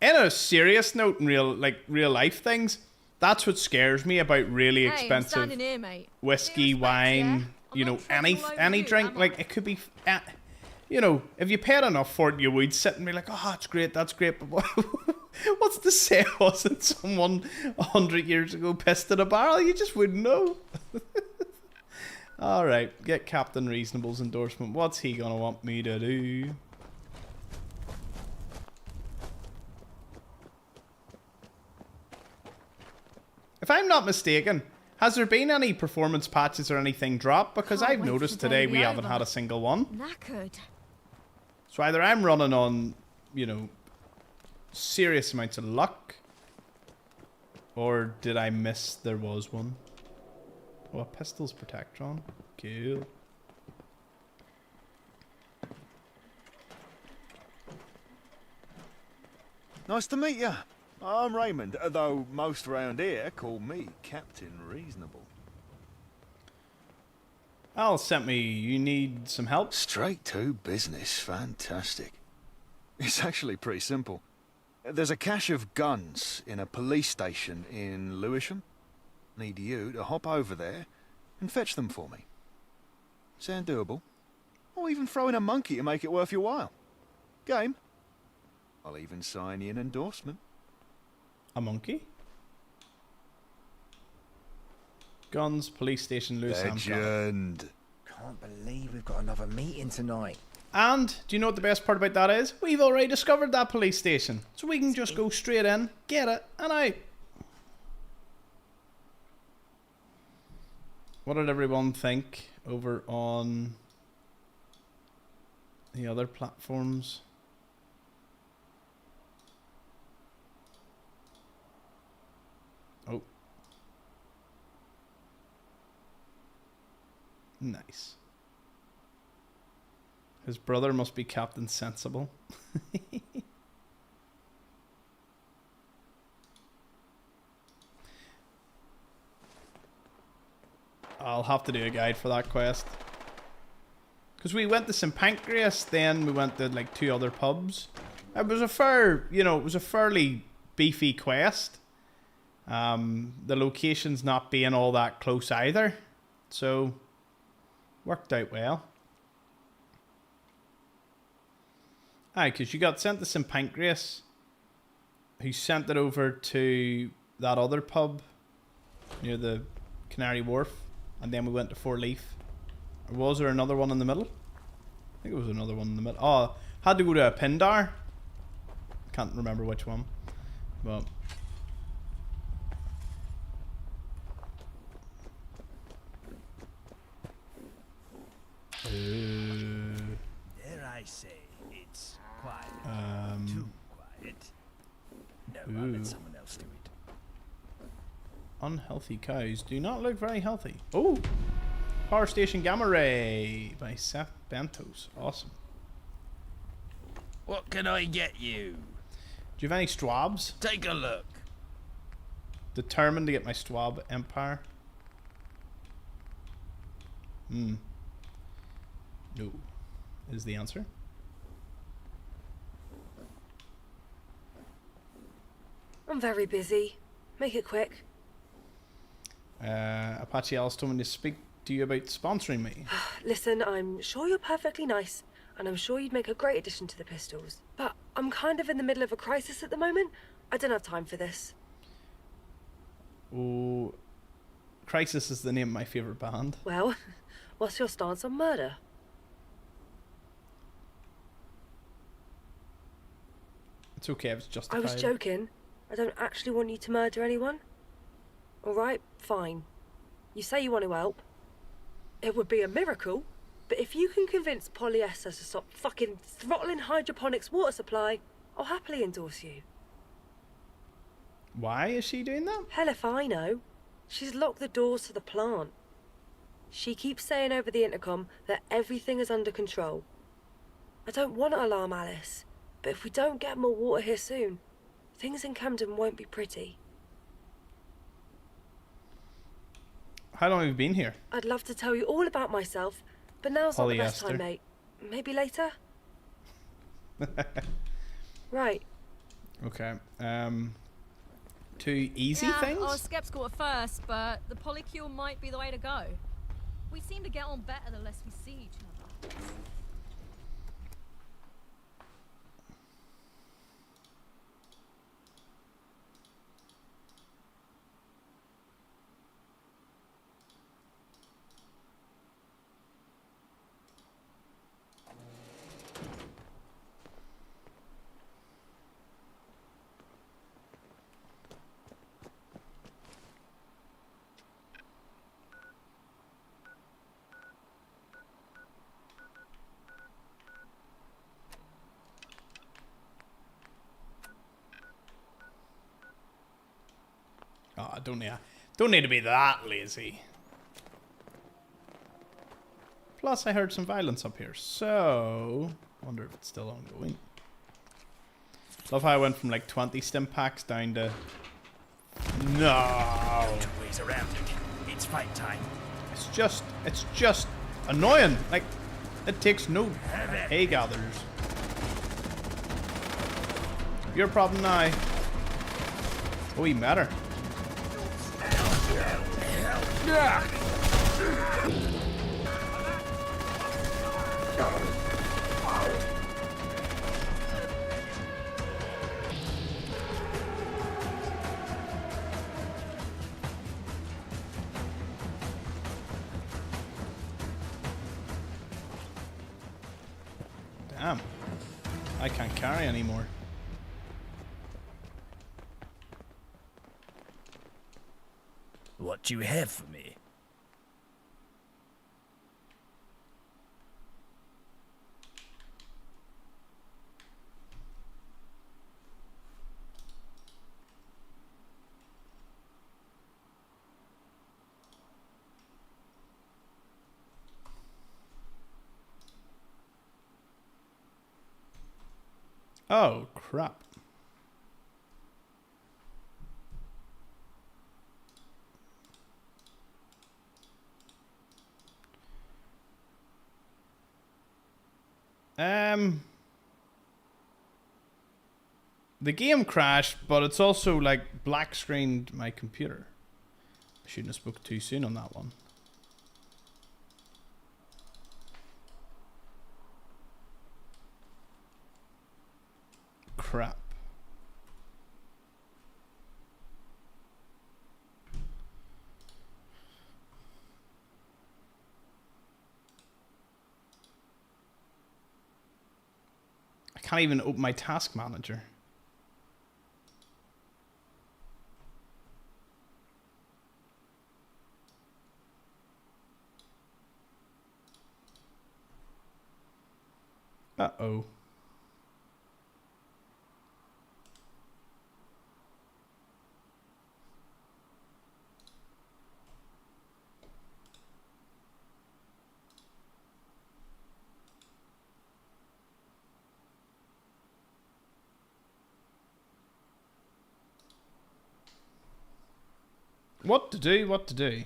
In a serious note, in real life things, that's what scares me about really expensive here, mate. whiskey, wine, you know, any drink. Like, it could be, you know, if you paid enough for it, you would sit and be like, oh, that's great, but what's to say wasn't someone 100 years ago pissed in a barrel? You just wouldn't know. Alright, get Captain Reasonable's endorsement. What's he gonna want me to do? If I'm not mistaken, has there been any performance patches or anything drop? Because I've noticed today we haven't had a single one. Knackered. So either I'm running on, you know, serious amounts of luck, or did I miss there was one? Oh, a pistol's protectron. Cool. Nice to meet you. I'm Raymond, though most around here call me Captain Reasonable. Al sent me, you need some help? Straight to business, fantastic. It's actually pretty simple. There's a cache of guns in a police station in Lewisham. Need you to hop over there and fetch them for me. Sound doable? Or even throw in a monkey to make it worth your while. Game? I'll even sign you an endorsement. A monkey? Guns, police station, Lewisham. Legend. Can't believe we've got another meeting tonight. And, do you know what the best part about that is? We've already discovered that police station. So we can just go straight in, get it, and out. What did everyone think over on the other platforms? Oh. Nice. His brother must be Captain Sensible. I'll have to do a guide for that quest. Because we went to St. Pancras, then we went to like 2 other pubs. It was a it was a fairly beefy quest. The locations not being all that close either. So, worked out well. Aye, because you got sent to St. Pancras, who sent it over to that other pub near the Canary Wharf, and then we went to Four Leaf. Or was there another one in the middle? I think it was another one in the middle. Oh, had to go to a Pindar. Can't remember which one. But Dare I say it's quiet? Too quiet. No, I'll let someone else do it. Unhealthy cows do not look very healthy. Oh, Power Station Gamma Ray by Seth Bentos. Awesome. What can I get you? Do you have any Stwabs? Take a look. Determined to get my Stwab Empire. No, is the answer. I'm very busy. Make it quick. Apache Alice told me to speak to you about sponsoring me. Listen, I'm sure you're perfectly nice, and I'm sure you'd make a great addition to the Pistols. But I'm kind of in the middle of a crisis at the moment. I don't have time for this. Oh, Crisis is the name of my favourite band. Well, what's your stance on murder? It's okay if it's justified. I was joking. I don't actually want you to murder anyone. Alright, fine. You say you want to help. It would be a miracle, but if you can convince polyester to stop fucking throttling hydroponics water supply, I'll happily endorse you. Why is she doing that? Hell if I know. She's locked the doors to the plant. She keeps saying over the intercom that everything is under control. I don't want to alarm Alice, but if we don't get more water here soon, things in Camden won't be pretty. How long have you been here? I'd love to tell you all about myself, but now's not the best Polyester. time, mate. Maybe later? Right. Okay. Two easy yeah, things? I was skeptical at first, but the polycule might be the way to go. We seem to get on better the less we see each other. Oh, I don't need to be that lazy. Plus, I heard some violence up here, so wonder if it's still ongoing. Love how I went from like 20 stim packs down to no. Two ways around it. It's fight time. It's just annoying. Like it takes no hay gathers. Your problem now. Oh, he matter. Yeah. Damn. I can't carry anymore. What do you have for me? Oh, crap. The game crashed, but it's also like black screened my computer. I shouldn't have spoke too soon on that one. Crap. I can't even open my task manager. Uh-oh. What to do, what to do.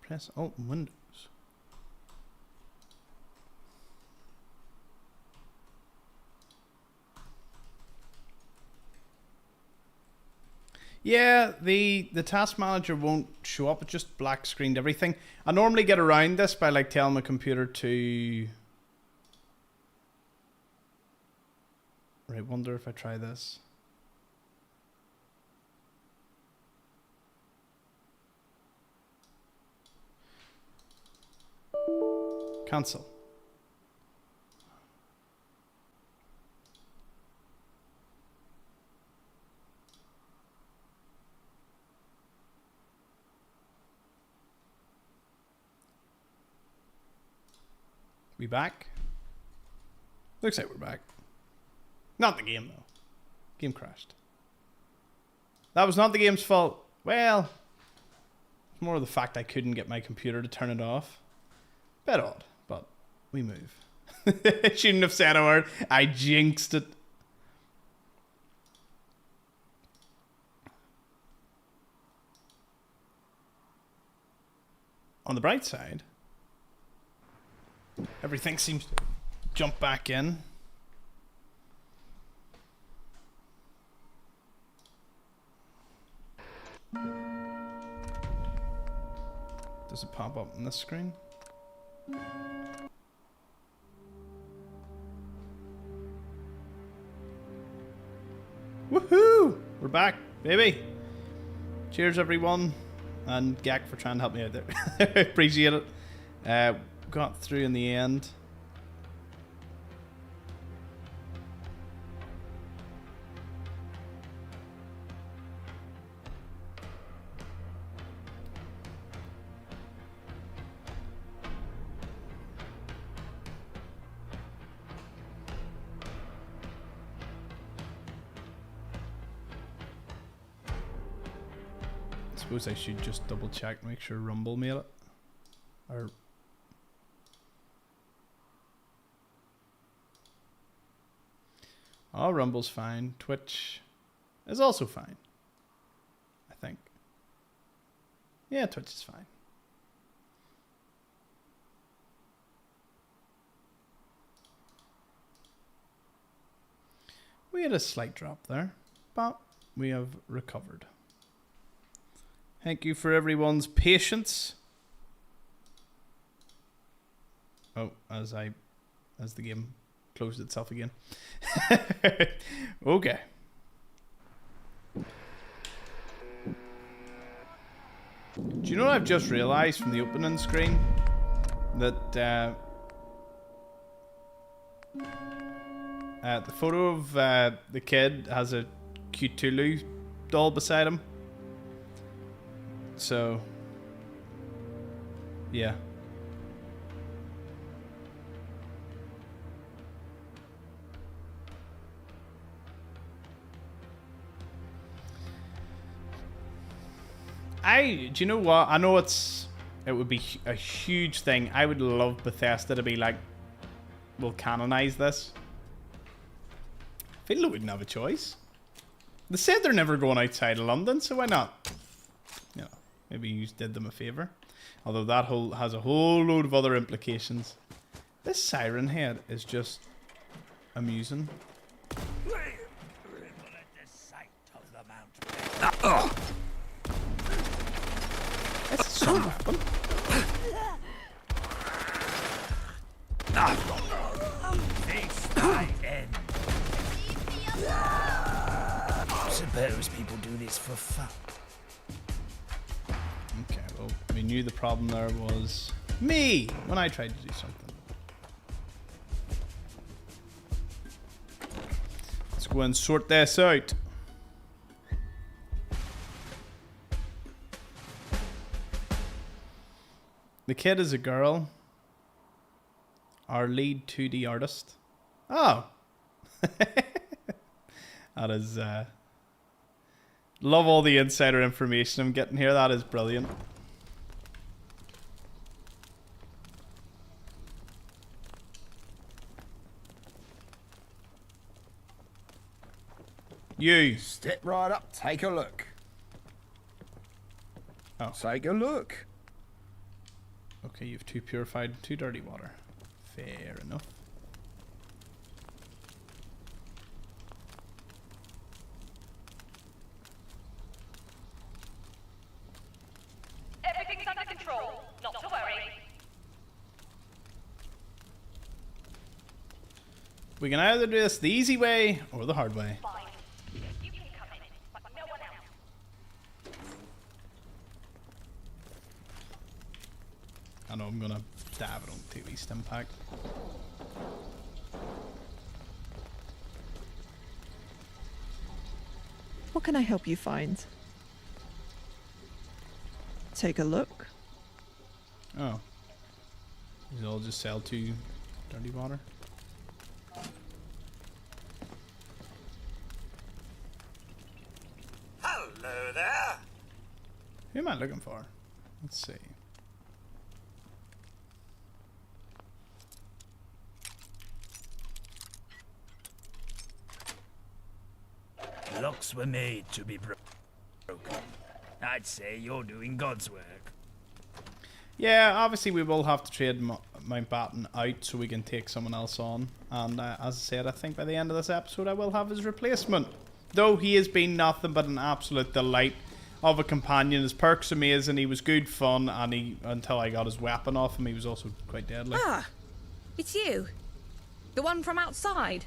Press Alt and Windows. Yeah, the task manager won't show up. It just black screened everything. I normally get around this by like telling my computer to... Right, wonder if I try this. Cancel. We back? Looks like we're back. Not the game though. Game crashed. That was not the game's fault. Well, it's more of the fact I couldn't get my computer to turn it off. Bit odd, but we move. Shouldn't have said a word. I jinxed it. On the bright side, everything seems to jump back in. Does it pop up on this screen? Woohoo! We're back, baby. Cheers, everyone. And Gak for trying to help me out there. Appreciate it. Got through in the end. I suppose I should just double check, make sure Rumble made it. Or oh, Rumble's fine. Twitch is also fine, I think. Yeah, Twitch is fine. We had a slight drop there, but we have recovered. Thank you for everyone's patience. Oh, as the game closed itself again. Okay. Do you know what I've just realized from the opening screen? That the photo of the kid has a Cthulhu doll beside him. So, yeah. Do you know what? I know it would be a huge thing. I would love Bethesda to be like, we'll canonize this. I feel they wouldn't have a choice. They said they're never going outside of London, so why not? You know, maybe you did them a favor. Although that has a whole load of other implications. This siren head is just amusing. That's a sun weapon. Suppose people do this for fun. Okay, well, we knew the problem there was me when I tried to do something. Let's go and sort this out. The kid is a girl. Our lead 2D artist. Oh. That is, love all the insider information I'm getting here. That is brilliant. You. Step right up, take a look. Oh. Take a look. Okay, you've 2 purified, 2 dirty water. Fair enough. Everything's under control. Not to worry. We can either do this the easy way or the hard way. You can come in, but no one else. I know I'm gonna dab it on TV stim pack. What can I help you find? Take a look. Oh. These all just sell 2 dirty water. Hello there. Who am I looking for? Let's see. Locks were made to be broken. I'd say you're doing God's work. Yeah, obviously we will have to trade Mountbatten out so we can take someone else on. And as I said, I think by the end of this episode I will have his replacement. Though he has been nothing but an absolute delight of a companion. His perks amazing, he was good fun, and until I got his weapon off him, he was also quite deadly. Ah, it's you. The one from outside.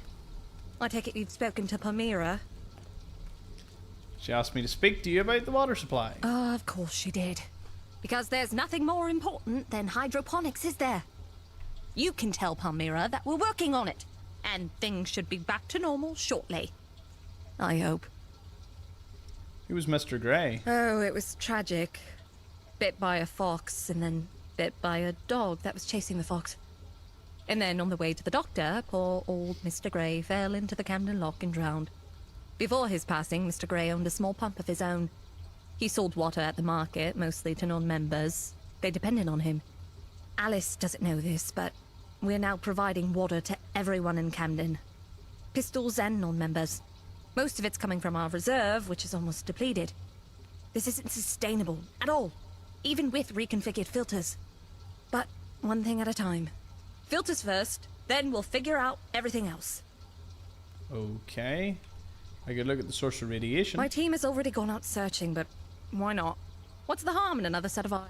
I take it you've spoken to Palmyra. She asked me to speak to you about the water supply. Of course she did. Because there's nothing more important than hydroponics, is there? You can tell Palmyra that we're working on it, and things should be back to normal shortly. I hope. He was Mr. Grey. Oh, it was tragic. Bit by a fox, and then bit by a dog that was chasing the fox. And then on the way to the doctor, poor old Mr. Grey fell into the Camden Lock and drowned. Before his passing, Mr. Grey owned a small pump of his own. He sold water at the market, mostly to non-members. They depended on him. Alice doesn't know this, but we're now providing water to everyone in Camden. Pistols and non-members. Most of it's coming from our reserve, which is almost depleted. This isn't sustainable at all, even with reconfigured filters. But one thing at a time. Filters first, then we'll figure out everything else. Okay. I could look at the source of radiation. My team has already gone out searching, but why not? What's the harm in another set of eyes?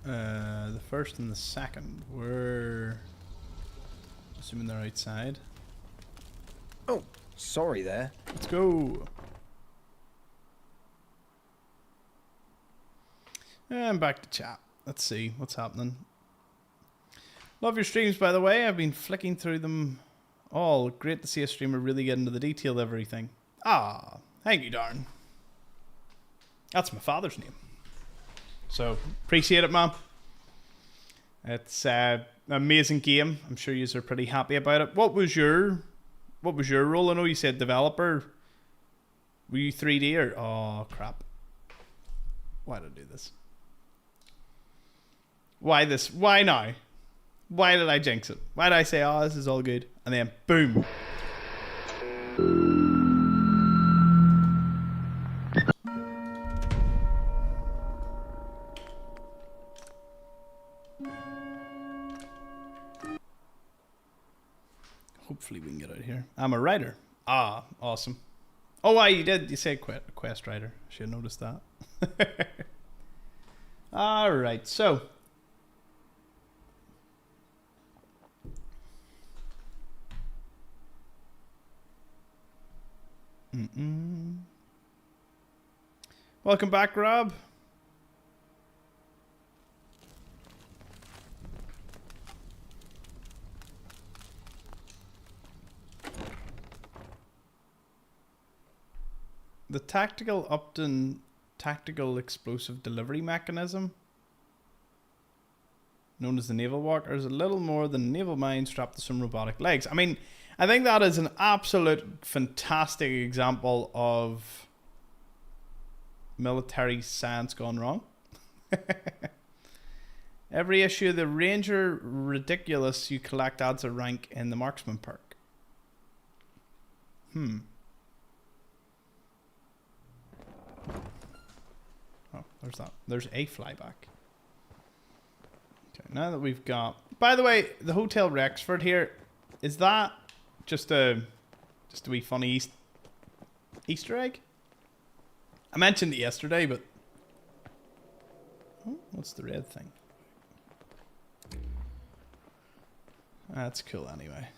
The first and the second were... assuming they're outside. Oh, sorry there. Let's go. And back to chat. Let's see what's happening. Love your streams, by the way. I've been flicking through them all. Great to see a streamer really get into the detail of everything. Ah, thank you, Darren. That's my father's name. So, appreciate it, man. It's an amazing game. I'm sure you are pretty happy about it. What was your role? I know you said developer. Were you 3D or... oh, crap. Why did I do this? Why this? Why now? Why did I jinx it? Why did I say, oh, this is all good? And then, boom. Hopefully we can get out of here. I'm a writer. Ah, awesome. Oh, why you did. You say quest writer. Should have noticed that. Alright, so... Welcome back, Rob. The tactical Upton tactical explosive delivery mechanism, known as the naval walker, is a little more than a naval mine strapped to some robotic legs. I mean, I think that is an absolute fantastic example of military science gone wrong. Every issue of the Ranger Ridiculous you collect adds a rank in the marksman perk. Oh, there's that. There's a flyback. Okay, now that we've got... By the way, the Hotel Rexford here, is that just a wee funny Easter egg? I mentioned it yesterday, but... Oh, what's the red thing? That's cool anyway.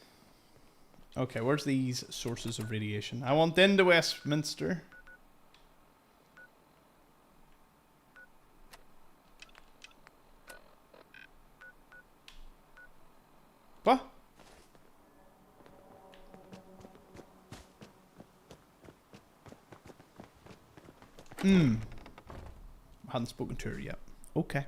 Okay, where's these sources of radiation? I want into Westminster. What? I hadn't spoken to her yet. Okay.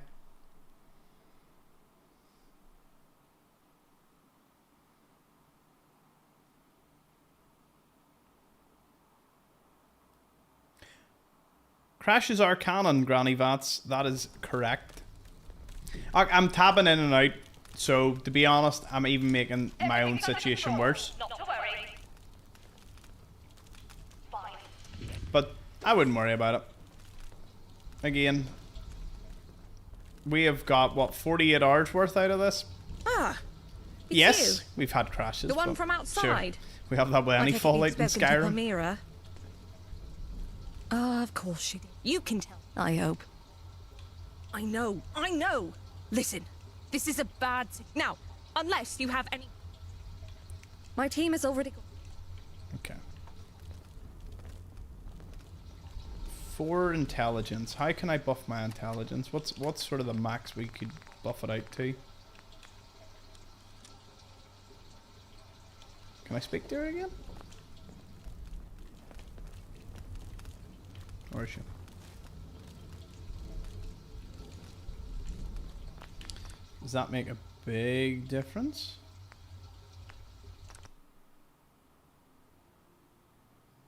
Crashes are canon, Granny Vats. That is correct. I'm tabbing in and out, so to be honest, I'm even making my own situation worse. But I wouldn't worry about it. Again, we have got, what, 48 hours worth out of this? Ah, it's yes, you. we've had crashes. The one but from outside. Sure, we have that with any fallout in Skyrim. Mira. Oh, of course she did. You can tell. I hope. I know. Listen, this is a bad... Now, unless you have any... My team is already... Okay. 4 intelligence. How can I buff my intelligence? What's sort of the max we could buff it out to? Can I speak to her again? Or is she? Does that make a big difference?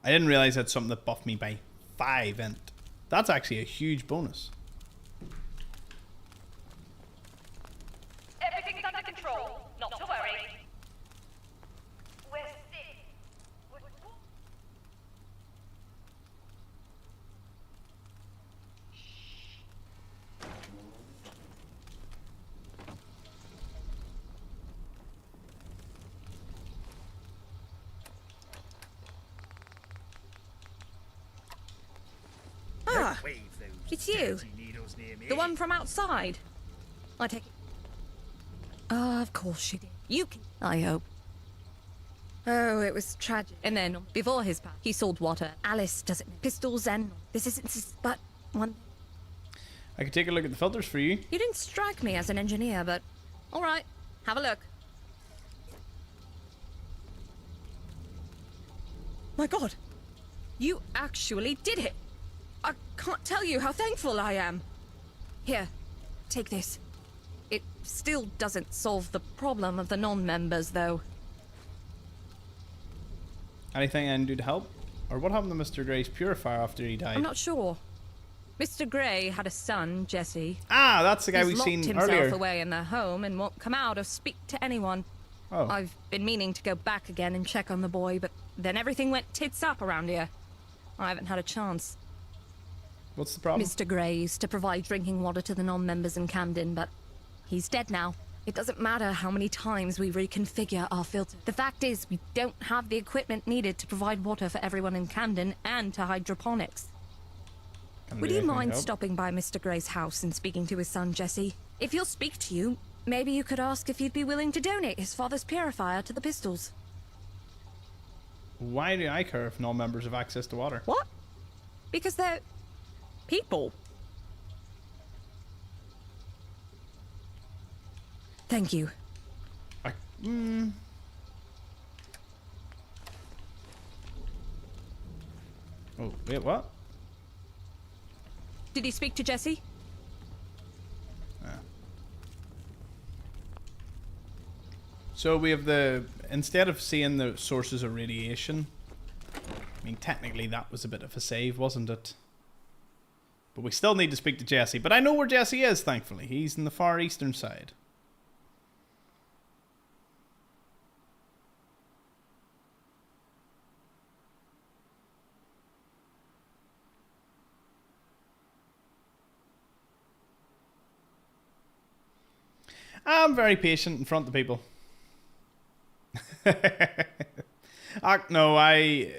I didn't realize that's something that buffed me by 5 int. That's actually a huge bonus. Everything's under control. Not to worry. We're sick. Ah, it's you. The one from outside. I take it. Oh, of course she did. You can... I hope. Oh, it was tragic. And then, before his path, he sold water. Alice doesn't... Pistols and... This isn't... But one... I could take a look at the filters for you. You didn't strike me as an engineer, but... Alright, have a look. My God! You actually did it! I can't tell you how thankful I am. Here, take this. It still doesn't solve the problem of the non-members, though. Anything I can do to help? Or what happened to Mr. Gray's purifier after he died? I'm not sure. Mr. Gray had a son, Jesse. Ah, that's the guy we've seen He's earlier. locked himself away in their home and won't come out or speak to anyone. Oh. I've been meaning to go back again and check on the boy, but then everything went tits up around here. I haven't had a chance. What's the problem? Mr. Gray used to provide drinking water to the non-members in Camden, but he's dead now. It doesn't matter how many times we reconfigure our filter. The fact is, we don't have the equipment needed to provide water for everyone in Camden and to hydroponics. Would you mind stopping by Mr. Gray's house and speaking to his son, Jesse? If he'll speak to you, maybe you could ask if he'd be willing to donate his father's purifier to the Pistols. Why do I care if non-members have access to water? What? Because they're... people. Thank you. Oh, wait, what? Did he speak to Jesse? So we have the... Instead of seeing the sources of radiation... I mean, technically that was a bit of a save, wasn't it? But we still need to speak to Jesse. But I know where Jesse is, thankfully. He's in the far eastern side. I'm very patient in front of people. No, I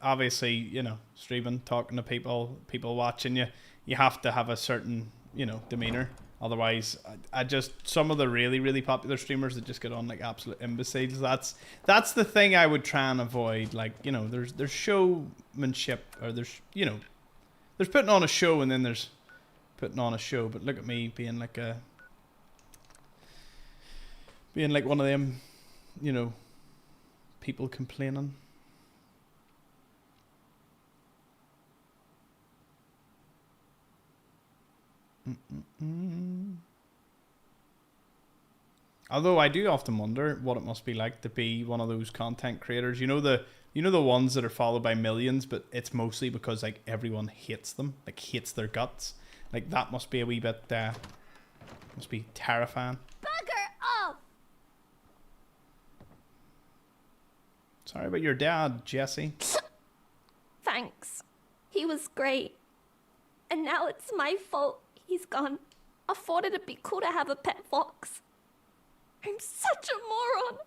obviously, you know, streaming, talking to people, people watching you, you have to have a certain, you know, demeanor. Otherwise, I just, some of the really, really popular streamers that just get on like absolute imbeciles. That's the thing I would try and avoid. Like, you know, there's showmanship, or there's, you know, there's putting on a show and then there's putting on a show. But look at me being like one of them, you know, people complaining. Although I do often wonder what it must be like to be one of those content creators. You know the ones that are followed by millions, but it's mostly because like everyone hates them, like hates their guts. Like that must be a wee bit must be terrifying. Bugger off! Sorry about your dad, Jesse. Thanks. He was great. And now it's my fault he's gone. I thought it'd be cool to have a pet fox. I'm such a moron.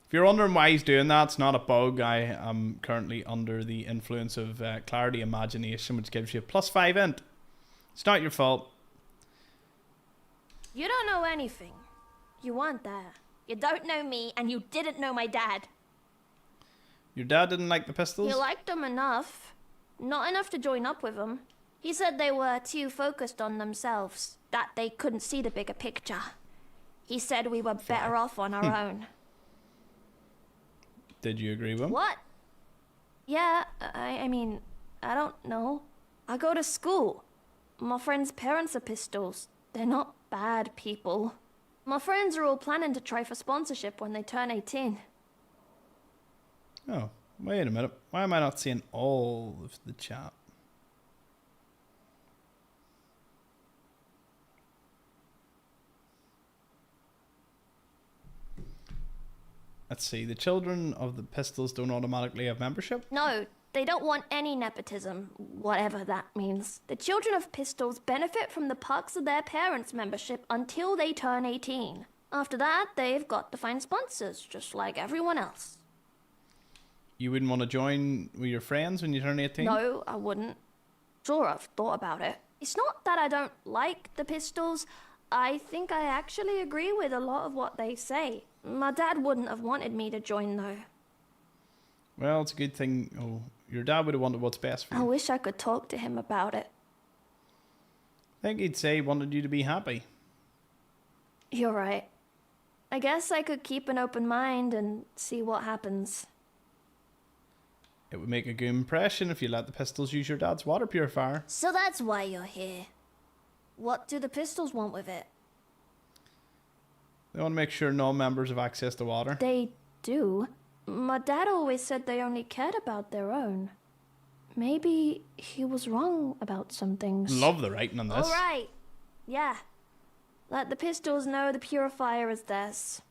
If you're wondering why he's doing that, it's not a bug. I am currently under the influence of clarity imagination, which gives you +5 int. It's not your fault. You don't know anything. You weren't there. You don't know me, and you didn't know my dad. Your dad didn't like the pistols? You liked them enough. Not enough to join up with them. He said they were too focused on themselves, that they couldn't see the bigger picture. He said we were better off on our own. Did you agree with him? What? Yeah, I mean, I don't know. I go to school. My friends' parents are pistols. They're not bad people. My friends are all planning to try for sponsorship when they turn 18. Oh, wait a minute. Why am I not seeing all of the chat? Let's see. The children of the pistols don't automatically have membership? No, they don't want any nepotism, whatever that means. The children of pistols benefit from the perks of their parents' membership until they turn 18. After that, they've got to find sponsors, just like everyone else. You wouldn't want to join with your friends when you turn 18? No, I wouldn't. Sure, I've thought about it. It's not that I don't like the pistols. I think I actually agree with a lot of what they say. My dad wouldn't have wanted me to join, though. Well, it's a good thing. Oh, your dad would have wanted what's best for you. I wish I could talk to him about it. I think he'd say he wanted you to be happy. You're right. I guess I could keep an open mind and see what happens. It would make a good impression if you let the pistols use your dad's water purifier. So that's why you're here. What do the pistols want with it? They want to make sure no members have access to water. They do. My dad always said they only cared about their own. Maybe he was wrong about some things. Love the writing on this. All right. Yeah. Let the pistols know the purifier is theirs.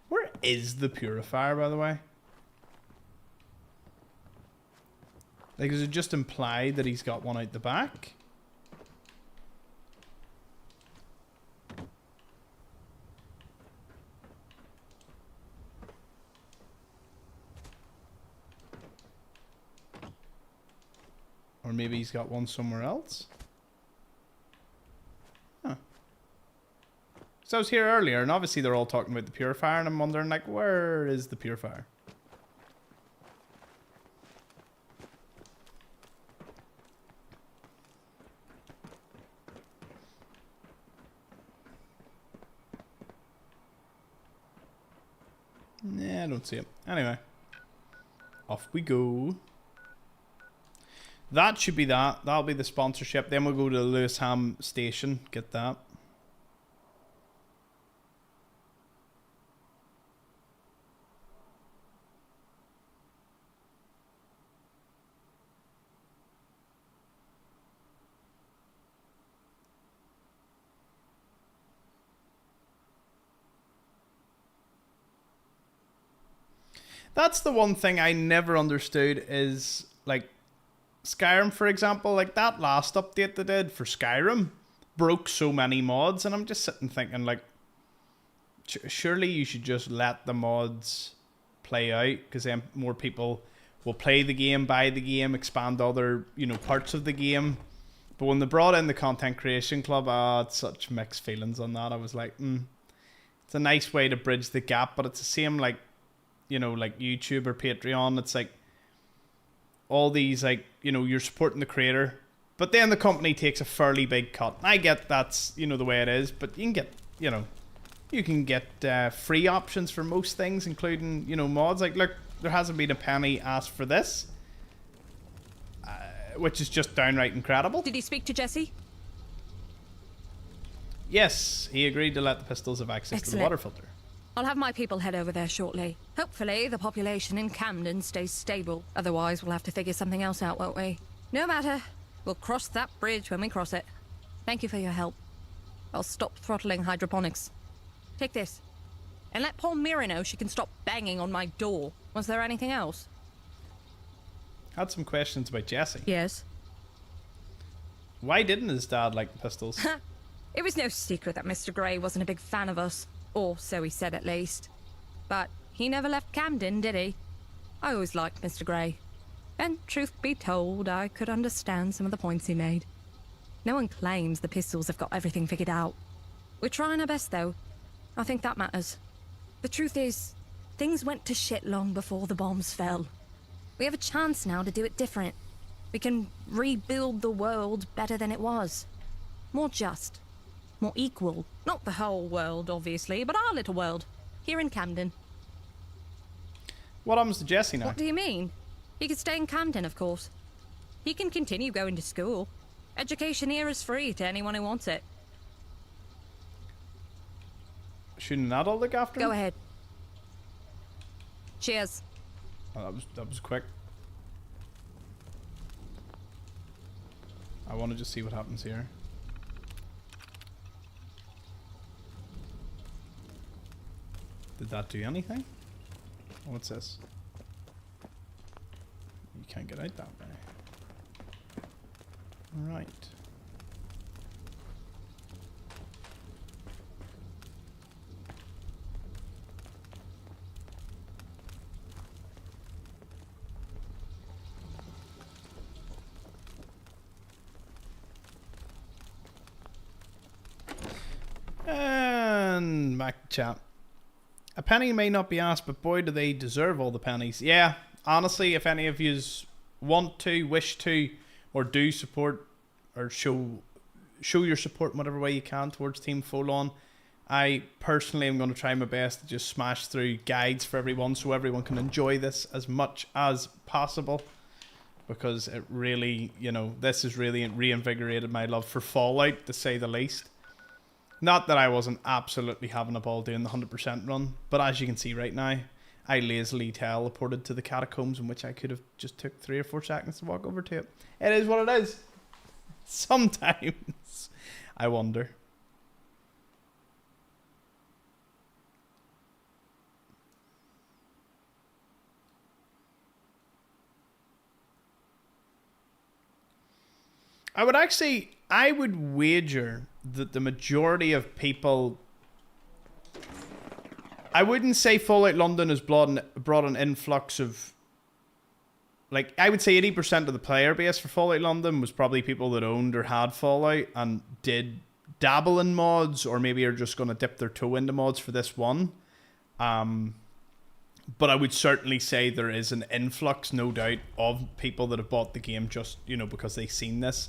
Where is the purifier, by the way? Like, is it just implied that he's got one out the back? Or maybe he's got one somewhere else? Huh. So I was here earlier, and obviously they're all talking about the purifier, and I'm wondering, like, where is the purifier? Nah, I don't see it. Anyway. Off we go. That should be that. That'll be the sponsorship. Then we'll go to the Lewisham station. Get that. That's the one thing I never understood is, like, Skyrim, for example, like that last update they did for Skyrim broke so many mods, and I'm just sitting thinking, like, surely you should just let the mods play out, because then more people will play the game, buy the game, expand other, you know, parts of the game. But when they brought in the Content Creation Club, it's such mixed feelings on that. I was like, it's a nice way to bridge the gap, but it's the same, like, you know, like YouTube or Patreon. It's like all these, like, you know, you're supporting the creator, but then the company takes a fairly big cut. I get that's, you know, the way it is, but you can get, you know, you can get free options for most things, including, you know, mods. Like, look, there hasn't been a penny asked for this, which is just downright incredible. Did he speak to Jesse? Yes, he agreed to let the pistols have access to the water filter. I'll have my people head over there shortly. Hopefully the population in Camden stays stable. Otherwise we'll have to figure something else out, won't we? No matter. We'll cross that bridge when we cross it. Thank you for your help. I'll stop throttling hydroponics. Take this. And let poor Mira know she can stop banging on my door. Was there anything else? Had some questions about Jesse. Yes. Why didn't his dad like the pistols? It was no secret that Mr. Grey wasn't a big fan of us. Or so he said, at least. But he never left Camden, did he? I always liked Mr. Grey. And truth be told, I could understand some of the points he made. No one claims the pistols have got everything figured out. We're trying our best, though. I think that matters. The truth is, things went to shit long before the bombs fell. We have a chance now to do it different. We can rebuild the world better than it was. More just. More equal. Not the whole world, obviously, but our little world. Here in Camden. What happens to Jesse now? What do you mean? He can stay in Camden, of course. He can continue going to school. Education here is free to anyone who wants it. Shouldn't an adult look after him? Go ahead. Cheers. Oh, that was quick. I want to just see what happens here. Did that do anything? What's this? You can't get out that way. Right. And back to chat. A penny may not be asked, but boy do they deserve all the pennies. Yeah, honestly, if any of yous want to, wish to, or do support, or show your support in whatever way you can towards Team Folon, I personally am going to try my best to just smash through guides for everyone so everyone can enjoy this as much as possible. Because it really, you know, this has really reinvigorated my love for Fallout, to say the least. Not that I wasn't absolutely having a ball doing the 100% run, but as you can see right now, I lazily teleported to the catacombs, in which I could have just took 3 or 4 seconds to walk over to it. It is what it is. Sometimes I wonder. I would wager that the majority of people, I wouldn't say Fallout London has brought an influx of, like, I would say 80% of the player base for Fallout London was probably people that owned or had Fallout and did dabble in mods, or maybe are just going to dip their toe into mods for this one. But I would certainly say there is an influx, no doubt, of people that have bought the game just, you know, because they've seen this.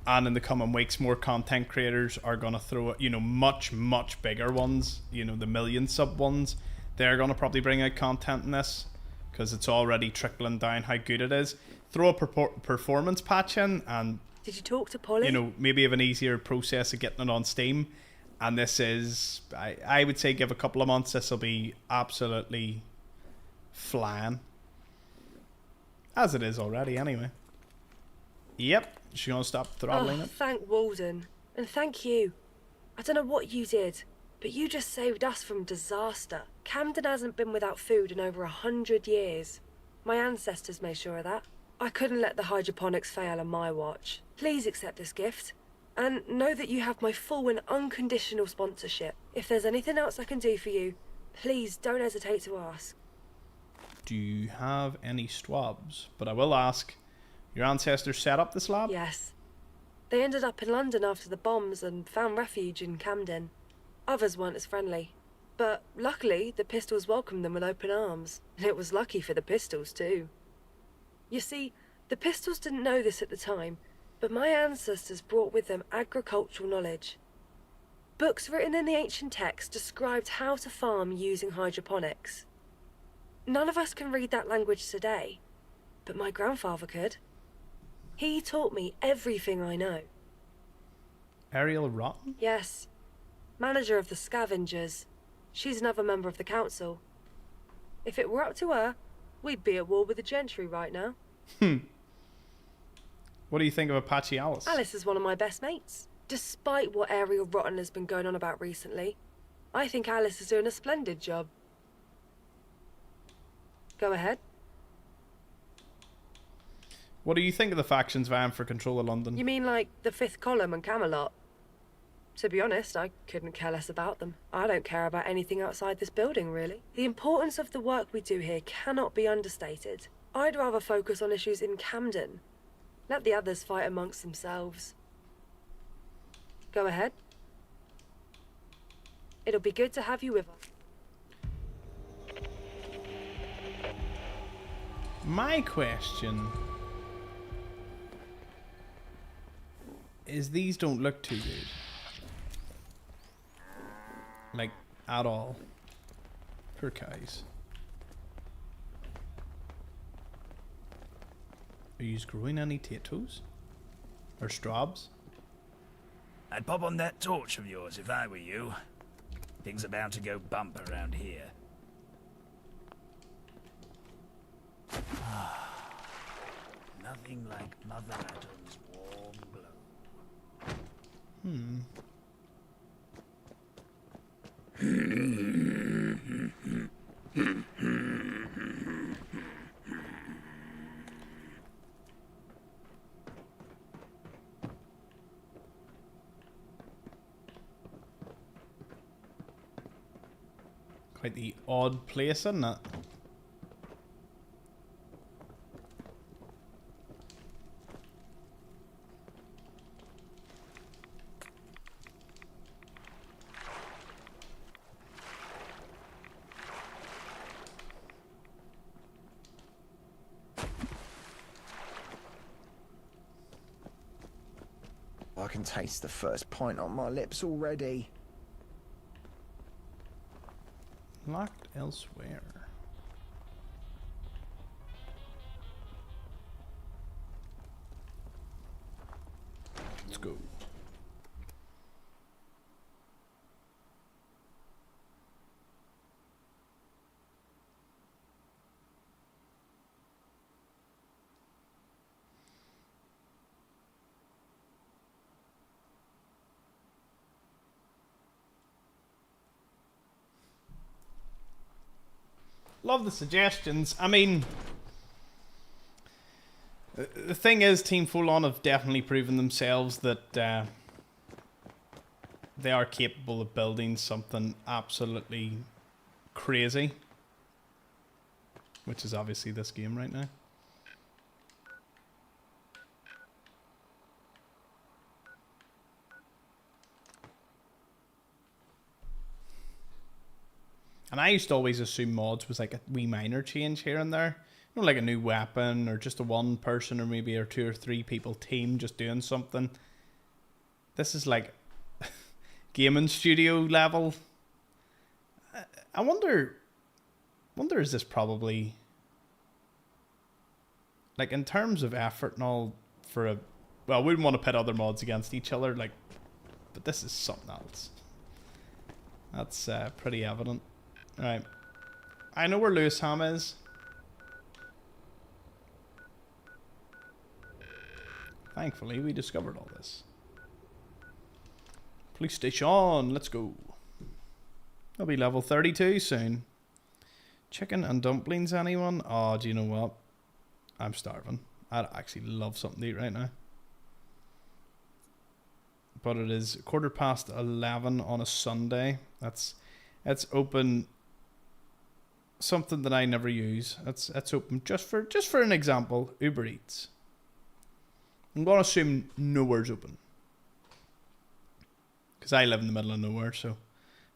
And in the coming weeks, more content creators are going to throw it, you know, much, much bigger ones, you know, the million sub ones. They're going to probably bring out content in this because it's already trickling down how good it is. Throw a performance patch in and... Did you talk to Polly? You know, maybe have an easier process of getting it on Steam. And this is, I would say give a couple of months, this will be absolutely flying. As it is already, anyway. Yep. She's going to stop throttling it. Thank Walden. And thank you. I don't know what you did, but you just saved us from disaster. Camden hasn't been without food in over 100 years. My ancestors made sure of that. I couldn't let the hydroponics fail on my watch. Please accept this gift. And know that you have my full and unconditional sponsorship. If there's anything else I can do for you, please don't hesitate to ask. Do you have any swabs? But I will ask, your ancestors set up this lab? Yes. They ended up in London after the bombs and found refuge in Camden. Others weren't as friendly. But luckily, the Pistols welcomed them with open arms. And it was lucky for the Pistols, too. You see, the Pistols didn't know this at the time, but my ancestors brought with them agricultural knowledge. Books written in the ancient text described how to farm using hydroponics. None of us can read that language today, but my grandfather could. He taught me everything I know. Ariel Rotten? Yes. Manager of the Scavengers. She's another member of the council. If it were up to her, we'd be at war with the gentry right now. What do you think of Apache Alice? Alice is one of my best mates. Despite what Ariel Rotten has been going on about recently, I think Alice is doing a splendid job. Go ahead. What do you think of the factions vying for control of London? You mean like the Fifth Column and Camelot? To be honest, I couldn't care less about them. I don't care about anything outside this building, really. The importance of the work we do here cannot be understated. I'd rather focus on issues in Camden. Let the others fight amongst themselves. Go ahead. It'll be good to have you with us. My question is, these don't look too good. Like, at all. Poor guys. Are you growing any potatoes? Or straws? I'd pop on that torch of yours if I were you. Things are bound to go bump around here. Nothing like Mother Adam's warm glow. Quite the odd place, isn't it? I can taste the first pint on my lips already. Locked elsewhere. Let's go. Love the suggestions. I mean, the thing is, Team Full On have definitely proven themselves that they are capable of building something absolutely crazy, which is obviously this game right now. And I used to always assume mods was like a wee minor change here and there. You know, like a new weapon or just a one person or maybe or two or three people team just doing something. This is like gaming studio level. I wonder is this probably, like, in terms of effort and all, for a, well, we wouldn't want to pit other mods against each other, like, but this is something else. That's pretty evident. Right, I know where Lewisham is. Thankfully, we discovered all this. Police station, let's go. I'll be level 32 soon. Chicken and dumplings, anyone? Oh, do you know what? I'm starving. I'd actually love something to eat right now. But it is 11:15 on a Sunday. That's open. Something that I never use. That's open just for an example. Uber Eats. I'm gonna assume nowhere's open because I live in the middle of nowhere. So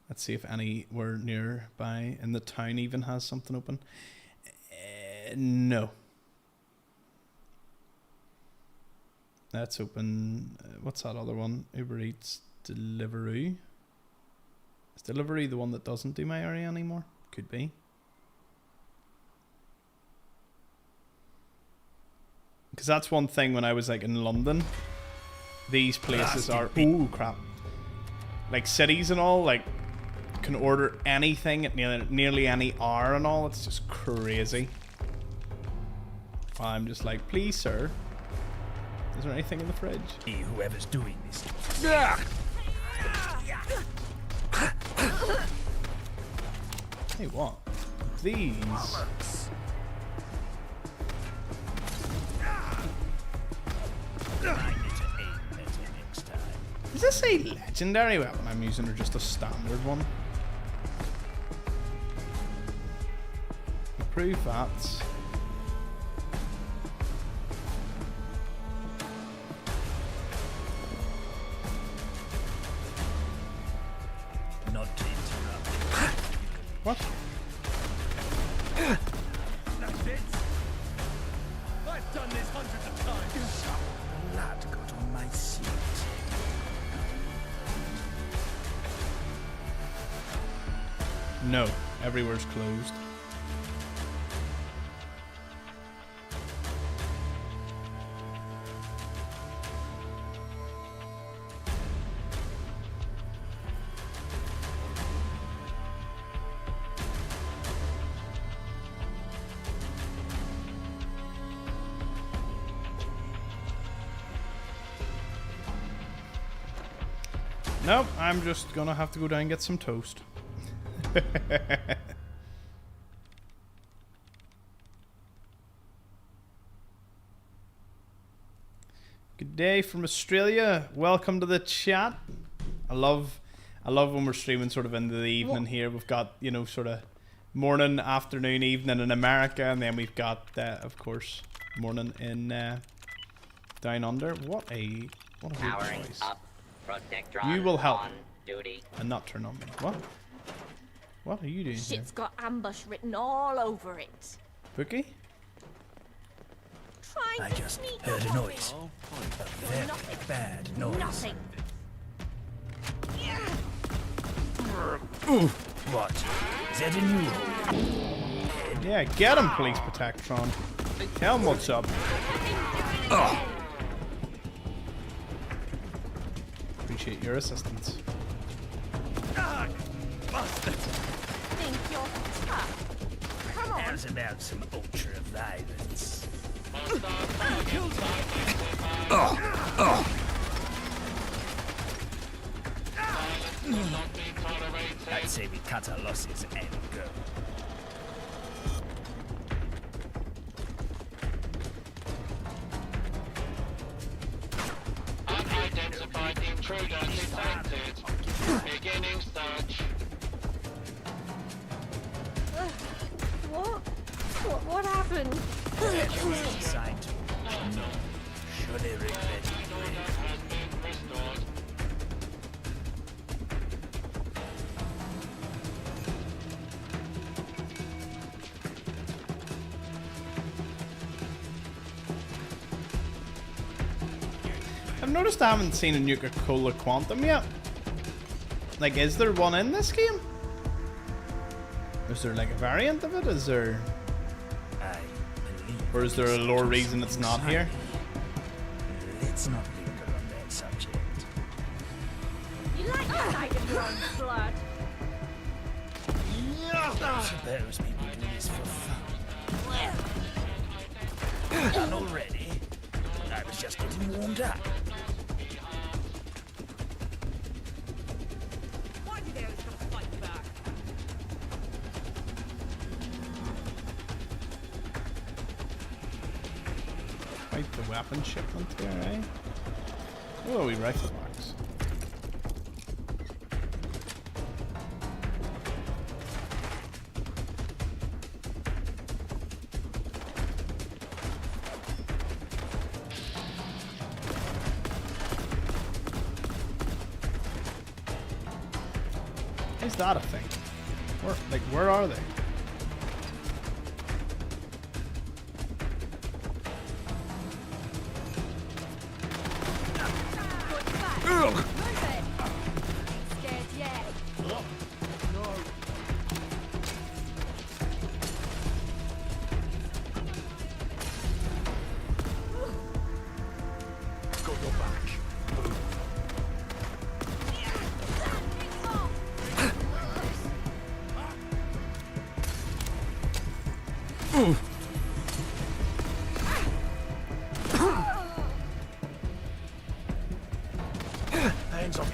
let's see if anywhere nearby in the town even has something open. No. That's open. What's that other one? Uber Eats Deliveroo. Is Deliveroo the one that doesn't do my area anymore? Could be. Because that's one thing when I was like in London. These places are ooh crap. Like cities and all, like can order anything at nearly any hour and all. It's just crazy. I'm just like, please, sir. Is there anything in the fridge? Whoever's doing this. Hey, what? These. Is this a legendary weapon I'm using or just a standard one? Improve that. Not to interrupt. What? That's it. I've done this hundreds of times. Blood got on my seat. No, everywhere's closed. Nope, I'm just gonna have to go down and get some toast. Good day from Australia. Welcome to the chat. I love when we're streaming sort of into the evening here. We've got, you know, sort of morning, afternoon, evening in America, and then we've got of course morning in down under. What a Powering voice. up. Protectron You will help on duty. and not turn on me. What? What are you doing here? Shit's got ambush written all over it. Bookie? I just heard a noise. A very bad noise. Nothing. What? Is that a new hole? Yeah, get him, Police Protectron. Tell him what's up. Oh. Appreciate your assistance. Bastard! Think you're tough? Come on. How's about some ultra violence? I'd say we cut our losses and go. Unidentified intruder detected. Beginning search. What happened? Signed. No. Surely regret it. I've noticed I haven't seen a Nuka-Cola Quantum yet. Like, is there one in this game? Is there like a variant of it? Is there... Or is there a lore reason it's not here? Let's not linger on that subject. You like the sight of your own blood? Suppose people do this for fun. Done already? I was just getting warmed up. Why did they always have to fight back? Quite the weapon shipment here, eh? Oh, we rifle box. Is that a thing? Where are they? Hands off.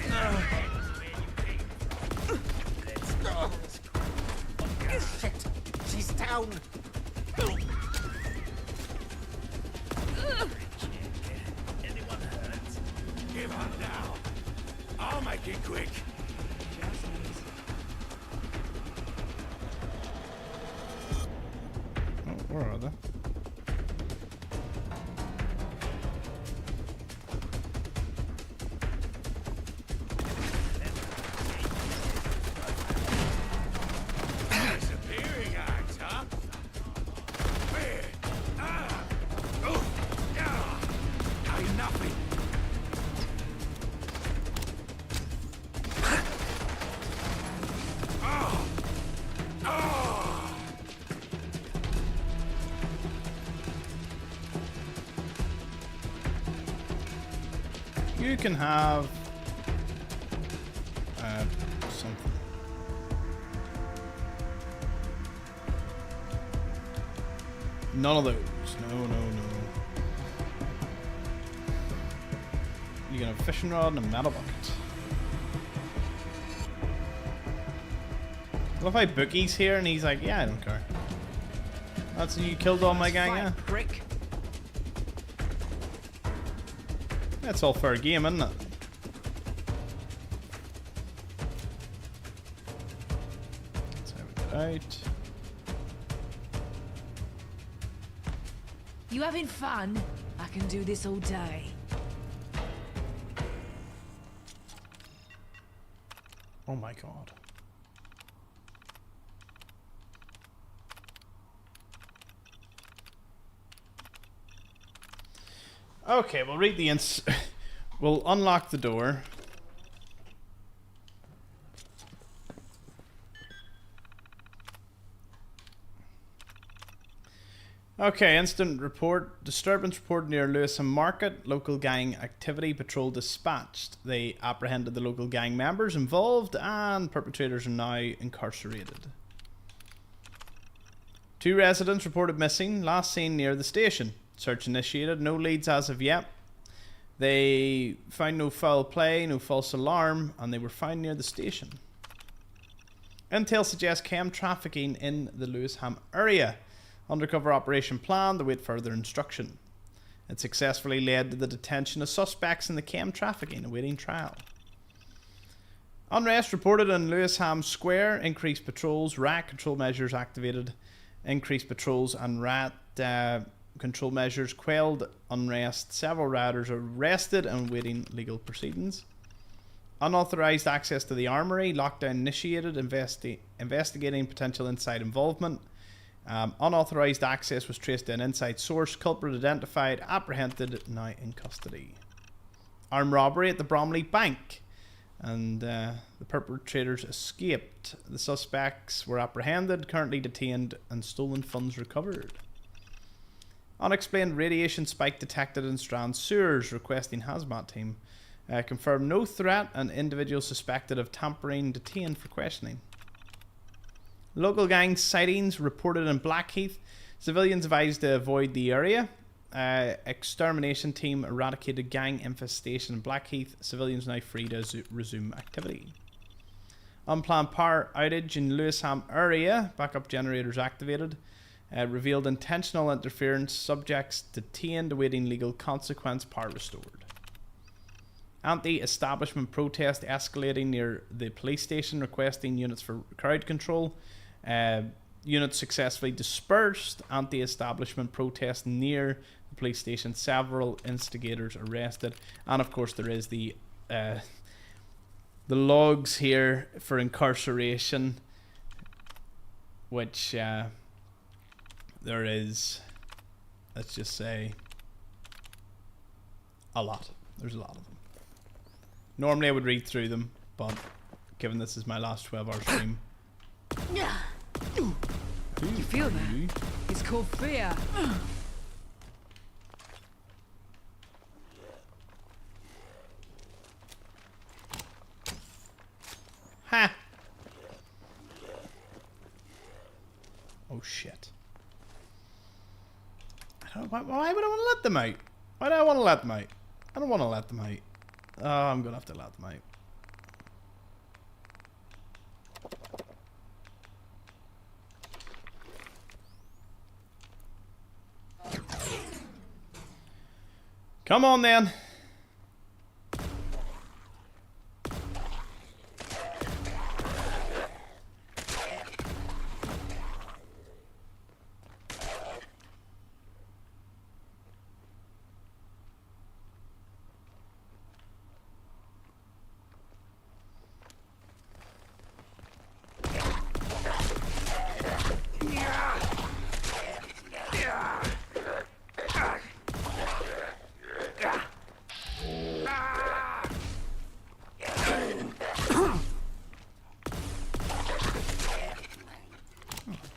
Shit! She's down! Anyone hurt? Give up now. I'll make it quick. Oh, where are they? Disappearing act, huh? Where? Ah! Oh! Yeah! Ain't nothing. Oh! Oh! You can have something. None of those. No, no, no. You can have a fishing rod and a metal bucket. What if I Bookie's here and he's like, yeah, I don't care. That's you killed all my gang, yeah. Prick. That's all fair game, isn't it? Let's have it out. You having fun? I can do this all day. Oh my god. Okay, we'll read the we'll unlock the door. Okay, instant report. Disturbance reported near Lewisham Market. Local gang activity. Patrol dispatched. They apprehended the local gang members involved and perpetrators are now incarcerated. 2 residents reported missing. Last seen near the station. Search initiated. No leads as of yet. They found no foul play, no false alarm, and they were found near the station. Intel suggests chem trafficking in the Lewisham area. Undercover operation planned to await further instruction. It successfully led to the detention of suspects in the chem trafficking, awaiting trial. Unrest reported in Lewisham Square. Increased patrols, riot control measures activated. Increased patrols and riot control measures quelled unrest. Several rioters are arrested and waiting legal proceedings. Unauthorized access to the armory. Lockdown initiated. Investigating potential inside involvement. Unauthorized access was traced to an inside source. Culprit identified. Apprehended. Now in custody. Armed robbery at the Bromley Bank. And the perpetrators escaped. The suspects were apprehended, currently detained, and stolen funds recovered. Unexplained radiation spike detected in Strand sewers, requesting hazmat team. Confirmed no threat, and individual suspected of tampering detained for questioning. Local gang sightings reported in Blackheath. Civilians advised to avoid the area. Extermination team eradicated gang infestation in Blackheath. Civilians now free to resume activity. Unplanned power outage in Lewisham area. Backup generators activated. revealed intentional interference. Subjects detained awaiting legal consequence. Power restored. Anti-establishment protest escalating near the police station, requesting units for crowd control. Units successfully dispersed. Anti-establishment protest near the police station. Several instigators arrested. And of course there is the logs here for incarceration, which there is, let's just say, a lot. There's a lot of them. Normally I would read through them, but given this is my last 12-hour stream. You feel that? It's called fear. Ha! Oh shit. Why would I want to let them out? Why do I want to let them out? I don't want to let them out. Oh, I'm gonna have to let them out. Come on then.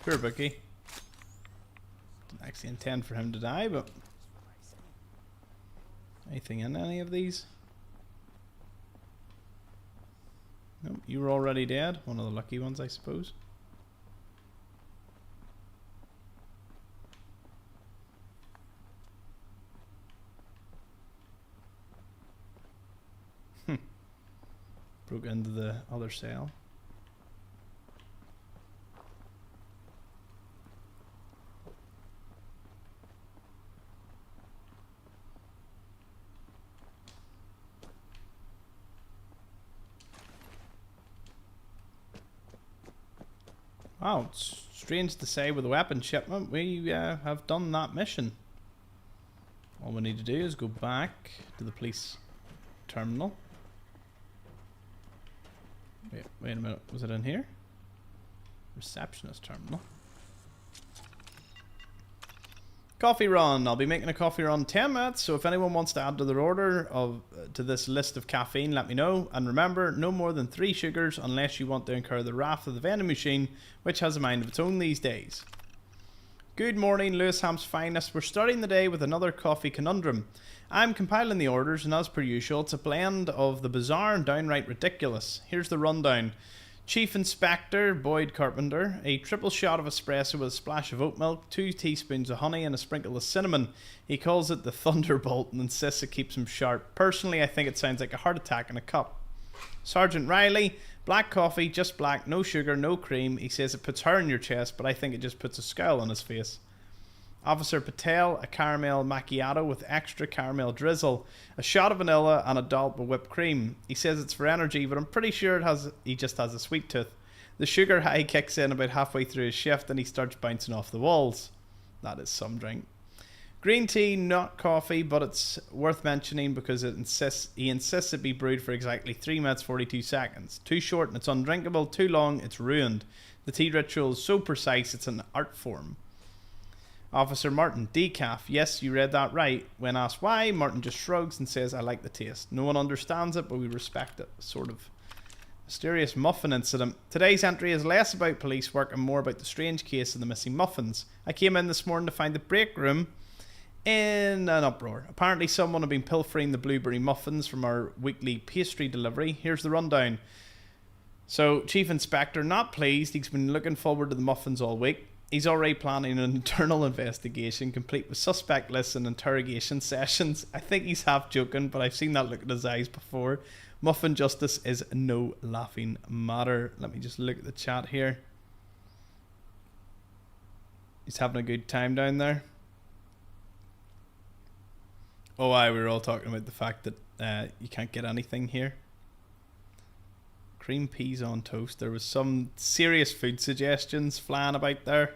Poor Bookie. Didn't actually intend for him to die, but anything in any of these? Nope, you were already dead. One of the lucky ones, I suppose. Broke into the other cell. Wow, it's strange to say with a weapon shipment, we have done that mission. All we need to do is go back to the police terminal. Wait a minute, was it in here? Receptionist terminal. Coffee run. I'll be making a coffee run 10 minutes, so if anyone wants to add to their order to this list of caffeine, let me know. And remember, no more than 3 sugars unless you want to incur the wrath of the vending machine, which has a mind of its own these days. Good morning, Lewisham's finest. We're starting the day with another coffee conundrum. I'm compiling the orders, and as per usual, it's a blend of the bizarre and downright ridiculous. Here's the rundown. Chief Inspector Boyd Carpenter, a triple shot of espresso with a splash of oat milk, 2 teaspoons of honey and a sprinkle of cinnamon. He calls it the Thunderbolt and insists it keeps him sharp. Personally, I think it sounds like a heart attack in a cup. Sergeant Riley, black coffee, just black, no sugar, no cream. He says it puts hair in your chest, but I think it just puts a scowl on his face. Officer Patel, a caramel macchiato with extra caramel drizzle, a shot of vanilla and a dollop of whipped cream. He says it's for energy, but I'm pretty sure he just has a sweet tooth. The sugar high kicks in about halfway through his shift and he starts bouncing off the walls. That is some drink. Green tea, not coffee, but it's worth mentioning because he insists it be brewed for exactly 3 minutes 42 seconds. Too short and it's undrinkable, too long it's ruined. The tea ritual is so precise it's an art form. Officer Martin, decaf. Yes, you read that right. When asked why, Martin just shrugs and says, I like the taste. No one understands it, but we respect it. Sort of mysterious muffin incident. Today's entry is less about police work and more about the strange case of the missing muffins. I came in this morning to find the break room in an uproar. Apparently someone had been pilfering the blueberry muffins from our weekly pastry delivery. Here's the rundown. So, Chief Inspector, not pleased. He's been looking forward to the muffins all week. He's already planning an internal investigation, complete with suspect lists and interrogation sessions. I think he's half joking, but I've seen that look in his eyes before. Muffin justice is no laughing matter. Let me just look at the chat here. He's having a good time down there. Oh, we were all talking about the fact that you can't get anything here. Cream peas on toast. There was some serious food suggestions flying about there.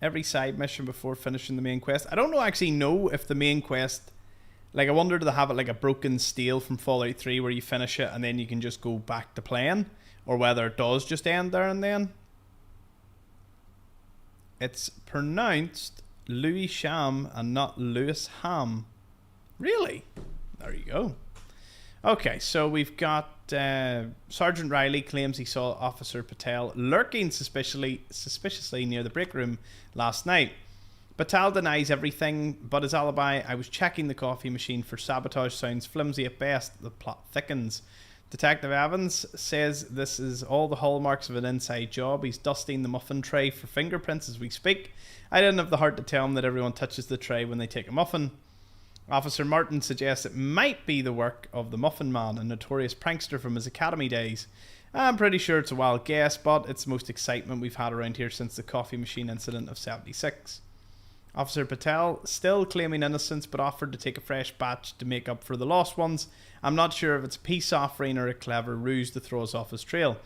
Every side mission before finishing the main quest. I don't actually know if the main quest... Like, I wonder, do they have it like a broken steel from Fallout 3 where you finish it and then you can just go back to playing? Or whether it does just end there and then? It's pronounced Louis Sham and not Lewis Ham. Really? There you go. Okay, so we've got Sergeant Riley claims he saw Officer Patel lurking suspiciously near the break room last night. Patel denies everything but his alibi. I was checking the coffee machine for sabotage. Sounds flimsy at best. The plot thickens. Detective Evans says this is all the hallmarks of an inside job. He's dusting the muffin tray for fingerprints as we speak. I didn't have the heart to tell him that everyone touches the tray when they take a muffin. Officer Martin suggests it might be the work of the Muffin Man, a notorious prankster from his academy days. I'm pretty sure it's a wild guess, but it's the most excitement we've had around here since the coffee machine incident of 76. Officer Patel still claiming innocence, but offered to take a fresh batch to make up for the lost ones. I'm not sure if it's a peace offering or a clever ruse to throw us off his trail.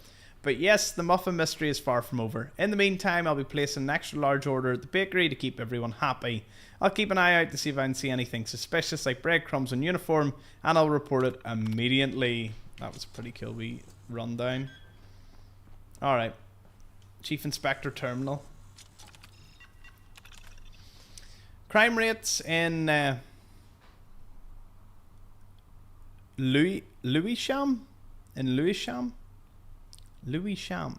But yes, the muffin mystery is far from over. In the meantime, I'll be placing an extra large order at the bakery to keep everyone happy. I'll keep an eye out to see if I can see anything suspicious like breadcrumbs on uniform, and I'll report it immediately. That was a pretty cool wee rundown. Alright. Chief Inspector Terminal. Crime rates in Lewisham? In Lewisham? Lewisham.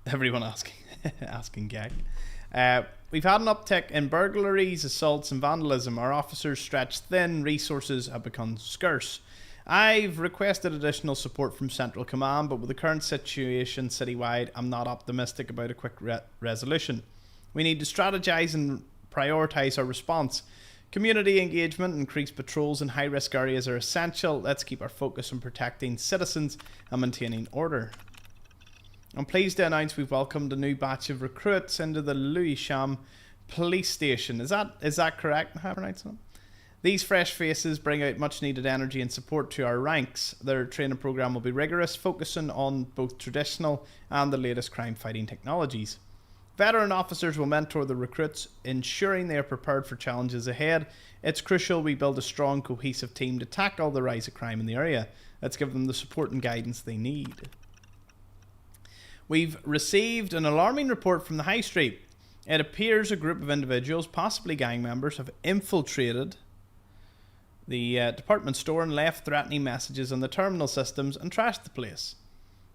Everyone asking gag. We've had an uptick in burglaries, assaults and vandalism. Our officers stretched thin, resources have become scarce. I've requested additional support from Central Command, but with the current situation citywide, I'm not optimistic about a quick resolution. We need to strategize and prioritize our response. Community engagement and increased patrols in high-risk areas are essential. Let's keep our focus on protecting citizens and maintaining order. I'm pleased to announce we've welcomed a new batch of recruits into the Lewisham police station. Is that correct? How do I pronounce it? These fresh faces bring out much needed energy and support to our ranks. Their training program will be rigorous, focusing on both traditional and the latest crime fighting technologies. Veteran officers will mentor the recruits, ensuring they are prepared for challenges ahead. It's crucial we build a strong, cohesive team to tackle the rise of crime in the area. Let's give them the support and guidance they need. We've received an alarming report from the High Street. It appears a group of individuals, possibly gang members, have infiltrated the department store and left threatening messages on the terminal systems and trashed the place.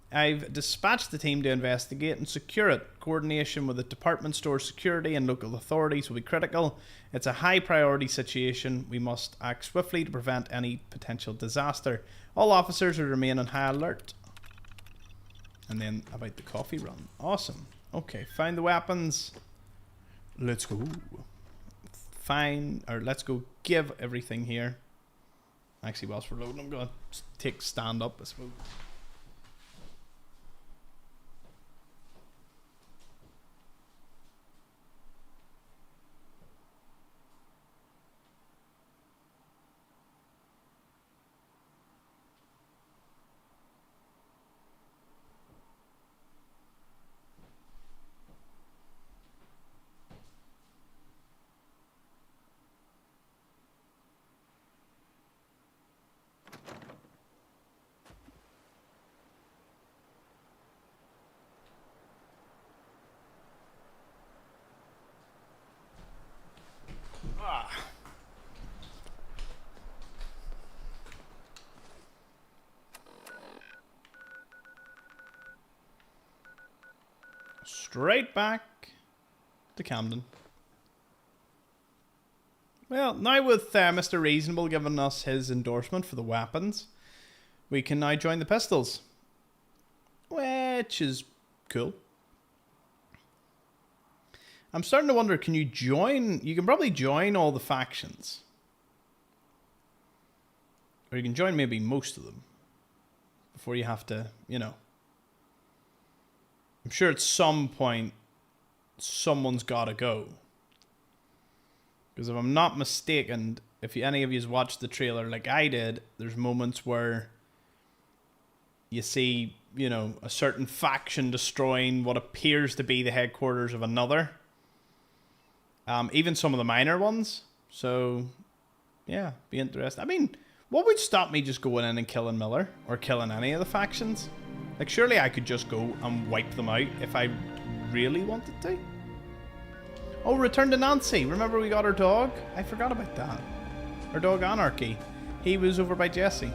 I've dispatched the team to investigate and secure it. Coordination with the department store security and local authorities will be critical. It's a high priority situation. We must act swiftly to prevent any potential disaster. All officers will remain on high alert. And then about the coffee run. Awesome. Okay, find the weapons. Let's go. Let's go give everything here. Actually, whilst we're loading, I'm going to take stand up, I suppose. Straight back to Camden. Well, now with Mr. Reasonable giving us his endorsement for the weapons, we can now join the pistols, which is cool. I'm starting to wonder, can you join? You can probably join all the factions. Or you can join maybe most of them before you have to, you know. I'm sure at some point someone's got to go. Because if I'm not mistaken, if any of you's watched the trailer like I did, there's moments where you see, you know, a certain faction destroying what appears to be the headquarters of another. Even some of the minor ones. So, yeah, be interesting. I mean, what would stop me just going in and killing Miller? Or killing any of the factions? Like, surely I could just go and wipe them out if I really wanted to. Oh, return to Nancy. Remember we got our dog? I forgot about that. Our dog Anarchy. He was over by Jesse.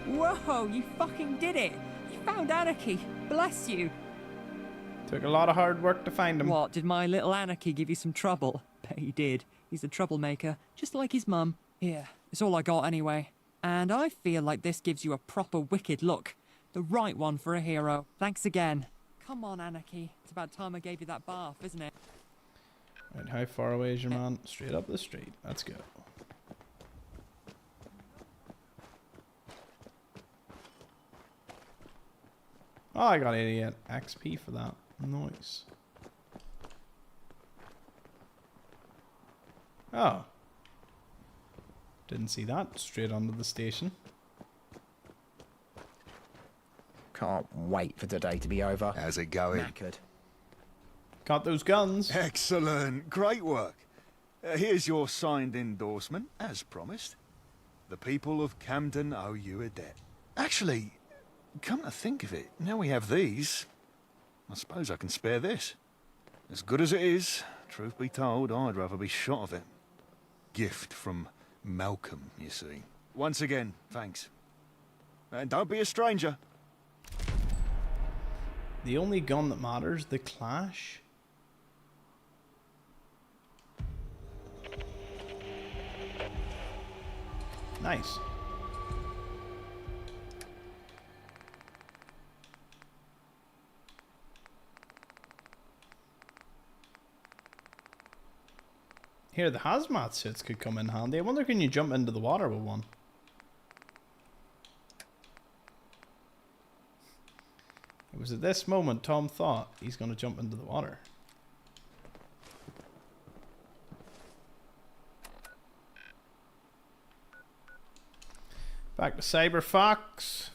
Whoa, you fucking did it. You found Anarchy. Bless you. Took a lot of hard work to find him. What, did my little Anarchy give you some trouble? Bet he did. He's a troublemaker, just like his mum. Here, it's all I got anyway. And I feel like this gives you a proper wicked look. The right one for a hero. Thanks again. Come on, Anarchy. It's about time I gave you that bath, isn't it? Right, how far away is your man? Straight up the street. Let's go. Oh, I got 88 XP for that. Nice. Oh. Didn't see that. Straight onto the station. Can't wait for today to be over. How's it going? Knackered. Got those guns. Excellent. Great work. Here's your signed endorsement, as promised. The people of Camden owe you a debt. Actually, come to think of it, now we have these, I suppose I can spare this. As good as it is, truth be told, I'd rather be shot of it. Gift from Malcolm, you see. Once again, thanks. And don't be a stranger. The only gun that matters, the Clash. Nice. Here, the hazmat suits could come in handy. I wonder, can you jump into the water with one? It was at this moment Tom thought he's going to jump into the water. Back to Cyberfox.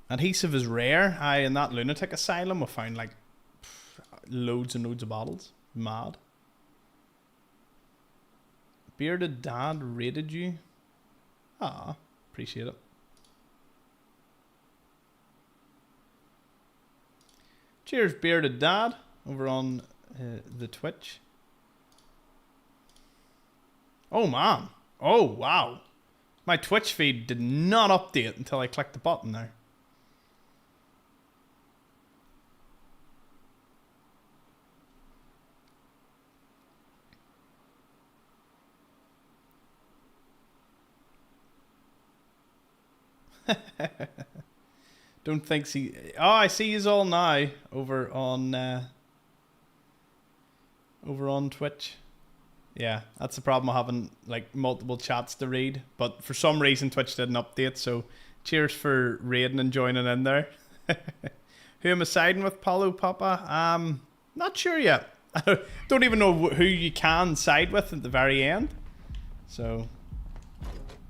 Adhesive is rare. In that lunatic asylum we found like loads and loads of bottles. Mad. Bearded Dad raided you. Ah, appreciate it. Cheers, Bearded Dad, over on the Twitch. Oh man. Oh wow. My Twitch feed did not update until I clicked the button there. Don't think see. Oh, I see yous all now over on Twitch. Yeah, that's the problem of having like multiple chats to read. But for some reason Twitch didn't update. So cheers for raiding and joining in there. Who am I siding with, Paulo Papa? Not sure yet. I don't even know who you can side with at the very end. So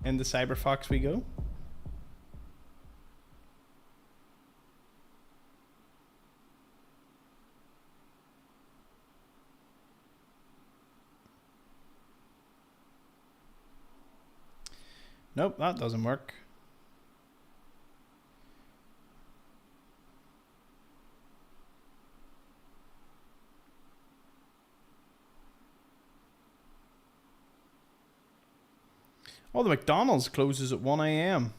into Cyberfox we go. Nope, that doesn't work. Oh, the McDonald's closes at 1 AM.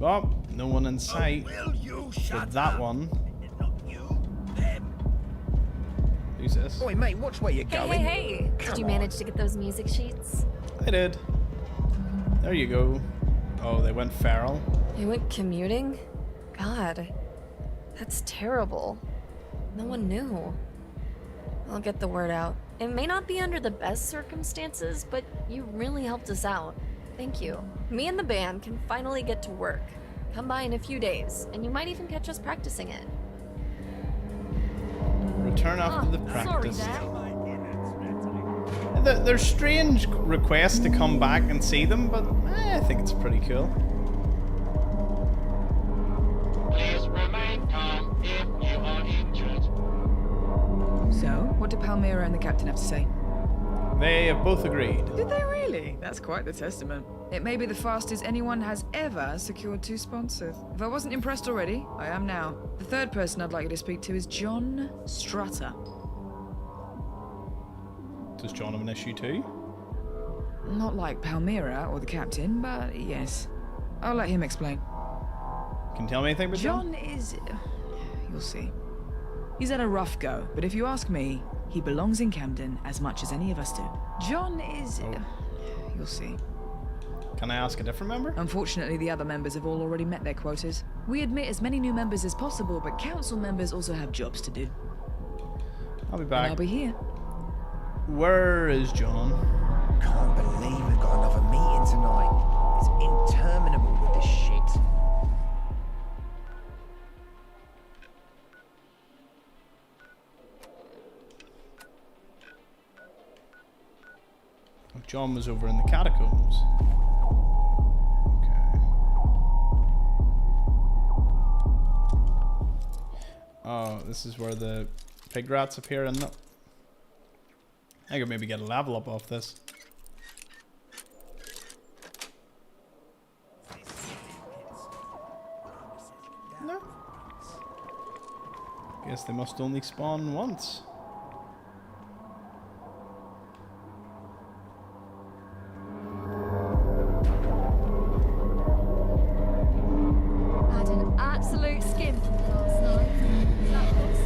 Oh, no one in sight. For that one. Who's this? Oi, mate, watch where you're going. Hey. Did you manage to get those music sheets? I did. There you go. Oh, they went feral. They went commuting? God, that's terrible. No one knew. I'll get the word out. It may not be under the best circumstances, but you really helped us out. Thank you. Me and the band can finally get to work. Come by in a few days, and you might even catch us practicing it. Return after the practice. Sorry, Dad. They're strange requests to come back and see them, but I think it's pretty cool. Please remain calm if you are injured. So, what did Palmyra and the captain have to say? They have both agreed. Did they really? That's quite the testament. It may be the fastest anyone has ever secured 2 sponsors. If I wasn't impressed already, I am now. The third person I'd like you to speak to is John Strutter. Does John have an issue too? Not like Palmyra or the captain, but yes. I'll let him explain. Can you tell me anything about John? John is... You'll see. He's had a rough go, but if you ask me, he belongs in Camden as much as any of us do. John is... You'll see. Can I ask a different member? Unfortunately, the other members have all already met their quotas. We admit as many new members as possible, but council members also have jobs to do. I'll be back. And I'll be here. Where is John? Can't believe we've got another meeting tonight. It's interminable with this shit. Oh, John was over in the catacombs. Okay. Oh, this is where the pig rats appear, isn't it? I could maybe get a level up off this. No. Guess they must only spawn once. Had an absolute skin last night. That was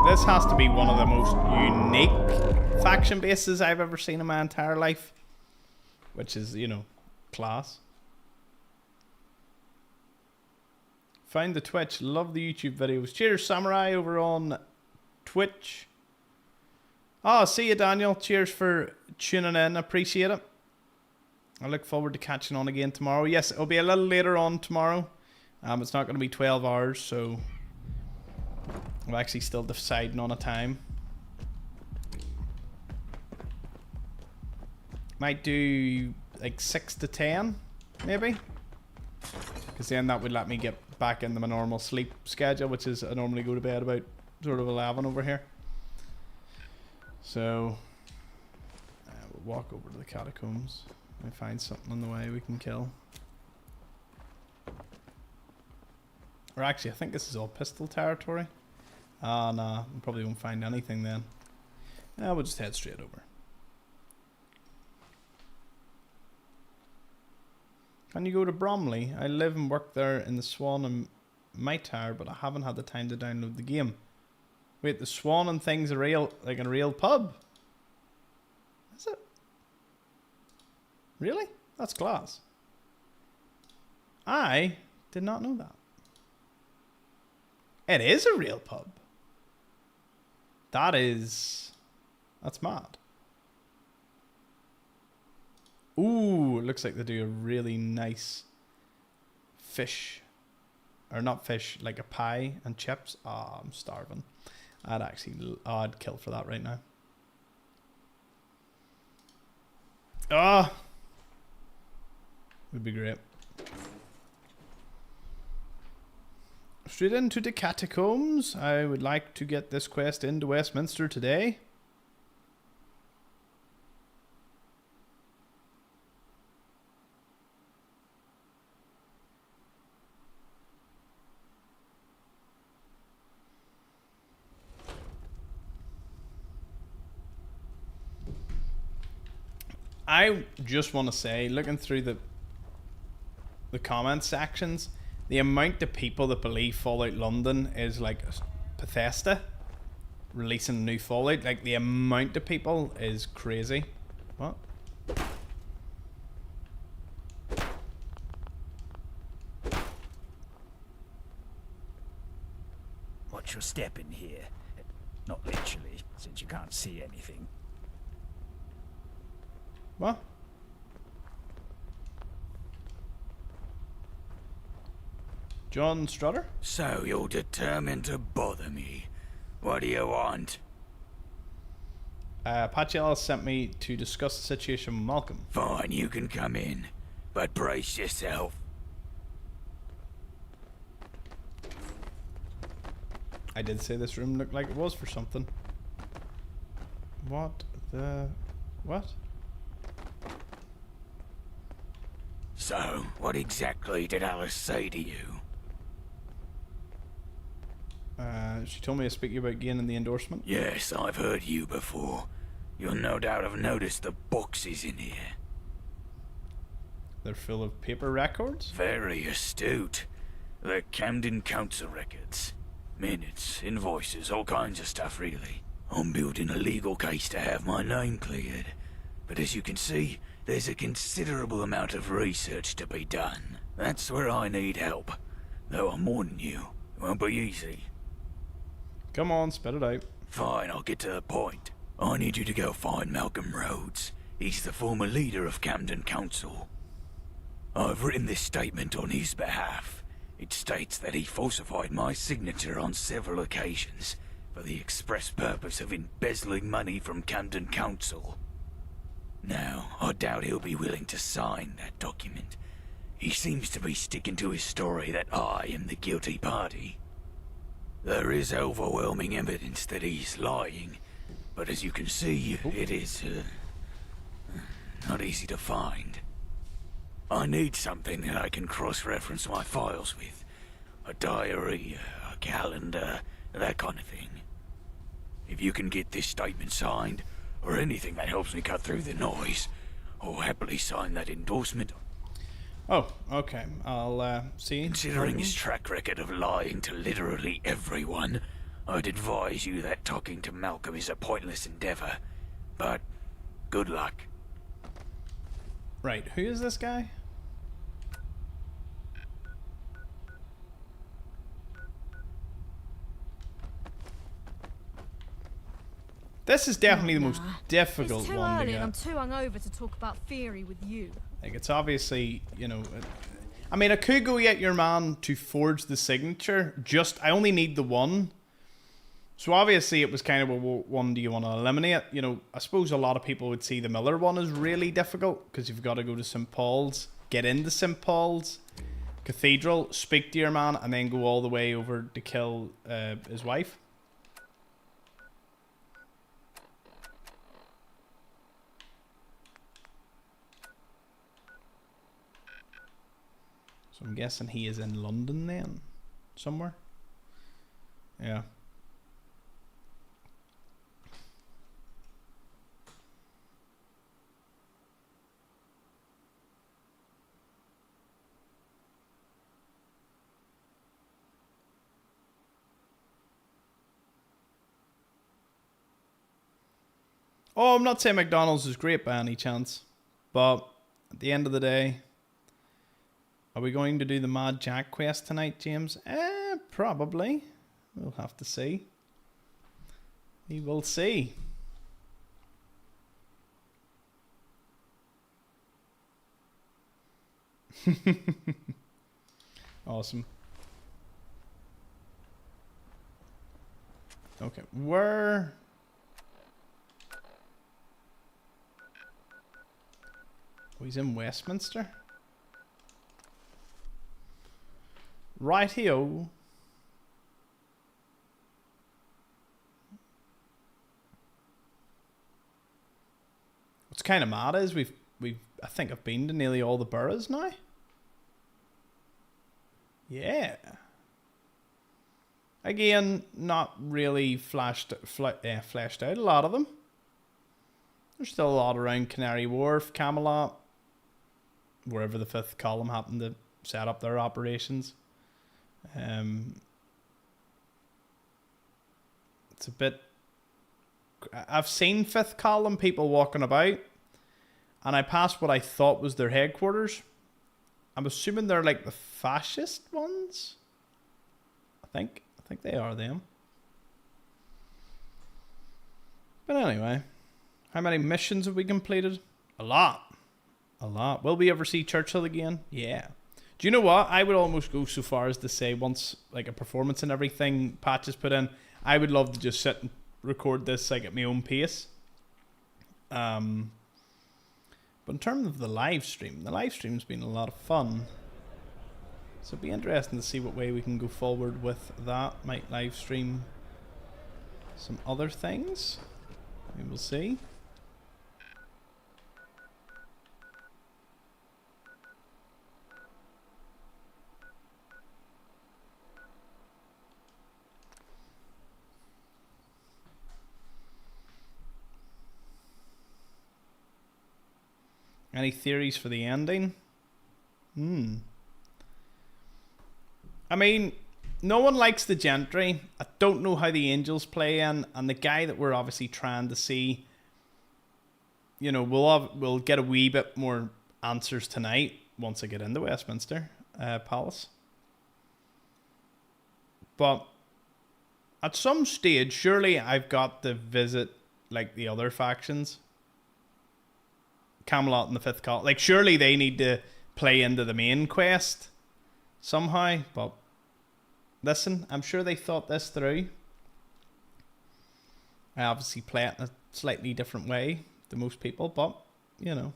This has to be one of the most unique faction bases I've ever seen in my entire life. Which is, you know, class. Find the Twitch. Love the YouTube videos. Cheers, Samurai, over on Twitch. Oh, see you, Daniel. Cheers for tuning in. Appreciate it. I look forward to catching on again tomorrow. Yes, it'll be a little later on tomorrow. It's not going to be 12 hours, so I'm actually still deciding on a time. Might do like 6 to 10, maybe. Because then that would let me get back into my normal sleep schedule, which is I normally go to bed about sort of 11 over here. So we'll walk over to the catacombs. Might find something on the way we can kill. Or actually, I think this is all pistol territory. Nah, we probably won't find anything then. We'll just head straight over. Can you go to Bromley? I live and work there in the Swan and Might Tower, but I haven't had the time to download the game. Wait, the Swan and thing's a real, like a real pub? Is it? Really? That's class. I did not know that. It is a real pub. That's mad. Ooh, it looks like they do a really nice fish. Or not fish, like a pie and chips. Ah, I'm starving. I'd kill for that right now. Ah! Would be great. Straight into the catacombs. I would like to get this quest into Westminster today. I just want to say, looking through the comment sections, the amount of people that believe Fallout London is like Bethesda releasing a new Fallout, like the amount of people is crazy. What? watch your step in here. Not literally, since you can't see anything. What? John Strutter? So you're determined to bother me. What do you want? Patchy Ellis sent me to discuss the situation with Malcolm. Fine, you can come in, but brace yourself. I did say this room looked like it was for something. What the... what? So, what exactly did Alice say to you? She told me to speak to you about gaining the endorsement. Yes, I've heard you before. You'll no doubt have noticed the boxes in here. They're full of paper records? Very astute. They're Camden Council records. Minutes, invoices, all kinds of stuff, really. I'm building a legal case to have my name cleared. But as you can see, there's a considerable amount of research to be done. That's where I need help. Though I'm warning you, it won't be easy. Come on, spit it out. Fine, I'll get to the point. I need you to go find Malcolm Rhodes. He's the former leader of Camden Council. I've written this statement on his behalf. It states that he falsified my signature on several occasions for the express purpose of embezzling money from Camden Council. Now, I doubt he'll be willing to sign that document. He seems to be sticking to his story that I am the guilty party. There is overwhelming evidence that he's lying, but as you can see, it is not easy to find. I need something that I can cross-reference my files with. A diary, a calendar, that kind of thing. If you can get this statement signed, or anything that helps me cut through the noise, I'll happily sign that endorsement. Oh, okay. I'll, see. Considering his track record of lying to literally everyone, I'd advise you that talking to Malcolm is a pointless endeavor. But, good luck. Right, who is this guy? This is definitely the most difficult It's too one to early get. and I'm too hungover to talk about theory with you. Like, it's obviously, you know... I mean, I could go get your man to forge the signature. I only need the one. So obviously it was kind of, well, one do you want to eliminate? You know, I suppose a lot of people would see the Miller one as really difficult because you've got to go to St. Paul's, get into St. Paul's Cathedral, speak to your man, and then go all the way over to kill his wife. So I'm guessing he is in London then, somewhere. Yeah. Oh, I'm not saying McDonald's is great by any chance, but at the end of the day, are we going to do the Mad Jack quest tonight, James? Probably. We'll have to see. We will see. Awesome. Okay, where... Oh, he's in Westminster. Rightio. What's kind of mad is we've I think I've been to nearly all the boroughs now. Yeah. Again, not really fleshed out a lot of them. There's still a lot around Canary Wharf, Camelot, wherever the fifth column happened to set up their operations. It's a bit... I've seen fifth column people walking about, and I passed what I thought was their headquarters. I'm assuming they're like the fascist ones. I think they are them. But anyway, how many missions have we completed? A lot. A lot. Will we ever see Churchill again? Yeah. Do you know what? I would almost go so far as to say once like a performance and everything patch is put in, I would love to just sit and record this like at my own pace. But in terms of the live stream's been a lot of fun. So it'd be interesting to see what way we can go forward with that. Might live stream some other things. We will see. Any theories for the ending? I mean, no one likes the Gentry. I don't know how the Angels play in, and the guy that we're obviously trying to see, you know, we'll get a wee bit more answers tonight once I get into Westminster Palace. But at some stage, surely I've got to visit like the other factions. Camelot and the Fifth Column. Like, surely they need to play into the main quest somehow. But listen, I'm sure they thought this through. I obviously play it in a slightly different way to most people, but you know.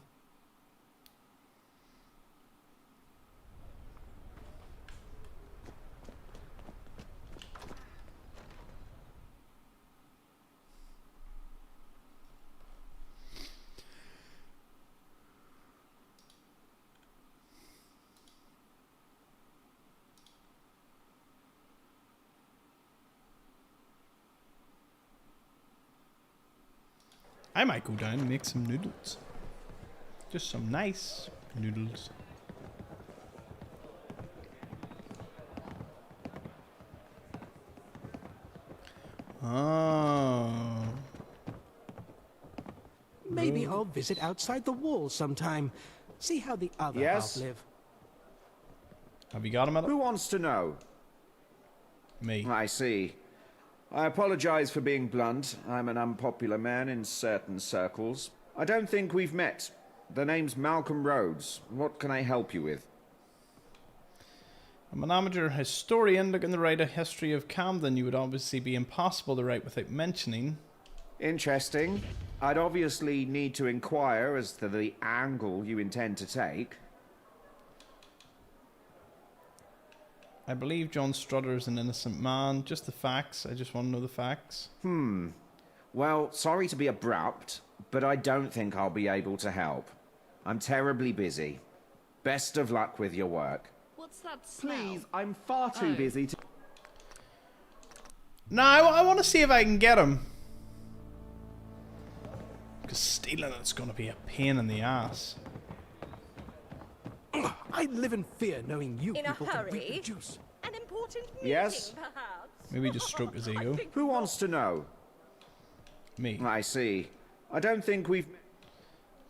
I might go down and make some noodles. Just some nice noodles. Oh. Maybe I'll visit outside the walls sometime. See how the other half live. Have you got him at it? Who wants to know? Me. I see. I apologize for being blunt. I'm an unpopular man in certain circles. I don't think we've met. The name's Malcolm Rhodes. What can I help you with? I'm an amateur historian looking to write a history of Camden. You would obviously be impossible to write without mentioning. Interesting. I'd obviously need to inquire as to the angle you intend to take. I believe John Strutter is an innocent man. Just the facts. I just want to know the facts. Well, sorry to be abrupt, but I don't think I'll be able to help. I'm terribly busy. Best of luck with your work. What's that smell? Please, I'm far too busy to... No, I want to see if I can get him. Because stealing it's going to be a pain in the ass. I live in fear knowing you In a people can hurry? reproduce. An important meeting, Yes? perhaps? Maybe just stroke his ego. Who wants to know? Me. I see. I don't think we've...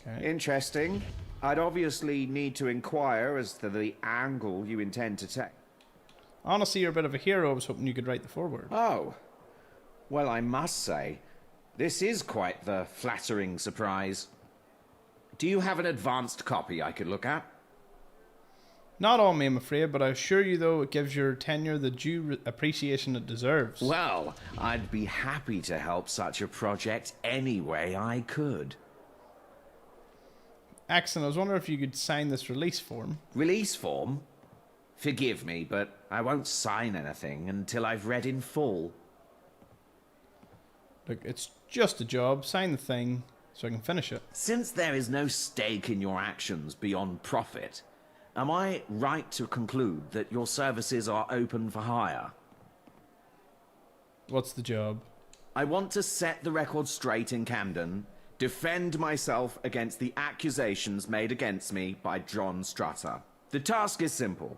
Okay. Interesting. I'd obviously need to inquire as to the angle you intend to take. Honestly, you're a bit of a hero. I was hoping you could write the foreword. Oh. Well, I must say, this is quite the flattering surprise. Do you have an advanced copy I could look at? Not on me, I'm afraid, but I assure you, though, it gives your tenure the due appreciation it deserves. Well, I'd be happy to help such a project any way I could. Excellent. I was wondering if you could sign this release form. Release form? Forgive me, but I won't sign anything until I've read in full. Look, it's just a job. Sign the thing so I can finish it. Since there is no stake in your actions beyond profit, am I right to conclude that your services are open for hire? What's the job? I want to set the record straight in Camden, defend myself against the accusations made against me by John Strutter. The task is simple.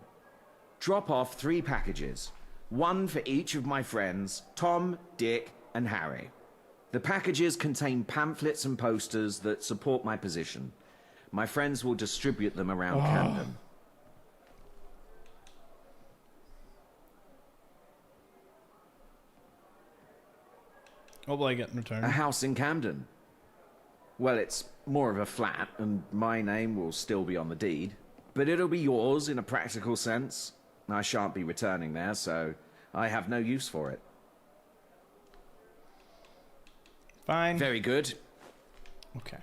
Drop off 3 packages, one for each of my friends, Tom, Dick, and Harry. The packages contain pamphlets and posters that support my position. My friends will distribute them around Camden. What will I get in return? A house in Camden. Well, it's more of a flat, and my name will still be on the deed. But it'll be yours in a practical sense. I shan't be returning there, so I have no use for it. Fine. Very good. Okay.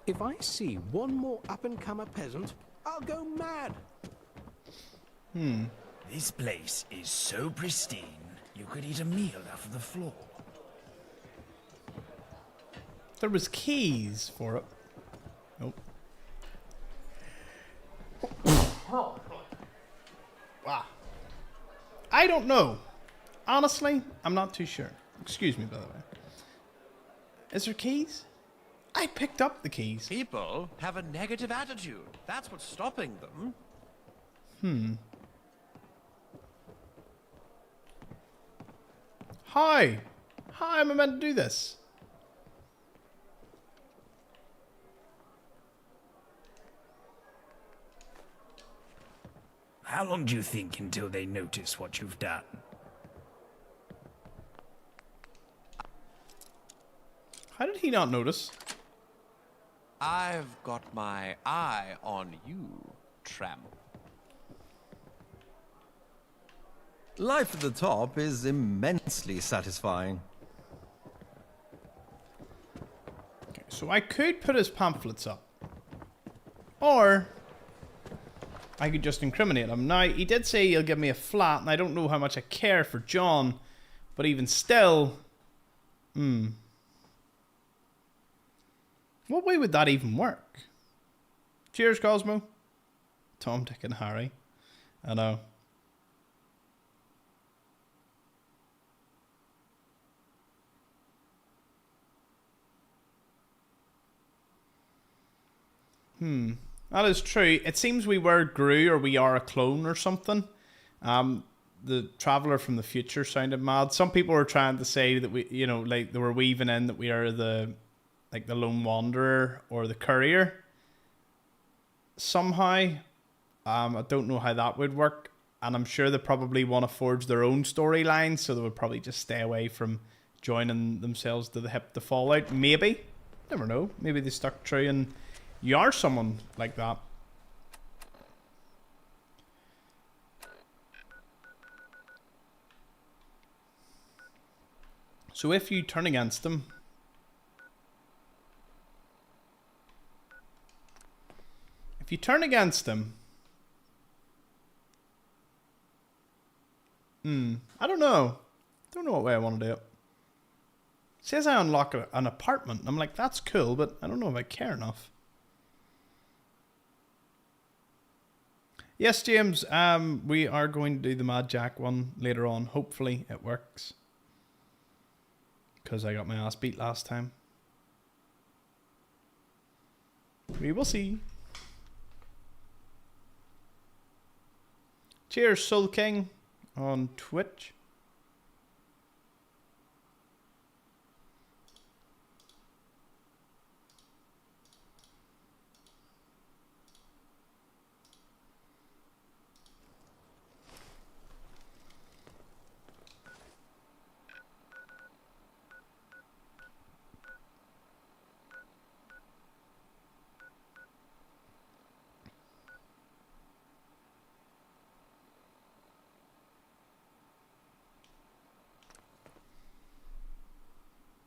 If I see one more up-and-comer peasant, I'll go mad. This place is so pristine, you could eat a meal off the floor. There was keys for it. Nope. Wow. I don't know. Honestly, I'm not too sure. Excuse me, by the way. Is there keys? I picked up the keys. People have a negative attitude. That's what's stopping them. Hi. How am I meant to do this? How long do you think until they notice what you've done? How did he not notice? I've got my eye on you, tramp. Life at the top is immensely satisfying. Okay, so I could put his pamphlets up. Or I could just incriminate him. Now, he did say he'll give me a flat, and I don't know how much I care for John, but even still... What way would that even work? Cheers, Cosmo. Tom, Dick, and Harry. I know. That is true. It seems we were Gru, or we are a clone or something. The Traveller from the Future sounded mad. Some people were trying to say that we, you know, like they were weaving in that we are the Lone Wanderer or the Courier. Somehow. I don't know how that would work. And I'm sure they probably want to forge their own storyline, so they would probably just stay away from joining themselves to the hip to Fallout. Maybe. Never know. Maybe they stuck true and you are someone like that. So if you turn against them, I don't know. Don't know what way I want to do it. It says I unlock an apartment. I'm like, that's cool, but I don't know if I care enough. Yes, James, we are going to do the Mad Jack one later on. Hopefully it works. Because I got my ass beat last time. We will see. Cheers, Soul King on Twitch.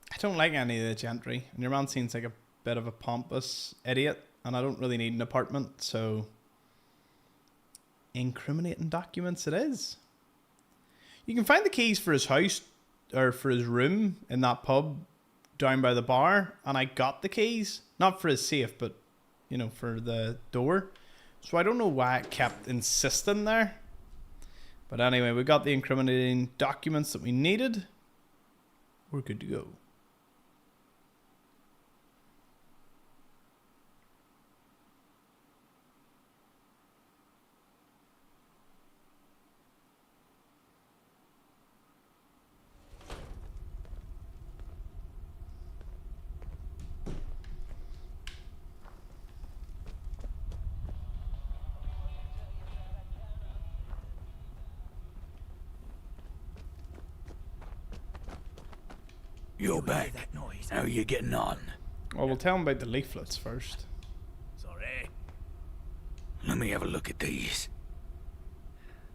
I don't like any of the gentry, and your man seems like a bit of a pompous idiot, and I don't really need an apartment, so incriminating documents it is. You can find the keys for his house, or for his room in that pub down by the bar, and I got the keys, not for his safe, but, you know, for the door. So I don't know why it kept insisting there. But anyway, we got the incriminating documents that we needed. We're good to go. You're back. How are you getting on? Well, we'll tell him about the leaflets first. Sorry. Let me have a look at these.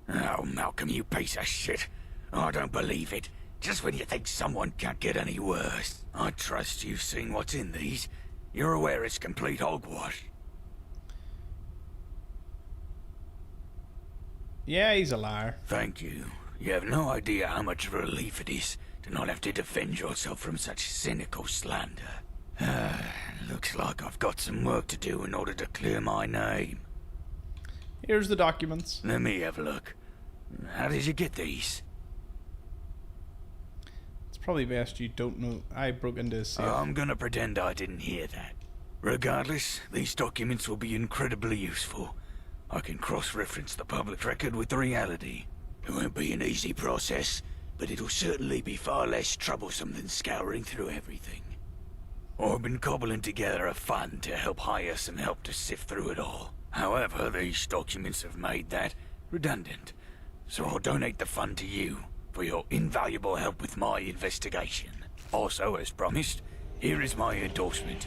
Oh, Malcolm, you piece of shit. I don't believe it. Just when you think someone can't get any worse. I trust you've seen what's in these. You're aware it's complete hogwash. Yeah, he's a liar. Thank you. You have no idea how much of a relief it is to not have to defend yourself from such cynical slander. Looks like I've got some work to do in order to clear my name. Here's the documents. Let me have a look. How did you get these? It's probably best you don't know. I broke into his safe. I'm gonna pretend I didn't hear that. Regardless, these documents will be incredibly useful. I can cross-reference the public record with the reality. It won't be an easy process, but it'll certainly be far less troublesome than scouring through everything. I've been cobbling together a fund to help hire some help to sift through it all. However, these documents have made that redundant, so I'll donate the fund to you for your invaluable help with my investigation. Also, as promised, here is my endorsement.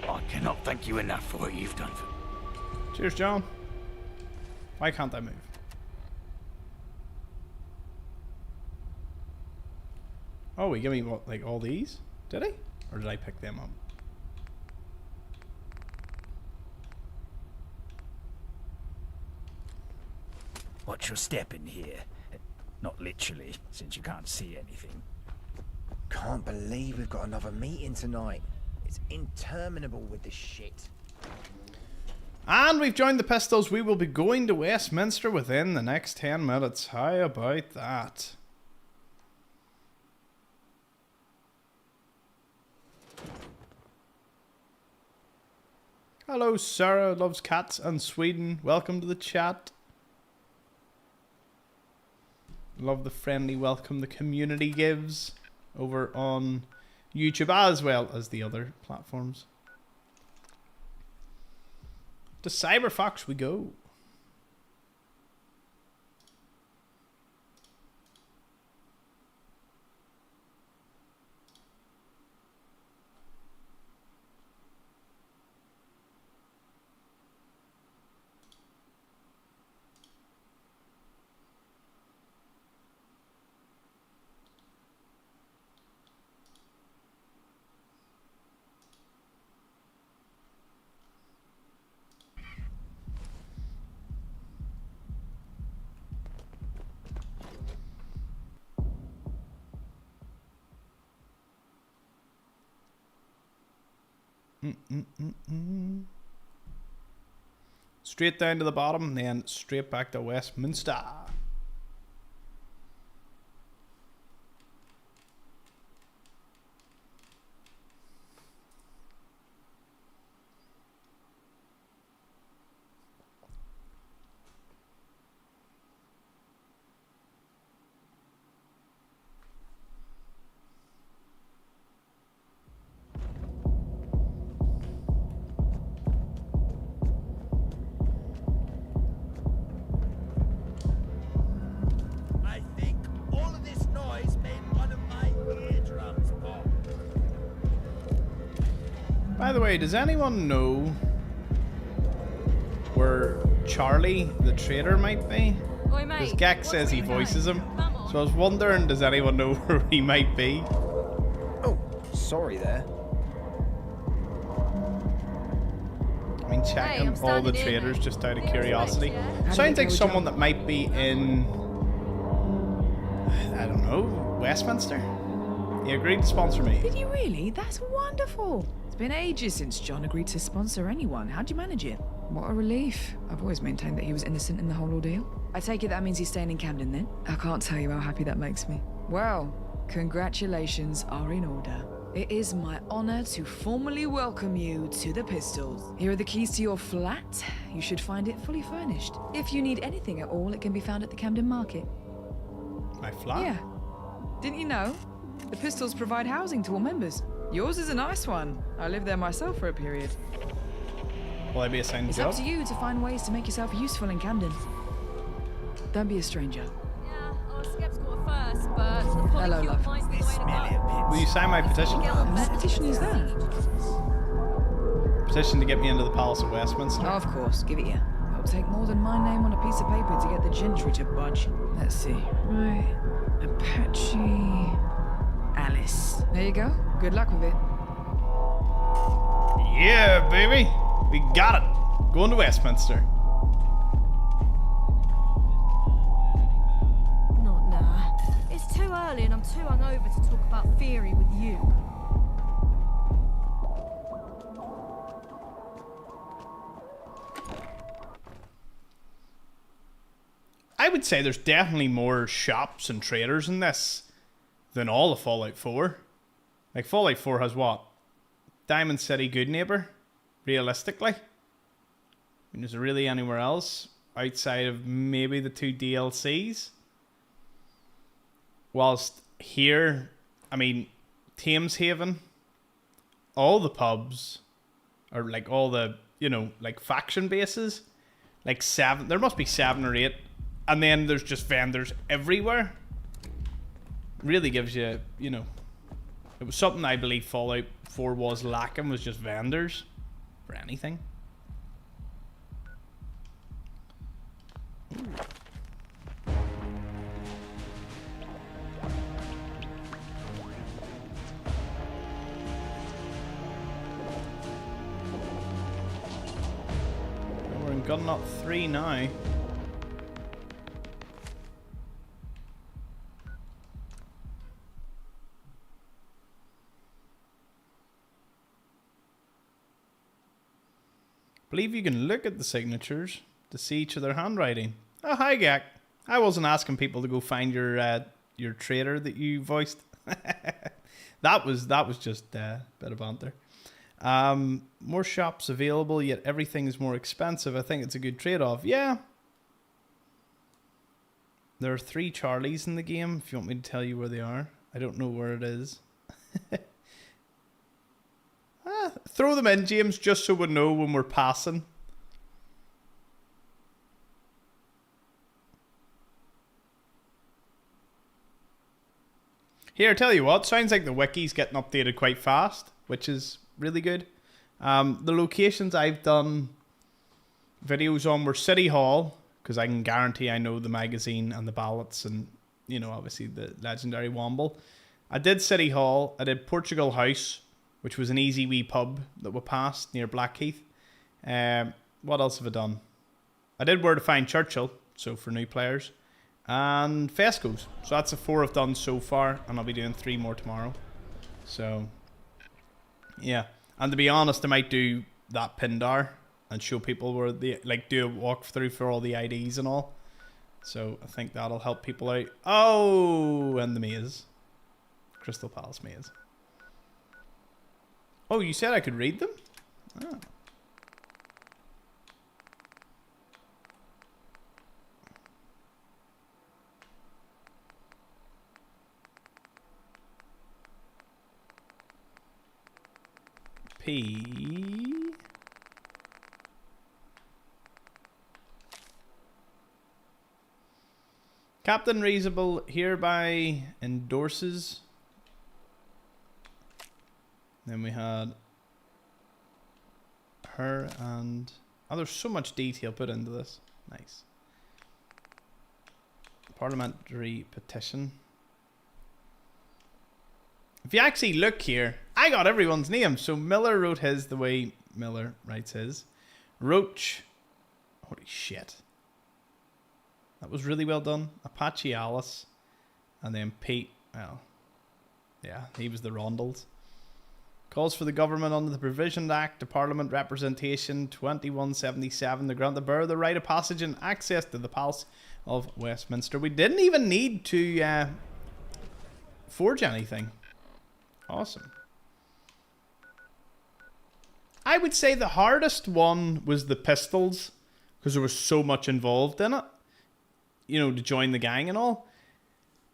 I cannot thank you enough for what you've done for me. Cheers, John. Why can't I move? Oh, he gave me what, like all these? Did he? Or did I pick them up? Watch your step in here. Not literally, since you can't see anything. Can't believe we've got another meeting tonight. It's interminable with this shit. And we've joined the Pistols. We will be going to Westminster within the next 10 minutes. How about that? Hello, Sarah loves cats and Sweden. Welcome to the chat. Love the friendly welcome the community gives over on YouTube as well as the other platforms. To Cyberfox we go. Straight down to the bottom, then straight back to Westminster. By the way, does anyone know where Charlie the trader might be? Because Gex says he voices him. So I was wondering, does anyone know where he might be? Oh, sorry there. I mean, checking all the traders just out of curiosity. Sounds like someone that might be in, I don't know, Westminster. He agreed to sponsor me. Did you really? That's wonderful. It's been ages since John agreed to sponsor anyone. How'd you manage it? What a relief. I've always maintained that he was innocent in the whole ordeal. I take it that means he's staying in Camden then? I can't tell you how happy that makes me. Well, congratulations are in order. It is my honor to formally welcome you to the Pistols. Here are the keys to your flat. You should find it fully furnished. If you need anything at all, it can be found at the Camden Market. My flat? Yeah. Didn't you know? The Pistols provide housing to all members. Yours is a nice one. I lived there myself for a period. Will I be assigned a It's job? up to you to find ways to make yourself useful in Camden. Don't be a stranger. Yeah, I was skeptical at first, Albert. The Hello, polycule love. might be the way to go. Will you sign my petition? What petition is that? Petition to get me into the Palace of Westminster. Of course, give it here. It'll take more than my name on a piece of paper to get the gentry to budge. Let's see. Right. Apache... Alice. There you go. Good luck with it. Yeah, baby. We got it. Going to Westminster. Not nah. It's too early and I'm too hungover to talk about theory with you. I would say there's definitely more shops and traders in this than all of Fallout 4. Like, Fallout 4 has what? Diamond City, Good Neighbor? Realistically? I mean, is there really anywhere else outside of maybe the 2 DLCs? Whilst here, I mean, Thames Haven, all the pubs are like all the, you know, like faction bases. Like 7, there must be 7 or 8. And then there's just vendors everywhere. Really gives you, you know, it was something I believe Fallout 4 was lacking, was just vendors for anything. Ooh. We're in Gun Nut 3 now. Believe you can look at the signatures to see each of their handwriting. Oh, hi, Gak. I wasn't asking people to go find your trader that you voiced. that was just a bit of banter. More shops available, yet everything is more expensive. I think it's a good trade-off. Yeah. There are 3 Charlies in the game, if you want me to tell you where they are. I don't know where it is. Throw them in, James, just so we know when we're passing. Here, tell you what, sounds like the wiki's getting updated quite fast, which is really good. The locations I've done videos on were City Hall, because I can guarantee I know the magazine and the ballots and, you know, obviously the legendary Womble. I did City Hall, I did Portugal House, which was an easy wee pub that we passed near Blackheath. What else have I done? I did Where to Find Churchill, so for new players. And Fesco's. So that's the 4 I've done so far, and I'll be doing 3 more tomorrow. So, yeah. And to be honest, I might do that Pindar and show people where they, like, do a walkthrough for all the IDs and all. So I think that'll help people out. Oh, and the maze. Crystal Palace maze. Oh, you said I could read them? Oh. P. Captain Reasonable hereby endorses. Then we had her and... Oh, there's so much detail put into this. Nice. Parliamentary petition. If you actually look here, I got everyone's name. So Miller wrote his the way Miller writes his. Roach. Holy shit. That was really well done. Apache Alice. And then Pete. Well, yeah, he was the Rondels. Calls for the government under the Provision Act to Parliament Representation 2177 to grant the borough the right of passage and access to the Palace of Westminster. We didn't even need to forge anything. Awesome. I would say the hardest one was the pistols because there was so much involved in it. You know, to join the gang and all.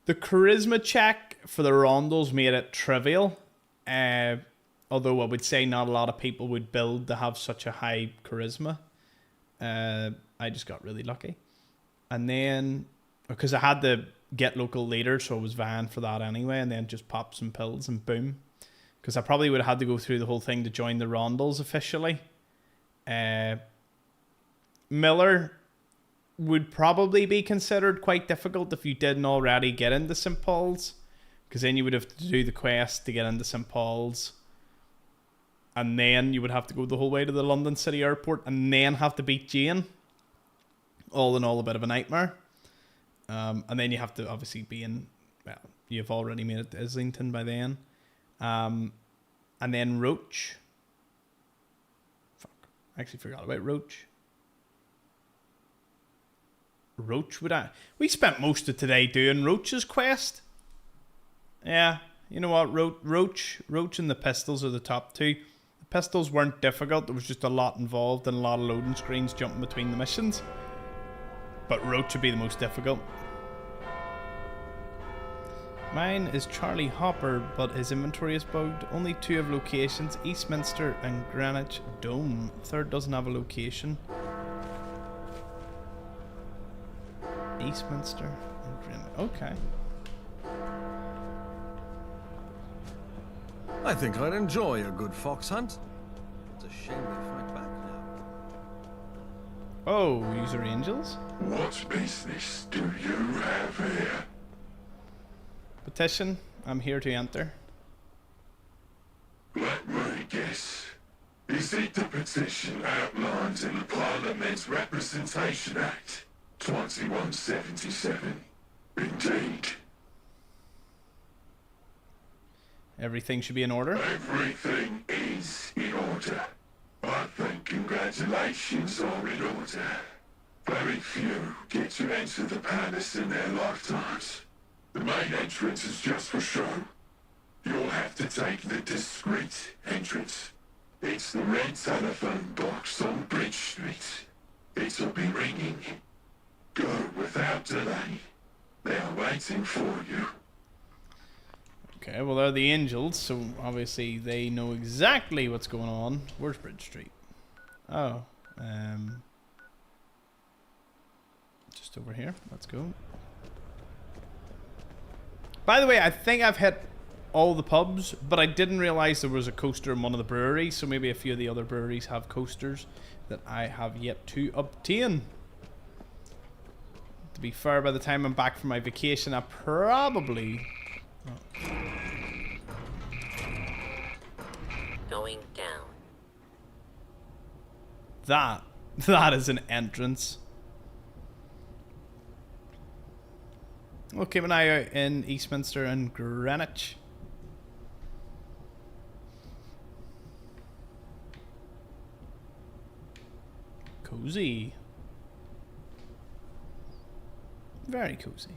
The charisma check for the Rondels made it trivial. Although I would say not a lot of people would build to have such a high charisma. I just got really lucky. And then, because I had get local later, so I was vying for that anyway, and then just pop some pills and boom. Because I probably would have had to go through the whole thing to join the Rondels officially. Miller would probably be considered quite difficult if you didn't already get into St. Paul's, because then you would have to do the quest to get into St. Paul's, and then you would have to go the whole way to the London City Airport and then have to beat Jane. All in all, a bit of a nightmare. And then you have to obviously be in, well, you've already made it to Islington by then. And then Roach. Fuck, I actually forgot about Roach. We spent most of today doing Roach's quest. Yeah, you know what, Roach and the pistols are the top two. The pistols weren't difficult, there was just a lot involved and a lot of loading screens jumping between the missions. But Roach would be the most difficult. Mine is Charlie Hopper, but his inventory is bugged. Only 2 have locations, Eastminster and Greenwich Dome. Third doesn't have a location. Eastminster and Greenwich. Okay. I think I'd enjoy a good fox hunt. It's a shame they fight back now. Oh, user angels? What business do you have here? Petition. I'm here to enter. Let me guess. Is it the petition outlined in the Parliament's Representation Act 2177? Indeed. Everything should be in order. Everything is in order. I think congratulations are in order. Very few get to enter the palace in their lifetimes. The main entrance is just for show. You'll have to take the discreet entrance. It's the red telephone box on Bridge Street. It'll be ringing. Go without delay. They are waiting for you. Okay, well they're the angels, so obviously they know exactly what's going on. Where's Bridge Street? Oh, just over here. Let's go. By the way, I think I've hit all the pubs, but I didn't realize there was a coaster in one of the breweries, so maybe a few of the other breweries have coasters that I have yet to obtain. To be fair, by the time I'm back from my vacation, I probably... Oh. Going down. That is an entrance. We'll keep an eye out in Eastminster and Greenwich. Cozy. Very cozy.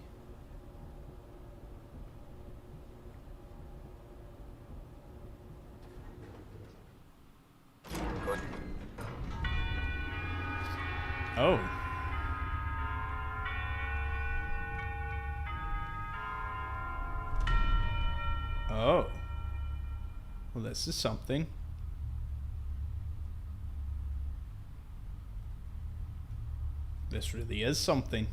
Oh. Oh. Well, this is something. This really is something.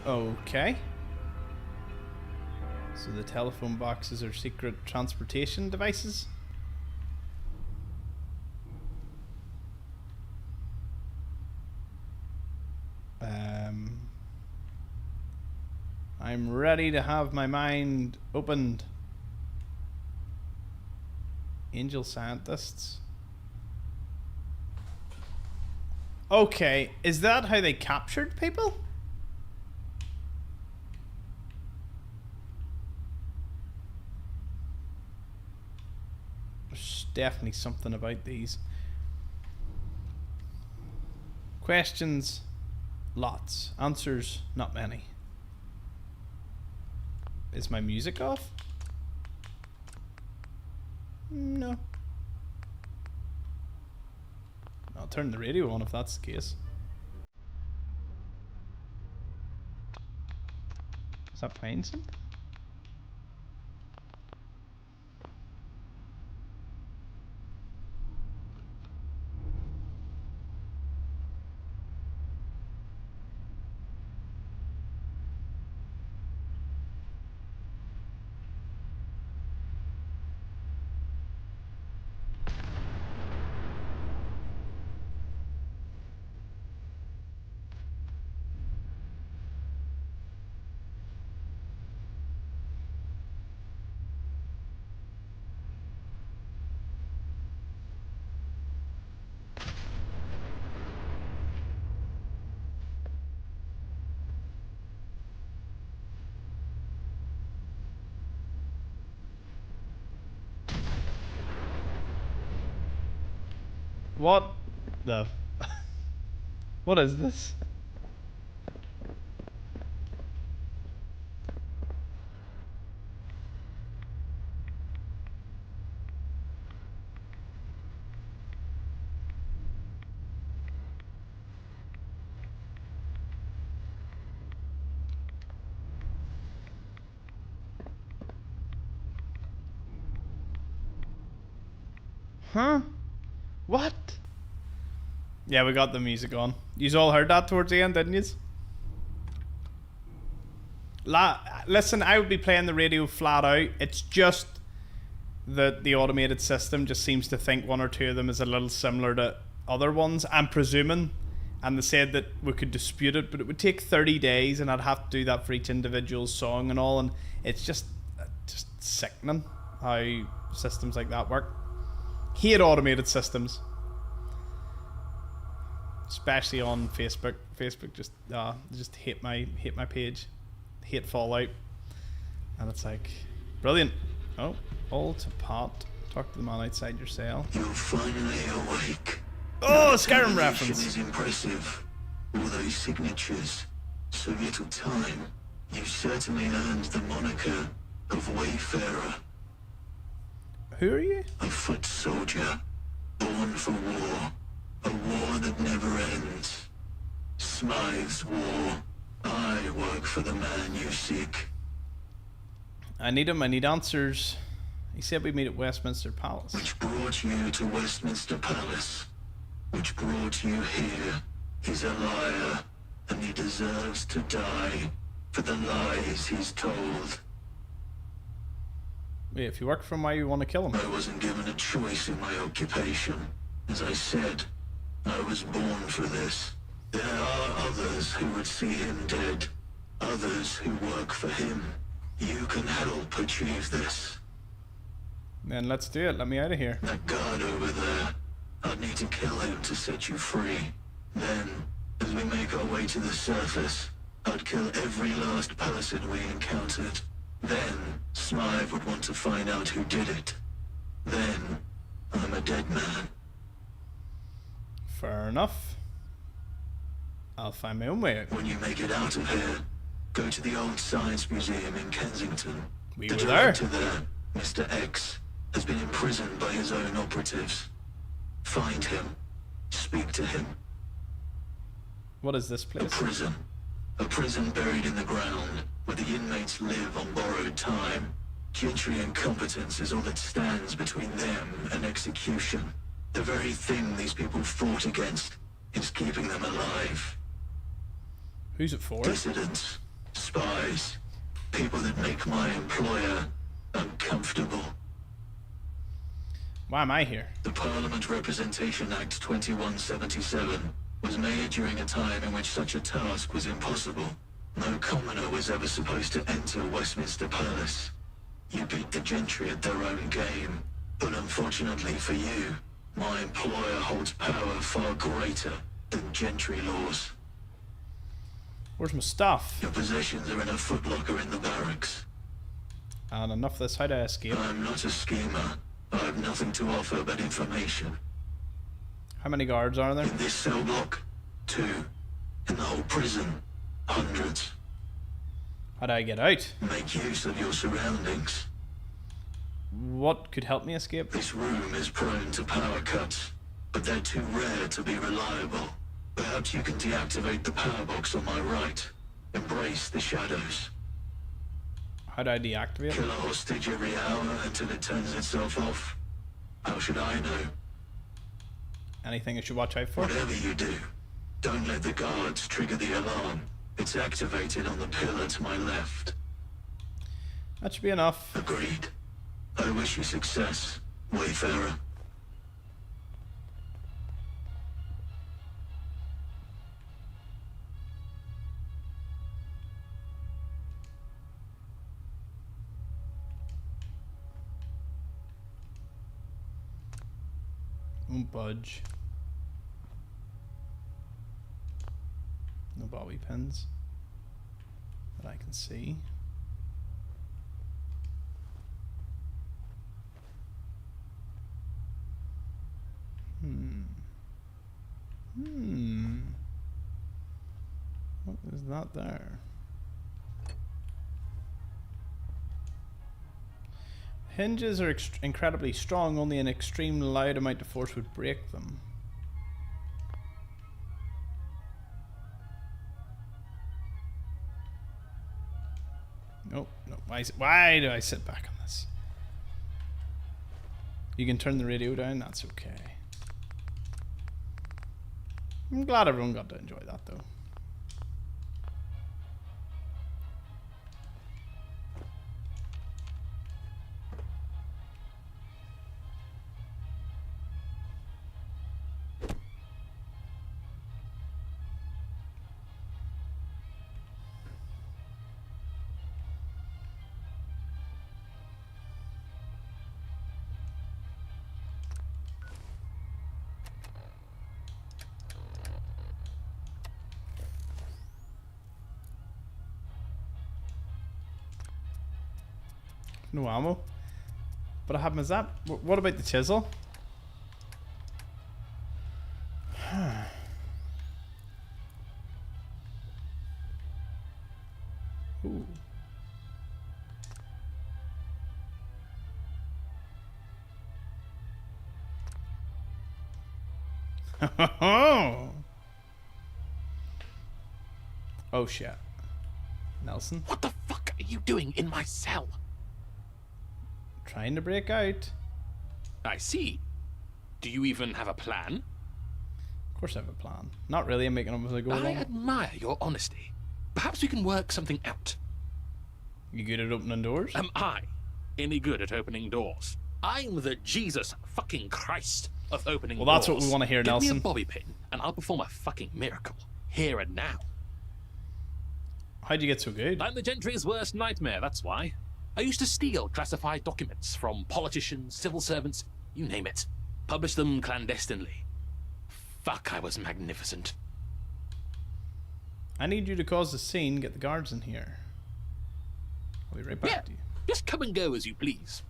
Okay. So the telephone boxes are secret transportation devices? I'm ready to have my mind opened. Angel scientists. Okay, is that how they captured people? There's definitely something about these. Questions, lots. Answers, not many. Is my music off? No. I'll turn the radio on if that's the case. Is that playing something? What the? What is this? Huh? What? Yeah, we got the music on. Yous all heard that towards the end, didn't yous? Listen, I would be playing the radio flat out. It's just that the automated system just seems to think one or two of them is a little similar to other ones. I'm presuming. And they said that we could dispute it, but it would take 30 days and I'd have to do that for each individual song and all. And it's just sickening how systems like that work. Hate automated systems. Especially on Facebook. Facebook just hate my page. Hate Fallout. And it's like brilliant. Oh, all to pot. Talk to the man outside your cell. You're finally awake. Oh, Skyrim reference. Is impressive. All those signatures. So little time. You've certainly earned the moniker of Wayfarer. Who are you? A foot soldier. Born for war. A war that never ends. Smythe's war. I work for the man you seek. I need him. I need answers. He said we meet at Westminster Palace. Which brought you to Westminster Palace. Which brought you here. He's a liar, and he deserves to die for the lies he's told. Wait, if you work for him, why you want to kill him? I wasn't given a choice in my occupation. As I said, I was born for this. There are others who would see him dead. Others who work for him. You can help achieve this. Then let's do it. Let me out of here. That guard over there. I'd need to kill him to set you free. Then, as we make our way to the surface, I'd kill every last person we encountered. Then, Smythe would want to find out who did it. Then, I'm a dead man. Fair enough. I'll find my own way out. When you make it out of here, go to the Old Science Museum in Kensington. We the were there. director there, Mr. X, has been imprisoned by his own operatives. Find him. Speak to him. What is this place? A prison. A prison buried in the ground, where the inmates live on borrowed time. Gentry incompetence is all that stands between them and execution. The very thing these people fought against is keeping them alive. Who's it for? Dissidents, spies, people that make my employer uncomfortable. Why am I here? The Parliament Representation Act 2177 was made during a time in which such a task was impossible. No commoner was ever supposed to enter Westminster Palace. You beat the gentry at their own game. But unfortunately for you, my employer holds power far greater than gentry laws. Where's my stuff? Your possessions are in a footlocker in the barracks. And enough of this. How do I escape? I'm not a schemer. I have nothing to offer but information. How many guards are there? In this cell block, 2. In the whole prison, hundreds. How do I get out? Make use of your surroundings. What could help me escape? This room is prone to power cuts, but they're too rare to be reliable. Perhaps you can deactivate the power box on my right. Embrace the shadows. How do I deactivate it? Kill a hostage every hour until it turns itself off. How should I know? Anything I should watch out for? Whatever you do, don't let the guards trigger the alarm. It's activated on the pillar to my left. That should be enough. Agreed. I wish you success, Wayfarer. Won't budge. No bobby pins that I can see. What is that there? Hinges are incredibly strong. Only an extreme loud amount of force would break them. Nope. No. Why do I sit back on this? You can turn the radio down. That's okay. I'm glad everyone got to enjoy that though. No ammo. What happened is that? What about the chisel? Ooh. Oh shit. Nelson? What the fuck are you doing in my cell? Trying to break out. I see. Do you even have a plan? Of course I have a plan. Not really, I'm making them as I go I along. admire your honesty. Perhaps we can work something out. You good at opening doors? Am I any good at opening doors? I'm the Jesus fucking Christ of opening doors. Well, that's what we want to hear, Nelson. Give me a bobby pin, and I'll perform a fucking miracle. Here and now. How'd you get so good? I'm the gentry's worst nightmare, that's why. I used to steal classified documents from politicians, civil servants, you name it. Publish them clandestinely. Fuck, I was magnificent. I need you to cause a scene, get the guards in here. I'll be right back to you. Just come and go as you please.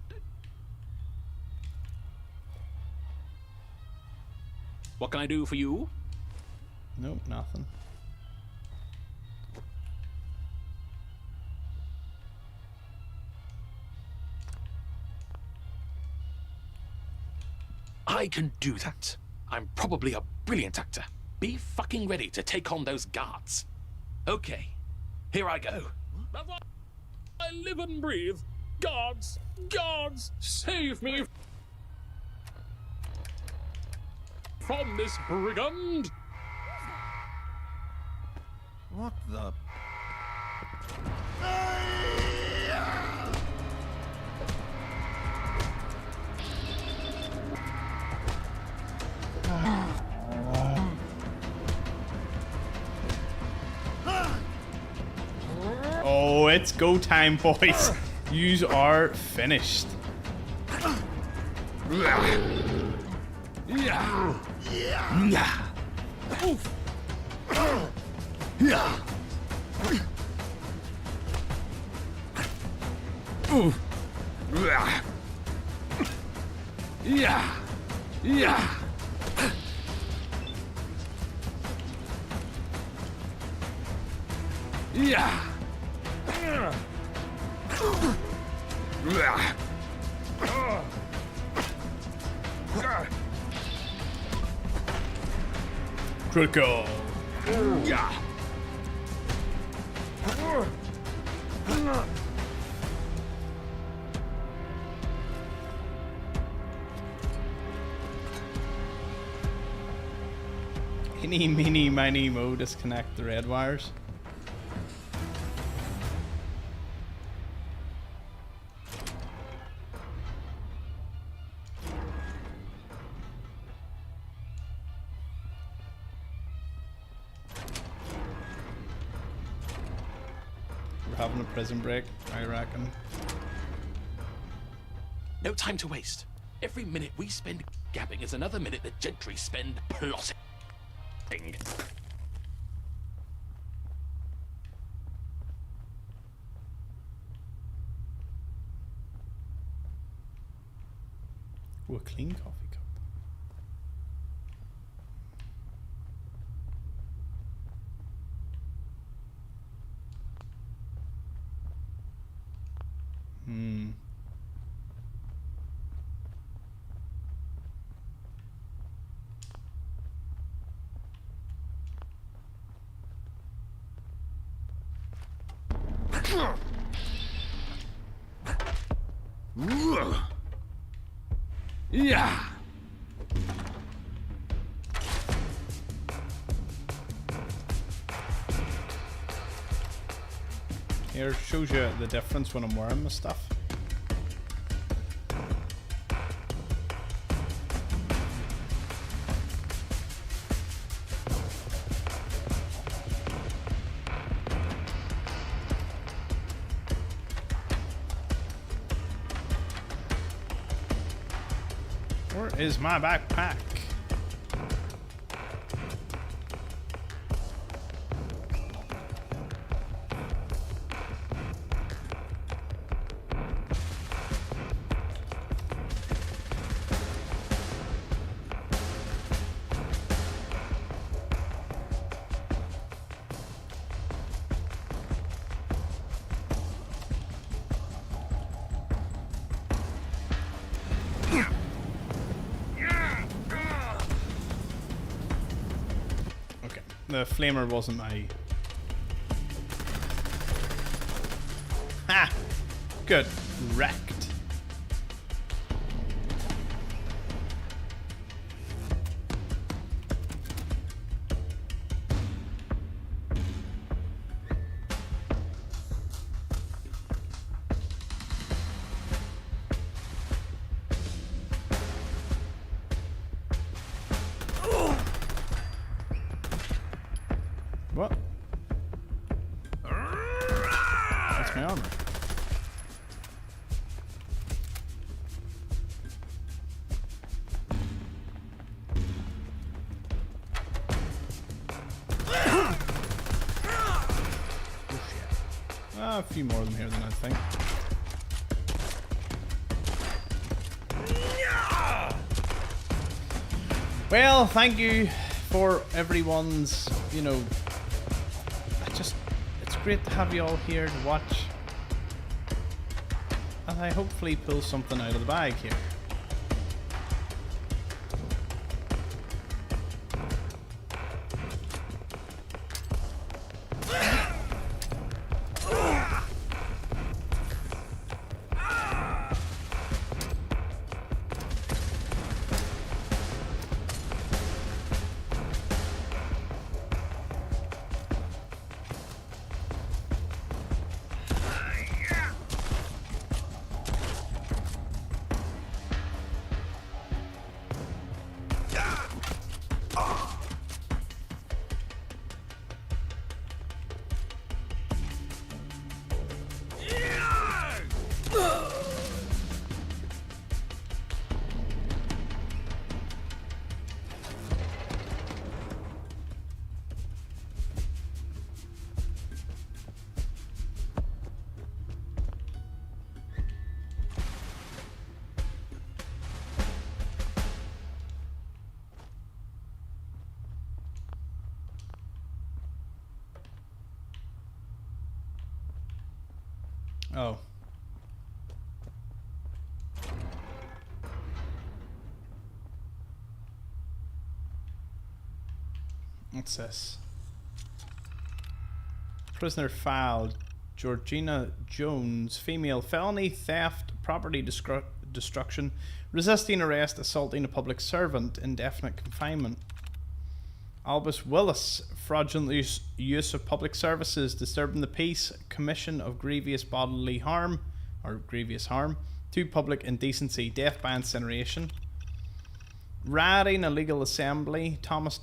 What can I do for you? Nope, nothing. I can do that. I'm probably a brilliant actor. Be fucking ready to take on those guards. Okay, here I go. I live and breathe. Guards! Guards! Save me from this brigand! What the... Oh, it's go time, boys. Yous are finished. Critical. Any, meeny, miny, mo, disconnect the red wires. We're having a prison break, I reckon. No time to waste. Every minute we spend gabbing is another minute the gentry spend plotting. Ooh, a clean coffee cup. Hmm. Yeah. Here shows you the difference when I'm wearing my stuff. Where is my backpack? The flamer wasn't my... Ah! Good. Wrecked. What? That's my armor. A few more of them here than I think. Well, thank you for everyone's, you know, it's great to have you all here to watch. And I hopefully pull something out of the bag here. Oh. What's this? Prisoner file. Georgina Jones, female, felony theft, property destruction, resisting arrest, assaulting a public servant, indefinite confinement. Albus Willis, fraudulent use of public services, disturbing the peace, commission of grievous bodily harm, or grievous harm, to public indecency, death by incineration. Rioting, illegal assembly, Thomas.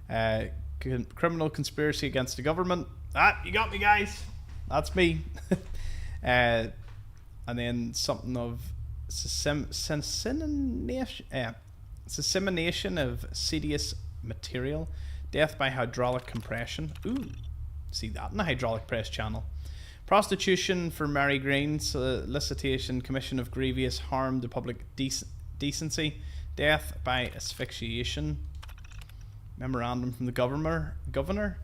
Criminal conspiracy against the government. Ah, you got me, guys. That's me. And then something of dissemination of seditious material, death by hydraulic compression. Ooh, see that in the hydraulic press channel. Prostitution for Mary Green, solicitation, commission of grievous harm to public decency, death by asphyxiation. Memorandum from the governor.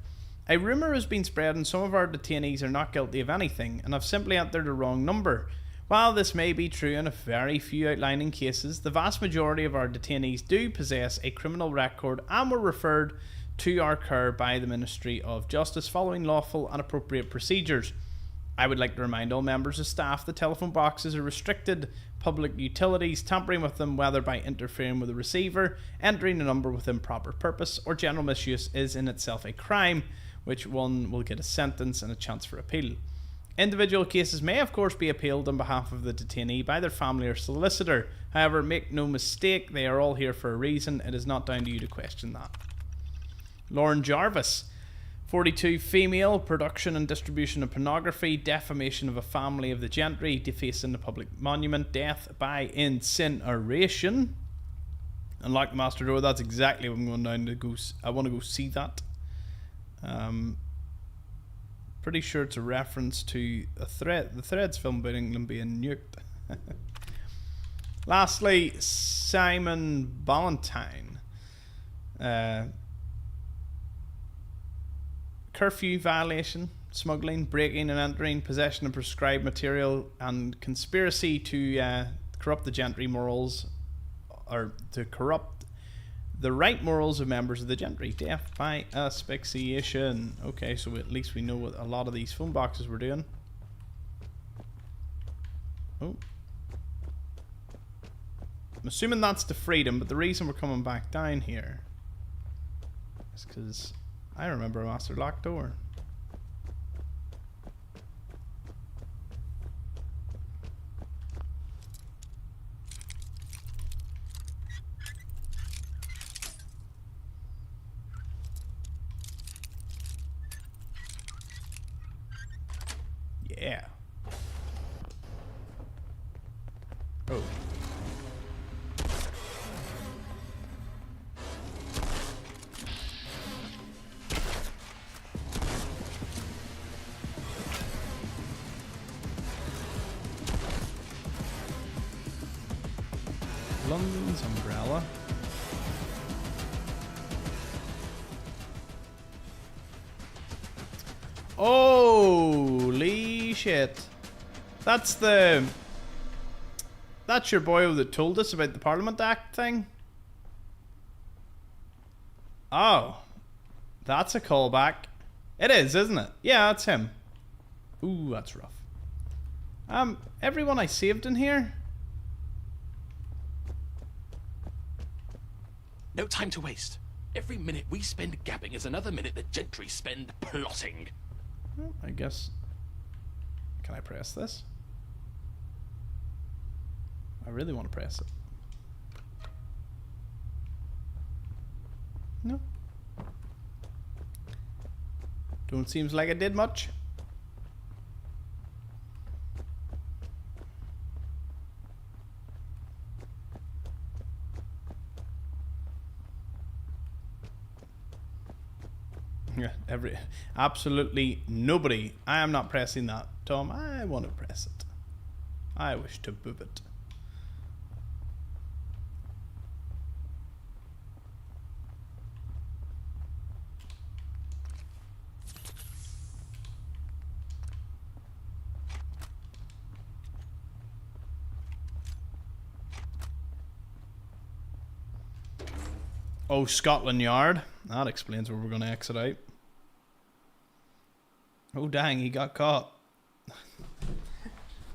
A rumour has been spread and some of our detainees are not guilty of anything and have simply entered the wrong number. While this may be true in a very few outlining cases, the vast majority of our detainees do possess a criminal record and were referred to our care by the Ministry of Justice following lawful and appropriate procedures. I would like to remind all members of staff that telephone boxes are restricted public utilities. Tampering with them, whether by interfering with the receiver, entering a number with improper purpose, or general misuse, is in itself a crime, which one will get a sentence and a chance for appeal. Individual cases may of course be appealed on behalf of the detainee by their family or solicitor. However, make no mistake, they are all here for a reason. It is not down to you to question that. Lauren Jarvis, 42, female, production and distribution of pornography, defamation of a family of the gentry, defacing the public monument, death by incineration. Unlock the master door, that's exactly what I'm going down to go. I want to go see that. Pretty sure it's a reference to the Threads film about England being nuked. Lastly, Simon Ballantyne. Curfew violation, smuggling, breaking and entering, possession of prescribed material, and conspiracy to corrupt the gentry morals, or to corrupt the right morals of members of the gentry. Death by asphyxiation. Okay, so at least we know what a lot of these phone boxes were doing. Oh. I'm assuming that's the freedom, but the reason we're coming back down here is because I remember a master locked door. Yeah. Oh. London's umbrella. Holy shit. That's your boyo that told us about the Parliament Act thing? Oh. That's a callback. It is, isn't it? Yeah, that's him. Ooh, that's rough. Everyone I saved in here? No time to waste. Every minute we spend gabbing is another minute the gentry spend plotting. Well, I guess... Can I press this? I really want to press it. No. Don't seems like it did much. Yeah, absolutely nobody. I am not pressing that, Tom. I want to press it. I wish to boob it. Oh, Scotland Yard. That explains where we're going to exit out. Oh, dang, he got caught.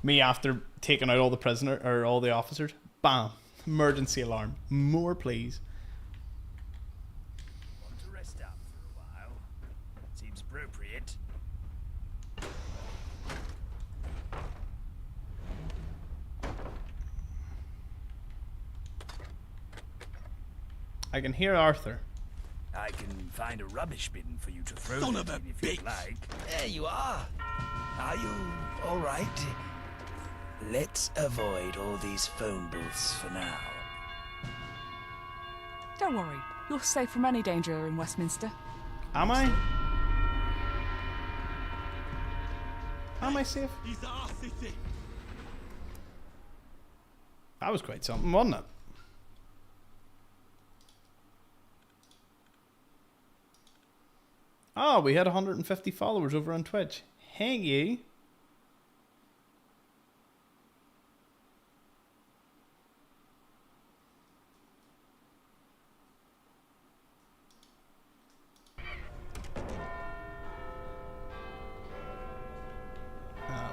Me after taking out all the prisoner or all the officers. Bam. Emergency alarm. More, please. Want to rest up for a while? Seems appropriate. I can hear Arthur. I can find a rubbish bin for you to throw Son it of a in if you'd bitch. like. There you are. Are you all right? Let's avoid all these phone booths for now. Don't worry, you're safe from any danger in Westminster. Am I? Am I safe? He's our city. That was quite something, wasn't it? Oh, we had 150 followers over on Twitch. Hang you.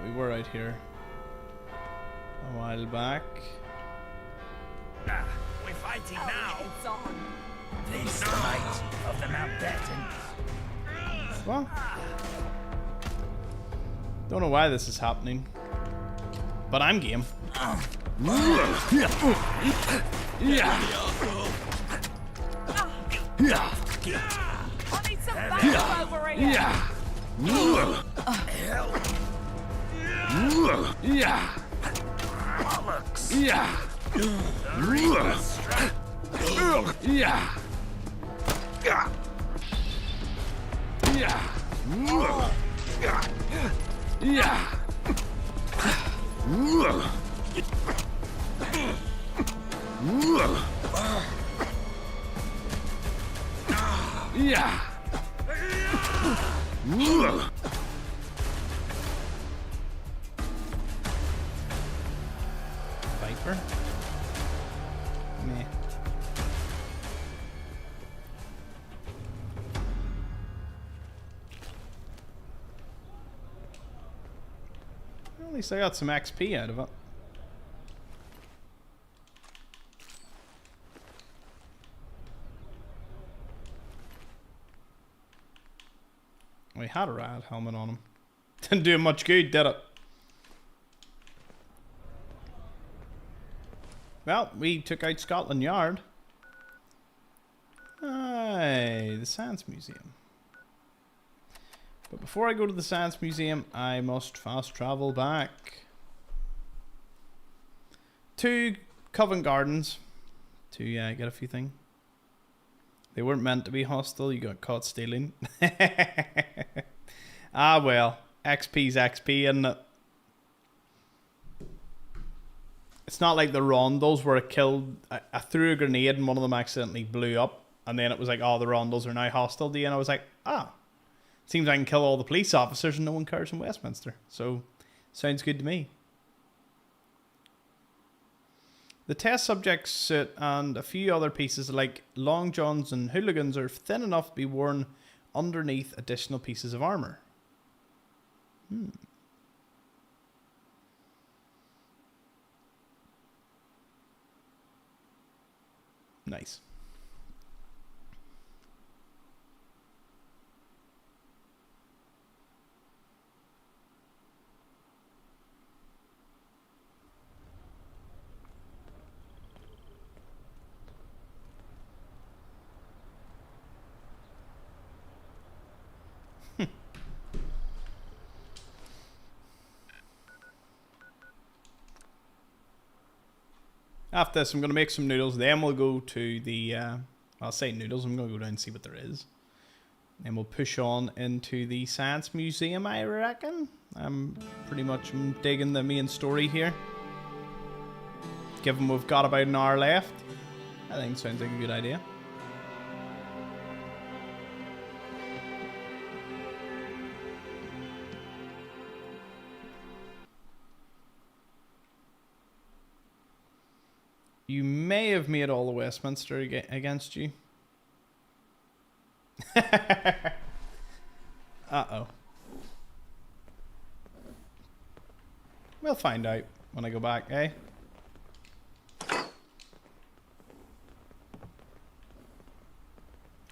We were out here a while back. We're fighting now. Face the might of the Mountbatten. Well, don't know why this is happening, but I'm game. I need some backup over here. Viper? Meh. Well, at least I got some XP out of it. We had a rat helmet on him. Didn't do him much good, did it? Well, we took out Scotland Yard. Aye, the Science Museum. But before I go to the Science Museum, I must fast travel back to Covent Gardens to get a few things. They weren't meant to be hostile. You got caught stealing. Ah, well. XP's XP, isn't it? It's not like the Rondels where it killed... I threw a grenade and one of them accidentally blew up. And then it was like, oh, the Rondels are now hostile to you. And I was like, ah. Seems I can kill all the police officers and no one cares in Westminster. So, sounds good to me. The test subject suit and a few other pieces like long johns and hooligans are thin enough to be worn underneath additional pieces of armor. Nice. After this, I'm going to make some noodles. Then we'll go to the... I'll say noodles. I'm going to go down and see what there is. Then we'll push on into the Science Museum, I reckon. I'm pretty much digging the main story here. Given we've got about an hour left, I think it sounds like a good idea. You may have made all of Westminster against you. Uh-oh. We'll find out when I go back, eh?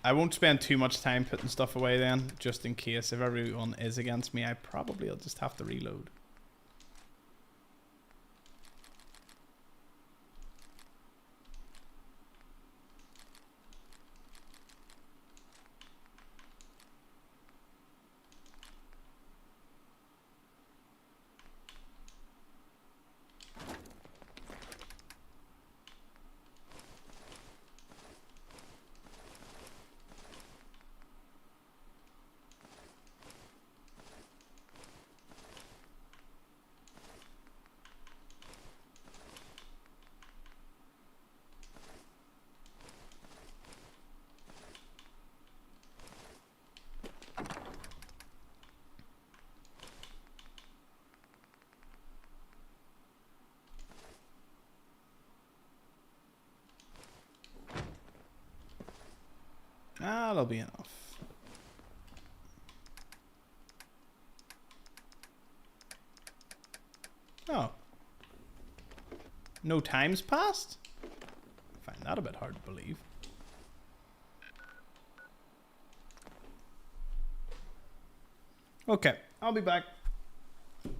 I won't spend too much time putting stuff away then, just in case if everyone is against me, I probably will just have to reload. That'll be enough. Oh. No time's passed? I find that a bit hard to believe. Okay, I'll be back.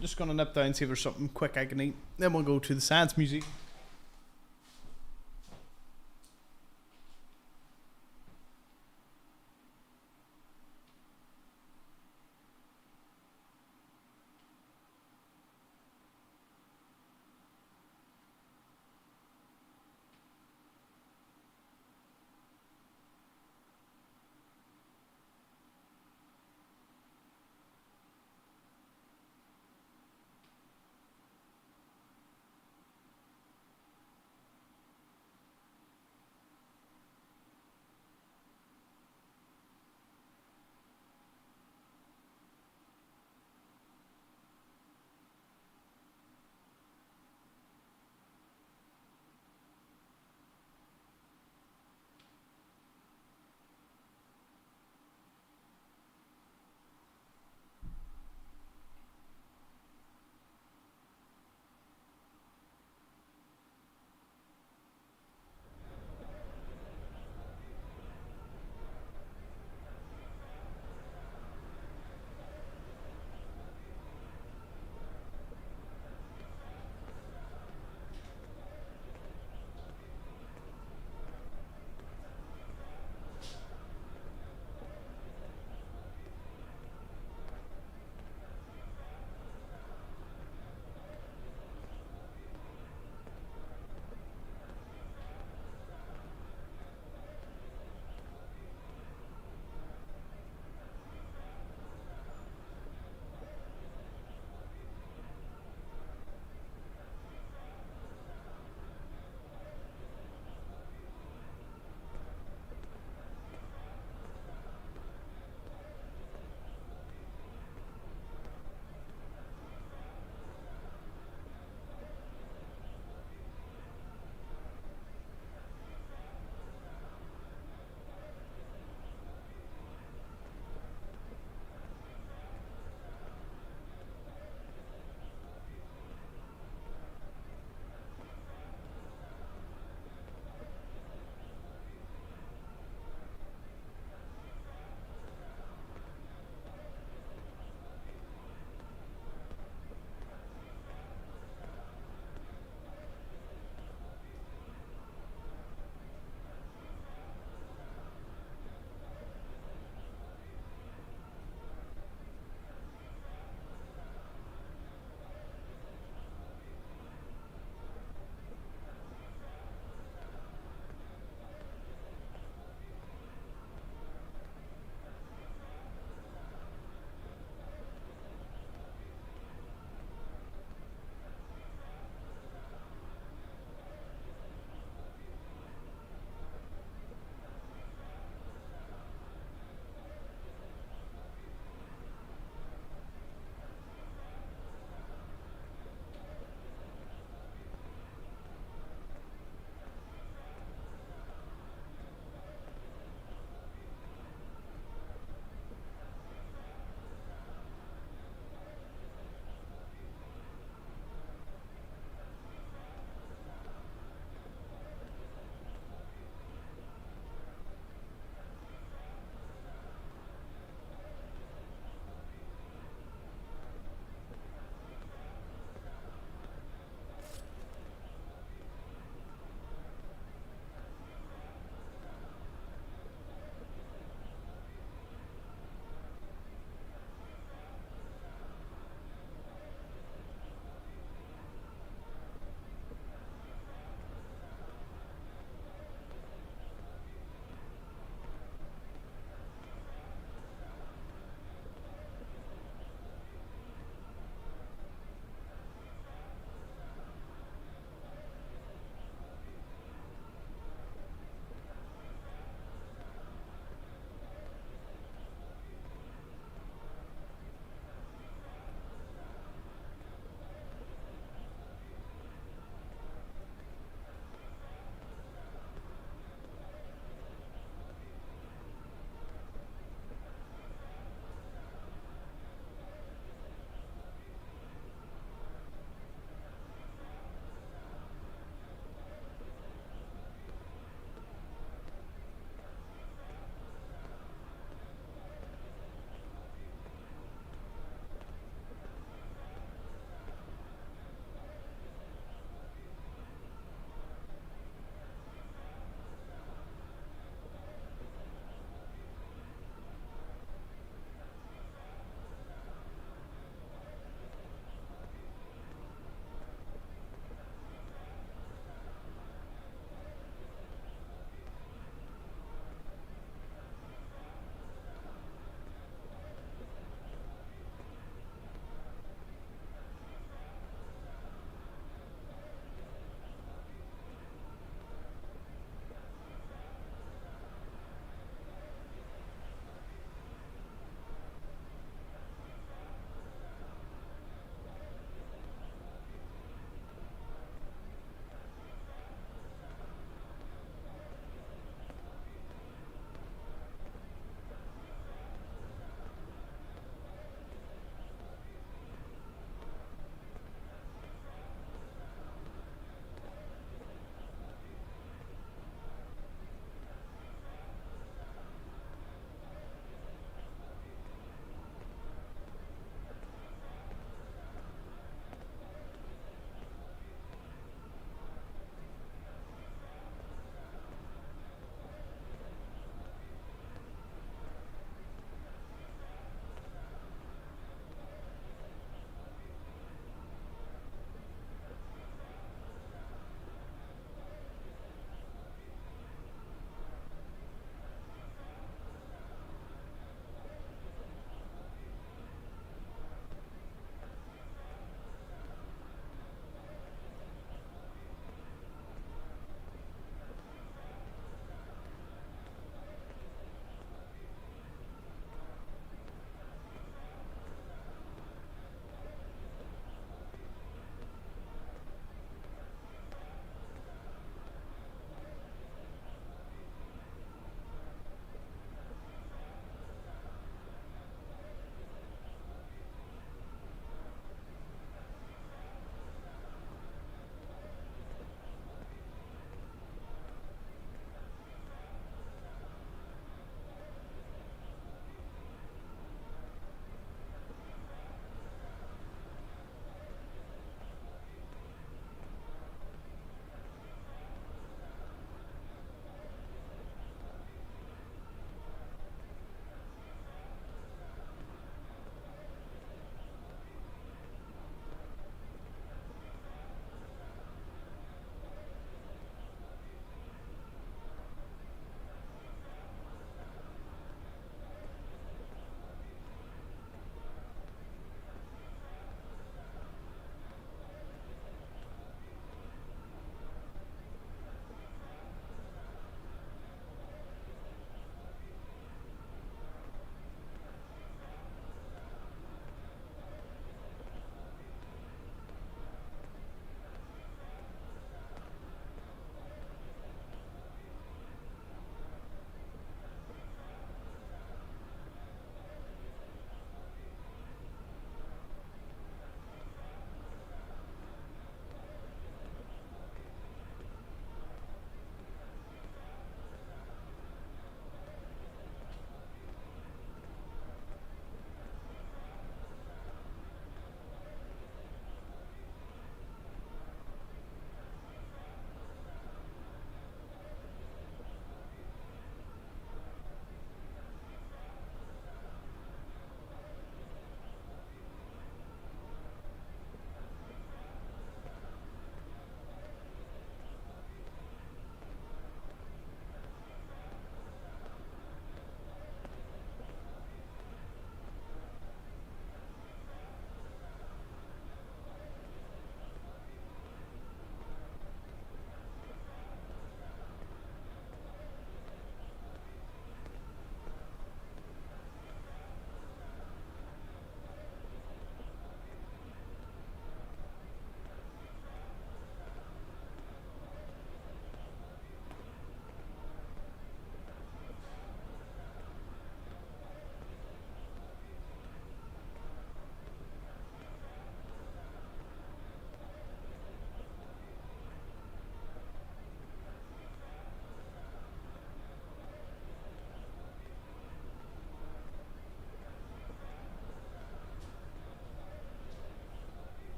Just gonna nip down and see if there's something quick I can eat. Then we'll go to the Science Museum.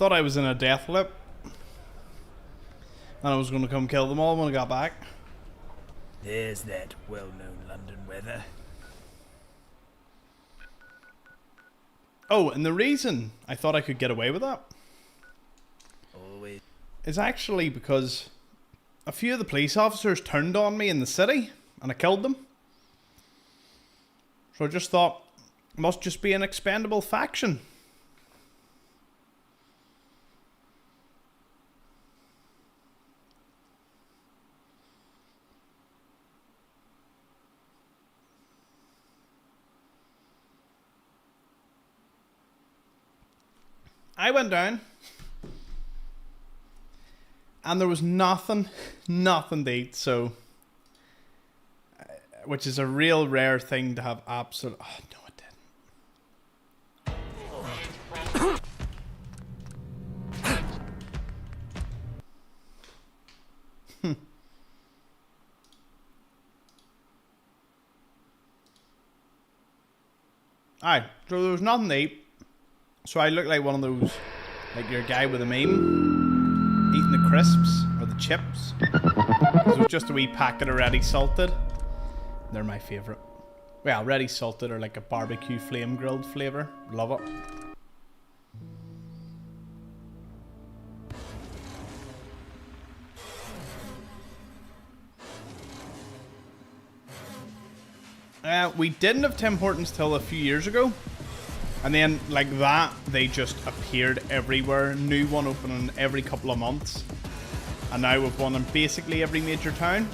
thought I was in a death lip. And I was going to come kill them all when I got back. There's that well-known London weather. Oh, and the reason I thought I could get away with that Always. is actually because a few of the police officers turned on me in the city and I killed them. So I just thought, must just be an expendable faction. I went down and there was nothing to eat, so which is a real rare thing to have absolute. Oh no, it didn't. Alright, so there was nothing to eat. So I look like one of those, like your guy with a meme, eating the crisps or the chips. So it was just a wee packet of ready salted. They're my favourite. Well, ready salted or like a barbecue flame grilled flavour. Love it. We didn't have Tim Hortons till a few years ago. And then, like that, they just appeared everywhere. New one opening every couple of months. And now we've one in basically every major town.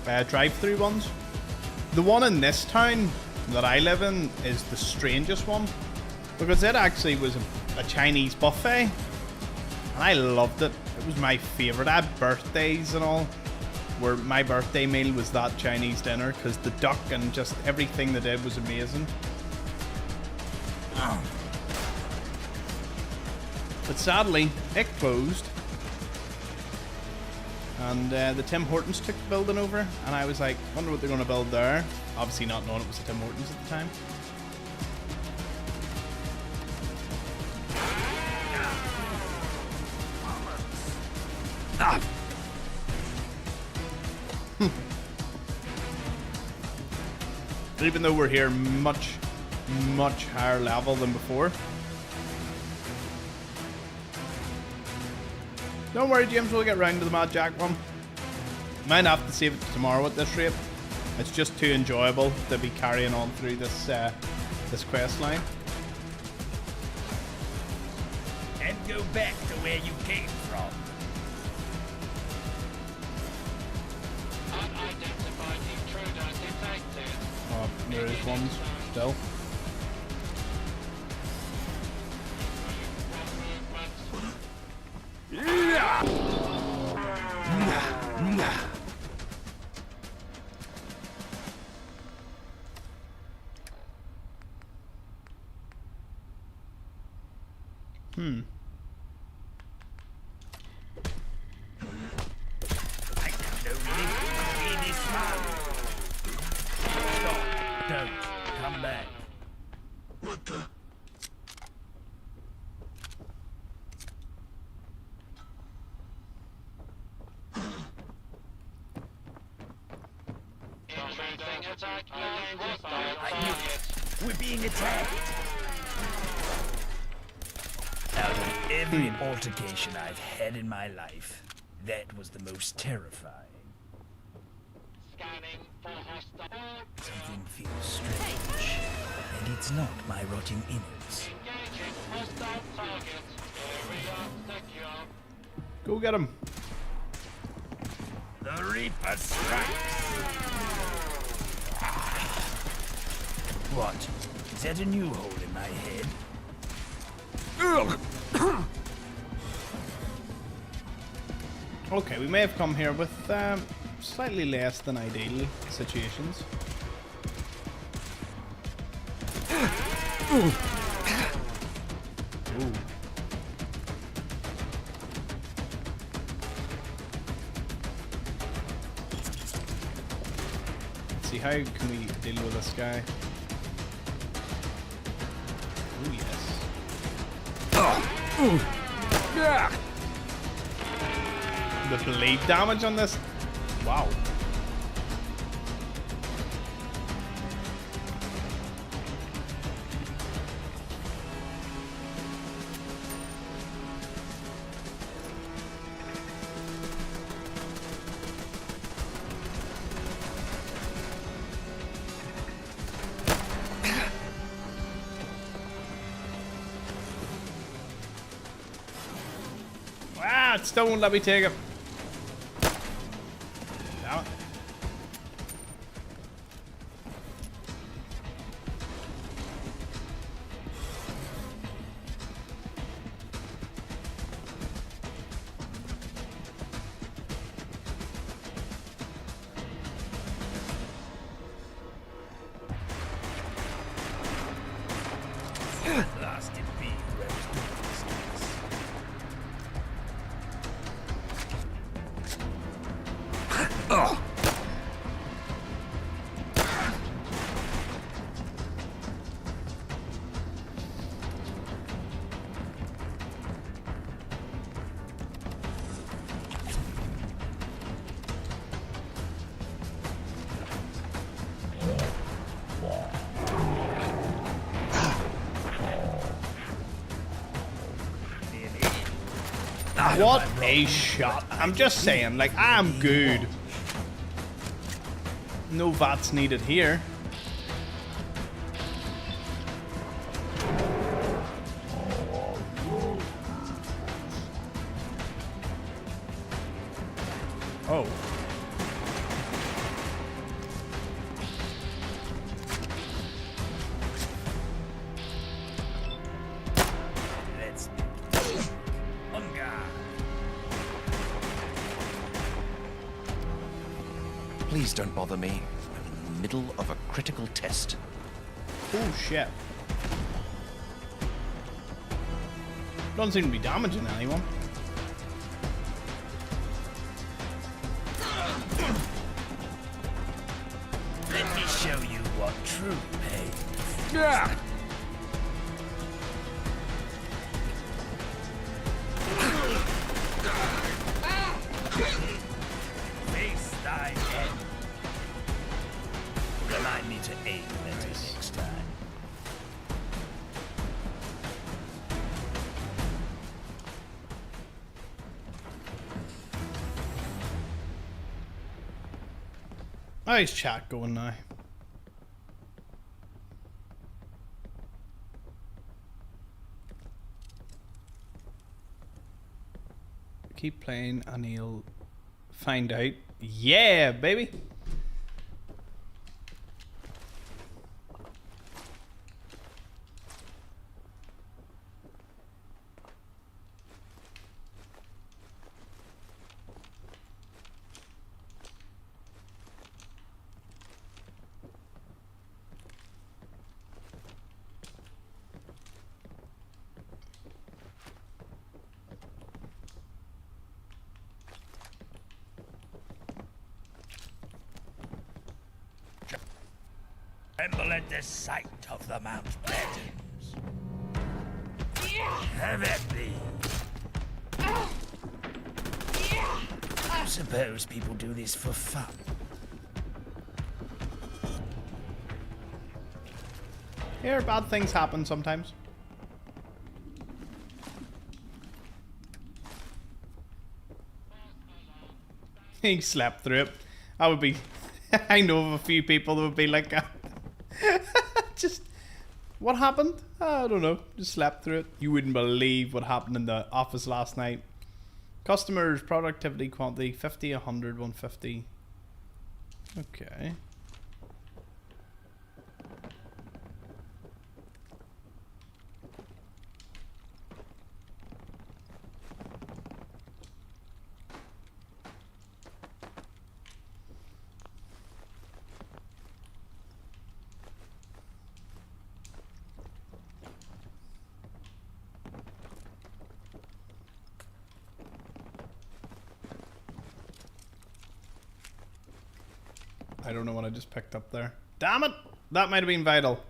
Drive-through ones. The one in this town that I live in is the strangest one. Because it actually was a Chinese buffet. And I loved it. It was my favourite. I had birthdays and all, where my birthday meal was that Chinese dinner, because the duck and just everything they did was amazing. But sadly, it closed. And the Tim Hortons took the building over, and I was like, wonder what they're going to build there. Obviously not knowing it was a Tim Hortons at the time. Even though we're here much higher level than before. Don't worry, James, we'll get round to the Mad Jack one. Might have to save it to tomorrow at this rate. It's just too enjoyable to be carrying on through this this quest line. And go back to where you came from. Unidentified intruder detected. Oh, there is one still. Don't come back. What the? We're being attacked. Out of every altercation I've had in my life, that was the most terrifying. Something feels strange, and it's not my rotting innards. Go get him. The Reaper strikes. What? Is that a new hole in my head? Okay, we may have come here with slightly less than ideal situations. Ooh. Let's see, how can we deal with this guy? Oh yes. The bleed damage on this. Wow. Ah, it still won't let me take it. Damn it. Blasted be whoever's doing this to us. Oh. What a shot. I'm just saying, like, I'm good. No VATs needed here. Oh. Let's Please don't bother me. I'm in the middle of a critical test. Oh shit. Doesn't seem to be damaging anyone. Let me show you what true pain is. Yeah. Face thy end. Remind me to aim better next time. How's chat going now? Keep playing and he'll find out. Yeah, baby. Tremble at the sight of the Mount Burdens. Have at thee. I suppose people do this for fun. Here, bad things happen sometimes. He slept through it. I would be... I know of a few people that would be like... just... What happened? I don't know. Just slept through it. You wouldn't believe what happened in the office last night. Customers, productivity, quantity, 50, 100, 150. Okay. I don't know what I just picked up there. Damn it! That might have been vital.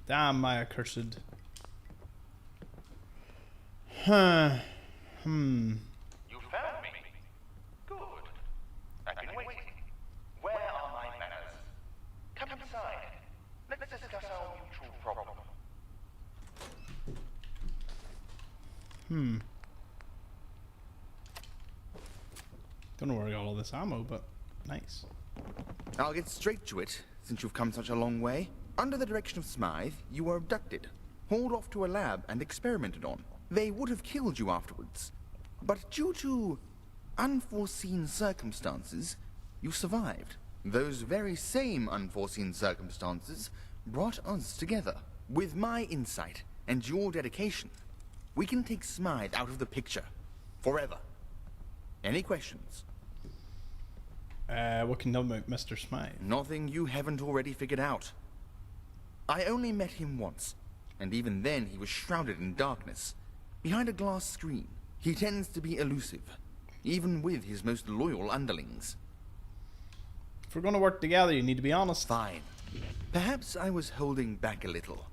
Damn my accursed Huh. You found me. Good. I've been waiting. Where are my manners? Come inside. Let's discuss our mutual problem. Don't know where I got all this ammo, but nice. I'll get straight to it, since you've come such a long way. Under the direction of Smythe, you were abducted, hauled off to a lab and experimented on. They would have killed you afterwards. But due to unforeseen circumstances, you survived. Those very same unforeseen circumstances brought us together. With my insight and your dedication, we can take Smythe out of the picture. Forever. Any questions? What can you know about Mr. Smythe? Nothing you haven't already figured out. I only met him once, and even then he was shrouded in darkness. Behind a glass screen, he tends to be elusive, even with his most loyal underlings. If we're going to work together, you need to be honest. Fine. Perhaps I was holding back a little.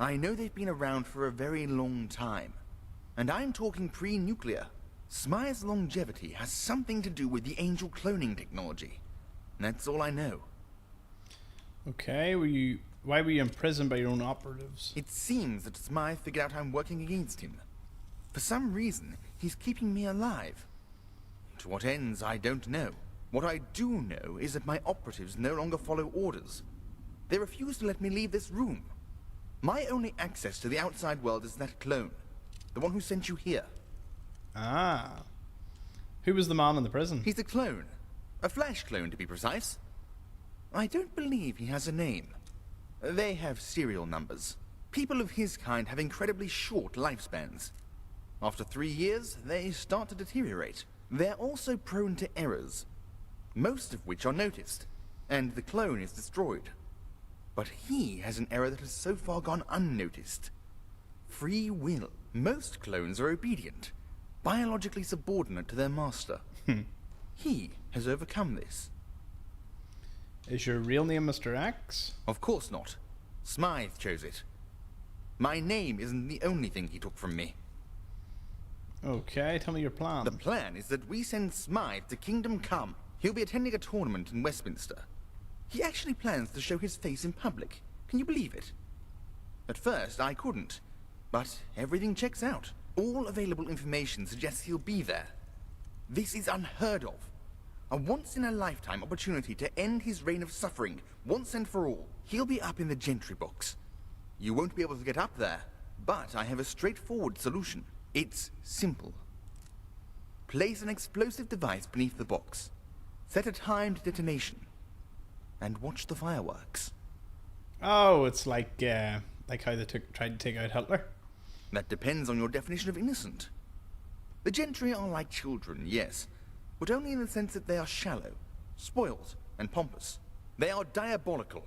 I know they've been around for a very long time, and I'm talking pre-nuclear. Smythe's longevity has something to do with the angel cloning technology. That's all I know. Okay, why were you imprisoned by your own operatives? It seems that Smythe figured out I'm working against him. For some reason, he's keeping me alive. To what ends, I don't know. What I do know is that my operatives no longer follow orders. They refuse to let me leave this room. My only access to the outside world is that clone. The one who sent you here. Ah. Who was the man in the prison? He's a clone. A flash clone, to be precise. I don't believe he has a name. They have serial numbers. People of his kind have incredibly short lifespans. After 3 years, they start to deteriorate. They're also prone to errors, most of which are noticed, and the clone is destroyed. But he has an error that has so far gone unnoticed. Free will. Most clones are obedient, biologically subordinate to their master. He has overcome this. Is your real name Mr. X? Of course not. Smythe chose it. My name isn't the only thing he took from me. Okay, tell me your plan. The plan is that we send Smythe to Kingdom Come. He'll be attending a tournament in Westminster. He actually plans to show his face in public. Can you believe it? At first, I couldn't. But everything checks out. All available information suggests he'll be there. This is unheard of. A once-in-a-lifetime opportunity to end his reign of suffering, once and for all. He'll be up in the gentry box. You won't be able to get up there, but I have a straightforward solution. It's simple. Place an explosive device beneath the box. Set a timed detonation. And watch the fireworks. Oh, it's like how they tried to take out Hitler? That depends on your definition of innocent. The gentry are like children, yes, but only in the sense that they are shallow, spoiled, and pompous. They are diabolical.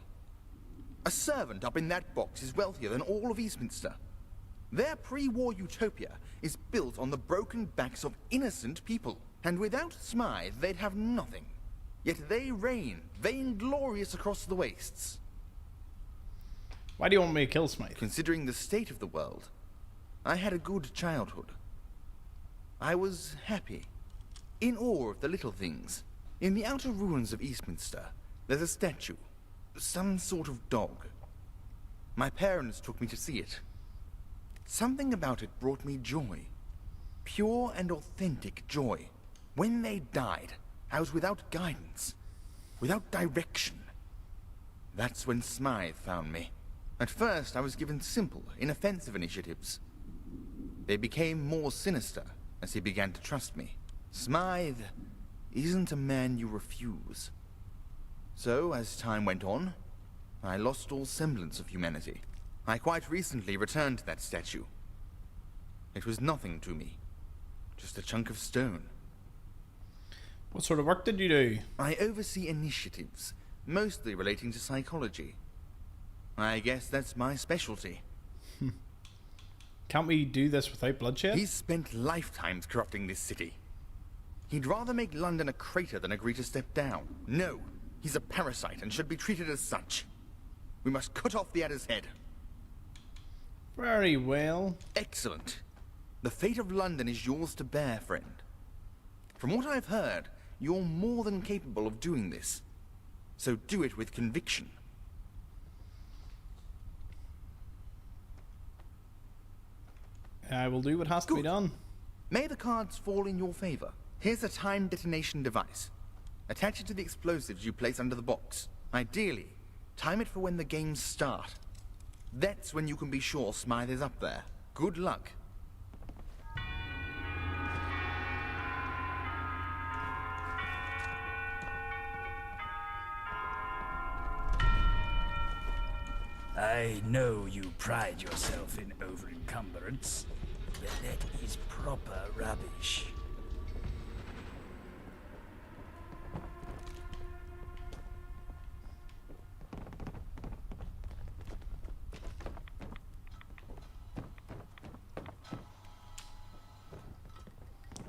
A servant up in that box is wealthier than all of Eastminster. Their pre-war utopia is built on the broken backs of innocent people, and without Smythe, they'd have nothing. Yet they reign, vainglorious across the wastes. Why do you want me to kill Smythe? Considering the state of the world, I had a good childhood. I was happy, in awe of the little things. In the outer ruins of Eastminster, there's a statue, some sort of dog. My parents took me to see it. Something about it brought me joy. Pure and authentic joy. When they died, I was without guidance, without direction. That's when Smythe found me. At first, I was given simple, inoffensive initiatives. They became more sinister as he began to trust me. Smythe isn't a man you refuse. So, as time went on, I lost all semblance of humanity. I quite recently returned to that statue. It was nothing to me, just a chunk of stone. What sort of work did you do? I oversee initiatives, mostly relating to psychology. I guess that's my specialty. Can't we do this without bloodshed? He's spent lifetimes corrupting this city. He'd rather make London a crater than agree to step down. No, he's a parasite and should be treated as such. We must cut off the adder's head. Very well. Excellent. The fate of London is yours to bear, friend. From what I've heard, you're more than capable of doing this. So do it with conviction. I will do what has to be done. May the cards fall in your favor. Here's a time detonation device. Attach it to the explosives you place under the box. Ideally, time it for when the games start. That's when you can be sure Smythe is up there. Good luck. I know you pride yourself in over-encumbrance, but that is proper rubbish.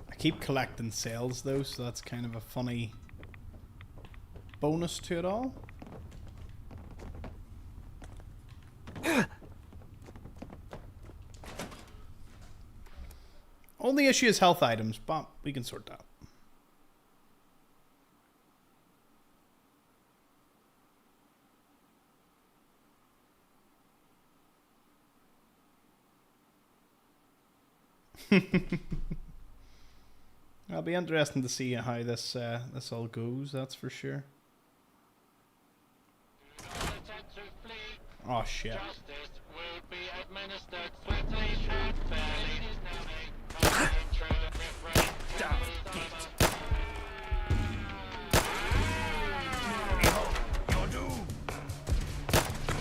I keep collecting sales though, so that's kind of a funny bonus to it all. Only issue is health items, but we can sort that. It'll be interesting to see how this this all goes. That's for sure. Oh shit! Justice will be administered swiftly and fairly. You're doomed.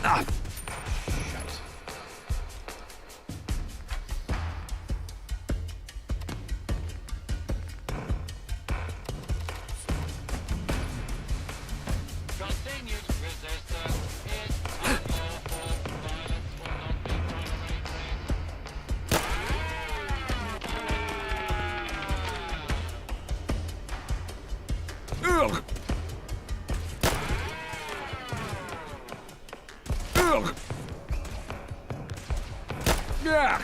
Ah. Continued resistance is unlawful. Violence will not be tolerated. Ugh. Yeah.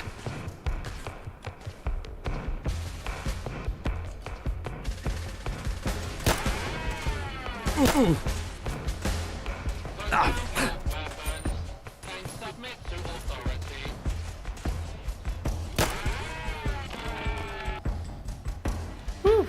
and submit to authority. Whew.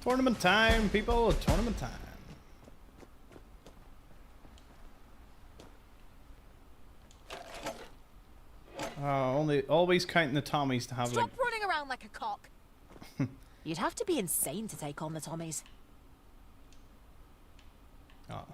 Tournament time, people! Tournament time. Always counting the Tommies to have Stop running around like a cock. You'd have to be insane to take on the Tommies. Oh.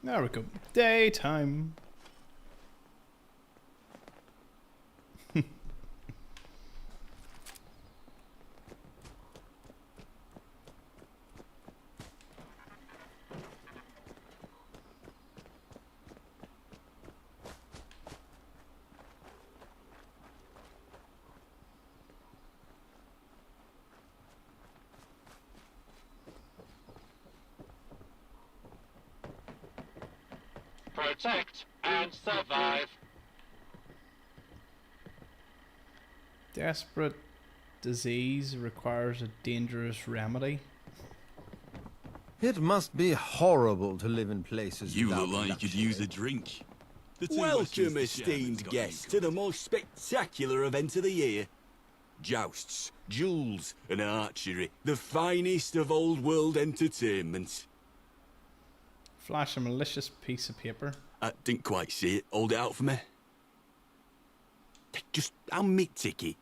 There we go. Daytime. Protect and survive. Desperate disease requires a dangerous remedy. It must be horrible to live in places You without look like you could use a drink. The two Welcome, Westerns, the esteemed Sherman's got guests, you to the most spectacular event of the year. jousts, duels, and archery. The finest of old world entertainment. Flash a malicious piece of paper. I didn't quite see it. Hold it out for me. Just hand me ticket.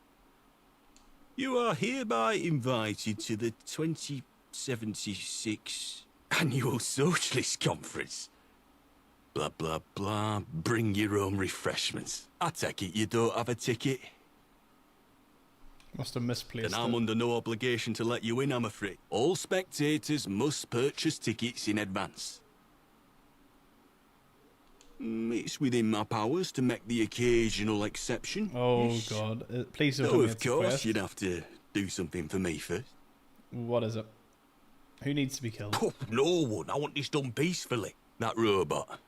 You are hereby invited to the 2076 Annual Socialist Conference. Blah, blah, blah. Bring your own refreshments. I take it you don't have a ticket? Must have misplaced Then I'm it. under no obligation to let you in, I'm afraid. All spectators must purchase tickets in advance. It's within my powers to make the occasional exception. Oh Yes. God! Please don't Oh, tell me of it's a course, quest. you'd have to do something for me first. What is it? Who needs to be killed? Oh, no one. I want this done peacefully. That robot.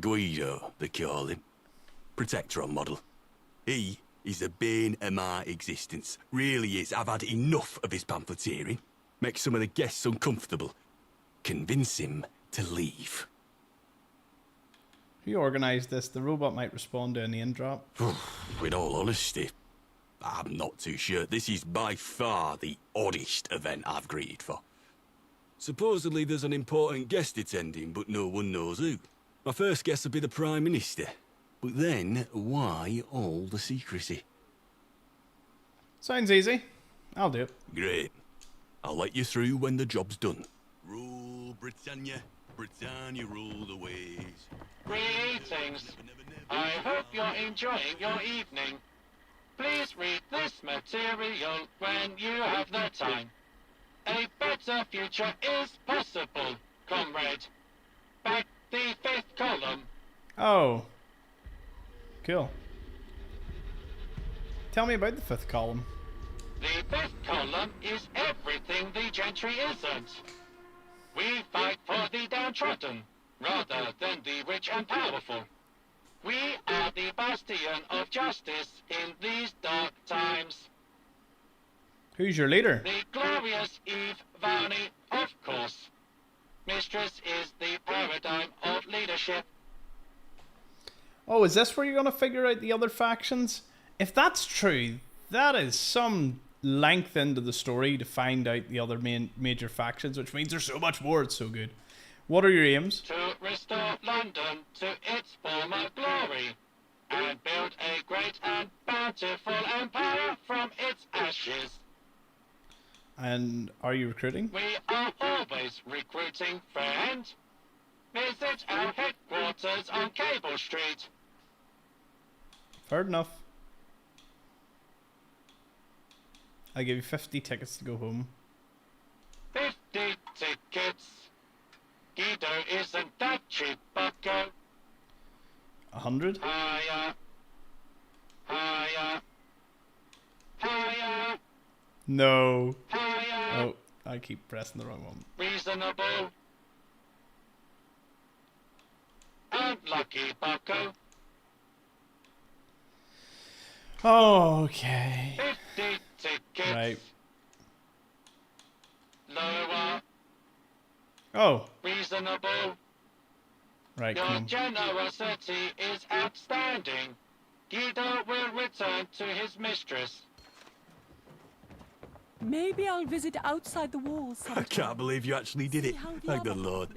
Guido, they call him. Protectron model. He is the bane of my existence. Really is. I've had enough of his pamphleteering. Make some of the guests uncomfortable. Convince him to leave. Who organised this? The robot might respond to a name drop. With all honesty, I'm not too sure. This is by far the oddest event I've greeted for. Supposedly there's an important guest attending, but no one knows who. My first guess would be the Prime Minister. But then, why all the secrecy? Sounds easy. I'll do it. Great. I'll let you through when the job's done. Rule Britannia. Britannia rule the ways. Greetings. I hope you're enjoying your evening. Please read this material when you have the time. A better future is possible, comrade. Back the 5th column. Oh. Cool. Tell me about the 5th column. The 5th column is everything the gentry isn't. We fight for the downtrodden, rather than the rich and powerful. We are the bastion of justice in these dark times. Who's your leader? The glorious Eve Varney, of course. Mistress is the paradigm of leadership. Oh, is this where you're going to figure out the other factions? If that's true, that is some length into the story to find out the other major factions, which means there's so much more. It's so good. What are your aims? To restore London to its former glory, and build a great and bountiful empire from its ashes. And are you recruiting? We are always recruiting, friend. Visit our headquarters on Cable Street. Fair enough. I'll give you 50 tickets to go home. 50 tickets. Guido isn't that cheap, bucko. 100? Higher. Higher. Higher. No. Higher. Oh, I keep pressing the wrong one. Reasonable. Unlucky, bucko. Okay. 50 tickets. Right. Lower. Oh. Reasonable. Right, Your come on. generosity is outstanding. Guido will return to his mistress. Maybe I'll visit outside the walls. I can't believe you actually did it. how the Thank the other- Lord.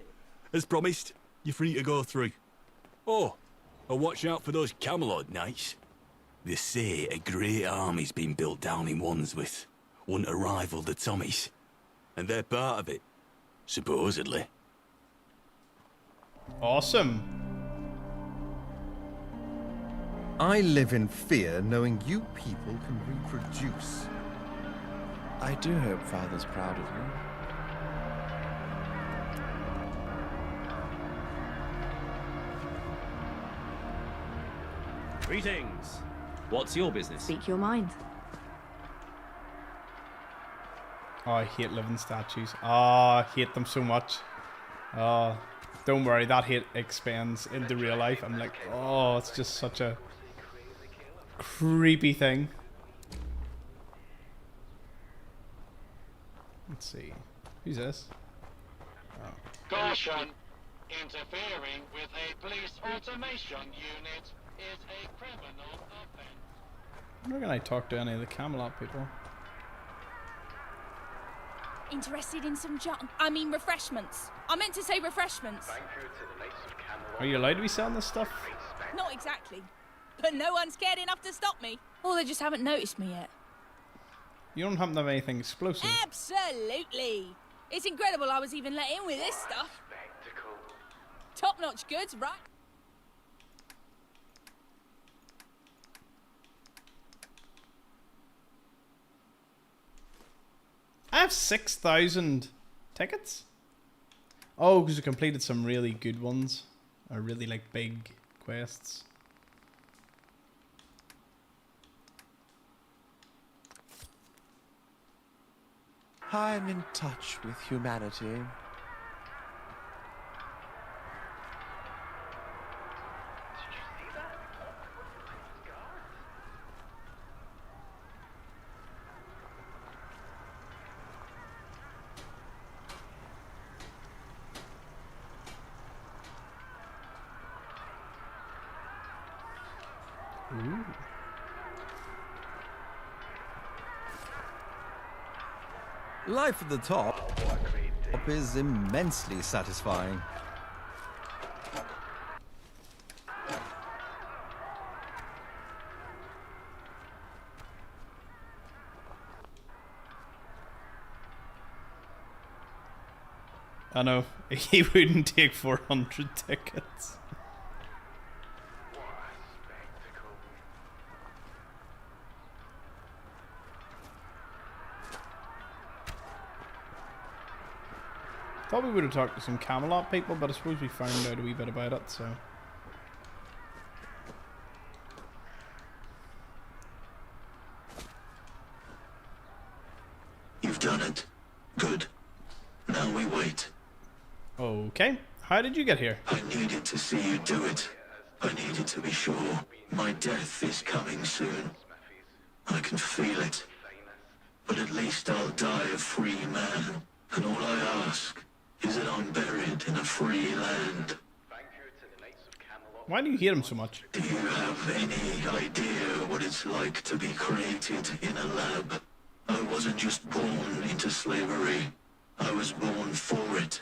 As promised, you're free to go through. Oh, and watch out for those Camelot knights. They say a great army's been built down in Wandsworth. Want to rival the Tommies. And they're part of it. Supposedly. Awesome. I live in fear knowing you people can reproduce. I do hope Father's proud of you. Greetings. What's your business? Speak your mind. Oh, I hate living statues. Oh, I hate them so much. Oh, don't worry, that hate expands into real life. I'm like, oh, it's just such a creepy thing. Let's see. Who's this? Oh. Caution. Interfering with a police automation unit is a criminal offense. Where can I talk to any of the Camelot people? Interested in some refreshments. I meant to say refreshments. Are you allowed to be selling this stuff? Not exactly. But no one's scared enough to stop me. Or they just haven't noticed me yet. You don't happen to have anything explosive? Absolutely. It's incredible I was even let in with this stuff. Top-notch goods, right? I have 6,000 tickets. Oh, because I completed some really good ones. Or really like big quests. I'm in touch with humanity. Ooh. Life at the top is immensely satisfying. I know, he wouldn't take 400 tickets. Thought we would have talked to some Camelot people, but I suppose we found out a wee bit about it, so... You've done it. Good. Now we wait. Okay. How did you get here? I needed to see you do it. I needed to be sure. My death is coming soon. I can feel it. But at least I'll die a free man. And all I ask is that I'm buried in a free land. Why do you hate him so much? Do you have any idea what it's like to be created in a lab? I wasn't just born into slavery. I was born for it.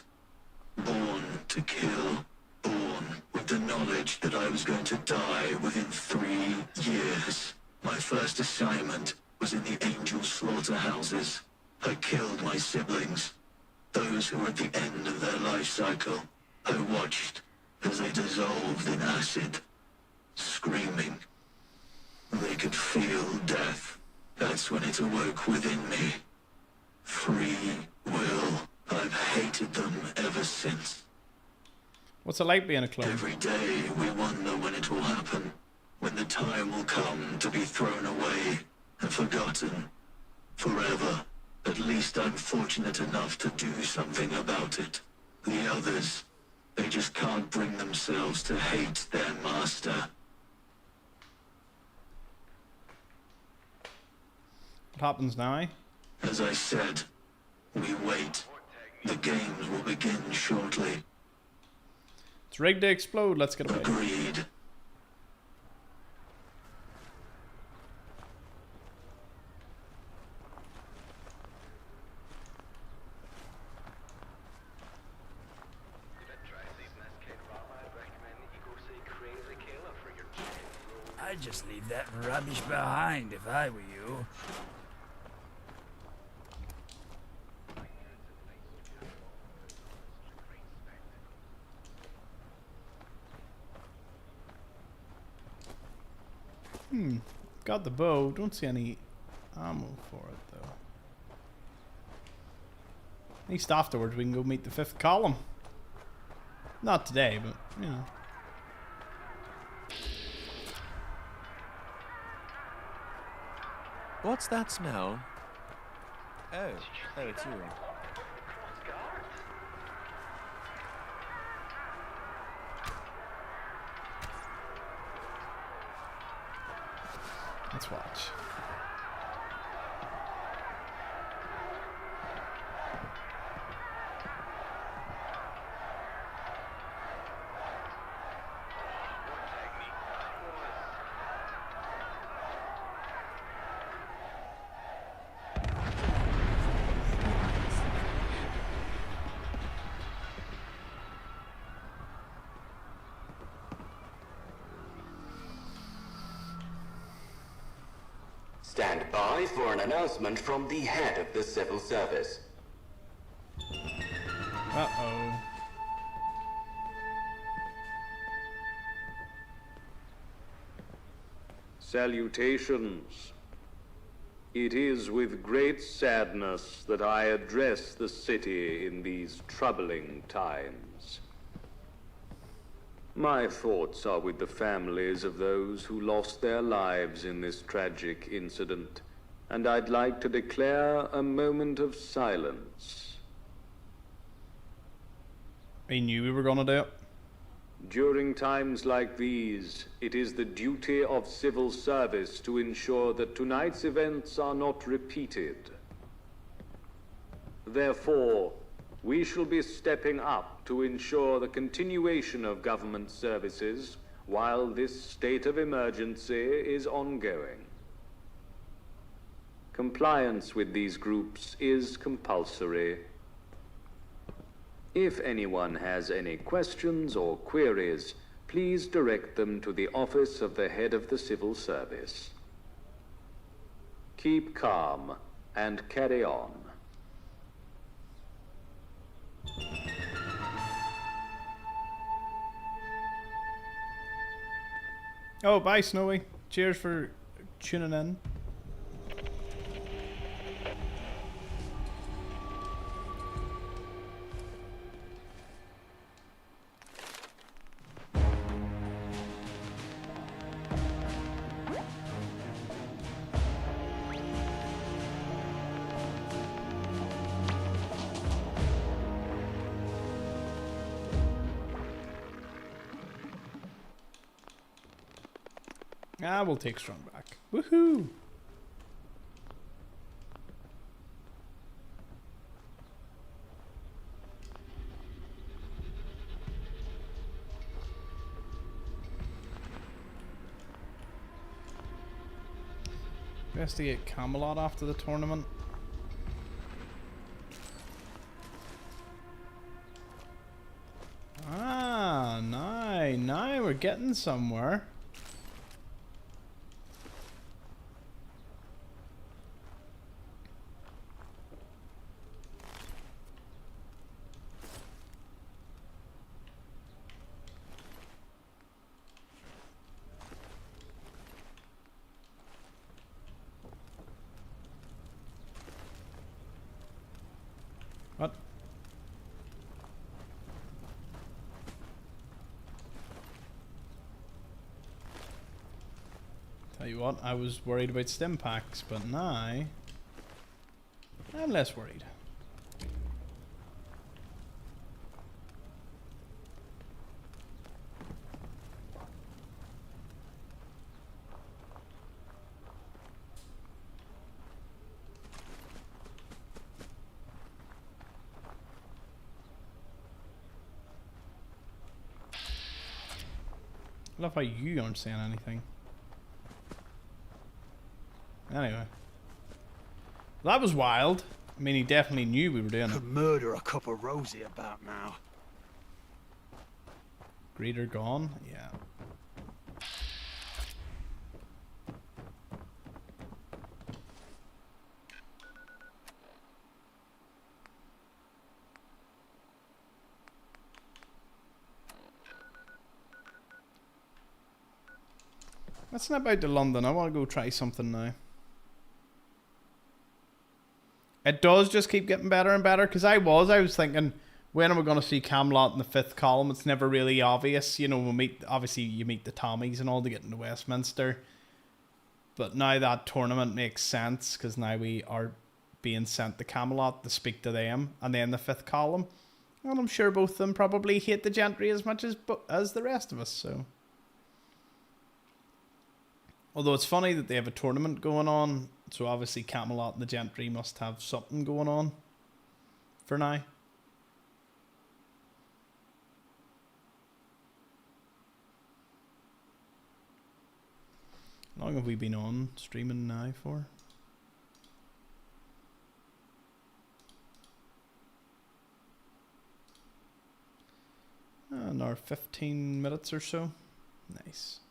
Born to kill. Born with the knowledge that I was going to die within 3 years. My first assignment was in the angel slaughterhouses. I killed my siblings. Those who were at the end of their life cycle. I watched as they dissolved in acid, screaming. They could feel death. That's when it awoke within me. Free will. I've hated them ever since. What's it like being a clone? Every day we wonder when it will happen. When the time will come to be thrown away and forgotten. Forever. At least I'm fortunate enough to do something about it. The others, they just can't bring themselves to hate their master. What happens now? As I said, we wait. The games will begin shortly. It's rigged to explode. Let's get away. Agreed. I'd just leave that rubbish behind if I were you. Got the bow. Don't see any ammo for it though. At least afterwards we can go meet the 5th column. Not today, but you know. What's that smell? Oh, it's you. Let's watch. by for an announcement from the head of the civil service. Uh-oh. Salutations. It is with great sadness that I address the city in these troubling times. My thoughts are with the families of those who lost their lives in this tragic incident, and I'd like to declare a moment of silence. I knew we were gonna do it. During times like these, it is the duty of civil service to ensure that tonight's events are not repeated. Therefore, we shall be stepping up to ensure the continuation of government services while this state of emergency is ongoing. Compliance with these groups is compulsory. If anyone has any questions or queries, please direct them to the office of the head of the civil service. Keep calm and carry on. Oh, bye, Snowy. Cheers for tuning in. Ah, we'll take Strong back. Woohoo! Investigate Camelot after the tournament. Ah, now we're getting somewhere. What? Tell you what, I was worried about stim packs, but now I'm less worried. I love how you aren't saying anything. Anyway. That was wild. I mean, he definitely knew we were doing it. Could murder a cup of Rosie about now. Greeter gone? Yeah. Let's snap out to London. I want to go try something now. It does just keep getting better and better, because I was thinking, when are we going to see Camelot in the 5th column? It's never really obvious. You know, obviously you meet the Tommies and all to get into Westminster. But now that tournament makes sense, because now we are being sent to Camelot to speak to them, and then the 5th column. And I'm sure both of them probably hate the Gentry as much as the rest of us, so... Although it's funny that they have a tournament going on, so obviously Camelot and the Gentry must have something going on for now. How long have we been on streaming now for? Another 15 minutes or so. Nice.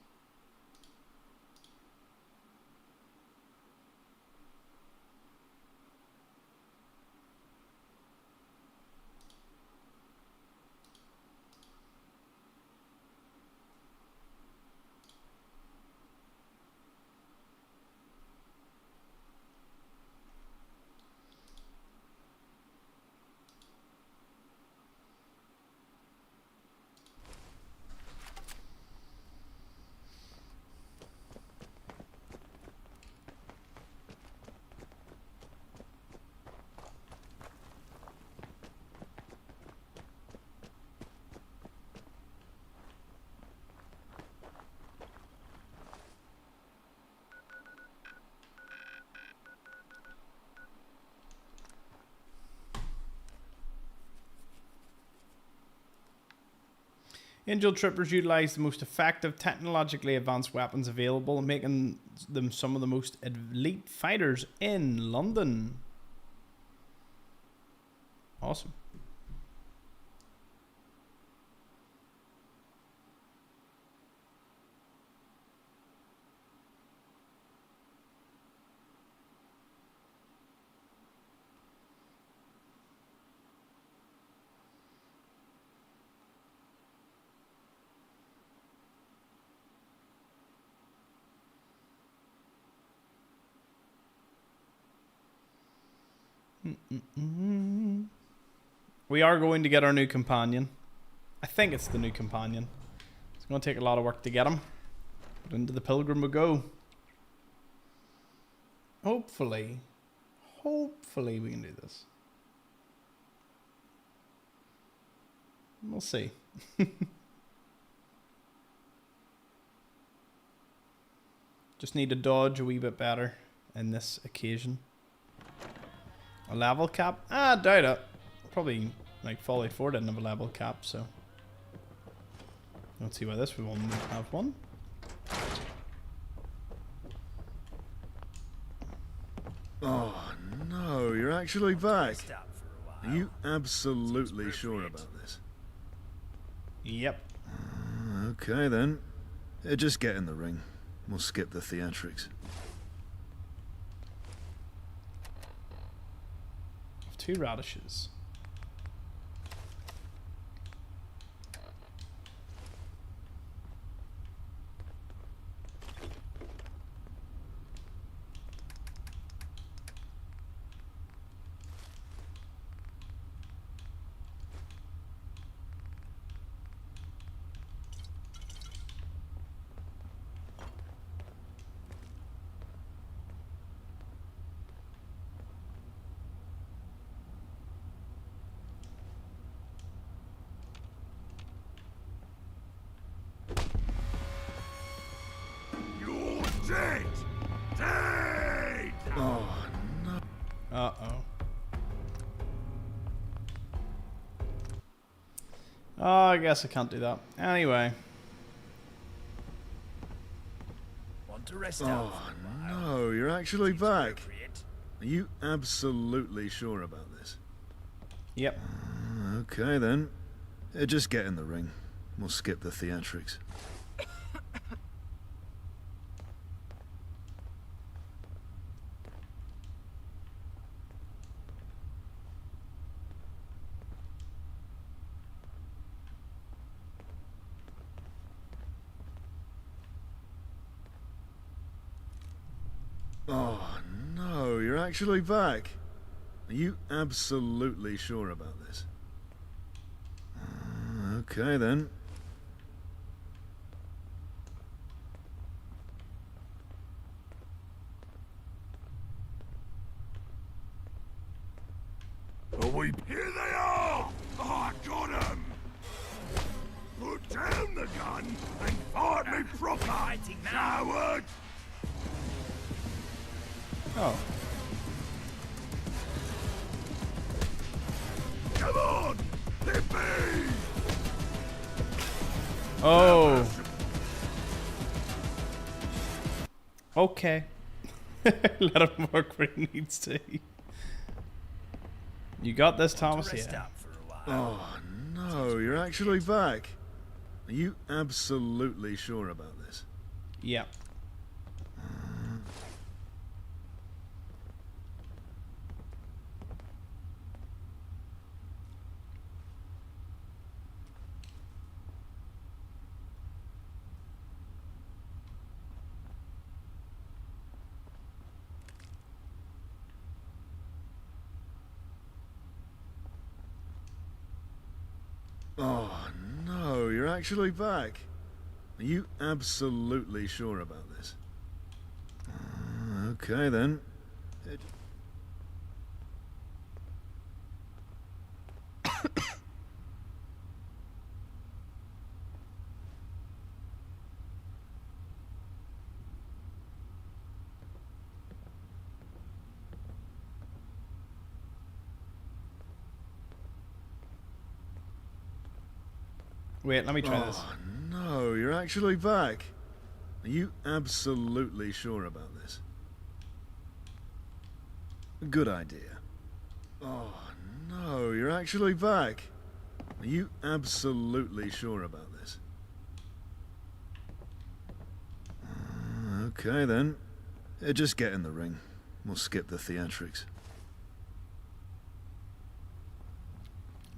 Angel troopers utilize the most effective, technologically advanced weapons available, making them some of the most elite fighters in London. Awesome. We are going to get our new companion. I think it's the new companion. It's going to take a lot of work to get him. But into the pilgrim we go. Hopefully we can do this. We'll see. Just need to dodge a wee bit better in this occasion. A level cap? Ah, I doubt it. Probably like Fallout 4 didn't have a level cap, so let's see why this one would have one. Oh no, you're actually back. Are you absolutely sure about this? Yep. Okay then. Just get in the ring. We'll skip the theatrics. 2 radishes. Dead! Dead! Oh no. Uh-oh. Oh, I guess I can't do that. Anyway. Want to rest Oh no, you're actually back. Are you absolutely sure about this? Yep. Okay then. Just get in the ring. We'll skip the theatrics. Oh no, you're actually back. Are you absolutely sure about this? Okay then. Are we? Here they are! Oh, I got 'em! Put down the gun and fight me proper, coward! Oh. Come on! Hit me! Oh. Okay. Let him work where he needs to. You got this, Thomas? Yeah. Oh no, you're actually back. Are you absolutely sure about this? Yeah. Oh no, you're actually back. Are you absolutely sure about this? Okay then. Wait, let me try this. Oh, no, you're actually back. Are you absolutely sure about this? Good idea. Oh, no, you're actually back. Are you absolutely sure about this? Okay, then. Just get in the ring. We'll skip the theatrics.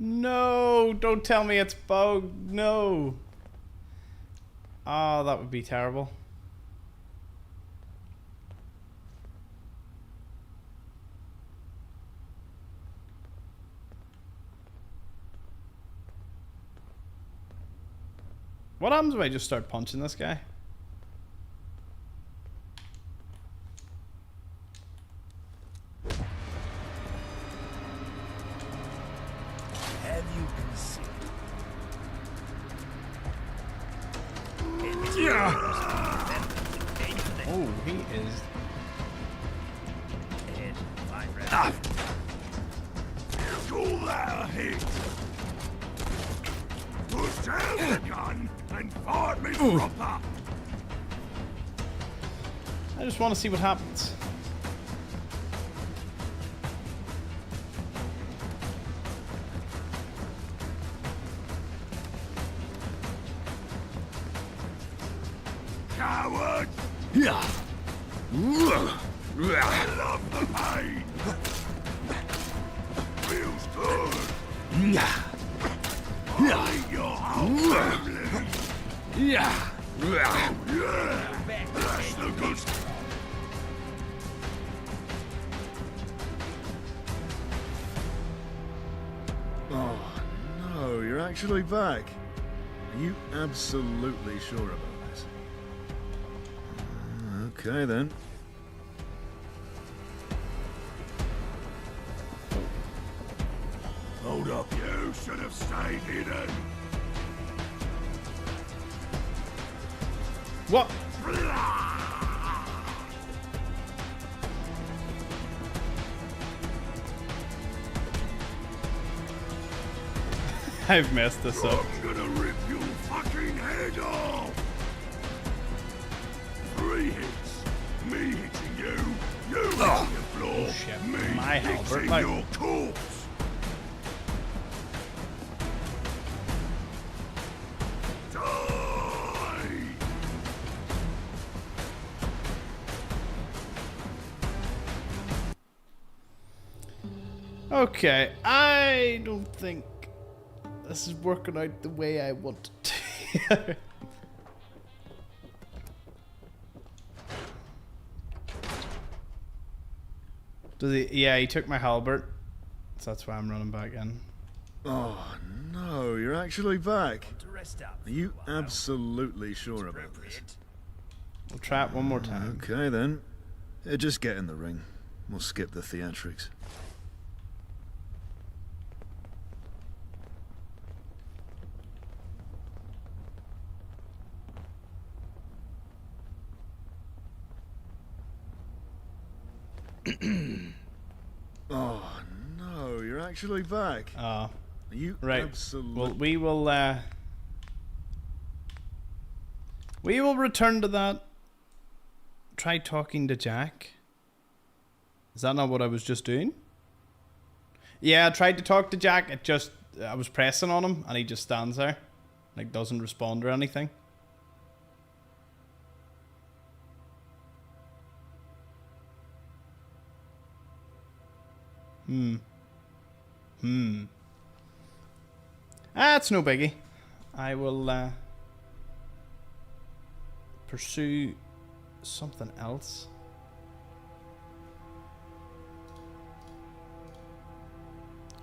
No, don't tell me it's Bog. No. Oh, that would be terrible. What happens if I just start punching this guy? Have you considered? Oh, he is. Call that a hit. Put down the gun and fight me proper. I just want to see what happens. Coward! Yeah. I love the pain. Feels good. I eat your whole family. Yeah. That's the good stuff. Oh, no, you're actually back. Are you absolutely sure about this? Okay, then. Hold up, you should have stayed hidden. What? I've messed this up. I'm gonna rip your fucking head off. 3 hits. Me hitting you. You hitting the floor. Oh, shit. Me My halberd, hitting like- your corpse. Okay, I don't think this is working out the way I want it to. Does he? Yeah, he took my halberd, so that's why I'm running back in. Oh, no, you're actually back. Are you absolutely sure about this? We'll try it one more time. Okay, then. Just get in the ring. We'll skip the theatrics. Oh, no, you're actually back. Are you right. absolutely... Well, we will return to that. Try talking to Jack. Is that not what I was just doing? Yeah, I tried to talk to Jack. I was pressing on him and he just stands there. Like, doesn't respond or anything. That's no biggie. I will pursue something else.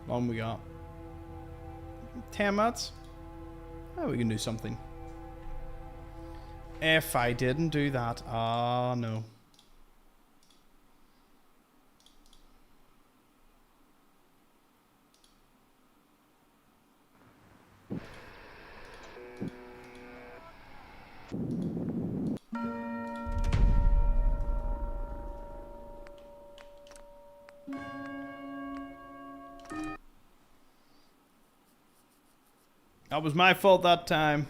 How long we got? 10 minutes? Oh, we can do something. If I didn't do that, no. That was my fault that time.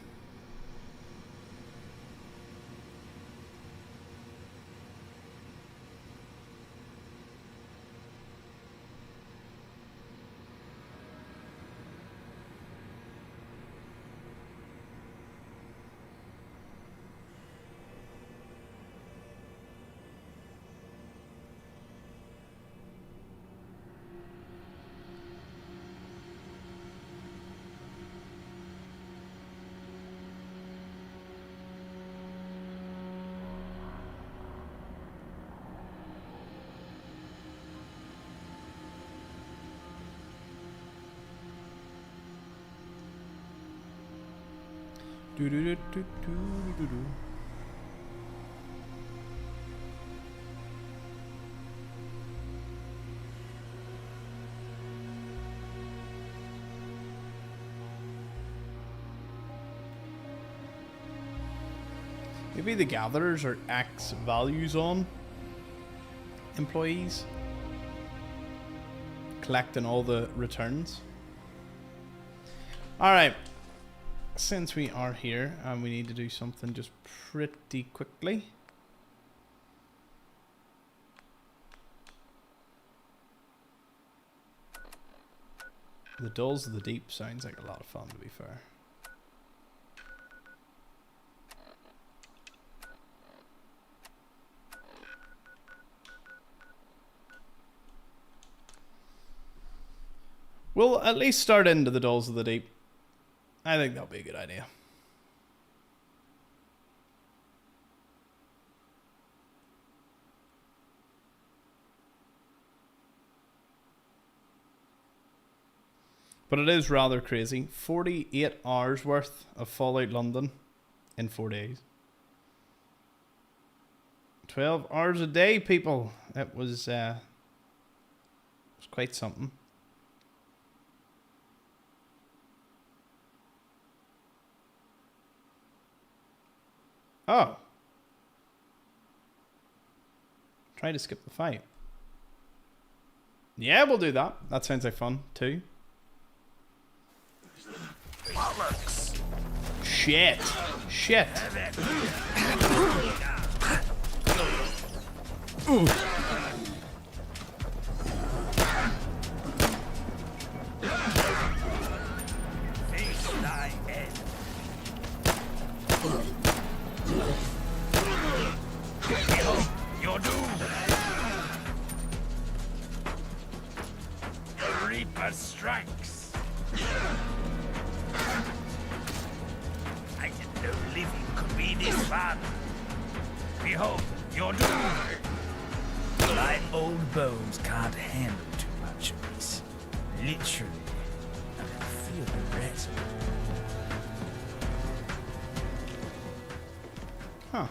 Do do do do do do do. Maybe the gatherers are X values on employees, collecting all the returns. All right. Since we are here and we need to do something just pretty quickly. The Dulls of the Deep sounds like a lot of fun, to be fair. We'll at least start into the Dulls of the Deep. I think that'll be a good idea. But it is rather crazy. 48 hours worth of Fallout London in 4 days. 12 hours a day, people. It was quite something. Oh. Try to skip the fight. Yeah, we'll do that. That sounds like fun, too. Bollocks. Shit. Shit. Ooh. Face thy end. You're doomed. The Reaper strikes. I didn't know living could be this fun. Behold, you're doomed. My old bones can't handle too much of this. Literally, I can feel the resin. Huh.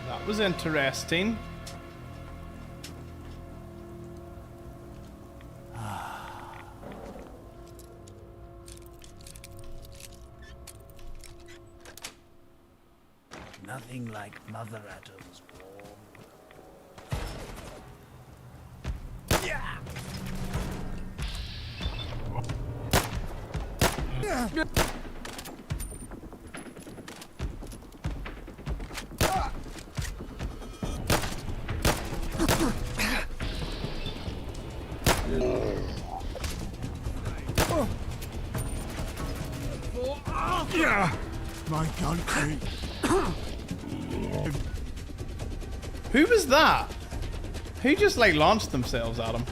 That was interesting. Nothing like Mother Adam's warm. Yeah. Yeah, my country. Who was that? Who just like launched themselves at him?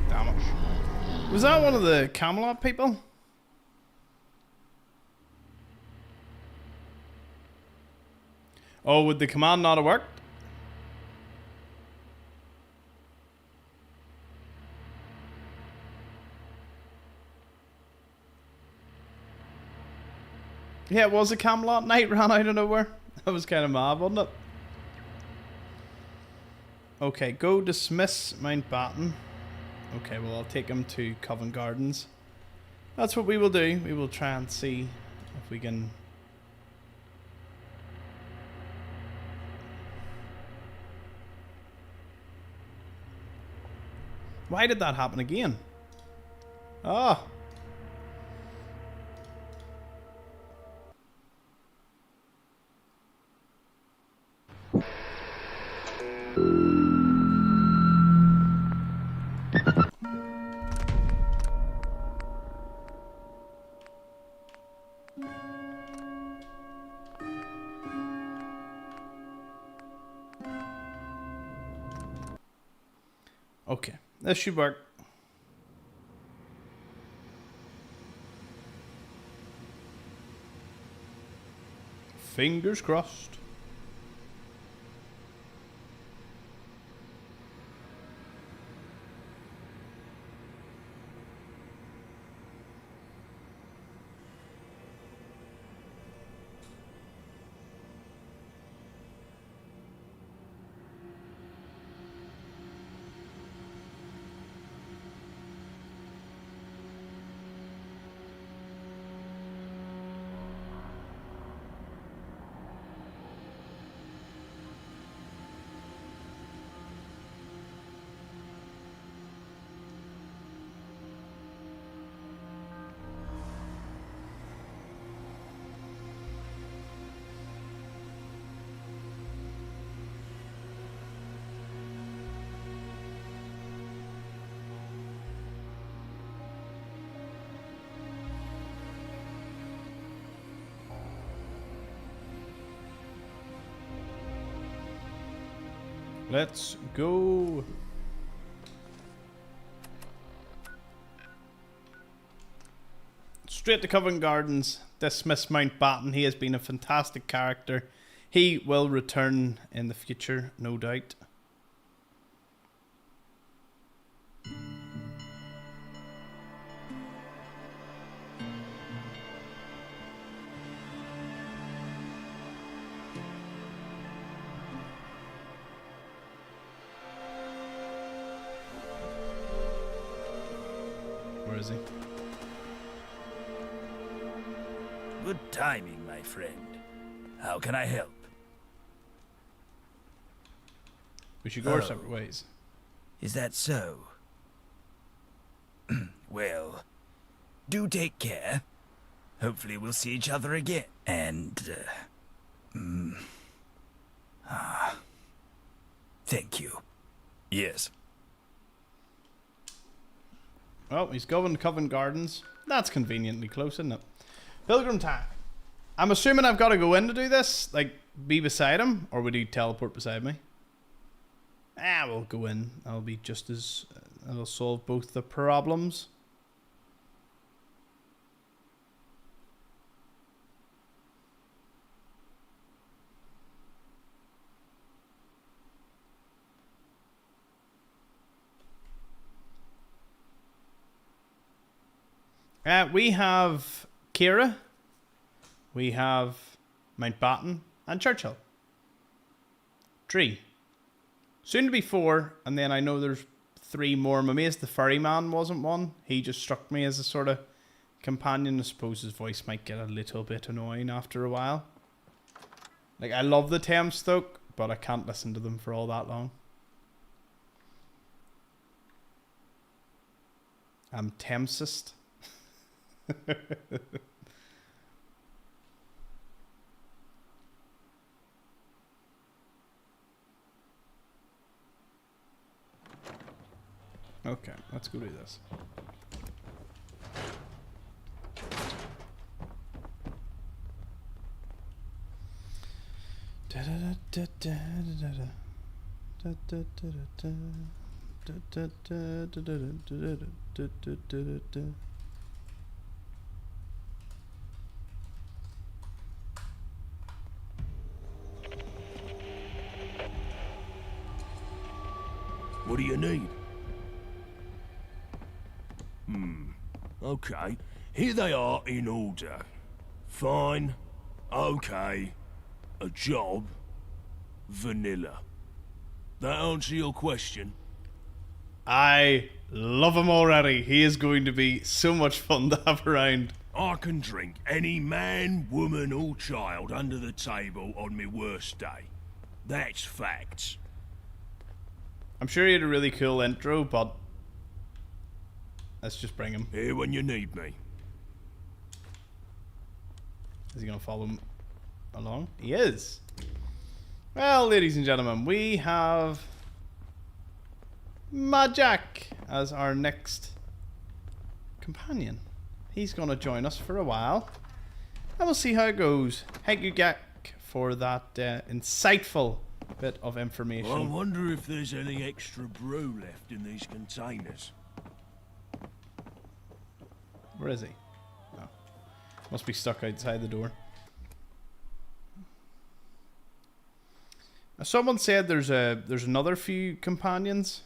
Damn it. Was that one of the Camelot people? Oh, would the command not have worked? Yeah, it was a Camelot night, ran out of nowhere. That was kind of mad, wasn't it? Okay, go dismiss Mountbatten. Okay, well, I'll take him to Covent Gardens. That's what we will do. We will try and see if we can Why did that happen again? Oh. Okay, this should work. Fingers crossed. Let's go. Straight to Covent Gardens. Dismiss Mountbatten. He has been a fantastic character. He will return in the future, no doubt. Where is he? Good timing, my friend. How can I help? We should go our separate ways. Is that so? Well, do take care. Hopefully we'll see each other again. And, thank you. Yes. Oh, he's going to Covent Gardens. That's conveniently close, isn't it? Pilgrim time. I'm assuming I've got to go in to do this, like be beside him, or would he teleport beside me? We'll go in. I'll be just as it'll solve both the problems. We have Kira, we have Mountbatten, and Churchill. 3. Soon to be 4, and then I know there's 3 more. I'm amazed the ferryman wasn't one. He just struck me as a sort of companion. I suppose his voice might get a little bit annoying after a while. Like, I love the Thames Stoke, but I can't listen to them for all that long. I'm Thamesist. Okay, let's go do this. What do you need? Okay. Here they are in order. Fine. Okay. A job. Vanilla. That answer your question? I love him already. He is going to be so much fun to have around. I can drink any man, woman or child under the table on my worst day. That's facts. I'm sure he had a really cool intro, but Let's just bring him. Here when you need me. Is he gonna follow him along? He is. Well, ladies and gentlemen, we have Jack as our next companion. He's gonna join us for a while, and we'll see how it goes. Thank you, Jack, for that insightful bit of information. I wonder if there's any extra brew left in these containers. Where is he? Oh. Must be stuck outside the door. Someone said there's another few companions.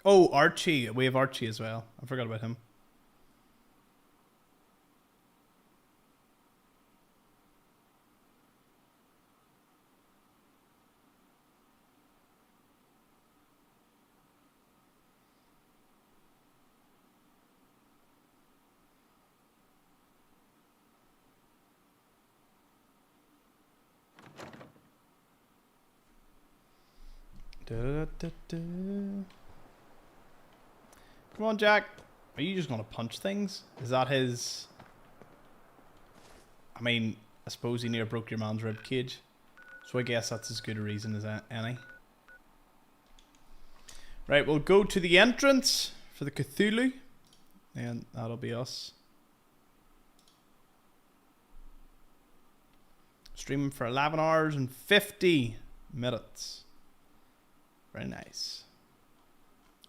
Oh, Archie. We have Archie as well. I forgot about him. Come on, Jack. Are you just gonna punch things? Is that his... I mean, I suppose he near broke your man's rib cage, so I guess that's as good a reason as any. Right, we'll go to the entrance for the Cthulhu, and that'll be us. Streaming for 11 hours and 50 minutes. Very nice.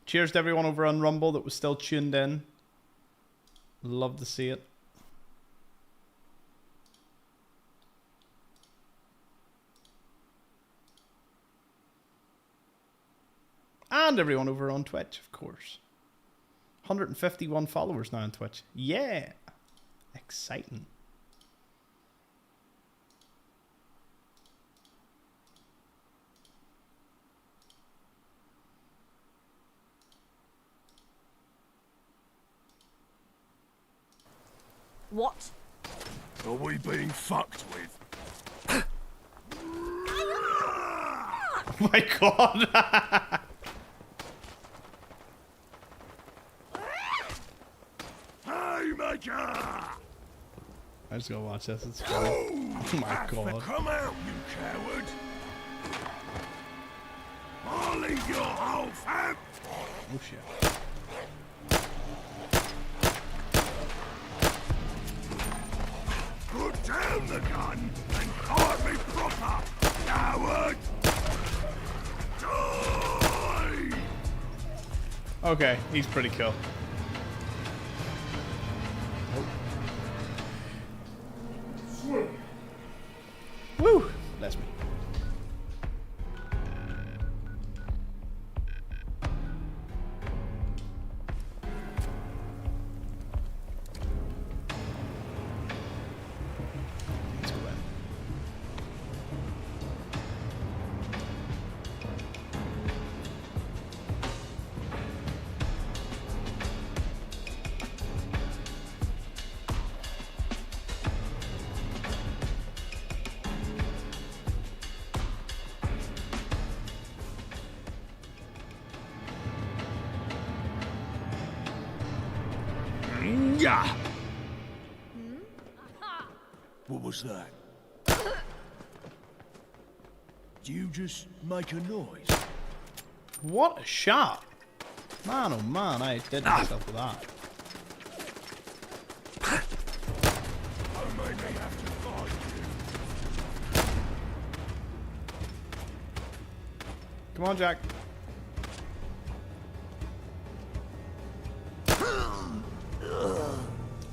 Cheers to everyone over on Rumble that was still tuned in. Love to see it. And everyone over on Twitch, of course. 151 followers now on Twitch. Yeah. Exciting. What? Are we being fucked with? Oh my god! Hey, Major! I just gotta watch this. It's funny. Oh my god! Come out, you coward! I'll leave your whole fam. Oh shit! Put down the gun and guard me proper, coward! Die! Okay, he's pretty cool. Woo! Bless me. Let's go in. Yeah. What was that? Do you just make a noise? What a shot! Man, oh man, I did myself with that. I may have to find you. Come on, Jack.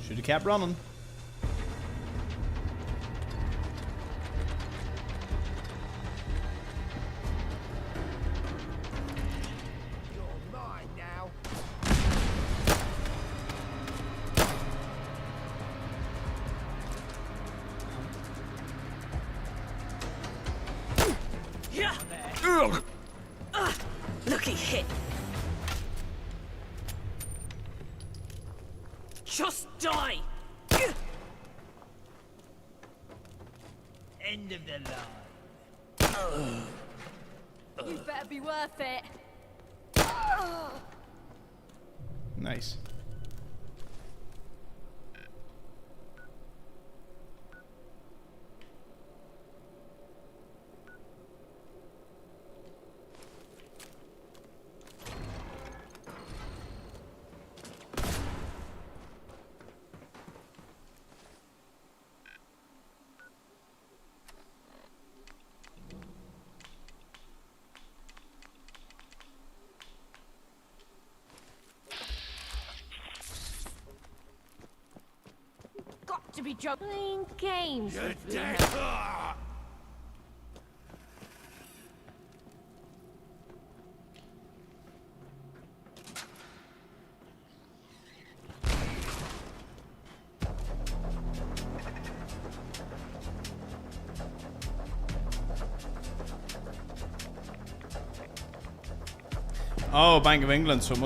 Should have kept running. You're mine now. Yeah. Looky hit. Just die. End of the line. You better be worth it. Nice. Got to be joking. Playing games. You're with me dead. now. Oh, Bank of England, so it must